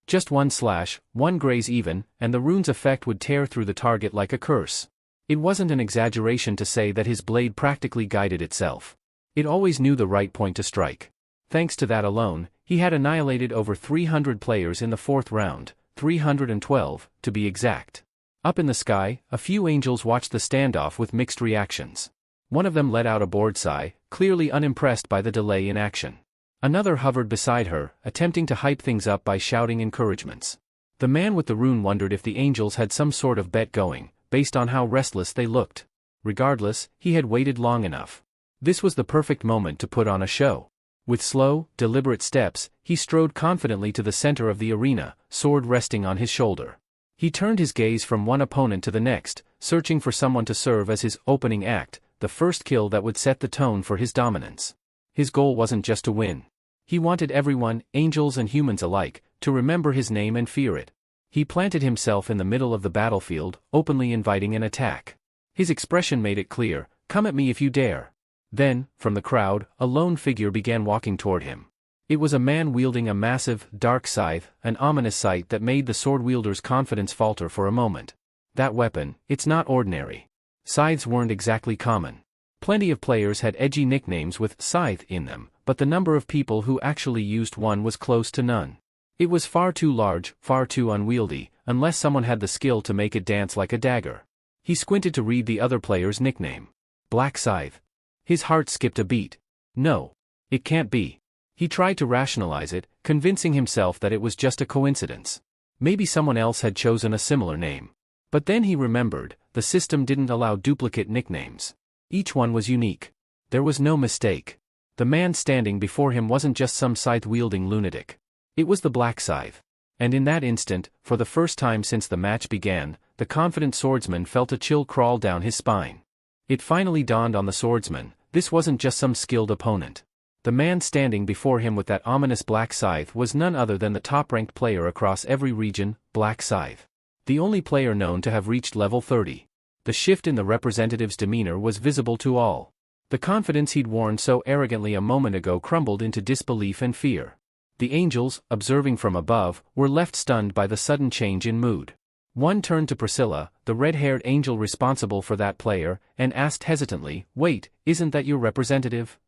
Just one slash, one graze even, and the rune's effect would tear through the target like a curse. It wasn't an exaggeration to say that his blade practically guided itself. It always knew the right point to strike. Thanks to that alone, he had annihilated over 300 players in the 4th round, 312, to be exact. Up in the sky, a few angels watched the standoff with mixed reactions. One of them let out a bored sigh, clearly unimpressed by the delay in action. Another hovered beside her, attempting to hype things up by shouting encouragements. The man with the rune wondered if the angels had some sort of bet going, based on how restless they looked. Regardless, he had waited long enough. This was the perfect moment to put on a show. With slow, deliberate steps, he strode confidently to the center of the arena, sword resting on his shoulder. He turned his gaze from one opponent to the next, searching for someone to serve as his opening act, the first kill that would set the tone for his dominance. His goal wasn't just to win. He wanted everyone, angels and humans alike, to remember his name and fear it. He planted himself in the middle of the battlefield, openly inviting an attack. His expression made it clear, "Come at me if you dare." Then, from the crowd, a lone figure began walking toward him. It was a man wielding a massive, dark scythe, an ominous sight that made the sword wielder's confidence falter for a moment. That weapon, it's not ordinary. Scythes weren't exactly common. Plenty of players had edgy nicknames with scythe in them, but the number of people who actually used one was close to none. It was far too large, far too unwieldy, unless someone had the skill to make it dance like a dagger. He squinted to read the other player's nickname. Black Scythe. His heart skipped a beat. No. It can't be. He tried to rationalize it, convincing himself that it was just a coincidence. Maybe someone else had chosen a similar name. But then he remembered, the system didn't allow duplicate nicknames. Each one was unique. There was no mistake. The man standing before him wasn't just some scythe-wielding lunatic. It was the Black Scythe. And in that instant, for the first time since the match began, the confident swordsman felt a chill crawl down his spine. It finally dawned on the swordsman, this wasn't just some skilled opponent. The man standing before him with that ominous Black Scythe was none other than the top-ranked player across every region, Black Scythe. The only player known to have reached level 30. The shift in the representative's demeanor was visible to all. The confidence he'd worn so arrogantly a moment ago crumbled into disbelief and fear. The angels, observing from above, were left stunned by the sudden change in mood. One turned to Priscilla, the red-haired angel responsible for that player, and asked hesitantly, "Wait, isn't that your representative?"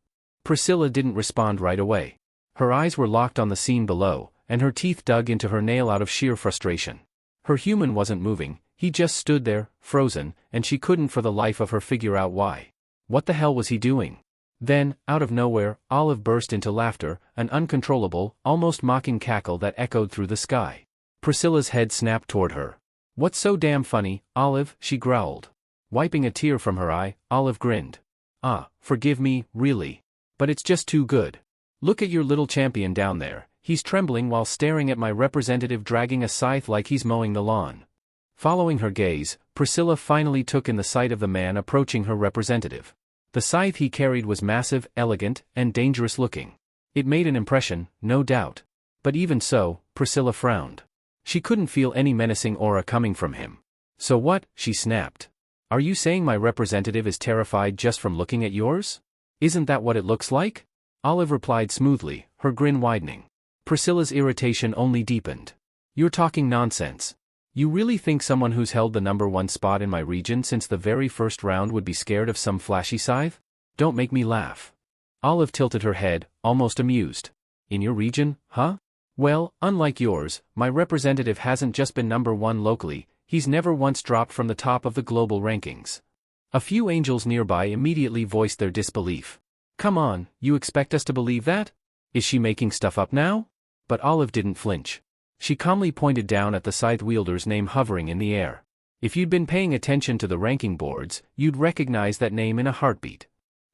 Priscilla didn't respond right away. Her eyes were locked on the scene below, and her teeth dug into her nail out of sheer frustration. Her human wasn't moving, he just stood there, frozen, and she couldn't for the life of her figure out why. What the hell was he doing? Then, out of nowhere, Olive burst into laughter, an uncontrollable, almost mocking cackle that echoed through the sky. Priscilla's head snapped toward her. "What's so damn funny, Olive?" she growled. Wiping a tear from her eye, Olive grinned. "Ah, forgive me, really. But it's just too good. Look at your little champion down there, he's trembling while staring at my representative dragging a scythe like he's mowing the lawn." Following her gaze, Priscilla finally took in the sight of the man approaching her representative. The scythe he carried was massive, elegant, and dangerous looking. It made an impression, no doubt. But even so, Priscilla frowned. She couldn't feel any menacing aura coming from him. "So what?" she snapped. "Are you saying my representative is terrified just from looking at yours? Isn't that what it looks like?" Olive replied smoothly, her grin widening. Priscilla's irritation only deepened. "You're talking nonsense. You really think someone who's held the #1 spot in my region since the very first round would be scared of some flashy scythe? Don't make me laugh." Olive tilted her head, almost amused. "In your region, huh? Well, unlike yours, my representative hasn't just been #1 locally, he's never once dropped from the top of the global rankings." A few angels nearby immediately voiced their disbelief. "Come on, you expect us to believe that? Is she making stuff up now?" But Olive didn't flinch. She calmly pointed down at the scythe wielder's name hovering in the air. If you'd been paying attention to the ranking boards, you'd recognize that name in a heartbeat.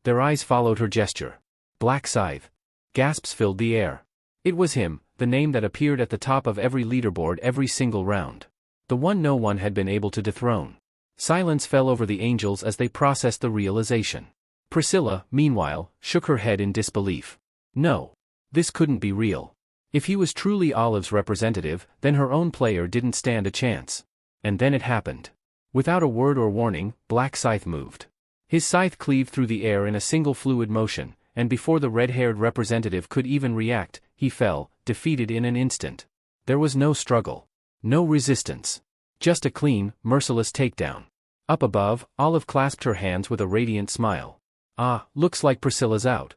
Their eyes followed her gesture. Black Scythe. Gasps filled the air. It was him, the name that appeared at the top of every leaderboard every single round. The one no one had been able to dethrone. Silence fell over the angels as they processed the realization. Priscilla, meanwhile, shook her head in disbelief. No. This couldn't be real. If he was truly Olive's representative, then her own player didn't stand a chance. And then it happened. Without a word or warning, Black Scythe moved. His scythe cleaved through the air in a single fluid motion, and before the red-haired representative could even react, he fell, defeated in an instant. There was no struggle. No resistance. Just a clean, merciless takedown. Up above, Olive clasped her hands with a radiant smile. "Ah, looks like Priscilla's out."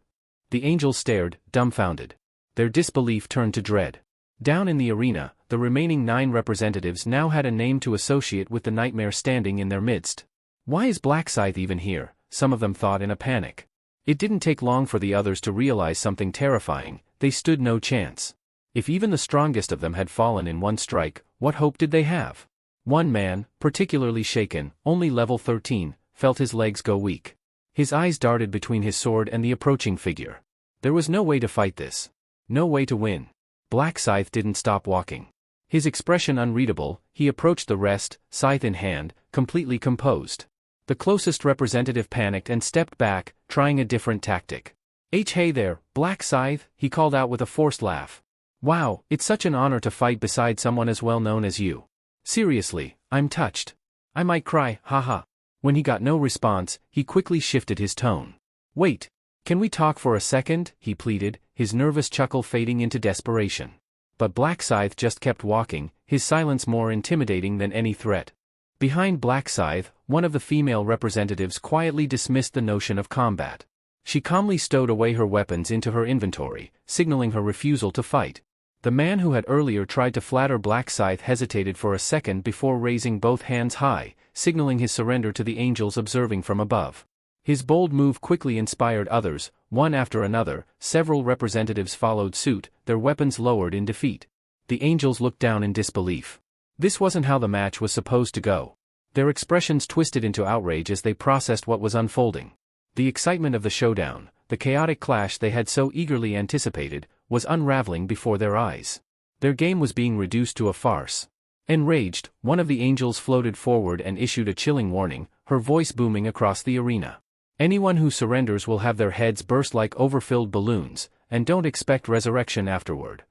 The angels stared, dumbfounded. Their disbelief turned to dread. Down in the arena, the remaining 9 representatives now had a name to associate with the nightmare standing in their midst. "Why is Black Scythe even here?" some of them thought in a panic. It didn't take long for the others to realize something terrifying: they stood no chance. If even the strongest of them had fallen in one strike, what hope did they have? One man, particularly shaken, only level 13, felt his legs go weak. His eyes darted between his sword and the approaching figure. There was no way to fight this. No way to win. Black Scythe didn't stop walking. His expression unreadable, he approached the rest, scythe in hand, completely composed. The closest representative panicked and stepped back, trying a different tactic. Hey there, Black Scythe, he called out with a forced laugh. Wow, it's such an honor to fight beside someone as well known as you. Seriously, I'm touched. I might cry, haha. When he got no response, he quickly shifted his tone. Wait, can we talk for a second? He pleaded, his nervous chuckle fading into desperation. But Black Scythe just kept walking, his silence more intimidating than any threat. Behind Black Scythe, one of the female representatives quietly dismissed the notion of combat. She calmly stowed away her weapons into her inventory, signaling her refusal to fight. The man who had earlier tried to flatter Black Scythe hesitated for a second before raising both hands high, signaling his surrender to the angels observing from above. His bold move quickly inspired others, one after another. Several representatives followed suit, their weapons lowered in defeat. The angels looked down in disbelief. This wasn't how the match was supposed to go. Their expressions twisted into outrage as they processed what was unfolding. The excitement of the showdown, the chaotic clash they had so eagerly anticipated, was unraveling before their eyes. Their game was being reduced to a farce. Enraged, one of the angels floated forward and issued a chilling warning, her voice booming across the arena. Anyone who surrenders will have their heads burst like overfilled balloons, and don't expect resurrection afterward.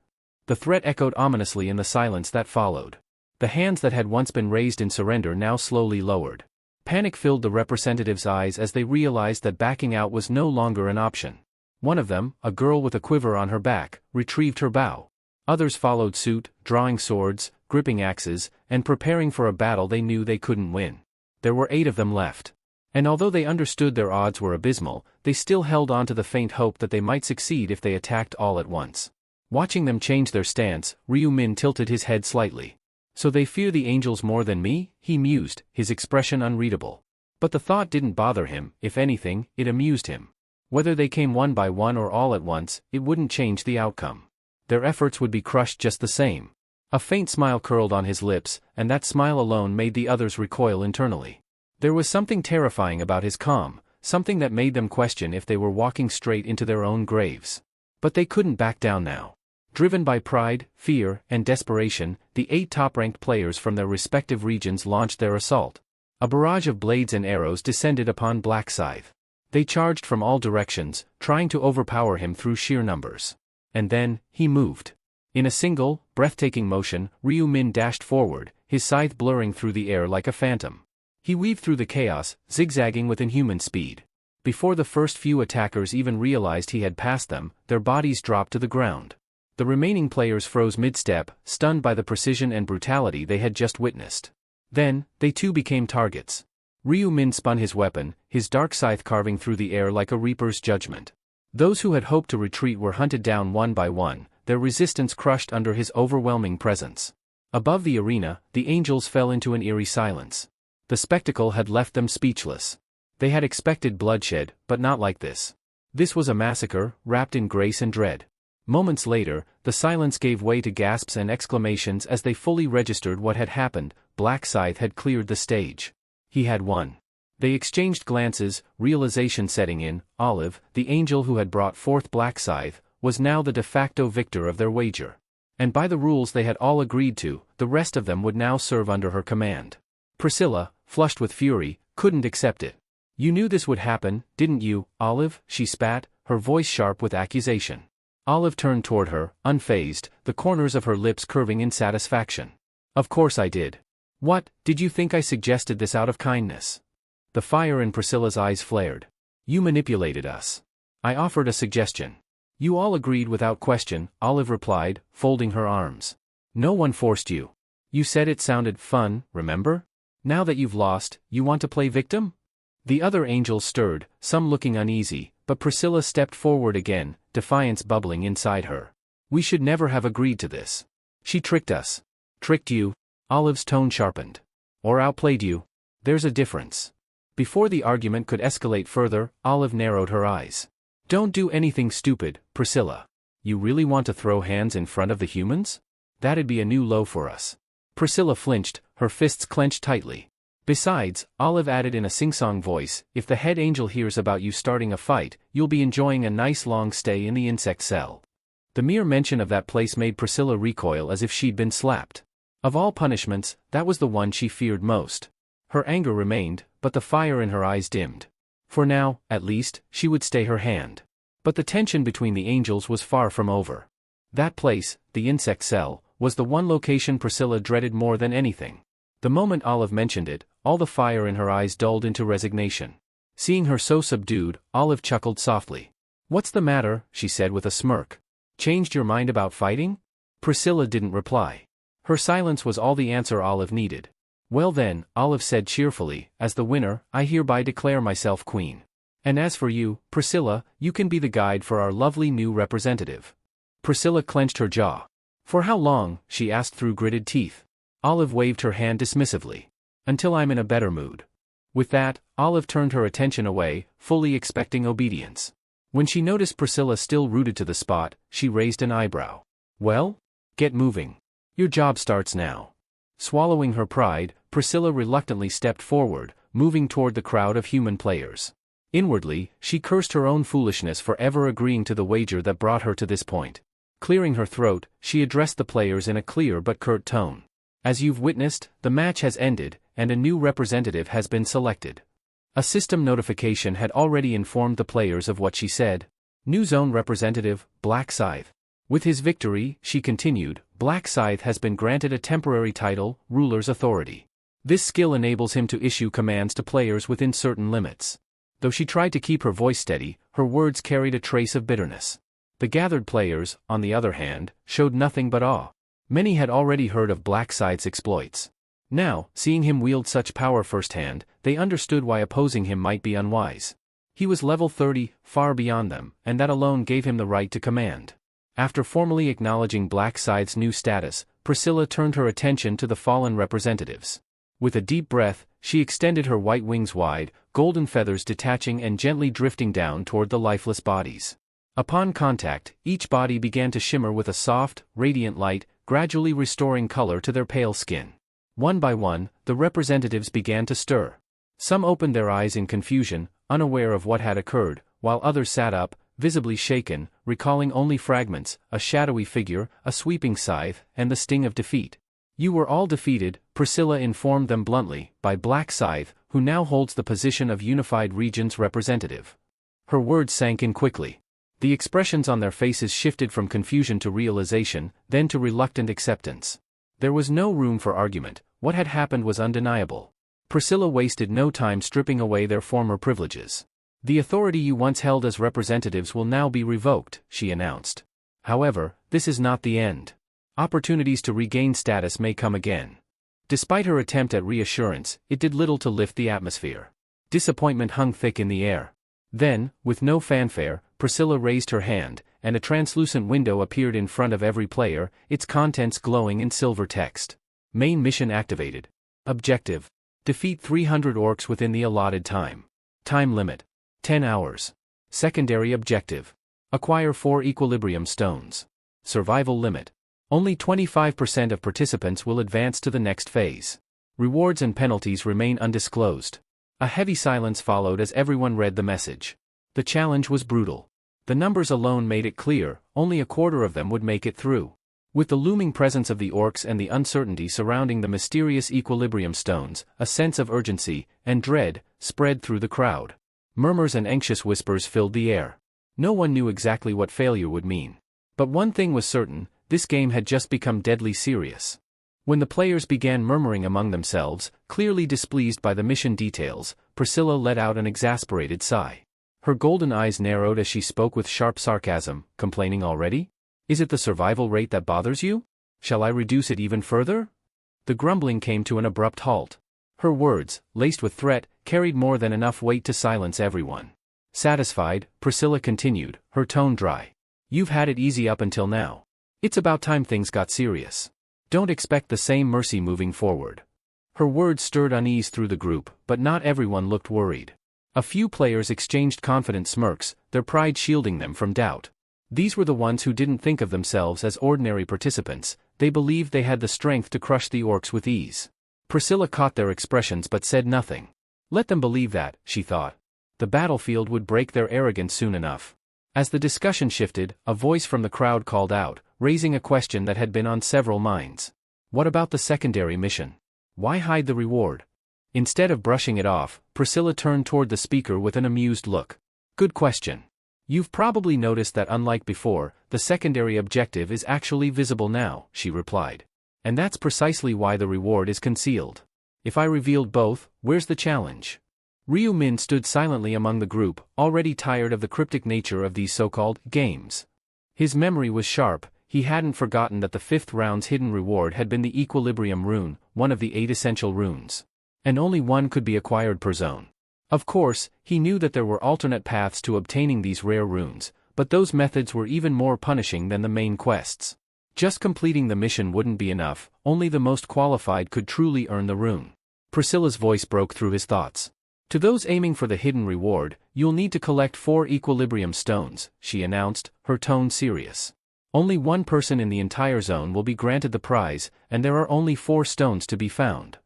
The threat echoed ominously in the silence that followed. The hands that had once been raised in surrender now slowly lowered. Panic filled the representatives' eyes as they realized that backing out was no longer an option. One of them, a girl with a quiver on her back, retrieved her bow. Others followed suit, drawing swords, gripping axes, and preparing for a battle they knew they couldn't win. There were 8 of them left. And although they understood their odds were abysmal, they still held on to the faint hope that they might succeed if they attacked all at once. Watching them change their stance, Ryu Min tilted his head slightly. So they fear the angels more than me? He mused, his expression unreadable. But the thought didn't bother him, if anything, it amused him. Whether they came one by one or all at once, it wouldn't change the outcome. Their efforts would be crushed just the same. A faint smile curled on his lips, and that smile alone made the others recoil internally. There was something terrifying about his calm, something that made them question if they were walking straight into their own graves. But they couldn't back down now. Driven by pride, fear, and desperation, the 8 top-ranked players from their respective regions launched their assault. A barrage of blades and arrows descended upon Black Scythe. They charged from all directions, trying to overpower him through sheer numbers. And then, he moved. In a single, breathtaking motion, Ryu Min dashed forward, his scythe blurring through the air like a phantom. He weaved through the chaos, zigzagging with inhuman speed. Before the first few attackers even realized he had passed them, their bodies dropped to the ground. The remaining players froze mid-step, stunned by the precision and brutality they had just witnessed. Then, they too became targets. Ryu Min spun his weapon, his dark scythe carving through the air like a reaper's judgment. Those who had hoped to retreat were hunted down one by one, their resistance crushed under his overwhelming presence. Above the arena, the angels fell into an eerie silence. The spectacle had left them speechless. They had expected bloodshed, but not like this. This was a massacre, wrapped in grace and dread. Moments later, the silence gave way to gasps and exclamations as they fully registered what had happened. Black Scythe had cleared the stage. He had won. They exchanged glances, realization setting in. Olive, the angel who had brought forth Black Scythe, was now the de facto victor of their wager. And by the rules they had all agreed to, the rest of them would now serve under her command. Priscilla, flushed with fury, couldn't accept it. You knew this would happen, didn't you, Olive? She spat, her voice sharp with accusation. Olive turned toward her, unfazed, the corners of her lips curving in satisfaction. Of course I did. What, did you think I suggested this out of kindness? The fire in Priscilla's eyes flared. You manipulated us. I offered a suggestion. You all agreed without question, Olive replied, folding her arms. No one forced you. You said it sounded fun, remember? Now that you've lost, you want to play victim? The other angels stirred, some looking uneasy, but Priscilla stepped forward again, defiance bubbling inside her. We should never have agreed to this. She tricked us. Tricked you? Olive's tone sharpened. Or outplayed you? There's a difference. Before the argument could escalate further, Olive narrowed her eyes. Don't do anything stupid, Priscilla. You really want to throw hands in front of the humans? That'd be a new low for us. Priscilla flinched, her fists clenched tightly. Besides, Olive added in a sing-song voice, if the head angel hears about you starting a fight, you'll be enjoying a nice long stay in the insect cell. The mere mention of that place made Priscilla recoil as if she'd been slapped. Of all punishments, that was the one she feared most. Her anger remained, but the fire in her eyes dimmed. For now, at least, she would stay her hand. But the tension between the angels was far from over. That place, the insect cell, was the one location Priscilla dreaded more than anything. The moment Olive mentioned it, all the fire in her eyes dulled into resignation. Seeing her so subdued, Olive chuckled softly. What's the matter? She said with a smirk. Changed your mind about fighting? Priscilla didn't reply. Her silence was all the answer Olive needed. Well then, Olive said cheerfully, as the winner, I hereby declare myself queen. And as for you, Priscilla, you can be the guide for our lovely new representative. Priscilla clenched her jaw. For how long? She asked through gritted teeth. Olive waved her hand dismissively. Until I'm in a better mood. With that, Olive turned her attention away, fully expecting obedience. When she noticed Priscilla still rooted to the spot, she raised an eyebrow. Well? Get moving. Your job starts now. Swallowing her pride, Priscilla reluctantly stepped forward, moving toward the crowd of human players. Inwardly, she cursed her own foolishness for ever agreeing to the wager that brought her to this point. Clearing her throat, she addressed the players in a clear but curt tone. As you've witnessed, the match has ended, and a new representative has been selected. A system notification had already informed the players of what she said. New zone representative, Black Scythe. With his victory, she continued, Black Scythe has been granted a temporary title, Ruler's Authority. This skill enables him to issue commands to players within certain limits. Though she tried to keep her voice steady, her words carried a trace of bitterness. The gathered players, on the other hand, showed nothing but awe. Many had already heard of Black Scythe's exploits. Now, seeing him wield such power firsthand, they understood why opposing him might be unwise. He was level 30, far beyond them, and that alone gave him the right to command. After formally acknowledging Black Scythe's new status, Priscilla turned her attention to the fallen representatives. With a deep breath, she extended her white wings wide, golden feathers detaching and gently drifting down toward the lifeless bodies. Upon contact, each body began to shimmer with a soft, radiant light, gradually restoring color to their pale skin. One by one, the representatives began to stir. Some opened their eyes in confusion, unaware of what had occurred, while others sat up, visibly shaken, recalling only fragments, a shadowy figure, a sweeping scythe, and the sting of defeat. You were all defeated, Priscilla informed them bluntly, by Black Scythe, who now holds the position of Unified Region's representative. Her words sank in quickly. The expressions on their faces shifted from confusion to realization, then to reluctant acceptance. There was no room for argument. What had happened was undeniable. Priscilla wasted no time stripping away their former privileges. The authority you once held as representatives will now be revoked, she announced. However, this is not the end. Opportunities to regain status may come again. Despite her attempt at reassurance, it did little to lift the atmosphere. Disappointment hung thick in the air. Then, with no fanfare, Priscilla raised her hand, and a translucent window appeared in front of every player, its contents glowing in silver text. Main mission activated. Objective: defeat 300 orcs within the allotted time. Time limit: 10 hours. Secondary objective: acquire 4 equilibrium stones. Survival limit: only 25% of participants will advance to the next phase. Rewards and penalties remain undisclosed. A heavy silence followed as everyone read the message. The challenge was brutal. The numbers alone made it clear, only a quarter of them would make it through. With the looming presence of the orcs and the uncertainty surrounding the mysterious equilibrium stones, a sense of urgency and dread spread through the crowd. Murmurs and anxious whispers filled the air. No one knew exactly what failure would mean. But one thing was certain: this game had just become deadly serious. When the players began murmuring among themselves, clearly displeased by the mission details, Priscilla let out an exasperated sigh. Her golden eyes narrowed as she spoke with sharp sarcasm. Complaining already? Is it the survival rate that bothers you? Shall I reduce it even further? The grumbling came to an abrupt halt. Her words, laced with threat, carried more than enough weight to silence everyone. Satisfied, Priscilla continued, her tone dry. You've had it easy up until now. It's about time things got serious. Don't expect the same mercy moving forward. Her words stirred unease through the group, but not everyone looked worried. A few players exchanged confident smirks, their pride shielding them from doubt. These were the ones who didn't think of themselves as ordinary participants, they believed they had the strength to crush the orcs with ease. Priscilla caught their expressions but said nothing. Let them believe that, she thought. The battlefield would break their arrogance soon enough. As the discussion shifted, a voice from the crowd called out, raising a question that had been on several minds. What about the secondary mission? Why hide the reward? Instead of brushing it off, Priscilla turned toward the speaker with an amused look. Good question. You've probably noticed that unlike before, the secondary objective is actually visible now, she replied. And that's precisely why the reward is concealed. If I revealed both, where's the challenge? Ryu Min stood silently among the group, already tired of the cryptic nature of these so-called games. His memory was sharp, he hadn't forgotten that the 5th round's hidden reward had been the Equilibrium rune, one of the 8 essential runes. And only one could be acquired per zone. Of course, he knew that there were alternate paths to obtaining these rare runes, but those methods were even more punishing than the main quests. Just completing the mission wouldn't be enough, only the most qualified could truly earn the rune. Priscilla's voice broke through his thoughts. To those aiming for the hidden reward, you'll need to collect 4 equilibrium stones, she announced, her tone serious. Only one person in the entire zone will be granted the prize, and there are only 4 stones to be found.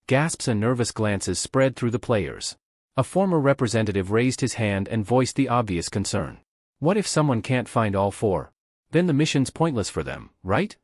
Gasps and nervous glances spread through the players. A former representative raised his hand and voiced the obvious concern. What if someone can't find all 4? Then the mission's pointless for them, right?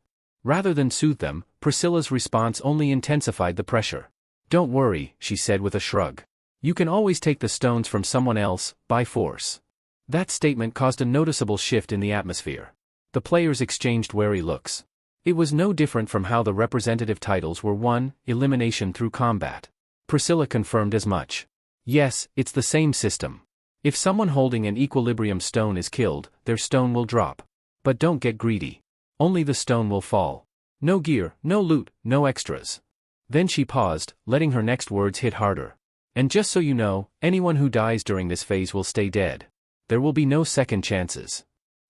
Rather than soothe them, Priscilla's response only intensified the pressure. Don't worry, she said with a shrug. You can always take the stones from someone else, by force. That statement caused a noticeable shift in the atmosphere. The players exchanged wary looks. It was no different from how the representative titles were won, elimination through combat. Priscilla confirmed as much. Yes, it's the same system. If someone holding an equilibrium stone is killed, their stone will drop. But don't get greedy. Only the stone will fall. No gear, no loot, no extras. Then she paused, letting her next words hit harder. And just so you know, anyone who dies during this phase will stay dead. There will be no second chances.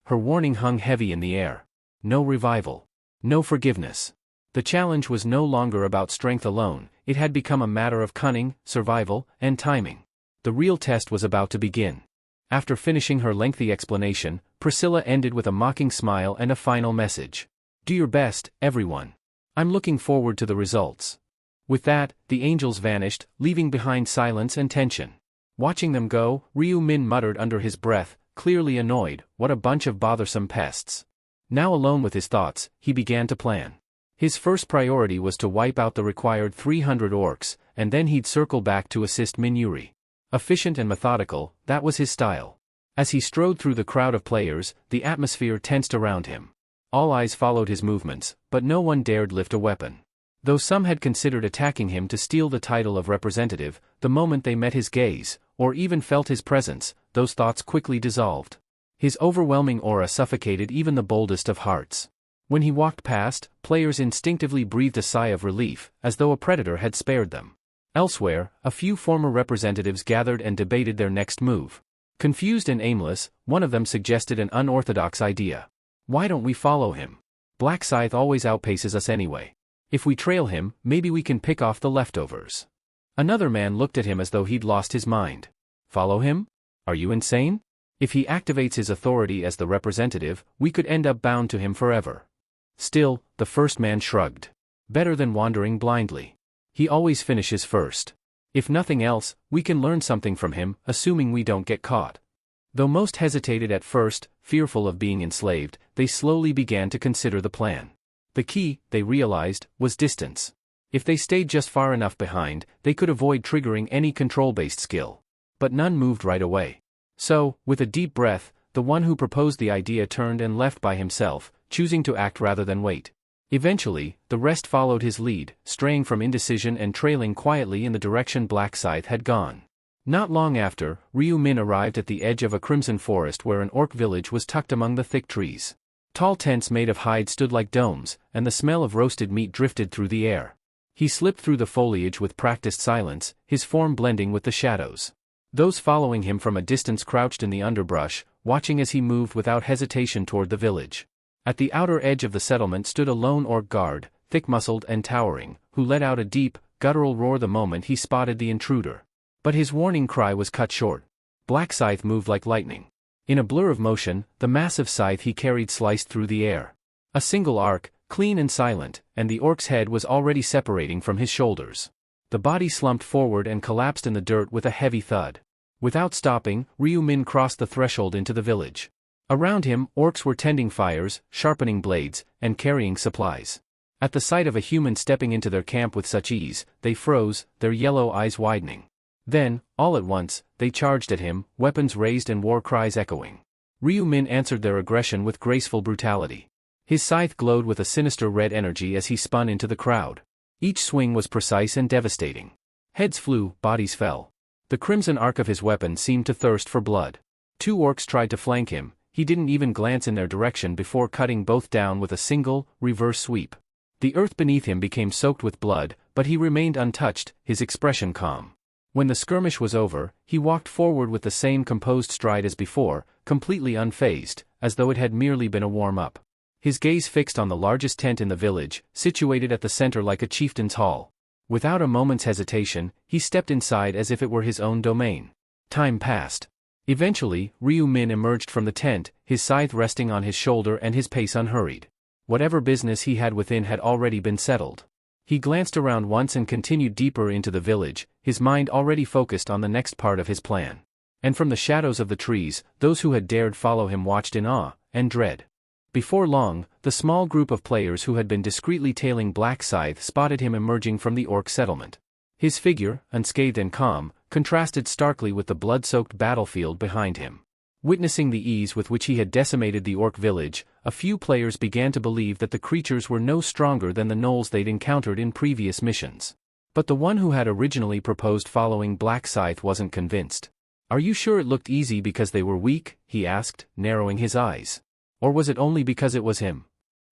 Her warning hung heavy in the air. No revival. No forgiveness. The challenge was no longer about strength alone, it had become a matter of cunning, survival, and timing. The real test was about to begin. After finishing her lengthy explanation, Priscilla ended with a mocking smile and a final message. Do your best, everyone. I'm looking forward to the results. With that, the angels vanished, leaving behind silence and tension. Watching them go, Ryu Min muttered under his breath, clearly annoyed, what a bunch of bothersome pests. Now alone with his thoughts, he began to plan. His first priority was to wipe out the required 300 orcs, and then he'd circle back to assist Minuri. Efficient and methodical, that was his style. As he strode through the crowd of players, the atmosphere tensed around him. All eyes followed his movements, but no one dared lift a weapon. Though some had considered attacking him to steal the title of representative, the moment they met his gaze, or even felt his presence, those thoughts quickly dissolved. His overwhelming aura suffocated even the boldest of hearts. When he walked past, players instinctively breathed a sigh of relief, as though a predator had spared them. Elsewhere, a few former representatives gathered and debated their next move. Confused and aimless, one of them suggested an unorthodox idea. Why don't we follow him? Black Scythe always outpaces us anyway. If we trail him, maybe we can pick off the leftovers. Another man looked at him as though he'd lost his mind. Follow him? Are you insane? If he activates his authority as the representative, we could end up bound to him forever. Still, the first man shrugged. Better than wandering blindly. He always finishes first. If nothing else, we can learn something from him, assuming we don't get caught. Though most hesitated at first, fearful of being enslaved, they slowly began to consider the plan. The key, they realized, was distance. If they stayed just far enough behind, they could avoid triggering any control-based skill. But none moved right away. So, with a deep breath, the one who proposed the idea turned and left by himself, choosing to act rather than wait. Eventually, the rest followed his lead, straying from indecision and trailing quietly in the direction Black Scythe had gone. Not long after, Ryu Min arrived at the edge of a crimson forest where an orc village was tucked among the thick trees. Tall tents made of hide stood like domes, and the smell of roasted meat drifted through the air. He slipped through the foliage with practiced silence, his form blending with the shadows. Those following him from a distance crouched in the underbrush, watching as he moved without hesitation toward the village. At the outer edge of the settlement stood a lone orc guard, thick-muscled and towering, who let out a deep, guttural roar the moment he spotted the intruder. But his warning cry was cut short. Black Scythe moved like lightning. In a blur of motion, the massive scythe he carried sliced through the air. A single arc, clean and silent, and the orc's head was already separating from his shoulders. The body slumped forward and collapsed in the dirt with a heavy thud. Without stopping, Ryu Min crossed the threshold into the village. Around him, orcs were tending fires, sharpening blades, and carrying supplies. At the sight of a human stepping into their camp with such ease, they froze, their yellow eyes widening. Then, all at once, they charged at him, weapons raised and war cries echoing. Ryu Min answered their aggression with graceful brutality. His scythe glowed with a sinister red energy as he spun into the crowd. Each swing was precise and devastating. Heads flew, bodies fell. The crimson arc of his weapon seemed to thirst for blood. 2 orcs tried to flank him, he didn't even glance in their direction before cutting both down with a single, reverse sweep. The earth beneath him became soaked with blood, but he remained untouched, his expression calm. When the skirmish was over, he walked forward with the same composed stride as before, completely unfazed, as though it had merely been a warm-up. His gaze fixed on the largest tent in the village, situated at the center like a chieftain's hall. Without a moment's hesitation, he stepped inside as if it were his own domain. Time passed. Eventually, Ryu Min emerged from the tent, his scythe resting on his shoulder and his pace unhurried. Whatever business he had within had already been settled. He glanced around once and continued deeper into the village, his mind already focused on the next part of his plan. And from the shadows of the trees, those who had dared follow him watched in awe and dread. Before long, the small group of players who had been discreetly tailing Black Scythe spotted him emerging from the orc settlement. His figure, unscathed and calm, contrasted starkly with the blood-soaked battlefield behind him. Witnessing the ease with which he had decimated the orc village, a few players began to believe that the creatures were no stronger than the gnolls they'd encountered in previous missions. But the one who had originally proposed following Black Scythe wasn't convinced. "Are you sure it looked easy because they were weak?" he asked, narrowing his eyes. "Or was it only because it was him?"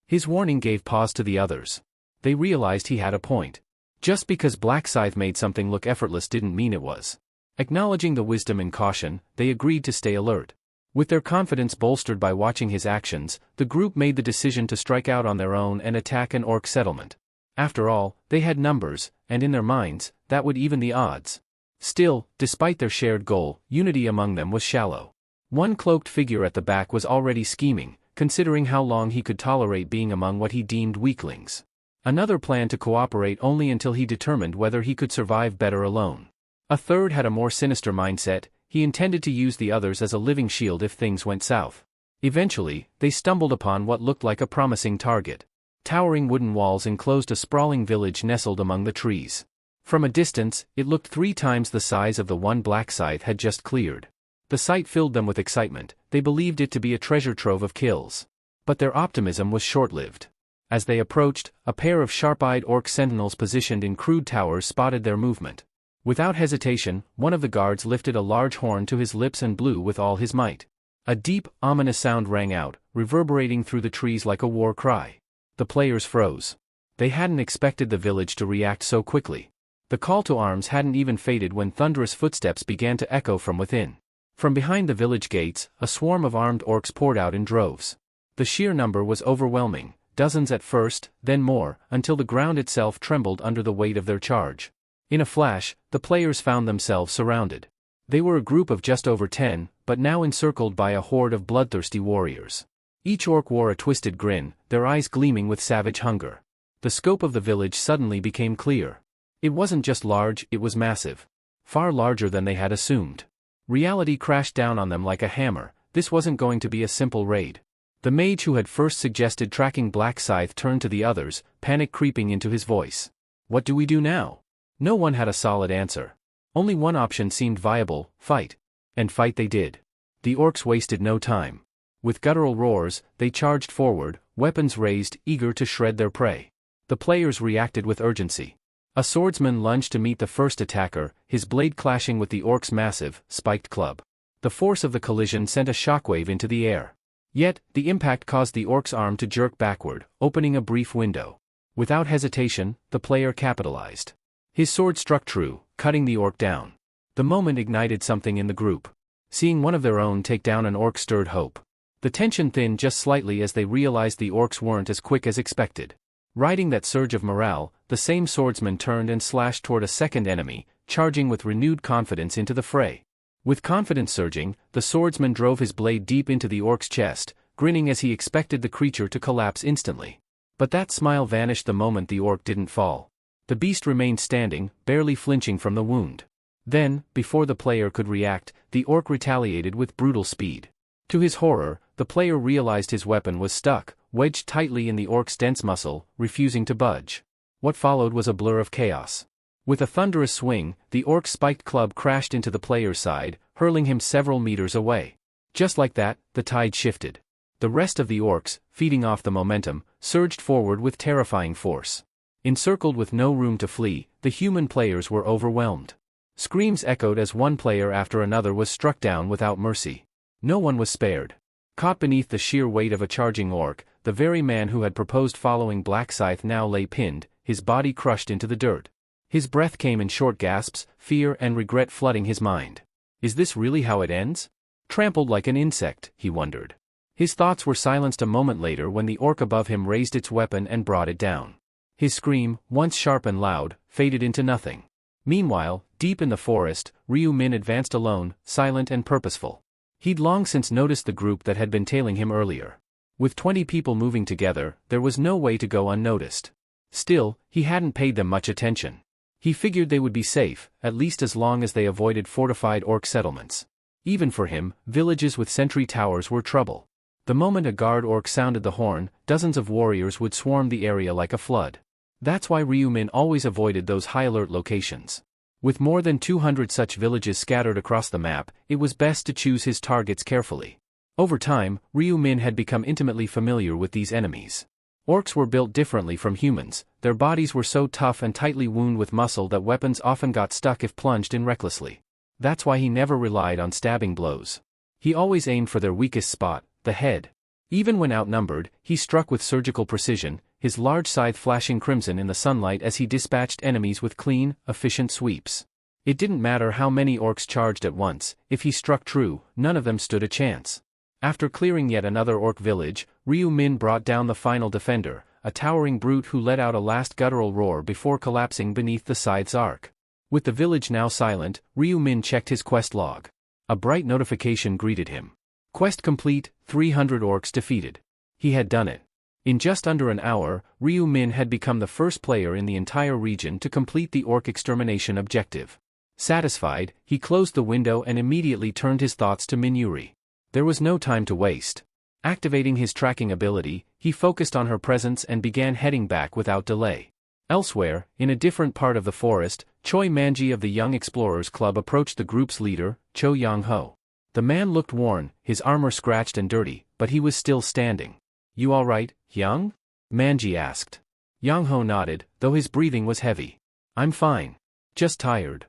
His warning gave pause to the others. They realized he had a point. Just because Black Scythe made something look effortless didn't mean it was. Acknowledging the wisdom and caution, they agreed to stay alert. With their confidence bolstered by watching his actions, the group made the decision to strike out on their own and attack an orc settlement. After all, they had numbers, and in their minds, that would even the odds. Still, despite their shared goal, unity among them was shallow. One cloaked figure at the back was already scheming, considering how long he could tolerate being among what he deemed weaklings. Another planned to cooperate only until he determined whether he could survive better alone. A third had a more sinister mindset, he intended to use the others as a living shield if things went south. Eventually, they stumbled upon what looked like a promising target. Towering wooden walls enclosed a sprawling village nestled among the trees. From a distance, it looked 3 times the size of the one Black Scythe had just cleared. The sight filled them with excitement, they believed it to be a treasure trove of kills. But their optimism was short-lived. As they approached, a pair of sharp-eyed orc sentinels positioned in crude towers spotted their movement. Without hesitation, one of the guards lifted a large horn to his lips and blew with all his might. A deep, ominous sound rang out, reverberating through the trees like a war cry. The players froze. They hadn't expected the village to react so quickly. The call to arms hadn't even faded when thunderous footsteps began to echo from within. From behind the village gates, a swarm of armed orcs poured out in droves. The sheer number was overwhelming, dozens at first, then more, until the ground itself trembled under the weight of their charge. In a flash, the players found themselves surrounded. They were a group of just over 10, but now encircled by a horde of bloodthirsty warriors. Each orc wore a twisted grin, their eyes gleaming with savage hunger. The scope of the village suddenly became clear. It wasn't just large, it was massive. Far larger than they had assumed. Reality crashed down on them like a hammer, this wasn't going to be a simple raid. The mage who had first suggested tracking Black Scythe turned to the others, panic creeping into his voice. "What do we do now?" No one had a solid answer. Only one option seemed viable, fight. And fight they did. The orcs wasted no time. With guttural roars, they charged forward, weapons raised, eager to shred their prey. The players reacted with urgency. A swordsman lunged to meet the first attacker, his blade clashing with the orc's massive, spiked club. The force of the collision sent a shockwave into the air. Yet, the impact caused the orc's arm to jerk backward, opening a brief window. Without hesitation, the player capitalized. His sword struck true, cutting the orc down. The moment ignited something in the group. Seeing one of their own take down an orc stirred hope. The tension thinned just slightly as they realized the orcs weren't as quick as expected. Riding that surge of morale, the same swordsman turned and slashed toward a second enemy, charging with renewed confidence into the fray. With confidence surging, the swordsman drove his blade deep into the orc's chest, grinning as he expected the creature to collapse instantly. But that smile vanished the moment the orc didn't fall. The beast remained standing, barely flinching from the wound. Then, before the player could react, the orc retaliated with brutal speed. To his horror, the player realized his weapon was stuck, wedged tightly in the orc's dense muscle, refusing to budge. What followed was a blur of chaos. With a thunderous swing, the orc's spiked club crashed into the player's side, hurling him several meters away. Just like that, the tide shifted. The rest of the orcs, feeding off the momentum, surged forward with terrifying force. Encircled with no room to flee, the human players were overwhelmed. Screams echoed as one player after another was struck down without mercy. No one was spared. Caught beneath the sheer weight of a charging orc, the very man who had proposed following Black Scythe now lay pinned, his body crushed into the dirt. His breath came in short gasps, fear and regret flooding his mind. Is this really how it ends? Trampled like an insect, he wondered. His thoughts were silenced a moment later when the orc above him raised its weapon and brought it down. His scream, once sharp and loud, faded into nothing. Meanwhile, deep in the forest, Ryu Min advanced alone, silent and purposeful. He'd long since noticed the group that had been tailing him earlier. With 20 people moving together, there was no way to go unnoticed. Still, he hadn't paid them much attention. He figured they would be safe, at least as long as they avoided fortified orc settlements. Even for him, villages with sentry towers were trouble. The moment a guard orc sounded the horn, dozens of warriors would swarm the area like a flood. That's why Ryu Min always avoided those high-alert locations. With more than 200 such villages scattered across the map, it was best to choose his targets carefully. Over time, Ryu Min had become intimately familiar with these enemies. Orcs were built differently from humans, their bodies were so tough and tightly wound with muscle that weapons often got stuck if plunged in recklessly. That's why he never relied on stabbing blows. He always aimed for their weakest spot, the head. Even when outnumbered, he struck with surgical precision, his large scythe flashing crimson in the sunlight as he dispatched enemies with clean, efficient sweeps. It didn't matter how many orcs charged at once, if he struck true, none of them stood a chance. After clearing yet another orc village, Ryu Min brought down the final defender, a towering brute who let out a last guttural roar before collapsing beneath the scythe's arc. With the village now silent, Ryu Min checked his quest log. A bright notification greeted him. Quest complete, 300 orcs defeated. He had done it. In just under an hour, Ryu Min had become the first player in the entire region to complete the orc extermination objective. Satisfied, he closed the window and immediately turned his thoughts to Minuri. There was no time to waste. Activating his tracking ability, he focused on her presence and began heading back without delay. Elsewhere, in a different part of the forest, Choi Manji of the Young Explorers Club approached the group's leader, Cho Yang-ho. The man looked worn, his armor scratched and dirty, but he was still standing. "You all right, Yang?" Manji asked. Yang-ho nodded, though his breathing was heavy. "I'm fine. Just tired."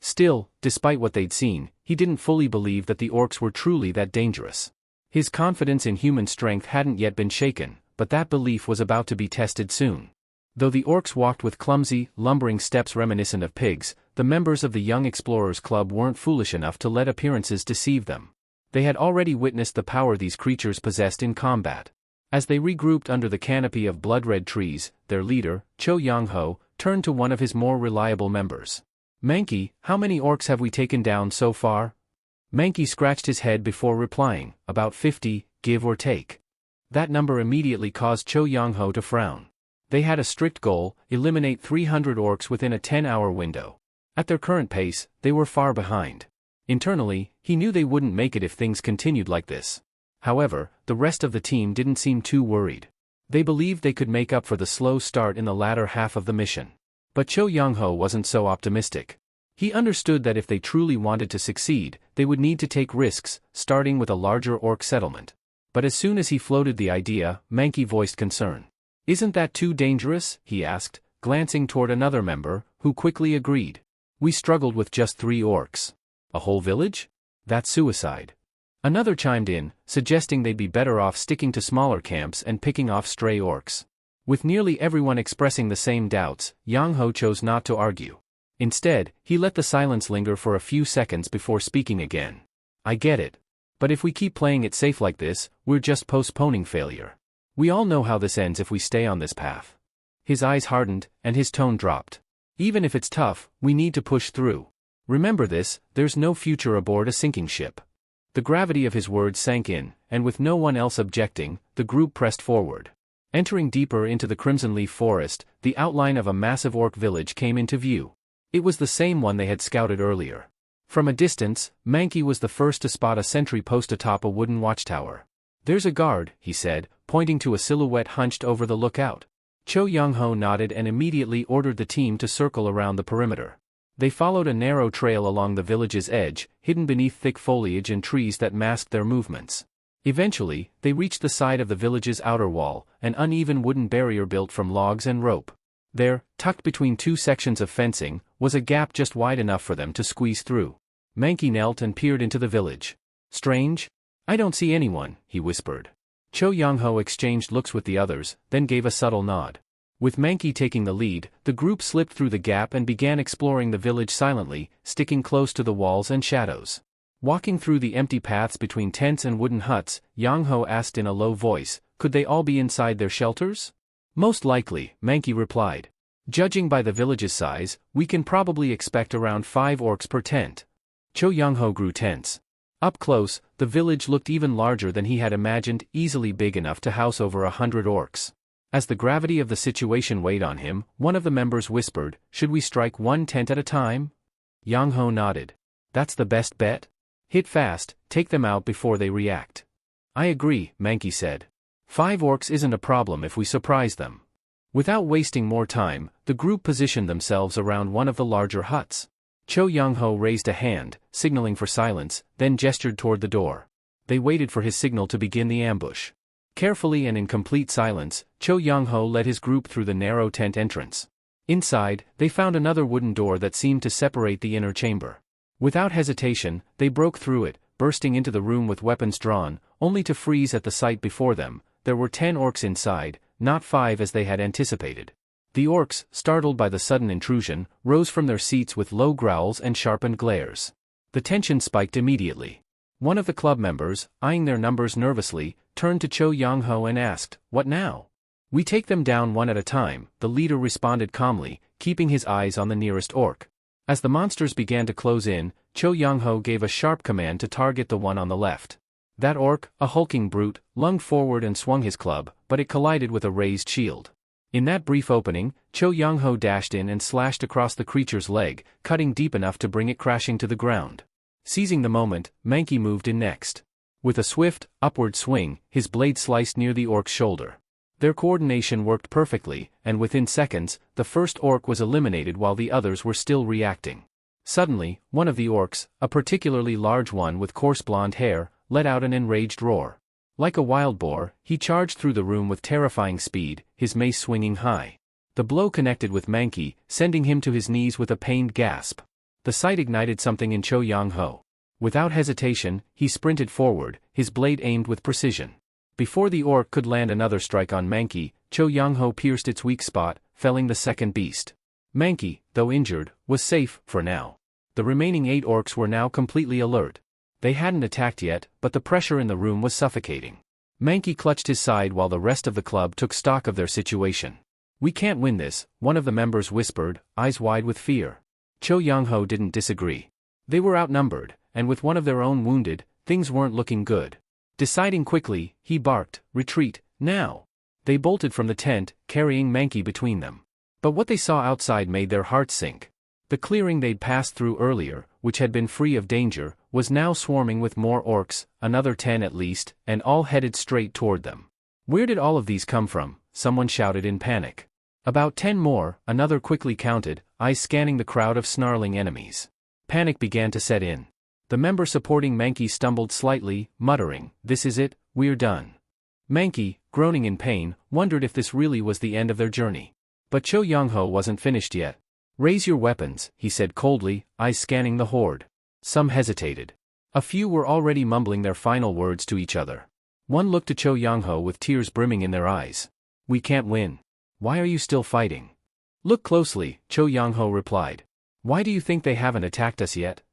Still, despite what they'd seen, he didn't fully believe that the orcs were truly that dangerous. His confidence in human strength hadn't yet been shaken, but that belief was about to be tested soon. Though the orcs walked with clumsy, lumbering steps reminiscent of pigs, the members of the Young Explorers Club weren't foolish enough to let appearances deceive them. They had already witnessed the power these creatures possessed in combat. As they regrouped under the canopy of blood-red trees, their leader, Cho Yang-ho, turned to one of his more reliable members. "Mankey, how many orcs have we taken down so far?" Mankey scratched his head before replying, "About 50, give or take." That number immediately caused Cho Yang-ho to frown. They had a strict goal: eliminate 300 orcs within a 10-hour window. At their current pace, they were far behind. Internally, he knew they wouldn't make it if things continued like this. However, the rest of the team didn't seem too worried. They believed they could make up for the slow start in the latter half of the mission. But Cho Yang-ho wasn't so optimistic. He understood that if they truly wanted to succeed, they would need to take risks, starting with a larger orc settlement. But as soon as he floated the idea, Mankey voiced concern. "Isn't that too dangerous?" he asked, glancing toward another member, who quickly agreed. "We struggled with just 3 orcs. A whole village? That's suicide." Another chimed in, suggesting they'd be better off sticking to smaller camps and picking off stray orcs. With nearly everyone expressing the same doubts, Yang-ho chose not to argue. Instead, he let the silence linger for a few seconds before speaking again. "I get it. But if we keep playing it safe like this, we're just postponing failure. We all know how this ends if we stay on this path. His eyes hardened, and his tone dropped. Even if it's tough, we need to push through. Remember this, there's no future aboard a sinking ship. The gravity of his words sank in, and with no one else objecting, the group pressed forward. Entering deeper into the crimson leaf forest, the outline of a massive orc village came into view. It was the same one they had scouted earlier. From a distance, Mankey was the first to spot a sentry post atop a wooden watchtower. "There's a guard," he said, pointing to a silhouette hunched over the lookout. Cho Young-ho nodded and immediately ordered the team to circle around the perimeter. They followed a narrow trail along the village's edge, hidden beneath thick foliage and trees that masked their movements. Eventually, they reached the side of the village's outer wall, an uneven wooden barrier built from logs and rope. There, tucked between two sections of fencing, was a gap just wide enough for them to squeeze through. Mankey knelt and peered into the village. "Strange? I don't see anyone," he whispered. Cho Young-ho exchanged looks with the others, then gave a subtle nod. With Mankey taking the lead, the group slipped through the gap and began exploring the village silently, sticking close to the walls and shadows. Walking through the empty paths between tents and wooden huts, Young-ho asked in a low voice, "Could they all be inside their shelters?" "Most likely," Mankey replied. "Judging by the village's size, we can probably expect around 5 orcs per tent." Cho Young-ho grew tense. Up close, the village looked even larger than he had imagined, easily big enough to house over 100 orcs. As the gravity of the situation weighed on him, one of the members whispered, "Should we strike one tent at a time?" Young-ho nodded. "That's the best bet? Hit fast, take them out before they react." "I agree," Mankey said. 5 orcs isn't a problem if we surprise them." Without wasting more time, the group positioned themselves around one of the larger huts. Cho Young-ho raised a hand, signaling for silence, then gestured toward the door. They waited for his signal to begin the ambush. Carefully and in complete silence, Cho Young-ho led his group through the narrow tent entrance. Inside, they found another wooden door that seemed to separate the inner chamber. Without hesitation, they broke through it, bursting into the room with weapons drawn, only to freeze at the sight before them. There were 10 orcs inside, not 5 as they had anticipated. The orcs, startled by the sudden intrusion, rose from their seats with low growls and sharpened glares. The tension spiked immediately. One of the club members, eyeing their numbers nervously, turned to Cho Young-ho and asked, "What now?" "We take them down one at a time," the leader responded calmly, keeping his eyes on the nearest orc. As the monsters began to close in, Cho Young-ho gave a sharp command to target the one on the left. That orc, a hulking brute, lunged forward and swung his club, but it collided with a raised shield. In that brief opening, Cho Young-ho dashed in and slashed across the creature's leg, cutting deep enough to bring it crashing to the ground. Seizing the moment, Mankey moved in next. With a swift, upward swing, his blade sliced near the orc's shoulder. Their coordination worked perfectly, and within seconds, the first orc was eliminated while the others were still reacting. Suddenly, one of the orcs, a particularly large one with coarse blonde hair, let out an enraged roar. Like a wild boar, he charged through the room with terrifying speed, his mace swinging high. The blow connected with Mankey, sending him to his knees with a pained gasp. The sight ignited something in Cho Young-ho. Without hesitation, he sprinted forward, his blade aimed with precision. Before the orc could land another strike on Mankey, Cho Young-ho pierced its weak spot, felling the second beast. Mankey, though injured, was safe, for now. The remaining 8 orcs were now completely alert. They hadn't attacked yet, but the pressure in the room was suffocating. Mankey clutched his side while the rest of the club took stock of their situation. "We can't win this," one of the members whispered, eyes wide with fear. Cho Young-ho didn't disagree. They were outnumbered, and with one of their own wounded, things weren't looking good. Deciding quickly, he barked, "Retreat, now!" They bolted from the tent, carrying Mankey between them. But what they saw outside made their hearts sink. The clearing they'd passed through earlier, which had been free of danger, was now swarming with more orcs, another 10 at least, and all headed straight toward them. "Where did all of these come from?" someone shouted in panic. "About 10 more," another quickly counted, eyes scanning the crowd of snarling enemies. Panic began to set in. The member supporting Mankey stumbled slightly, muttering, "This is it, we're done." Mankey, groaning in pain, wondered if this really was the end of their journey. But Cho Young-ho wasn't finished yet. "Raise your weapons," he said coldly, eyes scanning the horde. Some hesitated. A few were already mumbling their final words to each other. One looked to Cho Young-ho with tears brimming in their eyes. "We can't win. Why are you still fighting?" "Look closely," Cho Young-ho replied. "Why do you think they haven't attacked us yet?"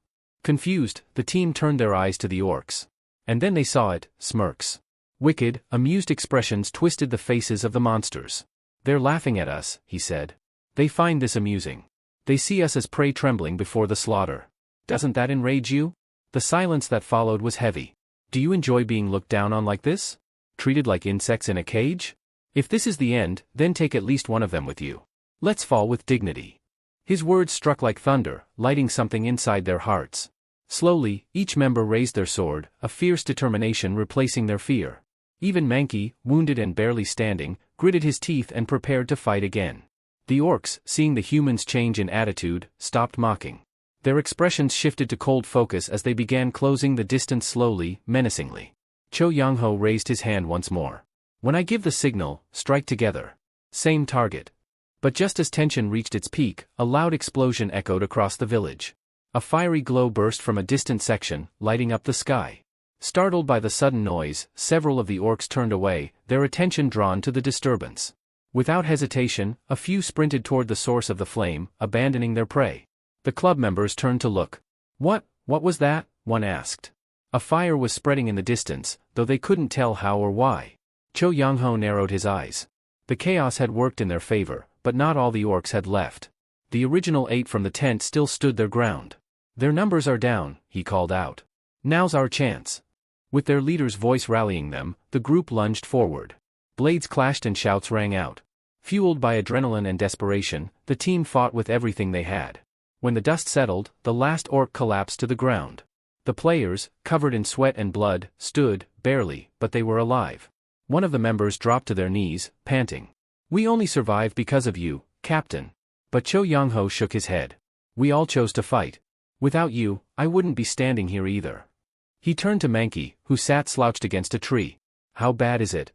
Confused, the team turned their eyes to the orcs. And then they saw it, smirks. Wicked, amused expressions twisted the faces of the monsters. They're laughing at us, he said. They find this amusing. They see us as prey trembling before the slaughter. Doesn't that enrage you? The silence that followed was heavy. Do you enjoy being looked down on like this? Treated like insects in a cage? If this is the end, then take at least one of them with you. Let's fall with dignity. His words struck like thunder, lighting something inside their hearts. Slowly, each member raised their sword, a fierce determination replacing their fear. Even Mankey, wounded and barely standing, gritted his teeth and prepared to fight again. The orcs, seeing the humans change in attitude, stopped mocking. Their expressions shifted to cold focus as they began closing the distance slowly, menacingly. Cho Young-ho raised his hand once more. When I give the signal, strike together. Same target. But just as tension reached its peak, a loud explosion echoed across the village. A fiery glow burst from a distant section, lighting up the sky. Startled by the sudden noise, several of the orcs turned away, their attention drawn to the disturbance. Without hesitation, a few sprinted toward the source of the flame, abandoning their prey. The club members turned to look. What was that? One asked. A fire was spreading in the distance, though they couldn't tell how or why. Cho Young-ho narrowed his eyes. The chaos had worked in their favor, but not all the orcs had left. The original 8 from the tent still stood their ground. Their numbers are down, he called out. Now's our chance. With their leader's voice rallying them, the group lunged forward. Blades clashed and shouts rang out. Fueled by adrenaline and desperation, the team fought with everything they had. When the dust settled, the last orc collapsed to the ground. The players, covered in sweat and blood, stood, barely, but they were alive. One of the members dropped to their knees, panting. We only survived because of you, Captain. But Cho Young-ho shook his head. We all chose to fight. Without you, I wouldn't be standing here either. He turned to Mankey, who sat slouched against a tree. How bad is it?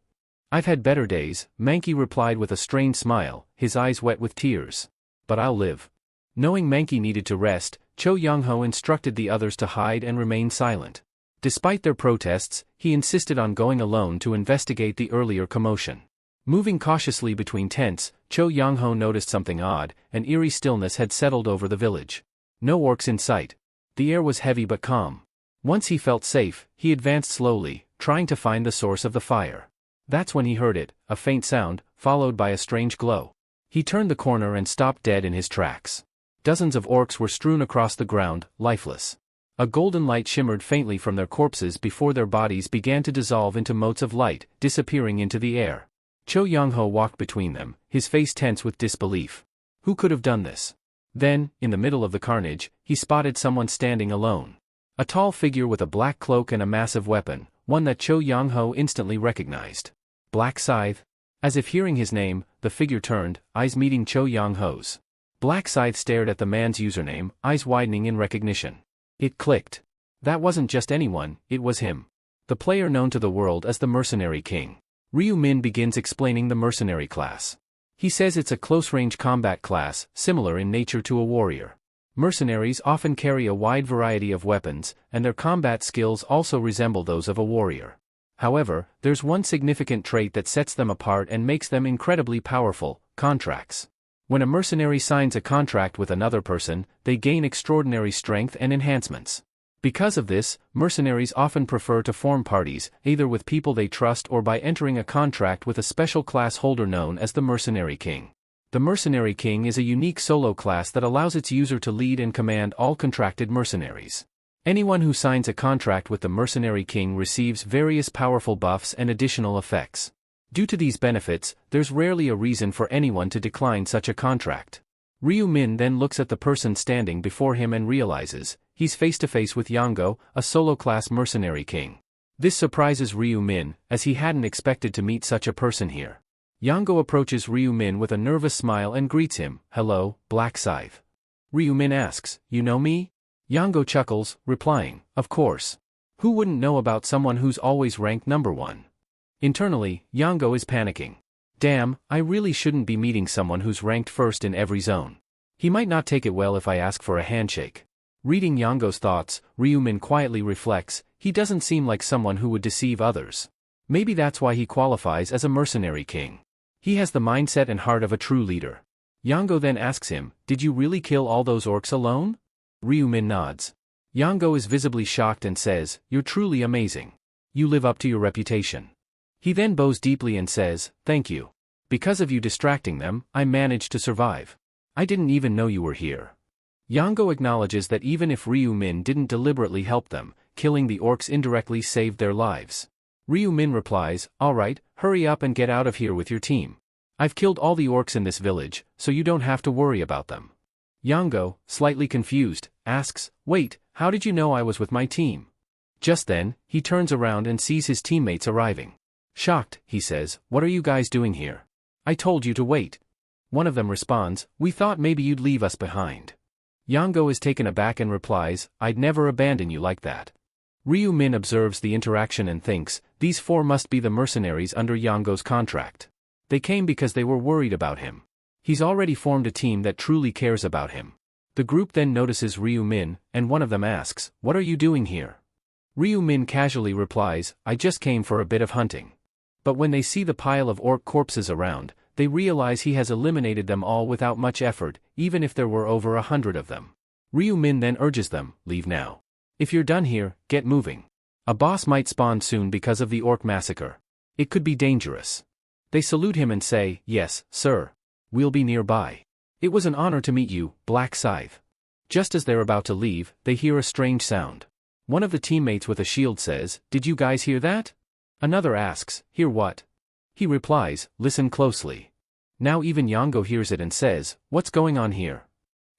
I've had better days, Mankey replied with a strained smile, his eyes wet with tears. But I'll live. Knowing Mankey needed to rest, Cho Young-ho instructed the others to hide and remain silent. Despite their protests, he insisted on going alone to investigate the earlier commotion. Moving cautiously between tents, Cho Young-ho noticed something odd. An eerie stillness had settled over the village. No orcs in sight. The air was heavy but calm. Once he felt safe, he advanced slowly, trying to find the source of the fire. That's when he heard it, a faint sound, followed by a strange glow. He turned the corner and stopped dead in his tracks. Dozens of orcs were strewn across the ground, lifeless. A golden light shimmered faintly from their corpses before their bodies began to dissolve into motes of light, disappearing into the air. Cho Young-ho walked between them, his face tense with disbelief. Who could have done this? Then, in the middle of the carnage, he spotted someone standing alone. A tall figure with a black cloak and a massive weapon, one that Cho Young-ho instantly recognized. Black Scythe? As if hearing his name, the figure turned, eyes meeting Cho Young-ho's. Black Scythe stared at the man's username, eyes widening in recognition. It clicked. That wasn't just anyone, it was him. The player known to the world as the Mercenary King. Ryu Min begins explaining the mercenary class. He says it's a close-range combat class, similar in nature to a warrior. Mercenaries often carry a wide variety of weapons, and their combat skills also resemble those of a warrior. However, there's one significant trait that sets them apart and makes them incredibly powerful: contracts. When a mercenary signs a contract with another person, they gain extraordinary strength and enhancements. Because of this, mercenaries often prefer to form parties, either with people they trust or by entering a contract with a special class holder known as the Mercenary King. The Mercenary King is a unique solo class that allows its user to lead and command all contracted mercenaries. Anyone who signs a contract with the Mercenary King receives various powerful buffs and additional effects. Due to these benefits, there's rarely a reason for anyone to decline such a contract. Ryu Min then looks at the person standing before him and realizes, he's face to face with Yango, a solo-class Mercenary King. This surprises Ryu Min, as he hadn't expected to meet such a person here. Yango approaches Ryu Min with a nervous smile and greets him. Hello, Black Scythe. Ryu Min asks, you know me? Yango chuckles, replying, of course. Who wouldn't know about someone who's always ranked number 1? Internally, Yango is panicking. Damn, I really shouldn't be meeting someone who's ranked first in every zone. He might not take it well if I ask for a handshake. Reading Yango's thoughts, Ryu Min quietly reflects, he doesn't seem like someone who would deceive others. Maybe that's why he qualifies as a Mercenary King. He has the mindset and heart of a true leader. Yango then asks him, did you really kill all those orcs alone? Ryu Min nods. Yango is visibly shocked and says, you're truly amazing. You live up to your reputation. He then bows deeply and says, thank you. Because of you distracting them, I managed to survive. I didn't even know you were here. Yango acknowledges that even if Ryu Min didn't deliberately help them, killing the orcs indirectly saved their lives. Ryu Min replies, "Alright, hurry up and get out of here with your team. I've killed all the orcs in this village, so you don't have to worry about them." Yango, slightly confused, asks, "Wait, how did you know I was with my team?" Just then, he turns around and sees his teammates arriving. Shocked, he says, "What are you guys doing here? I told you to wait." One of them responds, "We thought maybe you'd leave us behind." Yango is taken aback and replies, "I'd never abandon you like that." Ryu Min observes the interaction and thinks, these four must be the mercenaries under Yango's contract. They came because they were worried about him. He's already formed a team that truly cares about him. The group then notices Ryu Min, and one of them asks, "What are you doing here?" Ryu Min casually replies, "I just came for a bit of hunting." But when they see the pile of orc corpses around, they realize he has eliminated them all without much effort, even if there were over 100 of them. Ryu Min then urges them, "Leave now. If you're done here, get moving. A boss might spawn soon because of the orc massacre. It could be dangerous." They salute him and say, "Yes, sir. We'll be nearby. It was an honor to meet you, Black Scythe." Just as they're about to leave, they hear a strange sound. One of the teammates with a shield says, "Did you guys hear that?" Another asks, "Hear what?" He replies, "Listen closely." Now even Yango hears it and says, "What's going on here?"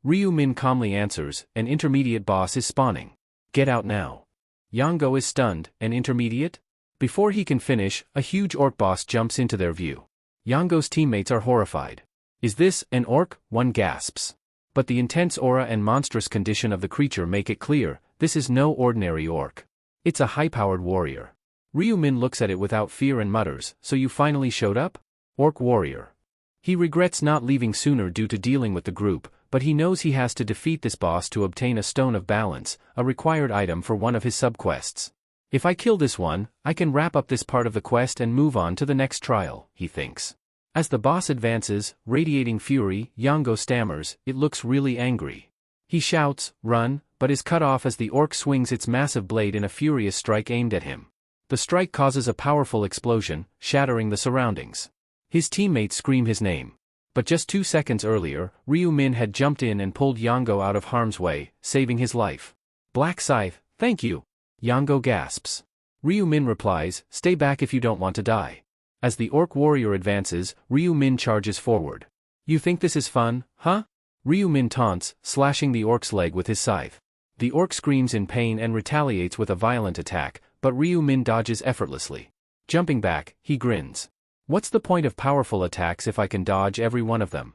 Ryu Min calmly answers, "An intermediate boss is spawning. Get out now." Yango is stunned, "An intermediate?" Before he can finish, a huge orc boss jumps into their view. Yango's teammates are horrified. "Is this an orc?" one gasps. But the intense aura and monstrous condition of the creature make it clear, this is no ordinary orc. It's a high-powered warrior. Ryu Min looks at it without fear and mutters, "So you finally showed up? Orc warrior." He regrets not leaving sooner due to dealing with the group, but he knows he has to defeat this boss to obtain a Stone of Balance, a required item for one of his subquests. If I kill this one, I can wrap up this part of the quest and move on to the next trial, he thinks. As the boss advances, radiating fury, Yango stammers, "It looks really angry." He shouts, "Run," but is cut off as the orc swings its massive blade in a furious strike aimed at him. The strike causes a powerful explosion, shattering the surroundings. His teammates scream his name. But just 2 seconds earlier, Ryu Min had jumped in and pulled Yango out of harm's way, saving his life. "Black Scythe, thank you." Yango gasps. Ryu Min replies, "Stay back if you don't want to die." As the orc warrior advances, Ryu Min charges forward. "You think this is fun, huh?" Ryu Min taunts, slashing the orc's leg with his scythe. The orc screams in pain and retaliates with a violent attack, but Ryu Min dodges effortlessly. Jumping back, he grins. "What's the point of powerful attacks if I can dodge every one of them?"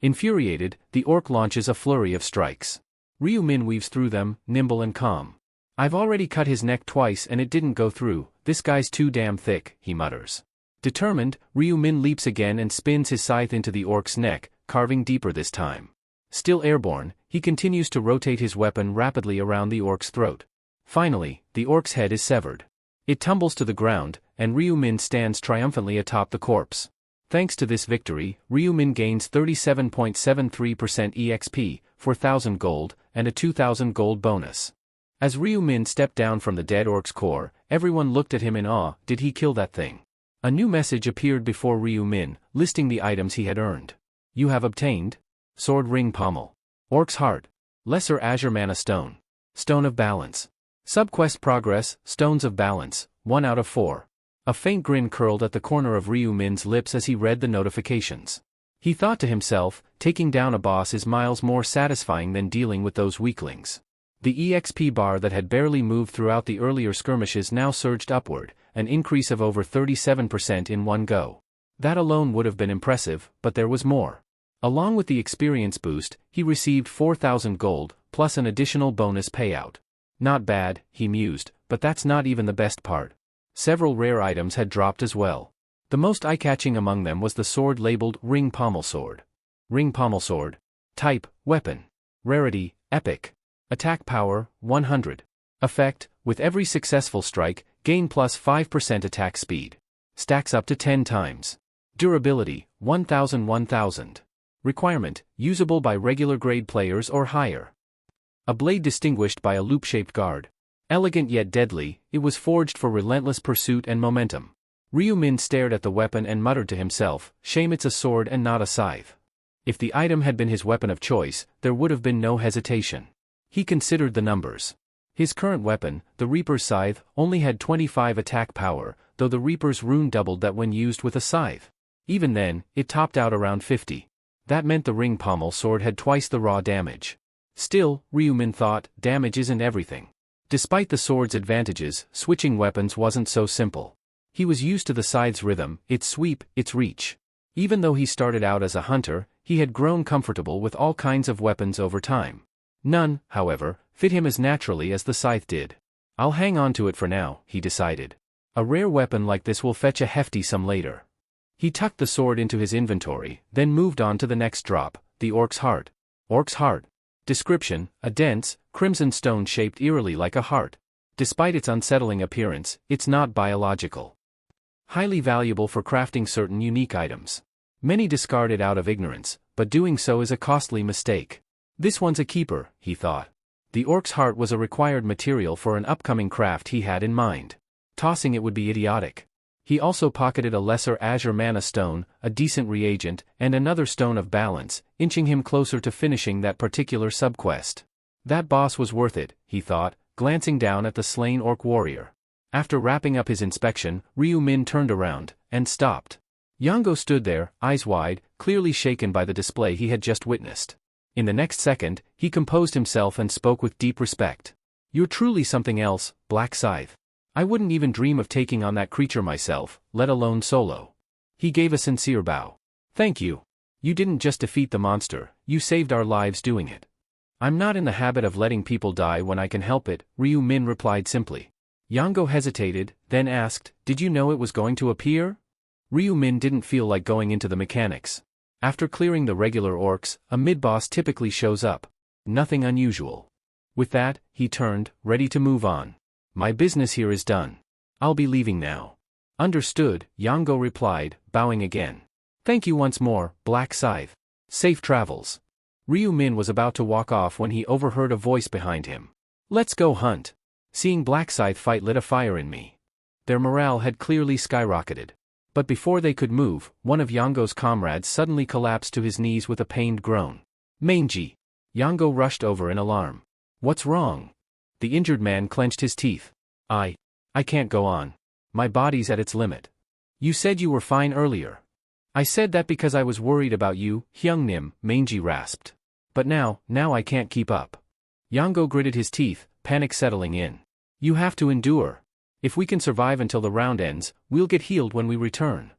Infuriated, the orc launches a flurry of strikes. Ryu Min weaves through them, nimble and calm. "I've already cut his neck twice and it didn't go through, this guy's too damn thick," he mutters. Determined, Ryu Min leaps again and spins his scythe into the orc's neck, carving deeper this time. Still airborne, he continues to rotate his weapon rapidly around the orc's throat. Finally, the orc's head is severed. It tumbles to the ground, and Ryu Min stands triumphantly atop the corpse. Thanks to this victory, Ryu Min gains 37.73% EXP, 4,000 gold, and a 2,000 gold bonus. As Ryu Min stepped down from the dead orc's core, everyone looked at him in awe. Did he kill that thing? A new message appeared before Ryu Min, listing the items he had earned. You have obtained Sword Ring Pommel, Orc's Heart, Lesser Azure Mana Stone, Stone of Balance. Subquest Progress, Stones of Balance, 1 out of 4. A faint grin curled at the corner of Ryu Min's lips as he read the notifications. He thought to himself, taking down a boss is miles more satisfying than dealing with those weaklings. The EXP bar that had barely moved throughout the earlier skirmishes now surged upward, an increase of over 37% in one go. That alone would have been impressive, but there was more. Along with the experience boost, he received 4,000 gold, plus an additional bonus payout. Not bad, he mused, but that's not even the best part. Several rare items had dropped as well. The most eye-catching among them was the sword labeled Ring Pommel Sword. Ring Pommel Sword. Type, Weapon. Rarity, Epic. Attack Power, 100. Effect, with every successful strike, gain plus 5% attack speed. Stacks up to 10 times. Durability, 1000. Requirement, usable by regular grade players or higher. A blade distinguished by a loop-shaped guard. Elegant yet deadly, it was forged for relentless pursuit and momentum. Ryu Min stared at the weapon and muttered to himself, shame it's a sword and not a scythe. If the item had been his weapon of choice, there would have been no hesitation. He considered the numbers. His current weapon, the Reaper's Scythe, only had 25 attack power, though the Reaper's rune doubled that when used with a scythe. Even then, it topped out around 50. That meant the ring pommel sword had twice the raw damage. Still, Ryu Min thought, damage isn't everything. Despite the sword's advantages, switching weapons wasn't so simple. He was used to the scythe's rhythm, its sweep, its reach. Even though he started out as a hunter, he had grown comfortable with all kinds of weapons over time. None, however, fit him as naturally as the scythe did. I'll hang on to it for now, he decided. A rare weapon like this will fetch a hefty sum later. He tucked the sword into his inventory, then moved on to the next drop, the Orc's Heart. Orc's Heart. Description: a dense, crimson stone shaped eerily like a heart. Despite its unsettling appearance, it's not biological. Highly valuable for crafting certain unique items. Many discard it out of ignorance, but doing so is a costly mistake. This one's a keeper, he thought. The Orc's Heart was a required material for an upcoming craft he had in mind. Tossing it would be idiotic. He also pocketed a lesser azure mana stone, a decent reagent, and another stone of balance, inching him closer to finishing that particular subquest. That boss was worth it, he thought, glancing down at the slain orc warrior. After wrapping up his inspection, Ryu Min turned around, and stopped. Yango stood there, eyes wide, clearly shaken by the display he had just witnessed. In the next second, he composed himself and spoke with deep respect. You're truly something else, Black Scythe. I wouldn't even dream of taking on that creature myself, let alone solo. He gave a sincere bow. Thank you. You didn't just defeat the monster, you saved our lives doing it. I'm not in the habit of letting people die when I can help it, Ryu Min replied simply. Yango hesitated, then asked, did you know it was going to appear? Ryu Min didn't feel like going into the mechanics. After clearing the regular orcs, a mid-boss typically shows up. Nothing unusual. With that, he turned, ready to move on. My business here is done. I'll be leaving now. Understood, Yango replied, bowing again. Thank you once more, Black Scythe. Safe travels. Ryu Min was about to walk off when he overheard a voice behind him. Let's go hunt. Seeing Black Scythe fight lit a fire in me. Their morale had clearly skyrocketed. But before they could move, one of Yango's comrades suddenly collapsed to his knees with a pained groan. Mangy. Yango rushed over in alarm. What's wrong? The injured man clenched his teeth. I can't go on. My body's at its limit. You said you were fine earlier. I said that because I was worried about you, Hyungnim, Mangy rasped. But now I can't keep up. Yango gritted his teeth, panic settling in. You have to endure. If we can survive until the round ends, we'll get healed when we return.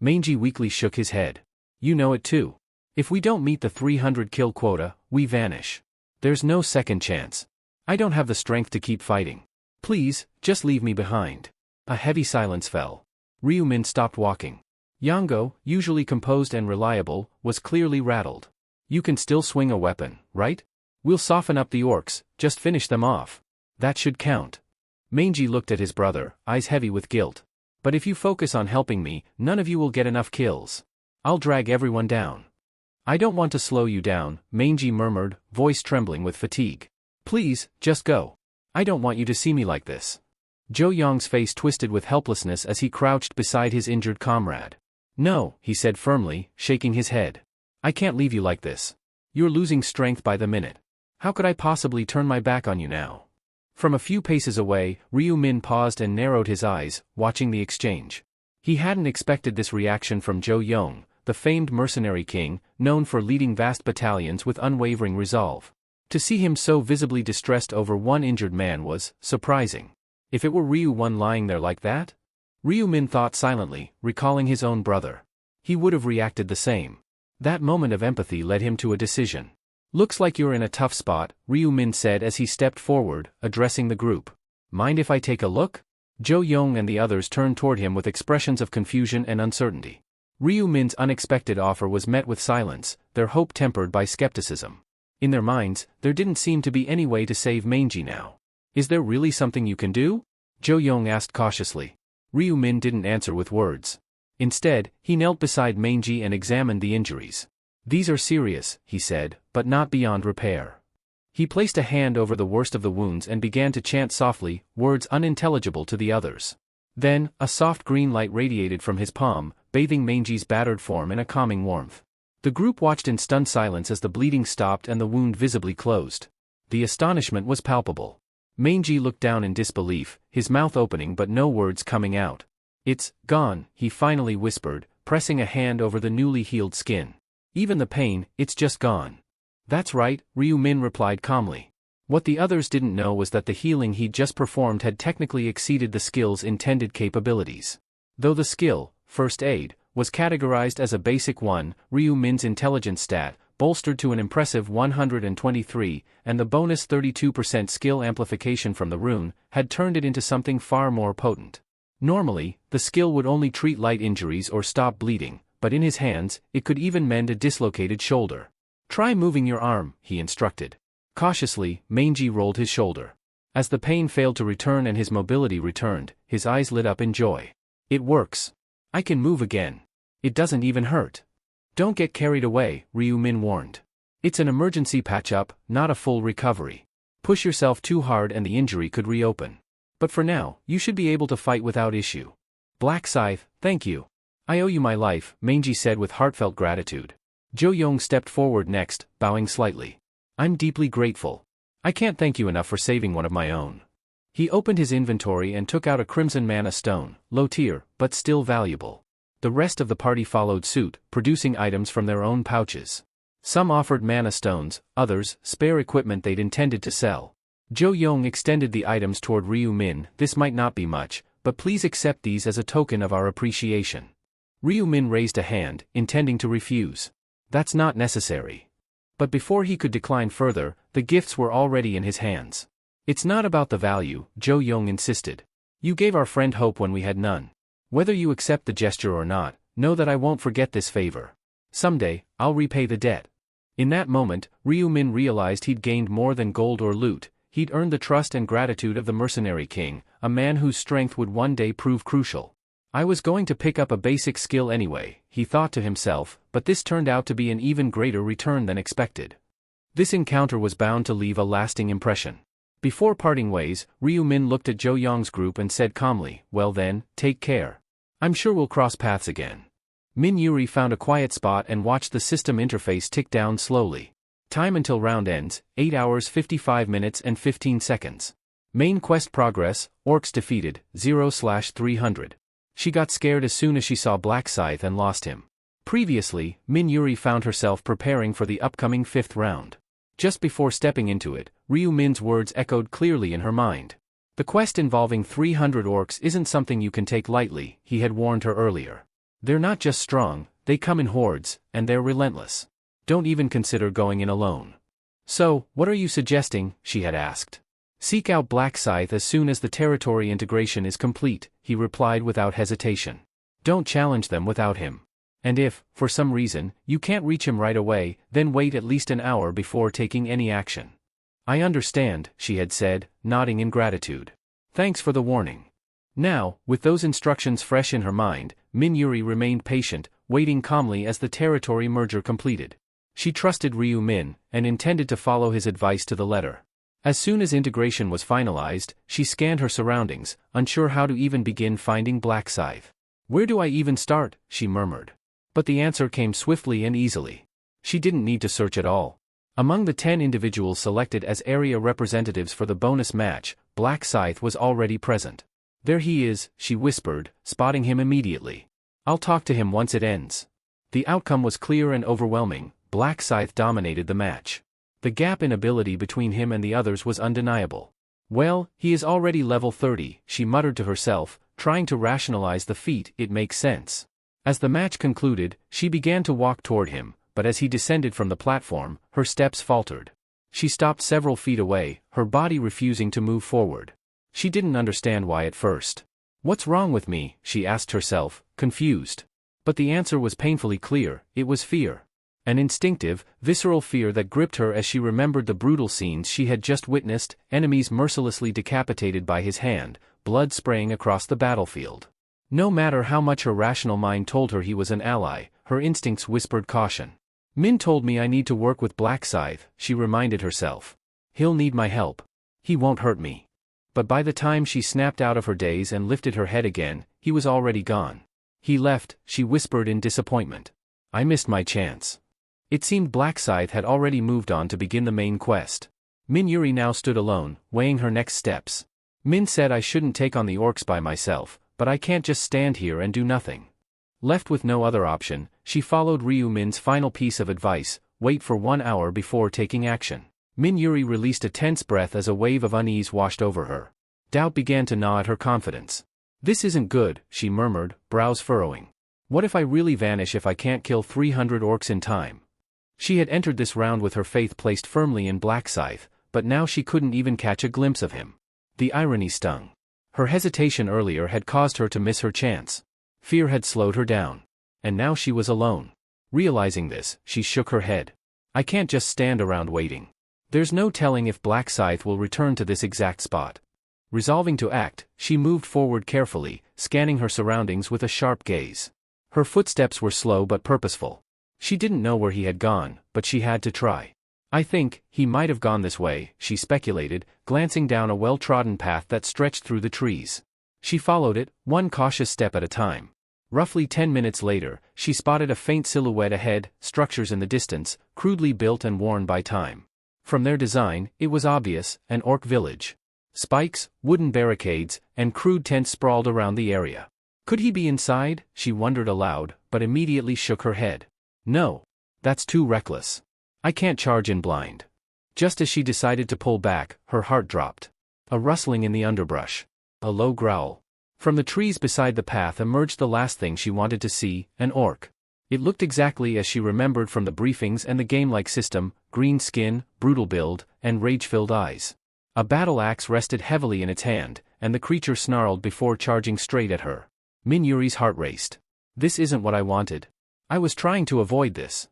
Mangy weakly shook his head. You know it too. If we don't meet the 300 kill quota, we vanish. There's no second chance. I don't have the strength to keep fighting. Please, just leave me behind. A heavy silence fell. Ryu Min stopped walking. Yango, usually composed and reliable, was clearly rattled. You can still swing a weapon, right? We'll soften up the orcs, just finish them off. That should count. Mangy looked at his brother, eyes heavy with guilt. But if you focus on helping me, none of you will get enough kills. I'll drag everyone down. I don't want to slow you down, Mangy murmured, voice trembling with fatigue. Please, just go. I don't want you to see me like this. Zhou Yong's face twisted with helplessness as he crouched beside his injured comrade. No, he said firmly, shaking his head. I can't leave you like this. You're losing strength by the minute. How could I possibly turn my back on you now? From a few paces away, Ryu Min paused and narrowed his eyes, watching the exchange. He hadn't expected this reaction from Zhou Yong, the famed mercenary king, known for leading vast battalions with unwavering resolve. To see him so visibly distressed over one injured man was surprising. If it were Ryu One lying there like that? Ryu Min thought silently, recalling his own brother. He would have reacted the same. That moment of empathy led him to a decision. Looks like you're in a tough spot, Ryu Min said as he stepped forward, addressing the group. Mind if I take a look? Zhou Yong and the others turned toward him with expressions of confusion and uncertainty. Ryu Min's unexpected offer was met with silence, their hope tempered by skepticism. In their minds, there didn't seem to be any way to save Mangy now. Is there really something you can do? Zhou Yong asked cautiously. Ryu Min didn't answer with words. Instead, he knelt beside Mangy and examined the injuries. These are serious, he said, but not beyond repair. He placed a hand over the worst of the wounds and began to chant softly, words unintelligible to the others. Then, a soft green light radiated from his palm, bathing Mangy's battered form in a calming warmth. The group watched in stunned silence as the bleeding stopped and the wound visibly closed. The astonishment was palpable. Mangy looked down in disbelief, his mouth opening but no words coming out. "It's gone," he finally whispered, pressing a hand over the newly healed skin. "Even the pain, it's just gone." "That's right," Ryu Min replied calmly. What the others didn't know was that the healing he'd just performed had technically exceeded the skill's intended capabilities. Though the skill, First Aid, was categorized as a basic one, Ryu Min's intelligence stat, bolstered to an impressive 123, and the bonus 32% skill amplification from the rune, had turned it into something far more potent. Normally, the skill would only treat light injuries or stop bleeding, but in his hands, it could even mend a dislocated shoulder. "Try moving your arm," he instructed. Cautiously, Mangy rolled his shoulder. As the pain failed to return and his mobility returned, his eyes lit up in joy. "It works. I can move again. It doesn't even hurt." "Don't get carried away," Ryu Min warned. "It's an emergency patch-up, not a full recovery. Push yourself too hard and the injury could reopen. But for now, you should be able to fight without issue." "Black Scythe, thank you. I owe you my life," Mangy said with heartfelt gratitude. Jo Young stepped forward next, bowing slightly. "I'm deeply grateful. I can't thank you enough for saving one of my own." He opened his inventory and took out a crimson mana stone, low tier, but still valuable. The rest of the party followed suit, producing items from their own pouches. Some offered mana stones, others, spare equipment they'd intended to sell. Jo Young extended the items toward Ryu Min. "This might not be much, but please accept these as a token of our appreciation." Ryu Min raised a hand, intending to refuse. "That's not necessary." But before he could decline further, the gifts were already in his hands. "It's not about the value," Jo Young insisted. "You gave our friend hope when we had none. Whether you accept the gesture or not, know that I won't forget this favor. Someday, I'll repay the debt." In that moment, Ryu Min realized he'd gained more than gold or loot. He'd earned the trust and gratitude of the Mercenary King, a man whose strength would one day prove crucial. "I was going to pick up a basic skill anyway," he thought to himself, but this turned out to be an even greater return than expected. This encounter was bound to leave a lasting impression. Before parting ways, Ryu Min looked at Jo Young's group and said calmly, "Well then, take care. I'm sure we'll cross paths again." Min Yuri found a quiet spot and watched the system interface tick down slowly. Time until round ends, 8 hours 55 minutes and 15 seconds. Main quest progress, orcs defeated, 0/300. She got scared as soon as she saw Black Scythe and lost him. Previously, Min Yuri found herself preparing for the upcoming 5th round. Just before stepping into it, Ryu Min's words echoed clearly in her mind. "The quest involving 300 orcs isn't something you can take lightly," he had warned her earlier. "They're not just strong, they come in hordes, and they're relentless. Don't even consider going in alone." "So, what are you suggesting?" she had asked. "Seek out Black Scythe as soon as the territory integration is complete," he replied without hesitation. "Don't challenge them without him. And if, for some reason, you can't reach him right away, then wait at least an hour before taking any action." "I understand," she had said, nodding in gratitude. "Thanks for the warning." Now, with those instructions fresh in her mind, Min Yuri remained patient, waiting calmly as the territory merger completed. She trusted Ryu Min, and intended to follow his advice to the letter. As soon as integration was finalized, she scanned her surroundings, unsure how to even begin finding Black Scythe. "Where do I even start?" she murmured. But the answer came swiftly and easily. She didn't need to search at all. Among the 10 individuals selected as area representatives for the bonus match, Black Scythe was already present. "There he is," she whispered, spotting him immediately. "I'll talk to him once it ends." The outcome was clear and overwhelming. Black Scythe dominated the match. The gap in ability between him and the others was undeniable. "Well, he is already level 30, she muttered to herself, trying to rationalize the feat. "It makes sense." As the match concluded, she began to walk toward him, but as he descended from the platform, her steps faltered. She stopped several feet away, her body refusing to move forward. She didn't understand why at first. "What's wrong with me?" she asked herself, confused. But the answer was painfully clear. It was fear. An instinctive, visceral fear that gripped her as she remembered the brutal scenes she had just witnessed, enemies mercilessly decapitated by his hand, blood spraying across the battlefield. No matter how much her rational mind told her he was an ally, her instincts whispered caution. "Min told me I need to work with Black Scythe," she reminded herself. "He'll need my help. He won't hurt me." But by the time she snapped out of her daze and lifted her head again, he was already gone. He left, she whispered in disappointment. I missed my chance. It seemed Black Scythe had already moved on to begin the main quest. Min Yuri now stood alone, weighing her next steps. Min said I shouldn't take on the orcs by myself, but I can't just stand here and do nothing. Left with no other option, she followed Ryu Min's final piece of advice, wait for 1 hour before taking action. Min Yuri released a tense breath as a wave of unease washed over her. Doubt began to gnaw at her confidence. This isn't good, she murmured, brows furrowing. What if I really vanish if I can't kill 300 orcs in time? She had entered this round with her faith placed firmly in Black Scythe, but now she couldn't even catch a glimpse of him. The irony stung. Her hesitation earlier had caused her to miss her chance. Fear had slowed her down. And now she was alone. Realizing this, she shook her head. I can't just stand around waiting. There's no telling if Black Scythe will return to this exact spot. Resolving to act, she moved forward carefully, scanning her surroundings with a sharp gaze. Her footsteps were slow but purposeful. She didn't know where he had gone, but she had to try. I think he might have gone this way, she speculated, glancing down a well-trodden path that stretched through the trees. She followed it, one cautious step at a time. Roughly 10 minutes later, she spotted a faint silhouette ahead, structures in the distance, crudely built and worn by time. From their design, it was obvious, an orc village. Spikes, wooden barricades, and crude tents sprawled around the area. Could he be inside? She wondered aloud, but immediately shook her head. No. That's too reckless. I can't charge in blind. Just as she decided to pull back, her heart dropped. A rustling in the underbrush. A low growl. From the trees beside the path emerged the last thing she wanted to see, an orc. It looked exactly as she remembered from the briefings and the game-like system, green skin, brutal build, and rage-filled eyes. A battle axe rested heavily in its hand, and the creature snarled before charging straight at her. Min Yuri's heart raced. This isn't what I wanted. I was trying to avoid this.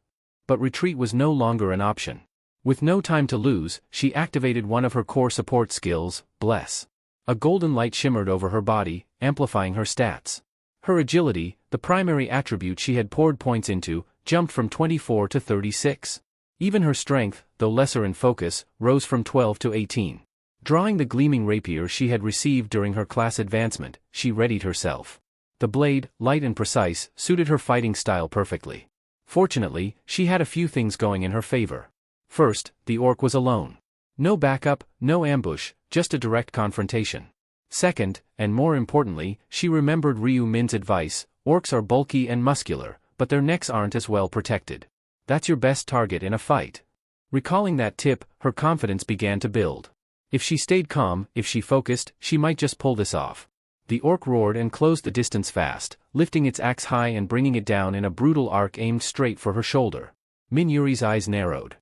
But retreat was no longer an option. With no time to lose, she activated one of her core support skills, Bless. A golden light shimmered over her body, amplifying her stats. Her agility, the primary attribute she had poured points into, jumped from 24 to 36. Even her strength, though lesser in focus, rose from 12 to 18. Drawing the gleaming rapier she had received during her class advancement, she readied herself. The blade, light and precise, suited her fighting style perfectly. Fortunately, she had a few things going in her favor. First, the orc was alone. No backup, no ambush, just a direct confrontation. Second, and more importantly, she remembered Ryu Min's advice, orcs are bulky and muscular, but their necks aren't as well protected. That's your best target in a fight. Recalling that tip, her confidence began to build. If she stayed calm, if she focused, she might just pull this off. The orc roared and closed the distance fast, lifting its axe high and bringing it down in a brutal arc aimed straight for her shoulder. Min Yuri's eyes narrowed.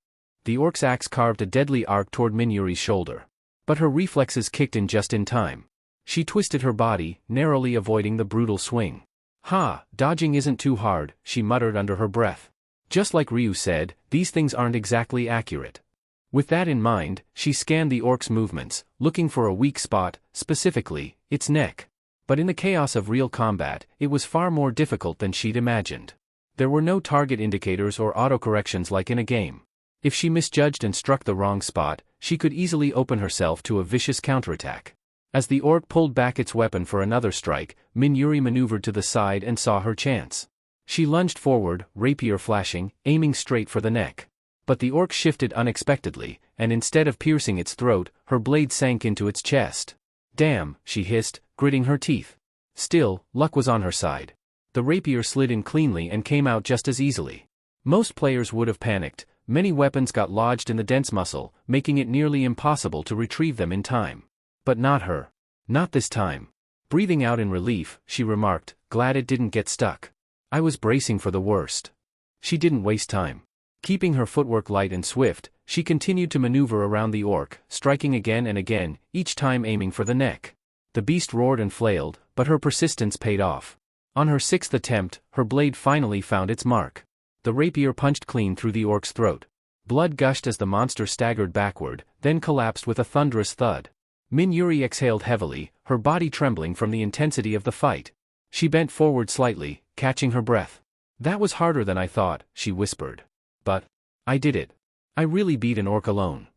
The orc's axe carved a deadly arc toward Min Yuri's shoulder. But her reflexes kicked in just in time. She twisted her body, narrowly avoiding the brutal swing. Ha, dodging isn't too hard, she muttered under her breath. Just like Ryu said, these things aren't exactly accurate. With that in mind, she scanned the orc's movements, looking for a weak spot, specifically, its neck. But in the chaos of real combat, it was far more difficult than she'd imagined. There were no target indicators or autocorrections like in a game. If she misjudged and struck the wrong spot, she could easily open herself to a vicious counterattack. As the orc pulled back its weapon for another strike, Min Yuri maneuvered to the side and saw her chance. She lunged forward, rapier flashing, aiming straight for the neck. But the orc shifted unexpectedly, and instead of piercing its throat, her blade sank into its chest. Damn, she hissed, gritting her teeth. Still, luck was on her side. The rapier slid in cleanly and came out just as easily. Most players would have panicked. Many weapons got lodged in the dense muscle, making it nearly impossible to retrieve them in time. But not her. Not this time. Breathing out in relief, she remarked, glad it didn't get stuck. I was bracing for the worst. She didn't waste time. Keeping her footwork light and swift, she continued to maneuver around the orc, striking again and again, each time aiming for the neck. The beast roared and flailed, but her persistence paid off. On her sixth attempt, her blade finally found its mark. The rapier punched clean through the orc's throat. Blood gushed as the monster staggered backward, then collapsed with a thunderous thud. Min Yuri exhaled heavily, her body trembling from the intensity of the fight. She bent forward slightly, catching her breath. That was harder than I thought, she whispered. But I did it. I really beat an orc alone.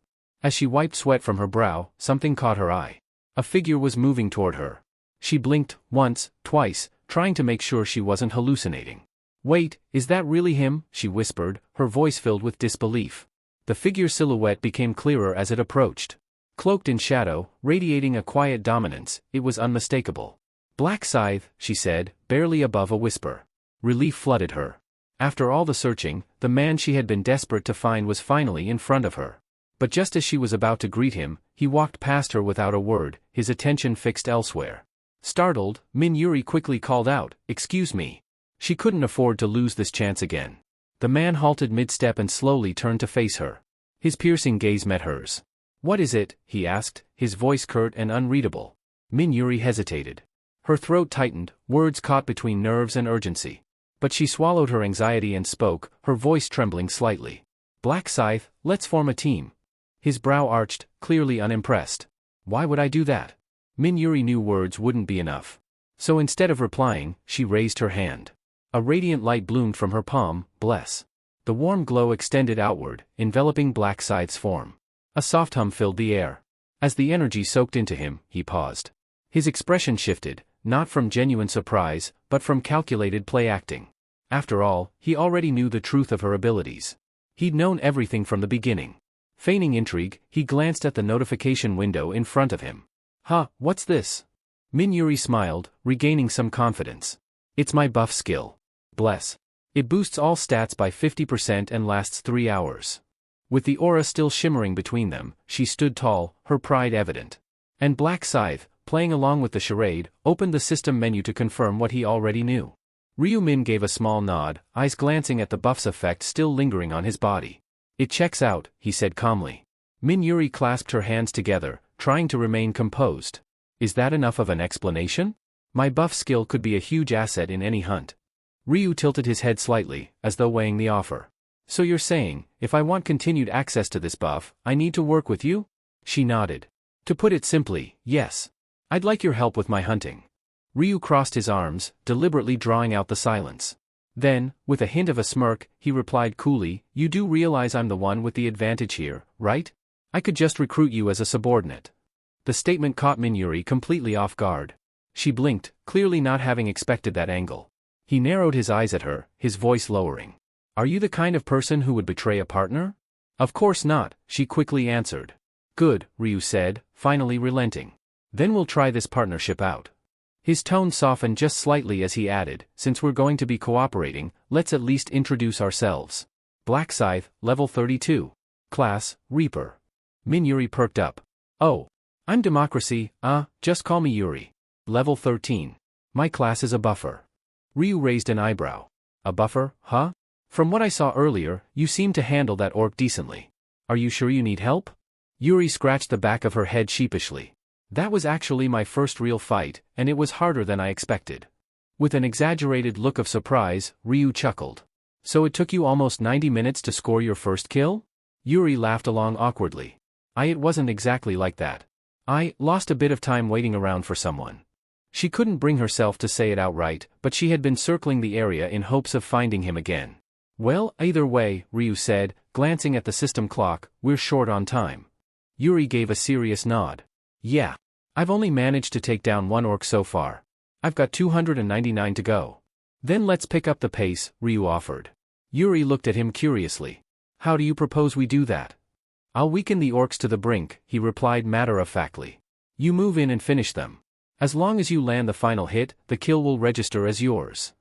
As she wiped sweat from her brow, something caught her eye. A figure was moving toward her. She blinked, once, twice, trying to make sure she wasn't hallucinating. "Wait, is that really him?" she whispered, her voice filled with disbelief. The figure's silhouette became clearer as it approached. Cloaked in shadow, radiating a quiet dominance, it was unmistakable. "Black Scythe," she said, barely above a whisper. Relief flooded her. After all the searching, the man she had been desperate to find was finally in front of her. But just as she was about to greet him, he walked past her without a word, his attention fixed elsewhere. Startled, Yuri quickly called out, "Excuse me." She couldn't afford to lose this chance again. The man halted mid-step and slowly turned to face her. His piercing gaze met hers. "What is it?" he asked, his voice curt and unreadable. Yuri hesitated. Her throat tightened, words caught between nerves and urgency. But she swallowed her anxiety and spoke, her voice trembling slightly. "Black Scythe, let's form a team." His brow arched, clearly unimpressed. "Why would I do that?" Yuri knew words wouldn't be enough. So instead of replying, she raised her hand. A radiant light bloomed from her palm, bless. The warm glow extended outward, enveloping Black Scythe's form. A soft hum filled the air. As the energy soaked into him, he paused. His expression shifted, not from genuine surprise, but from calculated play-acting. After all, he already knew the truth of her abilities. He'd known everything from the beginning. Feigning intrigue, he glanced at the notification window in front of him. "Huh, what's this?" Yuri smiled, regaining some confidence. "It's my buff skill. Bless. It boosts all stats by 50% and lasts 3 hours." With the aura still shimmering between them, she stood tall, her pride evident. And Black Scythe, playing along with the charade, opened the system menu to confirm what he already knew. Ryu-min gave a small nod, eyes glancing at the buff's effect still lingering on his body. "It checks out," he said calmly. Yuri clasped her hands together, trying to remain composed. "Is that enough of an explanation? My buff skill could be a huge asset in any hunt." Ryu tilted his head slightly, as though weighing the offer. "So you're saying, if I want continued access to this buff, I need to work with you?" She nodded. "To put it simply, yes. I'd like your help with my hunting." Ryu crossed his arms, deliberately drawing out the silence. Then, with a hint of a smirk, he replied coolly, "You do realize I'm the one with the advantage here, right? I could just recruit you as a subordinate." The statement caught Yuri completely off guard. She blinked, clearly not having expected that angle. He narrowed his eyes at her, his voice lowering. "Are you the kind of person who would betray a partner?" "Of course not," she quickly answered. "Good," Ryu said, finally relenting. "Then we'll try this partnership out." His tone softened just slightly as he added, "Since we're going to be cooperating, let's at least introduce ourselves. Black Scythe, level 32. Class, Reaper." Yuri perked up. "Oh. I'm Democracy, just call me Yuri. Level 13. My class is a buffer." Ryu raised an eyebrow. "A buffer, huh? From what I saw earlier, you seem to handle that orc decently. Are you sure you need help?" Yuri scratched the back of her head sheepishly. "That was actually my first real fight, and it was harder than I expected." With an exaggerated look of surprise, Ryu chuckled. "So it took you almost 90 minutes to score your first kill?" Yuri laughed along awkwardly. It wasn't exactly like that. I lost a bit of time waiting around for someone." She couldn't bring herself to say it outright, but she had been circling the area in hopes of finding him again. "Well, either way," Ryu said, glancing at the system clock, "we're short on time." Yuri gave a serious nod. "Yeah. I've only managed to take down 1 orc so far. I've got 299 to go." "Then let's pick up the pace," Ryu offered. Yuri looked at him curiously. "How do you propose we do that?" "I'll weaken the orcs to the brink," he replied matter-of-factly. "You move in and finish them. As long as you land the final hit, the kill will register as yours."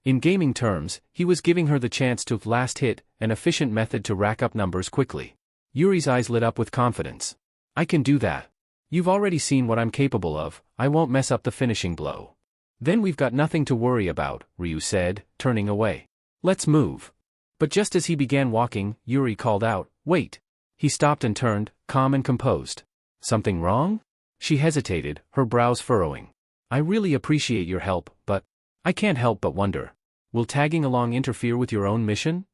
In gaming terms, he was giving her the chance to last hit, an efficient method to rack up numbers quickly. Yuri's eyes lit up with confidence. "I can do that. You've already seen what I'm capable of, I won't mess up the finishing blow." "Then we've got nothing to worry about," Ryu said, turning away. "Let's move." But just as he began walking, Yuri called out, "Wait." He stopped and turned, calm and composed. "Something wrong?" She hesitated, her brows furrowing. "I really appreciate your help, but I can't help but wonder. Will tagging along interfere with your own mission?"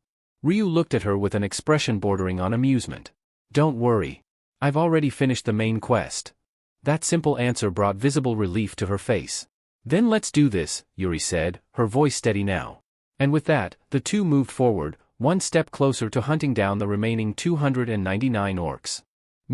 Ryu looked at her with an expression bordering on amusement. "Don't worry. I've already finished the main quest." That simple answer brought visible relief to her face. "Then let's do this," Yuri said, her voice steady now. And with that, the two moved forward, one step closer to hunting down the remaining 299 orcs.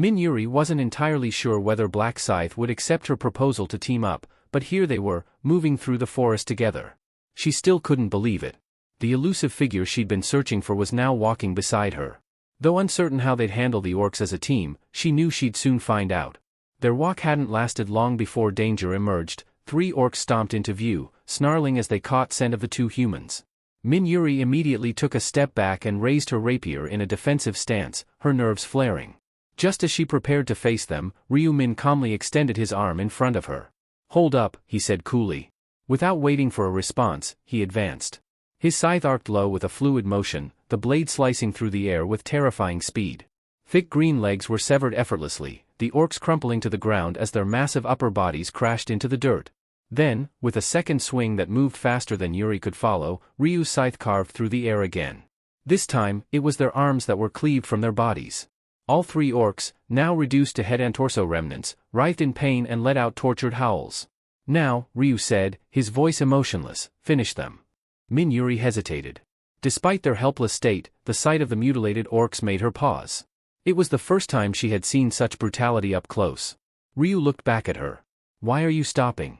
Yuri wasn't entirely sure whether Black Scythe would accept her proposal to team up, but here they were, moving through the forest together. She still couldn't believe it. The elusive figure she'd been searching for was now walking beside her. Though uncertain how they'd handle the orcs as a team, she knew she'd soon find out. Their walk hadn't lasted long before danger emerged. 3 orcs stomped into view, snarling as they caught scent of the 2 humans. Yuri immediately took a step back and raised her rapier in a defensive stance, her nerves flaring. Just as she prepared to face them, Min calmly extended his arm in front of her. "Hold up," he said coolly. Without waiting for a response, he advanced. His scythe arced low with a fluid motion, the blade slicing through the air with terrifying speed. Thick green legs were severed effortlessly, the orcs crumpling to the ground as their massive upper bodies crashed into the dirt. Then, with a second swing that moved faster than Yuri could follow, Ryu's scythe carved through the air again. This time, it was their arms that were cleaved from their bodies. All 3 orcs, now reduced to head and torso remnants, writhed in pain and let out tortured howls. "Now," Ryu said, his voice emotionless, "finish them." Yuri hesitated. Despite their helpless state, the sight of the mutilated orcs made her pause. It was the first time she had seen such brutality up close. Ryu looked back at her. "Why are you stopping?"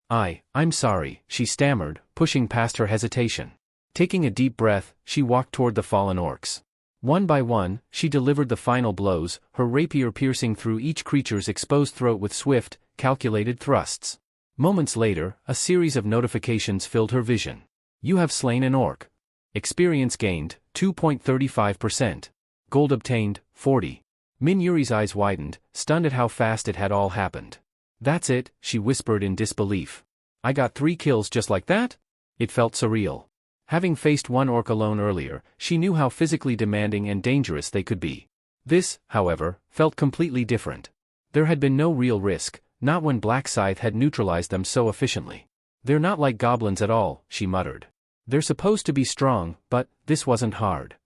I'm sorry," she stammered, pushing past her hesitation. Taking a deep breath, she walked toward the fallen orcs. One by one, she delivered the final blows, her rapier piercing through each creature's exposed throat with swift, calculated thrusts. Moments later, a series of notifications filled her vision. "You have slain an orc. Experience gained, 2.35%. Gold obtained, 40. Yuri's eyes widened, stunned at how fast it had all happened. "That's it," she whispered in disbelief. "I got 3 kills just like that?" It felt surreal. Having faced one orc alone earlier, she knew how physically demanding and dangerous they could be. This, however, felt completely different. There had been no real risk, not when Black Scythe had neutralized them so efficiently. "They're not like goblins at all," she muttered. "They're supposed to be strong, but this wasn't hard."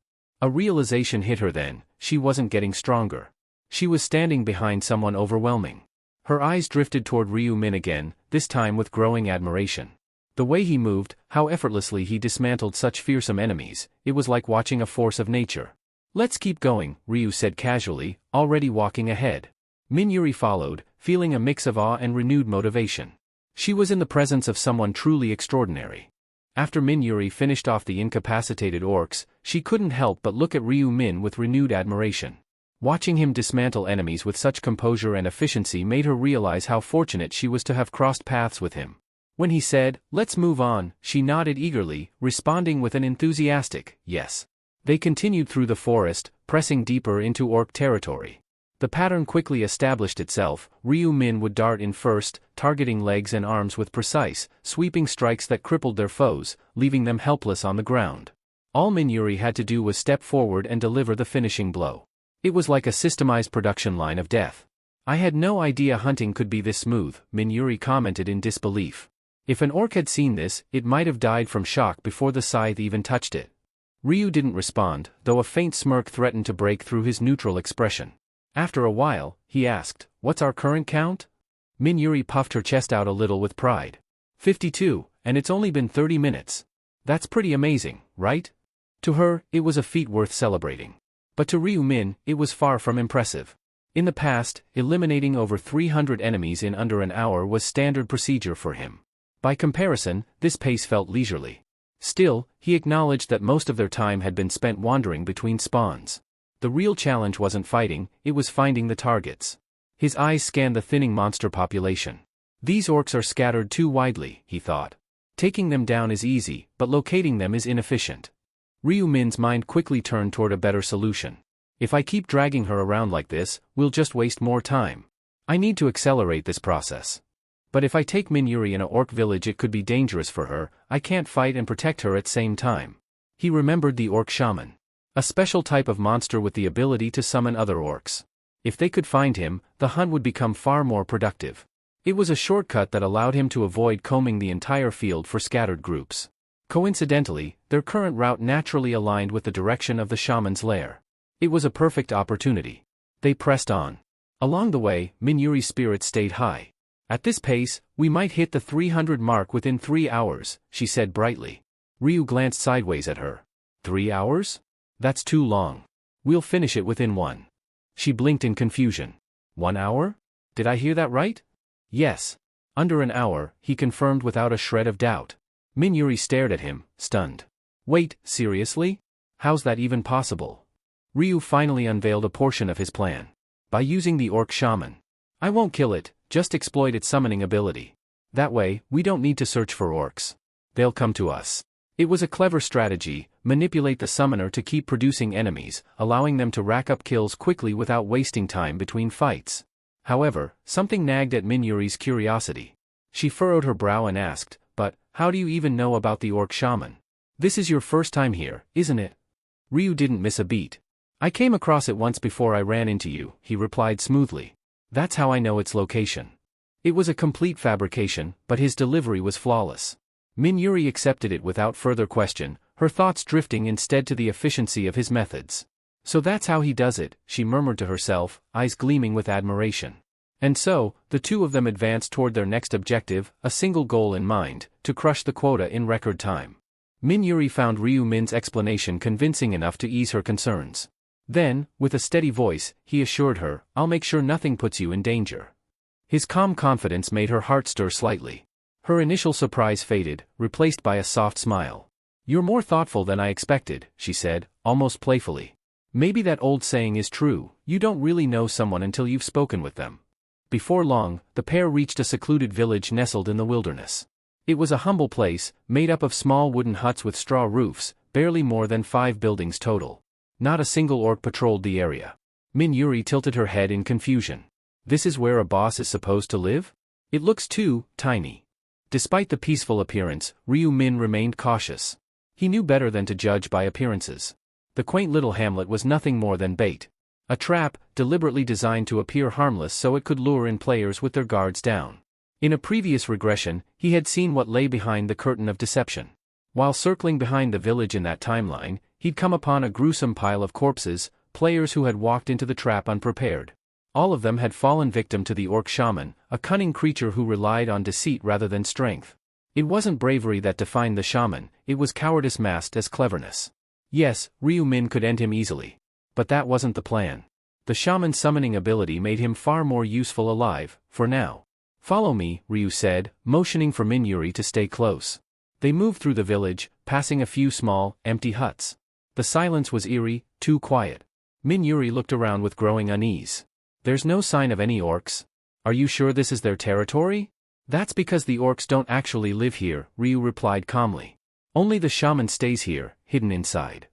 A realization hit her then, she wasn't getting stronger. She was standing behind someone overwhelming. Her eyes drifted toward Min again, this time with growing admiration. The way he moved, how effortlessly he dismantled such fearsome enemies, it was like watching a force of nature. "Let's keep going," Ryu said casually, already walking ahead. Yuri followed, feeling a mix of awe and renewed motivation. She was in the presence of someone truly extraordinary. After Yuri finished off the incapacitated orcs, she couldn't help but look at Min with renewed admiration. Watching him dismantle enemies with such composure and efficiency made her realize how fortunate she was to have crossed paths with him. When he said, "Let's move on," she nodded eagerly, responding with an enthusiastic, "Yes." They continued through the forest, pressing deeper into orc territory. The pattern quickly established itself. Min would dart in first, targeting legs and arms with precise, sweeping strikes that crippled their foes, leaving them helpless on the ground. All Yuri had to do was step forward and deliver the finishing blow. It was like a systemized production line of death. "I had no idea hunting could be this smooth," Yuri commented in disbelief. If an orc had seen this, it might have died from shock before the scythe even touched it. Ryu didn't respond, though a faint smirk threatened to break through his neutral expression. After a while, he asked, "What's our current count?" Yuri puffed her chest out a little with pride. 52, and it's only been 30 minutes. That's pretty amazing, right? To her, it was a feat worth celebrating. But to Min, it was far from impressive. In the past, eliminating over 300 enemies in under an hour was standard procedure for him. By comparison, this pace felt leisurely. Still, he acknowledged that most of their time had been spent wandering between spawns. The real challenge wasn't fighting, it was finding the targets. His eyes scanned the thinning monster population. "These orcs are scattered too widely," he thought. "Taking them down is easy, but locating them is inefficient." Min's mind quickly turned toward a better solution. "If I keep dragging her around like this, we'll just waste more time. I need to accelerate this process. But if I take Yuri in a orc village, it could be dangerous for her. I can't fight and protect her at same time." He remembered the orc shaman. A special type of monster with the ability to summon other orcs. If they could find him, the hunt would become far more productive. It was a shortcut that allowed him to avoid combing the entire field for scattered groups. Coincidentally, their current route naturally aligned with the direction of the shaman's lair. It was a perfect opportunity. They pressed on. Along the way, Yuri's spirits stayed high. "At this pace, we might hit the 300 mark within 3 hours, she said brightly. Ryu glanced sideways at her. 3 hours? That's too long. We'll finish it within 1. She blinked in confusion. 1 hour? Did I hear that right? Yes. Under an hour, he confirmed without a shred of doubt. Min-Yuri stared at him, stunned. Wait, seriously? How's that even possible? Ryu finally unveiled a portion of his plan. By using the orc shaman. I won't kill it, just exploit its summoning ability. That way, we don't need to search for orcs. They'll come to us. It was a clever strategy, manipulate the summoner to keep producing enemies, allowing them to rack up kills quickly without wasting time between fights. However, something nagged at Min-Yuri's curiosity. She furrowed her brow and asked, but, how do you even know about the orc shaman? This is your first time here, isn't it? Ryu didn't miss a beat. I came across it once before I ran into you, he replied smoothly. That's how I know its location. It was a complete fabrication, but his delivery was flawless. Min-Yuri accepted it without further question, her thoughts drifting instead to the efficiency of his methods. So that's how he does it, she murmured to herself, eyes gleaming with admiration. And so, the two of them advanced toward their next objective, a single goal in mind, to crush the quota in record time. Min-Yuri found Ryu Min's explanation convincing enough to ease her concerns. Then, with a steady voice, he assured her, I'll make sure nothing puts you in danger. His calm confidence made her heart stir slightly. Her initial surprise faded, replaced by a soft smile. You're more thoughtful than I expected, she said, almost playfully. Maybe that old saying is true, you don't really know someone until you've spoken with them. Before long, the pair reached a secluded village nestled in the wilderness. It was a humble place, made up of small wooden huts with straw roofs, barely more than 5 buildings total. Not a single orc patrolled the area. Min-Yuri tilted her head in confusion. This is where a boss is supposed to live? It looks too tiny. Despite the peaceful appearance, Ryu Min remained cautious. He knew better than to judge by appearances. The quaint little hamlet was nothing more than bait. A trap, deliberately designed to appear harmless so it could lure in players with their guards down. In a previous regression, he had seen what lay behind the curtain of deception. While circling behind the village in that timeline, he'd come upon a gruesome pile of corpses, players who had walked into the trap unprepared. All of them had fallen victim to the orc shaman, a cunning creature who relied on deceit rather than strength. It wasn't bravery that defined the shaman, it was cowardice masked as cleverness. Yes, Ryu Min could end him easily. But that wasn't the plan. The shaman's summoning ability made him far more useful alive, for now. Follow me, Ryu said, motioning for Min-Yuri to stay close. They moved through the village, passing a few small, empty huts. The silence was eerie, too quiet. Min-Yuri looked around with growing unease. There's no sign of any orcs. Are you sure this is their territory? That's because the orcs don't actually live here, Ryu replied calmly. Only the shaman stays here, hidden inside.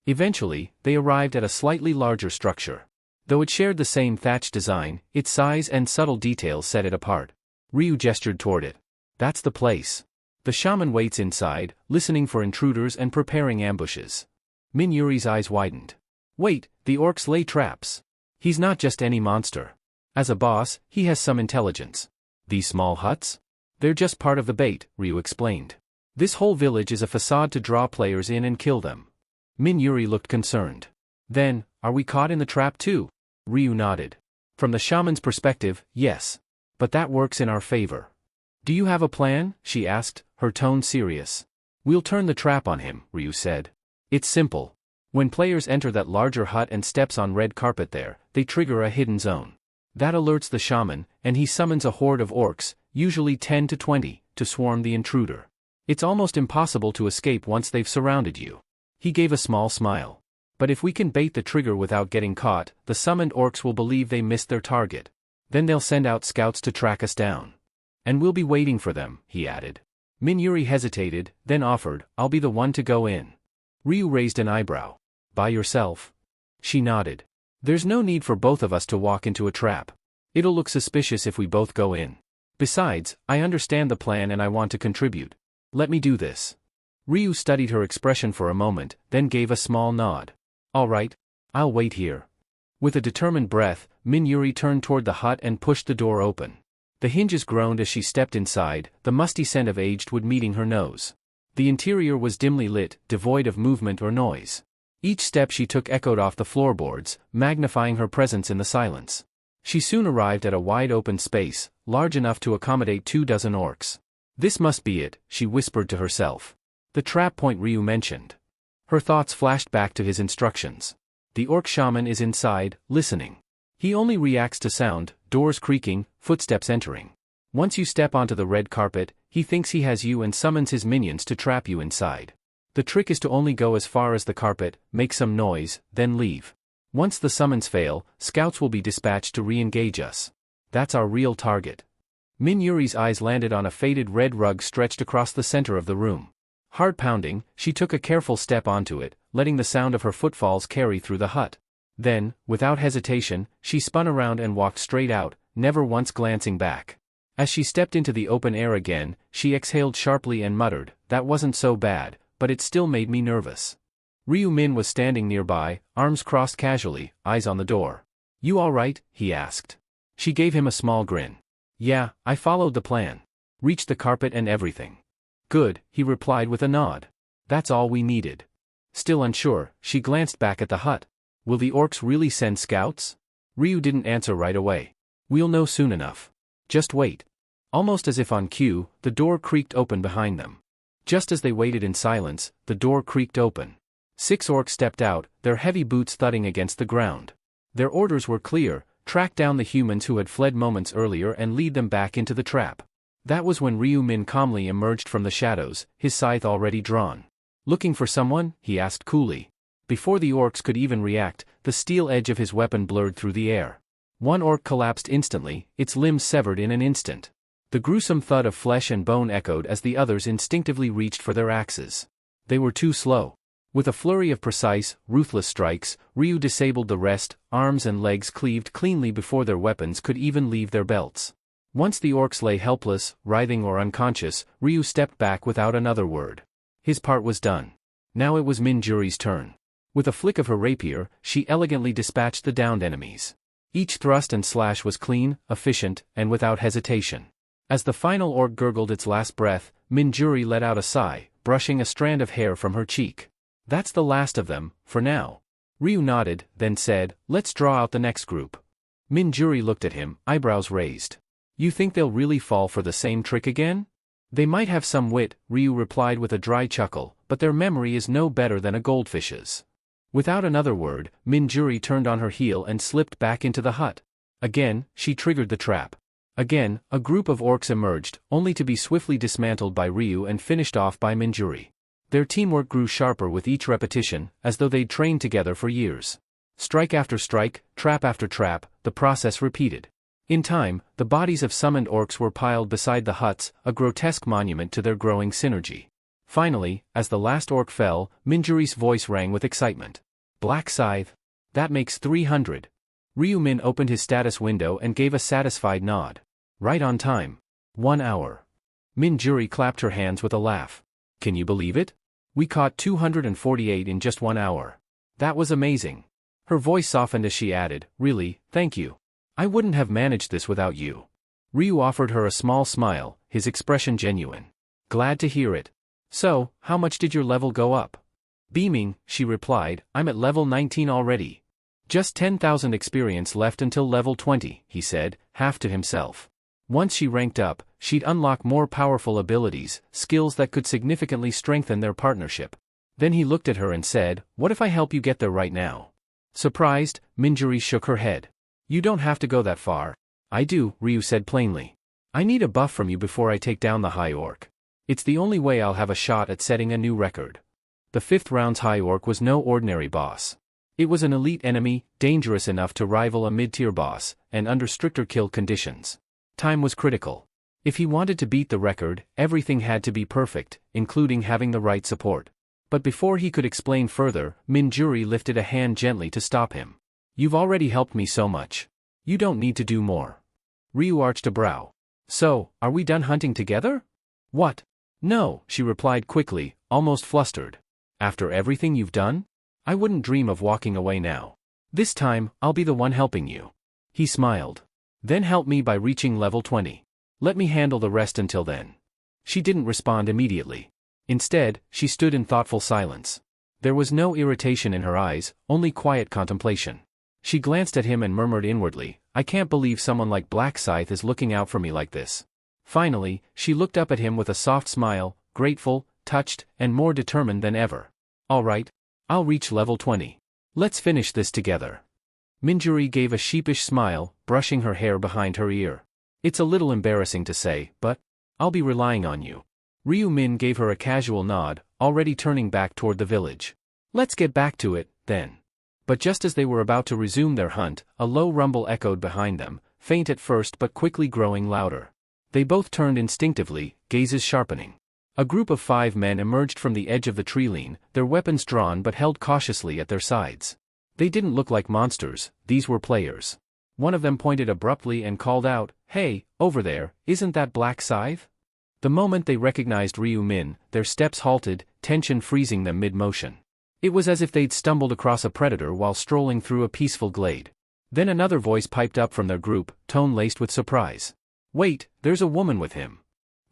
Eventually, they arrived at a slightly larger structure. Though it shared the same thatch design, its size and subtle details set it apart. Ryu gestured toward it. That's the place. The shaman waits inside, listening for intruders and preparing ambushes. Min-Yuri's eyes widened. Wait, the orcs lay traps. He's not just any monster. As a boss, he has some intelligence. These small huts? They're just part of the bait, Ryu explained. This whole village is a facade to draw players in and kill them. Min-Yuri looked concerned. Then, are we caught in the trap too? Ryu nodded. From the shaman's perspective, yes. But that works in our favor. Do you have a plan? She asked, her tone serious. We'll turn the trap on him, Ryu said. It's simple. When players enter that larger hut and steps on red carpet there, they trigger a hidden zone. That alerts the shaman, and he summons a horde of orcs, usually 10 to 20, to swarm the intruder. It's almost impossible to escape once they've surrounded you. He gave a small smile. But if we can bait the trigger without getting caught, the summoned orcs will believe they missed their target. Then they'll send out scouts to track us down. And we'll be waiting for them, he added. Min-Yuri hesitated, then offered, I'll be the one to go in. Ryu raised an eyebrow. By yourself? She nodded. There's no need for both of us to walk into a trap. It'll look suspicious if we both go in. Besides, I understand the plan and I want to contribute. Let me do this. Ryu studied her expression for a moment, then gave a small nod. All right, I'll wait here. With a determined breath, Min-Yuri turned toward the hut and pushed the door open. The hinges groaned as she stepped inside, the musty scent of aged wood meeting her nose. The interior was dimly lit, devoid of movement or noise. Each step she took echoed off the floorboards, magnifying her presence in the silence. She soon arrived at a wide-open space, large enough to accommodate 24 orcs. This must be it, she whispered to herself. The trap point Ryu mentioned. Her thoughts flashed back to his instructions. The orc shaman is inside, listening. He only reacts to sound, doors creaking, footsteps entering. Once you step onto the red carpet, he thinks he has you and summons his minions to trap you inside. The trick is to only go as far as the carpet, make some noise, then leave. Once the summons fail, scouts will be dispatched to re-engage us. That's our real target. Min Yuri's eyes landed on a faded red rug stretched across the center of the room. Heart pounding, she took a careful step onto it, letting the sound of her footfalls carry through the hut. Then, without hesitation, she spun around and walked straight out, never once glancing back. As she stepped into the open air again, she exhaled sharply and muttered, "That wasn't so bad, but it still made me nervous." Ryu Min was standing nearby, arms crossed casually, eyes on the door. "You all right?" he asked. She gave him a small grin. "Yeah, I followed the plan. Reached the carpet and everything." "Good," he replied with a nod. "That's all we needed." Still unsure, she glanced back at the hut. "Will the orcs really send scouts?" Ryu didn't answer right away. "We'll know soon enough. Just wait." Almost as if on cue, the door creaked open behind them. Just as they waited in silence, the door creaked open. 6 orcs stepped out, their heavy boots thudding against the ground. Their orders were clear: track down the humans who had fled moments earlier and lead them back into the trap. That was when Ryu Min calmly emerged from the shadows, his scythe already drawn. "Looking for someone?" he asked coolly. Before the orcs could even react, the steel edge of his weapon blurred through the air. One orc collapsed instantly, its limbs severed in an instant. The gruesome thud of flesh and bone echoed as the others instinctively reached for their axes. They were too slow. With a flurry of precise, ruthless strikes, Ryu disabled the rest, arms and legs cleaved cleanly before their weapons could even leave their belts. Once the orcs lay helpless, writhing or unconscious, Ryu stepped back without another word. His part was done. Now it was Min Juri's turn. With a flick of her rapier, she elegantly dispatched the downed enemies. Each thrust and slash was clean, efficient, and without hesitation. As the final orc gurgled its last breath, Min Juri let out a sigh, brushing a strand of hair from her cheek. "That's the last of them, for now." Ryu nodded, then said, "Let's draw out the next group." Min Juri looked at him, eyebrows raised. "You think they'll really fall for the same trick again?" "They might have some wit," Ryu replied with a dry chuckle, "but their memory is no better than a goldfish's." Without another word, Min Juri turned on her heel and slipped back into the hut. Again, she triggered the trap. Again, a group of orcs emerged, only to be swiftly dismantled by Ryu and finished off by Min Juri. Their teamwork grew sharper with each repetition, as though they'd trained together for years. Strike after strike, trap after trap, the process repeated. In time, the bodies of summoned orcs were piled beside the huts, a grotesque monument to their growing synergy. Finally, as the last orc fell, Min Juri's voice rang with excitement. "Black Scythe? That makes 300. Ryu Min opened his status window and gave a satisfied nod. "Right on time. 1 hour. Min Juri clapped her hands with a laugh. "Can you believe it? We caught 248 in just 1 hour. That was amazing." Her voice softened as she added, "Really, thank you. I wouldn't have managed this without you." Ryu offered her a small smile, his expression genuine. "Glad to hear it. So, how much did your level go up?" Beaming, she replied, "I'm at level 19 already." "Just 10,000 experience left until level 20, he said, half to himself. Once she ranked up, she'd unlock more powerful abilities, skills that could significantly strengthen their partnership. Then he looked at her and said, "What if I help you get there right now?" Surprised, Min Juri shook her head. "You don't have to go that far." "I do," Ryu said plainly. "I need a buff from you before I take down the High Orc. It's the only way I'll have a shot at setting a new record." The 5th round's High Orc was no ordinary boss. It was an elite enemy, dangerous enough to rival a mid-tier boss, and under stricter kill conditions. Time was critical. If he wanted to beat the record, everything had to be perfect, including having the right support. But before he could explain further, Min Juri lifted a hand gently to stop him. "You've already helped me so much. You don't need to do more." Ryu arched a brow. "So, are we done hunting together?" "What? No," she replied quickly, almost flustered. "After everything you've done? I wouldn't dream of walking away now. This time, I'll be the one helping you." He smiled. "Then help me by reaching level 20. Let me handle the rest until then." She didn't respond immediately. Instead, she stood in thoughtful silence. There was no irritation in her eyes, only quiet contemplation. She glanced at him and murmured inwardly, "I can't believe someone like Black Scythe is looking out for me like this." Finally, she looked up at him with a soft smile, grateful, touched, and more determined than ever. "All right. I'll reach level 20. Let's finish this together." Minjuri gave a sheepish smile, brushing her hair behind her ear. It's a little embarrassing to say, but I'll be relying on you. Ryu Min gave her a casual nod, already turning back toward the village. Let's get back to it, then. But just as they were about to resume their hunt, a low rumble echoed behind them, faint at first but quickly growing louder. They both turned instinctively, gazes sharpening. A group of 5 men emerged from the edge of the treeline, their weapons drawn but held cautiously at their sides. They didn't look like monsters, these were players. One of them pointed abruptly and called out, "Hey, over there, isn't that Black Scythe?" The moment they recognized Ryu Min, their steps halted, tension freezing them mid-motion. It was as if they'd stumbled across a predator while strolling through a peaceful glade. Then another voice piped up from their group, tone laced with surprise. "Wait, there's a woman with him."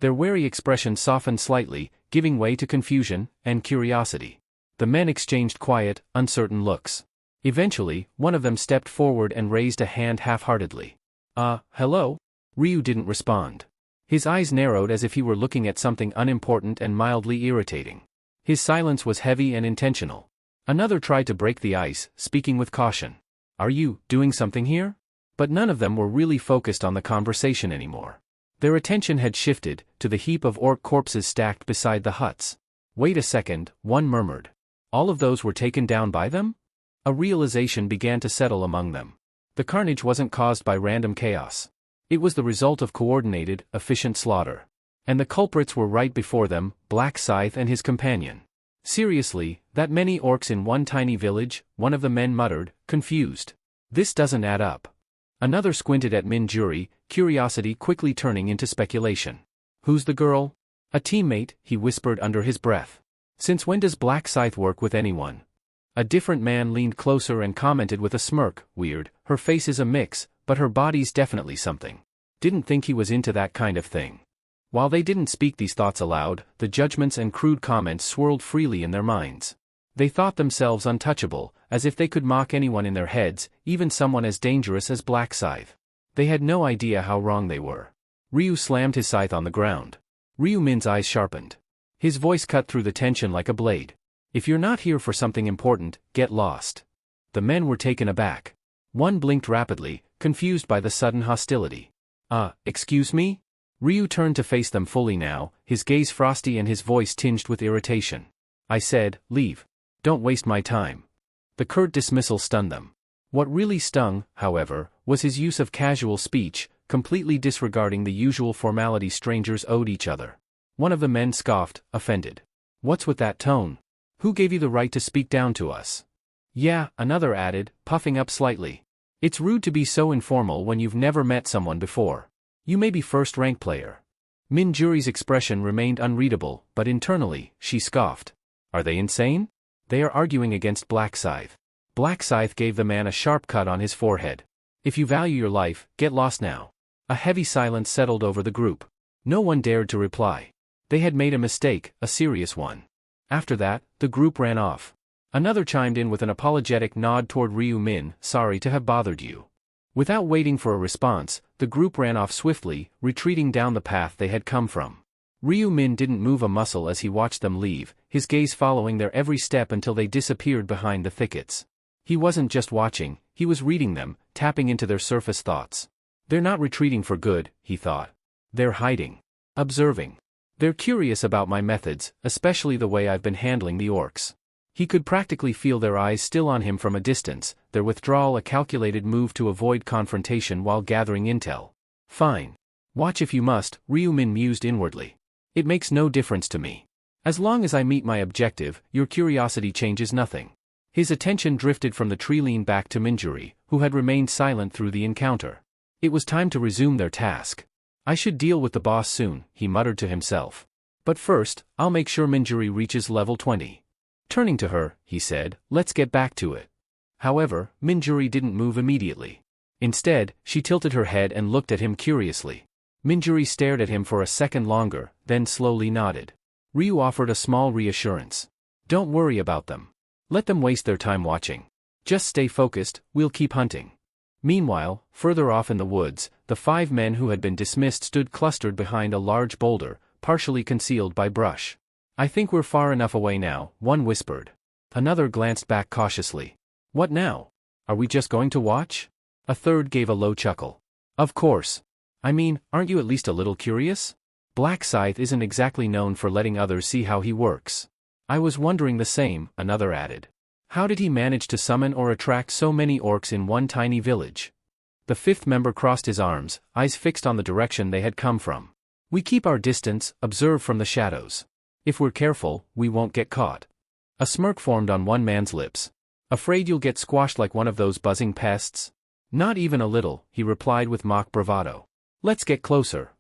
Their wary expression softened slightly, giving way to confusion and curiosity. The men exchanged quiet, uncertain looks. Eventually, one of them stepped forward and raised a hand half-heartedly. Hello?" Ryu didn't respond. His eyes narrowed as if he were looking at something unimportant and mildly irritating. His silence was heavy and intentional. Another tried to break the ice, speaking with caution. "Are you doing something here?" But none of them were really focused on the conversation anymore. Their attention had shifted to the heap of orc corpses stacked beside the huts. "Wait a second," one murmured. "All of those were taken down by them?" A realization began to settle among them. The carnage wasn't caused by random chaos. It was the result of coordinated, efficient slaughter. And the culprits were right before them, Black Scythe and his companion. "Seriously, that many orcs in one tiny village?" one of the men muttered, confused. "This doesn't add up." Another squinted at Minjuri, curiosity quickly turning into speculation. "Who's the girl?" "A teammate," he whispered under his breath. "Since when does Black Scythe work with anyone?" A different man leaned closer and commented with a smirk, "Weird, her face is a mix, but her body's definitely something. Didn't think he was into that kind of thing." While they didn't speak these thoughts aloud, the judgments and crude comments swirled freely in their minds. They thought themselves untouchable, as if they could mock anyone in their heads, even someone as dangerous as Black Scythe. They had no idea how wrong they were. Ryu slammed his scythe on the ground. Ryu Min's eyes sharpened. His voice cut through the tension like a blade. "If you're not here for something important, get lost." The men were taken aback. One blinked rapidly, confused by the sudden hostility. Excuse me?" Ryu turned to face them fully now, his gaze frosty and his voice tinged with irritation. "I said, leave. Don't waste my time." The curt dismissal stunned them. What really stung, however, was his use of casual speech, completely disregarding the usual formality strangers owed each other. One of the men scoffed, offended. "What's with that tone? Who gave you the right to speak down to us?" "Yeah," another added, puffing up slightly. "It's rude to be so informal when you've never met someone before. You may be first-rank player." Minjuri's expression remained unreadable, but internally, she scoffed. "Are they insane? They are arguing against Black Scythe." Black Scythe gave the man a sharp cut on his forehead. "If you value your life, get lost now." A heavy silence settled over the group. No one dared to reply. They had made a mistake, a serious one. After that, the group ran off. Another chimed in with an apologetic nod toward Ryu Min, "Sorry to have bothered you." Without waiting for a response, the group ran off swiftly, retreating down the path they had come from. Ryu Min didn't move a muscle as he watched them leave, his gaze following their every step until they disappeared behind the thickets. He wasn't just watching, he was reading them, tapping into their surface thoughts. "They're not retreating for good," he thought. "They're hiding. Observing. They're curious about my methods, especially the way I've been handling the orcs." He could practically feel their eyes still on him from a distance, their withdrawal a calculated move to avoid confrontation while gathering intel. "Fine. Watch if you must," Ryu Min mused inwardly. "It makes no difference to me. As long as I meet my objective, your curiosity changes nothing." His attention drifted from the treeline back to Minjuri, who had remained silent through the encounter. It was time to resume their task. "I should deal with the boss soon," he muttered to himself. "But first, I'll make sure Minjuri reaches level 20. Turning to her, he said, "Let's get back to it." However, Minjuri didn't move immediately. Instead, she tilted her head and looked at him curiously. Minjuri stared at him for a second longer, then slowly nodded. Ryu offered a small reassurance. "Don't worry about them. Let them waste their time watching. Just stay focused, we'll keep hunting." Meanwhile, further off in the woods, the 5 men who had been dismissed stood clustered behind a large boulder, partially concealed by brush. "I think we're far enough away now," one whispered. Another glanced back cautiously. "What now?" Are we just going to watch? A third gave a low chuckle. Of course. I mean, aren't you at least a little curious? Black Scythe isn't exactly known for letting others see how he works. I was wondering the same, another added. How did he manage to summon or attract so many orcs in one tiny village? The fifth member crossed his arms, eyes fixed on the direction they had come from. We keep our distance, observe from the shadows. If we're careful, we won't get caught. A smirk formed on one man's lips. Afraid you'll get squashed like one of those buzzing pests? Not even a little, he replied with mock bravado. Let's get closer.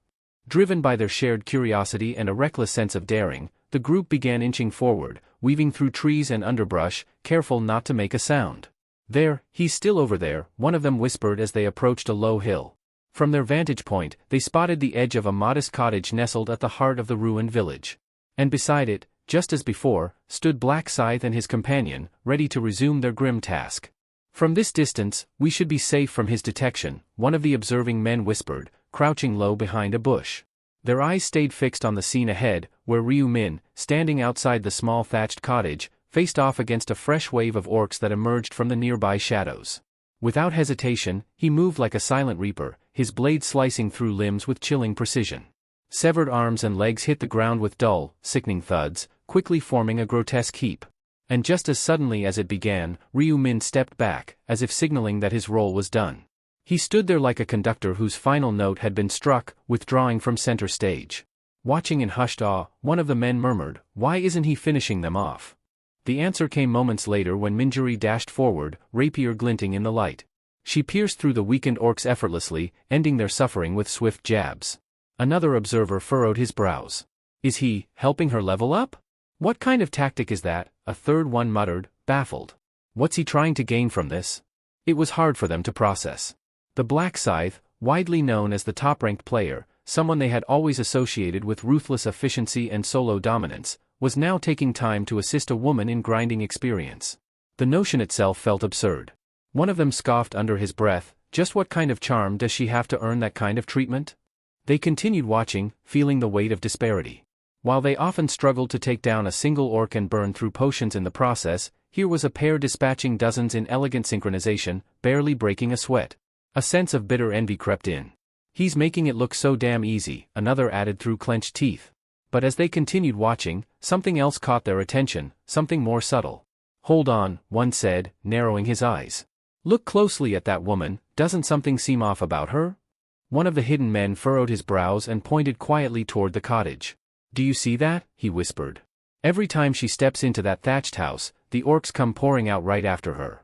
Driven by their shared curiosity and a reckless sense of daring, the group began inching forward, weaving through trees and underbrush, careful not to make a sound. There, he's still over there, one of them whispered as they approached a low hill. From their vantage point, they spotted the edge of a modest cottage nestled at the heart of the ruined village. And beside it, just as before, stood Black Scythe and his companion, ready to resume their grim task. From this distance, we should be safe from his detection, one of the observing men whispered, crouching low behind a bush. Their eyes stayed fixed on the scene ahead, where Ryu Min, standing outside the small thatched cottage, faced off against a fresh wave of orcs that emerged from the nearby shadows. Without hesitation, he moved like a silent reaper, his blade slicing through limbs with chilling precision. Severed arms and legs hit the ground with dull, sickening thuds, quickly forming a grotesque heap. And just as suddenly as it began, Ryu Min stepped back, as if signaling that his role was done. He stood there like a conductor whose final note had been struck, withdrawing from center stage. Watching in hushed awe, one of the men murmured, "Why isn't he finishing them off?" The answer came moments later when Minjuri dashed forward, rapier glinting in the light. She pierced through the weakened orcs effortlessly, ending their suffering with swift jabs. Another observer furrowed his brows. Is he helping her level up? What kind of tactic is that? A third one muttered, baffled. What's he trying to gain from this? It was hard for them to process. The Black Scythe, widely known as the top-ranked player, someone they had always associated with ruthless efficiency and solo dominance, was now taking time to assist a woman in grinding experience. The notion itself felt absurd. One of them scoffed under his breath, just what kind of charm does she have to earn that kind of treatment? They continued watching, feeling the weight of disparity. While they often struggled to take down a single orc and burn through potions in the process, here was a pair dispatching dozens in elegant synchronization, barely breaking a sweat. A sense of bitter envy crept in. He's making it look so damn easy, another added through clenched teeth. But as they continued watching, something else caught their attention, something more subtle. Hold on, one said, narrowing his eyes. Look closely at that woman, doesn't something seem off about her? One of the hidden men furrowed his brows and pointed quietly toward the cottage. Do you see that? He whispered. Every time she steps into that thatched house, the orcs come pouring out right after her.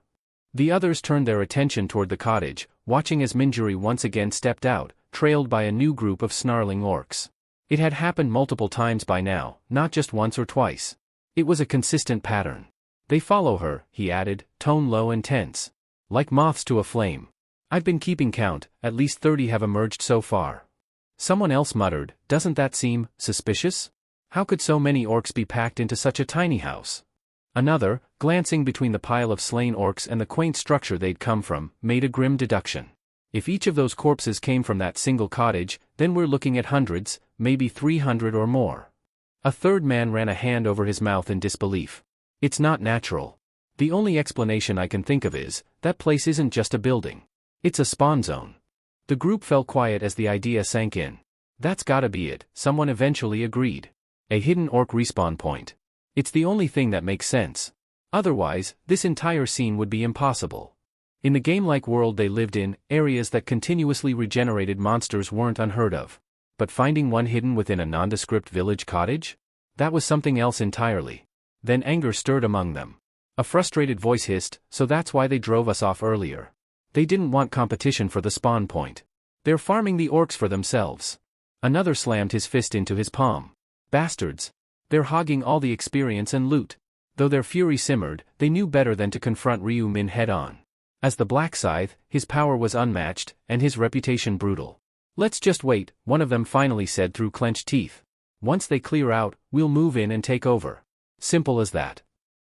The others turned their attention toward the cottage, watching as Minjuri once again stepped out, trailed by a new group of snarling orcs. It had happened multiple times by now, not just once or twice. It was a consistent pattern. They follow her, he added, tone low and tense. Like moths to a flame. I've been keeping count, at least 30 have emerged so far. Someone else muttered, doesn't that seem suspicious? How could so many orcs be packed into such a tiny house? Another, glancing between the pile of slain orcs and the quaint structure they'd come from, made a grim deduction. If each of those corpses came from that single cottage, then we're looking at hundreds, maybe 300 or more. A third man ran a hand over his mouth in disbelief. It's not natural. The only explanation I can think of is, that place isn't just a building. It's a spawn zone. The group fell quiet as the idea sank in. That's gotta be it, someone eventually agreed. A hidden orc respawn point. It's the only thing that makes sense. Otherwise, this entire scene would be impossible. In the game-like world they lived in, areas that continuously regenerated monsters weren't unheard of. But finding one hidden within a nondescript village cottage? That was something else entirely. Then anger stirred among them. A frustrated voice hissed, so that's why they drove us off earlier. They didn't want competition for the spawn point. They're farming the orcs for themselves. Another slammed his fist into his palm. Bastards. They're hogging all the experience and loot. Though their fury simmered, they knew better than to confront Ryu Min head-on. As the Black Scythe, his power was unmatched, and his reputation brutal. Let's just wait, one of them finally said through clenched teeth. Once they clear out, we'll move in and take over. Simple as that.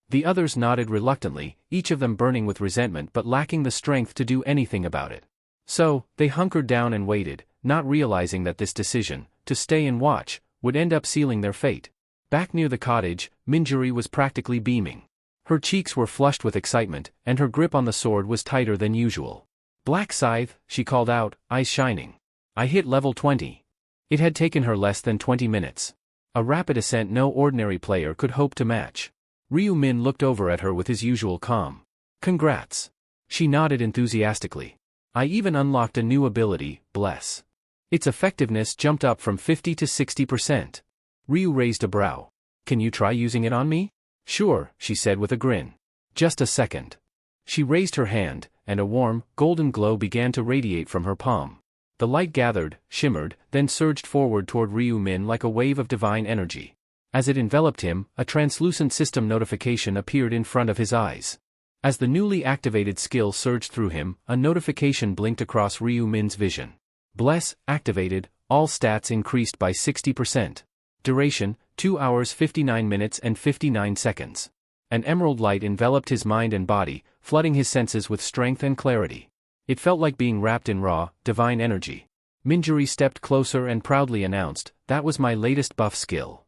The others nodded reluctantly, each of them burning with resentment but lacking the strength to do anything about it. So, they hunkered down and waited, not realizing that this decision, to stay and watch, would end up sealing their fate. Back near the cottage, Minjuri was practically beaming. Her cheeks were flushed with excitement, and her grip on the sword was tighter than usual. "Black Scythe," she called out, eyes shining. "I hit level 20. It had taken her less than 20 minutes. A rapid ascent no ordinary player could hope to match. Ryu Min looked over at her with his usual calm. "Congrats." She nodded enthusiastically. "I even unlocked a new ability, Bless. Its effectiveness jumped up from 50 to 60%. Ryu raised a brow. "Can you try using it on me?" "Sure," she said with a grin. "Just a second." She raised her hand, and a warm, golden glow began to radiate from her palm. The light gathered, shimmered, then surged forward toward Ryu Min like a wave of divine energy. As it enveloped him, a translucent system notification appeared in front of his eyes. As the newly activated skill surged through him, a notification blinked across Ryu Min's vision. Bless, activated, all stats increased by 60%. Duration, 2 hours 59 minutes and 59 seconds. An emerald light enveloped his mind and body, flooding his senses with strength and clarity. It felt like being wrapped in raw, divine energy. Minjuri stepped closer and proudly announced, "That was my latest buff skill."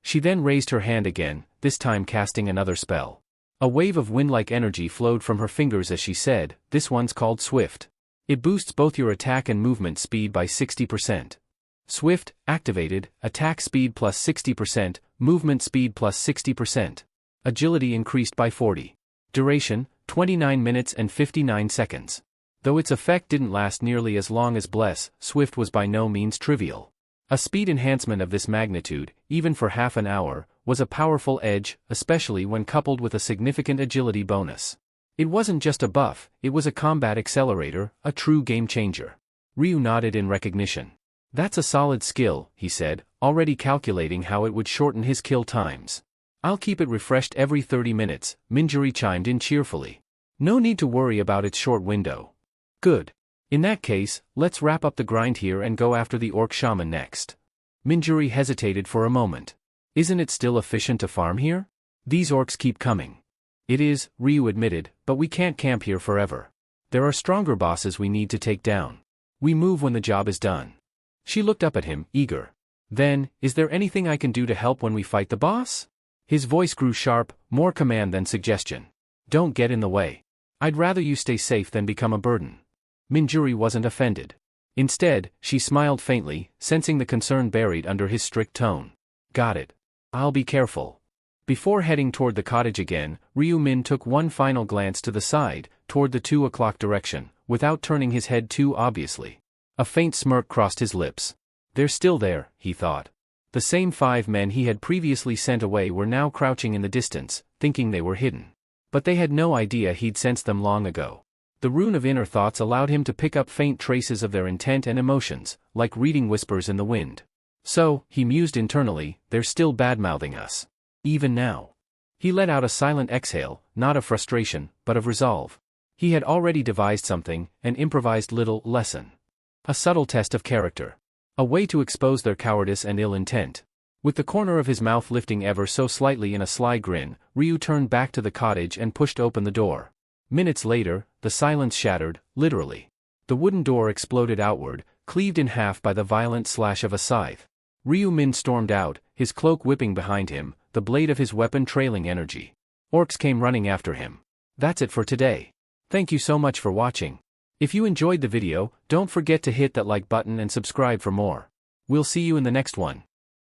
She then raised her hand again, this time casting another spell. A wave of wind-like energy flowed from her fingers as she said, "This one's called Swift. It boosts both your attack and movement speed by 60%. Swift, activated, attack speed plus 60%, movement speed plus 60%. Agility increased by 40. Duration, 29 minutes and 59 seconds. Though its effect didn't last nearly as long as Bless, Swift was by no means trivial. A speed enhancement of this magnitude, even for half an hour, was a powerful edge, especially when coupled with a significant agility bonus. It wasn't just a buff, it was a combat accelerator, a true game changer. Ryu nodded in recognition. "That's a solid skill," he said, already calculating how it would shorten his kill times. "I'll keep it refreshed every 30 minutes, Minjuri chimed in cheerfully. "No need to worry about its short window." "Good. In that case, let's wrap up the grind here and go after the orc shaman next." Minjuri hesitated for a moment. "Isn't it still efficient to farm here? These orcs keep coming." "It is," Ryu admitted, "but we can't camp here forever. There are stronger bosses we need to take down. We move when the job is done." She looked up at him, eager. "Then, is there anything I can do to help when we fight the boss?" His voice grew sharp, more command than suggestion. "Don't get in the way. I'd rather you stay safe than become a burden." Minjuri wasn't offended. Instead, she smiled faintly, sensing the concern buried under his strict tone. "Got it. I'll be careful." Before heading toward the cottage again, Ryu Min took one final glance to the side, toward the 2 o'clock direction, without turning his head too obviously. A faint smirk crossed his lips. "They're still there," he thought. The same 5 men he had previously sent away were now crouching in the distance, thinking they were hidden. But they had no idea he'd sensed them long ago. The rune of inner thoughts allowed him to pick up faint traces of their intent and emotions, like reading whispers in the wind. "So," he mused internally, "they're still bad-mouthing us. Even now." He let out a silent exhale, not of frustration, but of resolve. He had already devised something, an improvised little lesson. A subtle test of character. A way to expose their cowardice and ill intent. With the corner of his mouth lifting ever so slightly in a sly grin, Ryu turned back to the cottage and pushed open the door. Minutes later, the silence shattered, literally. The wooden door exploded outward, cleaved in half by the violent slash of a scythe. Ryu Min stormed out, his cloak whipping behind him, the blade of his weapon trailing energy. Orcs came running after him. That's it for today. Thank you so much for watching. If you enjoyed the video, don't forget to hit that like button and subscribe for more. We'll see you in the next one.